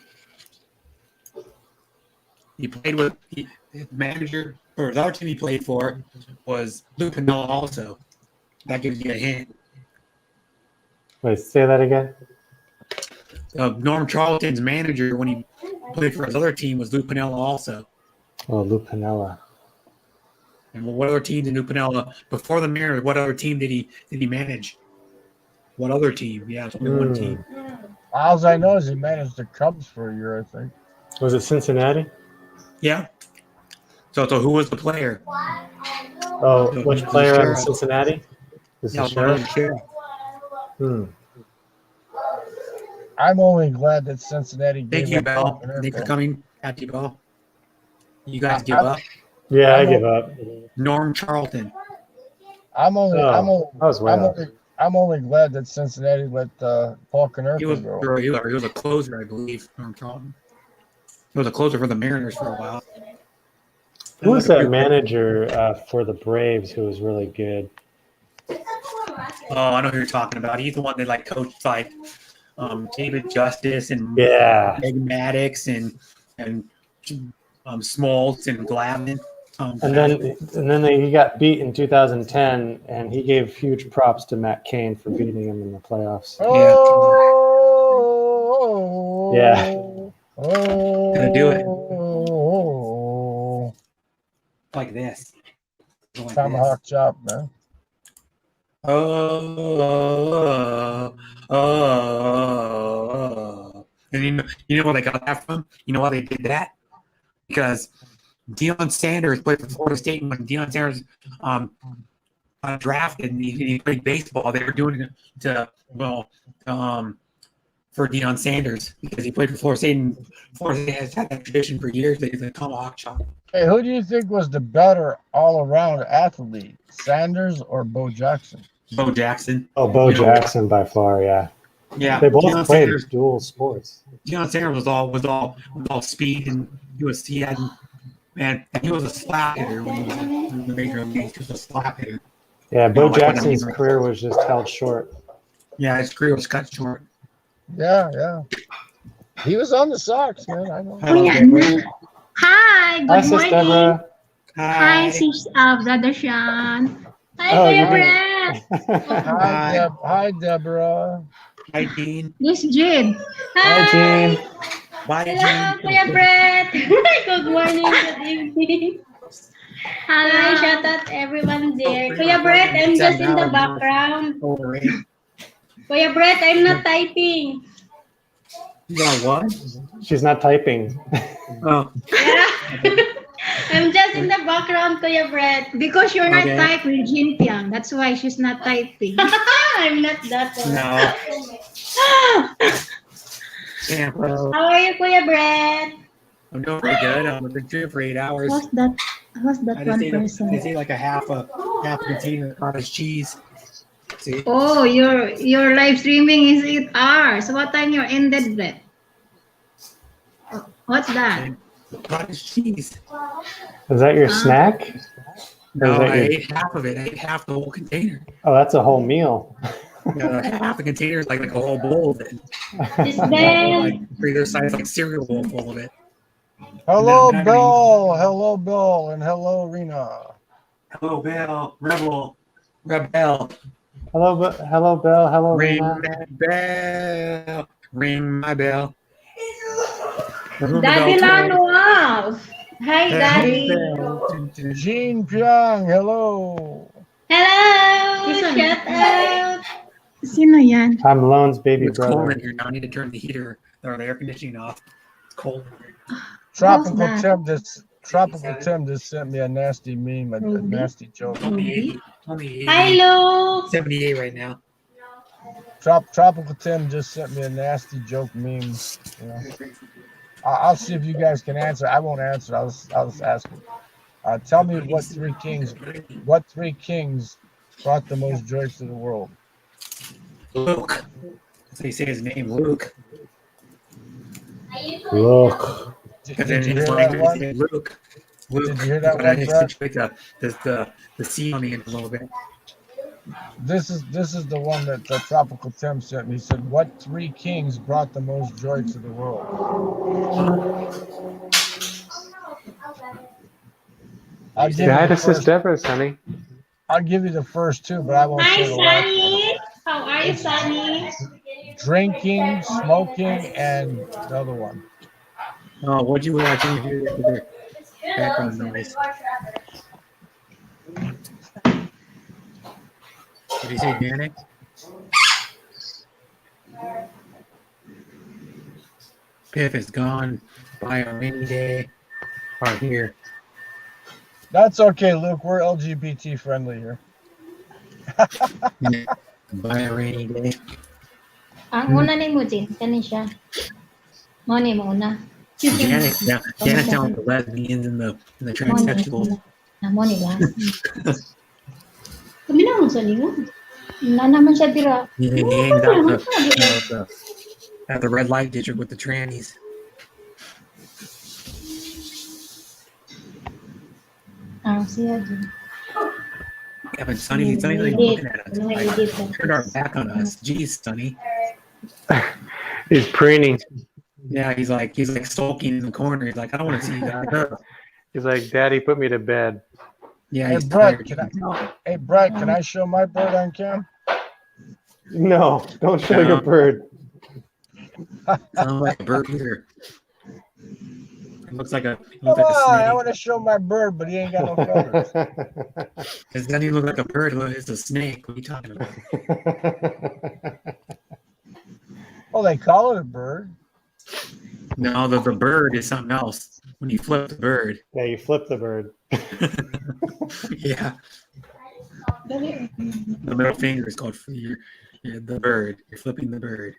He played with his manager. or the other team he played for was Lou Piniella also. That gives you a hint. Wait, say that again. Norm Charlton's manager when he played for his other team was Lou Piniella also. Oh, Lou Piniella. And what other team did Lou Piniella before the Mariners? What other team did he manage? What other team? Yeah, it's only one team. All I know is he managed the Cubs for a year, I think. Was it Cincinnati? Yeah. So who was the player? Oh, The- which the player on sheriff. Cincinnati? Is Yeah, the sheriff? the sheriff. I'm only glad that Cincinnati gave Thank you, up Bell. Falconer Thanks for for- coming, Happy Bell. You guys give I- up? Yeah, I I'm give up. Norm Charlton. I'm only I'm only glad that Cincinnati let Paul Konerko He was go. he was a closer, I believe. Norm Charlton. He was a closer for the Mariners for a while. Who was that manager for the Braves who was really good? Oh, I know who you're talking about. He's the one that like coached like David Justice and Yeah. Meg Maddox and Smoltz and Glavine. And then he got beat in 2010, and he gave huge props to Matt Cain for beating him in the playoffs. Oh, Yeah. Gonna do it like this. Like Tomahawk chop, man. And you know where they got that from? You know why they did that? Because Deion Sanders played for Florida State, and when Deion Sanders got drafted and he played baseball, they were doing it for Deion Sanders because he played for Florida State, and Florida State has had that tradition for years. They do the tomahawk chop. Hey, who do you think was the better all-around athlete, Sanders or Bo Jackson? Bo Jackson. Oh, Bo Jackson by far, yeah. Yeah, They both Deion played Sanders- dual sports. Deion Sanders was all speed, and he was a slap hitter when he was in the major leagues. He was a slap hitter. Yeah, Bo like when Jackson's he- career was just held short. Yeah, his career was cut short. Yeah. He was on the Sox, man. I know. Hello, Yeah. Deborah. Hi, good Hi, Sis morning. Deborah. Hi, sis, Brother Sean. Hi, Oh, Kuya you Brett. Hi, Deborah. Hi, Dean. This is Jade. Hi, Jean. Bye, Hello, Jean. Kuya Brett. Good morning, good evening. Hi, shout out everyone there. Kuya Brett, I'm just in the background. Kuya Brett, I'm not typing. You got what? She's not typing. Oh, Yeah. I'm just in the background, Kuya Brett. Because you're not Okay. typing with Jin Piang. That's why she's not typing. I'm not that one. no. Yeah, well, How are you, Kuya Brett? I'm doing pretty good. I've been doing for 8 hours. What's that I one just person? ate like a half a container of cottage cheese. See? Oh, your live streaming is 8 hours. What time you ended, Brett? What's that? Cottage cheese. Is that your snack? Or No, is that I your- ate half of it. I ate half the whole container. Oh, that's a whole meal. Half the container is like a whole bowl of it. Is there? Like either side is like cereal bowl full of it. Hello, And then Bill. Hello, Bill. And hello, Rena. Hello, Bell. Rebel. Hello, hello, Bell. Hello, Ring Rena. that bell. Ring my bell. Daddy Lanuaf. Hi, Daddy. Jean Piang. Hello. Hello. Shout out. Sino yan? I'm Lone's baby It's cold brother. in here now. I need to turn the heater or the air conditioning off. It's cold. Tropical that? Tim just sent me a nasty meme, a nasty joke. Only 80. Only 80. Hi, Luke. 78 right now. Tropical Tim just sent me a nasty joke meme. You know. I'll see if you guys can answer. I won't answer. I'll just ask him. Tell me what three kings brought the most joy to the world? Luke. That's how you say his name, Luke. Look. Because Did in you his hear that language, one? they say Luke. Luke. Did you hear that But I one, Brett? accentuate the C on the end a little bit. This is the one that Tropical Tim sent me. He said, "What three kings brought the most joy to the world?" I'll give Say you hi the to Sis first. Deborah, Sonny. I'll give you the first two, but I won't Hi, say the last one. Sunny. How are you, Sunny? Drinking, smoking, and the other one. Oh, what'd you watch in here with their background noise? Did you say Danik? Piff is gone by a rainy day. Or here. That's okay, Luke. We're LGBT friendly here. By a rainy day. Ang una ni mo, Jin. Kani siya. Mo ni mo una. Janet down with the lesbians and the transsexuals. Mo ni ba? Kami na mo sa lingon. Na naman siya dira. He hangs out at the red light district with the trannies. Siya Jin. Yeah, but Sonny's like looking at us. Like, turned our back on us. Jeez, Sonny. He's preening. Yeah, he's like sulking in the corner. He's like, I don't want to see you guys. He's like, Daddy, put me to bed. Yeah, Hey, he's Brett, tired. hey, Brett, can I show my bird on cam? No, don't show your bird. Sounds like a bird either. It looks like a Come on, I snake. want to show my bird, but he ain't got no feathers. It doesn't even look like a bird. It's a snake. What are you talking about? Oh, they call it a bird. No, the bird is something else. When you flip the bird. Yeah, you flip the bird. Yeah. The middle finger is called the bird. You're flipping the bird.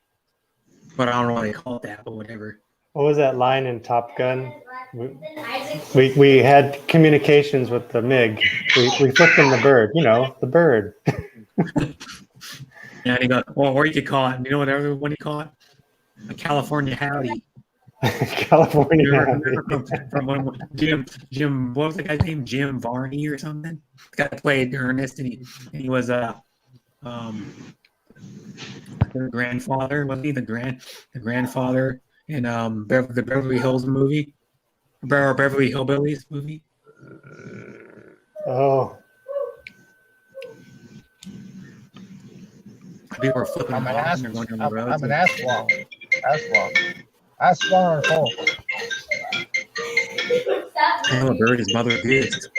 But I don't know why they call it that, but whatever. What was that line in Top Gun? We had communications with the MiG. We flipped them the bird. You know, the bird. Yeah, and you go, or you could call it, you know what you call it? A California howdy. California howdy. From when Jim, what was the guy's name? Jim Varney or something? The guy played Ernest, and he was the grandfather, wasn't he? The grandfather in the Beverly Hills movie, or Beverly Hillbillies movie. Oh. People are flipping I'm an off ass. and they're going down the road. I'm an asswang. Asswang or full. I know a bird is mother of goods.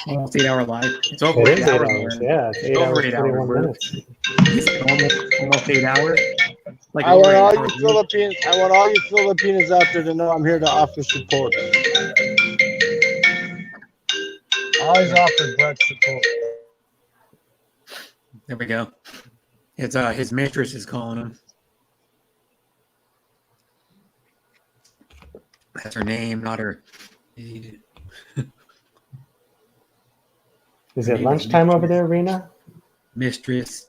Almost 8 hour live. It's over It 8 is 8 hours. hours. Yeah, it's 8 over hours, 8 hours. 21 We're- minutes. It's almost 8 hours. Like I want over 8 all you hours. Philippines. I want all you Filipinos out there to know I'm here to offer support. Always offer Brett support. There we go. It's his mistress is calling him. That's her name, not her. Is it lunchtime over there, Rena? Mistress.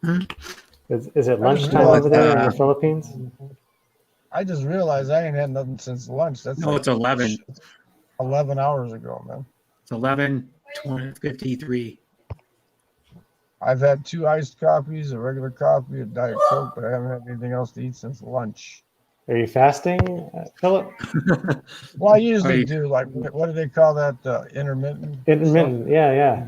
Is it lunchtime over there in the Philippines? I just realized I ain't had nothing since lunch. That's No, it's 11. 11 hours ago, man. It's 11:53. I've had 2 iced coffees, a regular coffee, a Diet Coke, but I haven't had anything else to eat since lunch. Are you fasting, Philip? Well, I usually do. Like, what do they call that? Intermittent? Intermittent, yeah.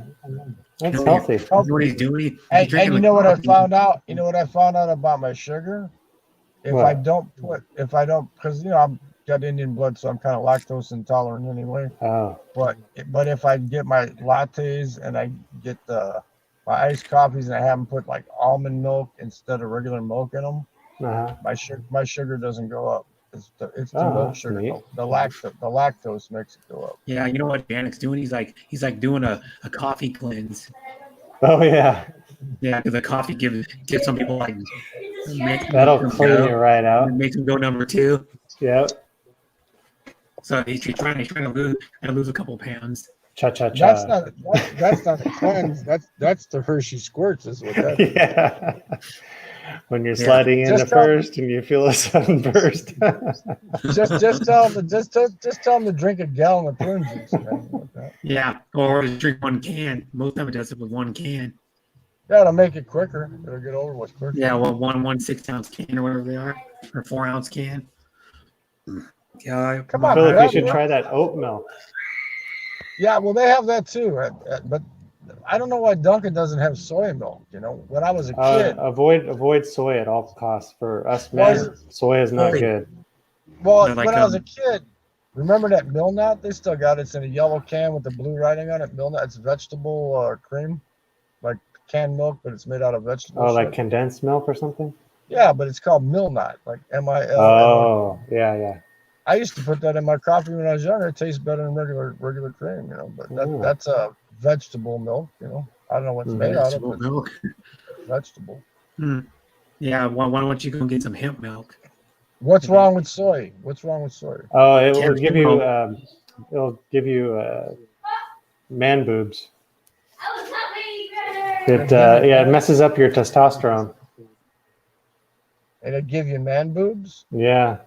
That's healthy. You know what he's doing? And you know what I found out? You know what I found out about my sugar? If What? I don't, because I've got Indian blood, so I'm kind of lactose intolerant anyway. Oh. But if I get my lattes and I get my iced coffees and I have them put like almond milk instead of regular milk in them, my sugar doesn't go up. It's the milk that's sugar. neat. The lactose makes it go up. Yeah, you know what Danik's doing? He's like doing a coffee cleanse. Oh yeah. Yeah, because the coffee gives some people like That'll clean you right out. It makes them go number 2. Yep. So he's trying to lose a couple pounds. Cha. That's not a cleanse. That's the Hershey squirts, is what that is. Yeah. When you're sliding in the first and you feel a sudden burst. just tell them to drink a gallon of prune juice. Man. Yeah, or just drink 1 can. Most of it does it with 1 can. Yeah, it'll make it quicker. It'll get over with quicker. Yeah, well, one 6-ounce can or whatever they are, or 4-ounce can. Yeah, Come on, Philip, you Brett. should try that oat milk. Yeah, well, they have that too, but I don't know why Dunkin' doesn't have soy milk. You know, when I was a kid. Avoid soy at all costs. For us Why men, soy is not good. Well, They're like, when I was a kid, remember that Milnut? They still got it. It's in a yellow can with the blue writing on it. Milnut. It's vegetable cream, like canned milk, but it's made out of vegetable. Oh, like shit. condensed milk or something? Yeah, but it's called Milnut, like MIL. Oh, yeah. I used to put that in my coffee when I was younger. It tastes better than regular cream, you know. But that's a vegetable milk, you know. I don't know what it's made out of. But milk. Vegetable. Yeah, why don't you go get some hemp milk? What's wrong with soy? What's wrong with soy? Oh, it will give you. It'll give you man boobs. It messes up your testosterone. And it give you man boobs? Yeah.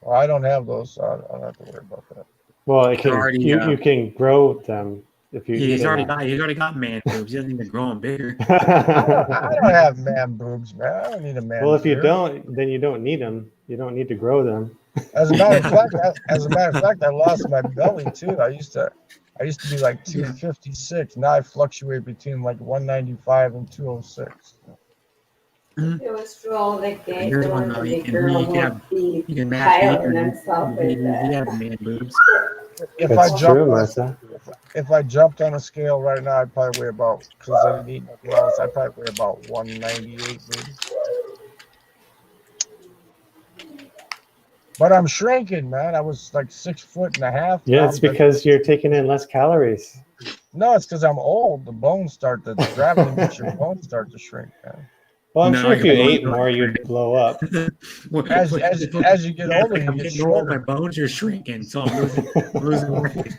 Well, I don't have those, so I don't have to worry about that. Well, it can. You can grow them if you. He's already got man boobs. He doesn't need to grow them bigger. I don't have man boobs, man. I don't need a man. Well, if you beard. don't, then you don't need them. You don't need to grow them. As a matter of fact, I lost my belly too. I used to be like 256. Now I fluctuate between like 195 and 206. It was strong like that. Here's The one one though. that You the can girl you won't be can match high up me. and stuff like You that. have man boobs. If That's I true, jumped, Martha. if I jumped on a scale right now, I'd probably weigh about, because I didn't eat nothing else, I'd probably weigh about 198 maybe. But I'm shrinking, man. I was like 6'1.5". Yeah, it's because you're taking in less calories. No, it's because I'm old. The gravity makes your bones start to shrink, man. Well, I'm sure if you ate more, you'd blow up. As you get older, you get shorter. My bones are shrinking, so I'm losing weight.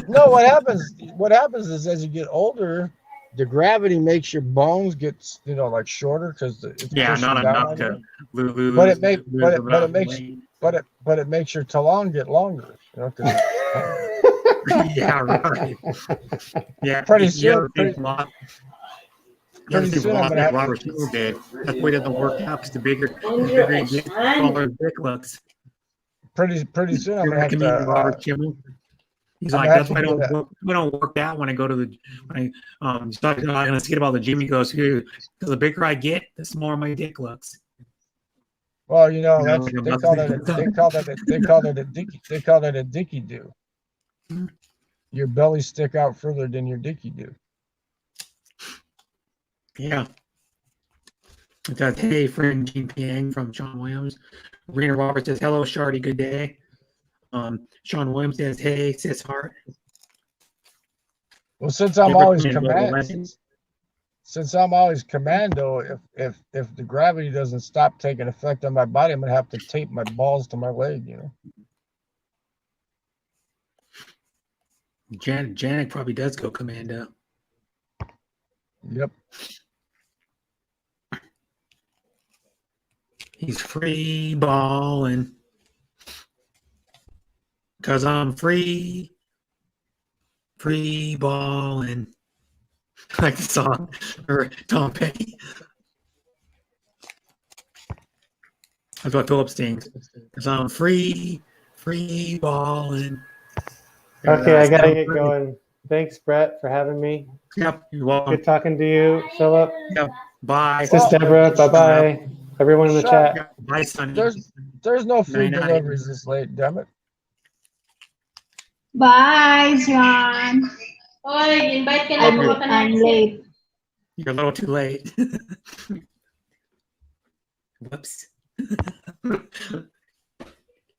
No, what happens is as you get older, the gravity makes your bones get, like shorter because it's pushing not down enough on to you. lose. But it makes your talon get longer. You know, 'cause yeah, right. Yeah, pretty soon. Pretty soon, I'm gonna have Robert Schimmel did. That's why it doesn't work out because the bigger you get, the smaller the dick looks. Pretty soon I'm gonna have to. Robert Schimmel. He's like, that's why I don't work out when I go to the I'm gonna skid about the gym. He goes, because the bigger I get, the smaller my dick looks. Well, they call that a dicky do. Your belly stick out further than your dicky do. Yeah. It does. Hey, friend Jean Piang from Sean Williams. Rena Roberts says, hello, Shardy, good day. Sean Williams says, hey, sis heart. Well, since I'm always commando, if the gravity doesn't stop taking effect on my body, I'm gonna have to tape my balls to my leg, Janet probably does go commando. Yep. He's free balling. Cause I'm free balling. Like the song or Tom Petty. That's what Philip sings. Cause I'm free balling. Okay, I gotta get going. Thanks, Brett, for having me. Yep, you're welcome. Good talking to you, Philip. Yep. Bye. Sis Deborah, bye-bye. Everyone in the chat. Bye, Sonny. There's no free Night-night. deliveries this late, damn it. Bye, John. Oy, invite ka lang mo ka na. I'm late. You're a little too late. Whoops.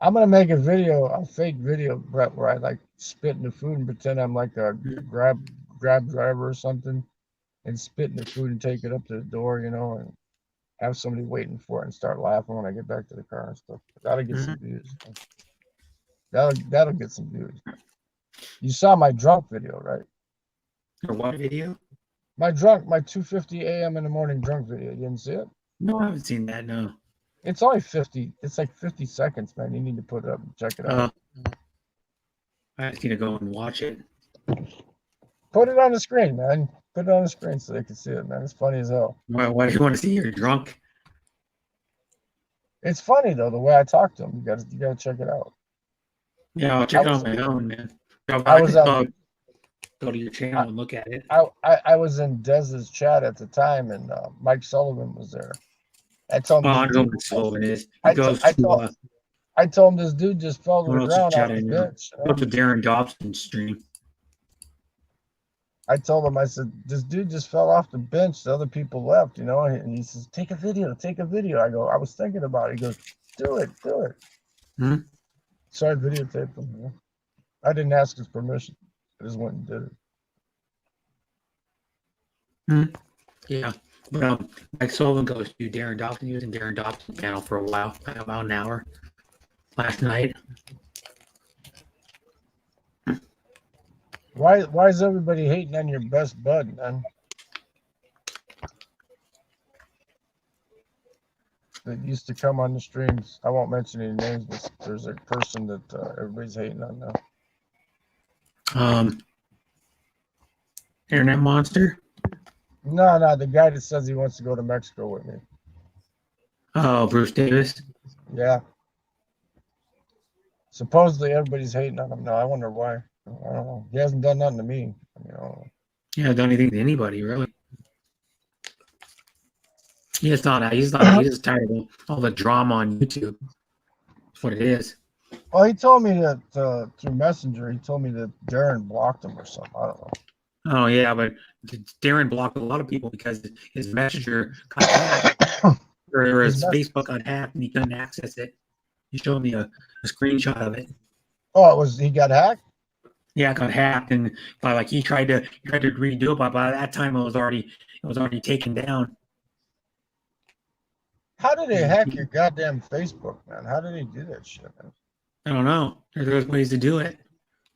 I'm gonna make a fake video, Brett, where I like spit in the food and pretend I'm like a grab driver or something, and spit in the food and take it up to the door, and have somebody waiting for it and start laughing when I get back to the car and stuff. That'll get some views. That'll get some views. You saw my drunk video, right? Your what video? My 2:50 a.m. in the morning drunk video. You didn't see it? No, I haven't seen that. No. It's only 50. It's like 50 seconds, man. You need to put it up and check it out. I just need to go and watch it. Put it on the screen, man. Put it on the screen so they can see it, man. It's funny as hell. Why do you want to see you're drunk? It's funny though the way I talk to him. You gotta check it out. Yeah, I'll check it on my own, man. I was go to your channel and look at it. I was in Dez's chat at the time, and Mike Sullivan was there. I told him. I don't know what Sullivan is. I told him this dude just fell to the ground off the bench. Go to Darren Dobson's stream. I told him, I said, this dude just fell off the bench. The other people left, you know, and he says, take a video. I go, I was thinking about it. He goes, do it. Hmm? So I videotaped him. You know? I didn't ask his permission. I just went and did it. Yeah. But Mike Sullivan goes to Darren Dobson. He was in Darren Dobson's channel for a while, like about an hour last night. Why is everybody hating on your best bud, man? That used to come on the streams. I won't mention any names, but there's a person that everybody's hating on now. Internet Monster? No, the guy that says he wants to go to Mexico with me. Oh, Bruce Davis? Yeah. Supposedly everybody's hating on him now. I wonder why. I don't know. He hasn't done nothing to me. I mean, I don't know. Yeah, done anything to anybody, really. He's just tired of all the drama on YouTube. That's what it is. Well, he told me that through Messenger, he told me that Darren blocked him or something. I don't know. Oh, yeah, but Darren blocked a lot of people because his Messenger got hacked. or his Facebook got hacked and he couldn't access it. He showed me a screenshot of it. Oh, he got hacked? Yeah, it got hacked, and he tried to redo it, but by that time it was already taken down. How did they hack your goddamn Facebook, man? How did they do that shit, man? I don't know. There's ways to do it.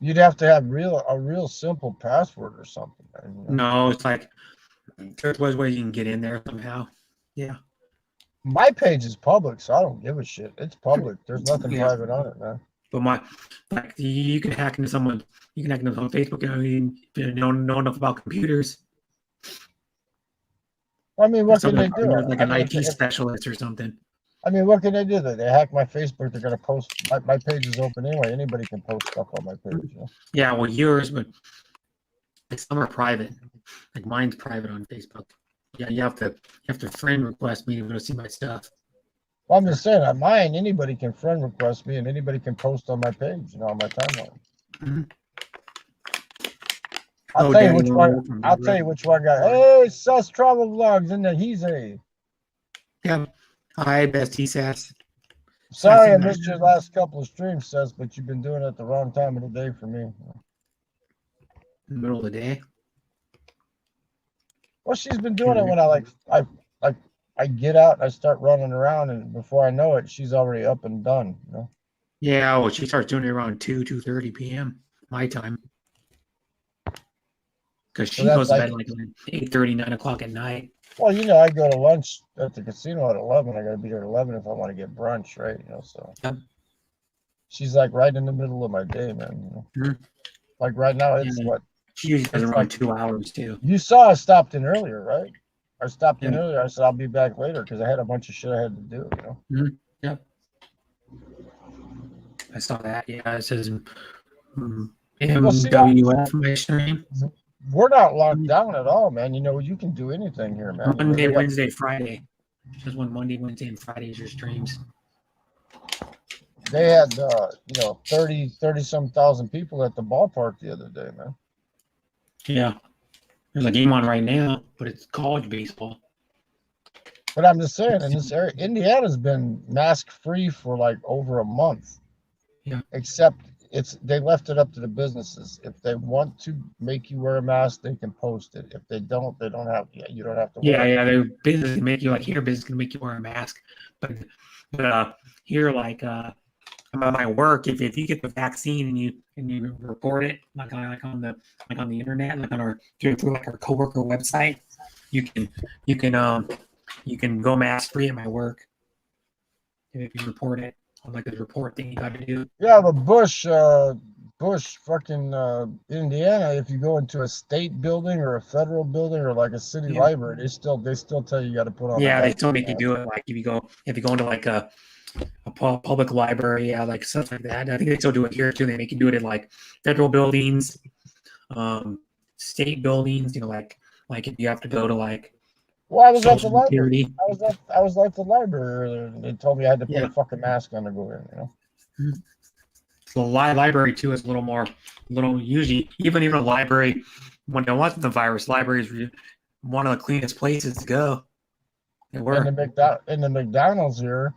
You'd have to have a real simple password or something, man. You know? No, it's like there's ways you can get in there somehow. Yeah. My page is public, so I don't give a shit. It's public. There's nothing private on it, man. But you can hack into someone. You can hack into on Facebook. I mean, if you know enough about computers. I mean, what can they do? Like an IT specialist or something. I mean, what can they do? They hack my Facebook. They're gonna post. My page is open anyway. Anybody can post stuff on my page. You know? Yeah, well, yours, but like some are private. Like mine's private on Facebook. Yeah, you have to friend request me to be able to see my stuff. Well, I'm just saying, on mine, anybody can friend request me, and anybody can post on my page, you know, on my timeline. Mm-hmm. I'll tell you which one got. Hey, Sus Travel Vlogs in there. He's a. Yeah. Hi, Bestie Sass. Sorry, I missed your last couple of streams, Sus, but you've been doing it at the wrong time of the day for me. In the middle of the day. Well, she's been doing it when I get out and I start running around, and before I know it, she's already up and done. You know? Yeah, well, she starts doing it around 2:30 p.m. my time. Because she goes to bed like 8:30, 9 o'clock at night. Well, you know, I go to lunch at the casino at 11. I got to be there at 11 if I want to get brunch, right? You know, so she's like right in the middle of my day, man. You know? Mm-hmm. Like right now, it's what? She usually does around 2 hours too. You saw I stopped in earlier, right? I stopped in earlier. I said I'll be back later because I had a bunch of shit I had to do. You know. Mm-hmm. Yep. I saw that. Yeah, it says MWF my stream. We're not locked down at all, man. You know, you can do anything here, man. Monday, Wednesday, Friday. Just one Monday, Wednesday, and Friday is your streams. They had, 30 some thousand people at the ballpark the other day, man. Yeah. There's a game on right now, but it's college baseball. But I'm just saying, in this area, Indiana's been mask free for like over a month. Yeah. Except they left it up to the businesses. If they want to make you wear a mask, they can post it. If they don't, they don't have. Yeah, you don't have to. Yeah. They're business can make you business can make you wear a mask, but here at my work, if you get the vaccine and you report it like on the internet, like through like our coworker website, you can go mask free at my work if you report it on like a report thing you got to do. Yeah, but Bush Bush, fucking Indiana, if you go into a state building or a federal building or like a city Yeah. library, they still tell you got to put on. Yeah, a they mask. still make you do it. Like if you go into like a public library, yeah, like stuff like that. I think they still do it here too. They make you do it in like federal buildings, state buildings. You know, like if you have to go to like. Well, I was at the Social library. Security. I was at the library earlier, and they told me I had to put Yeah. a fucking mask on to go in. You know. The library too is a little usually even a library when there wasn't the virus, libraries were one of the cleanest places to go. They were. In the McDonald's here,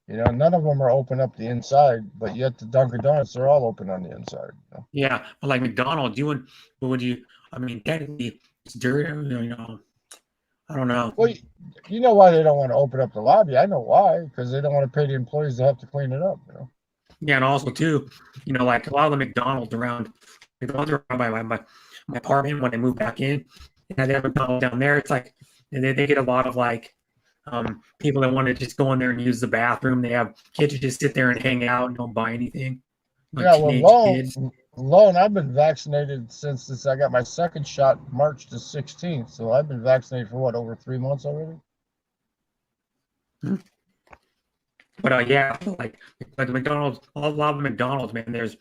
you know, none of them are open up the inside, but yet the Dunkin' Donuts they're all open on the inside. You know? Yeah, but like McDonald's, I mean, technically it's dirty. You know, I don't know. Well, you know why they don't want to open up the lobby? I know why, because they don't want to pay the employees to have to clean it up. You know. Yeah, and also too, you know, like a lot of the McDonald's around by my apartment when I moved back in, and they have McDonald's down there. It's like they get a lot of like people that want to just go in there and use the bathroom. They have kids who just sit there and hang out and don't buy anything. Like Yeah, teenage well, kids. Lone, I've been vaccinated since I got my second shot March the 16th. So I've been vaccinated for what, over 3 months already? But yeah, like the McDonald's, a lot of the McDonald's, man. There's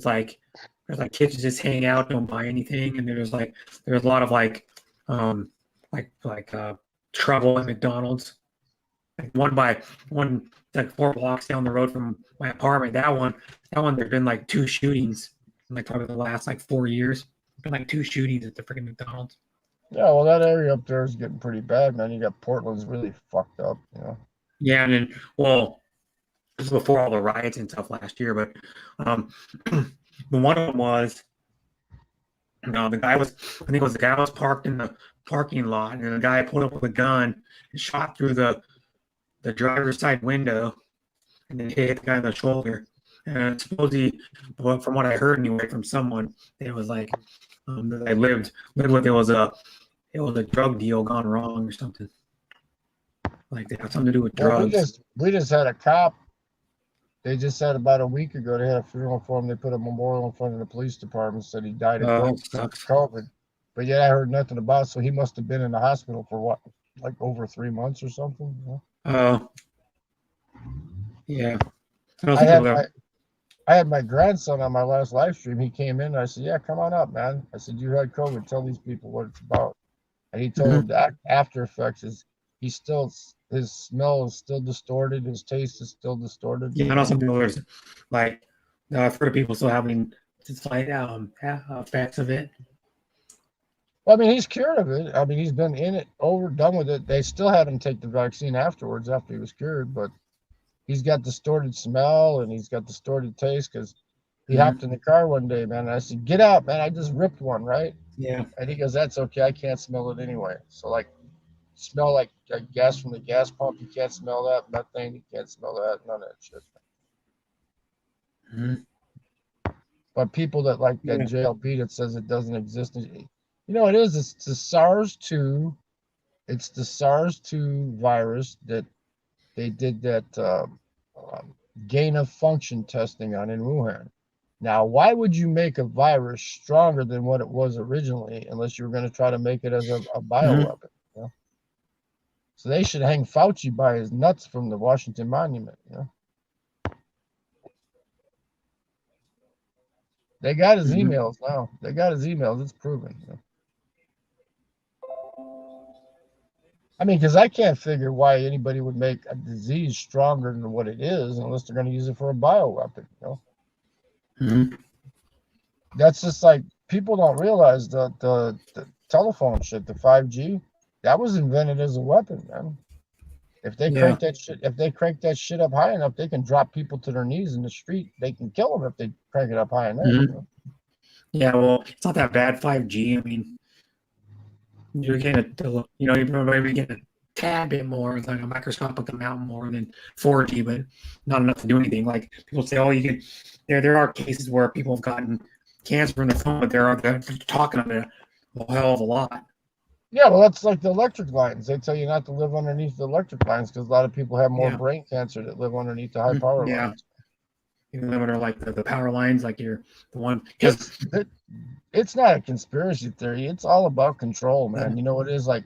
like kids who just hang out, don't buy anything, and there's a lot of like trouble at McDonald's. Like one like 4 blocks down the road from my apartment. That one there's been like 2 shootings in like probably the last like 4 years. Been like 2 shootings at the freaking McDonald's. Yeah, well, that area up there is getting pretty bad, man. You got Portland's really fucked up, you know. Yeah, and then this was before all the riots and stuff last year, but one of them was the guy was parked in the parking lot, and the guy pulled up with a gun and shot through the driver's side window, and then hit the guy in the shoulder. And supposedly, from what I heard anyway from someone, it was like that I lived with it was a drug deal gone wrong or something. Like they have something to do with drugs. Well, we just had a cop. They just said about a week ago they had a funeral for him. They put a memorial in front of the police department. Said he died of COVID. But yet I heard nothing about it. So he must have been in the hospital for what, like over 3 months or something. You know? Yeah. I had my grandson on my last live stream. He came in and I said, "Yeah, come on up, man." I said, "You had COVID. Tell these people what it's about." And he told him the after effects is his smell is still distorted. His taste is still distorted. Yeah, I know some people are like, I've heard of people still having slight effects of it. Well, I mean, he's cured of it. I mean, he's been in it, done with it. They still had him take the vaccine afterwards after he was cured, but he's got distorted smell and he's got distorted taste because he hopped in the car one day, man. And I said, "Get out, man. I just ripped one, right?" Yeah. And he goes, "That's okay. I can't smell it anyway." So, like, smell like gas from the gas pump. You can't smell that. Methane. You can't smell that. None of that shit. But people that like that JLP that says it doesn't exist, you know, it is. It's the SARS-2. It's the SARS-2 virus that they did that gain of function testing on in Wuhan. Now, why would you make a virus stronger than what it was originally unless you were going to try to make it as a bioweapon? You know? So they should hang Fauci by his nuts from the Washington Monument. You know? They got his emails now. They got his emails. It's proven. You know? I mean, because I can't figure why anybody would make a disease stronger than what it is unless they're going to use it for a bioweapon. You know? That's just like people don't realize that the telephone shit, the 5G, that was invented as a weapon, man. If they crank that shit up high enough, they can drop people to their knees in the street. They can kill them if they crank it up high enough. You know? Yeah, well, it's not that bad. 5G. I mean, you're getting you're maybe getting a tad bit more, like a microscopic amount more than 4G, but not enough to do anything. Like people say, you can. There are cases where people have gotten cancer from the phone, but they're talking about it a hell of a lot. Yeah, well, that's like the electric lines. They tell you not to live underneath the electric lines because a lot of people have more brain cancer that live underneath the high power lines. You limit like the power lines, like you're the one because It's not a conspiracy theory. It's all about control, man. You know, it is like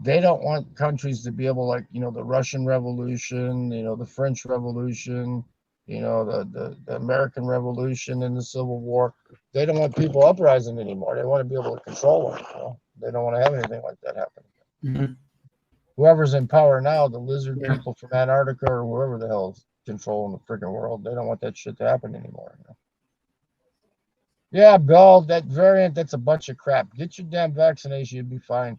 they don't want countries to be able, like, the Russian Revolution, the French Revolution, the American Revolution and the Civil War. They don't want people uprising anymore. They want to be able to control them. They don't want to have anything like that happen. Mm-hmm. Whoever's in power now, the lizard people from Antarctica or whoever the hell is controlling the freaking world, they don't want that shit to happen anymore. Yeah, Bill, that variant, that's a bunch of crap. Get your damn vaccination, you'll be fine.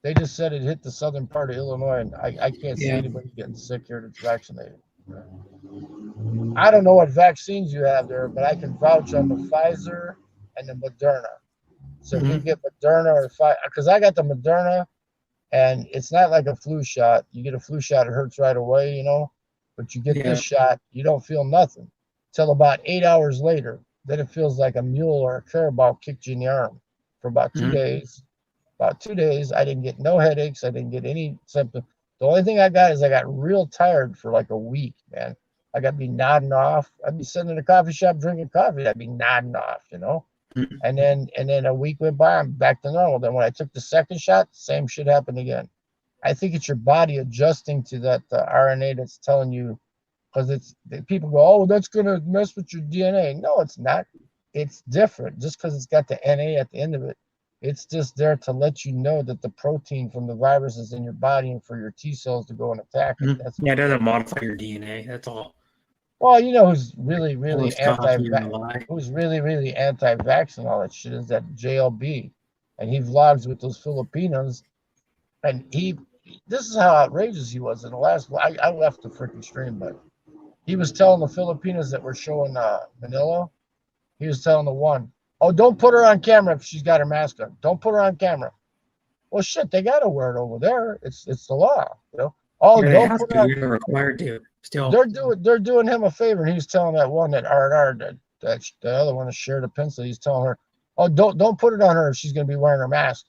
They just said it hit the southern part of Illinois, and I can't see anybody getting sick here that's vaccinated. I don't know what vaccines you have there, but I can vouch on the Pfizer and the Moderna. So if you get Moderna or Pfizer, because I got the Moderna, and it's not like a flu shot. You get a flu shot, it hurts right away, but you get this shot, you don't feel nothing till about 8 hours later. Then it feels like a mule or a carabao kicked you in the arm for about 2 days. About 2 days, I didn't get no headaches. I didn't get any symptoms. The only thing I got is I got real tired for like a week, man. I got to be nodding off. I'd be sitting in a coffee shop drinking coffee. I'd be nodding off, And then a week went by, I'm back to normal. Then when I took the second shot, same shit happened again. I think it's your body adjusting to that RNA that's telling you, because people go, oh, that's gonna mess with your DNA. No, it's not. It's different. Just because it's got the NA at the end of it, it's just there to let you know that the protein from the virus is in your body and for your T cells to go and attack it. That's it doesn't modify your DNA. That's all. Well, who's really, really who's really, really anti-vax and all that shit is that JLB, and he vlogs with those Filipinos, and this is how outrageous he was in the last. I left the freaking stream, but he was telling the Filipinos that were showing Manila. He was telling the one, oh, don't put her on camera if she's got her mask on. Don't put her on camera. Well, shit, they got to wear it over there. It's the law, Oh, don't put her on. You're required to. Still, they're doing him a favor. And he was telling that one that R&R, that the other one that shared a pencil. He's telling her, oh, don't put it on her if she's going to be wearing her mask.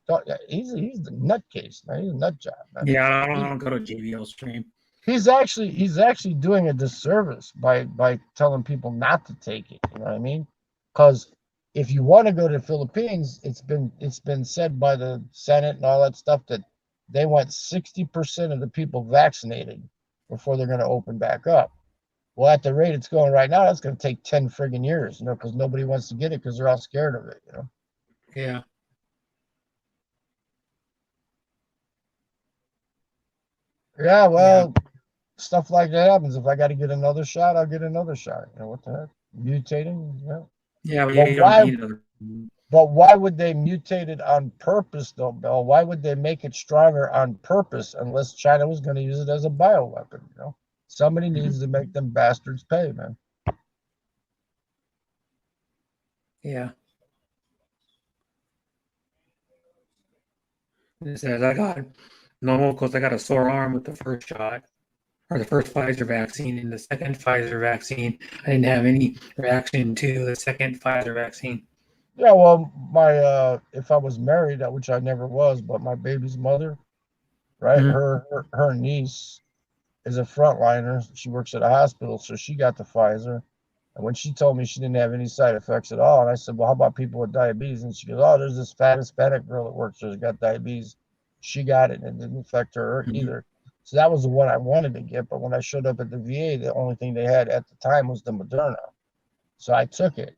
He's the nutcase, man. He's a nut job, man. Yeah, I don't go to JBL stream. He's actually doing a disservice by telling people not to take it. You know what I mean? Because if you want to go to the Philippines, it's been said by the Senate and all that stuff that they want 60% of the people vaccinated before they're going to open back up. Well, at the rate it's going right now, that's going to take 10 friggin' years, because nobody wants to get it because they're all scared of it, Yeah. Yeah, well, stuff like that happens. If I got to get another shot, I'll get another shot. What the heck? Mutating? Yeah. Yeah, but you don't need another. But why would they mutate it on purpose, though, Bill? Why would they make it stronger on purpose unless China was going to use it as a bioweapon? Somebody needs to make them bastards pay, man. Yeah. It says I got normal because I got a sore arm with the first shot, or the first Pfizer vaccine, and the second Pfizer vaccine. I didn't have any reaction to the second Pfizer vaccine. Yeah, well, if I was married, which I never was, but my baby's mother, right? Her niece is a frontliner. She works at a hospital, so she got the Pfizer. And when she told me she didn't have any side effects at all, and I said, well, how about people with diabetes? And she goes, oh, there's this fat Hispanic girl that works there who's got diabetes. She got it, and it didn't affect her either. So that was the one I wanted to get. But when I showed up at the VA, the only thing they had at the time was the Moderna. So I took it.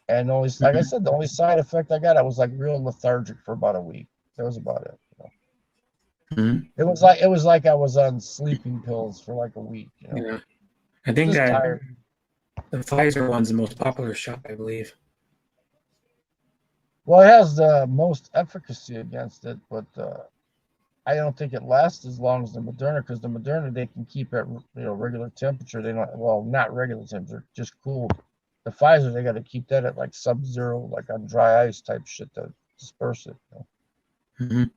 And like I said, the only side effect I got, I was like real lethargic for about a week. That was about it. It was like I was on sleeping pills for like a week. Yeah. I think that tired. The Pfizer one's the most popular shot, I believe. Well, it has the most efficacy against it, but I don't think it lasts as long as the Moderna, because the Moderna they can keep at regular temperature. They don't, well, not regular temperature, just cool. The Pfizer, they got to keep that at like sub-zero, like on dry ice type shit to disperse it.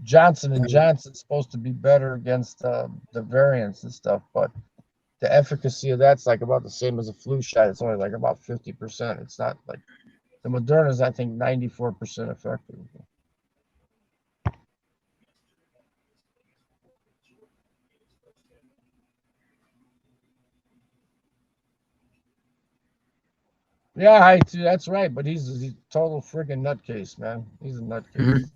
Johnson & Johnson's supposed to be better against the variants and stuff, but the efficacy of that's like about the same as a flu shot. It's only like about 50%. It's not like the Moderna is, I think, 94% effective. Yeah, that's right. But he's a total freaking nutcase, man. He's a nutcase. Mhm.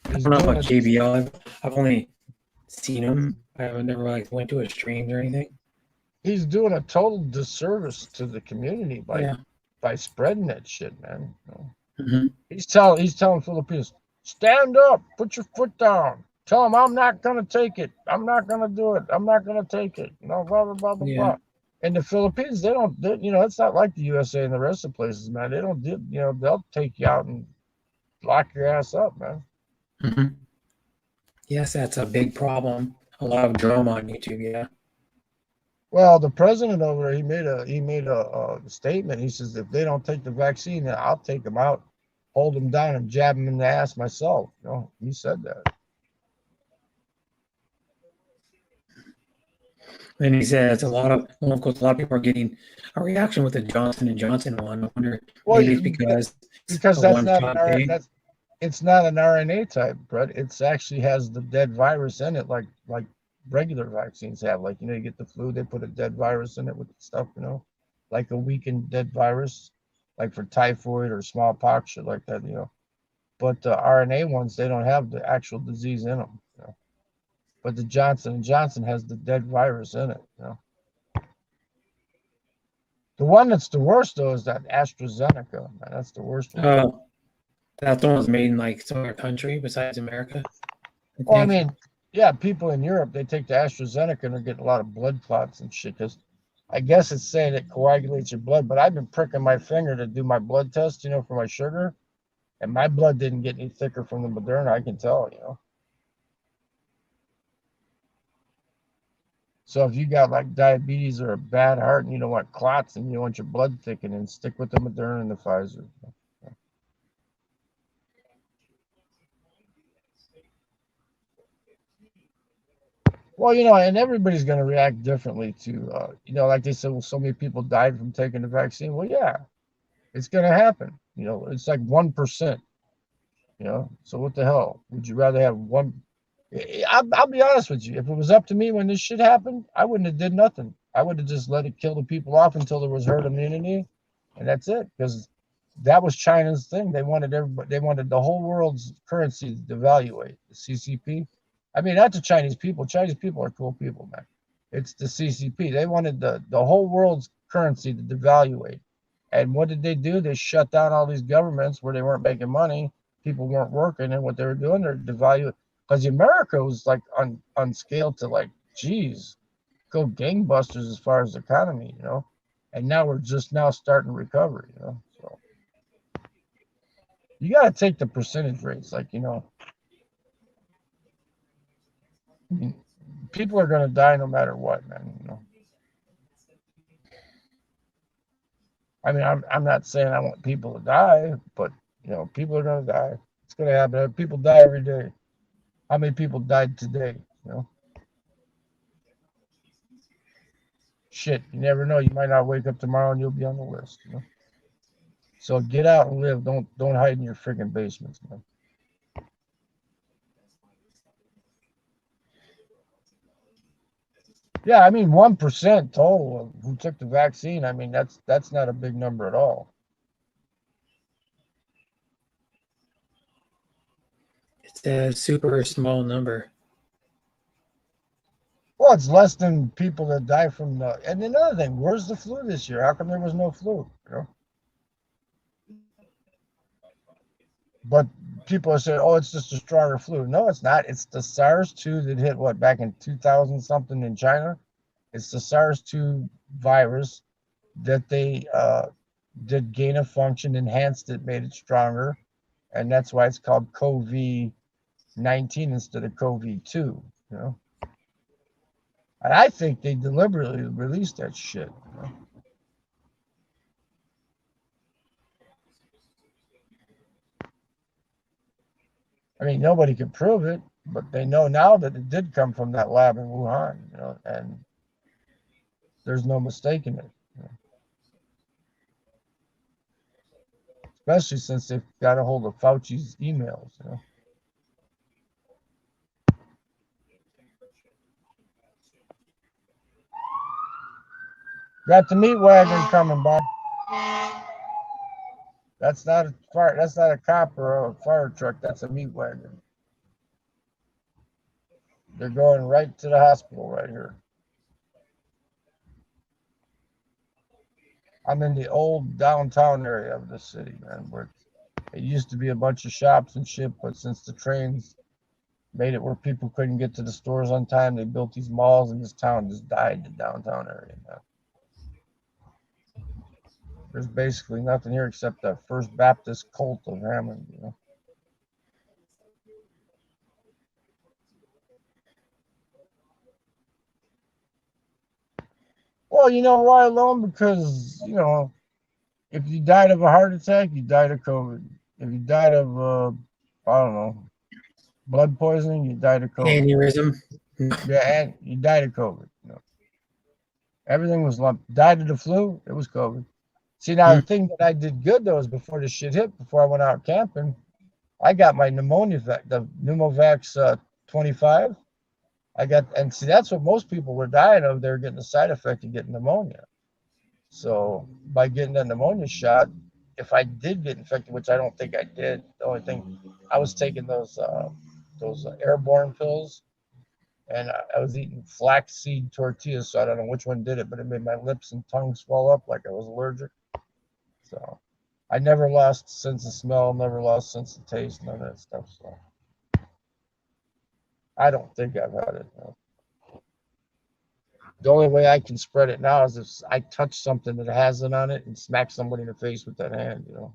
I He's don't know doing about JBL. I've only seen him. I haven't never like went to his streams or anything. He's doing a total disservice to the community Yeah. by spreading that shit, man. You know? hmm He's telling Filipinos, stand up, put your foot down. Tell them I'm not gonna take it. I'm not gonna do it. I'm not gonna take it. No, blah blah blah blah Yeah. blah. And the Philippines, you know, it's not like the USA and the rest of the places, man. They don't, you know, they'll take you out and lock your ass up, man. hmm Yes, that's a big problem. A lot of drama on YouTube. Yeah. Well, the president over there, he made a statement. He says if they don't take the vaccine, then I'll take them out, hold them down, and jab them in the ass myself. You know, he said that. And he says of course, a lot of people are getting a reaction with the Johnson and Johnson one. I wonder maybe it's because that's one not shot thing. it's not an RNA type, Brett. It's actually has the dead virus in it, like regular vaccines have. Like, you know, you get the flu, they put a dead virus in it with stuff, you know, like a weakened dead virus, like for typhoid or smallpox, shit like that, you know. But the RNA ones, they don't have the actual disease in them, you know. But the Johnson & Johnson has the dead virus in it, you know. The one that's the worst, though, is that AstraZeneca. Man, that's the worst one. Oh, that one was made in like some other country besides America. Well, I mean, yeah, people in Europe, they take the AstraZeneca and they're getting a lot of blood clots and shit because I guess it's saying it coagulates your blood. But I've been pricking my finger to do my blood test, you know, for my sugar, and my blood didn't get any thicker from the Moderna. I can tell, you know. So if you got like diabetes or a bad heart and you don't want clots and you don't want your blood thickening, stick with the Moderna and the Pfizer. Well, you know, and everybody's going to react differently to, you know, like they said, well, so many people died from taking the vaccine. Well, yeah, it's going to happen. You know, it's like 1%, you know, so what the hell? Would you rather have one? I'll be honest with you. If it was up to me when this shit happened, I wouldn't have did nothing. I would have just let it kill the people off until there was herd immunity. And that's it. Because that was China's thing. They wanted everybody, they wanted the whole world's currency to devaluate, the CCP. I mean, not the Chinese people. Chinese people are cool people, man. It's the CCP. They wanted the whole world's currency to devaluate. And what did they do? They shut down all these governments where they weren't making money. People weren't working. And what they were doing, they're devaluing. Because America was like on scale to like, geez, go gangbusters as far as the economy, you know. And now we're just now starting recovery, you know. So you got to take the percentage rates, like, you know. I mean, people are going to die no matter what, man. You know. I mean, I'm not saying I want people to die, but you know, people are going to die. It's going to happen. People die every day. How many people died today? You know. Shit, you never know. You might not wake up tomorrow and you'll be on the list. You know. So get out and live. Don't hide in your freaking basements, man. Yeah, I mean 1% total who took the vaccine. I mean that's not a big number at all. It's a super small number. Well, it's less than people that die from the. And another thing, where's the flu this year? How come there was no flu? You know. But people are saying, "Oh, it's just a stronger flu." No, it's not. It's the SARS-2 that hit what back in 2000 something in China. It's the SARS-2 virus that they did gain of function, enhanced it, made it stronger, and that's why it's called COVID-19 instead of COVID-2. You know. And I think they deliberately released that shit. You know? I mean, nobody can prove it, but they know now that it did come from that lab in Wuhan, you know, and there's no mistaking it. You know? Especially since they've got a hold of Fauci's emails, you know. Got the meat wagon coming, Bob. That's not a fire. That's not a cop or a fire truck. That's a meat wagon. They're going right to the hospital right here. I'm in the old downtown area of the city, man, where it used to be a bunch of shops and shit, but since the trains made it where people couldn't get to the stores on time, they built these malls, and this town just died, the downtown area now. There's basically nothing here except the First Baptist cult of Hammond, you know. Well, you know why alone? Because, you know, if you died of a heart attack, you died of COVID. If you died of, I don't know, blood poisoning, you died of COVID. Aneurysm. Yeah, and you died of COVID. You know. Everything was lumped. Died of the flu, it was COVID. See, now the thing that I did good, though, is before the shit hit, before I went out camping, I got my pneumonia, the Pneumovax 25. I got, and see, that's what most people were dying of. They were getting the side effect of getting pneumonia. So by getting that pneumonia shot, if I did get infected, which I don't think I did, the only thing, I was taking those airborne pills, and I was eating flaxseed tortillas, so I don't know which one did it, but it made my lips and tongue swell up like I was allergic. So I never lost sense of smell, never lost sense of taste, none of that stuff. So I don't think I've had it. No. The only way I can spread it now is if I touch something that has it on it and smack somebody in the face with that hand, you know.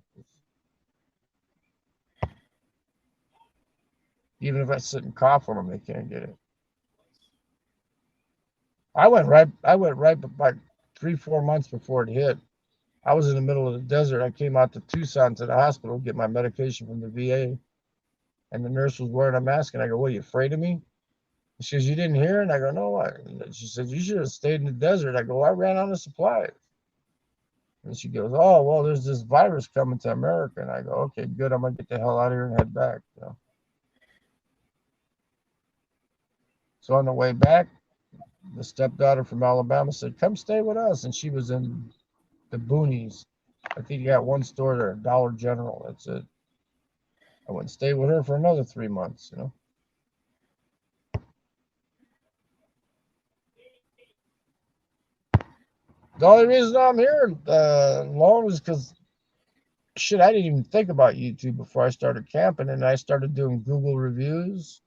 Even if I sit and cough on them, they can't get it. I went right about 3-4 months before it hit. I was in the middle of the desert. I came out to Tucson to the hospital to get my medication from the VA. And the nurse was wearing a mask. And I go, what, are you afraid of me? She goes, you didn't hear? And I go, no. She said, you should have stayed in the desert. I go, I ran out of supplies. And she goes, oh, well, there's this virus coming to America. And I go, okay, good. I'm going to get the hell out of here and head back. You know? So on the way back, the stepdaughter from Alabama said, come stay with us. And she was in the boonies. I think you got one store there, Dollar General. That's it. I went and stayed with her for another 3 months, you know. The only reason I'm here alone is because, shit, I didn't even think about YouTube before I started camping, and I started doing Google reviews,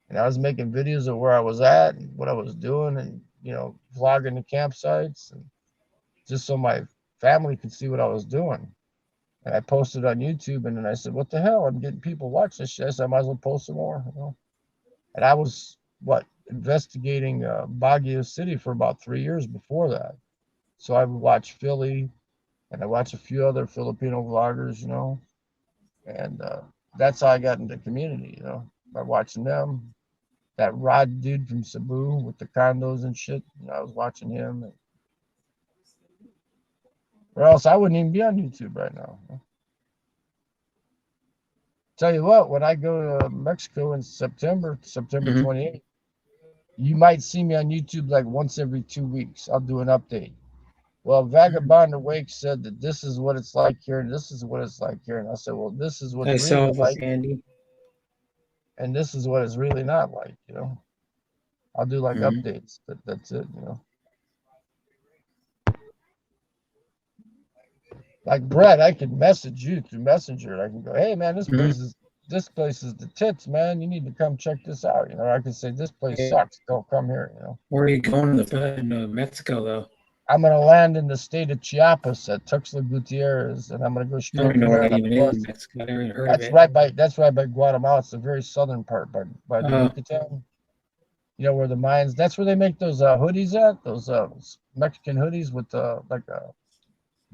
and I was making videos of where I was at and what I was doing, and, you know, vlogging the campsites, and just so my family could see what I was doing. And I posted on YouTube, and then I said, what the hell? I'm getting people watch this shit. I said, I might as well post some more, you know. And I was, investigating Baguio City for about 3 years before that. So I would watch Philly, and I watch a few other Filipino vloggers, you know, and that's how I got into community, you know, by watching them. That Rod dude from Cebu with the condos and shit, you know, I was watching him. And, or else I wouldn't even be on YouTube right now. Tell you what, when I go to Mexico in September 28th, you might see me on YouTube like once every 2 weeks. I'll do an update. Well, Vagabond Awake said that this is what it's like here, and this is what it's like here. And I said, well, this is what it's really like, Andy. and this is what it's really not like, you know. I'll do like updates. That's it, you know. Like Brett, I could message you through Messenger. I can go, hey man, this place is the tits, man. You need to come check this out. You know, I could say this place sucks. Don't come here. You know. Where are you going in Mexico though? I'm gonna land in the state of Chiapas at Tuxtla Gutierrez, and I'm gonna go straight. I don't know where that even is in Mexico. I never even heard of it. That's right by Guatemala. It's the very southern part, by the Yucatan. You know where the mines? That's where they make those hoodies at. Those Mexican hoodies with the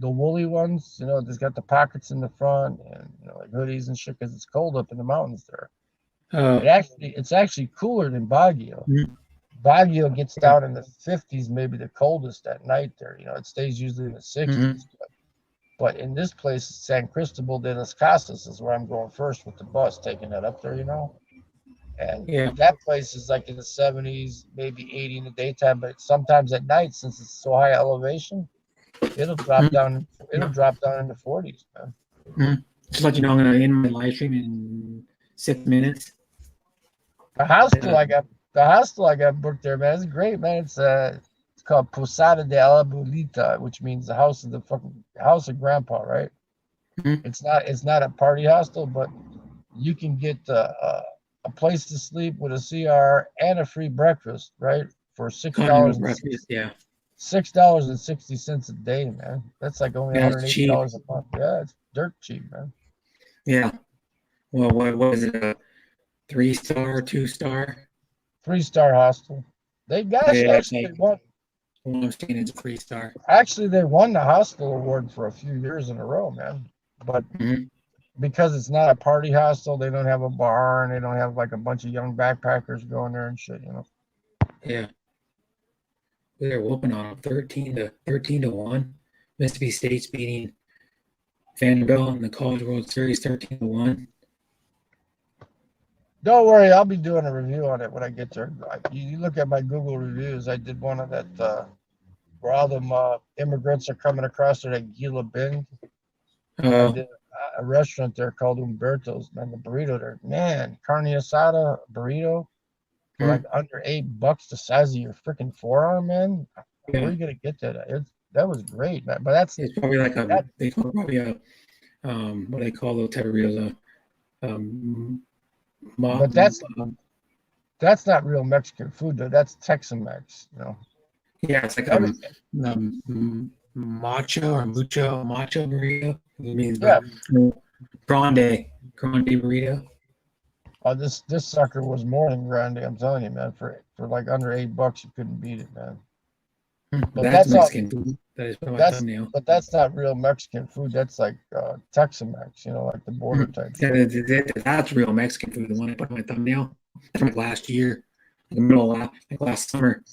woolly ones. You know, there's got the pockets in the front, and you know, like hoodies and shit, because it's cold up in the mountains there. It's actually cooler than Baguio. Baguio gets down in the 50s, maybe the coldest at night there. You know, it stays usually in the 60s. But in this place, San Cristobal de las Casas is where I'm going first with the bus, taking that up there, you know. And that place is like in the 70s, maybe 80 in the daytime, but sometimes at night, since it's so high elevation, it'll drop down. It'll drop down in the 40s, man. Just let you know, I'm gonna end my live stream in 6 minutes. The hostel I got booked there, man. It's great, man. It's called Posada de la Abuelita, which means the house of the fucking house of grandpa, right? Mhm. It's not a party hostel, but you can get a place to sleep with a CR and a free breakfast, right? For $6. Breakfast, yeah. $6.60 a day, man. That's like only Yeah, it's $180 a month. Yeah, it's dirt cheap, man. Yeah. Well, what is it? A 3-star, 2-star? 3-star hostel. They got Yeah, it's actually like, won. well, I'm saying it's a 3-star. Actually, they won the hostel award for a few years in a row, man. But because it's not a party hostel, they don't have a bar and they don't have like a bunch of young backpackers going there and shit, you know. Yeah. They're whooping on them 13 to 1. Mississippi State's beating Vanderbilt in the College World Series 13 to 1. Don't worry, I'll be doing a review on it when I get there. You look at my Google reviews. I did one of that where all them immigrants are coming across there at Gila Bend. I did a restaurant there called Umberto's, man. The burrito there, man, carne asada burrito for like under $8, the size of your freaking forearm, man. Where are you gonna get that? That was great, man. But that's it's probably like they call probably a what they call those type of burritos, but that's not real Mexican food, though. That's Tex-Mex, you know. Yeah, it's like macho burrito. It means grande burrito. Oh, this sucker was more than grande. I'm telling you, man. For like under $8, you couldn't beat it, man. But that's Mexican food. That is my thumbnail. But that's not real Mexican food. That's like Tex-Mex, you know, like the border type. That's real Mexican food. The one I put on my thumbnail. That's from like last year, in the middle of last summer.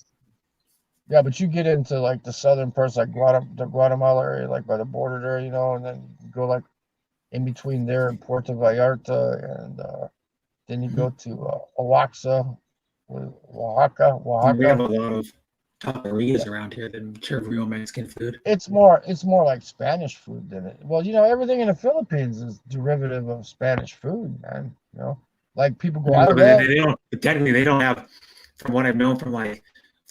Yeah, but you get into like the southern parts, like the Guatemala area, like by the border there, you know, and then you go like in between there and Puerto Vallarta, and then you go to Oaxaca. We have a lot of taquerias around here that serve real Mexican food. It's more like Spanish food than it. Well, you know, everything in the Philippines is derivative of Spanish food, man. You know, like people go. Technically, they don't have, from what I've known from like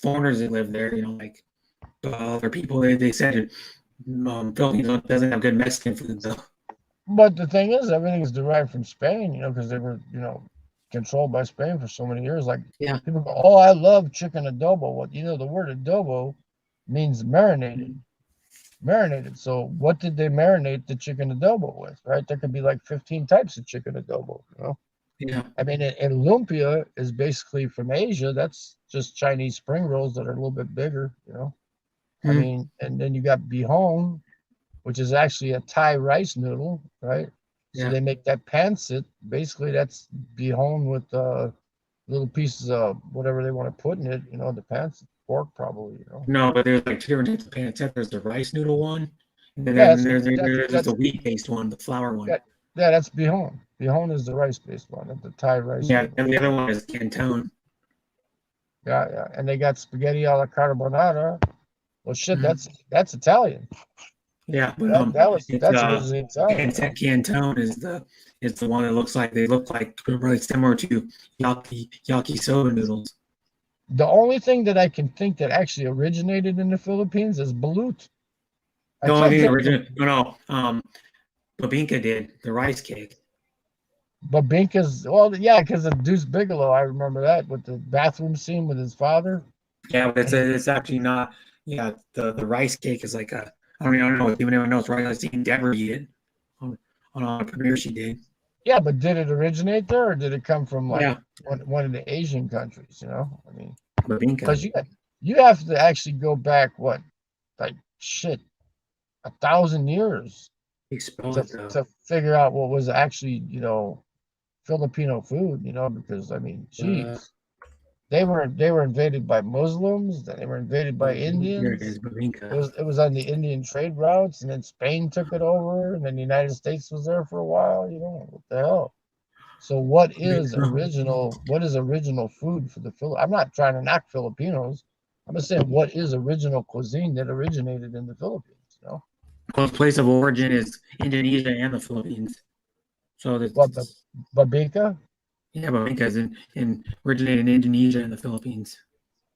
foreigners that live there, you know, like other people, they said Philippines doesn't have good Mexican food though. But the thing is, everything is derived from Spain, you know, because they were, you know, controlled by Spain for so many years. Like, people go, "Oh, I love chicken adobo." Well, you know, the word adobo means marinated. So what did they marinate the chicken adobo with, right? There could be like 15 types of chicken adobo, you know? Yeah. I mean, and lumpia is basically from Asia. That's just Chinese spring rolls that are a little bit bigger, you know? I mean, and then you got bihon, which is actually a Thai rice noodle, right? So they make that pancit. Basically, that's bihon with little pieces of whatever they want to put in it, you know, the pancit, pork probably, you know. No, but there's like 2 different types of pancit. There's the rice noodle one, and then there's the wheat-based one, the flour one. Yeah, that's bihon. Bihon is the rice-based one, the Thai rice. Yeah, and the other one is canton. Yeah, and they got spaghetti alla carbonara. Well, shit, that's Italian. Yeah, but that's originally Italian. Canton is the one that looks like really similar to yakisoba noodles. The only thing that I can think that actually originated in the Philippines is balut. The only thing Babinka did, the rice cake. Babinka's, well, yeah, because of Deuce Bigelow, I remember that with the bathroom scene with his father. Yeah, but it's actually not. Yeah, the rice cake is like a. I don't know if anyone knows, right? I've seen Deborah eat it on a premiere she did. Yeah, but did it originate there, or did it come from like one of the Asian countries? You know, I mean, because you have to actually go back 1,000 years to figure out what was actually, you know, Filipino food. You know, because I mean, geez. They were invaded by Muslims. Then they were invaded by Indians. It was on the Indian trade routes, and then Spain took it over, and then the United States was there for a while. You know, what the hell? So what is original food for the Philippines? I'm not trying to knock Filipinos. I'm just saying what is original cuisine that originated in the Philippines. You know? Well, place of origin is Indonesia and the Philippines. So the What, Babinka? Yeah, Babinka is in originated in Indonesia and the Philippines.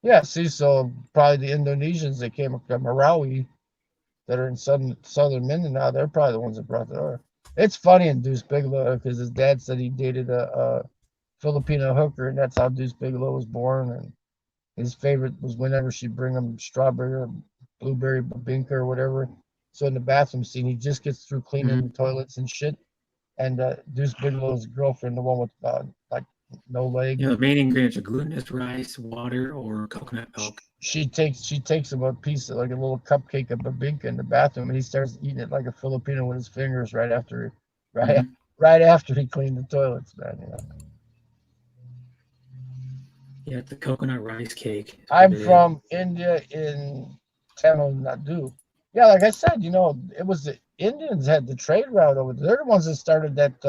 Yeah, see, so probably the Indonesians that came up to Marawi that are in southern Mindanao, they're probably the ones that brought it over. It's funny in Deuce Bigelow because his dad said he dated a Filipino hooker, and that's how Deuce Bigelow was born. And his favorite was whenever she'd bring him strawberry or blueberry babinka or whatever. So in the bathroom scene, he just gets through cleaning the toilets and shit. And Deuce Bigelow's girlfriend, the one with like no leg. The main ingredients are glutinous rice, water, or coconut milk. She takes him a piece of like a little cupcake of babinka in the bathroom, and he starts eating it like a Filipino with his fingers right after he cleaned the toilets, man. You know. Yeah, the coconut rice cake. I'm from India in Tamil Nadu. Yeah, like I said, it was the Indians had the trade route over there. They're the ones that started that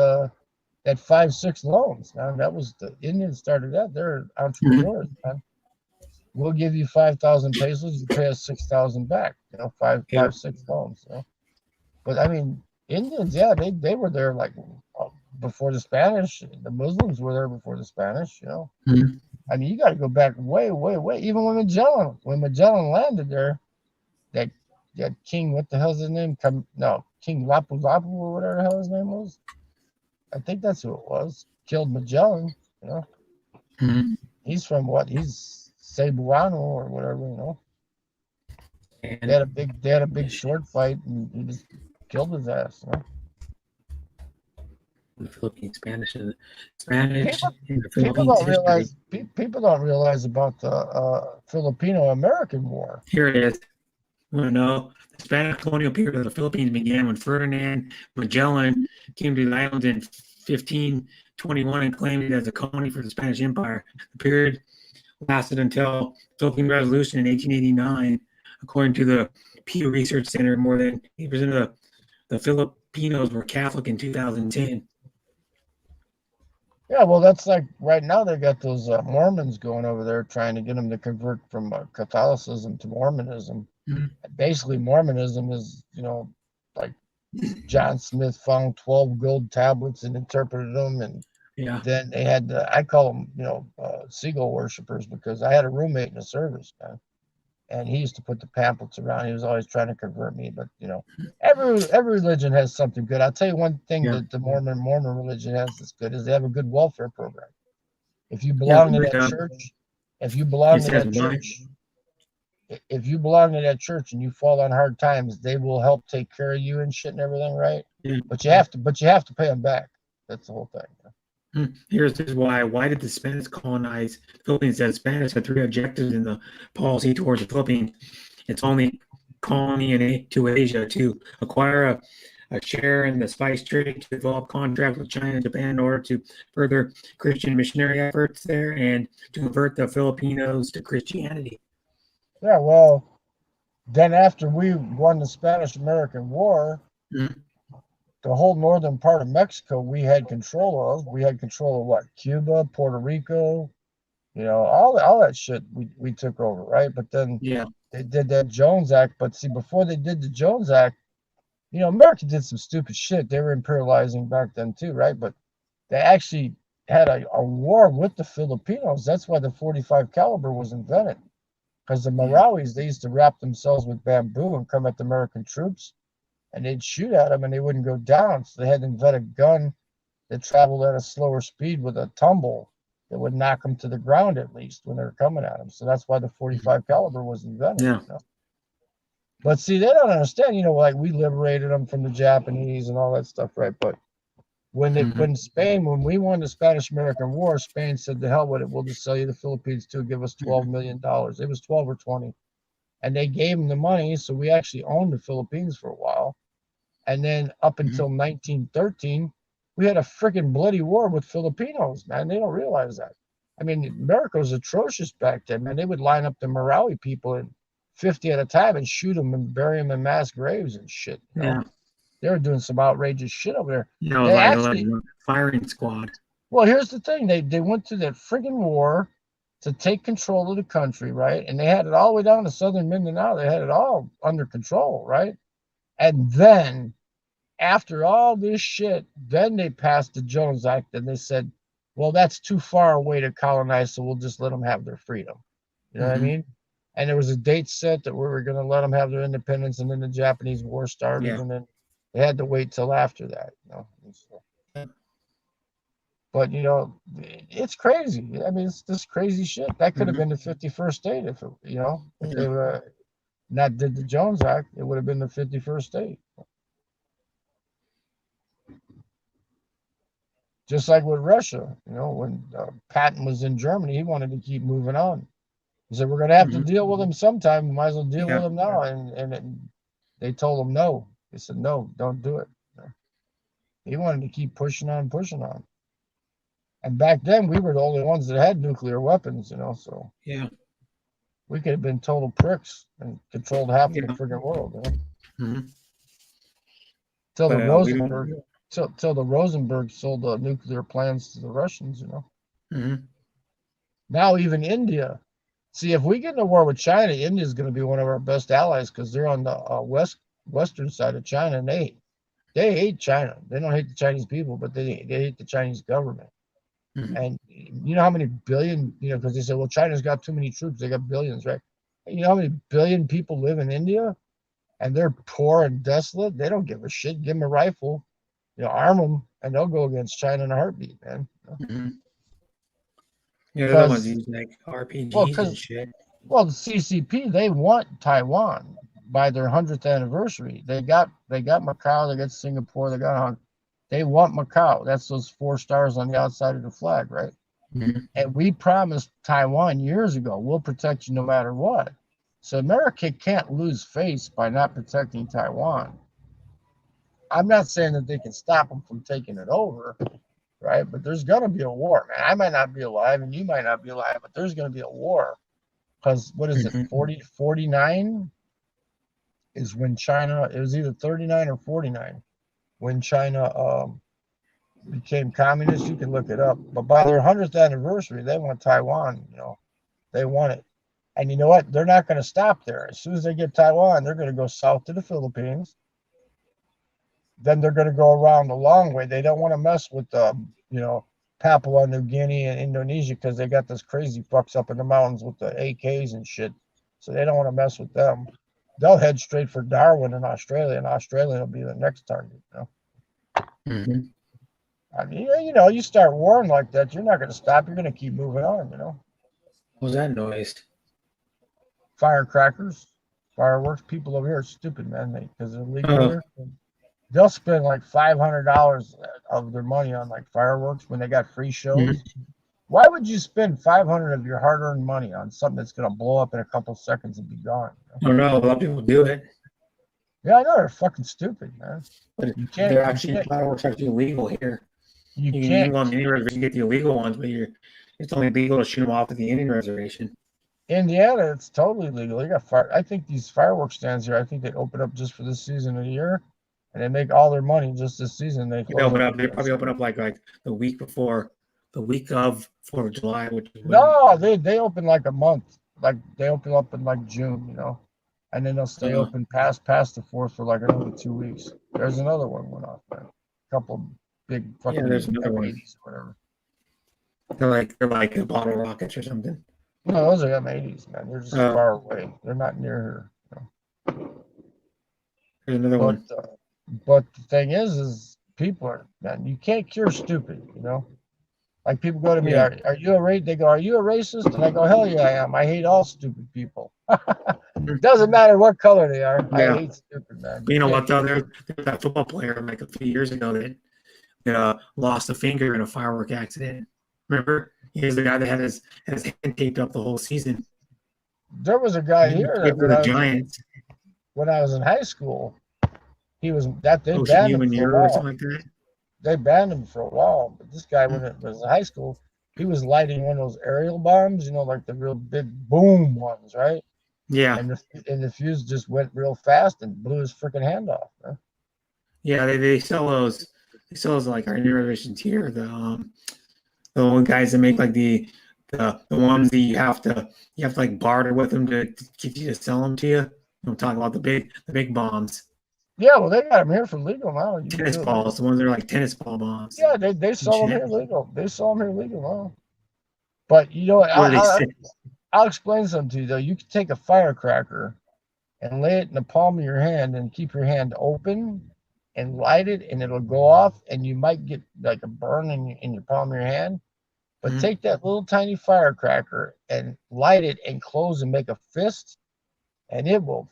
5-6 loans, man. That was the Indians started that. They're entrepreneurs, man. We'll give you 5,000 pesos, you pay us 6,000 back. 5-6 loans. But I mean, Indians, yeah, they were there like before the Spanish. The Muslims were there before the Spanish. I mean, you got to go back way, way, way. Even when Magellan landed there, that king, what the hell's his name? King Lapu-Lapu or whatever the hell his name was. I think that's who it was. Killed Magellan. He's from what? He's Cebuano or whatever. And they had a big sword fight, and he just killed his ass. The Philippine Spanish in the People Philippines. don't realize about the Filipino-American War. Here it is. Want to know? The Spanish colonial period of the Philippines began when Ferdinand Magellan came to the island in 1521 and claimed it as a colony for the Spanish Empire. The period lasted until Philippine Revolution in 1889. According to the Pew Research Center, more than 80% of the Filipinos were Catholic in 2010. Yeah, well, that's like right now they got those Mormons going over there trying to get them to convert from Catholicism to Mormonism. Basically, Mormonism is, like John Smith found 12 gold tablets and interpreted them, and then they had I call them seagull worshipers, because I had a roommate in the service, man, and he used to put the pamphlets around. He was always trying to convert me, but every religion has something good. I'll tell you one thing that the Mormon religion has that's good is they have a good welfare program. If you belong to that church, if you belong to that church and you fall on hard times, they will help take care of you and shit and everything, right? But you have to pay them back. That's the whole thing. Here's why. Why did the Spanish colonize the Philippines? The Spanish had 3 objectives in the policy towards the Philippines. It's only colony to Asia, to acquire a share in the spice trade, to develop contracts with China and Japan in order to further Christian missionary efforts there, and to convert the Filipinos to Christianity. Yeah, well, then after we won the Spanish-American War, the whole northern part of Mexico we had control of. We had control of what? Cuba, Puerto Rico, all that shit we took over, right? But then they did that Jones Act. But see, before they did the Jones Act, America did some stupid shit. They were imperializing back then too, right? But they actually had a war with the Filipinos. That's why the .45 caliber was invented. Because the Marawis, they used to wrap themselves with bamboo and come at the American troops, and they'd shoot at them and they wouldn't go down. So they had to invent a gun that traveled at a slower speed with a tumble that would knock them to the ground at least when they were coming at them. So that's why the .45 caliber was invented. But see, they don't understand, like we liberated them from the Japanese and all that stuff, right? But when we won the Spanish-American War, Spain said, "The hell with it, we'll just sell you the Philippines too. Give us $12 million." It was 12 or 20, and they gave them the money. So we actually owned the Philippines for a while, and then up until 1913, we had a freaking bloody war with Filipinos. Man, they don't realize that. I mean, America was atrocious back then. Man, they would line up the Marawi people in 50 at a time and shoot them and bury them in mass graves and shit. They were doing some outrageous shit over there. Like firing squad. Well, here's the thing. They went to that friggin' war to take control of the country, right? And they had it all the way down to southern Mindanao. They had it all under control, right? And then after all this shit, then they passed the Jones Act and they said, well, that's too far away to colonize, so we'll just let them have their freedom. You know what I mean? And there was a date set that we were going to let them have their independence, and then the Japanese War started, and then they had to wait till after that. You know? But, you know, it's crazy. I mean, it's this crazy shit. That could have been the 51st state if, you know, if they were not did the Jones Act, it would have been the 51st state. Just like with Russia, you know, when Patton was in Germany, he wanted to keep moving on. He said, we're going to have to deal with him sometime. We might as well deal with him now. And they told him no. They said, no, don't do it. He wanted to keep pushing on, pushing on. And back then, we were the only ones that had nuclear weapons, you know, so. Yeah. We could have been total pricks and controlled half the friggin' world, you know? Till the Rosenberg. Till the Rosenberg sold the nuclear plans to the Russians, you know. Now even India. See, if we get in a war with China, India's going to be one of our best allies because they're on the western side of China, and they hate China. They don't hate the Chinese people, but they hate the Chinese government. And you know how many billion, you know, because they said, well, China's got too many troops. They got billions, right? And you know how many billion people live in India, and they're poor and desolate. They don't give a shit. Give them a rifle. You know, arm them, and they'll go against China in a heartbeat, man. Yeah, the ones use like RPGs and shit. Well, the CCP, they want Taiwan by their 100th anniversary. They got Macau, they got Singapore, they got Hong Kong. They want Macau. That's those 4 stars on the outside of the flag, right? And we promised Taiwan years ago, we'll protect you no matter what. So America can't lose face by not protecting Taiwan. I'm not saying that they can stop them from taking it over, right? But there's going to be a war, man. I might not be alive and you might not be alive, but there's going to be a war. Because what is it, 49 is when China, it was either 39 or 49, when China became communist. You can look it up. But by their 100th anniversary, they want Taiwan, you know. They want it. And you know what? They're not going to stop there. As soon as they get Taiwan, they're going to go south to the Philippines. Then they're going to go around the long way. They don't want to mess with, you know, Papua New Guinea and Indonesia because they got this crazy fucks up in the mountains with the AKs and shit. So they don't want to mess with them. They'll head straight for Darwin in Australia, and Australia will be the next target, you know. I mean, you know, you start warring like that, you're not going to stop. You're going to keep moving on, you know. What was that noise? Firecrackers, fireworks. People over here are stupid, man, because they're legal here. They'll spend like $500 of their money on like fireworks when they got free shows. Why would you spend $500 of your hard-earned money on something that's going to blow up in a couple seconds and be gone? I don't know. A lot of people do it. Yeah, I know. They're fucking stupid, man. But they're actually fireworks are illegal here. You can go on the Indian reservation, get the illegal ones, but it's only legal to shoot them off at the Indian reservation. Indiana, it's totally legal. They got I think these fireworks stands here, I think they open up just for this season of the year, and they make all their money just this season. They probably open up like the week before, the week of 4th of July. No, they open like a month. Like they open up in like June, you know, and then they'll stay open past the 4th for like another 2 weeks. There's another one went off, man. A couple big fucking there's another one. Whatever. They're like bottle rockets or something. No, those are M80s, man. They're just far away. They're not near here. You know? There's another one. But the thing is people are, man, you can't cure stupid, you know? Like people go to me, are you a racist? They go, are you a racist? And I go, hell yeah, I am. I hate all stupid people. Doesn't matter what color they are. I hate stupid, man. But you know what, though? There's that football player like a few years ago that lost a finger in a firework accident. Remember? He's the guy that had his hand taped up the whole season. There was a guy here the Giants. When I was in high school. He was that they banned him for a while. Or something like that. They banned him for a while, but this guy, when it was in high school, he was lighting one of those aerial bombs, you know, like the real big boom ones, right? Yeah. And the fuse just went real fast and blew his freaking hand off. Huh? Yeah, they sell those. They sell those like our new revisions here. The one guys that make like the ones that you have to like barter with them to get you to sell them to you. I'm talking about the big bombs. Yeah, well, they got them here for legal now. You can Tennis do it. balls, the ones that are like tennis ball bombs. Yeah, they sell them here legal. They sell them here legal now. But you know what? What do they say? I'll explain something to you though. You can take a firecracker and lay it in the palm of your hand and keep your hand open and light it, and it'll go off, and you might get like a burn in your palm of your hand. But take that little tiny firecracker and light it and close and make a fist, and it will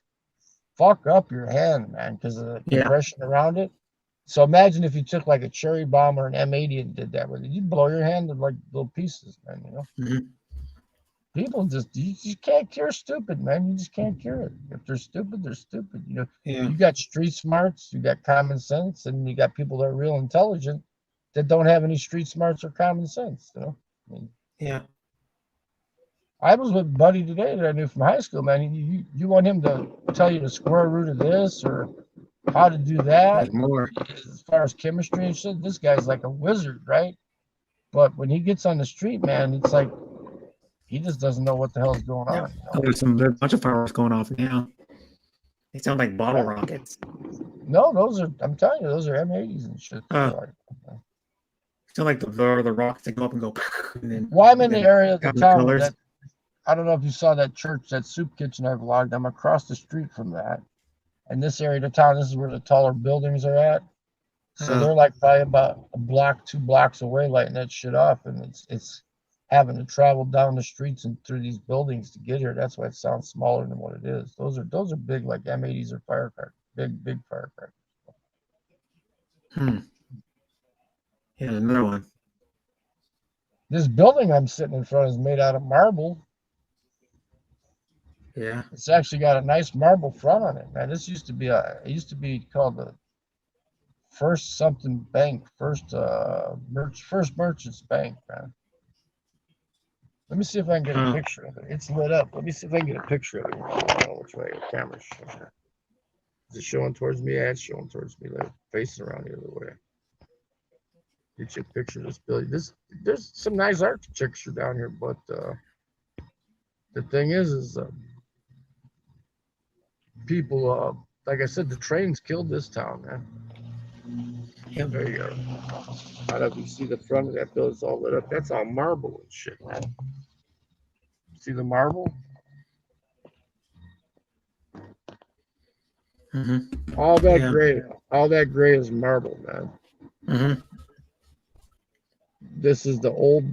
fuck up your hand, man, because of the compression around it. So imagine if you took like a cherry bomb or an M80 and did that with it. You'd blow your hand in like little pieces, man, you know? People you just can't cure stupid, man. You just can't cure it. If they're stupid, they're stupid. You know, you got street smarts, you got common sense, and you got people that are real intelligent that don't have any street smarts or common sense, you know? I mean, I was with a buddy today that I knew from high school, man. You want him to tell you the square root of this or how to do that, more as far as chemistry and shit. This guy's like a wizard, right? But when he gets on the street, man, it's like he just doesn't know what the hell's going on. Oh, there's a bunch of fireworks going off now. They sound like bottle rockets. No, I'm telling you, those are M80s and shit. Sound like the rockets that go up and go. And then, well, I'm in the area of the town colors. that, I don't know if you saw that church, that soup kitchen I vlogged. I'm across the street from that. And this area of the town, this is where the taller buildings are at. So they're like probably about a block, 2 blocks away, lighting that shit off. And it's having to travel down the streets and through these buildings to get here. That's why it sounds smaller than what it is. Those are big, like M80s or firecrackers. Big firecrackers. Yeah, another one. This building I'm sitting in front of is made out of marble. Yeah. It's actually got a nice marble front on it, man. This used to be called the First something Bank, First Merchants Bank, man. Let me see if I can get a picture of it. It's lit up. Let me see if I can get a picture of it. I don't know which way the camera's showing. Is it showing towards me? Yeah, it's showing towards me. Like facing around the other way. Get you a picture of this building. There's some nice architecture down here, but the thing is people, like I said, the trains killed this town, man. Yeah, there you go. I don't know if you see the front of that building, it's all lit up. That's all marble and shit, man. See the marble? All that gray is marble, man. This is the old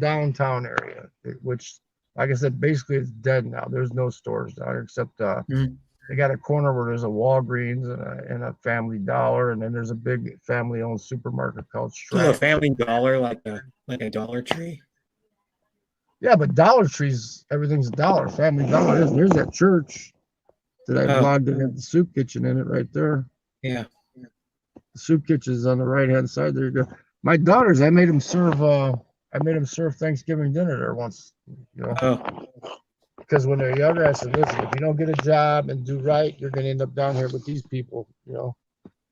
downtown area, which, like I said, basically it's dead now. There's no stores down here except they got a corner where there's a Walgreens and a Family Dollar, and then there's a big family-owned supermarket called Stratton. So a Family Dollar, like a Dollar Tree. Yeah, but Dollar Trees, everything's a dollar. Family Dollar there's that church that I vlogged that had the soup kitchen in it right there. Yeah. The soup kitchen is on the right-hand side. There you go. My daughters, I made them serve Thanksgiving dinner there once, you know. Because when they're younger, I said, listen, if you don't get a job and do right, you're going to end up down here with these people, you know,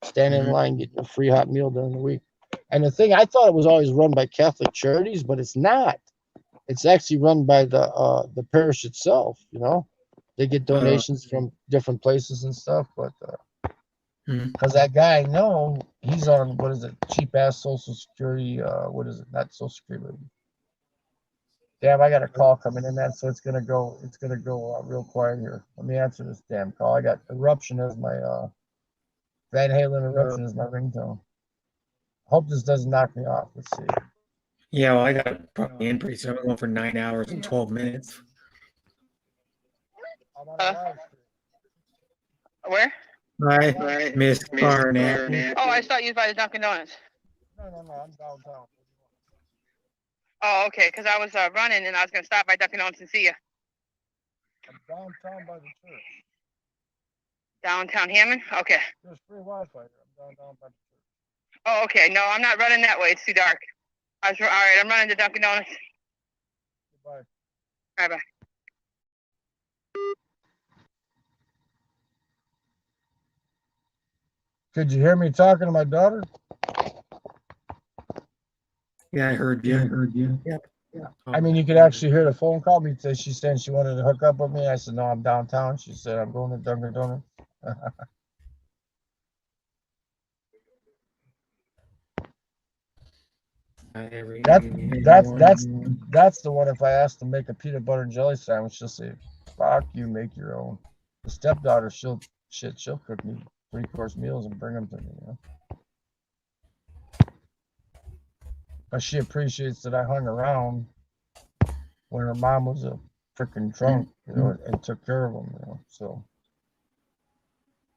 standing in line, getting a free hot meal during the week. And the thing, I thought it was always run by Catholic Charities, but it's not. It's actually run by the parish itself, you know. They get donations from different places and stuff, but because that guy I know, he's on, what is it, cheap-ass Social Security, what is it, not Social Security. Damn, I got a call coming in, man, so it's gonna go real quiet here. Let me answer this damn call. I got Eruption as my Van Halen Eruption as my ringtone. Hope this doesn't knock me off. Let's see. Yeah, well, I got probably in pretty soon. I'm going for 9 hours and 12 minutes. Where? Hi, Miss Barnett. Oh, I thought you was by the Dunkin' Donuts. No, I'm downtown. Oh, okay, because I was running and I was going to stop by Dunkin' Donuts and see you. I'm downtown by the church. Downtown Hammond? Okay. There's free Wi-Fi here. I'm downtown by the church. Oh, okay. No, I'm not running that way. It's too dark. All right, I'm running to Dunkin' Donuts. Goodbye. All right, bye. Could you hear me talking to my daughter? Yeah, I heard you. Yeah. I mean, you could actually hear the phone call. She's saying she wanted to hook up with me. I said, no, I'm downtown. She said, I'm going to Dunkin' Donuts. That's the one. If I ask to make a peanut butter and jelly sandwich, she'll say, "Fuck you, make your own." The stepdaughter, she'll cook me 3-course meals and bring them to me. You know? But she appreciates that I hung around when her mom was a freaking drunk, you know, and took care of them. You know, so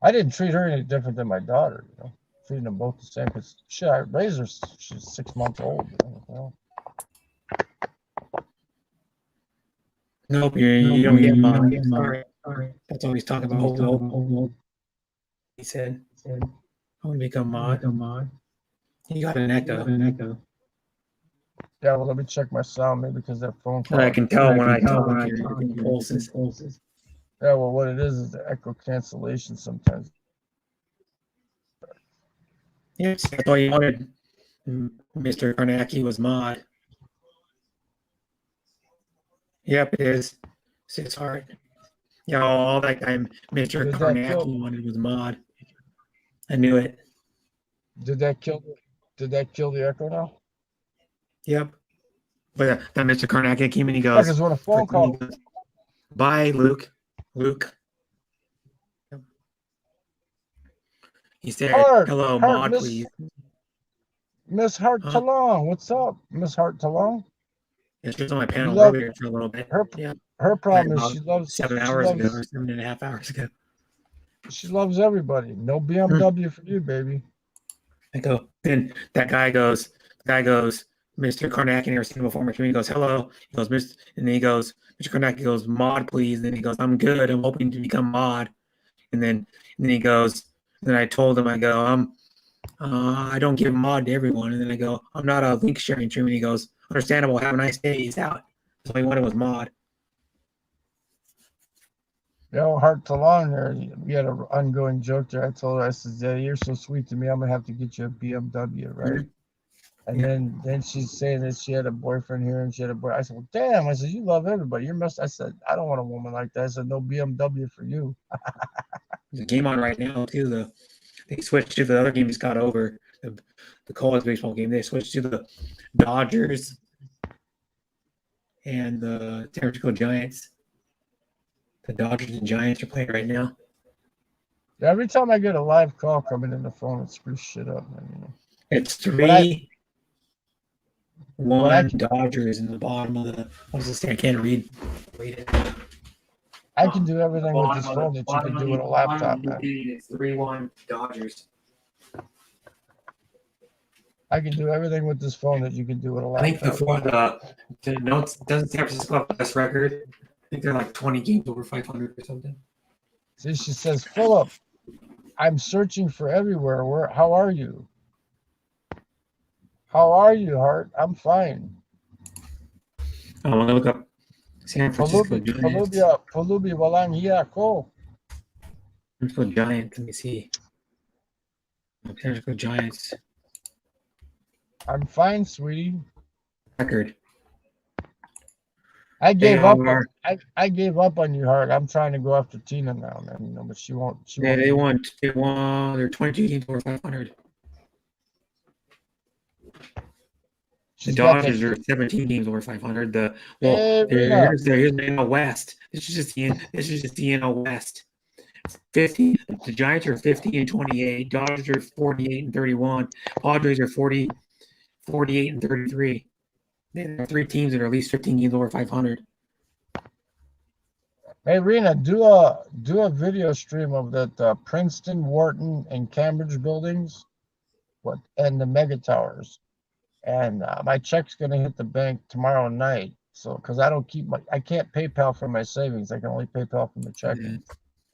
I didn't treat her any different than my daughter. You know, treating them both the same. Because shit, I raised her. She's 6 months old. You know? Nope, you don't get mine. Sorry. That's all he's talking about. He said, I want to become mod. He got an echo. Yeah, well, let me check my sound, maybe because that phone call. I can tell when I talk, pulses. Yeah, well, what it is the echo cancellation sometimes. Yes, I thought you wanted Mr. Karnacki was mod. Yep, it is. It's hard. Yeah, all that guy, Mr. Karnacki wanted was mod. I knew it. Did that kill the echo now? Yep. But then Mr. Karnacki came in, he goes, because when a phone call. Bye, Luke. He said, hello, mod, please. Miss Hart Talong, what's up, Miss Hart Talong? Yeah, she was on my panel earlier for a little bit. Her problem is she loves 7.5 hours ago. She loves everybody. No BMW for you, baby. I go, then that guy goes, Mr. Karnacki, never seen him before. He goes, hello. He goes, and then he goes, Mr. Karnacki goes, mod, please. And then he goes, I'm good. I'm hoping to become mod. And then he goes, then I told him, I go, I don't give mod to everyone. And then I go, I'm not a link sharing stream. And he goes, understandable. Have a nice day. He's out. So he wanted was mod. Yo, Hart Talon there, we had an ongoing joke there. I told her, I said, yeah, you're so sweet to me. I'm gonna have to get you a BMW, right? And then she's saying that she had a boyfriend here and she had a boy. I said, well, damn. I said, you love everybody. I said, I don't want a woman like that. I said, no BMW for you. There's a game on right now too. They switched to the other game just got over the college baseball game. They switched to the Dodgers and the San Francisco Giants. The Dodgers and Giants are playing right now. Yeah, every time I get a live call coming in the phone, it screws shit up, man. You know? It's 3-1 Dodgers in the bottom of the. What does it say? I can't read it. I can do everything with this phone that you can do with a laptop, man. It's 3-1 Dodgers. I can do everything with this phone that you can do with a laptop. I think before doesn't San Francisco have the best record? I think they're like 20 games over 500 or something. See, she says, Philip, I'm searching for everywhere. How are you? How are you, Hart? I'm fine. I want to look up San Francisco Giants. Palubi walang hiya ko. San Francisco Giants. Let me see. San Francisco Giants. I'm fine, sweetie. Record. I gave up. I gave up on you, Hart. I'm trying to go after Tina now, man. You know, but she won't. They won. They're 22 games over 500. The Dodgers are 17 games over 500. Here's the NL West. This is just the NL West. 50. The Giants are 50-28. Dodgers are 48-31. Padres are 48-33. There are 3 teams that are at least 15 games over 500. Hey, Rena, do a video stream of that Princeton, Wharton, and Cambridge buildings, and the mega towers. And my check's gonna hit the bank tomorrow night. So, because I can't PayPal from my savings. I can only PayPal from the checking,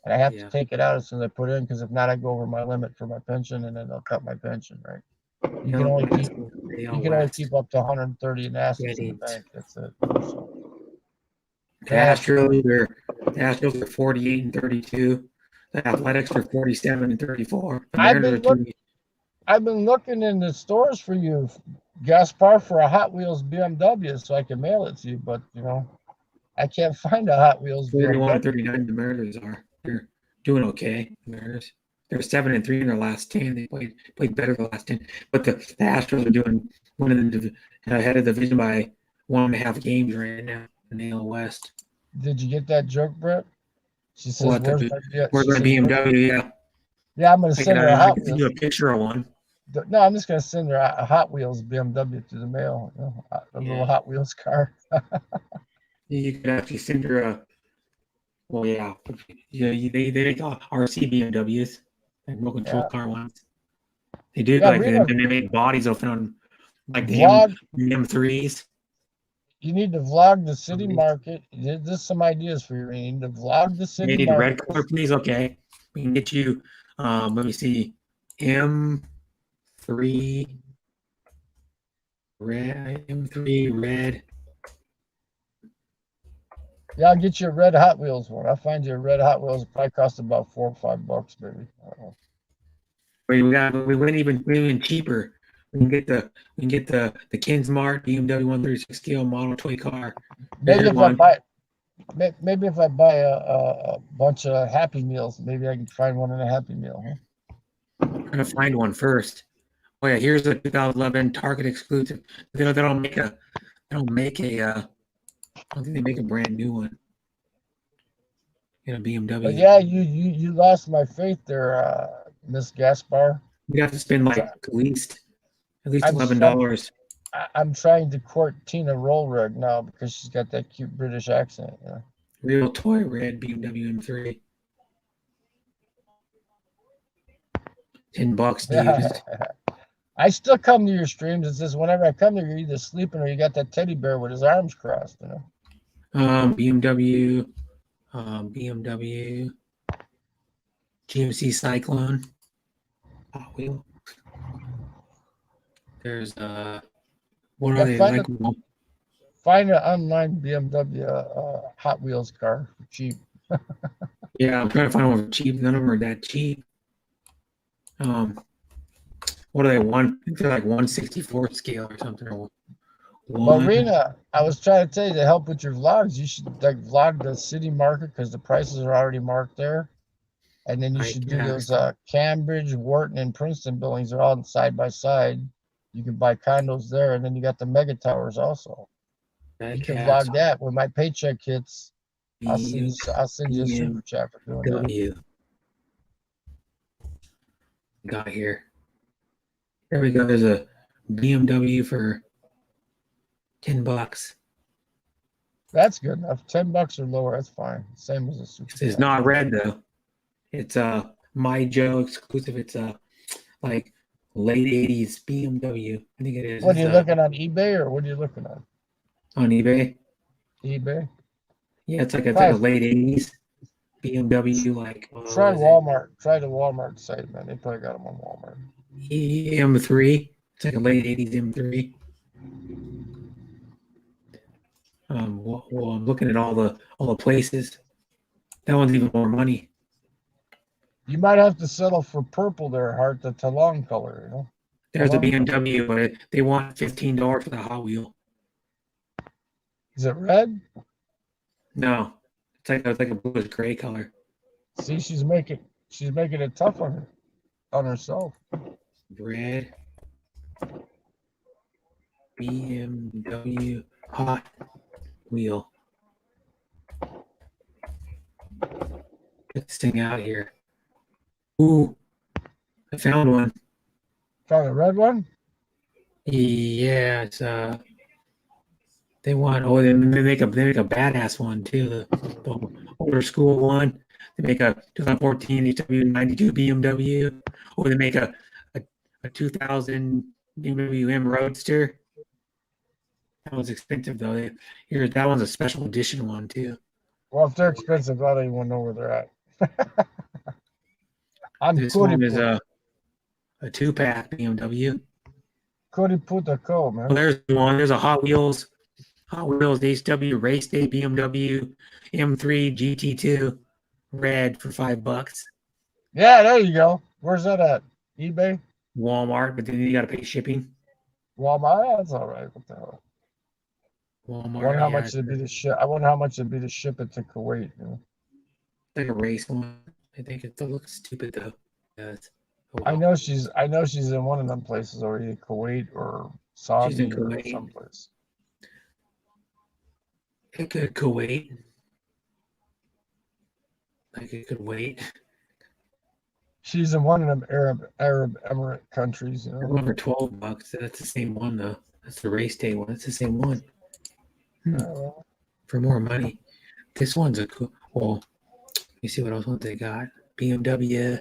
and I have to take it out as soon as I put it in. Because if not, I go over my limit for my pension, and then they'll cut my pension. Right? You can only keep up to 130 in assets in the bank. That's it. So. The Astros are 48-32. The Athletics are 47-34. I've been looking in the stores for you, Gaspar, for a Hot Wheels BMW so I can mail it to you, but you know, I can't find a Hot Wheels BMW. 31-39. The Mariners are. They're doing okay. The Mariners. They're 7-3 in their last 10. They played better the last 10. But the Astros are doing winning the ahead of the division by 1.5 games right now in the AL West. Did you get that joke, Brett? She says, What "Where's the my where's my BMW? Yeah, Yeah, I'm gonna send her a I Hot can send you Wheels. a picture of one. No, I'm just gonna send her a Hot Wheels BMW through the mail. You know, a little Hot Wheels car. You could actually send her a. Well, yeah, they make RC BMWs, like remote control Yeah. car ones. They do Yeah, like Rita, they make bodies open on like the vlog. M3s. You need to vlog the city market. There's some ideas for you. You need to vlog the You city need a red market. color, please. Okay, we can get you. Let me see, M3 red, M3 red. Yeah, I'll get you a red Hot Wheels one. I'll find you a red Hot Wheels. It probably cost about $4 or $5, maybe. I don't know. We went even cheaper. We can get the Kinsmart BMW 136 scale model toy car. Maybe if one. maybe if I buy a bunch of Happy Meals, maybe I can find one in a Happy Meal. Huh? I'm gonna find one first. Oh yeah, here's a 2011 Target exclusive. They don't make a. I don't think they make a brand new one. In a BMW. But yeah, you lost my faith there, Miss Gaspar. You have to spend like at least $11. I'm trying to court Tina Rollrug now because she's got that cute British accent. You know? Real toy red BMW M3. $10, dude. I still come to your streams. It's just whenever I come there, you're either sleeping or you got that teddy bear with his arms crossed. You know. BMW, GMC Cyclone. Hot Wheel. There's what are they like? Find an online BMW Hot Wheels car for cheap. Yeah, I'm trying to find one for cheap. None of them are that cheap. What are they? They're like 1/64 scale or something. Or Marina, I was trying to tell you to help with your vlogs. You should like vlog the city market because the prices are already marked there, and then you should do those Cambridge, Wharton, and Princeton buildings. They're all side by side. You can buy condos there, and then you got the mega towers also. You can vlog that when my paycheck hits. I'll send you a super chat for doing that. Got here. There we go. There's a BMW for $10. That's good enough. $10 or lower, that's fine. Same as a super. It's not red though. It's My Joe exclusive. It's like late 80s BMW. I think it is. What are you looking on eBay or what are you looking at? On eBay. eBay. Yeah, it's like a late 80s BMW. Like try Walmart. Try the Walmart site, man. They probably got them on Walmart. M3. It's like a late 80s M3. Well, I'm looking at all the places. That one's even more money. You might have to settle for purple there, Hart, the Talon color. You know. There's a BMW, but they want $15 for the Hot Wheel. Is it red? No, it's like a bluish gray color. See, she's making it tough on herself. Red BMW Hot Wheel. Get this thing out here. Ooh, I found one. Found a red one? Yeah, it's they make a badass one too. The older school one. They make a 2014 HW92 BMW, or they make a 2000 BMW M Roadster. That one's expensive though. That one's a special edition one too. Well, if they're expensive, I don't even want to know where they're at. This one is a 2-pack BMW. Cody Putaco, man. Well, there's one. There's a Hot Wheels HW Race Day BMW M3 GT2 red for $5. Yeah, there you go. Where's that at? eBay? Walmart, but then you got to pay shipping. Walmart, that's all right. What the hell? Walmart. I wonder how much it'd be to ship. I wonder how much it'd be to ship it to Kuwait. You know? Like a race one. I think it looks stupid though. Yeah, I know she's in one of them places, or either Kuwait or Saudi in or Kuwait. someplace. It could Kuwait. Like it could wait. She's in one of them Arab Emirate countries, you I know. went for $12. That's the same one though. That's the race day one. That's the same one. Well, For more money. This one's a cool. Well, you see what else they got? BMW.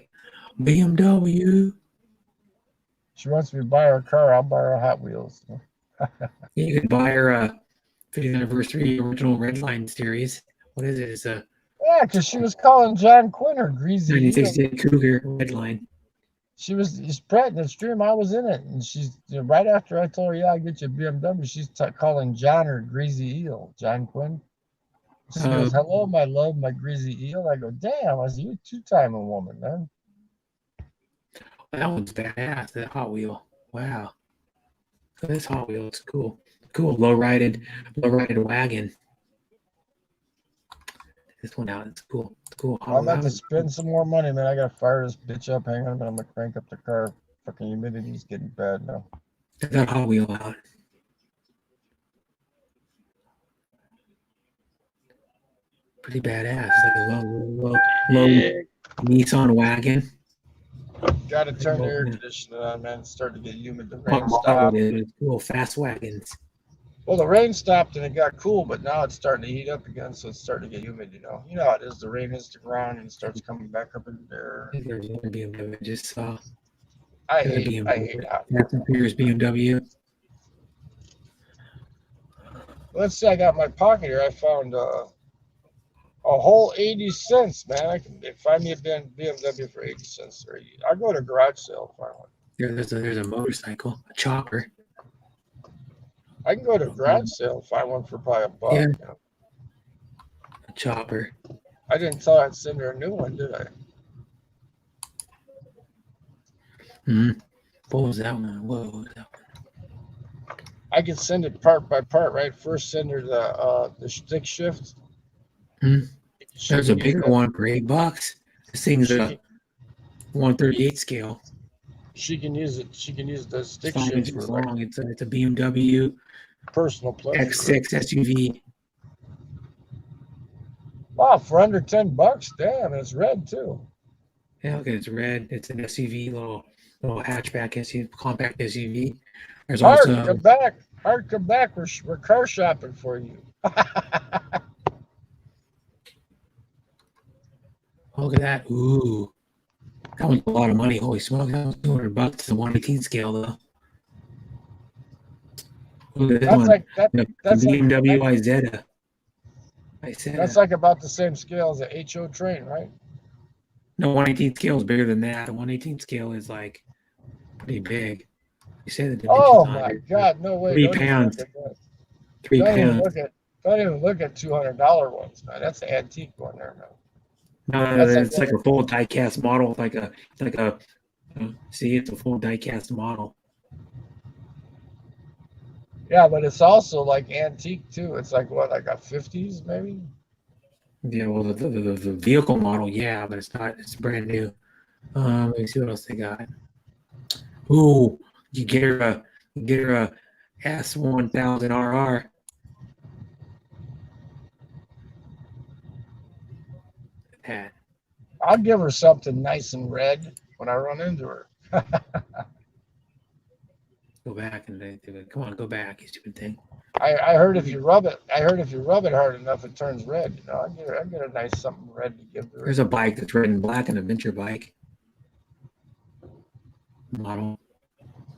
she wants me to buy her car. I'll buy her Hot Wheels. You could buy her 50th anniversary original Redline series. What is it? It's a Yeah, because she was calling John Quinn her greasy. 1968 Cougar Redline. She's spreading the stream. I was in it, and she's right after I told her, "Yeah, I'll get you a BMW." She's calling John her greasy eel, John Quinn. She goes, "Hello, my love, my greasy eel." I go, "Damn, I said, you two-time a woman, man." That one's badass. That Hot Wheel. Wow. This Hot Wheel, it's cool. Cool, low-rided wagon. This one out, it's cool. It's cool. I'm about to spend some more money, man. I gotta fire this bitch up. Hang on, I'm gonna crank up the car. Fucking humidity's getting bad now. Get that Hot Wheel out. Pretty badass. It's like a low Nissan wagon. Gotta turn the air conditioner on, man. It's starting to get humid. The rain stopped. It's cool, fast wagons. Well, the rain stopped and it got cool, but now it's starting to heat up again, so it's starting to get humid. You know how it is. The rain hits the ground and it starts coming back up in the air. There's one BMW I just saw. I hate that. Captain Pierce BMW. Let's see. I got in my pocket here. I found a whole 80 cents, man. I can find me a BMW for 80 cents. Or I'll go to a garage sale and find one. There's a motorcycle, a chopper. I can go to a garage sale and find one for probably $1. Yeah. You know? A chopper. I didn't tell I'd send her a new one, did I? What was that one? What was that one? I can send it part by part, right? First send her the stick shift. There's a bigger one for $8. This thing's a 138 scale. She can use it. She can use the stick 5 shift inches for long. It's a BMW personal pleasure. X6 SUV. Wow, for under $10, damn, it's red too. Yeah, look, it's red. It's an SUV, little hatchback SUV, compact SUV. There's Hart, also come back. Hart, come back. We're car shopping for you. look at that. Ooh, that one's a lot of money. Holy smoke, that was $200. It's a 118 scale though. Look at this That's one. like that. The That's BMW like, Isetta. that's like about the same scale as a HO train, right? No, 118 scale is bigger than that. The 118 scale is like pretty big. You say the dimensions Oh on my it. God, no way. 3 Don't even pounds. look at that. 3 Don't even pounds. don't even look at $200 ones, man. That's the antique one there, man. No, That's it's like a full die-cast model. See, it's a full die-cast model. Yeah, but it's also like antique too. It's like what, like a 50s maybe? Yeah, well, the vehicle model, yeah, but it's not. It's brand new. Let me see what else they got. Ooh, you get her a S1000 RR. That. I'll give her something nice and red when I run into her. Go back and come on, go back, you stupid thing. I heard if you rub it hard enough, it turns red. You know, I get a nice something red to give her. There's a bike that's red and black, an adventure bike. Model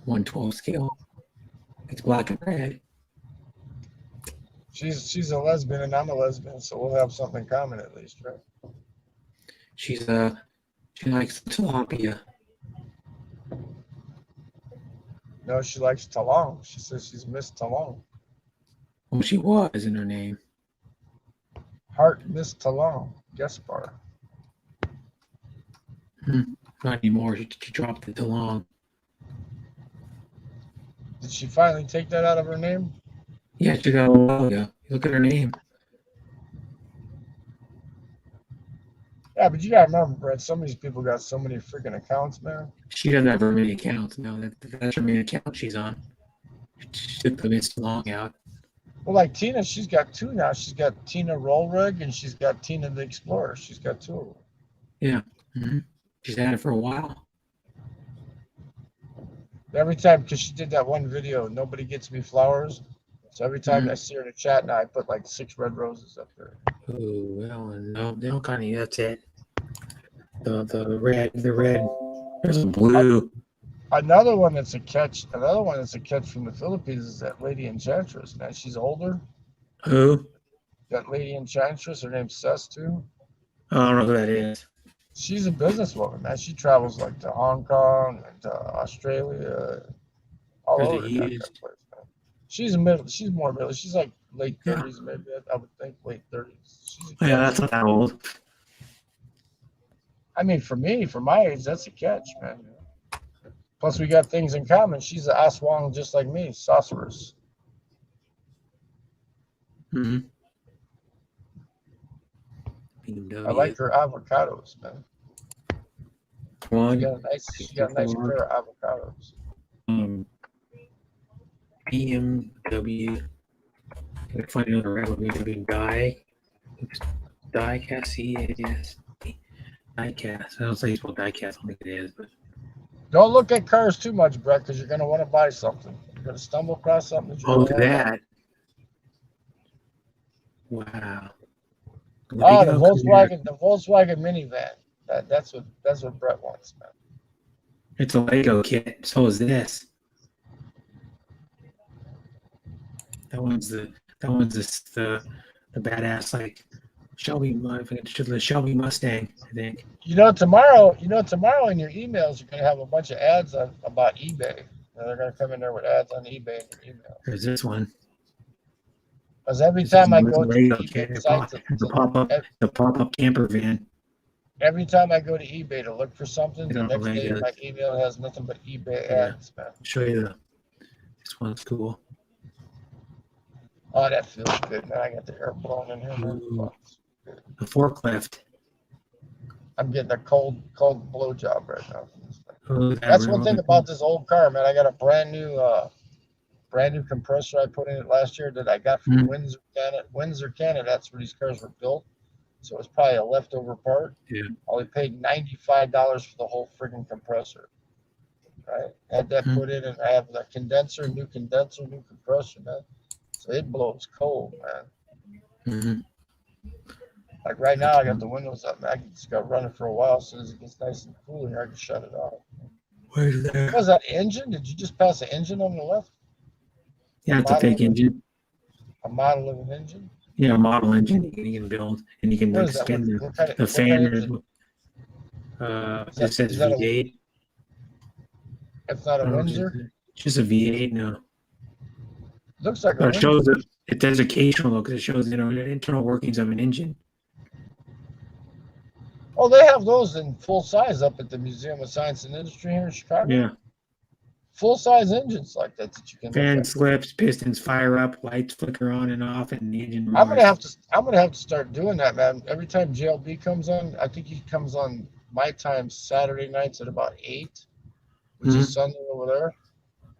112 scale. It's black and red. She's a lesbian and I'm a lesbian, so we'll have something in common at least, right? She likes tilapia. No, she likes Talong. She says she's Miss Talong. Well, she was in her name. Hart Miss Talong, guest bar. Not anymore. She dropped it too long. Did she finally take that out of her name? Yeah, she got a while ago. Look at her name. Yeah, but you gotta remember, Brett, some of these people got so many freaking accounts, man. She doesn't have very many accounts. No, that's her main account she's on. Should put Mr. Long out. Well, like Tina, she's got two now. She's got Tina Roll Rig and she's got Tina the Explorer. She's got two of them. Yeah. Mm-hmm. She's had it for a while. Every time, because she did that one video, Nobody Gets Me Flowers. So every time I see her in the chat now, I put like 6 red roses up there. Oh, well, no, they don't kind of, that's it. The red, there's a blue. Another one that's a catch from the Philippines is that Lady Enchantress. Now she's older. Who? That Lady Enchantress, her name's Cess too. I don't know who that is. She's a businesswoman, man. She travels like to Hong Kong and to Australia, all Who's over the that huge? place, man. She's more middle. She's like late 30s, maybe. I would think late 30s. She's a Yeah, catch. that's not that old. I mean, for me, for my age, that's a catch, man. Plus, we got things in common. She's an Aswang just like me, sorceress. Mm-hmm. I like her avocados, man. One. She got a nice pair of avocados. BMW. I find another regular BMW diecast. Yes. Diecast. I don't say it's called diecast. I don't think it is, but Don't look at cars too much, Brett, because you're going to want to buy something. You're going to stumble across something that you're look going at to that. Wow. Oh, the Volkswagen minivan. That's what Brett wants, man. It's a Lego kit. So is this. That one's the badass like Shelby, the Shelby Mustang, I think. Tomorrow in your emails, you're going to have a bunch of ads about eBay. They're going to come in there with ads on eBay in your email. There's this one. Because every time I go to Lego eBay kit, site the pop-up camper van. every time I go to eBay to look for something, the don't next day Legos. my email has nothing but eBay Yeah. ads, man. I'll show you this one's cool. Oh, that feels good, man. I got the air blowing in here, man. Ooh. The forklift. I'm getting a cold blowjob right now. Oh, That's one thing about this old car, man. I got a brand new compressor I put in it last year that I got from Windsor, Canada. That's where these cars were built. So it's probably a leftover part. Yeah. I only paid $95 for the whole friggin' compressor. Right? Had that put in, and I have the new compressor, man. So it blows cold, man. Mm-hmm. Like right now, I got the windows up, man. I can just go running for a while. As soon as it gets nice and cool in here, I can shut it off. Where's that? What was that engine? Did you just pass an engine on the left? Yeah, it's a fake engine. A model of an engine? Yeah, a model engine you can build, and you can What like is that? spin What kind of- the what kind of fan. engine? It says is that a- V8. It's not a I don't know, Windsor? It's just a V8 now. Looks like a But it shows Windsor. it does occasional look. It shows the internal workings of an engine. Oh, they have those in full size up at the Museum of Science and Industry here in Chicago. Yeah. Full size engines like that you can Fan look at. slips, pistons fire up, lights flicker on and off, and the engine roars. I'm gonna have to start doing that, man. Every time JLB comes on, I think he comes on my time Saturday nights at about 8, which is Sunday over there.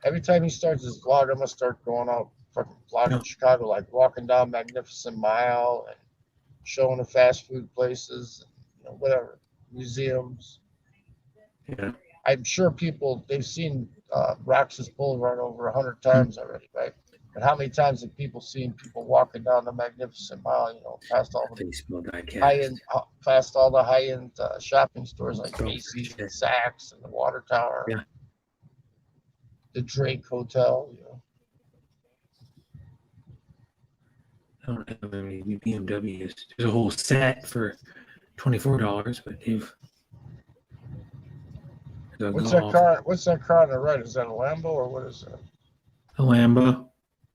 Every time he starts his vlog, I'm gonna start going out fucking vlogging Chicago, like walking down Magnificent Mile and showing the fast food places, whatever, museums. Yeah. I'm sure they've seen Roxas Boulevard over 100 times already, right? But how many times have people seen people walking down the Magnificent Mile, past all the high-end, shopping stores like Macy's and Saks and the Water Tower, the Drake Hotel, I don't have any BMWs. There's a whole set for $24, but they've. What's that car? What's that car on the right? Is that a Lambo or what is that? A Lambo.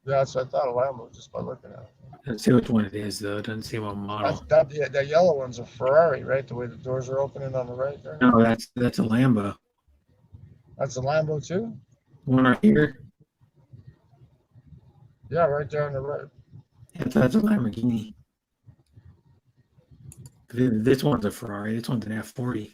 Yeah, that's what I thought, a Lambo, just by looking at it. Doesn't say which one it is though. It doesn't say what model. That yellow one's a Ferrari, right? The way the doors are opening on the right there. No, that's a Lambo. That's a Lambo too? One right here. Yeah, right there on the right. Yeah, that's a Lamborghini. This one's a Ferrari. This one's an F40.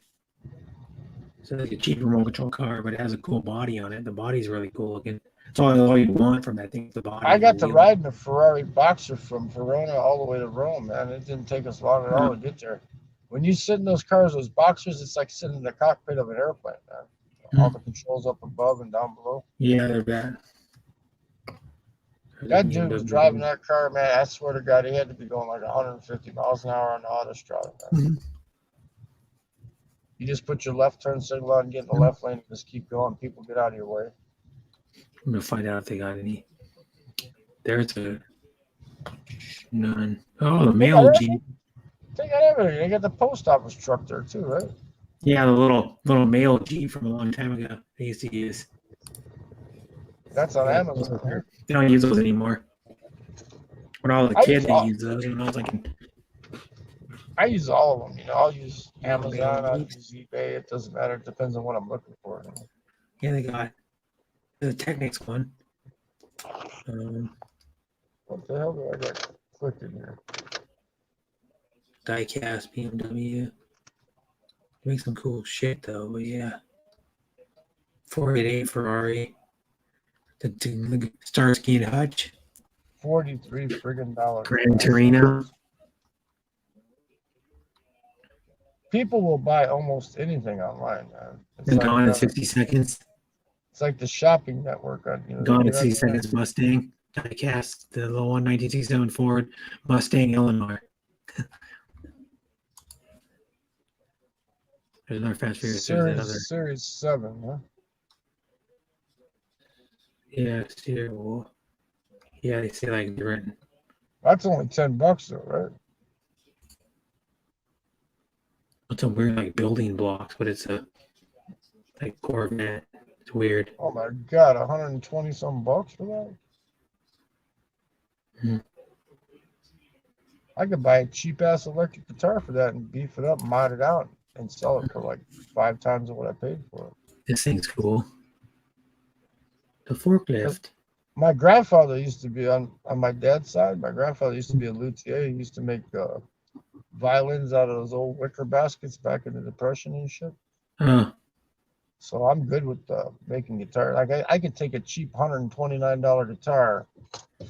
So it's like a cheap remote control car, but it has a cool body on it. The body's really cool looking. It's all you want from that thing. The body. I got to the wheel. ride in a Ferrari Boxer from Verona all the way to Rome, man. It didn't take us long at all to get there. When you sit in those cars, those Boxers, it's like sitting in the cockpit of an airplane, man. All the controls up above and down below. Yeah, they're bad. That dude was driving that car, man. I swear to God, he had to be going like 150 miles an hour on the autostrada, man. You just put your left turn signal on, get in the left lane, and just keep going. People get out of your way. I'm gonna find out if they got any. There's a none. Oh, the mail Jeep. They got everything. They got the post office truck there too, right? Yeah, the little mail Jeep from a long time ago. They used to use. That's on Amazon. Huh? They don't use those anymore. When I was a kid, they used those. When I was like, I use all of them. You know, I'll use Amazon. I'll use eBay. It doesn't matter. It depends on what I'm looking for. yeah, they got the Technics one. What the hell do I got clicked in here? Diecast BMW. They make some cool shit though, but yeah. 488 Ferrari. The Starsky and Hutch. $43 friggin' dollars. Gran Torino. People will buy almost anything online, man. It's And like, Gone in 60 Seconds. It's like the shopping network. Gone in 60 Seconds Mustang. Diecast. The little 1967 Ford Mustang Illinois. There's another Fast Furious. Series 7, huh? Yeah, serial. Yeah, they say like different. That's only $10 though, right? It's a weird like building blocks, but it's a like Corvette. It's weird. Oh my God, 120 some bucks for that? Hmm. I could buy a cheap ass electric guitar for that and beef it up, mod it out, and sell it for like 5 times what I paid for it. This thing's cool. The forklift. My grandfather used to be on my dad's side. My grandfather used to be a luthier. He used to make violins out of those old wicker baskets back in the Depression and shit. So I'm good with making guitar. Like I could take a cheap $129 guitar,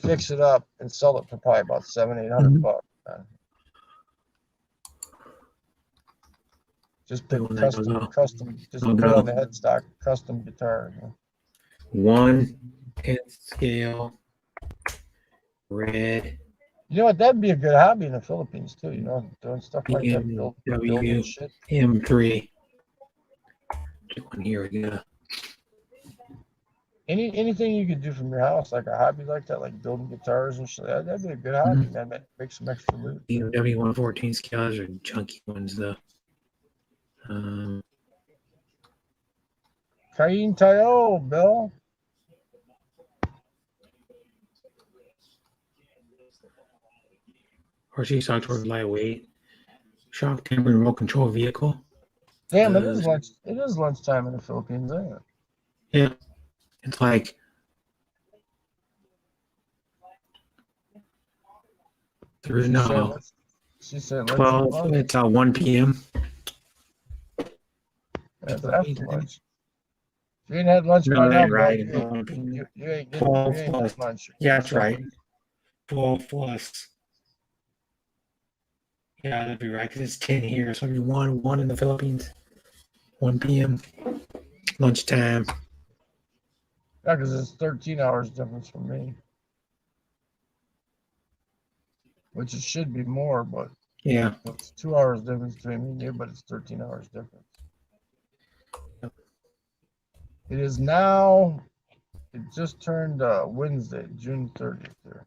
fix it up, and sell it for probably about $700-800 bucks. Man. Just put custom, just put on the headstock, custom guitar. You know? 1 10 scale, red. You know what? That'd be a good hobby in the Philippines too. You know, doing stuff like that. Building shit. M3. Get one here we go. Anything you could do from your house, like a hobby like that, like building guitars and shit. That'd be a good hobby, man. Make some extra loot. BMW 114 scales are junky ones though. Cayenne Tayo, Bill. RC shock towards lightweight. Shock tempered remote control vehicle. Damn, it is lunch. It is lunchtime in the Philippines, isn't it? Yeah. It's like there's no she said 12. It's 1 p.m. That's after lunch. If you ain't had lunch No, by now, right. you ain't 12 getting plus. lunch. Yeah, that's right. 12 plus. Yeah, that'd be right because it's 10 here, so it'd be 1 in the Philippines. 1 p.m. lunchtime. Yeah, because it's 13 hours difference from me. Which it should be more, but yeah, it's 2 hours difference between me and you, but it's 13 hours difference. It is now. It just turned Wednesday, June 30th. There.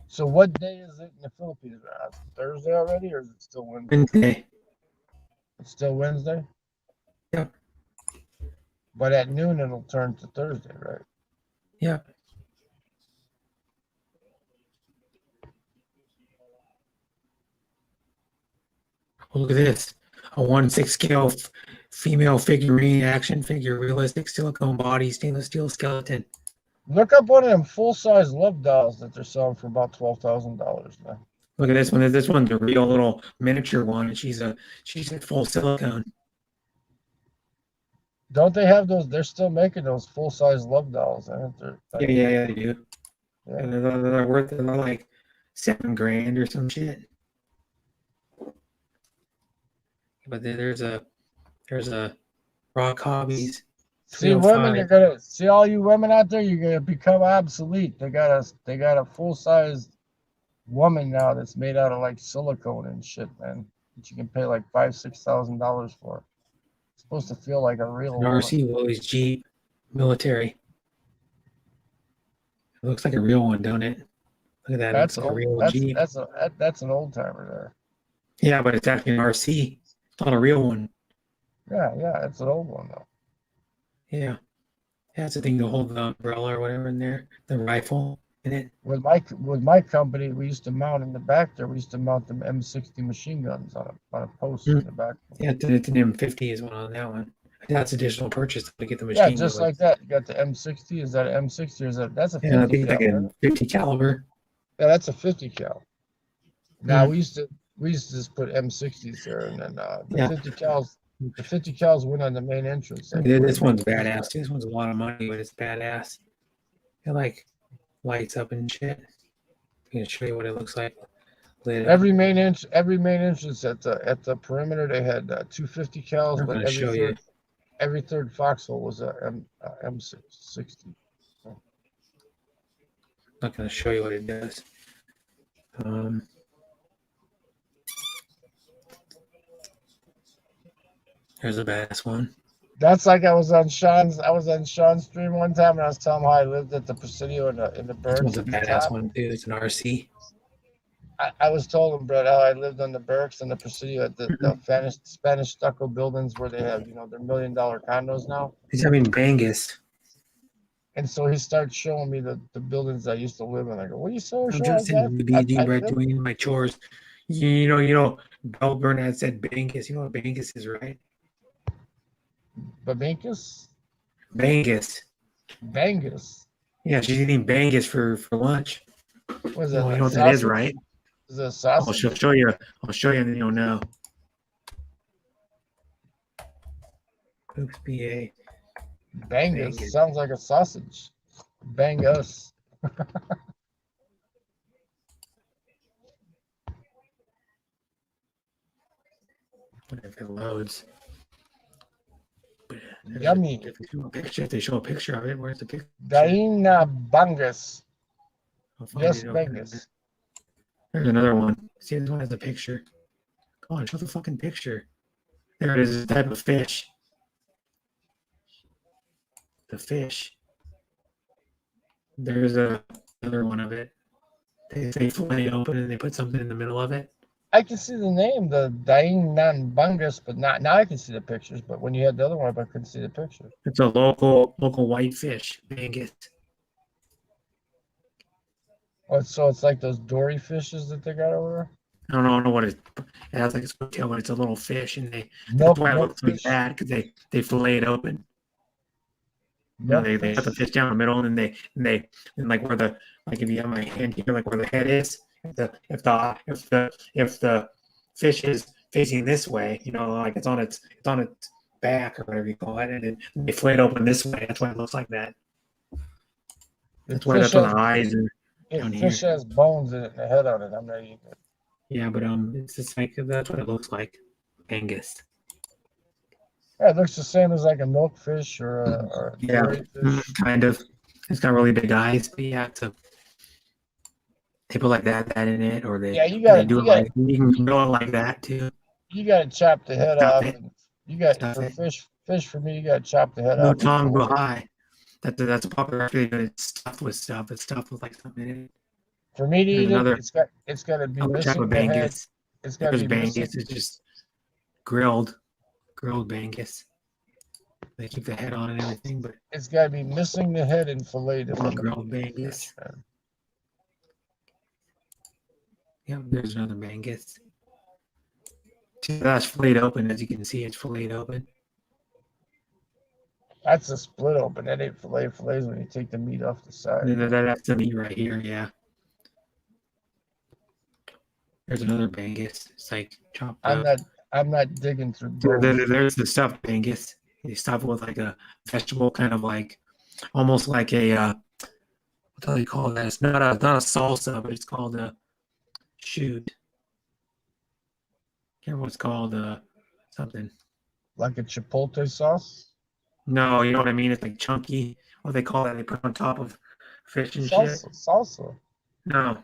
So what day is it in the Philippines? Thursday already, or is it still Wednesday? Wednesday. It's still Wednesday? Yep. But at noon it'll turn to Thursday, right? Yep. Look at this. A 1/6 scale female figurine action figure, realistic silicone body, stainless steel skeleton. Look up one of them full-size love dolls that they're selling for about $12,000 now. Look at this one. This one's a real little miniature one, and she's a full silicone. Don't they have those? They're still making those full size love dolls, aren't they? Yeah, they do. Yeah. And they're worth like $7,000 or some shit. But there's a Rock Hobbies. See, women, you're gonna see all you women out there. You're gonna become obsolete. They got a full size woman now that's made out of like silicone and shit, man. That you can pay like $5,000-$6,000 for. It's supposed to feel like a real An woman. RC Willys Jeep military. It looks like a real one, don't it? Look at that. That's It looks like old, a real Jeep. that's an old timer there. Yeah, but it's actually an RC. It's not a real one. Yeah, it's an old one though. Yeah. That's the thing to hold the umbrella or whatever in there, the rifle in it. With my company, we used to mount in the back there. We used to mount them M60 machine guns on a post in the back. Yeah, it's an M50 is one on that one. That's additional purchase to get the machine. Yeah, just like that. You got the M60. Is that an M60 or is that's a 50 I think it's like caliber? a 50 caliber. Yeah, that's a 50 cal. Now we used to just put M60s there, and then the 50 cals went on the main entrance. Like, This one's badass. This one's a lot of money, but it's badass. It like lights up and shit. I'm gonna show you what it looks like later. every main entrance at the perimeter, they had 250 cals, I'm but gonna show you. every third foxhole was a M60. I'm not gonna show you what it does. Here's a badass one. That's like I was on Sean's stream one time, and I was telling him how I lived at the Presidio in the This barracks. one's a at the badass top. one too. It's an RC. I was told him, Brett, how I lived on the barracks and the Presidio at the Spanish stucco buildings where they have, their $1 million condos now. He's having Bangus. And so he started showing me the buildings I used to live in. I go, what are you so I'm sure? just saying, BD Brett doing my chores. You know, Bell Burnett said Bangus. You know what Bangus is, right? Babankus? Bangus. Bangus. Yeah, she's eating Bangus for lunch. What is You that? know what that is, sausage? right? Is that sausage? I'll show you. I'll show you, and then you'll know. Oops, BA. Bangus. Bangus. Sounds like a sausage. Bangus. If it loads. Yummy. If they show a picture of it, where's the picture? Daina Bangus. I'll find Yes, it over Bangus. there. There's another one. See, this one has a picture. Come on, show the fucking picture. There it is, a type of fish. The fish. There's another one of it. They fillet it open and they put something in the middle of it. I can see the name, the Dainan Bangus, but not now. I can see the pictures, but when you had the other one, I couldn't see the picture. It's a local white fish, Bangus. Oh, so it's like those dory fishes that they got over there. I don't know what it has like a tail, but it's a little fish, and that's Milk why it looks like fish. that because they fillet it open. You know, they put the fish down the middle, and they like where the if you have my hand here, like where the head is, if the fish is facing this way, like it's on its back or whatever you call it, and then they fillet it open this way. That's why it looks like that. That's why the eyes are down here. Fish has bones in it and a head on it. I'm not eating it. Yeah, but it's just like that's what it looks like, Angus. Yeah, it looks the same as like a milkfish or a dory fish. Kind of. It's got really big eyes, but yeah, they put like that in it, or they you can do it like that too. You gotta chop the head Stop off. it. And you got Stop for it. fish for me. You gotta chop the head No off. tongue, go high. That's a popular food, but it's stuffed with stuff. It's stuffed with like something in it. For me to There's eat another- it, it's got to be Another type missing of the head. Bangus. It's got to There's be Bangus. missing. It's just grilled Bangus. They keep the head on and everything, but It's got to be missing the head and filleted. more grilled Bangus. Yeah, there's another Bangus. See, that's filleted open, as you can see. It's filleted open. That's a split open. That ain't fillets when you take the meat off the side. That's the meat right here. Yeah. There's another Bangus. It's like chopped I'm up. not digging through There's the stuffed Bangus. They stuff it with like a vegetable, kind of like almost like a what do they call that? It's not a salsa, but it's called a shoot. Can't remember what it's called. Something. Like a chipotle sauce. No, you know what I mean. It's like chunky. What do they call that? They put on top of fish and Salsa. shit. Salsa. No.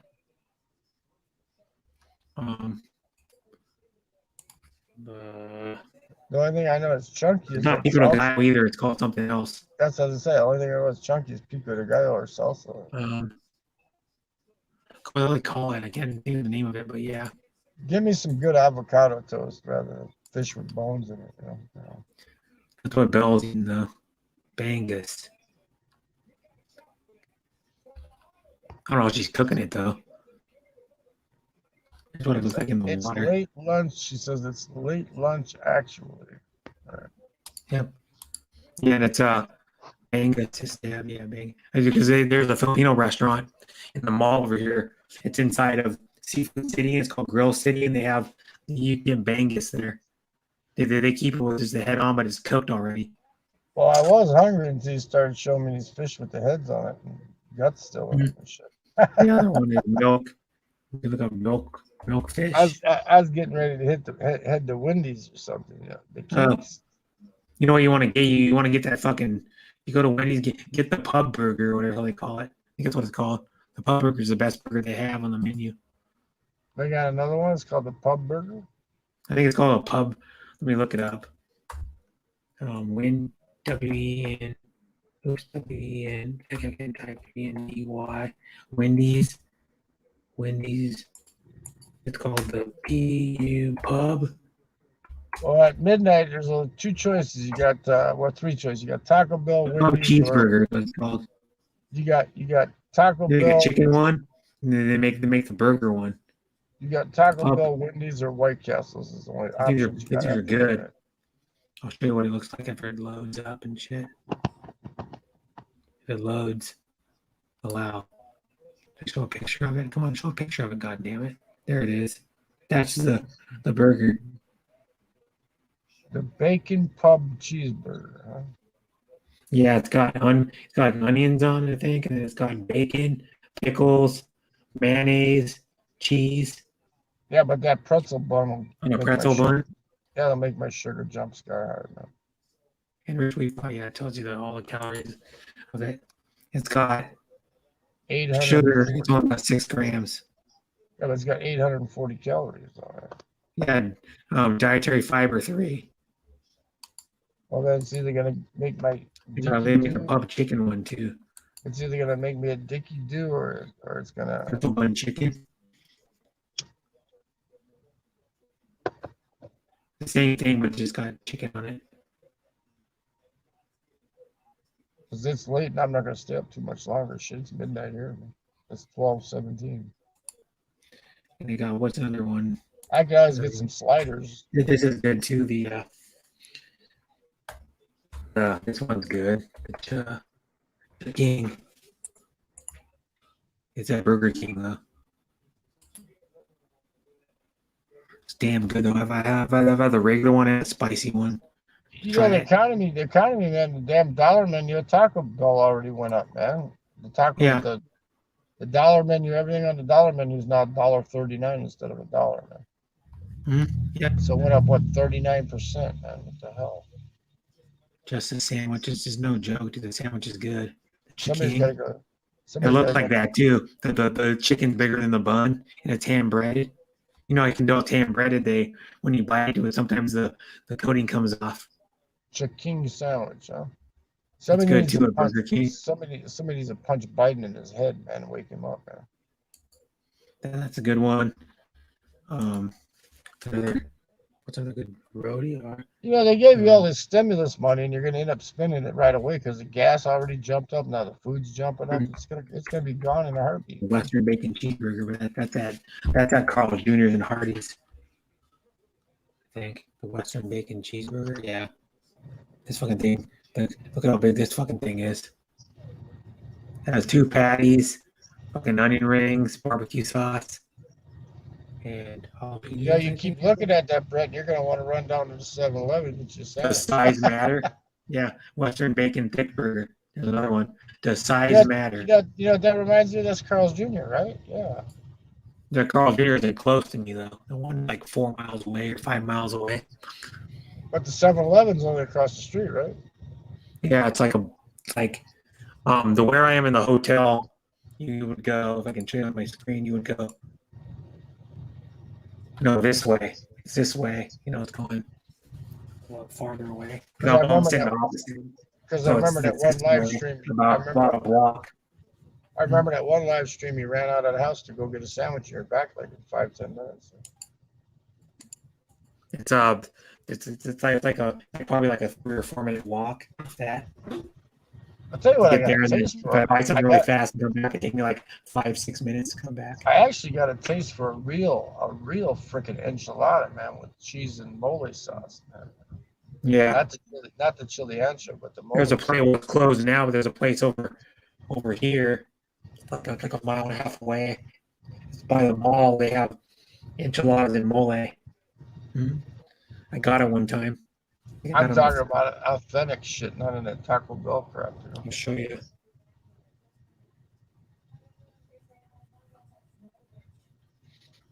The only thing I know is chunky. It's Is not like pico de salsa. gallo either. It's called something else. That's what I say. The only thing I know is chunky is pico de gallo or salsa. What do they call it? I can't think of the name of it, but yeah. Give me some good avocado toast rather than fish with bones in it. You know. That's what Bell's eating the Bangus. I don't know if she's cooking it though. That's what it looks like in the It's water. late lunch. She says it's late lunch actually. All right. Yep. Yeah, and it's Bangus. Yeah, Bangus. Because there's a Filipino restaurant in the mall over here. It's inside of Seafood City. It's called Grill City, and you get Bangus there. They keep it with just the head on, but it's cooked already. Well, I was hungry until you started showing me these fish with the heads on it and guts still in it and shit. The other one is milk. You look up milk fish. I was getting ready to head to Wendy's or something. Yeah, the Kings. You know what you want to get? You want to get that fucking. You go to Wendy's, get the pub burger or whatever they call it. I think that's what it's called. The pub burger is the best burger they have on the menu. They got another one. It's called the Pub Burger. I think it's called a pub. Let me look it up. W-E-N. Oops, W-E-N. I can type E-N-D-Y. Wendy's. It's called the P-U Pub. Well, at midnight, there's two choices. You got three choices. You got Taco Bell, Wendy's, cheeseburger. What it's called. You got Taco They Bell. make a chicken one, and then they make the burger one. You got Taco Bell, Wendy's, or White Castles is the only options. These are good. I'll show you what it looks like after it loads up and shit. If it loads, allow. Show a picture of it. Come on, show a picture of it. God damn it! There it is. That's the burger. The Bacon Pub Cheeseburger. Huh? Yeah, it's got onions on it, I think, and it's got bacon, pickles, mayonnaise, cheese. Yeah, but that pretzel bun will On a pretzel bun. Yeah, that'll make my sugar jump sky high now. Enriched wheat flour. Yeah, it tells you all the calories of it. It's got 800 sugar. It's only about 6 grams. Yeah, but it's got 840 calories on it. Yeah, dietary fiber 3. Well, then it's either gonna make my They make a pub chicken one too. It's either gonna make me a Dickie do or it's gonna Pretzel bun chicken. The same thing, but just got chicken on it. Because it's late and I'm not gonna stay up too much longer. Shit, it's midnight here. It's 12:17. And they got what's another one? I can always get some sliders. This is good too. This one's good. The King. It's at Burger King though. It's damn good though. I've had the regular one and a spicy one. You know, the economy, man, the damn dollar menu at Taco Bell already went up, man. The the dollar menu, everything on the dollar menu is now $1.39 instead of $1, man. Yeah. So it went up 39%, man. What the hell? Just the sandwich is just no joke, dude. The sandwich is good. Somebody's gotta go. It looks like that too. The chicken's bigger than the bun, and it's hand breaded. You know, I can tell it's hand breaded. When you bite into it, sometimes the coating comes off. Chicken sandwich, huh? It's good too at Burger King. Somebody needs to punch Biden in his head, man, and wake him up, man. That's a good one. What's another good rodeo? You know, they gave you all this stimulus money, and you're going to end up spending it right away because the gas already jumped up. Now the food's jumping up. It's gonna be gone in a heartbeat. Western bacon cheeseburger, but that's at Carl's Jr.'s and Hardee's. I think the Western bacon cheeseburger. Yeah, this fucking thing. Look at how big this fucking thing is. It has 2 patties, fucking onion rings, barbecue sauce. and Yeah, you keep looking at that, Brett. You're gonna want to run down to the 7-Eleven and get you a Does sandwich. size matter? Yeah, Western Bacon Thick Burger. There's another one. Does size Yeah, matter? that reminds me of that's Carl's Jr., right? Yeah. The Carl Jr. isn't close to me though. The one like 4 miles away or 5 miles away. But the 7-Eleven's only across the street, right? Yeah, it's like the where I am in the hotel. You would go, if I can show you on my screen, you would go. No, this way. It's this way. It's going a lot farther away. Because I I'm remember saying that. the opposite. Because So I remember that it's one this live way, stream. about a block. I remember that one live stream. You ran out of the house to go get a sandwich. And you're back like in 5-10 minutes. It's probably like a 3 or 4 minute walk. If that. I'll tell you what I Get got there a and then taste if for. I buy something really fast and come back, it take me like 5-6 minutes to come back. I actually got a taste for a real freaking enchilada, man, with cheese and mole sauce, man. Yeah. Not the chili ancho, but the mole. There's a place well, it's closed now, but there's a place over here, like a mile and a half away. It's by the mall. They have enchiladas and mole. Mm-hmm. I got it one time. I'm talking about authentic shit, not in that Taco Bell crap. I'll show you.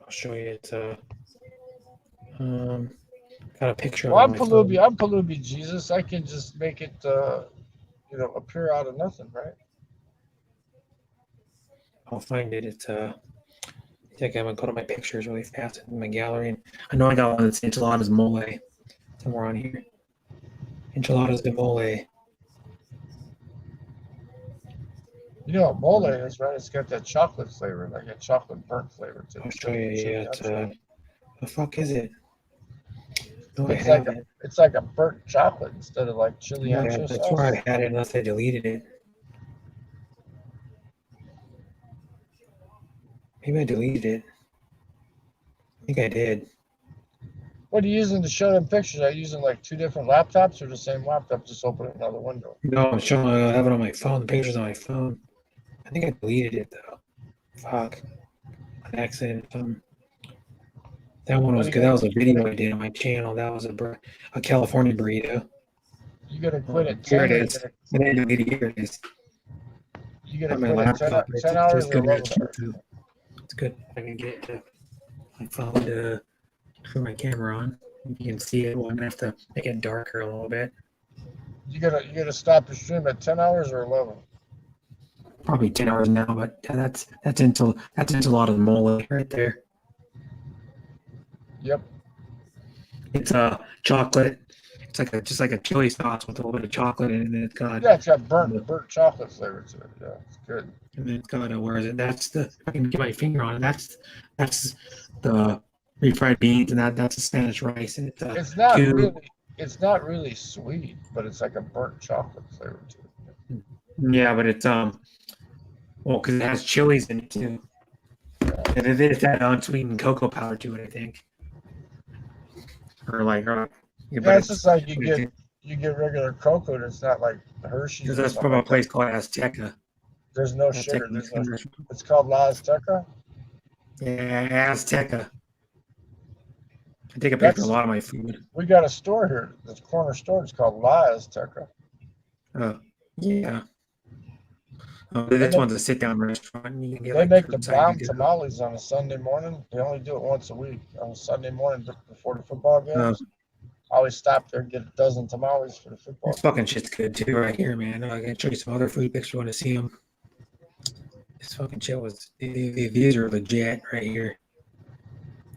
It's got a picture. Well, of I'm Palubi Jesus. I can just make it, appear out of nothing, right? I'll find it. It's I think I'm gonna go to my pictures really fast in my gallery, and I know I got one that's enchiladas mole somewhere on here. Enchiladas de mole. You know what mole is, right? It's got that chocolate flavor, like a chocolate burnt flavor to it. I'll show you. Yeah, it's the fuck is it? No, it's like a burnt chocolate instead of like chili ancho that's sauce. where I had it, unless I deleted it. Maybe I deleted it. I think I did. What are you using to show them pictures? Are you using like 2 different laptops or the same laptop? Just open another window. No, I'm showing. I have it on my phone. The pictures on my phone. I think I deleted it though. Fuck. An accident. That one was good. That was a video I did on my channel. That was a California burrito. You gotta quit at 10. Here it is. And then here it is. You gotta on my quit at laptop. 10 hours It's or good. 11 hours. It's good. I can get it to my phone to turn my camera on. You can see it. Well, I'm gonna have to make it darker a little bit. You gotta stop the stream at 10 hours or 11. Probably 10 hours now, but that's a lot of mole right there. Yep. It's chocolate. It's just like a chili sauce with a little bit of chocolate in it, and then it's got it's got burnt chocolate flavor to it. Yeah, it's good. And then it's got where is it? That's I can get my finger on it. That's the refried beans, and that's the Spanish rice, and it's not really sweet, but it's like a burnt chocolate flavor to it. Yeah, but it's well, because it has chilies in it too, and it is that unsweetened cocoa powder to it, I think. It's just like you get regular cocoa, and it's not like Hershey's. That's from a place called Azteca. There's no sugar. It's called La Azteca. Yeah, Azteca. I take a picture of a lot of my food. We got a store here. This corner store. It's called La Azteca. Oh, yeah. This one's a sit-down restaurant. You can get, they make the bomb tamales on a Sunday morning. They only do it once a week on a Sunday morning before the football games. I always stop there and get a dozen tamales for the football. This fucking shit's good too, right here, man. I can show you some other food pictures. You want to see them? This fucking shit was. These are legit right here.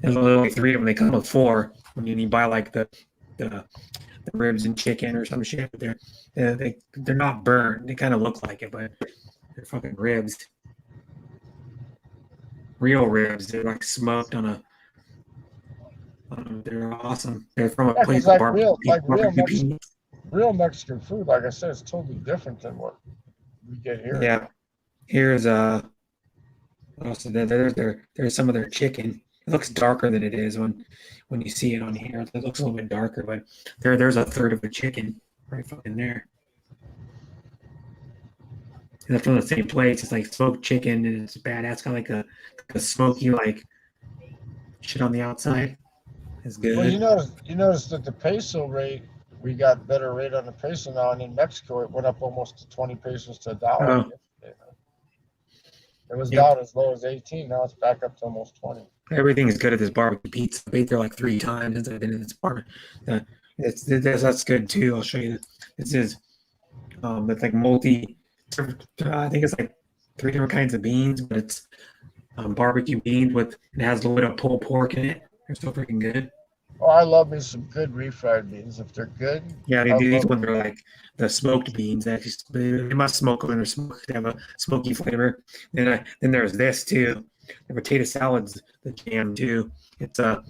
There's only 3 of them. They come with 4 when you buy like the ribs and chicken or some shit. They're not burnt. They kind of look like it, but they're fucking ribs. Real ribs. They're like smoked on a. They're awesome. They're from a place like real Mexican food. Like I said, it's totally different than what we get here. Yeah. Here's also there's some of their chicken. It looks darker than it is when you see it on here. It looks a little bit darker, but there's a third of the chicken right fucking there. And that's from the same place. It's like smoked chicken, and it's badass. Kind of like a smoky, like shit on the outside. It's good. Well, you notice that the peso rate, we got better rate on the peso now, and in Mexico it went up almost to 20 pesos to a dollar. Oh. Yesterday. It was Yep. down as low as 18. Now it's back up to almost 20. Everything is good at this barbecue pizza. I've ate there like 3 times since I've been in this bar. That's good too. I'll show you. This is it's like multi. I think it's like 3 different kinds of beans, but it's barbecue beans with it has a little bit of pulled pork in it. They're so freaking good. Oh, I love me some good refried beans. If they're good, Yeah, I these love ones are like the smoked beans. They must smoke when they're smoked. They have a smoky flavor. Then there's this too. The potato salad's the jam too. It's a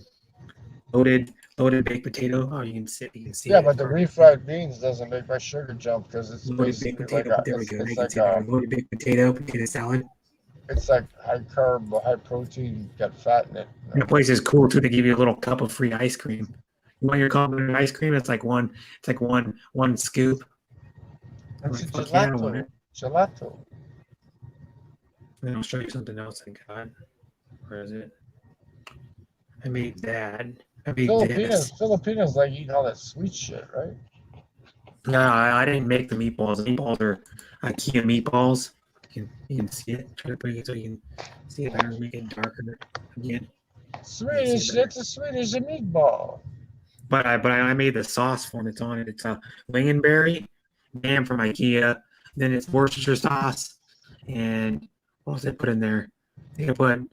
loaded baked potato. Oh, you can see Yeah, it. but the refried beans doesn't make my sugar jump because it's Loaded baked basically like potato. a, There we it's, go. it's You can like see it. Loaded baked potato salad. it's like high carb, high protein, got fat in it. And the place is cool too. They give you a little cup of free ice cream. You want your complimentary ice cream? It's like one scoop. I'm It's a like, fuck yeah, I want gelato. it. Gelato. Then I'll show you something else I got. Where is it? I made that. I made this. Filipinos like eating all that sweet shit, right? No, I didn't make the meatballs. The meatballs are IKEA meatballs. You can see it. Try to bring it so you can see it better. Make it darker again. Swedish, that's a Swedish meatball. But I made the sauce for it. It's on it. It's a lingonberry, ham from IKEA. Then it's Worcestershire sauce, and what else I put in there? I think I put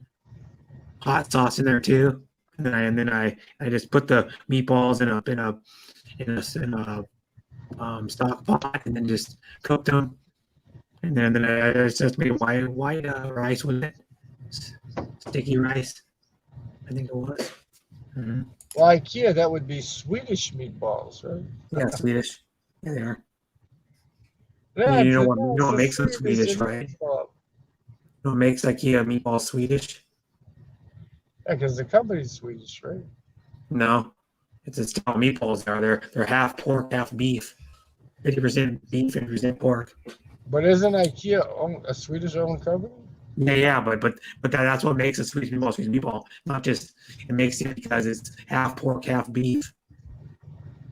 hot sauce in there too. And then I just put the meatballs in a stock pot and then just cooked them. And then I just made white rice with it, sticky rice. I think it was. Mm-hmm. Well, IKEA, that would be Swedish meatballs, right? Yeah, Swedish. Yeah, they are. Yeah, you know it's what a makes them Swedish, right? You know what makes IKEA meatballs Swedish? Yeah, because the company's Swedish, right? No, it's how meatballs are. They're half pork, half beef. 50% beef, 50% pork. But isn't IKEA a Swedish-owned company? Yeah, but that's what makes a Swedish meatball. Not just it makes it because it's half pork, half beef.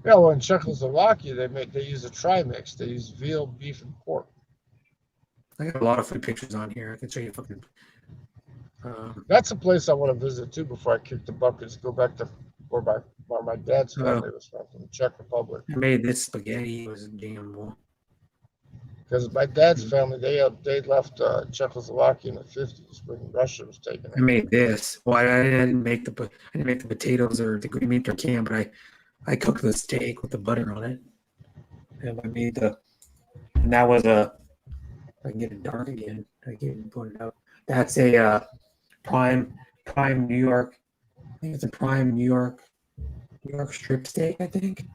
Yeah, well, in Czechoslovakia, they use a trimix. They use veal, beef, and pork. I got a lot of food pictures on here. I can show you fucking. That's a place I want to visit too before I kick the buckets. Go back to where my dad's family was from the Czech Republic. I made this spaghetti. It was jammable. Because my dad's family, they left Czechoslovakia in the 50s when Russia was taken. I made this. Well, I didn't make the potatoes or the green meat or can, but I cooked the steak with the butter on it. And I made and that was I can get it dark again. I can put it out. That's a prime New York. I think it's a prime New York strip steak. I think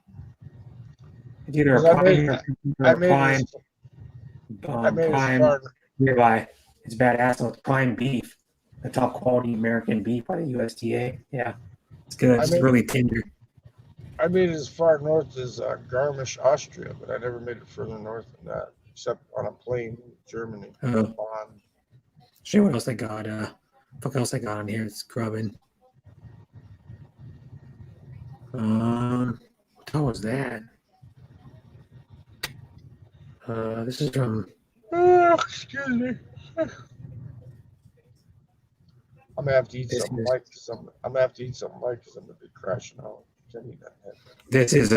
it's either a prime or a prime. Prime ribeye. It's badass. So it's prime beef. The top quality American beef by the USDA. Yeah, it's good. It's really tender. I made it as far north as Garmisch, Austria, but I never made it further north than that, except on a plane in Germany. Bonn. Show you what else I got. What else I got on here? It's grubbing. What was that? This is from. Excuse me. I'm gonna have to eat something light because I'm gonna be crashing out. This is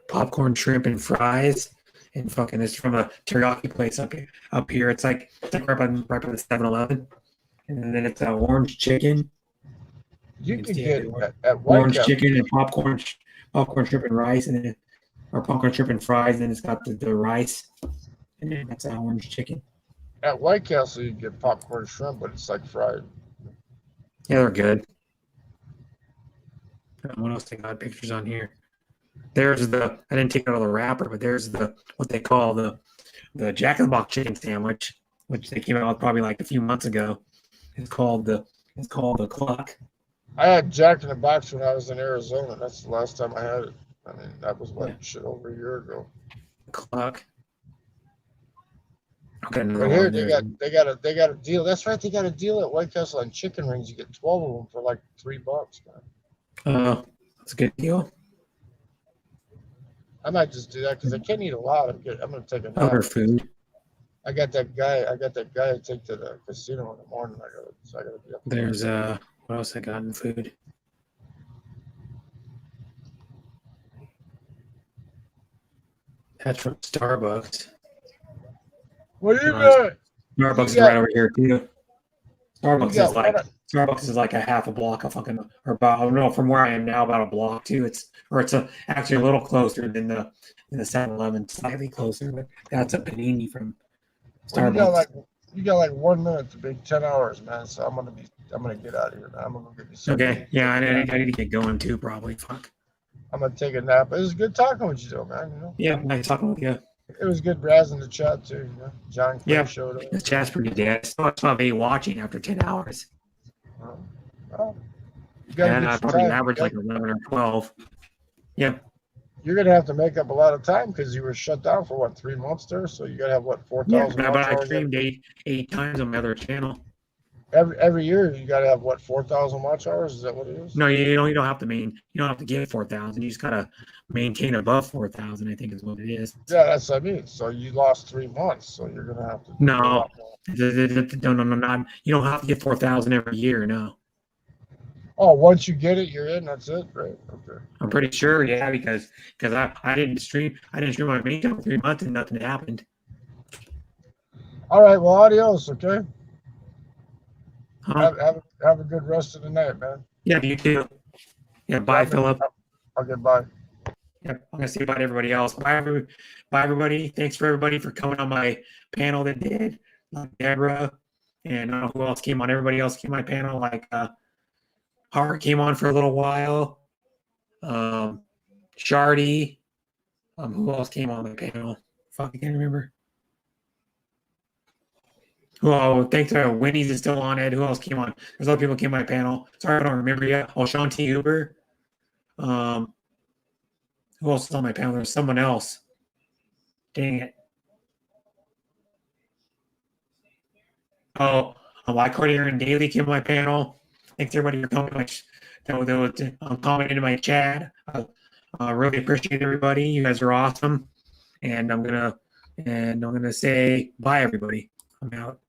popcorn, shrimp, and fries, and fucking. It's from a teriyaki place up here. It's like right by the 7-Eleven, and then it's orange chicken. You can get at orange chicken and popcorn, shrimp, and rice, and then or popcorn, shrimp, and fries. And then it's got the rice, and then that's orange chicken. At White Castle, you get popcorn shrimp, but it's like fried. Yeah, they're good. What else they got pictures on here? There's I didn't take it out of the wrapper, but there's what they call the Jack in the Box chicken sandwich, which they came out with probably like a few months ago. It's called the Cluck. I had Jack in the Box when I was in Arizona. That's the last time I had it. I mean, that was shit over a year ago. Cluck. Okay, But here they got a deal. That's right, they got a deal at White Castle on chicken rings. You get 12 of them for like $3, man. That's a good deal. I might just do that because I can't eat a lot. I'm gonna take a nap. Other food. I got that guy I take to the casino in the morning. I gotta be up. There's what else I got in food? That's from Starbucks. What do you got? Starbucks is You got- right over here too. Starbucks You got is like what? Starbucks is like a half a block of fucking, or about, I don't know, from where I am now, about a block too. It's actually a little closer than the 7-Eleven, slightly closer, but that's a panini from Well, Starbucks. you got like 1 minute to be 10 hours, man. So I'm gonna get out of here, man. I'm gonna go get me something. Okay, yeah, I need to get going too, probably. Fuck. I'm gonna take a nap. It was good talking with you, though, man. You know, Yeah, nice talking with you. it was good browsing the chat too. You know, John Clay Yeah, showed up. the chat's pretty dead. I still have 8 watching after 10 hours. Well, you gotta And get I your probably time. average like 11 or 12. Yeah. You're gonna have to make up a lot of time because you were shut down for what 3 months there. So you gotta have what 4,000 Yeah, but I watch hours streamed eight times on my other channel. every year. You gotta have what 4,000 watch hours. Is that what it is? No, you don't have to you don't have to get 4,000. You just gotta maintain above 4,000, I think is what it is. Yeah, that's what I mean. So you lost 3 months. So you're gonna have to. do a No, lot more. no, not. You don't have to get 4,000 every year. No, Oh, once you get it, you're in. That's it, right? Okay. I'm pretty sure. Yeah, because I didn't stream my main channel for 3 months and nothing happened. All right. Well, adios. Okay. Huh? Have a good rest of the night, man. Yeah, you too. Yeah, bye, Philip. Okay, bye. Yeah, I'm gonna say bye to everybody else. Bye, everybody. Thanks for everybody for coming on my panel that did. Like Deborah, and I don't know who else came on. Everybody else came on my panel. Like Hart came on for a little while. Shardy. Who else came on my panel? Fuck, I can't remember. Oh, thanks to Winnie's is still on it. Who else came on? There's other people came on my panel. Sorry, I don't remember yet. Oh, Sean T. Uber. Who else is on my panel? There's someone else. Dang it. Oh, Lycardier and Daily came on my panel. Thanks everybody for coming. Commenting in my chat. I really appreciate everybody. You guys are awesome. And I'm gonna say bye, everybody. I'm out.